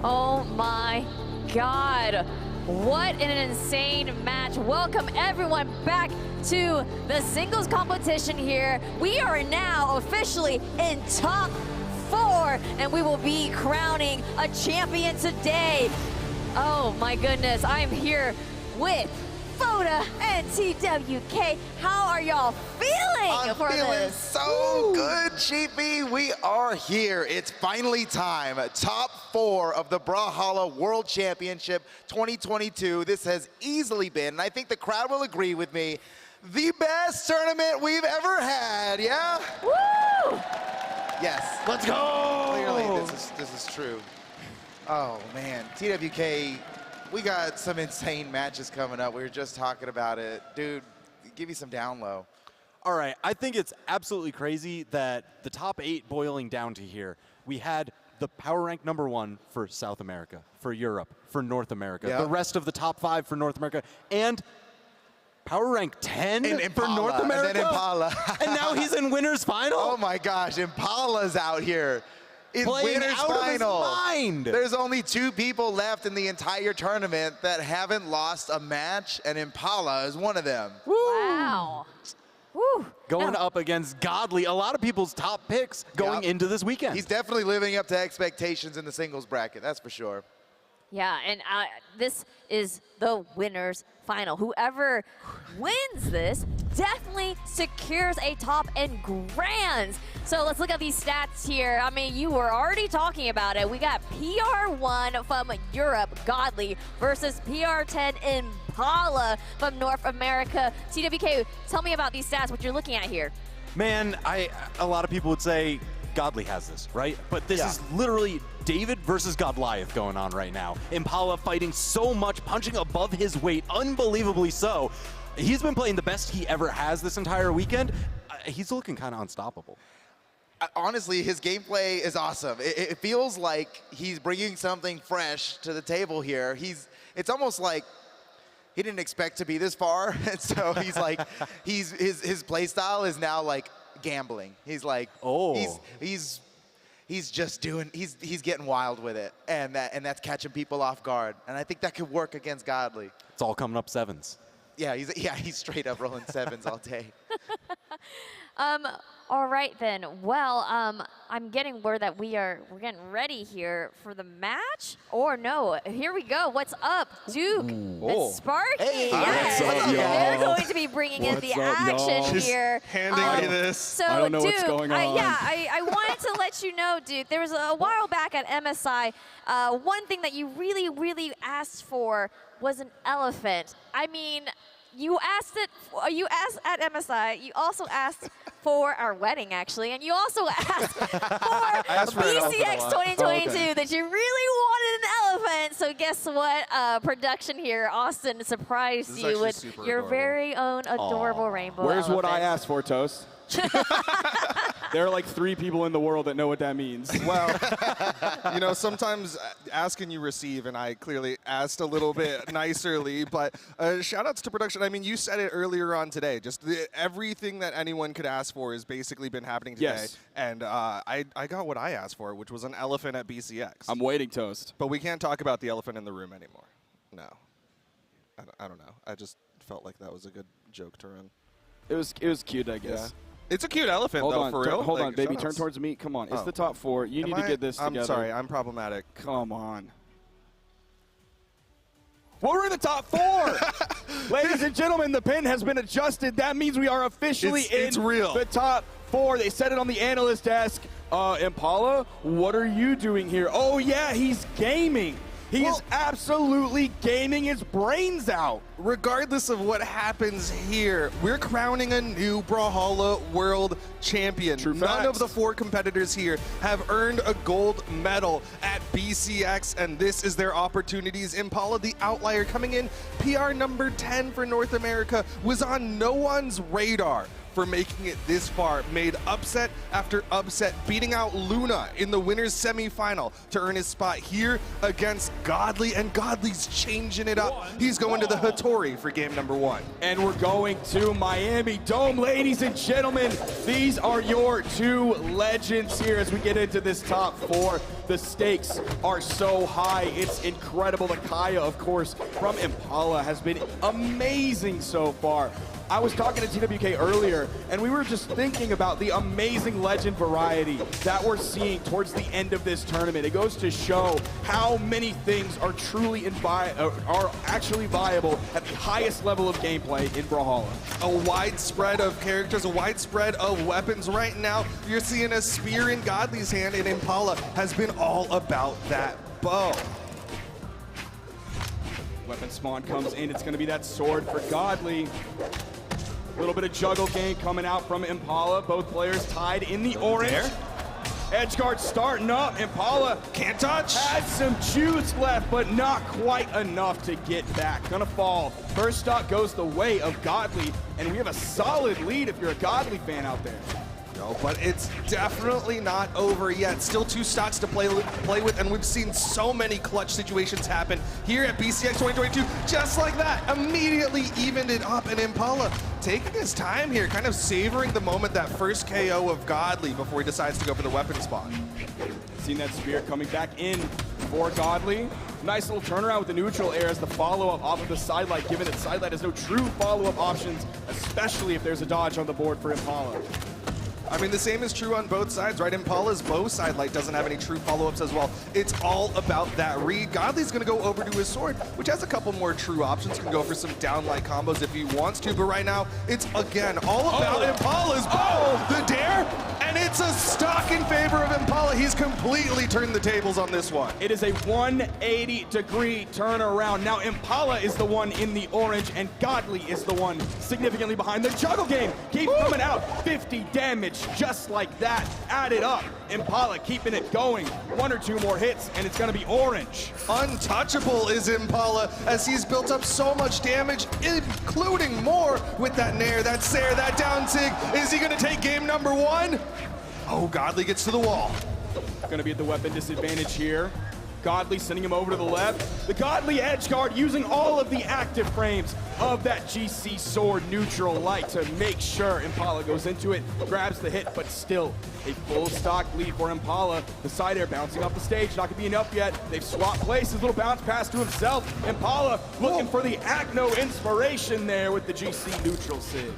Oh my God. What an insane match. Welcome everyone back to the singles competition here. We are now officially in top 4, and we will be crowning a champion today. Oh my goodness, I'm here with Foda and TWK. How are y'all feeling for feeling this? so good, Chiefy. We are here. It's finally time. Top 4 of the Brawlhalla World Championship 2022. This has easily been, and I think the crowd will agree with me, the best tournament we've ever had, yeah? Woo! Yes. Let's go! Clearly, this is true. Oh, man. TWK, we got some insane matches coming up. We were just talking about it. Dude, give me some down low. All right, I think it's absolutely crazy that the top 8 boiling down to here, we had the power rank #1 for South America, for Europe, for North America, Yep. the rest of the top 5 for North America, and power rank 10 for North America. And then Impala. And now he's in winner's final? Oh my gosh, Impala's out here. In Playing winner's out of his final. mind. There's only 2 people left in the entire tournament that haven't lost a match, and Impala is one of them. Wow. Woo. Going up against Godly, a lot of people's top picks going into this weekend. He's definitely living up to expectations in the singles bracket, that's for sure. Yeah, and this is the winner's final. Whoever wins this definitely secures a top and grands. So let's look at these stats here. I mean, you were already talking about it. We got PR1 from Europe, Godly, versus PR10 Impala from North America. TWK, tell me about these stats, what you're looking at here. Man, a lot of people would say Godly has this, right? But this is literally David versus Godliath going on right now. Impala fighting so much, punching above his weight, unbelievably so. He's been playing the best he ever has this entire weekend. He's looking kind of unstoppable. Honestly, his gameplay is awesome. It feels like he's bringing something fresh to the table here. It's almost like he didn't expect to be this far, and so he's like, his play style is now like gambling. He's like, he's just doing, he's getting wild with it, and that's catching people off guard. And I think that could work against Godly. It's all coming up 7s. Yeah, he's straight up rolling 7s all day. All right then. Well, I'm getting word that we're getting ready here for the match. Or no, here we go. What's up, Duke and Sparky? Hey, yes, what's up, they're y'all? going to be bringing in the What's up, action y'all? here. Just handing me this. So, I don't know Duke, what's going on. I wanted to let you know, Duke. There was a while back at MSI, one thing that you really, really asked for was an elephant. I mean, you asked at MSI, you also asked for our wedding, actually, and you also asked for BCX 2022 that you really wanted an elephant. So guess what? Production here, Austin, surprised you with your very own adorable rainbow Where's elephant. what I asked for, Toast? There are like 3 people in the world that know what that means. Well, you know, sometimes ask and you receive, and I clearly asked a little bit nicerly, but shout outs to production. I mean, you said it earlier on today. Just everything that anyone could ask for has basically been happening today. Yes. And I got what I asked for, which was an elephant at BCX. I'm waiting, Toast. But we can't talk about the elephant in the room anymore. No. I don't know. I just felt like that was a good joke to run. It was cute, I guess. Yeah. It's a cute elephant, hold though, on, for real. Hold like, on, baby. shout Turn outs. towards me. Come on. It's Oh. the top 4. You need to get this together. I'm sorry. I'm problematic. Come on. Well, we're in the top 4. Ladies and gentlemen, the pin has been adjusted. That means we are officially It's real. the top 4. They said it on the analyst desk. Impala, what are you doing here? Oh, yeah, he's gaming. He is absolutely gaming his brains out. Regardless of what happens here, we're crowning a new Brawlhalla World Champion. True None facts. of the 4 competitors here have earned a gold medal at BCX, and this is their opportunities. Impala, the outlier, coming in PR number 10 for North America, was on no one's radar for making it this far, made upset after upset, beating out Luna in the winner's semifinal to earn his spot here against Godly, and Godly's changing it up. He's going to the Hattori for game number 1. And we're going to Miami Dome. Ladies and gentlemen, these are your 2 legends here as we get into this top 4. The stakes are so high. It's incredible. The Kaya, of course, from Impala has been amazing so far. I was talking to TWK earlier, and we were just thinking about the amazing legend variety that we're seeing towards the end of this tournament. It goes to show how many things are truly are actually viable at the highest level of gameplay in Brawlhalla. A widespread of characters, a widespread of weapons. Right now, you're seeing a spear in Godly's hand, and Impala has been all about that bow. Weapon spawn comes in. It's going to be that sword for Godly. A little bit of juggle game coming out from Impala. Both players tied in the orange. Edgeguard starting up. Impala can't touch. Has some juice left, but not quite enough to get back. Gonna fall. First stock goes the way of Godly, and we have a solid lead if you're a Godly fan out there. No, but it's definitely not over yet. Still 2 stocks to play with, and we've seen so many clutch situations happen here at BCX 2022, just like that. Immediately evened it up, and Impala taking his time here, kind of savoring the moment, that first KO of Godly before he decides to go for the weapon spot. Seen that spear coming back in for Godly. Nice little turnaround with the neutral air as the follow-up off of the sidelight, given that sidelight has no true follow-up options, especially if there's a dodge on the board for Impala. I mean, the same is true on both sides, right? Impala's bow sidelight doesn't have any true follow-ups as well. It's all about that read. Godly's gonna go over to his sword, which has a couple more true options. Can go for some downlight combos if he wants to, but right now, it's again all about Impala's bow. The dare, and it's a stock in favor of Impala. He's completely turned the tables on this one. It is a 180-degree turnaround. Now Impala is the one in the orange, and Godly is the one significantly behind. The juggle game keeps coming out. 50 damage. Just like that, added up. Impala keeping it going. 1 or 2 more hits, and it's gonna be orange. Untouchable is Impala, as he's built up so much damage, including more with that nair, that sair, that down sig. Is he gonna take game number 1? Oh, Godly gets to the wall. Gonna be at the weapon disadvantage here. Godly sending him over to the left. The Godly Edgeguard using all of the active frames of that GC sword neutral light to make sure Impala goes into it, grabs the hit, but still a full stock lead for Impala. The side air bouncing off the stage, not gonna be enough yet. They've swapped places, little bounce pass to himself. Impala looking for the Acno inspiration there with the GC neutral sig.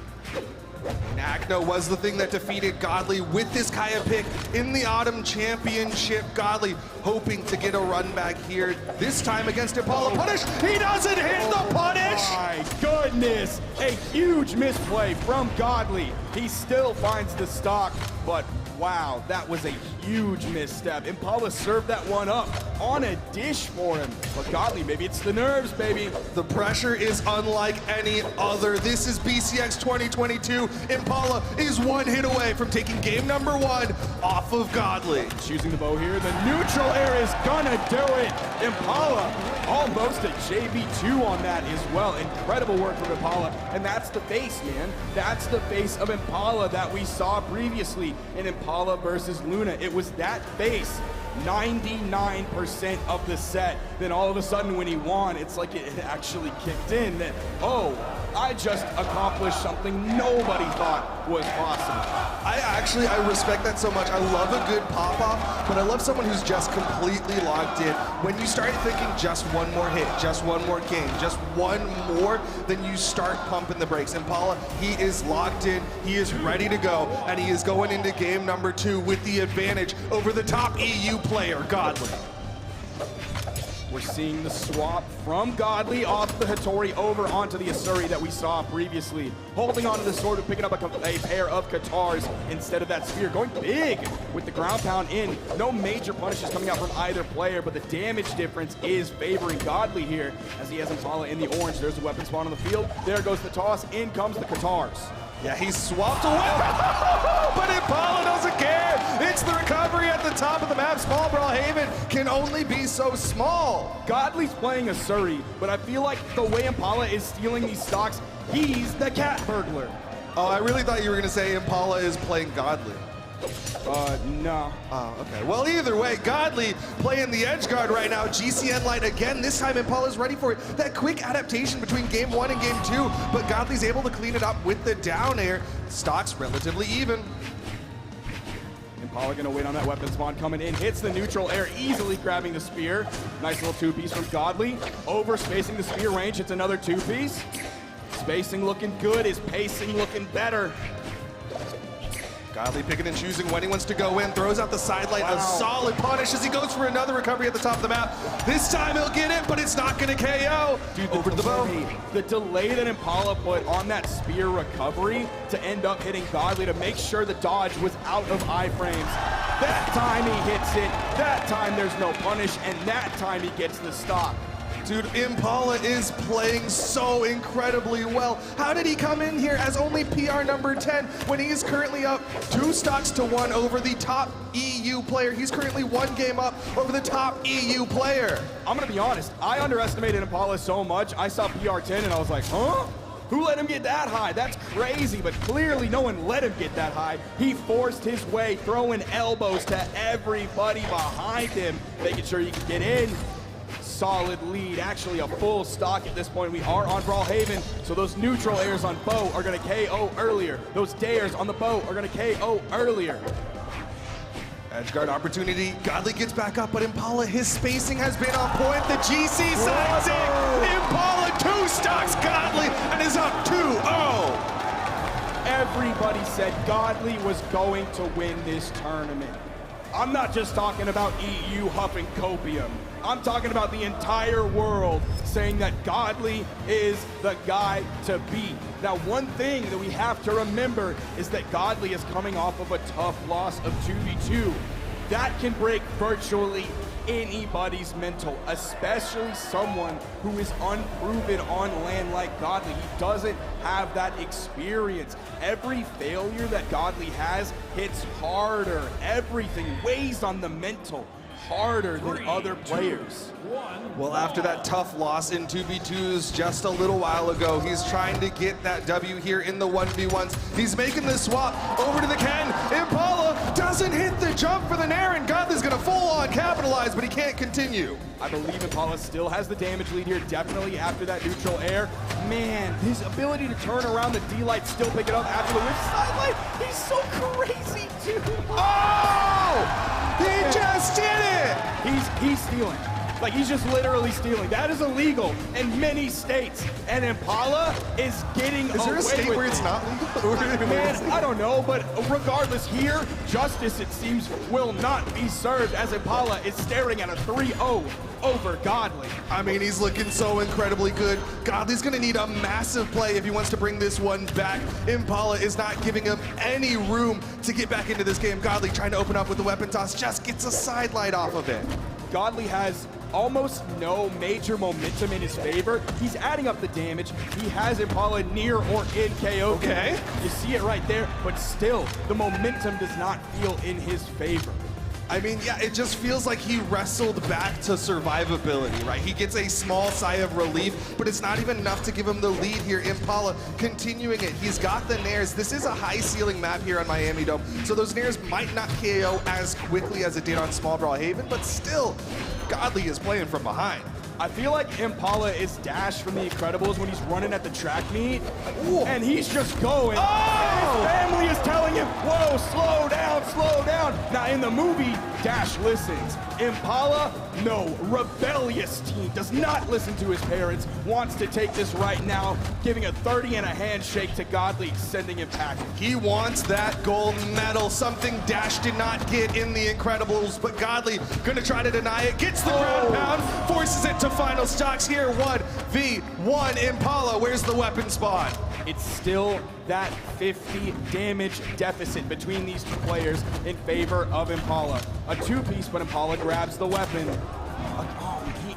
And Acno was the thing that defeated Godly with this Kaya pick in the Autumn Championship. Godly hoping to get a run back here, this time against Impala. Punish! He doesn't hit the punish! My goodness! A huge misplay from Godly. He still finds the stock, but wow, that was a huge misstep. Impala served that one up on a dish for him. But Godly, maybe it's the nerves, baby. The pressure is unlike any other. This is BCX 2022. Impala is 1 hit away from taking game number 1 off of Godly. Choosing the bow here. The neutral air is gonna do it. Impala almost a JB2 on that as well. Incredible work from Impala. And that's the face, man. That's the face of Impala that we saw previously in Impala versus Luna. It was that face 99% of the set. Then all of a sudden when he won, it's like it actually kicked in that, oh, I just accomplished something nobody thought was possible. I respect that so much. I love a good pop-off, but I love someone who's just completely locked in. When you start thinking just 1 more hit, just 1 more game, just 1 more, then you start pumping the brakes. Impala, he is locked in, he is ready to go, and he is going into game number 2 with the advantage over the top EU player, Godly. We're seeing the swap from Godly off the Hattori over onto the Asuri that we saw previously. Holding onto the sword and picking up a pair of Katars instead of that spear. Going big with the ground pound in. No major punishes coming out from either player, but the damage difference is favoring Godly here as he has Impala in the orange. There's the weapon spawn on the field. There goes the toss. In comes the Katars. Yeah, he swapped a weapon, but Impala doesn't care. It's the recovery at the top of the map. Small Brawlhaven can only be so small. Godly's playing Asuri, but I feel like the way Impala is stealing these stocks, he's the cat burglar. Oh, I really thought you were going to say Impala is playing Godly. No. Oh, okay. Well, either way, Godly playing the Edgeguard right now. GCN Light again. This time Impala's ready for it. That quick adaptation between game 1 and game 2, but Godly's able to clean it up with the down air. Stocks relatively even. Impala gonna wait on that weapon spawn coming in, hits the neutral air, easily grabbing the spear. Nice little two-piece from Godly. Over spacing the spear range, it's another two-piece. Spacing looking good, his pacing looking better. Godly picking and choosing when he wants to go in, throws out the sideline, a solid punish as he goes for another recovery at the top of the map. This time he'll get it, but it's not gonna KO. Dude, over to the bow. The delay that Impala put on that spear recovery to end up hitting Godly to make sure the dodge was out of iframes. That time he hits it, that time there's no punish, and that time he gets the stop. Dude, Impala is playing so incredibly well. How did he come in here as only PR number 10 when he's currently up 2 stocks to 1 over the top EU player? He's currently 1 game up over the top EU player. I'm gonna be honest, I underestimated Impala so much. I saw PR 10 and I was like, huh? Who let him get that high? That's crazy, but clearly no one let him get that high. He forced his way, throwing elbows to everybody behind him, making sure he could get in. Solid lead, actually a full stock at this point. We are on Brawlhaven, so those neutral airs on bow are gonna KO earlier. Those dares on the bow are gonna KO earlier. Edgeguard opportunity, Godly gets back up, but Impala, his spacing has been on point. The GC signs it. Impala 2 stocks Godly and is up 2-0. Everybody said Godly was going to win this tournament. I'm not just talking about EU huffing copium. I'm talking about the entire world saying that Godly is the guy to beat. Now, one thing that we have to remember is that Godly is coming off of a tough loss of 2v2. That can break virtually anybody's mental, especially someone who is unproven on land like Godly. He doesn't have that experience. Every failure that Godly has hits harder. Everything weighs on the mental harder than other players. Well, after that tough loss in 2v2s just a little while ago, he's trying to get that W here in the 1v1s. He's making the swap over to the Ken. Impala doesn't hit the jump for the Nair, and Godly's gonna full on capitalize, but he can't continue. I believe Impala still has the damage lead here, definitely after that neutral air. Man, his ability to turn around the D-Light, still pick it up after the whip sidelight, he's so crazy too. Oh! He just did it! He's stealing. Like, he's just literally stealing. That is illegal in many states. And Impala is getting away with it. Is there a state where it's not legal? Man, I don't know, but regardless here, justice, it seems, will not be served as Impala is staring at a 3-0 over Godly. I mean, he's looking so incredibly good. Godly's gonna need a massive play if he wants to bring this one back. Impala is not giving him any room to get back into this game. Godly trying to open up with the weapon toss, just gets a sidelight off of it. Godly has almost no major momentum in his favor. He's adding up the damage. He has Impala near or in KO. Okay. You see it right there, but still, the momentum does not feel in his favor. I mean, yeah, it just feels like he wrestled back to survivability, right? He gets a small sigh of relief, but it's not even enough to give him the lead here. Impala continuing it. He's got the nairs. This is a high ceiling map here on Miami Dome, so those nairs might not KO as quickly as it did on Small Brawlhaven, but still, Godly is playing from behind. I feel like Impala is dashed from the Incredibles when he's running at the track meet, and he's just going. And his family is telling him, whoa, slow down, slow down. Now, in the movie, Dash listens. Impala, no, rebellious teen, does not listen to his parents, wants to take this right now, giving a 30 and a handshake to Godly, sending him packing. He wants that gold medal, something Dash did not get in the Incredibles, but Godly gonna try to deny it, gets the ground pound, forces it to final stocks here. 1v1 Impala, where's the weapon spot? It's still that 50 damage deficit between these two players in favor of Impala. A two-piece, but Impala grabs the weapon.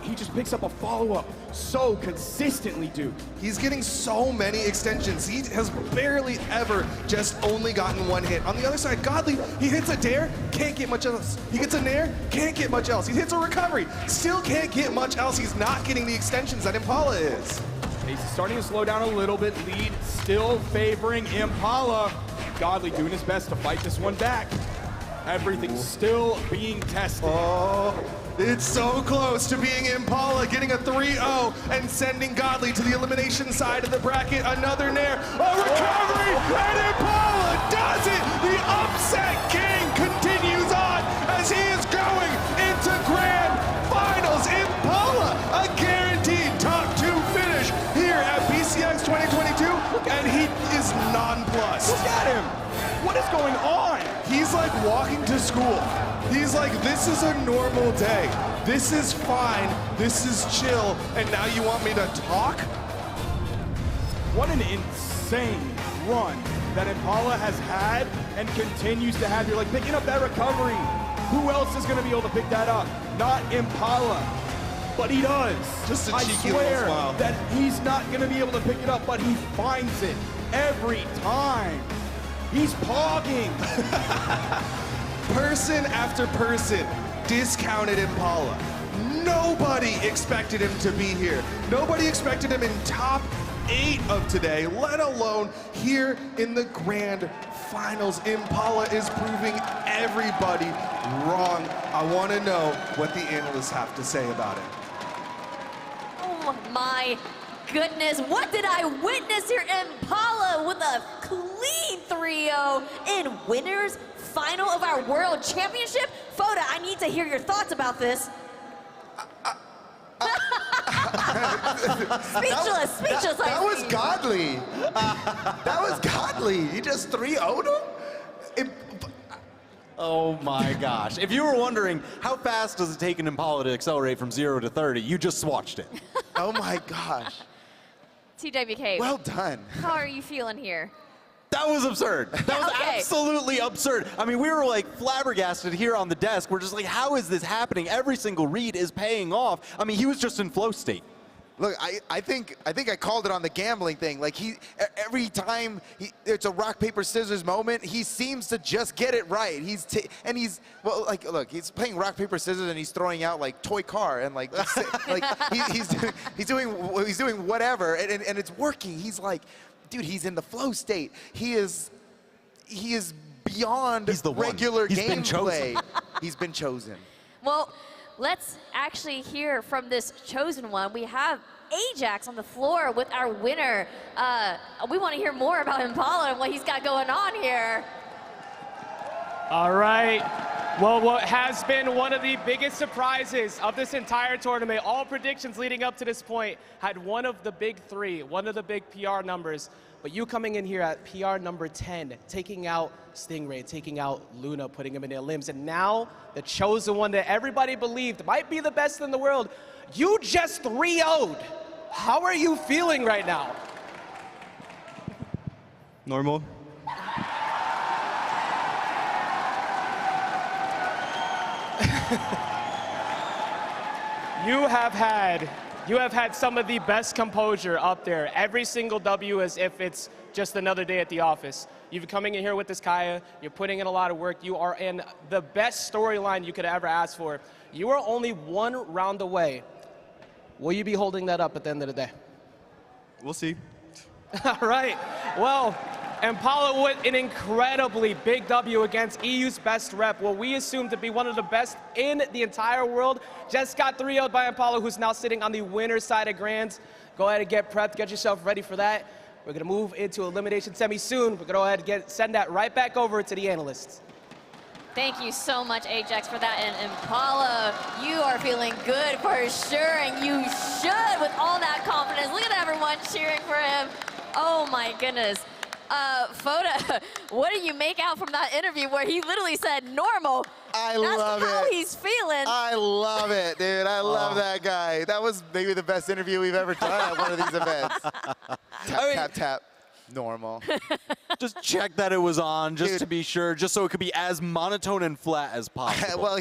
He just picks up a follow-up so consistently, dude. He's getting so many extensions. He has barely ever just only gotten one hit. On the other side, Godly, he hits a dare, can't get much else. He gets a nair, can't get much else. He hits a recovery, still can't get much else. He's not getting the extensions that Impala is. He's starting to slow down a little bit. Lead still favoring Impala. Godly doing his best to fight this one back. Everything's still being tested. Oh, it's so close to being Impala, getting a 3-0 and sending Godly to the elimination side of the bracket. Another nair, a recovery, and Impala does it! The upset king continues as he is going into grand finals. Impala, a guaranteed top 2 finish here at BCX 2022, and he is nonplussed. Look at him. What is going on? He's like walking to school. He's like, this is a normal day. This is fine. This is chill. And now you want me to talk? What an insane run that Impala has had and continues to have. You're like picking up that recovery. Who else is going to be able to pick that up? Not Impala. But he does. Just a I cheeky swear little smile. that he's not going to be able to pick it up, but he finds it every time. He's pogging. Person after person discounted Impala. Nobody expected him to be here. Nobody expected him in top 8 of today, let alone here in the grand finals. Impala is proving everybody wrong. I want to know what the analysts have to say about it. Oh my goodness, what did I witness here? Impala with a clean 3-0 in winners final of our World Championship. Foda, I need to hear your thoughts about this. Speechless. That was godly. That was godly. You just 3-0'd him? Oh my gosh. If you were wondering, how fast does it take an Impala to accelerate from 0 to 30, you just watched it. Oh my gosh. TWK. Well done. How are you feeling here? That was absurd. That was Okay. absolutely absurd. I mean, we were like flabbergasted here on the desk. We're just like, how is this happening? Every single read is paying off. I mean, he was just in flow state. Look, I think I called it on the gambling thing. Like every time it's a rock paper scissors moment, he seems to just get it right. He's playing rock paper scissors and he's throwing out like toy car and like he's doing whatever and it's working. He's like, dude, he's in the flow state. He is beyond regular gameplay. He's been chosen. Well, let's actually hear from this chosen one. We have Ajax on the floor with our winner. We want to hear more about Impala and what he's got going on here. All right. Well, what has been one of the biggest surprises of this entire tournament, all predictions leading up to this point, had one of the big 3, one of the big PR numbers. But you coming in here at PR number 10, taking out Stingray, taking out Luna, putting him in their limbs, and now the chosen one that everybody believed might be the best in the world, you just 3-0'd. How are you feeling right now? Normal. You have had some of the best composure up there. Every single W as if it's just another day at the office. You've been coming in here with this Kaya. You're putting in a lot of work. You are in the best storyline you could ever ask for. You are only 1 round away. Will you be holding that up at the end of the day? We'll see. All right. Well, Impala with an incredibly big W against EU's best rep, what we assume to be one of the best in the entire world. Just got 3-0'd by Impala, who's now sitting on the winner's side of Grands. Go ahead and get prepped, get yourself ready for that. We're gonna move into Elimination Semi soon. We're gonna go ahead and send that right back over to the analysts. Thank you so much, Ajax, for that. And Impala, you are feeling good for sure, and you should with all that confidence. Look at everyone cheering for him. Oh my goodness. Foda, what do you make out from that interview where he literally said normal? I love it. That's how he's feeling. I love it, dude. I love that guy. That was maybe the best interview we've ever done at one of these events. Tap, tap. Normal. Just check that it was on, just to be sure, just so it could be as monotone and flat as possible. Well,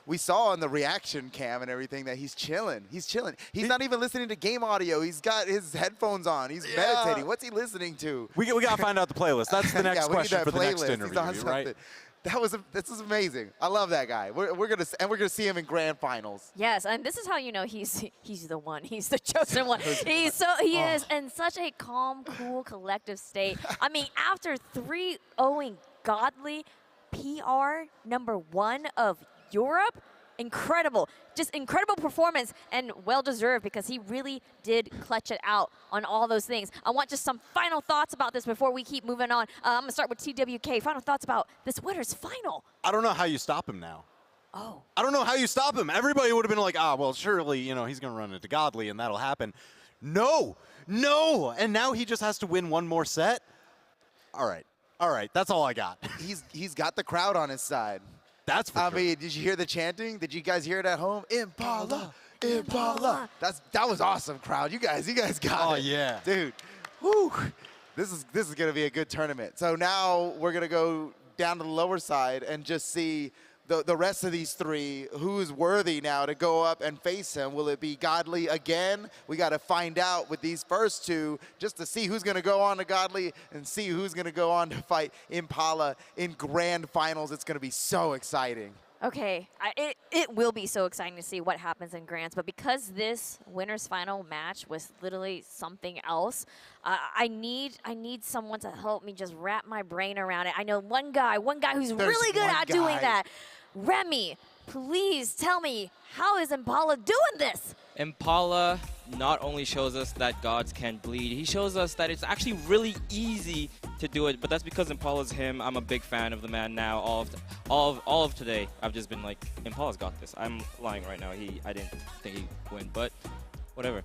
we saw on the reaction cam and everything that he's chilling. He's chilling. He's not even listening to game audio. He's got his headphones on. He's meditating. What's he listening to? We got to find out the playlist. That's the next question for the next playlist. interview, right? This is amazing. I love that guy. We're gonna see him in grand finals. Yes, and this is how you know he's the one. He's the chosen one. He is in such a calm, cool, collective state. I mean, after 3-0ing Godly, PR #1 of Europe, incredible. Just incredible performance and well-deserved because he really did clutch it out on all those things. I want just some final thoughts about this before we keep moving on. I'm going to start with TWK. Final thoughts about this winner's final. I don't know how you stop him now. Oh. I don't know how you stop him. Everybody would have been like, well, surely, you know, he's going to run into Godly and that'll happen. No, no. And now he just has to win one more set? All right, that's all I got. He's got the crowd on his side. That's for sure. I mean, did you hear the chanting? Did you guys hear it at home? Impala, Impala. That was awesome, crowd. You guys got it. Oh, yeah. Dude, whew. This is going to be a good tournament. So now we're going to go down to the lower side and just see the rest of these three, who's worthy now to go up and face him. Will it be Godly again? We got to find out with these first two just to see who's going to go on to Godly and see who's going to go on to fight Impala in grand finals. It's going to be so exciting. Okay, it will be so exciting to see what happens in Grands, but because this winner's final match was literally something else, I need someone to help me just wrap my brain around it. I know one guy who's really good at doing that. Remy, please tell me, how is Impala doing this? Impala not only shows us that gods can bleed, he shows us that it's actually really easy to do it, but that's because Impala's him. I'm a big fan of the man now. All of today, I've just been like, Impala's got this. I'm lying right now. I didn't think he'd win, but whatever.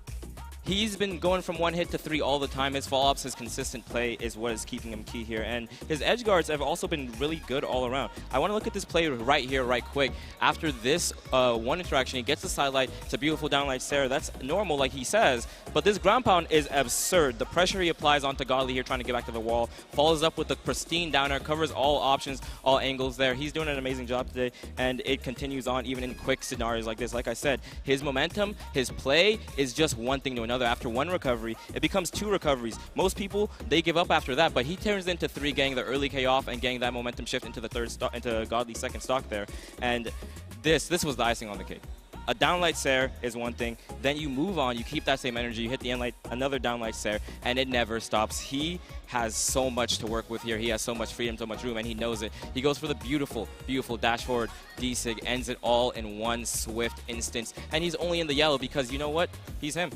He's been going from 1 hit to 3 all the time. His follow-ups, his consistent play is what is keeping him key here. And his edge guards have also been really good all around. I want to look at this play right here, right quick. After this one interaction, he gets the sidelight. It's a beautiful downlight Sarah. That's normal, like he says. But this ground pound is absurd. The pressure he applies onto Godly here, trying to get back to the wall, follows up with the pristine down air, covers all options, all angles there. He's doing an amazing job today, and it continues on even in quick scenarios like this. Like I said, his momentum, his play is just one thing to another. After one recovery, it becomes 2 recoveries. Most people, they give up after that, but he turns into 3, getting the early K off and getting that momentum shift into the third stock, into Godly's second stock there. And this was the icing on the cake. A downlight Sair is one thing, then you move on, you keep that same energy, you hit the end light, another downlight Sair, and it never stops. He has so much to work with here. He has so much freedom, so much room, and he knows it. He goes for the beautiful, beautiful dash forward D-Sig, ends it all in one swift instance, and he's only in the yellow because you know what? He's him.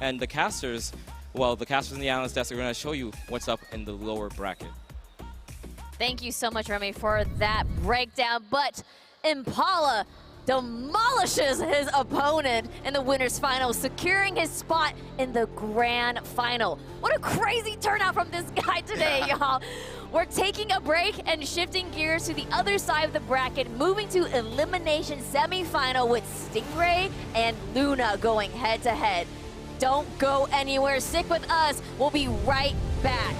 And the casters, well, the casters in the analyst desk are going to show you what's up in the lower bracket. Thank you so much, Remy, for that breakdown. But Impala demolishes his opponent in the winner's final, securing his spot in the grand final. What a crazy turnout from this guy today, y'all. We're taking a break and shifting gears to the other side of the bracket, moving to Elimination semifinal with Stingray and Luna going head-to-head. Don't go anywhere. Stick with us. We'll be right back.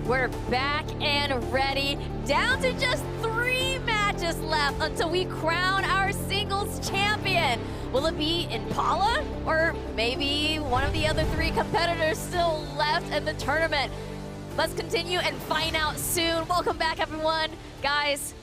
We're back and ready, down to just 3 matches left until we crown our singles champion. Will it be Impala, or maybe one of the other 3 competitors still left in the tournament? Let's continue and find out soon. Welcome back, everyone. Guys,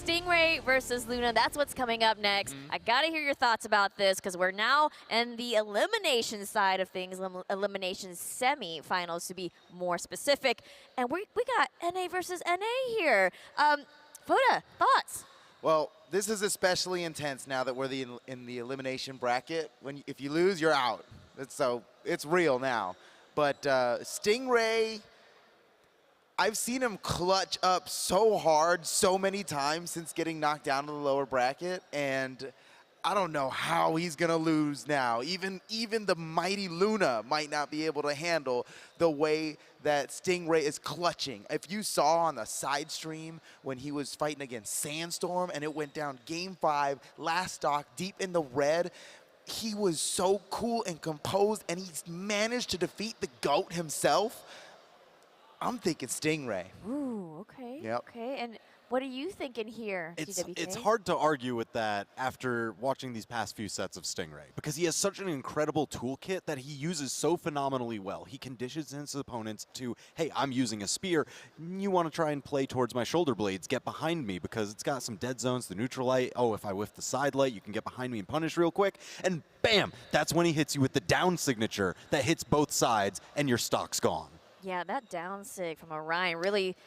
Stingray versus Luna, that's what's coming up next. I gotta hear your thoughts about this because we're now in the elimination side of things, elimination semi-finals to be more specific. And we got NA versus NA here. Foda, thoughts? Well, this is especially intense now that we're in the elimination bracket. If you lose, you're out. It's real now. But Stingray, I've seen him clutch up so hard so many times since getting knocked down to the lower bracket, and I don't know how he's gonna lose now. Even the mighty Luna might not be able to handle the way that Stingray is clutching. If you saw on the side stream when he was fighting against Sandstorm and it went down game 5, last stock, deep in the red, he was so cool and composed, and he's managed to defeat the GOAT himself. I'm thinking Stingray. Ooh, okay. Yep. Okay, and what are you thinking here, TWK? It's hard to argue with that after watching these past few sets of Stingray, because he has such an incredible toolkit that he uses so phenomenally well. He conditions his opponents to, hey, I'm using a spear. You want to try and play towards my shoulder blades, get behind me because it's got some dead zones, the neutral light. Oh, if I whiff the side light, you can get behind me and punish real quick. And bam, that's when he hits you with the down signature that hits both sides and your stock's gone. Yeah, that down sig from Orion really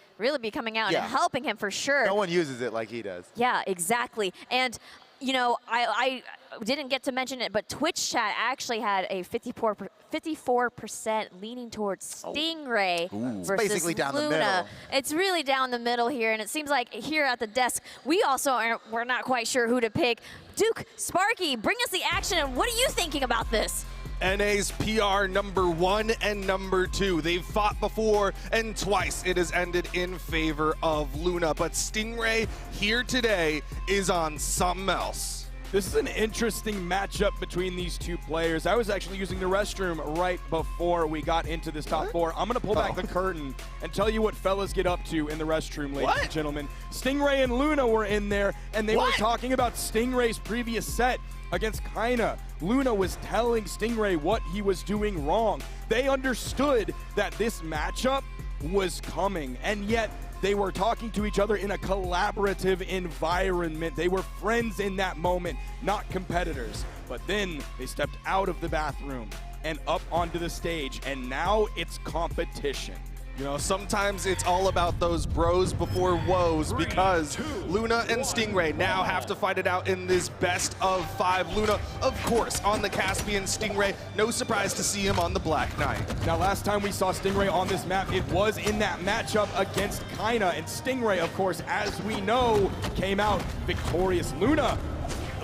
be coming out and helping him for sure. No one uses it like he does. Yeah, exactly. And, you know, I didn't get to mention it, but Twitch chat actually had a 54% leaning towards Stingray versus It's basically down the Luna. middle. It's really down the middle here, and it seems like here at the desk, we're not quite sure who to pick. Duke, Sparky, bring us the action, and what are you thinking about this? NA's PR #1 and #2. They've fought before, and twice it has ended in favor of Luna. But Stingray here today is on something else. This is an interesting matchup between these 2 players. I was actually using the restroom right before we got into this top 4. I'm going to pull back the curtain and tell you what fellas get up to in the restroom, ladies and gentlemen. Stingray and Luna were in there, and they were talking about Stingray's previous set against Kaina. Luna was telling Stingray what he was doing wrong. They understood that this matchup was coming, and yet they were talking to each other in a collaborative environment. They were friends in that moment, not competitors. But then they stepped out of the bathroom and up onto the stage, and now it's competition. You know, sometimes it's all about those bros before woes, because Luna and Stingray now have to fight it out in this best of 5. Luna, of course, on the Caspian. Stingray, no surprise to see him on the Black Knight. Now, last time we saw Stingray on this map, it was in that matchup against Kaina, and Stingray, of course, as we know, came out victorious. Luna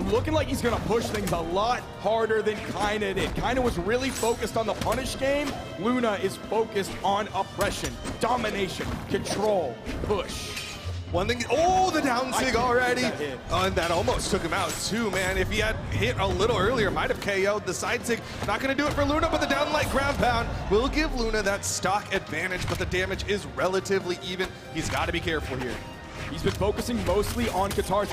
looking like he's going to push things a lot harder than Kaina did. Kaina was really focused on the punish game. Luna is focused on oppression, domination, control, push. One thing, the down sig already. And that almost took him out too, man. If he had hit a little earlier, might have KO'd the side sig. Not gonna do it for Luna, but the down light ground pound will give Luna that stock advantage, but the damage is relatively even. He's gotta be careful here. He's been focusing mostly on guitars.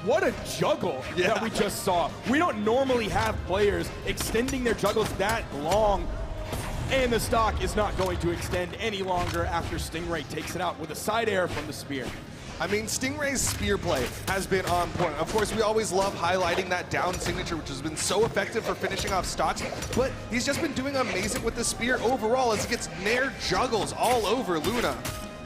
What a juggle that we just saw. We don't normally have players extending their juggles that long, and the stock is not going to extend any longer after Stingray takes it out with a side air from the spear. I mean, Stingray's spear play has been on point. Of course, we always love highlighting that down signature, which has been so effective for finishing off stocks, but he's just been doing amazing with the spear overall as he gets nair juggles all over Luna.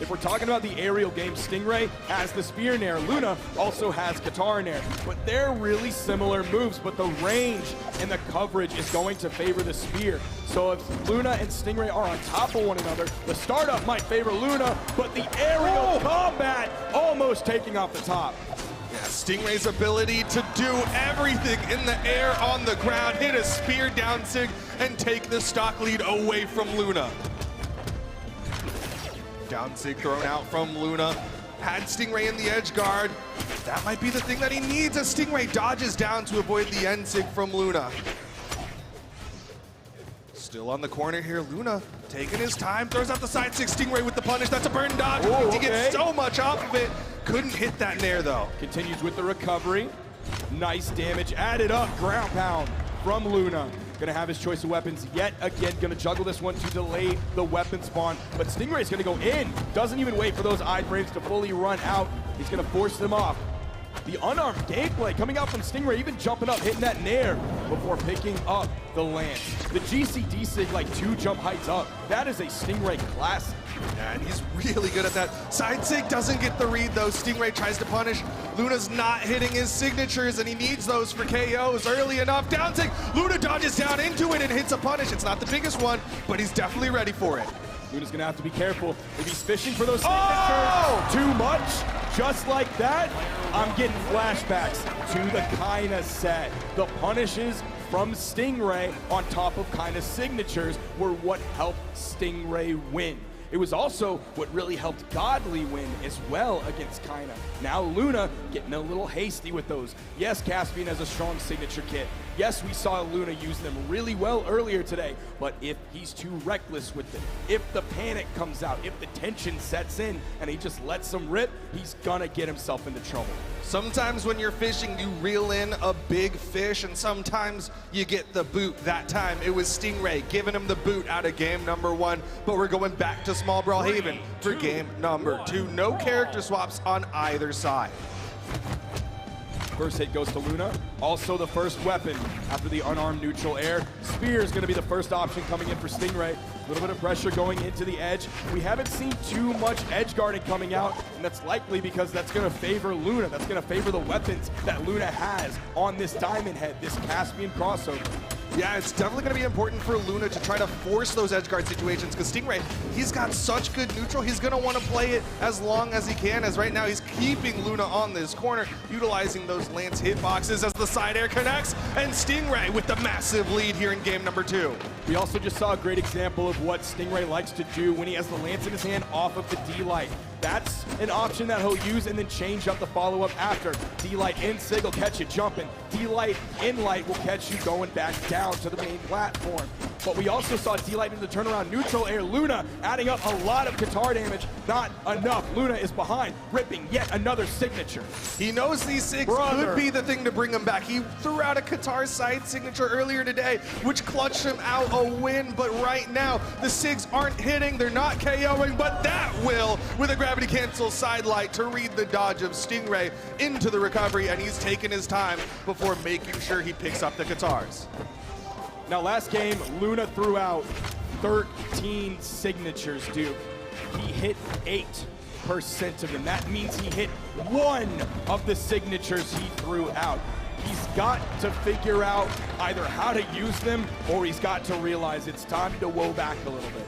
If we're talking about the aerial game, Stingray has the spear nair. Luna also has guitar nair. But they're really similar moves, but the range and the coverage is going to favor the spear. So if Luna and Stingray are on top of one another, the startup might favor Luna, but the aerial combat almost taking off the top. Yeah, Stingray's ability to do everything in the air, on the ground, hit a spear down sig, and take the stock lead away from Luna. Down sig thrown out from Luna. Had Stingray in the edge guard. That might be the thing that he needs as Stingray dodges down to avoid the end sig from Luna. Still on the corner here, Luna taking his time, throws out the side six, Stingray with the punish, that's a burn dodge. Ooh, He gets so much off of it, couldn't hit that nair though. Continues with the recovery. Nice damage added up, ground pound from Luna. Gonna have his choice of weapons yet again, gonna juggle this one to delay the weapon spawn, but Stingray's gonna go in. Doesn't even wait for those iframes to fully run out. He's gonna force them off. The unarmed gameplay coming out from Stingray, even jumping up, hitting that nair before picking up the lance. The GCD sig like 2 jump heights up. That is a Stingray classic. Yeah, and he's really good at that. Side sig doesn't get the read though. Stingray tries to punish. Luna's not hitting his signatures and he needs those for KOs early enough. Down sig, Luna dodges down into it and hits a punish. It's not the biggest one, but he's definitely ready for it. Luna's gonna have to be careful. If he's fishing for those signatures too much, just like that, I'm getting flashbacks to the Kaina set. The punishes from Stingray on top of Kaina's signatures were what helped Stingray win. It was also what really helped Godly win as well against Kaina. Now Luna getting a little hasty with those. Yes, Caspian has a strong signature kit. Yes, we saw Luna use them really well earlier today, but if he's too reckless with it, if the panic comes out, if the tension sets in and he just lets them rip, he's gonna get himself into trouble. Sometimes when you're fishing, you reel in a big fish, and sometimes you get the boot. That time, it was Stingray giving him the boot out of game number 1, but we're going back to Small Brawlhaven for game number 2. No character swaps on either side. First hit goes to Luna, also the first weapon after the unarmed neutral air. Spear is going to be the first option coming in for Stingray. A little bit of pressure going into the edge. We haven't seen too much edge guarding coming out, and that's likely because that's going to favor Luna. That's going to favor the weapons that Luna has on this Diamond Head, this Caspian crossover. Yeah, it's definitely going to be important for Luna to try to force those edge guard situations because Stingray, he's got such good neutral. He's going to want to play it as long as he can, as right now he's keeping Luna on this corner, utilizing those Lance hitboxes as the side air connects, and Stingray with the massive lead here in game number 2. We also just saw a great example of what Stingray likes to do when he has the Lance in his hand off of the D-Light. That's an option that he'll use and then change up the follow-up after. D-Light in sig will catch you jumping. D-Light in light will catch you going back down to the main platform. But we also saw D-Light in the turnaround neutral air. Luna adding up a lot of guitar damage. Not enough. Luna is behind, ripping yet another signature. He knows these sigs could be the thing to bring him back. He threw out a Qatar side signature earlier today, which clutched him out a win. But right now, the sigs aren't hitting. They're not KOing, but that will with a gravity cancel side light to read the dodge of Stingray into the recovery, and he's taking his time before making sure he picks up the Qatars. Now last game, Luna threw out 13 signatures, Duke. He hit 8% of them. That means he hit 1 of the signatures he threw out. He's got to figure out either how to use them or he's got to realize it's time to woe back a little bit.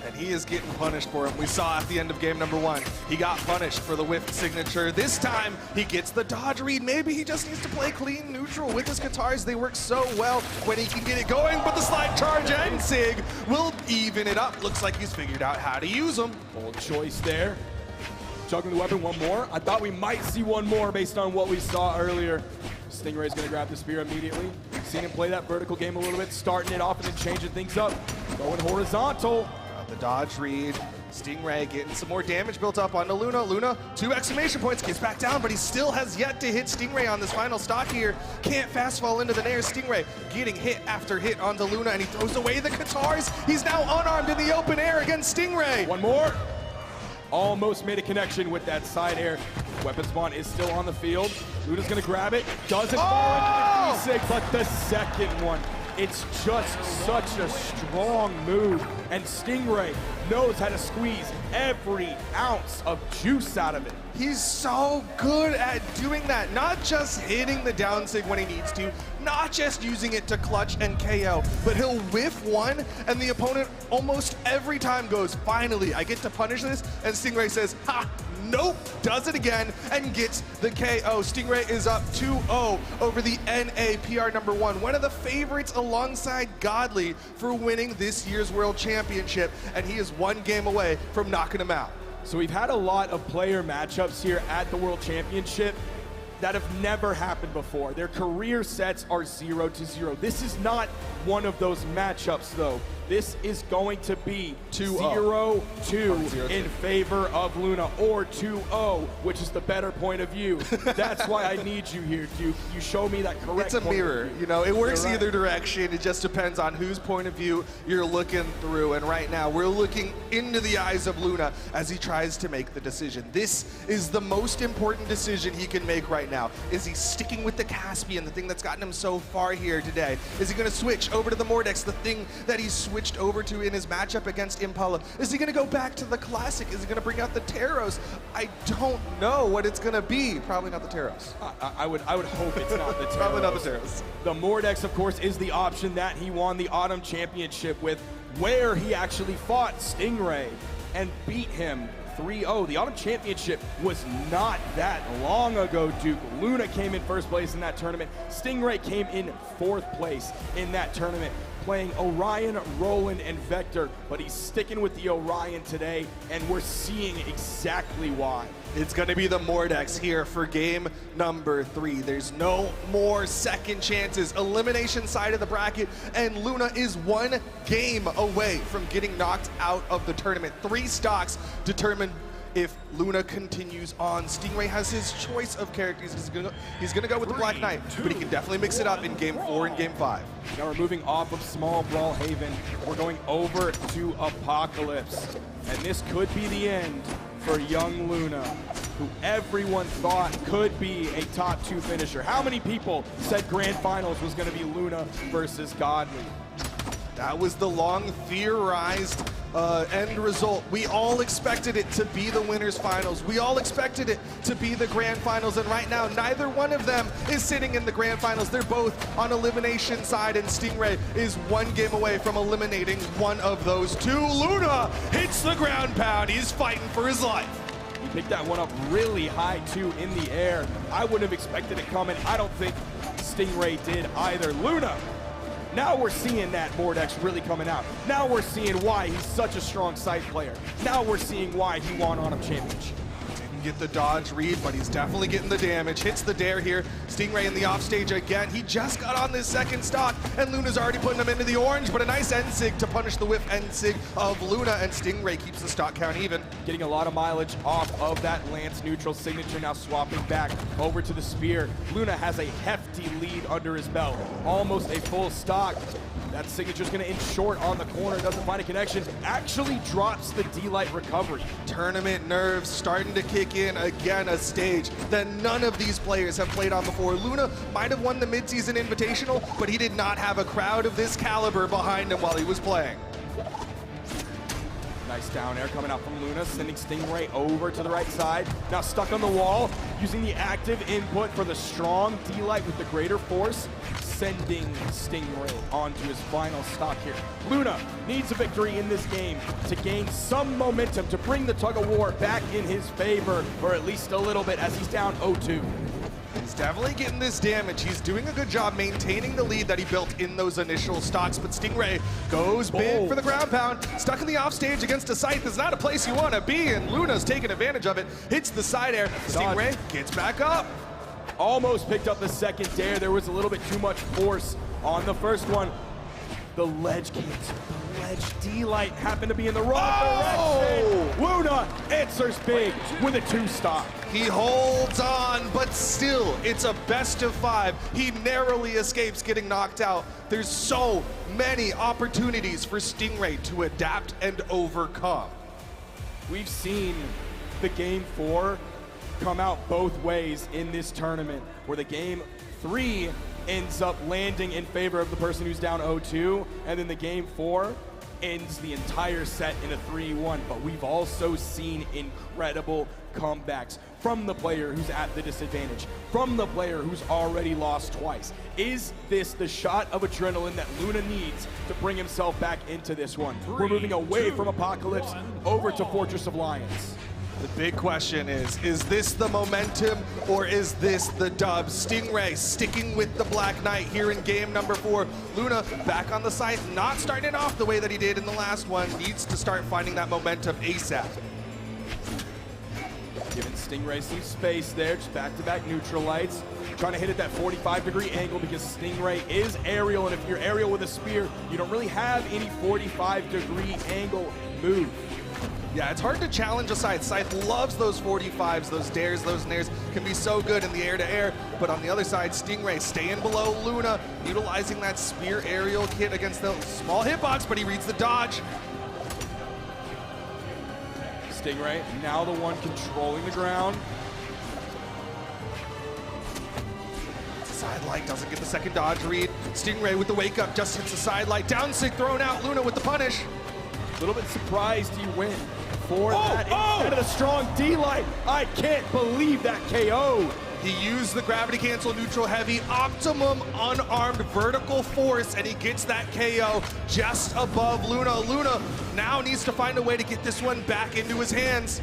And he is getting punished for him. We saw at the end of game number 1, he got punished for the whiffed signature. This time, he gets the dodge read. Maybe he just needs to play clean neutral with his Qatars. They work so well when he can get it going, but the slide charge and sig will even it up. Looks like he's figured out how to use them. Bold choice there. Juggling the weapon, one more. I thought we might see one more based on what we saw earlier. Stingray's gonna grab the spear immediately. Seeing him play that vertical game a little bit, starting it off and then changing things up. Going horizontal. The dodge read. Stingray getting some more damage built up onto Luna. Luna, 2 exclamation points, gets back down, but he still has yet to hit Stingray on this final stock here. Can't fast fall into the nair. Stingray getting hit after hit onto Luna, and he throws away the Qatars. He's now unarmed in the open air against Stingray. One more. Almost made a connection with that side air. Weapon spawn is still on the field. Luna's gonna grab it. Doesn't fall into the 3-6, but the second one. It's just such a strong move, and Stingray knows how to squeeze every ounce of juice out of it. He's so good at doing that, not just hitting the down sig when he needs to, not just using it to clutch and KO, but he'll whiff one, and the opponent almost every time goes, finally, I get to punish this, and Stingray says, ha! Nope, does it again and gets the KO. Stingray is up 2-0 over the NA PR number 1. One of the favorites alongside Godly for winning this year's World Championship, and he is 1 game away from knocking him out. So we've had a lot of player matchups here at the World Championship that have never happened before. Their career sets are 0-0. This is not one of those matchups, though. This is going to be 0-2 in favor of Luna, or 2-0, which is the better point of view. That's why I need you here, Duke. You show me that correct It's a point mirror. of view. You know, it works You're right. either direction. It just depends on whose point of view you're looking through. And right now, we're looking into the eyes of Luna as he tries to make the decision. This is the most important decision he can make right now. Is he sticking with the Caspian, the thing that's gotten him so far here today? Is he going to switch over to the Mordex, the thing that he switched over to in his matchup against Impala? Is he going to go back to the Classic? Is he going to bring out the Taros? I don't know what it's going to be. Probably not the Taros. I would hope it's not the Taros. Probably not the Taros. The Mordex, of course, is the option that he won the Autumn Championship with, where he actually fought Stingray and beat him 3-0. The Autumn Championship was not that long ago, Duke. Luna came in first place in that tournament. Stingray came in fourth place in that tournament, playing Orion, Roland, and Vector, but he's sticking with the Orion today, and we're seeing exactly why. It's going to be the Mordex here for game number 3. There's no more second chances. Elimination side of the bracket, and Luna is 1 game away from getting knocked out of the tournament. 3 stocks determine if Luna continues on. Stingray has his choice of characters. He's gonna go with the Black Knight, but he can definitely mix it up in game 4 and game 5. Now we're moving off of small Brawlhaven. We're going over to Apocalypse, and this could be the end for young Luna, who everyone thought could be a top 2 finisher. How many people said Grand Finals was going to be Luna versus Godly? That was the long theorized end result. We all expected it to be the winners finals. We all expected it to be the grand finals, and right now neither one of them is sitting in the grand finals. They're both on elimination side, and Stingray is 1 game away from eliminating one of those 2. Luna hits the ground pound. He's fighting for his life. He picked that one up really high too in the air. I wouldn't have expected it coming. I don't think Stingray did either. Luna, now we're seeing that Mordex really coming out. Now we're seeing why he's such a strong side player. Now we're seeing why he won Autumn Championship. Didn't get the dodge read, but he's definitely getting the damage. Hits the dare here. Stingray in the offstage again. He just got on this second stock, and Luna's already putting him into the orange, but a nice end-sig to punish the whiff end-sig of Luna, and Stingray keeps the stock count even. Getting a lot of mileage off of that Lance neutral signature, now swapping back over to the spear. Luna has a hefty lead under his belt, almost a full stock. That signature's gonna end short on the corner, doesn't find a connection, actually drops the D-Light recovery. Tournament nerves starting to kick in again, a stage that none of these players have played on before. Luna might have won the midseason invitational, but he did not have a crowd of this caliber behind him while he was playing. Nice down air coming out from Luna, sending Stingray over to the right side. Now stuck on the wall, using the active input for the strong D-Light with the greater force, sending Stingray onto his final stock here. Luna needs a victory in this game to gain some momentum, to bring the tug of war back in his favor, or at least a little bit, as he's down 0-2. He's definitely getting this damage. He's doing a good job maintaining the lead that he built in those initial stocks, but Stingray goes big for the ground pound. Stuck in the offstage against a scythe is not a place you want to be, and Luna's taking advantage of it. Hits the side air. Stingray gets back up. Almost picked up the second dare. There was a little bit too much force on the first one. The ledge cancel. The ledge D-Light happened to be in the wrong direction. Luna answers big with a 2 stock. He holds on, but still, it's a best of 5. He narrowly escapes getting knocked out. There's so many opportunities for Stingray to adapt and overcome. We've seen the game 4 come out both ways in this tournament, where the game 3 ends up landing in favor of the person who's down 0-2, and then the game 4 ends the entire set in a 3-1. But we've also seen incredible comebacks from the player who's at the disadvantage, from the player who's already lost twice. Is this the shot of adrenaline that Luna needs to bring himself back into this one? We're moving away from Apocalypse over to Fortress of Lions. The big question is this the momentum or is this the dub? Stingray sticking with the Black Knight here in game number 4. Luna back on the scythe, not starting off the way that he did in the last one. Needs to start finding that momentum ASAP. Giving Stingray some space there, just back-to-back neutral lights. Trying to hit at that 45-degree angle because Stingray is aerial, and if you're aerial with a spear, you don't really have any 45-degree angle move. Yeah, it's hard to challenge a Scythe. Scythe loves those 45s, those dares, those nairs, can be so good in the air-to-air. But on the other side, Stingray staying below Luna, utilizing that spear aerial kit against the small hitbox, but he reads the dodge. Stingray, now the one controlling the ground. Side light doesn't get the second dodge read. Stingray with the wake up just hits the side light. Down sig thrown out. Luna with the punish. A little bit surprised he went for that instead of the strong D-light. I can't believe that KO. He used the gravity cancel neutral heavy optimum unarmed vertical force, and he gets that KO just above Luna. Luna now needs to find a way to get this one back into his hands.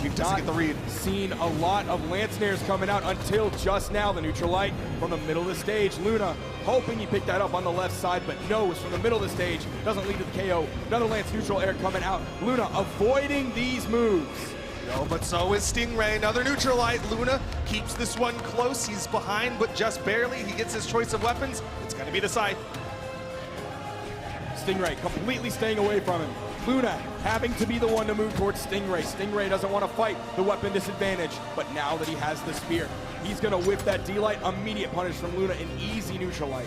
We've not seen a lot of lance nairs coming out until just now. The neutral light from the middle of the stage. Luna hoping he picked that up on the left side, but no, it's from the middle of the stage. Doesn't lead to the KO. Another lance neutral air coming out. Luna avoiding these moves. No, but so is Stingray. Another neutral light. Luna keeps this one close. He's behind, but just barely. He gets his choice of weapons. It's going to be the Scythe. Stingray completely staying away from him. Luna having to be the one to move towards Stingray. Stingray doesn't want to fight the weapon disadvantage, but now that he has the spear, he's going to whip that D-light. Immediate punish from Luna, an easy neutral light.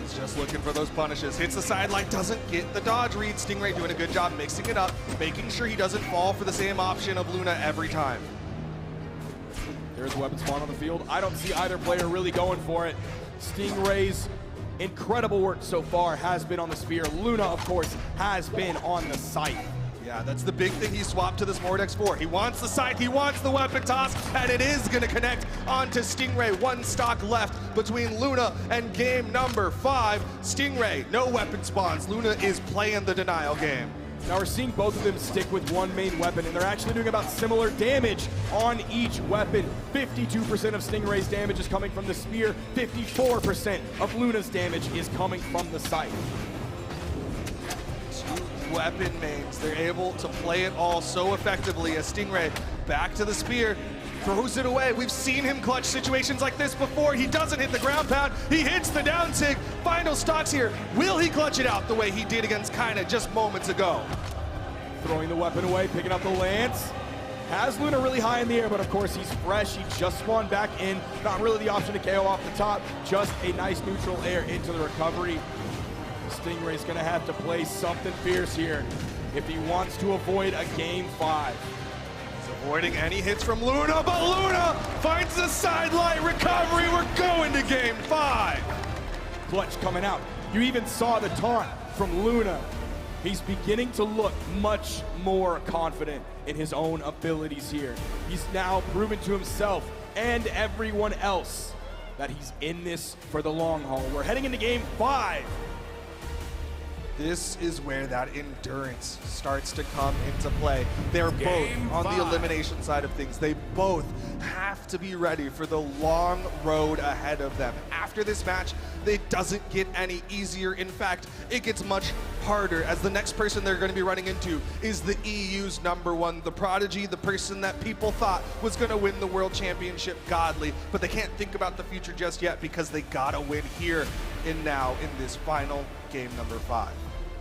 He's just looking for those punishes. Hits the side light, doesn't get the dodge read. Stingray doing a good job mixing it up, making sure he doesn't fall for the same option of Luna every time. There's a weapon spawn on the field. I don't see either player really going for it. Stingray's incredible work so far has been on the spear. Luna, of course, has been on the Scythe. Yeah, that's the big thing he swapped to this Mordex for. He wants the Scythe, he wants the weapon toss, and it is going to connect onto Stingray. One stock left between Luna and game number 5. Stingray, no weapon spawns. Luna is playing the denial game. Now we're seeing both of them stick with one main weapon, and they're actually doing about similar damage on each weapon. 52% of Stingray's damage is coming from the spear, 54% of Luna's damage is coming from the Scythe. Two weapon mains, they're able to play it all so effectively as Stingray back to the spear, throws it away. We've seen him clutch situations like this before. He doesn't hit the ground pound. He hits the down sig. Final stocks here. Will he clutch it out the way he did against Kaina just moments ago? Throwing the weapon away, picking up the lance. Has Luna really high in the air, but of course he's fresh. He just spawned back in. Not really the option to KO off the top. Just a nice neutral air into the recovery. Stingray's gonna have to play something fierce here if he wants to avoid a game 5. Avoiding any hits from Luna, but Luna finds the sidelight recovery. We're going to game 5. Clutch coming out. You even saw the taunt from Luna. He's beginning to look much more confident in his own abilities here. He's now proven to himself and everyone else that he's in this for the long haul. We're heading into game 5. This is where that endurance starts to come into play. They're both on the elimination side of things. They both have to be ready for the long road ahead of them. After this match, it doesn't get any easier. In fact, it gets much harder, as the next person they're going to be running into is the EU's #1, the Prodigy, the person that people thought was going to win the World Championship godly, but they can't think about the future just yet because they gotta win here and now in this final game number 5.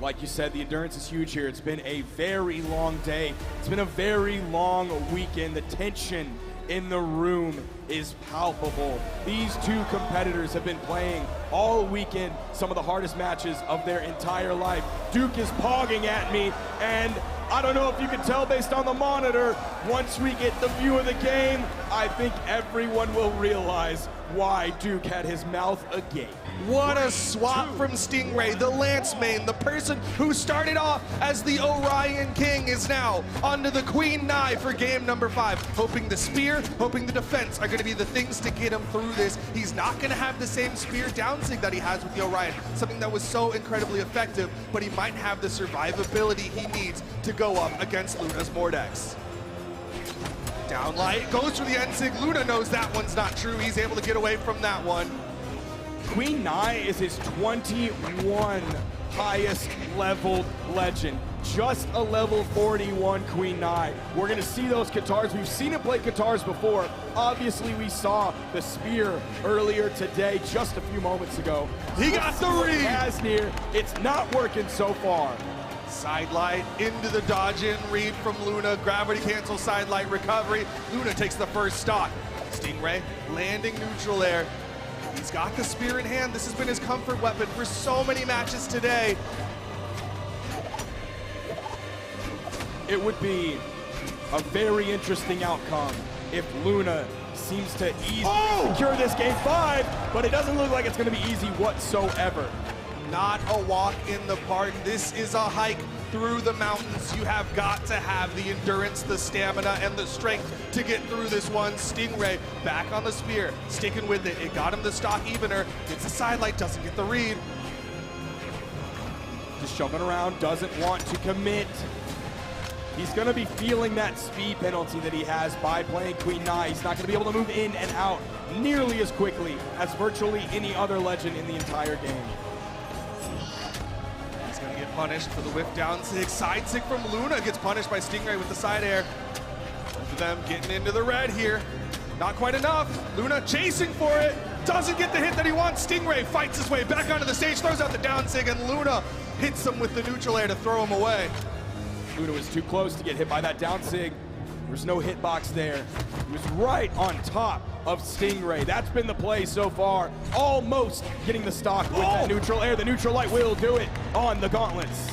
Like you said, the endurance is huge here. It's been a very long day. It's been a very long weekend. The tension in the room is palpable. These two competitors have been playing all weekend some of the hardest matches of their entire life. Duke is pogging at me, and I don't know if you can tell based on the monitor, once we get the view of the game, I think everyone will realize why Duke had his mouth agape. What a swap from Stingray, the Lance main, the person who started off as the Orion King is now onto the Queen Nai for game number 5. Hoping the spear, hoping the defense are going to be the things to get him through this. He's not going to have the same spear down sig that he has with the Orion, something that was so incredibly effective, but he might have the survivability he needs to go up against Luna's Mordex. Downlight goes for the end sig. Luna knows that one's not true. He's able to get away from that one. Queen Nai is his 21 highest leveled legend. Just a level 41 Queen Nai. We're gonna see those Katars. We've seen him play Katars before. Obviously, we saw the spear earlier today, just a few moments ago. He got the read. Asnir, it's not working so far. Sidelight into the dodge in read from Luna. Gravity cancel, sidelight recovery. Luna takes the first stock. Stingray landing neutral air. He's got the spear in hand. This has been his comfort weapon for so many matches today. It would be a very interesting outcome if Luna seems to easily secure this game 5, but it doesn't look like it's going to be easy whatsoever. Not a walk in the park. This is a hike through the mountains. You have got to have the endurance, the stamina, and the strength to get through this one. Stingray back on the spear, sticking with it. It got him the stock evener. Gets a sidelight, doesn't get the read. Just shoving around, doesn't want to commit. He's going to be feeling that speed penalty that he has by playing Queen Nai. He's not going to be able to move in and out nearly as quickly as virtually any other legend in the entire game. He's going to get punished for the whiff down sig. Side sig from Luna gets punished by Stingray with the side air. Both of them getting into the red here. Not quite enough. Luna chasing for it. Doesn't get the hit that he wants. Stingray fights his way back onto the stage, throws out the down sig, and Luna hits him with the neutral air to throw him away. Luna was too close to get hit by that down sig. There's no hitbox there. He was right on top of Stingray. That's been the play so far. Almost getting the stock with that neutral air. The neutral light will do it on the gauntlets.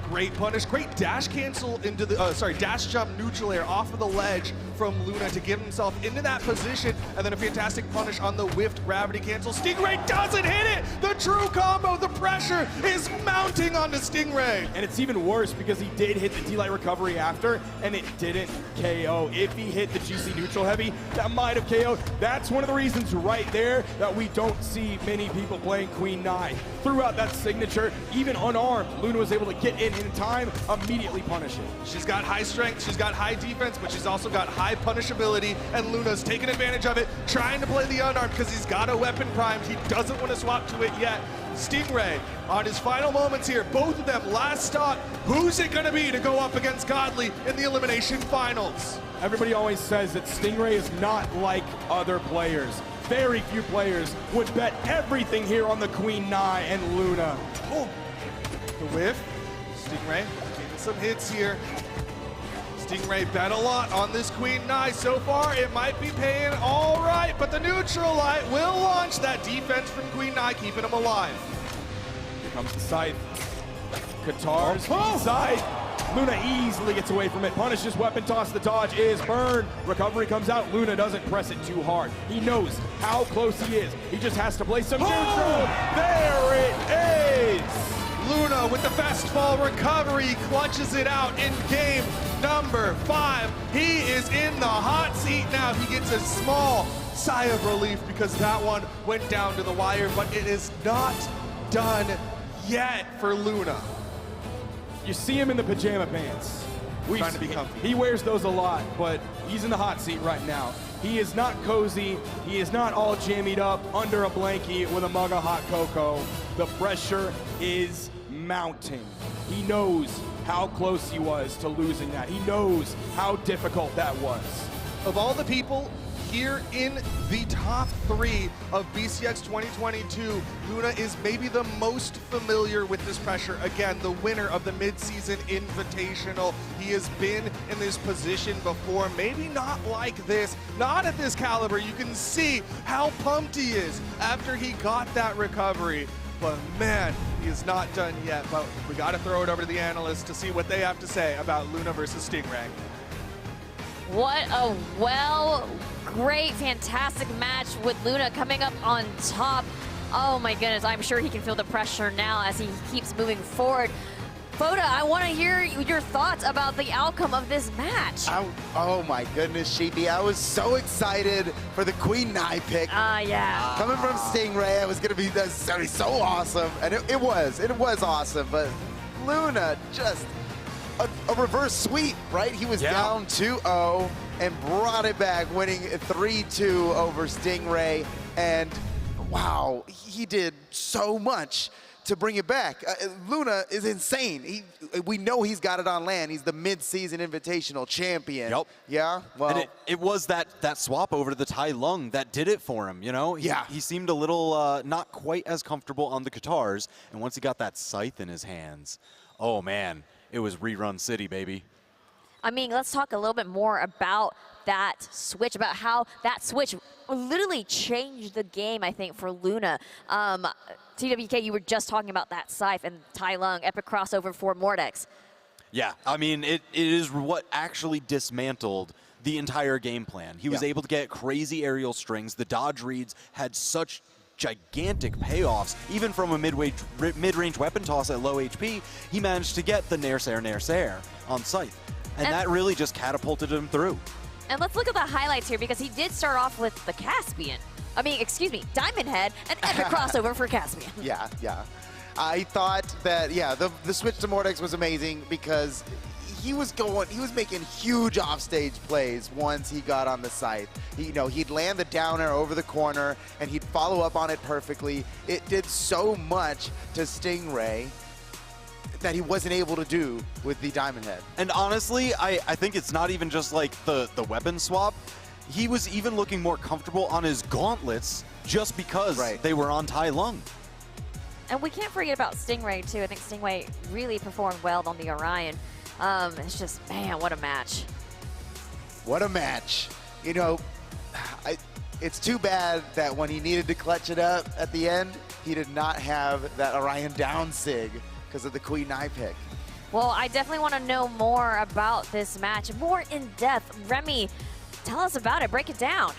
Great punish, great dash cancel into the, dash jump neutral air off of the ledge from Luna to get himself into that position, and then a fantastic punish on the whiffed gravity cancel. Stingray doesn't hit it! The true combo, the pressure is mounting onto Stingray. And it's even worse because he did hit the D-Light recovery after, and it didn't KO. If he hit the GC neutral heavy, that might have KO'd. That's one of the reasons right there that we don't see many people playing Queen Nai. Throughout that signature, even unarmed, Luna was able to get in time, immediately punish it. She's got high strength, she's got high defense, but she's also got high punishability, and Luna's taking advantage of it, trying to play the unarmed because he's got a weapon primed. He doesn't want to swap to it yet. Stingray on his final moments here, both of them last stock. Who's it going to be to go up against Godly in the elimination finals? Everybody always says that Stingray is not like other players. Very few players would bet everything here on the Queen Nai and Luna. Oh, the whiff. Stingray getting some hits here. Stingray bet a lot on this Queen Nai. So far, it might be paying all right, but the neutral light will launch that defense from Queen Nai, keeping him alive. Here comes the scythe. Katars side. Luna easily gets away from it. Punishes weapon toss. The dodge is burned. Recovery comes out. Luna doesn't press it too hard. He knows how close he is. He just has to play some neutral. There it is. Luna with the fastball recovery clutches it out in game number 5. He is in the hot seat now. He gets a small sigh of relief because that one went down to the wire, but it is not done yet for Luna. You see him in the pajama pants. Trying to be comfy. He wears those a lot, but he's in the hot seat right now. He is not cozy. He is not all jammied up under a blankie with a mug of hot cocoa. The pressure is mounting. He knows how close he was to losing that. He knows how difficult that was. Of all the people here in the top 3 of BCX 2022, Luna is maybe the most familiar with this pressure. Again, the winner of the mid-season invitational. He has been in this position before, maybe not like this, not at this caliber. You can see how pumped he is after he got that recovery. But man, he is not done yet. But we got to throw it over to the analysts to see what they have to say about Luna versus Stingray. What a great, fantastic match with Luna coming up on top. Oh my goodness, I'm sure he can feel the pressure now as he keeps moving forward. Foda, I want to hear your thoughts about the outcome of this match. Oh my goodness, Sheepy. I was so excited for the Queen Nai pick. Yeah. Coming from Stingray, it was going to be so awesome. And it was awesome. But Luna, just a reverse sweep, right? He was down 2-0 and brought it back, winning 3-2 over Stingray. And wow, he did so much to bring it back. Luna is insane. We know he's got it on land. He's the mid-season invitational champion. Yep. Yeah? Well, and it was that swap over to the Tai Lung that did it for him, you know? He seemed a little not quite as comfortable on the guitars, and once he got that scythe in his hands, oh man, it was rerun city, baby. I mean, let's talk a little bit more about that switch, about how that switch literally changed the game, I think, for Luna. TWK, you were just talking about that scythe and Tai Lung, epic crossover for Mordex. Yeah, I mean, it is what actually dismantled the entire game plan. He was able to get crazy aerial strings. The dodge reads had such gigantic payoffs. Even from a mid-range weapon toss at low HP, he managed to get the Nair Sair on Scythe. And that really just catapulted him through. And let's look at the highlights here, because he did start off with the Caspian. I mean, excuse me, Diamond Head, an epic crossover for Caspian. Yeah. I thought that, the switch to Mordex was amazing because he was making huge offstage plays once he got on the scythe. He'd land the down air over the corner and he'd follow up on it perfectly. It did so much to Stingray that he wasn't able to do with the Diamond Head. And honestly, I think it's not even just like the weapon swap. He was even looking more comfortable on his gauntlets just because they were on Tai Lung. And we can't forget about Stingray, too. I think Stingray really performed well on the Orion. It's just, man, what a match. What a match. It's too bad that when he needed to clutch it up at the end, he did not have that Orion down sig because of the Queen Eye pick. Well, I definitely want to know more about this match, more in depth. Remy, tell us about it. Break it down.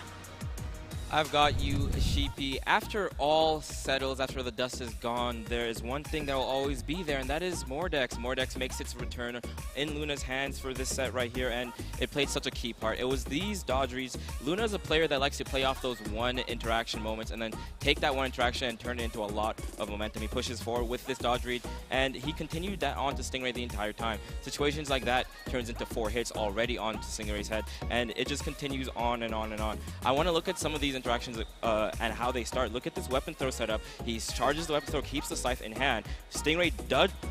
I've got you, Sheepy. After all settles, after the dust is gone, there is one thing that will always be there, and that is Mordex. Mordex makes its return in Luna's hands for this set right here, and it played such a key part. It was these dodge reads. Luna is a player that likes to play off those one interaction moments and then take that one interaction and turn it into a lot of momentum. He pushes forward with this dodge read, and he continued that on to Stingray the entire time. Situations like that turns into 4 hits already onto Stingray's head, and it just continues on and on and on. I want to look at some of these interactions and how they start. Look at this weapon throw setup. He charges the weapon throw, keeps the scythe in hand. Stingray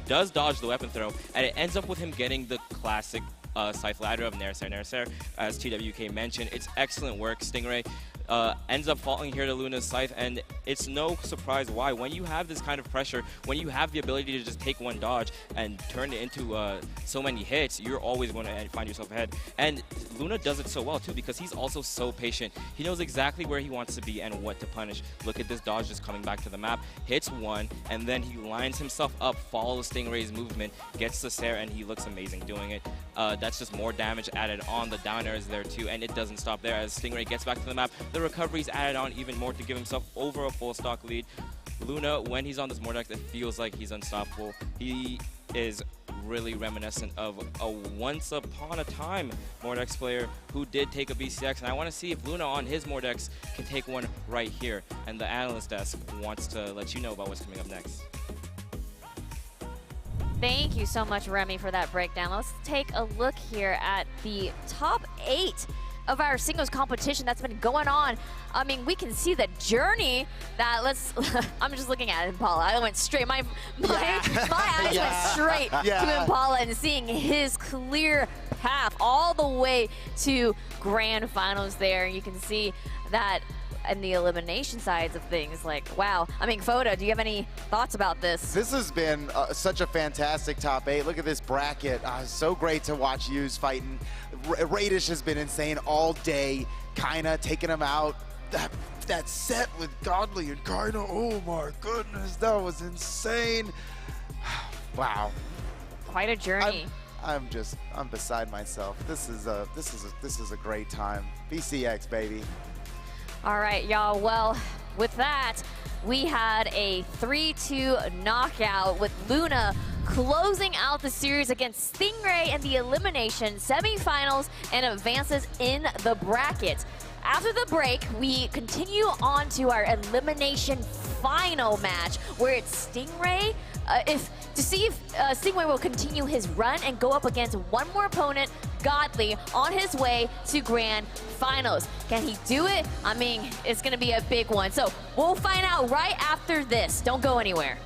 does dodge the weapon throw, and it ends up with him getting the classic scythe ladder of Nair Sair, as TWK mentioned. It's excellent work. Stingray ends up falling here to Luna's scythe, and it's no surprise why. When you have this kind of pressure, when you have the ability to just take one dodge and turn it into so many hits, you're always going to find yourself ahead. And Luna does it so well too, because he's also so patient. He knows exactly where he wants to be and what to punish. Look at this dodge just coming back to the map, hits one, and then he lines himself up, follows Stingray's movement, gets the Sair, and he looks amazing doing it. That's just more damage added on. The down air is there too, and it doesn't stop there. As Stingray gets back to the map, the recovery's added on even more to give himself over a full stock lead. Luna, when he's on this Mordex, it feels like he's unstoppable. He is really reminiscent of a once upon a time Mordex player who did take a BCX, and I want to see if Luna on his Mordex can take one right here. And the analyst desk wants to let you know about what's coming up next. Thank you so much, Remy, for that breakdown. Let's take a look here at the top 8 of our singles competition that's been going on. I mean, we can see the journey that I'm just looking at Impala. I went straight, my eyes went straight to Impala and seeing his clear path all the way to grand finals there. You can see that in the elimination sides of things, like, wow. I mean, Foda, do you have any thoughts about this? This has been such a fantastic top 8. Look at this bracket. So great to watch Hughes fighting. Radish has been insane all day, Kaina taking him out. That set with Godly and Kaina, oh my goodness, that was insane. Wow. Quite a journey. I'm beside myself. This is a great time. BCX, baby. All right, y'all. Well, with that, we had a 3-2 knockout with Luna closing out the series against Stingray in the elimination semifinals and advances in the bracket. After the break, we continue on to our elimination final match, where it's Stingray. To see if Stingray will continue his run and go up against one more opponent Godly on his way to Grand Finals. Can he do it? I mean, it's going to be a big one. So we'll find out right after this. Don't go anywhere.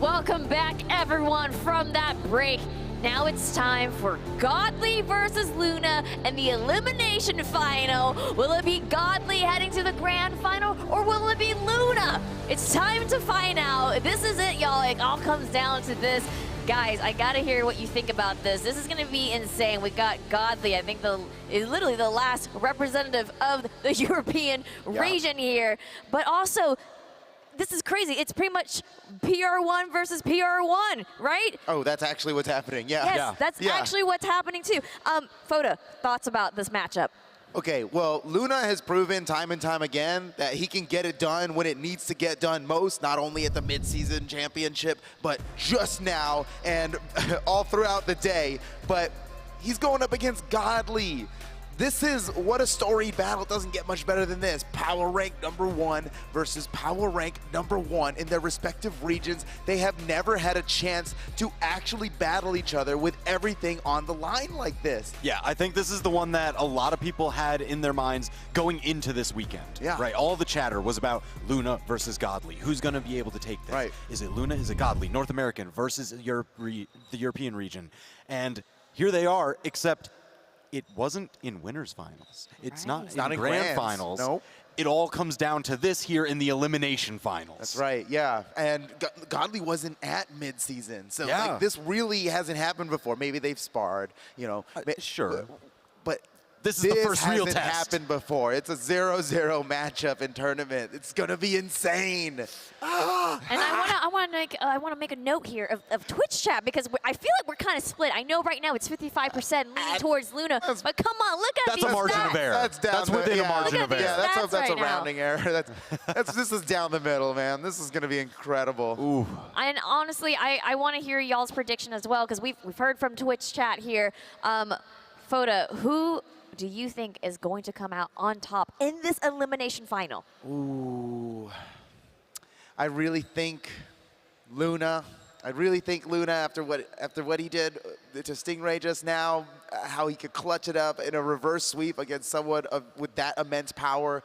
Welcome back, everyone, from that break. Now it's time for Godly versus Luna and the Elimination Final. Will it be Godly heading to the Grand Final, or will it be Luna? It's time to find out. This is it, y'all. It all comes down to this. Guys, I gotta hear what you think about this. This is gonna be insane. We got Godly, I think is literally the last representative of the European region here, but also, this is crazy. It's pretty much PR1 versus PR1, right? Oh, that's actually what's happening. Yeah. Yes, that's actually what's happening too. Foda, thoughts about this matchup? Okay, well, Luna has proven time and time again that he can get it done when it needs to get done most, not only at the mid-season championship, but just now and all throughout the day. But he's going up against Godly. This is what a story battle. Doesn't get much better than this. Power rank #1 versus power rank #1 in their respective regions. They have never had a chance to actually battle each other with everything on the line like this. Yeah, I think this is the one that a lot of people had in their minds going into this weekend. Yeah. Right, all the chatter was about Luna versus Godly. Who's going to be able to take this? Right. Is it Luna? Is it Godly? North American versus the European region. And here they are, except it wasn't in winners finals. It's Right. not in grand finals. Nope. It all comes down to this here in the elimination finals. That's right, yeah. And Godly wasn't at midseason, so like, this really hasn't happened before. Maybe they've sparred, you know. Sure. But this is the first real hasn't test. happened before. It's a 0-0 matchup in tournament. It's gonna be insane. And I want to make a note here of Twitch chat, because I feel like we're kind of split. I know right now it's 55% leaning towards Luna, but come on, look at these That's a margin of error. That's within a margin of error. Yeah, that's right a now. rounding error. This is down the middle, man. This is gonna be incredible. Ooh. And honestly, I want to hear y'all's prediction as well, because we've heard from Twitch chat here. Foda, who do you think is going to come out on top in this elimination final? Ooh. I really think Luna. I really think Luna, after what he did to Stingray just now, how he could clutch it up in a reverse sweep against someone with that immense power.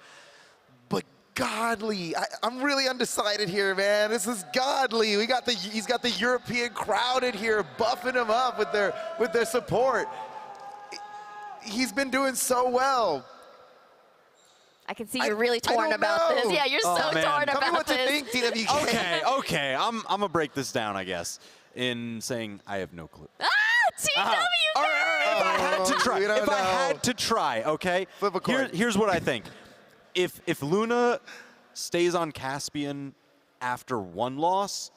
But Godly, I'm really undecided here, man. This is Godly. He's got the European crowd in here buffing him up with their support. He's been doing so well. I can see you're really torn about this. Yeah, you're so torn about this. Tell me what to think, TWK. Okay. I'm gonna break this down, I guess, in saying I have no clue. TWK! All right, if I had to try, we don't if I know. had to try, okay? Flip a coin. Here's what I think. If Luna stays on Caspian after one loss,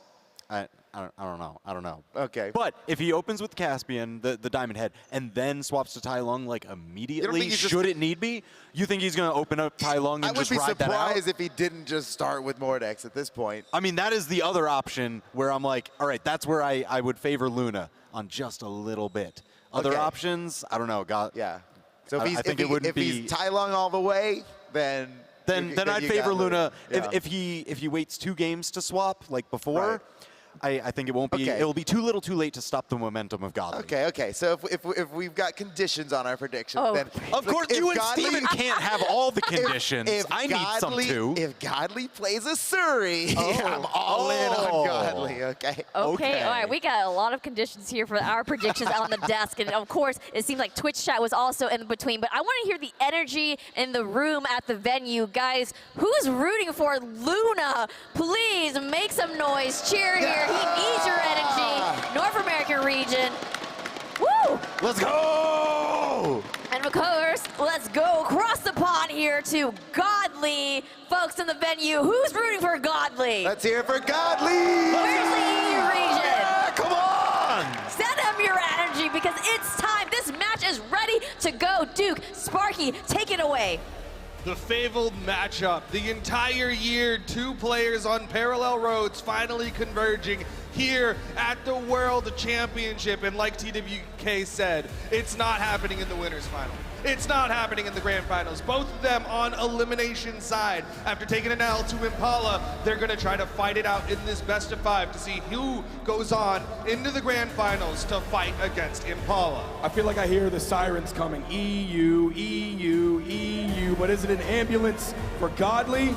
I don't know. Okay. But if he opens with Caspian, the Diamond Head, and then swaps to Tai Lung like immediately, should it need be, you think he's going to open up Tai Lung and just ride that out? I would be surprised if he didn't just start with Mordex at this point. I mean, that is the other option where I'm like, all right, that's where I would favor Luna on just a little bit. Other options, I don't know. Yeah. So I think it wouldn't be. If he's Tai Lung all the way, then I'd favor Luna. Yeah. If he waits 2 games to swap like before. Right. I think it won't be. Okay. It'll be too little, too late to stop the momentum of Godly. Okay. So if we've got conditions on our predictions, then of course you and Steven can't have all the conditions. If I need some too. If Godly plays a Surrey, I'm all in on Godly. Okay. Okay, all right, we got a lot of conditions here for our predictions on the desk, and of course, it seems like Twitch chat was also in between, but I want to hear the energy in the room at the venue. Guys, who's rooting for Luna? Please make some noise, cheer here. He needs your energy. North American region. Woo! Let's go! And of course, let's go across the pond here to Godly. Folks in the venue, who's rooting for Godly? Let's hear it for Godly! Where's the EU region? Yeah, come on! Send him your energy, because it's time. This match is ready to go. Duke, Sparky, take it away. The fabled matchup, the entire year, 2 players on parallel roads finally converging here at the World Championship. And like TWK said, it's not happening in the winners final. It's not happening in the grand finals. Both of them on elimination side. After taking an L to Impala, they're gonna try to fight it out in this best of 5 to see who goes on into the grand finals to fight against Impala. I feel like I hear the sirens coming. EU, EU, EU. But is it an ambulance for Godly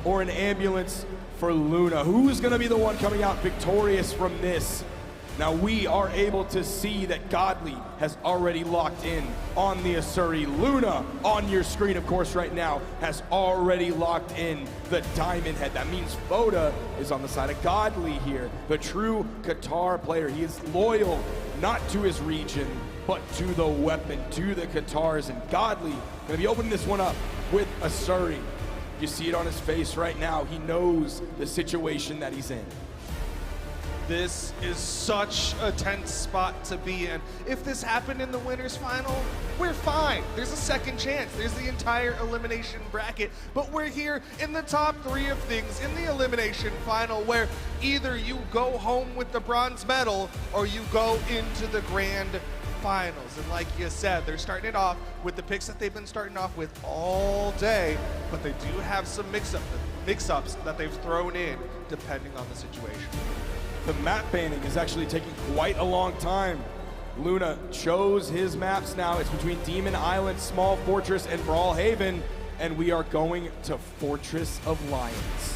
or an ambulance for Luna? Who's going to be the one coming out victorious from this? Now we are able to see that Godly has already locked in on the Asuri. Luna, on your screen, of course, right now, has already locked in the Diamond Head. That means Foda is on the side of Godly here. The true Qatar player. He is loyal, not to his region, but to the weapon, to the Qatars. And Godly gonna be opening this one up with Asuri. You see it on his face right now. He knows the situation that he's in. This is such a tense spot to be in. If this happened in the winners final, we're fine. There's a second chance. There's the entire elimination bracket. But we're here in the top 3 of things in the elimination final, where either you go home with the bronze medal or you go into the grand finals. And like you said, they're starting it off with the picks that they've been starting off with all day, but they do have some mix-ups that they've thrown in depending on the situation. The map banning is actually taking quite a long time. Luna chose his maps now. It's between Demon Island, Small Fortress, and Brawlhaven, and we are going to Fortress of Lions.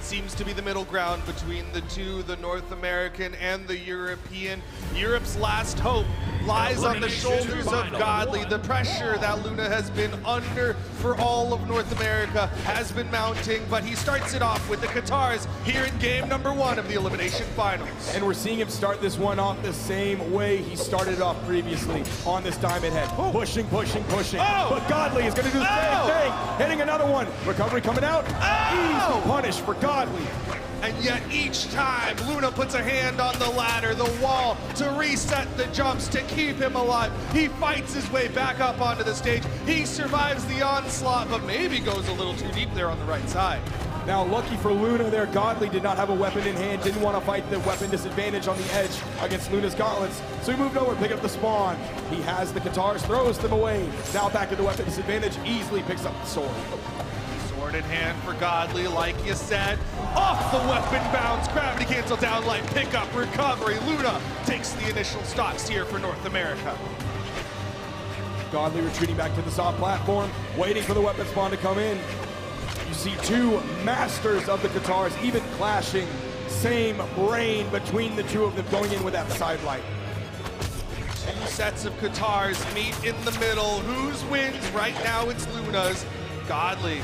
Seems to be the middle ground between the two, the North American and the European. Europe's last hope lies on the shoulders of Godly. The pressure that Luna has been under for all of North America has been mounting, but he starts it off with the Qatars here in game number 1 of the Elimination Finals. And we're seeing him start this one off the same way he started off previously on this diamond head. Pushing, pushing, pushing. But Godly is going to do the same thing. Hitting another one. Recovery coming out. Easy punish for Godly. And yet each time, Luna puts a hand on the ladder, the wall, to reset the jumps, to keep him alive. He fights his way back up onto the stage. He survives the onslaught, but maybe goes a little too deep there on the right side. Now, lucky for Luna there, Godly did not have a weapon in hand, didn't want to fight the weapon disadvantage on the edge against Luna's gauntlets, so he moved over, pick up the spawn. He has the Qatars, throws them away. Now back to the weapon disadvantage, easily picks up the sword. Sword in hand for Godly, like you said. Off the weapon bounce, gravity cancel down, light pickup, recovery. Luna takes the initial stocks here for North America. Godly retreating back to the soft platform, waiting for the weapon spawn to come in. You see two masters of the Qatars even clashing. Same brain between the two of them going in with that side light. Two sets of Qatars meet in the middle. Whose wins? Right now it's Luna's. Godly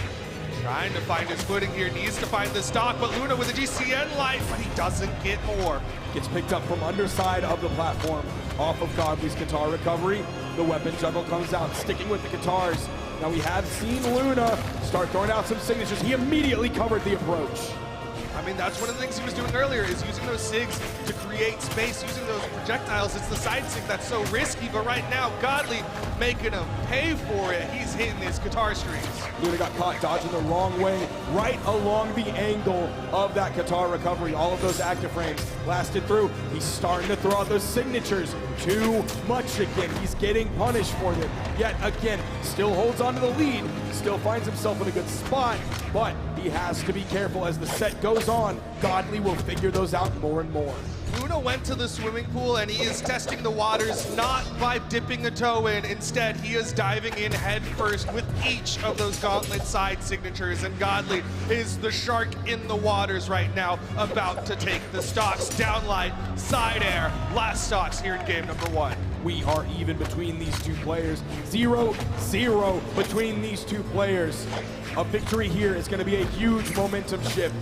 trying to find his footing here, needs to find the stock, but Luna with a GCN light, but he doesn't get more. Gets picked up from underside of the platform off of Godly's Qatar recovery. The weapon juggle comes out, sticking with the Qatars. Now we have seen Luna start throwing out some signatures. He immediately covered the approach. I mean, that's one of the things he was doing earlier, is using those SIGs to create space, using those projectiles. It's the side SIG that's so risky, but right now, Godly making him pay for it. He's hitting his Qatar strings. Luna got caught dodging the wrong way, right along the angle of that Qatar recovery. All of those active frames lasted through. He's starting to throw out those signatures. Too much again. He's getting punished for them. Yet again, still holds on to the lead, still finds himself in a good spot, but he has to be careful as the set goes on. Godly will figure those out more and more. Luna went to the swimming pool and he is testing the waters not by dipping a toe in. Instead, he is diving in head first with each of those gauntlet side signatures. And Godly is the shark in the waters right now, about to take the stocks. Downlight, side air, last stocks here in game number 1. We are even between these two players. 0-0 between these two players. A victory here is going to be a huge momentum shift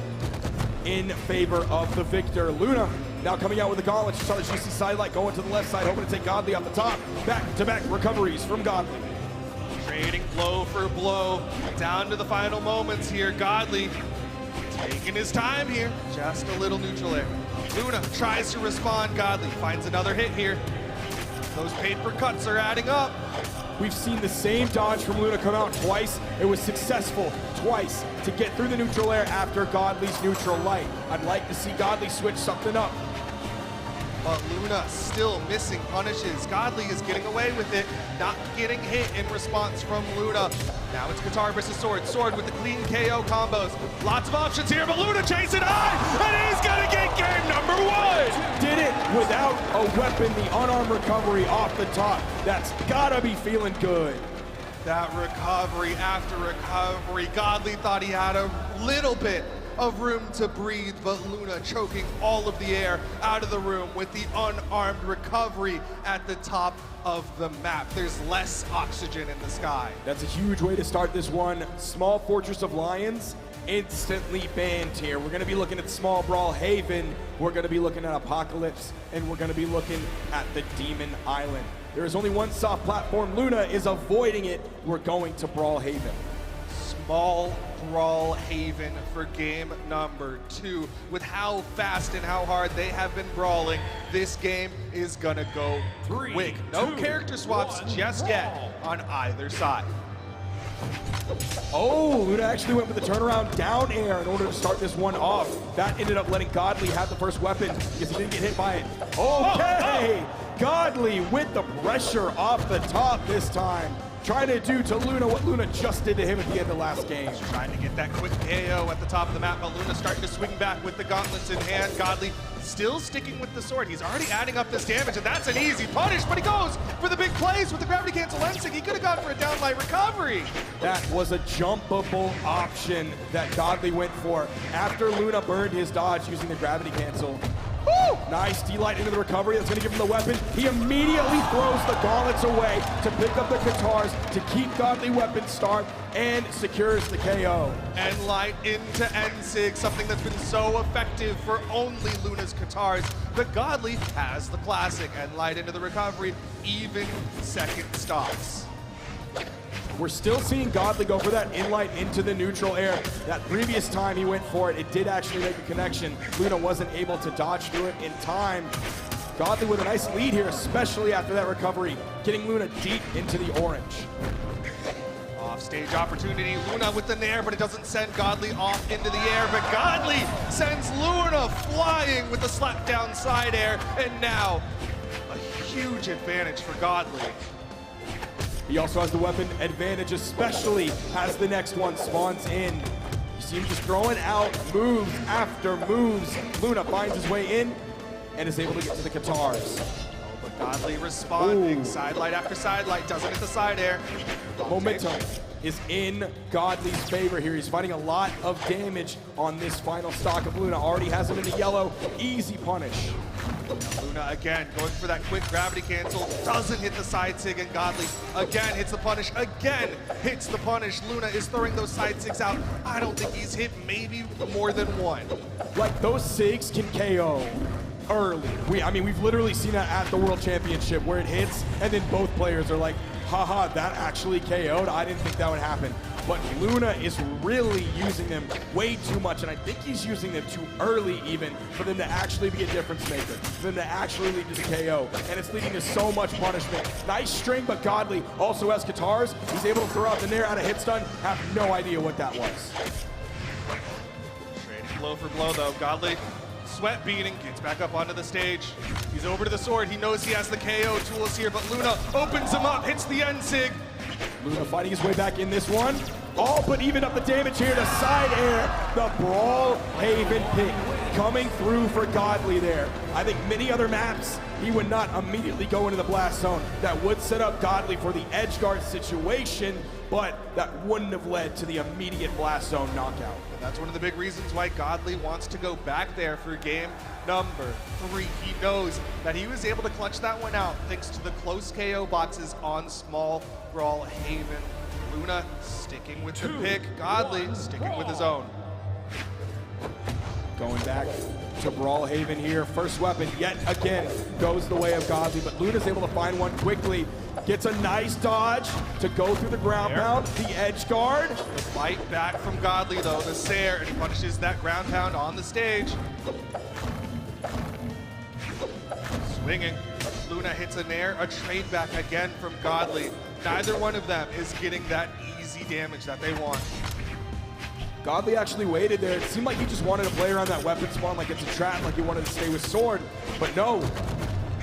in favor of the victor. Luna now coming out with the gauntlet. She saw the GC sidelight going to the left side, hoping to take Godly off the top. Back-to-back recoveries from Godly. Trading blow for blow. Down to the final moments here. Godly taking his time here. Just a little neutral air. Luna tries to respond. Godly finds another hit here. Those paper cuts are adding up. We've seen the same dodge from Luna come out twice. It was successful twice to get through the neutral air after Godly's neutral light. I'd like to see Godly switch something up. But Luna still missing punishes. Godly is getting away with it, not getting hit in response from Luna. Now it's Qatar versus Sword. Sword with the clean KO combos. Lots of options here, but Luna chasing high, and he's gonna get game number 1! Did it without a weapon, the unarmed recovery off the top. That's gotta be feeling good. That recovery after recovery. Godly thought he had a little bit of room to breathe, but Luna choking all of the air out of the room with the unarmed recovery at the top of the map. There's less oxygen in the sky. That's a huge way to start this one. Small Fortress of Lions instantly banned here. We're going to be looking at Small Brawlhaven, we're going to be looking at Apocalypse, and we're going to be looking at the Demon Island. There is only one soft platform. Luna is avoiding it. We're going to Brawlhaven. Small Brawlhaven for game number 2. With how fast and how hard they have been brawling, this game is gonna go quick. No character swaps just yet on either side. Oh, Luna actually went with the turnaround down air in order to start this one off. That ended up letting Godly have the first weapon because he didn't get hit by it. Okay, Godly with the pressure off the top this time. Trying to do to Luna what Luna just did to him at the end of last game. Trying to get that quick KO at the top of the map, but Luna starting to swing back with the gauntlets in hand. Godly still sticking with the sword. He's already adding up this damage, and that's an easy punish, but he goes for the big plays with the gravity cancel lensing. He could have gone for a downlight recovery. That was a jumpable option that Godly went for after Luna burned his dodge using the gravity cancel. Woo! Nice D-Light into the recovery. That's going to give him the weapon. He immediately throws the gauntlets away to pick up the Katars to keep Godly weapon starved and secures the KO. And light into Ensig, something that's been so effective for only Luna's Katars. But Godly has the classic, and light into the recovery, even second stocks. We're still seeing Godly go for that in-light into the neutral air. That previous time he went for it, it did actually make a connection. Luna wasn't able to dodge through it in time. Godly with a nice lead here, especially after that recovery, getting Luna deep into the orange. Off-stage opportunity, Luna with the nair, but it doesn't send Godly off into the air, but Godly sends Luna flying with the slap down side air, and now a huge advantage for Godly. He also has the weapon advantage, especially as the next one spawns in. You see him just throwing out moves after moves. Luna finds his way in and is able to get to the Katars. But Godly responding, sidelight after sidelight, doesn't hit the side air. Momentum is in Godly's favor here. He's fighting a lot of damage on this final stock of Luna. Already has him in the yellow. Easy punish. Luna again going for that quick gravity cancel, doesn't hit the side sig, and Godly again hits the punish, again hits the punish. Luna is throwing those side sigs out. I don't think he's hit maybe more than one. Like, those sigs can KO early. We've literally seen that at the World Championship where it hits and then both players are like, haha, that actually KO'd. I didn't think that would happen. But Luna is really using them way too much, and I think he's using them too early even for them to actually be a difference maker, for them to actually lead to the KO, and it's leading to so much punishment. Nice string, but Godly also has Katars. He's able to throw out the nair out of hit stun. Have no idea what that was. Trading blow for blow though. Godly sweat beating, gets back up onto the stage. He's over to the sword. He knows he has the KO tools here, but Luna opens him up, hits the end sig. Luna fighting his way back in this one. Oh, but even up the damage here to side air. The Brawlhalla pick coming through for Godly there. I think many other maps, he would not immediately go into the blast zone. That would set up Godly for the edge guard situation, but that wouldn't have led to the immediate blast zone knockout. And that's one of the big reasons why Godly wants to go back there for game number 3. He knows that he was able to clutch that one out thanks to the close KO boxes on small Brawlhalla. Luna sticking with the pick, Godly sticking with his own. Going back to Brawlhalla here. First weapon yet again goes the way of Godly, but Luna's able to find one quickly. Gets a nice dodge to go through the ground pound, the edge guard. The fight back from Godly though, the Sair, and he punishes that ground pound on the stage. Swinging, Luna hits a nair, a trade back again from Godly. Neither one of them is getting that easy damage that they want. Godly actually waited there. It seemed like he just wanted to play around that weapon spawn like it's a trap, like he wanted to stay with sword, but no.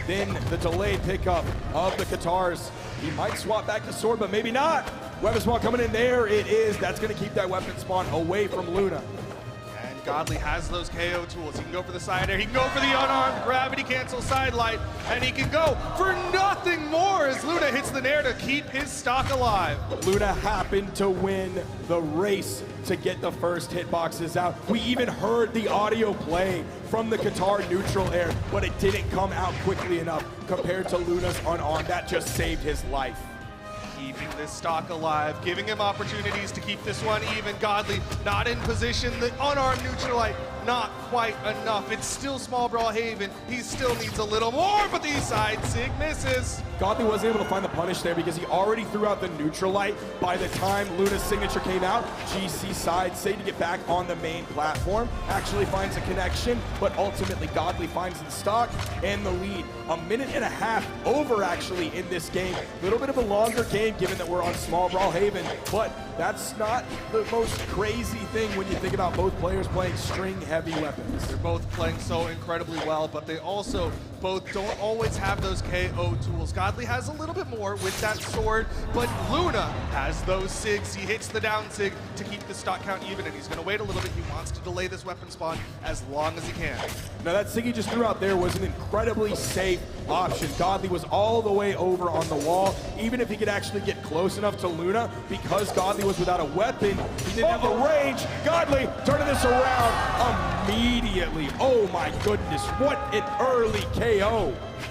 Then the delayed pickup of the Katars. He might swap back to sword, but maybe not. Weapon spawn coming in there. It is. That's going to keep that weapon spawn away from Luna. And Godly has those KO tools. He can go for the side air. He can go for the unarmed gravity cancel sidelight. And he can go for nothing more as Luna hits the nair to keep his stock alive. Luna happened to win the race to get the first hitboxes out. We even heard the audio play from the Katar neutral air, but it didn't come out quickly enough compared to Luna's unarmed. That just saved his life. Keeping this stock alive, giving him opportunities to keep this one even. Godly not in position. The unarmed neutralite not quite enough. It's still small Brawlhalla. He still needs a little more, but the side sig misses. Godly was able to find the punish there because he already threw out the neutralite by the time Luna's signature came out. GC side sig to get back on the main platform. Actually finds a connection, but ultimately Godly finds the stock and the lead. A minute and a half over actually in this game. A little bit of a longer game given that we're on small Brawlhalla, but that's not the most crazy thing when you think about both players playing string heavy weapons. They're both playing so incredibly well, but they also both don't always have those KO tools. Godly has a little bit more with that sword, but Luna has those SIGs. He hits the down SIG to keep the stock count even, and he's going to wait a little bit. He wants to delay this weapon spawn as long as he can. Now that SIG he just threw out there was an incredibly safe option. Godly was all the way over on the wall. Even if he could actually get close enough to Luna, because Godly was without a weapon, he didn't have the range. Godly turning this around immediately. Oh my goodness, what an early KO.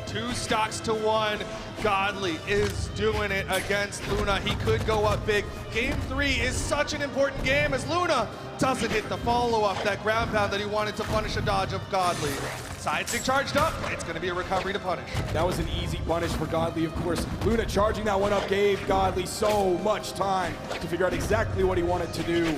2 stocks to 1. Godly is doing it against Luna. He could go up big. Game 3 is such an important game as Luna doesn't hit the follow-up, that ground pound that he wanted to punish a dodge of Godly. Side stick charged up. It's going to be a recovery to punish. That was an easy punish for Godly, of course. Luna charging that one up gave Godly so much time to figure out exactly what he wanted to do.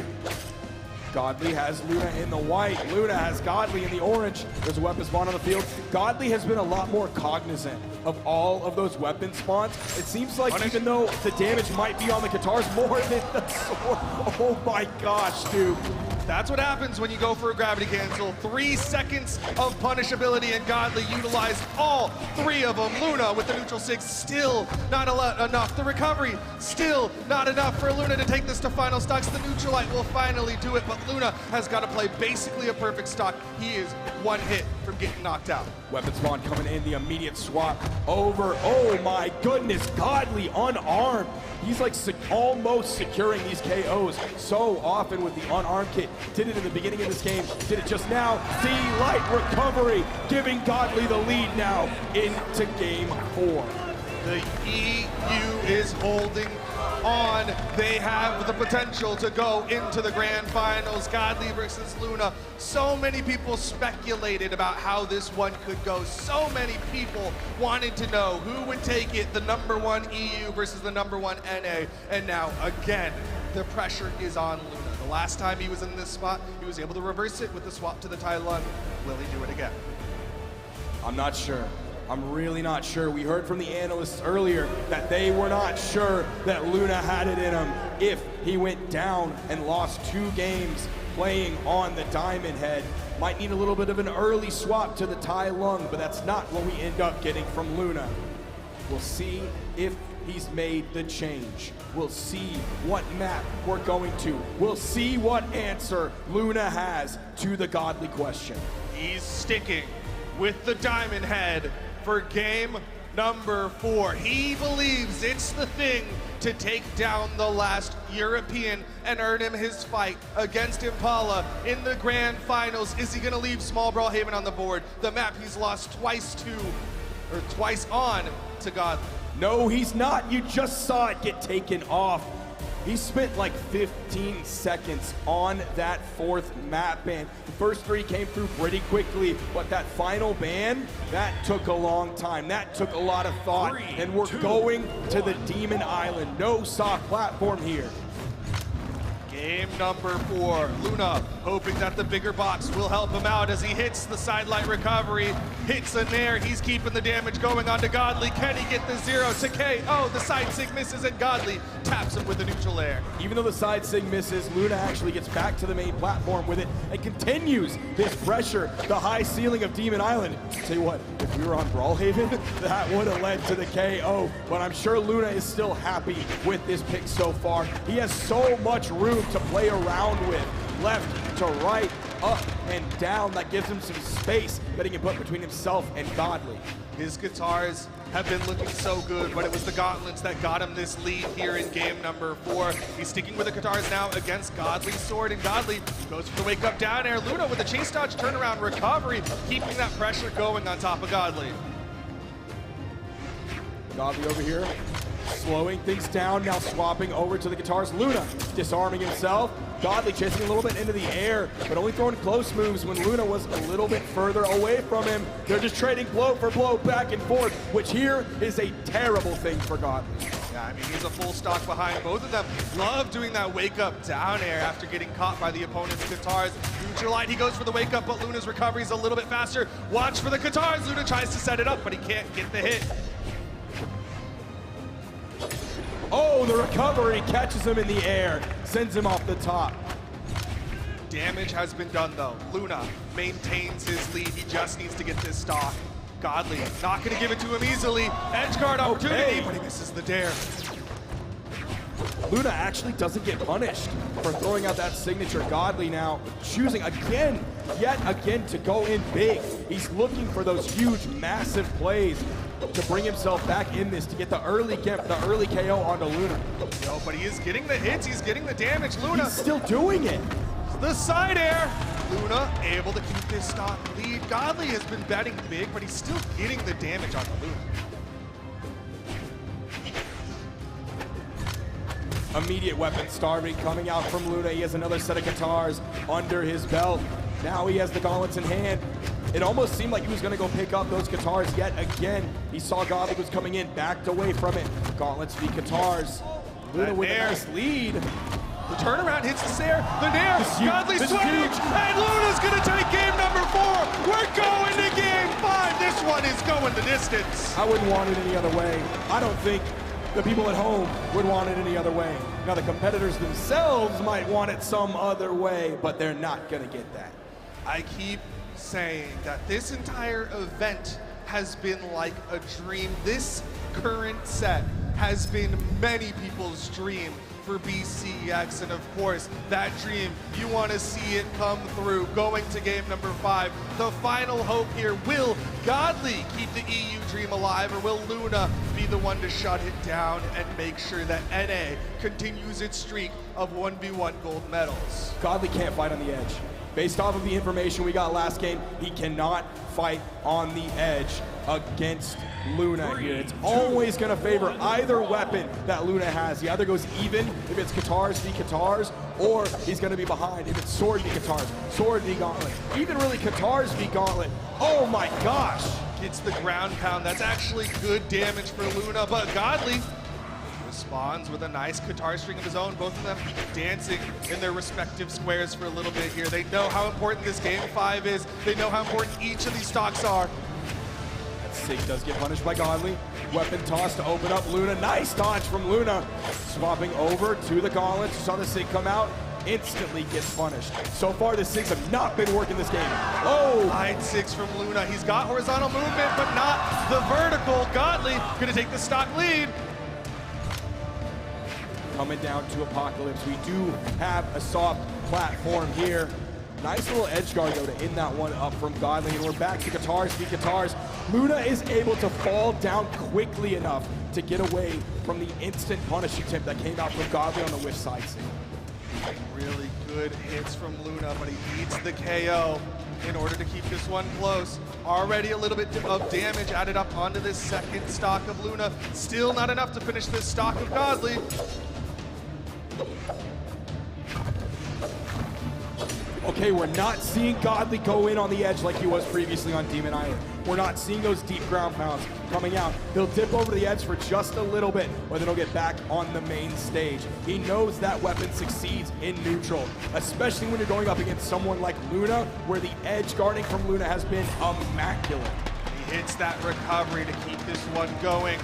Godly has Luna in the white. Luna has Godly in the orange. There's a weapon spawn on the field. Godly has been a lot more cognizant of all of those weapon spawns. It seems like even though the damage might be on the guitars more than the sword. Oh my gosh, dude. That's what happens when you go for a gravity cancel. 3 seconds of punishability, and Godly utilized all 3 of them. Luna with the neutral 6, still not enough. The recovery, still not enough for Luna to take this to final stocks. The neutralite will finally do it, but Luna has got to play basically a perfect stock. He is 1 hit from getting knocked out. Weapon spawn coming in, the immediate swap over. Oh my goodness, Godly unarmed. He's like almost securing these KOs so often with the unarmed kit. Did it in the beginning of this game, did it just now. The light recovery, giving Godly the lead now into game 4. The EU is holding on. They have the potential to go into the grand finals. Godly versus Luna. So many people speculated about how this one could go. So many people wanted to know who would take it, the #1 EU versus the #1 NA. And now, again, the pressure is on Luna. The last time he was in this spot, he was able to reverse it with the swap to the Tai Lung. Will he do it again? I'm not sure. I'm really not sure. We heard from the analysts earlier that they were not sure that Luna had it in him if he went down and lost 2 games playing on the Diamond Head. Might need a little bit of an early swap to the Tai Lung, but that's not what we end up getting from Luna. We'll see if he's made the change. We'll see what map we're going to. We'll see what answer Luna has to the Godly question. He's sticking with the Diamond Head for game #4. He believes it's the thing to take down the last European and earn him his fight against Impala in the grand finals. Is he gonna leave small Brawlhaven on the board? The map he's lost twice on to Godly. No, he's not. You just saw it get taken off. He spent like 15 seconds on that 4th map ban. The first 3 came through pretty quickly, but that final ban, that took a long time. That took a lot of thought. And we're going to the Demon Island. No soft platform here. Game #4, Luna hoping that the bigger box will help him out as he hits the sidelight recovery, hits a nair. He's keeping the damage going on to Godly. Can he get the 0 to KO? The side sig misses and Godly taps him with the neutral air. Even though the side sig misses, Luna actually gets back to the main platform with it and continues this pressure, the high ceiling of Demon Island. Tell you what, if we were on Brawlhaven, that would have led to the KO, but I'm sure Luna is still happy with this pick so far. He has so much room to play around with. Left to right, up and down. That gives him some space that he can put between himself and Godly. His guitars have been looking so good, but it was the gauntlets that got him this lead here in game #4. He's sticking with the guitars now against Godly's sword, and Godly goes for the wake up down air. Luna with the chase dodge turnaround recovery, keeping that pressure going on top of Godly. Godly over here, slowing things down, now swapping over to the guitars. Luna disarming himself. Godly chasing a little bit into the air, but only throwing close moves when Luna was a little bit further away from him. They're just trading blow for blow back and forth, which here is a terrible thing for Godly. Yeah, I mean, he's a full stock behind both of them. Love doing that wake up down air after getting caught by the opponent's guitars. Neutralite, he goes for the wake up, but Luna's recovery is a little bit faster. Watch for the guitars. Luna tries to set it up, but he can't get the hit. Oh, the recovery catches him in the air, sends him off the top. Damage has been done though. Luna maintains his lead. He just needs to get this stock. Godly not going to give it to him easily. Edge guard opportunity, but he misses the dare. Luna actually doesn't get punished for throwing out that signature. Godly now choosing again, yet again, to go in big. He's looking for those huge, massive plays to bring himself back in this, to get the early KO onto Luna. No, but he is getting the hits, he's getting the damage. Luna He's still doing it. The side air. Luna able to keep this stock lead. Godly has been betting big, but he's still getting the damage on the Luna. Immediate weapon starving coming out from Luna. He has another set of guitars under his belt. Now he has the gauntlets in hand. It almost seemed like he was gonna go pick up those guitars yet again. He saw Godly was coming in, backed away from it. Gauntlets v guitars. Luna with a nice lead. The turnaround hits the Nair. The Nair, Godly This is swing, huge. and Luna's gonna take game number 4. We're going to game 5. This one is going the distance. I wouldn't want it any other way. I don't think the people at home would want it any other way. Now the competitors themselves might want it some other way, but they're not gonna get that. I keep saying that this entire event has been like a dream. This current set has been many people's dream for BCEX, and of course, that dream, you want to see it come through. Going to game number 5, the final hope here, will Godly keep the EU dream alive, or will Luna be the one to shut it down and make sure that NA continues its streak of 1v1 gold medals? Godly can't fight on the edge. Based off of the information we got last game, he cannot fight on the edge against Luna here. It's always gonna favor either weapon that Luna has. He either goes even if it's guitars v guitars, or he's gonna be behind if it's sword v guitars, sword v gauntlet, even really guitars v gauntlet. Oh my gosh! Gets the ground pound. That's actually good damage for Luna, but Godly responds with a nice guitar string of his own. Both of them dancing in their respective squares for a little bit here. They know how important this game 5 is. They know how important each of these stocks are. That Sig does get punished by Godly. Weapon toss to open up Luna. Nice dodge from Luna. Swapping over to the gauntlets. Saw the Sig come out. Instantly gets punished. So far, the Sigs have not been working this game. Oh! Hide 6 from Luna. He's got horizontal movement, but not the vertical. Godly gonna take the stock lead. Coming down to Apocalypse. We do have a soft platform here. Nice little edge guard though to end that one up from Godly, and we're back to guitars v guitars. Luna is able to fall down quickly enough to get away from the instant punish attempt that came out from Godly on the whiff side. Really good hits from Luna, but he needs the KO in order to keep this one close. Already a little bit of damage added up onto this second stock of Luna. Still not enough to finish this stock of Godly. Okay, we're not seeing Godly go in on the edge like he was previously on Demon Island. We're not seeing those deep ground pounds coming out. He'll dip over the edge for just a little bit, but then he'll get back on the main stage. He knows that weapon succeeds in neutral, especially when you're going up against someone like Luna, where the edge guarding from Luna has been immaculate. He hits that recovery to keep this one going.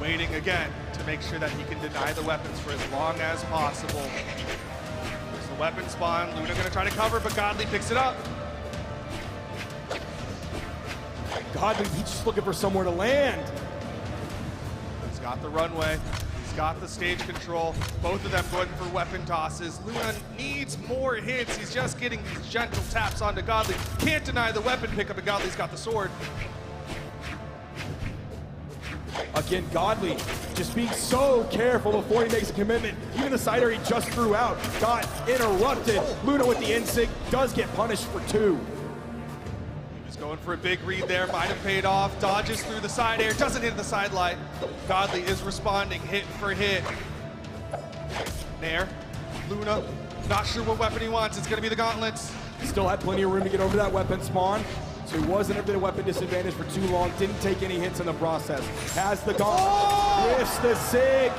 Waiting again to make sure that he can deny the weapons for as long as possible. There's the weapon spawn. Luna gonna try to cover, but Godly picks it up. Godly, he's just looking for somewhere to land. He's got the runway. He's got the stage control. Both of them going for weapon tosses. Luna needs more hits. He's just getting these gentle taps onto Godly. Can't deny the weapon pickup, and Godly's got the sword. Again, Godly just being so careful before he makes a commitment. Even the side air he just threw out got interrupted. Luna with the insig does get punished for 2. He was going for a big read there, might have paid off. Dodges through the side air, doesn't hit the side light. Godly is responding hit for hit. Nair, Luna, not sure what weapon he wants. It's gonna be the gauntlets. Still had plenty of room to get over that weapon spawn. So he wasn't at a weapon disadvantage for too long. Didn't take any hits in the process. Has the gauntlet. Whiffs the Sig.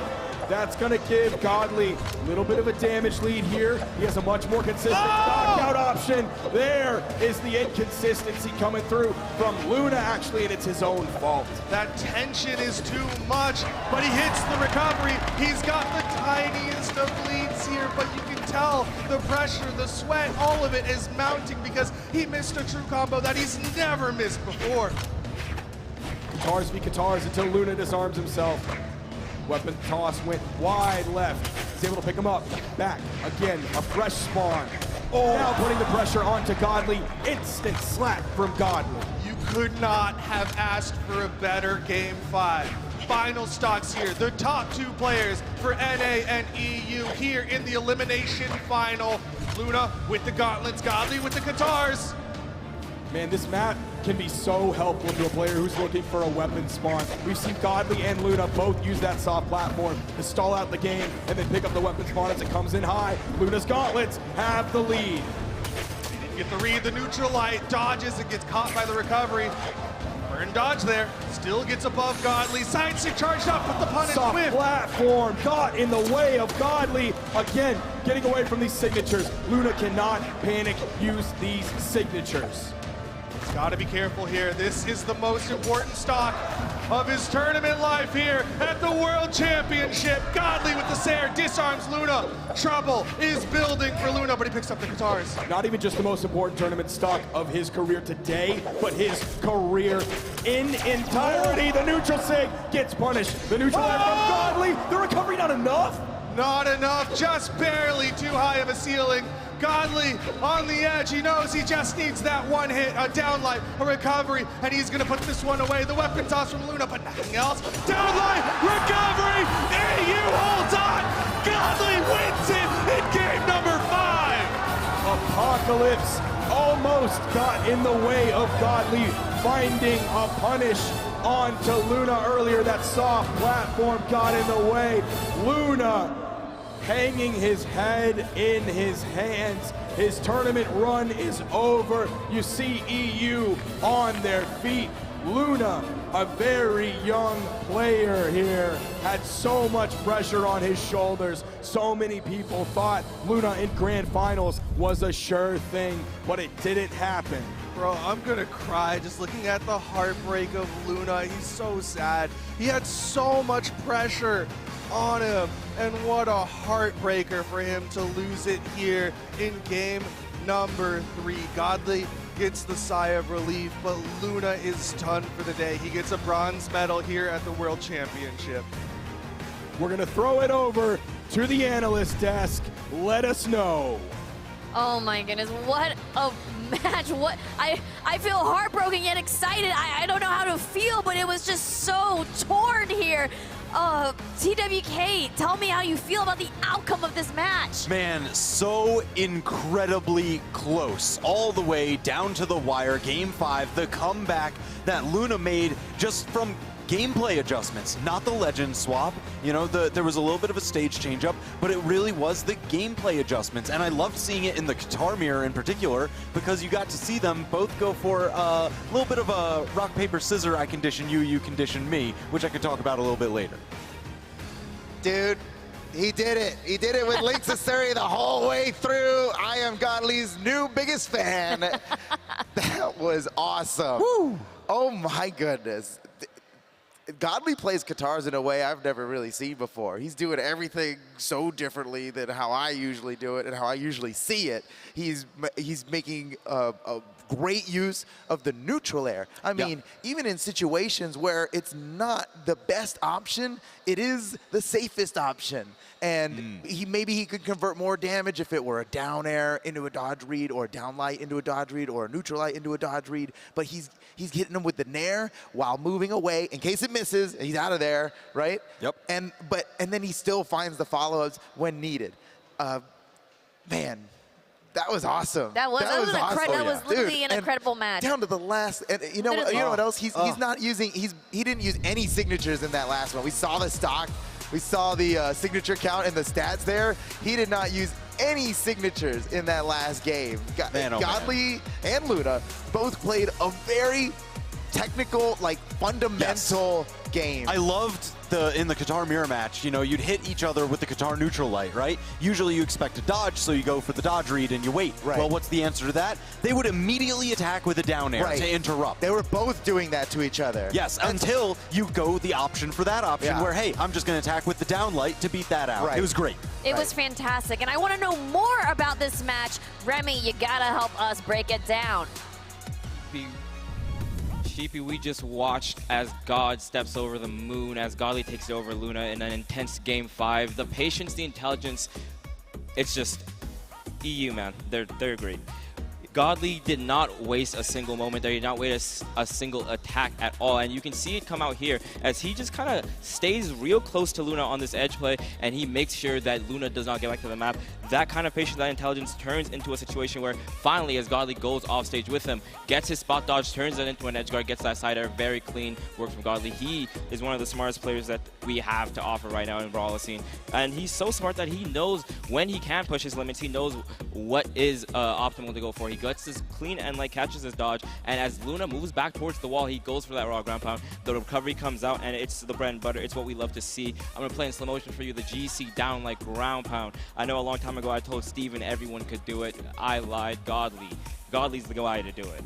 That's going to give Godly a little bit of a damage lead here. He has a much more consistent knockout option. There is the inconsistency coming through from Luna, actually, and it's his own fault. That tension is too much, but he hits the recovery. He's got the tiniest of leads here, but you can tell the pressure, the sweat, all of it is mounting because he missed a true combo that he's never missed before. Katars v Katars until Luna disarms himself. Weapon toss went wide left. He's able to pick him up. Back again, a fresh spawn. Now putting the pressure onto Godly. Instant slap from Godly. You could not have asked for a better Game 5. Final stocks here. The top 2 players for NA and EU here in the Elimination Final. Luna with the gauntlets, Godly with the Katars. Man, this map can be so helpful to a player who's looking for a weapon spawn. We've seen Godly and Luna both use that soft platform to stall out the game and then pick up the weapon spawn as it comes in high. Luna's gauntlets have the lead. He didn't get the read, the neutral light, dodges and gets caught by the recovery. Burn dodge there, still gets above Godly. Side stick charged up with the punish soft whip. Platform got in the way of Godly. Again, getting away from these signatures. Luna cannot panic use these signatures. He's got to be careful here. This is the most important stock of his tournament life here at the World Championship. Godly with the Sair disarms Luna. Trouble is building for Luna, but he picks up the Katars. Not even just the most important tournament stock of his career today, but his career in entirety. The neutral sig gets punished. The neutral air from Godly. The recovery not enough? Not enough, just barely too high of a ceiling. Godly on the edge, he knows he just needs that one hit, a downlight, a recovery, and he's gonna put this one away. The weapon toss from Luna, but nothing else. Downlight, recovery, EU holds on. Godly wins it in game number 5. Apocalypse almost got in the way of Godly finding a punish onto Luna earlier. That soft platform got in the way. Luna hanging his head in his hands. His tournament run is over. You see EU on their feet. Luna, a very young player here, had so much pressure on his shoulders. So many people thought Luna in grand finals was a sure thing, but it didn't happen. Bro, I'm gonna cry just looking at the heartbreak of Luna. He's so sad. He had so much pressure on him, and what a heartbreaker for him to lose it here in game number 3. Godly gets the sigh of relief, but Luna is stunned for the day. He gets a bronze medal here at the World Championship. We're gonna throw it over to the analyst desk. Let us know. Oh my goodness, what a match. What I feel heartbroken yet excited. I don't know how to feel, but it was just so torn here. TWK, tell me how you feel about the outcome of this match. Man, so incredibly close, all the way down to the wire. Game 5, the comeback that Luna made just from gameplay adjustments, not the legend swap. You know, there was a little bit of a stage change-up, but it really was the gameplay adjustments. And I loved seeing it in the guitar mirror in particular, because you got to see them both go for a little bit of a rock, paper, scissors, I condition you, you condition me, which I could talk about a little bit later. Dude, he did it. He did it with Link to Suri the whole way through. I am Godly's new biggest fan. That was awesome. Woo. Oh my goodness. Godly plays Katars in a way I've never really seen before. He's doing everything so differently than how I usually do it and how I usually see it. He's making a great use of the neutral air. I mean, even in situations where it's not the best option, it is the safest option. And maybe he could convert more damage if it were a down air into a dodge read, or a down light into a dodge read, or a neutral light into a dodge read. But he's hitting them with the nair while moving away in case it misses. He's out of there, right? Yep. And then he still finds the follow-ups when needed. Man, that was awesome. That was awesome. That was literally Dude, an incredible match. Down to the last, and you know what else? He's not using. He didn't use any signatures in that last one. We saw the stock. We saw the signature count and the stats there. He did not use any signatures in that last game. Godly and Luna both played a very technical, like fundamental game. I loved in the Qatar mirror match, you know, you'd hit each other with the Qatar neutral light, right? Usually you expect a dodge, so you go for the dodge read and you wait. Right. Well, what's the answer to that? They would immediately attack with a down air to interrupt. They were both doing that to each other. Yes, until you go the option for that option where, hey, I'm just going to attack with the down light to beat that out. It was great. It was fantastic, and I want to know more about this match. Remy, you gotta help us break it down. GP, we just watched as God steps over the moon, as Godly takes it over Luna in an intense Game 5. The patience, the intelligence, it's just EU, man. They're great. Godly did not waste a single moment there. He did not waste a single attack at all. And you can see it come out here as he just kind of stays real close to Luna on this edge play, and he makes sure that Luna does not get back to the map. That kind of patience, that intelligence turns into a situation where finally, as Godly goes off stage with him, gets his spot dodge, turns it into an edge guard, gets that side air. Very clean work from Godly. He is one of the smartest players that we have to offer right now in Brawlhalla scene. And he's so smart that he knows when he can push his limits. He knows what is optimal to go for. He gets this clean and catches his dodge, and as Luna moves back towards the wall, he goes for that raw ground pound. The recovery comes out, and it's the bread and butter. It's what we love to see. I'm gonna play in slow motion for you the GC down like ground pound. I know a long time ago I told Steven everyone could do it. I lied. Godly's the guy to do it.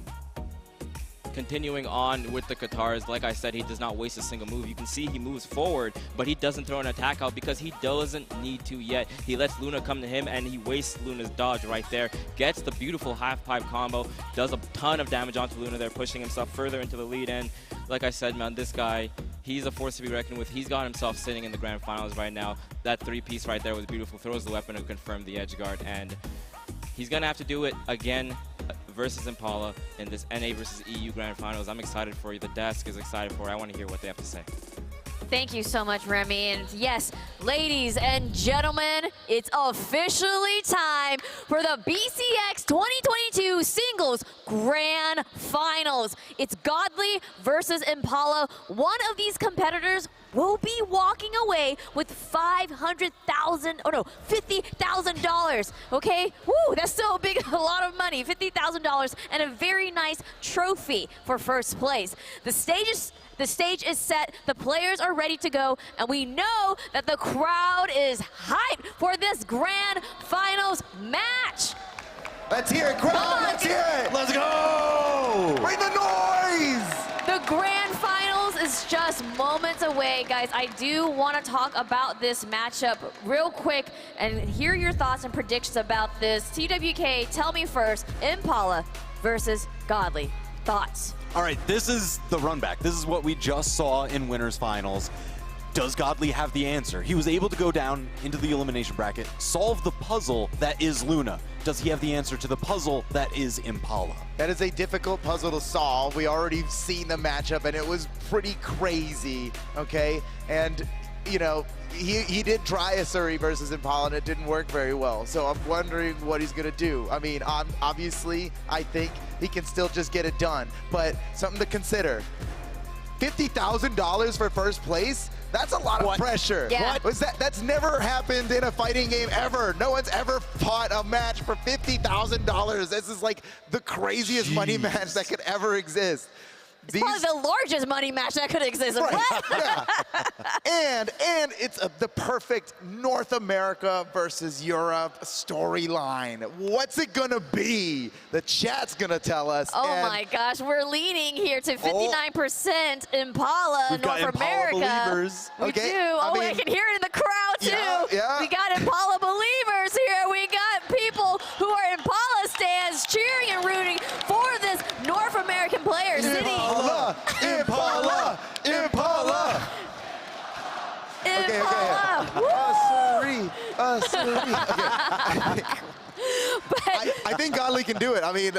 Continuing on with the Katars, like I said, he does not waste a single move. You can see he moves forward, but he doesn't throw an attack out because he doesn't need to yet. He lets Luna come to him, and he wastes Luna's dodge right there. Gets the beautiful half-pipe combo, does a ton of damage onto Luna there, pushing himself further into the lead. And like I said, man, this guy, he's a force to be reckoned with. He's got himself sitting in the grand finals right now. That three-piece right there was beautiful. Throws the weapon to confirm the edge guard, and he's going to have to do it again versus Impala in this NA versus EU Grand Finals. I'm excited for you. The desk is excited for it. I want to hear what they have to say. Thank you so much, Remy. And yes, ladies and gentlemen, it's officially time for the BCX 2022 Singles Grand Finals. It's Godly versus Impala. One of these competitors will be walking away with $50,000, okay? Woo, that's still a lot of money, $50,000, and a very nice trophy for first place. The stage is set, the players are ready to go, and we know that the crowd is hyped for this Grand Finals match. Let's hear it, crowd, let's hear it! Let's go! Bring the noise! The Grand Finals is just moments away, guys. I do want to talk about this matchup real quick and hear your thoughts and predictions about this. TWK, tell me first, Impala versus Godly. Thoughts? All right, this is the run back. This is what we just saw in winners finals. Does Godly have the answer? He was able to go down into the elimination bracket, solve the puzzle that is Luna. Does he have the answer to the puzzle that is Impala? That is a difficult puzzle to solve. We already seen the matchup, and it was pretty crazy, okay? And, you know, he did try a Surrey versus Impala, and it didn't work very well. So I'm wondering what he's gonna do. I mean, obviously, I think he can still just get it done, but something to consider. $50,000 for first place? That's a lot of pressure. Yeah. What? That's never happened in a fighting game ever. No one's ever fought a match for $50,000. This is like the craziest money match that could ever exist. It's probably the largest money match that could exist. Right. What? Yeah. and it's the perfect North America versus Europe storyline. What's it gonna be? The chat's gonna tell us. Oh my gosh, we're leaning here to 59% Impala, We've got North Impala America. believers. We Okay, do. I mean, I can hear it in the crowd too. Yeah. We got Impala believers here. We got people who are Impala stands cheering and rooting for this North American player. Impala, Impala, Impala. Impala. Okay. I think Godly can do it. I mean,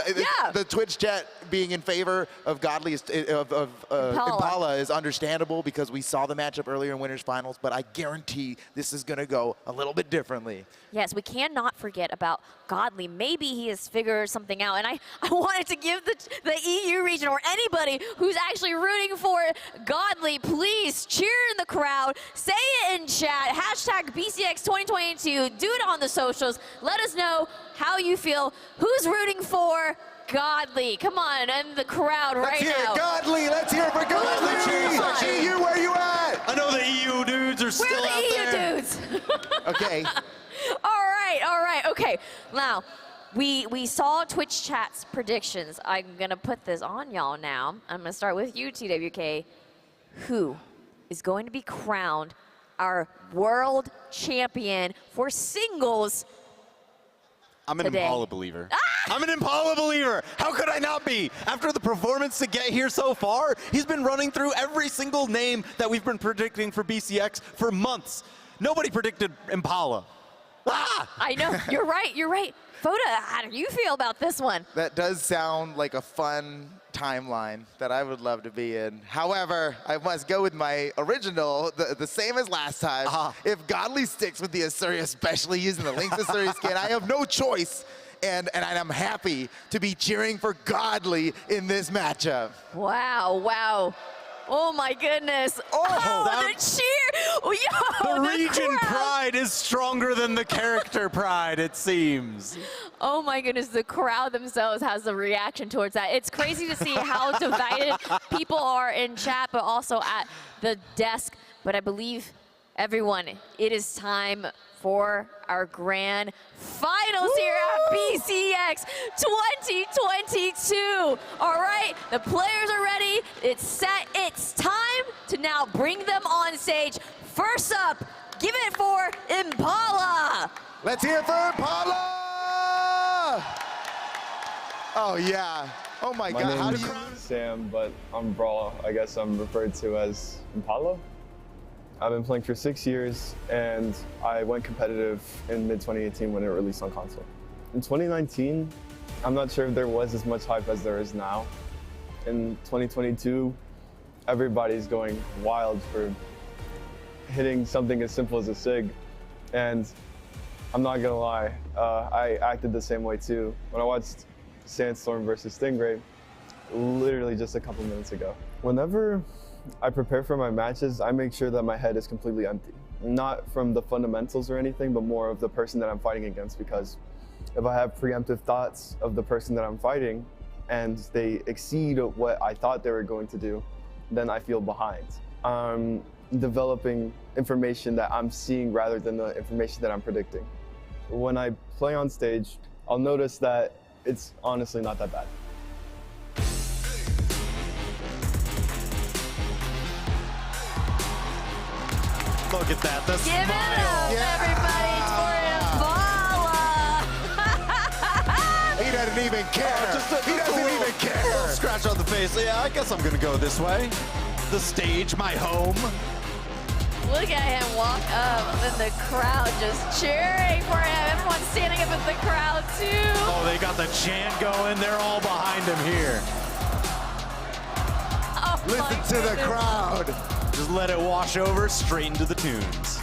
the Twitch chat being in favor of Godly of Impala is understandable because we saw the matchup earlier in winners finals, but I guarantee this is going to go a little bit differently. Yes, we cannot forget about Godly. Maybe he has figured something out, and I wanted to give the EU region or anybody who's actually rooting for Godly, please cheer in the crowd, say it in chat, hashtag BCX 2022, do it on the socials, let us know how you feel, who's rooting for Godly. Come on, and the crowd right now. Let's hear it, Godly. Let's hear it for Godly. EU, where you at? I know the EU dudes are still out there. We're the EU dudes. Okay. All right, okay. Now, we saw Twitch chat's predictions. I'm gonna put this on y'all now. I'm gonna start with you, TWK. Who is going to be crowned our world champion for singles I'm an today? Impala believer. Ah! I'm an Impala believer. How could I not be? After the performance to get here so far, he's been running through every single name that we've been predicting for BCX for months. Nobody predicted Impala. Ah! I know. You're right. You're right. Foda, how do you feel about this one? That does sound like a fun timeline that I would love to be in. However, I must go with my original, the same as last time. If Godly sticks with the Asuria, especially using the Lynx Asuria skin, I have no choice. And I'm happy to be cheering for Godly in this matchup. Wow, wow. Oh my goodness. Oh, the cheer. Oh, yo, the region crowd. pride is stronger than the character pride, it seems. Oh my goodness, the crowd themselves has the reaction towards that. It's crazy to see how divided people are in chat, but also at the desk. But I believe, everyone, it is time for our grand finals here at BCX 2022. All right, the players are ready. It's set. It's time to now bring them on stage. First up, give it for Impala. Let's hear it for Impala. Oh yeah. Oh my God. How do you? Sam, but I'm Brawl. I guess I'm referred to as Impala. I've been playing for 6 years, and I went competitive in mid-2018 when it released on console. In 2019, I'm not sure if there was as much hype as there is now. In 2022, everybody's going wild for hitting something as simple as a SIG, and I'm not gonna lie, I acted the same way too when I watched Sandstorm versus Stingray literally just a couple minutes ago. Whenever I prepare for my matches, I make sure that my head is completely empty. Not from the fundamentals or anything, but more of the person that I'm fighting against, because if I have preemptive thoughts of the person that I'm fighting and they exceed what I thought they were going to do, then I feel behind. I'm developing information that I'm seeing rather than the information that I'm predicting. When I play on stage, I'll notice that it's honestly not that bad. Look at that, the Give smile. it up, everybody, for Impala. He doesn't even care. He doesn't even care. Little scratch on the face. Yeah, I guess I'm gonna go this way. The stage, my home. Look at him walk up, and the crowd just cheering for him. Everyone's standing up in the crowd, too. Oh, they got the chant going. They're all behind him here. Oh, listen to the crowd. Just let it wash over straight into the tunes.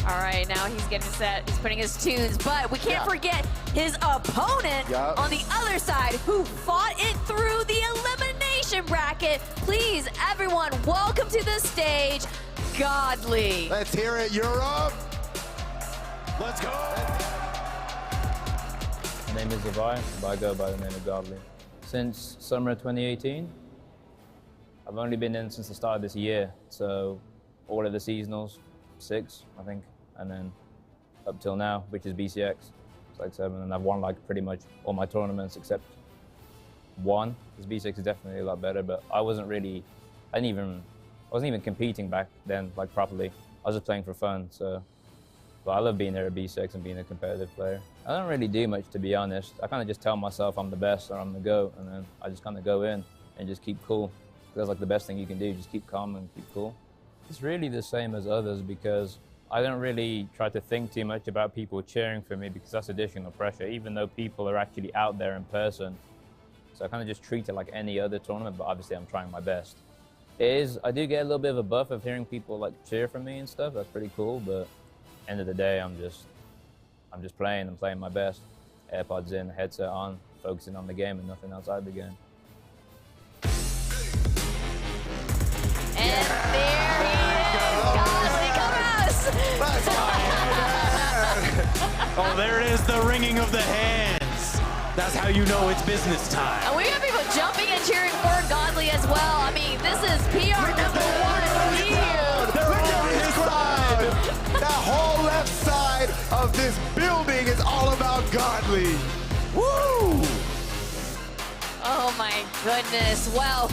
All right, now he's getting set. He's putting his tunes, but we can't forget his opponent on the other side who fought it through the elimination bracket. Please, everyone, welcome to the stage, Godly. Let's hear it, Europe. Let's go. My name is Zavai, but I go by the name of Godly. Since summer 2018, I've only been in since the start of this year, so all of the seasonals, 6, I think, and then up till now, which is BCX, it's like 7, and I've won like pretty much all my tournaments except one, because BCX is definitely a lot better, but I wasn't even competing back then, like properly. I was just playing for fun, so, but I love being there at BCX and being a competitive player. I don't really do much, to be honest. I kind of just tell myself I'm the best or I'm the GOAT, and then I just kind of go in and just keep cool. That's like the best thing you can do, just keep calm and keep cool. It's really the same as others because I don't really try to think too much about people cheering for me because that's additional pressure, even though people are actually out there in person. So I kind of just treat it like any other tournament, but obviously I'm trying my best. I do get a little bit of a buff of hearing people like cheer for me and stuff. That's pretty cool, but end of the day, I'm just playing. I'm playing my best. AirPods in, headset on, focusing on the game and nothing outside the game. And there he is, Godly, come us! Oh, there it is, the ringing of the hands. That's how you know it's business time. And we got people jumping and cheering for Godly as well. I mean, this is PR #1 here. Look at his crowd. That whole left side of this building is all about Godly. Woo! Oh my goodness. Well,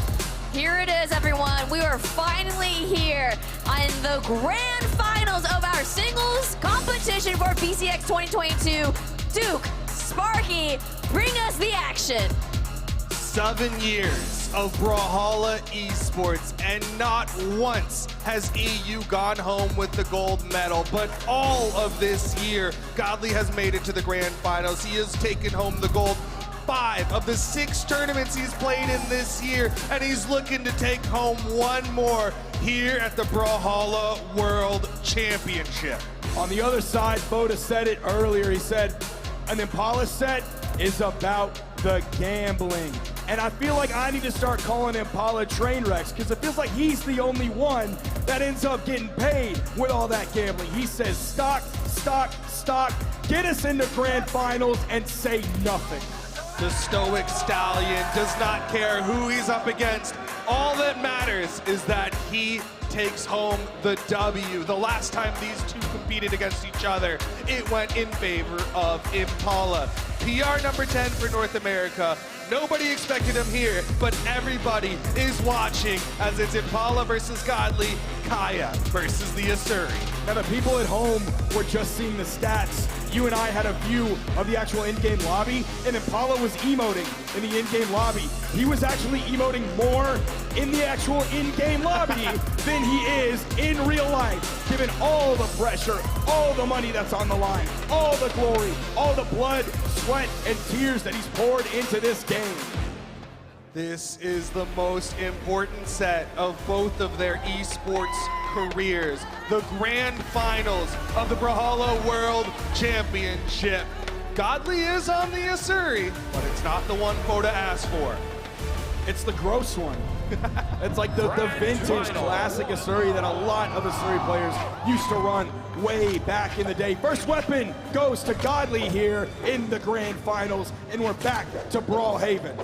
here it is, everyone. We are finally here on the grand finals of our singles competition for BCX 2022. Duke, Sparky, bring us the action. 7 years of Brawlhalla Esports, and not once has EU gone home with the gold medal, but all of this year, Godly has made it to the grand finals. He has taken home the gold 5 of the 6 tournaments he's played in this year, and he's looking to take home 1 more here at the Brawlhalla World Championship. On the other side, Boda said it earlier. He said, an Impala set is about the gambling. And I feel like I need to start calling Impala train wrecks, because it feels like he's the only one that ends up getting paid with all that gambling. He says stock, stock, stock, get us into grand finals and say nothing. The stoic stallion does not care who he's up against. All that matters is that he takes home the W. The last time these two competed against each other, it went in favor of Impala. PR number 10 for North America. Nobody expected him here, but everybody is watching as it's Impala versus Godly, Kaya versus the Asuri. Now the people at home were just seeing the stats. You and I had a view of the actual in-game lobby, and Impala was emoting in the in-game lobby. He was actually emoting more in the actual in-game lobby than he is in real life, given all the pressure, all the money that's on the line, all the glory, all the blood, sweat, and tears that he's poured into this game. This is the most important set of both of their esports careers. The grand finals of the Brawlhalla World Championship. Godly is on the Asuri, but it's not the one Boda asked for. It's the gross one. It's like the vintage classic Asuri that a lot of Asuri players used to run way back in the day. First weapon goes to Godly here in the grand finals, and we're back to Brawlhaven.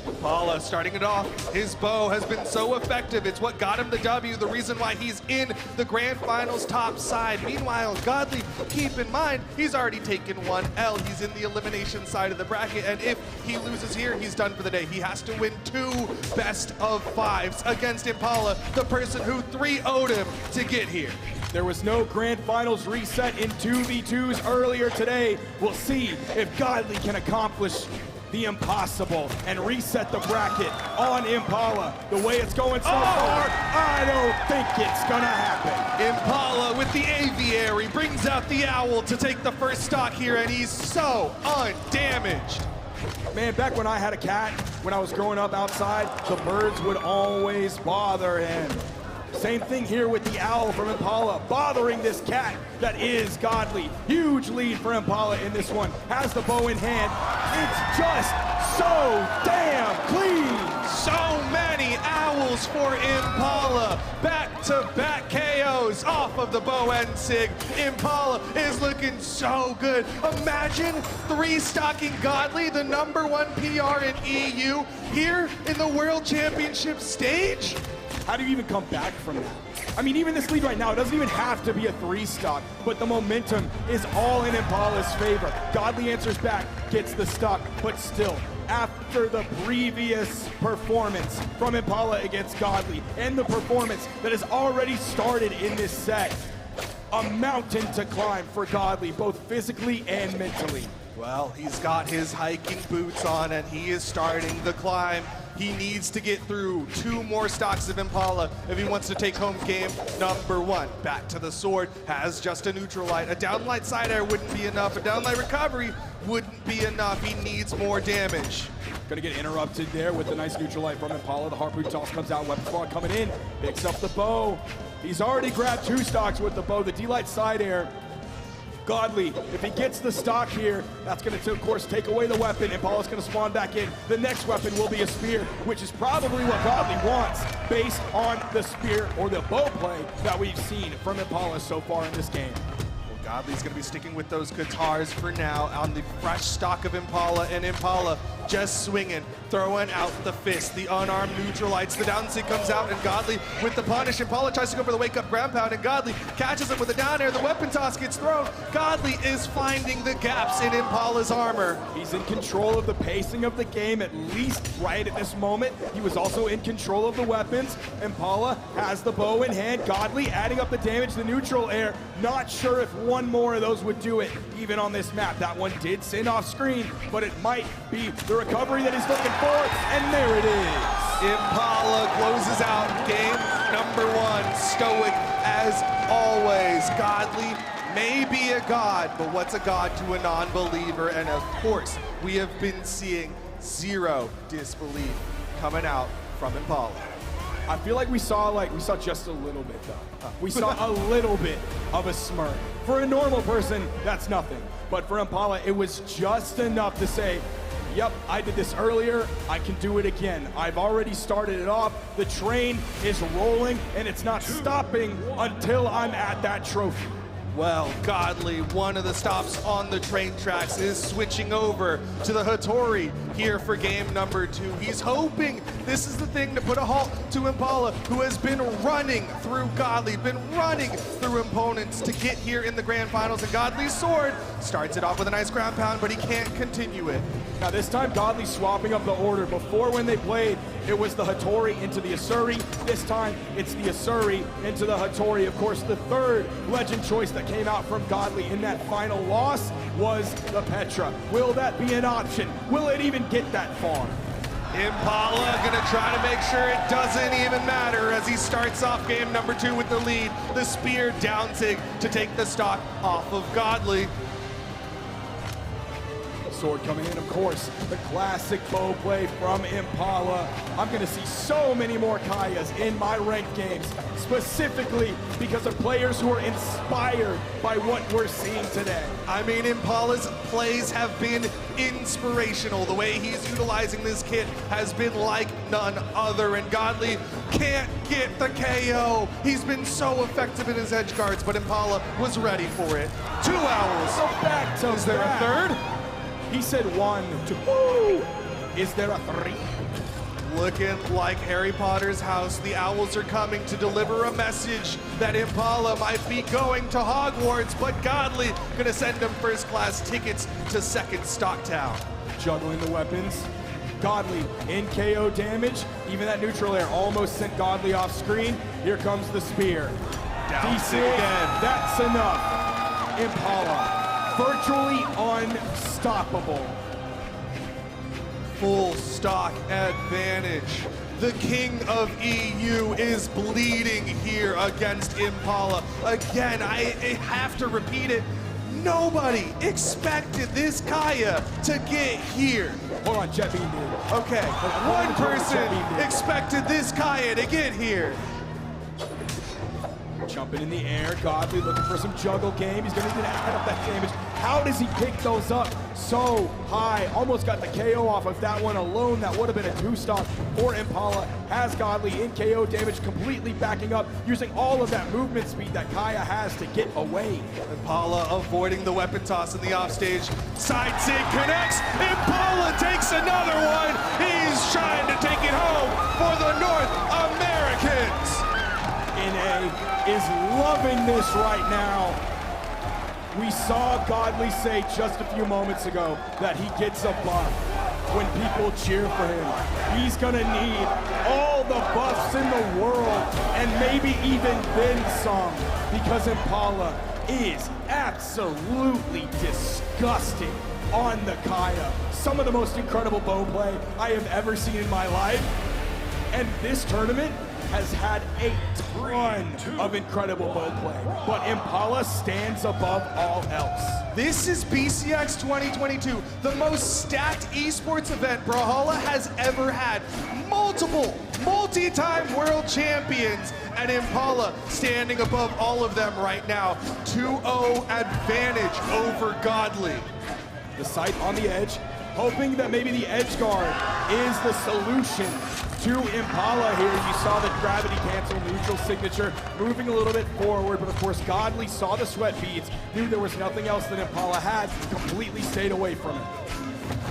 Impala starting it off. His bow has been so effective. It's what got him the W, the reason why he's in the grand finals top side. Meanwhile, Godly, keep in mind, he's already taken 1 L. He's in the elimination side of the bracket, and if he loses here, he's done for the day. He has to win 2 best of 5s against Impala, the person who 3-0'd him to get here. There was no grand finals reset in 2v2s earlier today. We'll see if Godly can accomplish the impossible and reset the bracket on Impala. The way it's going so far, I don't think it's gonna happen. Impala with the aviary brings out the owl to take the first stock here, and he's so undamaged. Man, back when I had a cat, when I was growing up outside, the birds would always bother him. Same thing here with the owl from Impala, bothering this cat that is Godly. Huge lead for Impala in this one. Has the bow in hand. It's just so damn clean. So many owls for Impala. Back-to-back KOs off of the bow and sig. Impala is looking so good. Imagine 3-stocking Godly, the #1 PR in EU, here in the World Championship stage. How do you even come back from that? I mean, even this lead right now, it doesn't even have to be a 3-stock, but the momentum is all in Impala's favor. Godly answers back, gets the stock, but still, after the previous performance from Impala against Godly, and the performance that has already started in this set, a mountain to climb for Godly, both physically and mentally. Well, he's got his hiking boots on, and he is starting the climb. He needs to get through 2 more stocks of Impala if he wants to take home game #1. Back to the sword, has just a neutral light. A downlight side air wouldn't be enough. A downlight recovery wouldn't be enough. He needs more damage. Gonna get interrupted there with the nice neutral light from Impala. The harpoon toss comes out, weapon squad coming in, picks up the bow. He's already grabbed 2 stocks with the bow, the D-light side air. Godly, if he gets the stock here, that's going to, of course, take away the weapon. Impala's going to spawn back in. The next weapon will be a spear, which is probably what Godly wants based on the spear or the bow play that we've seen from Impala so far in this game. Godly's gonna be sticking with those guitars for now on the fresh stock of Impala, and Impala just swinging, throwing out the fist, the unarmed neutralites, the down sig comes out, and Godly with the punish. Impala tries to go for the wake up ground pound, and Godly catches him with a down air. The weapon toss gets thrown. Godly is finding the gaps in Impala's armor. He's in control of the pacing of the game, at least right at this moment. He was also in control of the weapons. Impala has the bow in hand. Godly adding up the damage, the neutral air. Not sure if one one more of those would do it, even on this map. That one did send off screen, but it might be the recovery that he's looking for, and there it is. Impala closes out game number 1, stoic as always. Godly may be a god, but what's a god to a non-believer? And of course, we have been seeing zero disbelief coming out from Impala. I feel like we saw just a little bit though. We saw a little bit of a smirk. For a normal person, that's nothing. But for Impala, it was just enough to say, yep, I did this earlier, I can do it again. I've already started it off, the train is rolling, and it's not stopping until I'm at that trophy. Well, Godly, one of the stops on the train tracks, is switching over to the Hattori here for game number 2. He's hoping this is the thing to put a halt to Impala, who has been running through Godly, been running through opponents to get here in the grand finals. And Godly's sword starts it off with a nice ground pound, but he can't continue it. Now this time Godly's swapping up the order. Before when they played, it was the Hattori into the Asuri. This time it's the Asuri into the Hattori. Of course, the third legend choice that came out from Godly in that final loss was the Petra. Will that be an option? Will it even get that far? Impala gonna try to make sure it doesn't even matter as he starts off game number 2 with the lead. The spear down sig to take the stock off of Godly. Sword coming in, of course, the classic bow play from Impala. I'm going to see so many more Kayas in my ranked games, specifically because of players who are inspired by what we're seeing today. I mean, Impala's plays have been inspirational. The way he's utilizing this kit has been like none other, and Godly can't get the KO. He's been so effective in his edge guards, but Impala was ready for it. 2 owls. So back to Is there a third? He said 1, 2. Is there a 3? Looking like Harry Potter's house. The owls are coming to deliver a message that Impala might be going to Hogwarts, but Godly gonna send him first class tickets to 2nd Stocktown. Juggling the weapons. Godly in KO damage. Even that neutral air almost sent Godly off screen. Here comes the spear. Down DC again. That's enough. Impala. Virtually unstoppable. Full stock advantage. The king of EU is bleeding here against Impala. Again, I have to repeat it. Nobody expected this Kaya to get here. Hold on, Jet Beam did. Okay, one person expected this Kaya to get here. Jumping in the air, Godly looking for some juggle game. He's gonna add up that damage. How does he pick those up so high? Almost got the KO off of that one alone. That would have been a 2-stock for Impala. Has Godly in KO damage, completely backing up, using all of that movement speed that Kaya has to get away. Impala avoiding the weapon toss in the offstage. Side sig connects. Impala takes another one. He's trying to take it home for the North Americans. NA is loving this right now. We saw Godly say just a few moments ago that he gets a buff when people cheer for him. He's gonna need all the buffs in the world and maybe even then some, because Impala is absolutely disgusting on the Kaya. Some of the most incredible bow play I have ever seen in my life. And this tournament has had a ton of incredible bow play, but Impala stands above all else. This is BCX 2022, the most stacked esports event Brawlhalla has ever had. Multiple, multi-time world champions, and Impala standing above all of them right now. 2-0 advantage over Godly. The sight on the edge, hoping that maybe the edge guard is the solution to Impala here. You saw the gravity cancel neutral signature moving a little bit forward, but of course Godly saw the sweat beads, knew there was nothing else that Impala had, completely stayed away from it.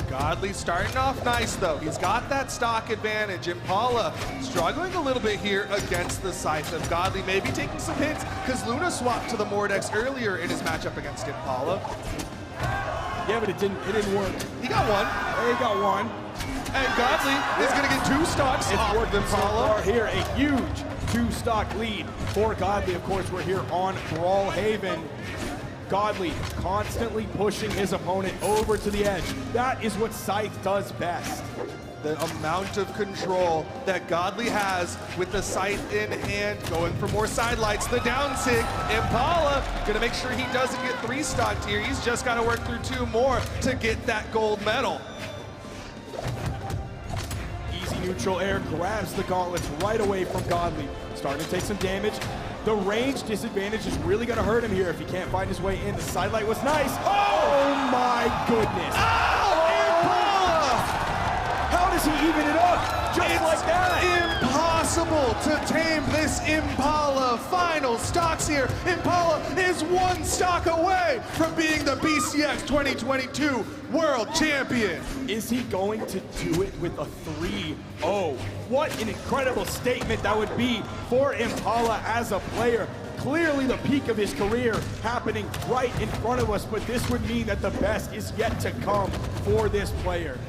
Godly starting off nice though. He's got that stock advantage. Impala struggling a little bit here against the Scythe of Godly, maybe taking some hits because Luna swapped to the Mordex earlier in his matchup against Impala. Yeah, but it didn't work. He got one. He got one. And Godly is going to get 2 stocks off of Impala. Here, a huge 2-stock lead for Godly. Of course, we're here on Brawlhaven. Godly constantly pushing his opponent over to the edge. That is what Scythe does best. The amount of control that Godly has with the scythe in hand, going for more sidelights, the down sig. Impala gonna make sure he doesn't get 3-stocked here. He's just gotta work through 2 more to get that gold medal. Easy neutral air grabs the gauntlets right away from Godly. Starting to take some damage. The range disadvantage is really gonna hurt him here if he can't find his way in. The sidelight was nice. Oh my goodness. How does he even it up? Just like that. Impossible to tame this Impala. Final stocks here. Impala is 1 stock away from being the BCX 2022 World Champion. Is he going to do it with a 3-0? What an incredible statement that would be for Impala as a player. Clearly the peak of his career happening right in front of us, but this would mean that the best is yet to come for this player.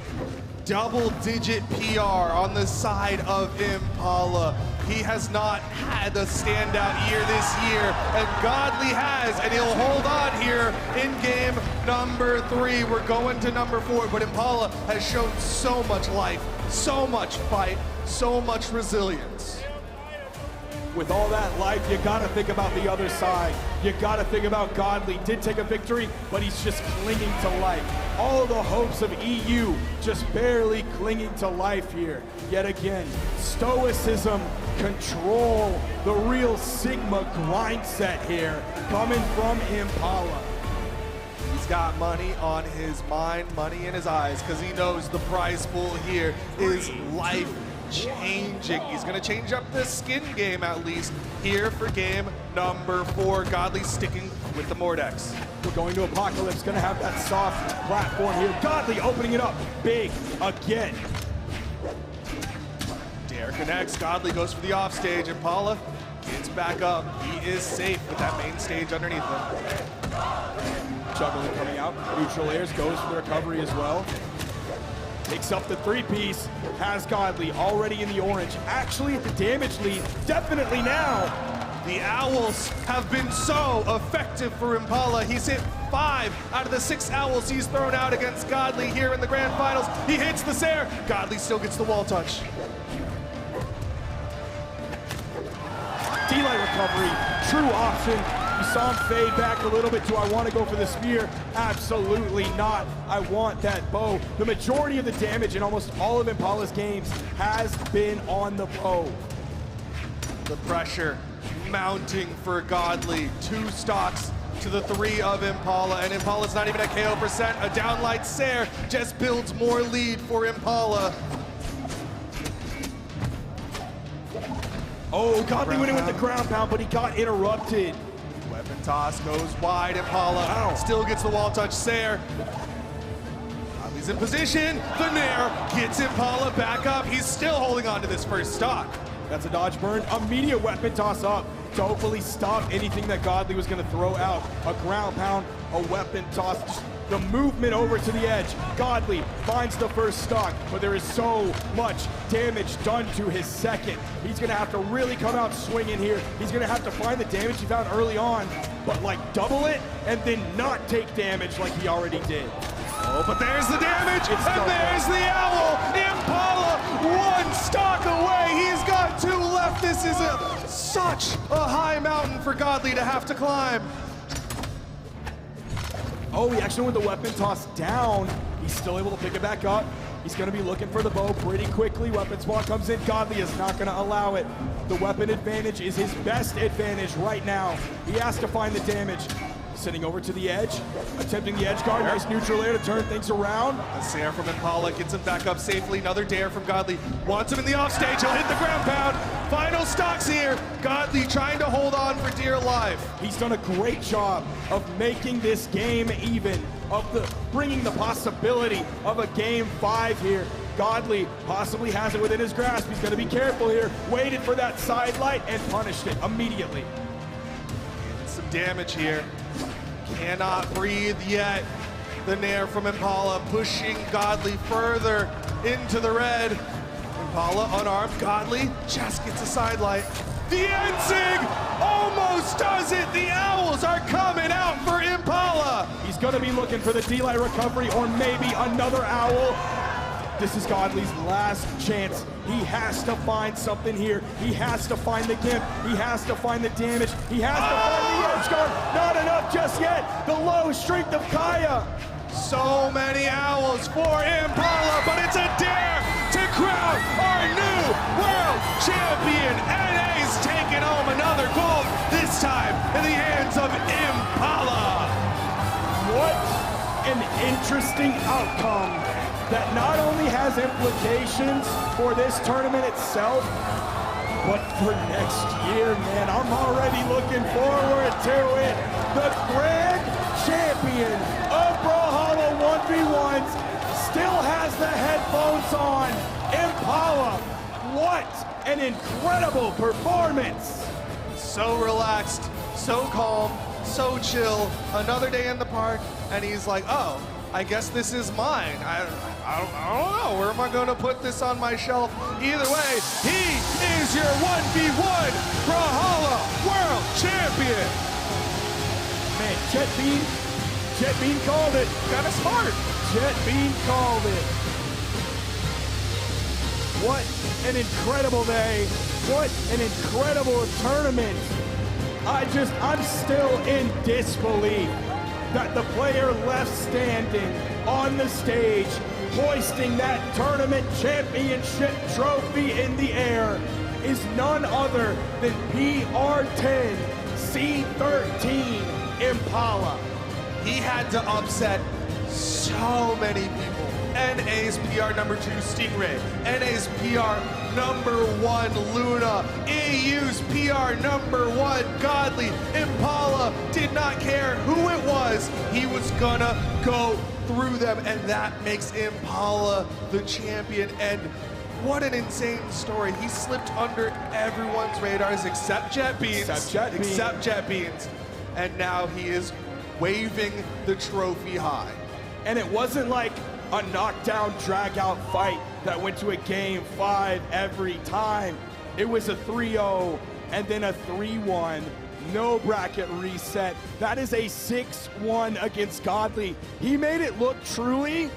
Double-digit PR on the side of Impala. He has not had a standout year this year, and Godly has, and he'll hold on here in game number 3. We're going to number 4, but Impala has shown so much life, so much fight, so much resilience. With all that life, you gotta think about the other side. You gotta think about Godly. Did take a victory, but he's just clinging to life. All the hopes of EU just barely clinging to life here. Yet again, stoicism, control, the real Sigma grind set here coming from Impala. He's got money on his mind, money in his eyes, because he knows the prize pool here is life changing. He's going to change up the skin game at least here for game number 4. Godly sticking with the Mordex. We're going to Apocalypse, going to have that soft platform here. Godly opening it up big again. Dare connects. Godly goes for the offstage. Impala gets back up. He is safe with that main stage underneath him. Juggling coming out. Neutral airs, goes for the recovery as well. Picks up the 3-piece, has Godly already in the orange. Actually at the damage lead, definitely now. The Owls have been so effective for Impala. He's hit 5 out of the 6 Owls he's thrown out against Godly here in the grand finals. He hits the Sair. Godly still gets the wall touch. D-Light recovery, true option. You saw him fade back a little bit. Do I want to go for the spear? Absolutely not. I want that bow. The majority of the damage in almost all of Impala's games has been on the bow. The pressure mounting for Godly. 2 stocks to the 3 of Impala, and Impala's not even at KO percent. A downlight Sair just builds more lead for Impala. Oh, Godly went in with the ground pound, but he got interrupted. Weapon toss goes wide. Impala still gets the wall touch. Sair. He's in position. The Nair gets Impala back up. He's still holding on to this first stock. That's a dodge burn. Immediate weapon toss up to hopefully stop anything that Godly was going to throw out. A ground pound, a weapon toss. Just the movement over to the edge. Godly finds the first stock, but there is so much damage done to his second. He's going to have to really come out swinging here. He's going to have to find the damage he found early on, but like double it and then not take damage like he already did. Oh, but there's the damage, and there's the Owl. Impala 1 stock away. He's got 2 left. This is such a high mountain for Godly to have to climb. Oh, he actually went the weapon toss down. He's still able to pick it back up. He's going to be looking for the bow pretty quickly. Weapon spot comes in. Godly is not going to allow it. The weapon advantage is his best advantage right now. He has to find the damage. Sitting over to the edge, attempting the edge guard. Nice neutral air to turn things around. A Sair from Impala gets him back up safely. Another dare from Godly. Wants him in the offstage. He'll hit the ground pound. Final stocks here. Godly trying to hold on for dear life. He's done a great job of making this game even, of bringing the possibility of a game 5 here. Godly possibly has it within his grasp. He's going to be careful here. Waited for that side light and punished it immediately. Getting some damage here. Cannot breathe yet. The Nair from Impala pushing Godly further into the red. Impala unarmed. Godly just gets a side light. The Ensig almost does it. The Owls are coming out for Impala. He's going to be looking for the D-Light recovery or maybe another Owl. This is Godly's last chance. He has to find something here. He has to find the gimp. He has to find the damage. He has to find the edge guard. Not enough just yet. The low strength of Kaya. So many Owls for Impala, but it's a dare to crown our new world champion. NA's taking home another gold, this time in the hands of Impala. What an interesting outcome that not only has implications for this tournament itself, but for next year, man. I'm already looking forward to it. The grand champion of Brawlhalla 1v1s still has the headphones on. Impala, what an incredible performance. So relaxed, so calm, so chill. Another day in the park, and he's like, oh, I guess this is mine. I don't know. Where am I going to put this on my shelf? Either way, he is your 1v1 Brawlhalla World Champion. Man, Jet Bean called it. Kind of smart. Jet Bean called it. What an incredible day. What an incredible tournament. I'm still in disbelief that the player left standing on the stage, hoisting that tournament championship trophy in the air, is none other than PR10 C13 Impala. He had to upset so many people. NA's PR number 2, Stingray. NA's PR number 1, Luna. EU's PR number 1, Godly. Impala did not care who it was. He was gonna go through them, and that makes Impala the champion. And what an insane story. He slipped under everyone's radars except Jet Beans. Except Jet Beans. And now he is waving the trophy high. And it wasn't like a knockdown, drag-out fight that went to a game 5 every time. It was a 3-0 and then a 3-1. No bracket reset. That is a 6-1 against Godly. He made it look truly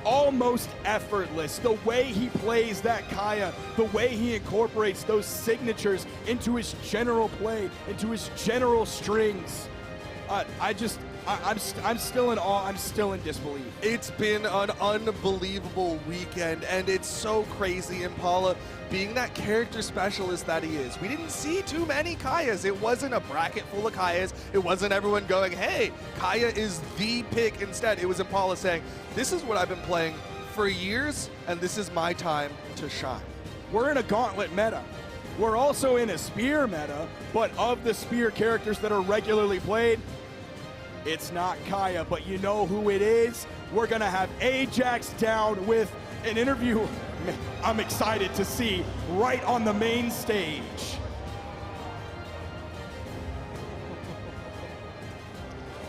almost effortless. The way he plays that Kaya, the way he incorporates those signatures into his general play, into his general strings. I'm still in awe. I'm still in disbelief. It's been an unbelievable weekend, and it's so crazy. Impala, being that character specialist that he is, we didn't see too many Kayas. It wasn't a bracket full of Kayas. It wasn't everyone going, hey, Kaya is the pick. Instead, it was Impala saying, this is what I've been playing for years, and this is my time to shine. We're in a gauntlet meta. We're also in a spear meta, but of the spear characters that are regularly played, it's not Kaya, but you know who it is. We're gonna have Ajax down with an interview I'm excited to see right on the main stage.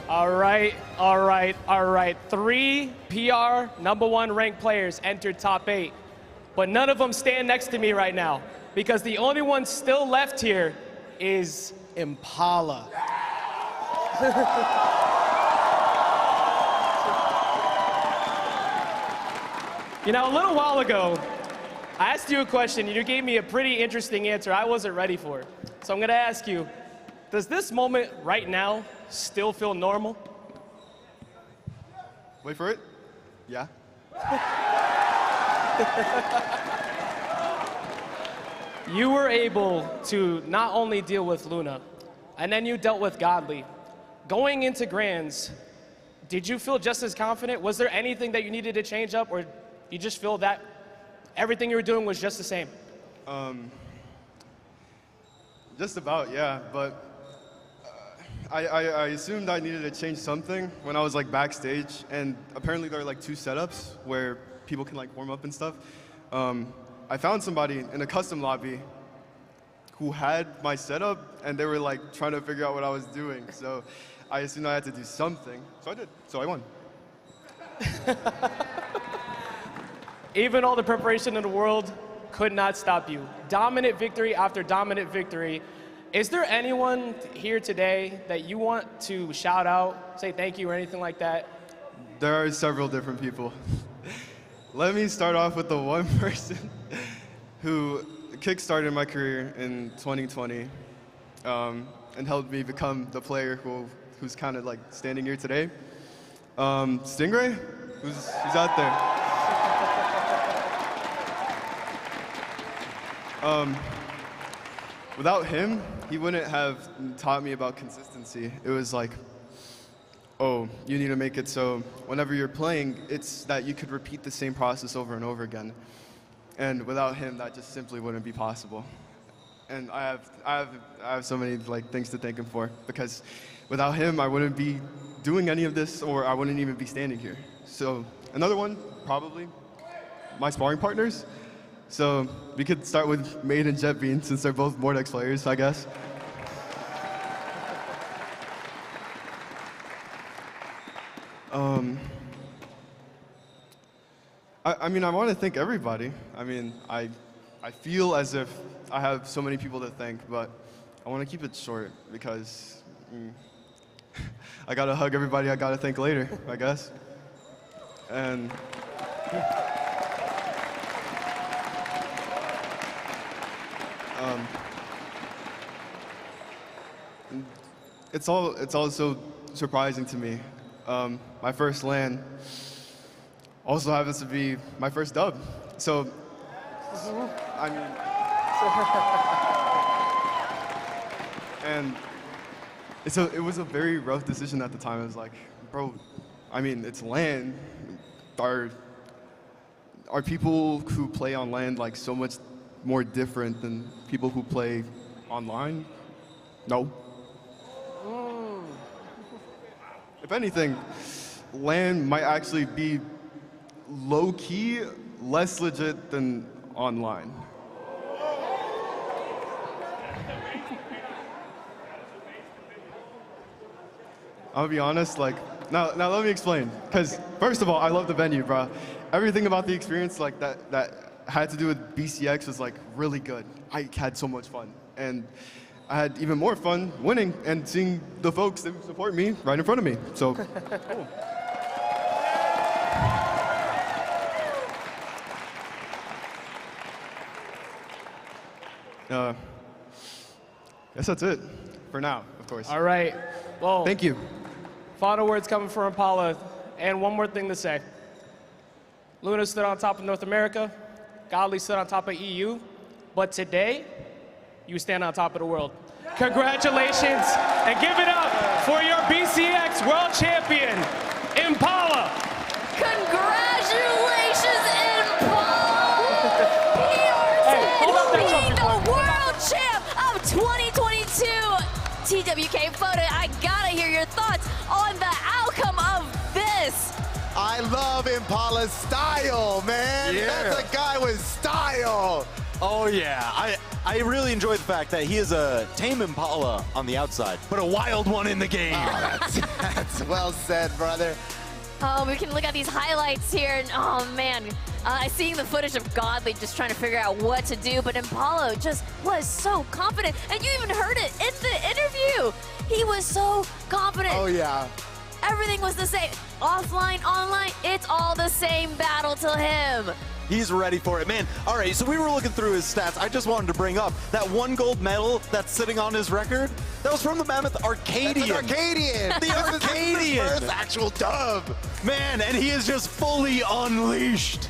All right. 3 PR number 1 ranked players entered top 8, but none of them stand next to me right now because the only one still left here is Impala. You know, a little while ago, I asked you a question and you gave me a pretty interesting answer I wasn't ready for. So I'm gonna ask you, does this moment right now still feel normal? Wait for it. Yeah. You were able to not only deal with Luna, and then you dealt with Godly. Going into Grands, did you feel just as confident? Was there anything that you needed to change up, or you just feel that everything you were doing was just the same? Just about, yeah. But I assumed I needed to change something when I was like backstage, and apparently there are like 2 setups where people can like warm up and stuff. I found somebody in a custom lobby who had my setup, and they were like trying to figure out what I was doing. So I assumed I had to do something. So I did. So I won. Even all the preparation in the world, could not stop you. Dominant victory after dominant victory. Is there anyone here today that you want to shout out, say thank you or anything like that? There are several different people. Let me start off with the one person who kickstarted my career in 2020 and helped me become the player who's kind of like standing here today. Stingray, who's out there. Without him, he wouldn't have taught me about consistency. It was like, oh, you need to make it so whenever you're playing, it's that you could repeat the same process over and over again. And without him, that just simply wouldn't be possible. And I have so many like things to thank him for, because without him, I wouldn't be doing any of this, or I wouldn't even be standing here. So another one, probably my sparring partners. So we could start with MegD and JetBean, since they're both Mordex players, I guess. I mean, I want to thank everybody. I mean, I feel as if I have so many people to thank, but I want to keep it short because I got to hug everybody I got to thank later, I guess. And it's all so surprising to me. My first LAN also happens to be my first dub. So, I mean, and it was a very rough decision at the time. I was like, bro, I mean, it's LAN. Are people who play on LAN like so much more different than people who play online? No. If anything, LAN might actually be low-key less legit than online. I'll be honest, like, now let me explain. Because first of all, I love the venue, bro. Everything about the experience like that had to do with BCX was like really good. I had so much fun. And I had even more fun winning and seeing the folks that support me right in front of me. So, cool. Guess that's it for now, of course. All right. Well, thank you. Final words coming from Impala, and one more thing to say. Luna stood on top of North America, Godly stood on top of EU, but today, you stand on top of the world. Congratulations, and give it up for your BCX World Champion, Impala. Congratulations, Impala! Being the world champ of 2022. TWK Photo, I gotta hear your thoughts on the outcome of this. I love Impala's style, man. Yeah. That's a guy with style. Oh yeah, I really enjoy the fact that he is a tame Impala on the outside, but a wild one in the game. Oh, that's well said, brother. Oh, we can look at these highlights here, and oh man, seeing the footage of Godly just trying to figure out what to do, but Impala just was so confident, and you even heard it in the interview. He was so confident. Oh yeah. Everything was the same. Offline, online, it's all the same battle to him. He's ready for it, man. All right, so we were looking through his stats. I just wanted to bring up that 1 gold medal that's sitting on his record. That was from the Mammoth Arcadian. That's an Arcadian. The Arcadian. This is his first actual dub. Man, and he is just fully unleashed.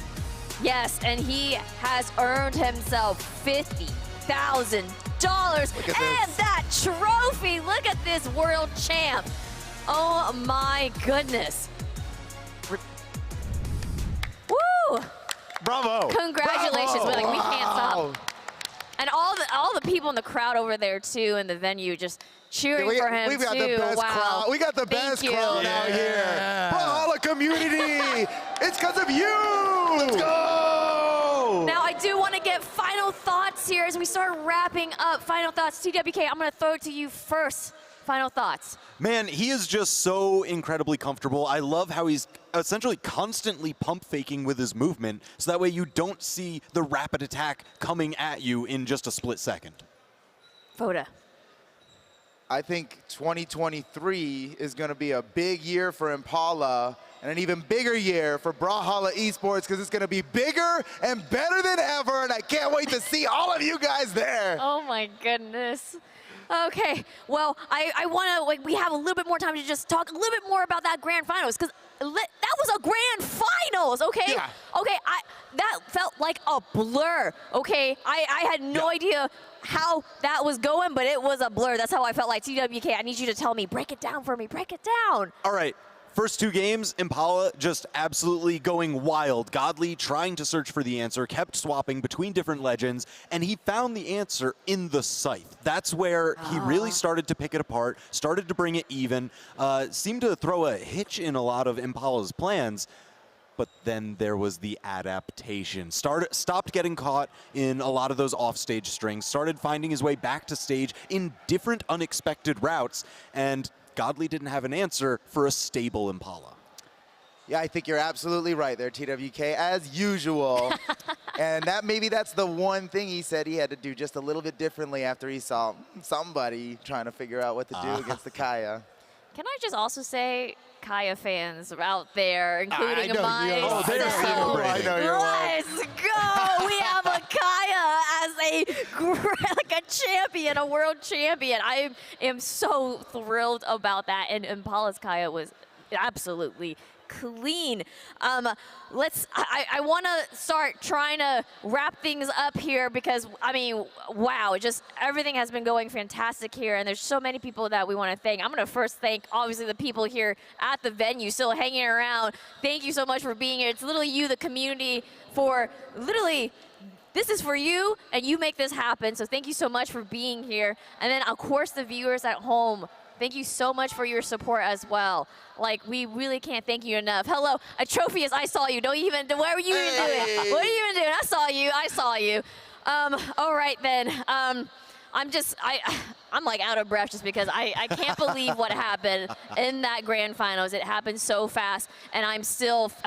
Yes, and he has earned himself $50,000. And that trophy, look at this world champ. Oh my goodness. Woo! Bravo. Congratulations, Bravo. we can't Wow. stop. And all the people in the crowd over there too in the venue just cheering for him We've got too. the best wow. crowd. We got the best crowd out here. Brawlhalla community. It's because of you. Let's go. Now I do want to get final thoughts here as we start wrapping up. Final thoughts, TWK, I'm going to throw it to you first. final thoughts. Man, he is just so incredibly comfortable. I love how he's essentially constantly pump faking with his movement, so that way you don't see the rapid attack coming at you in just a split second. Foda. I think 2023 is going to be a big year for Impala and an even bigger year for Brawlhalla Esports because it's going to be bigger and better than ever, and I can't wait to see all of you guys there. Oh my goodness. Okay, well, I want to, like, we have a little bit more time to just talk a little bit more about that grand finals, because that was a grand finals, okay? Yeah. Okay, that felt like a blur, okay? I had no idea how that was going, but it was a blur. That's how I felt like. TWK, I need you to tell me, break it down for me, break it down. All right. First two games, Impala just absolutely going wild. Godly trying to search for the answer, kept swapping between different legends, and he found the answer in the scythe. That's where he really started to pick it apart, started to bring it even, seemed to throw a hitch in a lot of Impala's plans. But then there was the adaptation. Stopped getting caught in a lot of those offstage strings, started finding his way back to stage in different unexpected routes, and Godly didn't have an answer for a stable Impala. Yeah, I think you're absolutely right there, TWK, as usual. And maybe that's the one thing he said he had to do just a little bit differently after he saw somebody trying to figure out what to do against the Kaya. Can I just also say, Kaya fans out there, including myself. Oh, they're celebrating. Let's go! We have a Kaya as like a champion, a world champion. I am so thrilled about that, and Impala's Kaya was absolutely clean. I want to start trying to wrap things up here because, I mean, wow, just everything has been going fantastic here, and there's so many people that we want to thank. I'm going to first thank, obviously, the people here at the venue still hanging around. Thank you so much for being here. It's literally you, the community, for literally, this is for you, and you make this happen, so thank you so much for being here. And then, of course, the viewers at home, thank you so much for your support as well. Like, we really can't thank you enough. Hello, Atrophius, I saw you. Don't even, what were you even doing? What are you even doing? I saw you. All right then. I'm like out of breath just because I can't believe what happened in that grand finals. It happened so fast, and I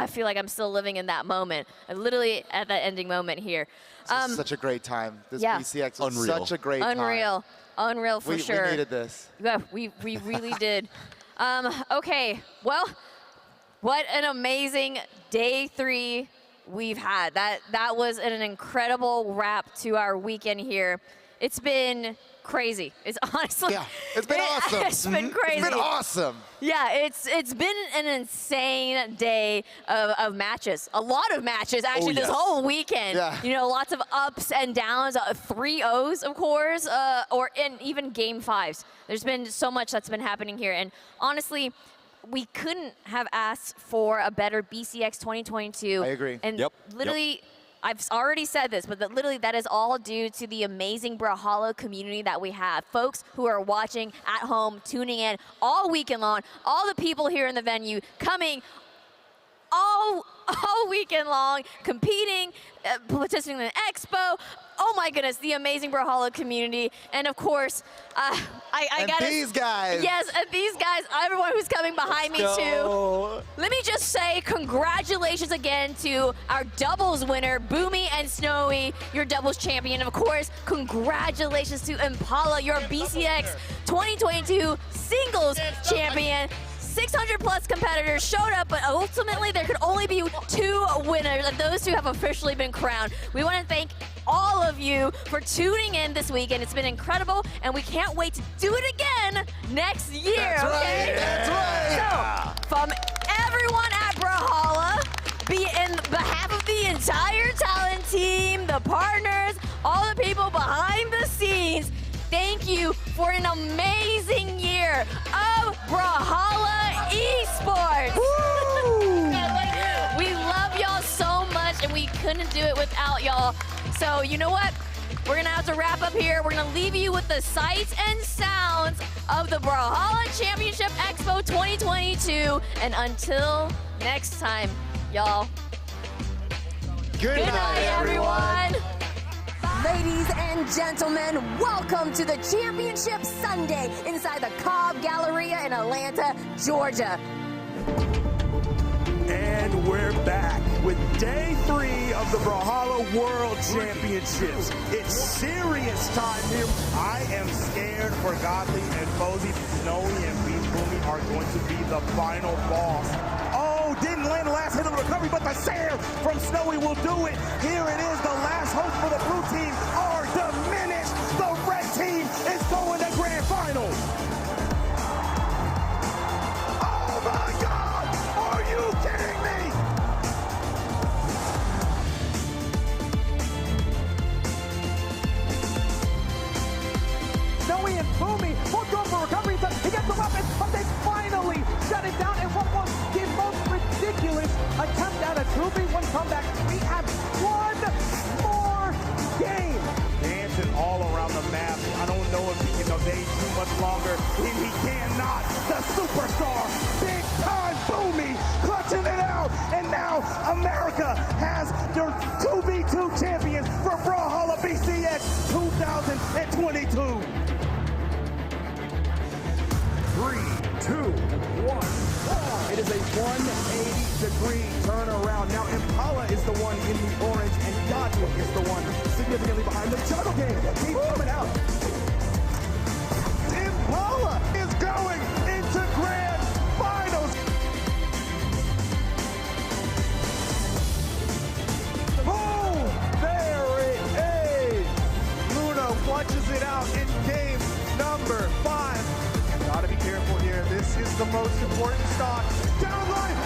feel like I'm still living in that moment. Literally at that ending moment here. This is such a great time. This BCX was such a great time. Unreal for sure. We needed this. Yeah, we really did. Okay, well, what an amazing day 3 we've had. That was an incredible wrap to our weekend here. It's been crazy. It's honestly, it's been awesome. It's been crazy. It's been awesome. Yeah, it's been an insane day of matches. A lot of matches, actually, this whole weekend. Yeah. You know, lots of ups and downs, 3-0s, of course, and even game 5s. There's been so much that's been happening here, and honestly, we couldn't have asked for a better BCX 2022. I agree. And literally, I've already said this, but literally that is all due to the amazing Brawlhalla community that we have. Folks who are watching at home, tuning in all weekend long, all the people here in the venue coming all weekend long, competing, participating in the expo. Oh my goodness, the amazing Brawlhalla community. And of course, I got these guys. Yes, and these guys, everyone who's coming behind me too. Let me just say congratulations again to our doubles winner, Boomie and Snowy, your doubles champion. Of course, congratulations to Impala, your BCX 2022 singles champion. 600 plus competitors showed up, but ultimately there could only be 2 winners, and those 2 have officially been crowned. We want to thank all of you for tuning in this weekend. It's been incredible, and we can't wait to do it again next year. That's right. That's right. So, from everyone at Brawlhalla, in behalf of the entire talent team, the partners, all the people behind the scenes, thank you for an amazing year of Brawlhalla Esports. We love y'all so much, and we couldn't do it without y'all. So you know what? We're gonna have to wrap up here. We're gonna leave you with the sights and sounds of the Brawlhalla Championship Expo 2022. And until next time, y'all. Good night, everyone. Ladies and gentlemen, welcome to the Championship Sunday inside the Cobb Galleria in Atlanta, Georgia. And we're back with day 3 of the Brawlhalla World Championships. It's serious time here. I am scared for Godly and Fosy. Snowy and Boomie are going to be the final boss. Oh, didn't land the last hit of the recovery, but the save from Snowy will do it. Here it is, the last hope for the blue team are diminished. The red team is going to grand finals. Oh my God, are you kidding me? Snowy and Boomie both go for recovery. He gets the weapon, but they finally shut it down in what was the most ridiculous attempt at a 2v1 comeback. We have one more game. Dancing all around the map. I don't know if he can evade too much longer. He cannot. The superstar, big time Boomie, clutching it out. And now America has their 2v2 champions for Brawlhalla BCX 2022. 3, 2, 1. It is a 180-degree turnaround. Now Impala is the one in the orange, and Godly is the one significantly behind. The juggle game keeps coming out. Impala is going into grand finals. Oh, there it is. Luna clutches it out in game number 5. Gotta be careful here. This is the most important stock. Down line.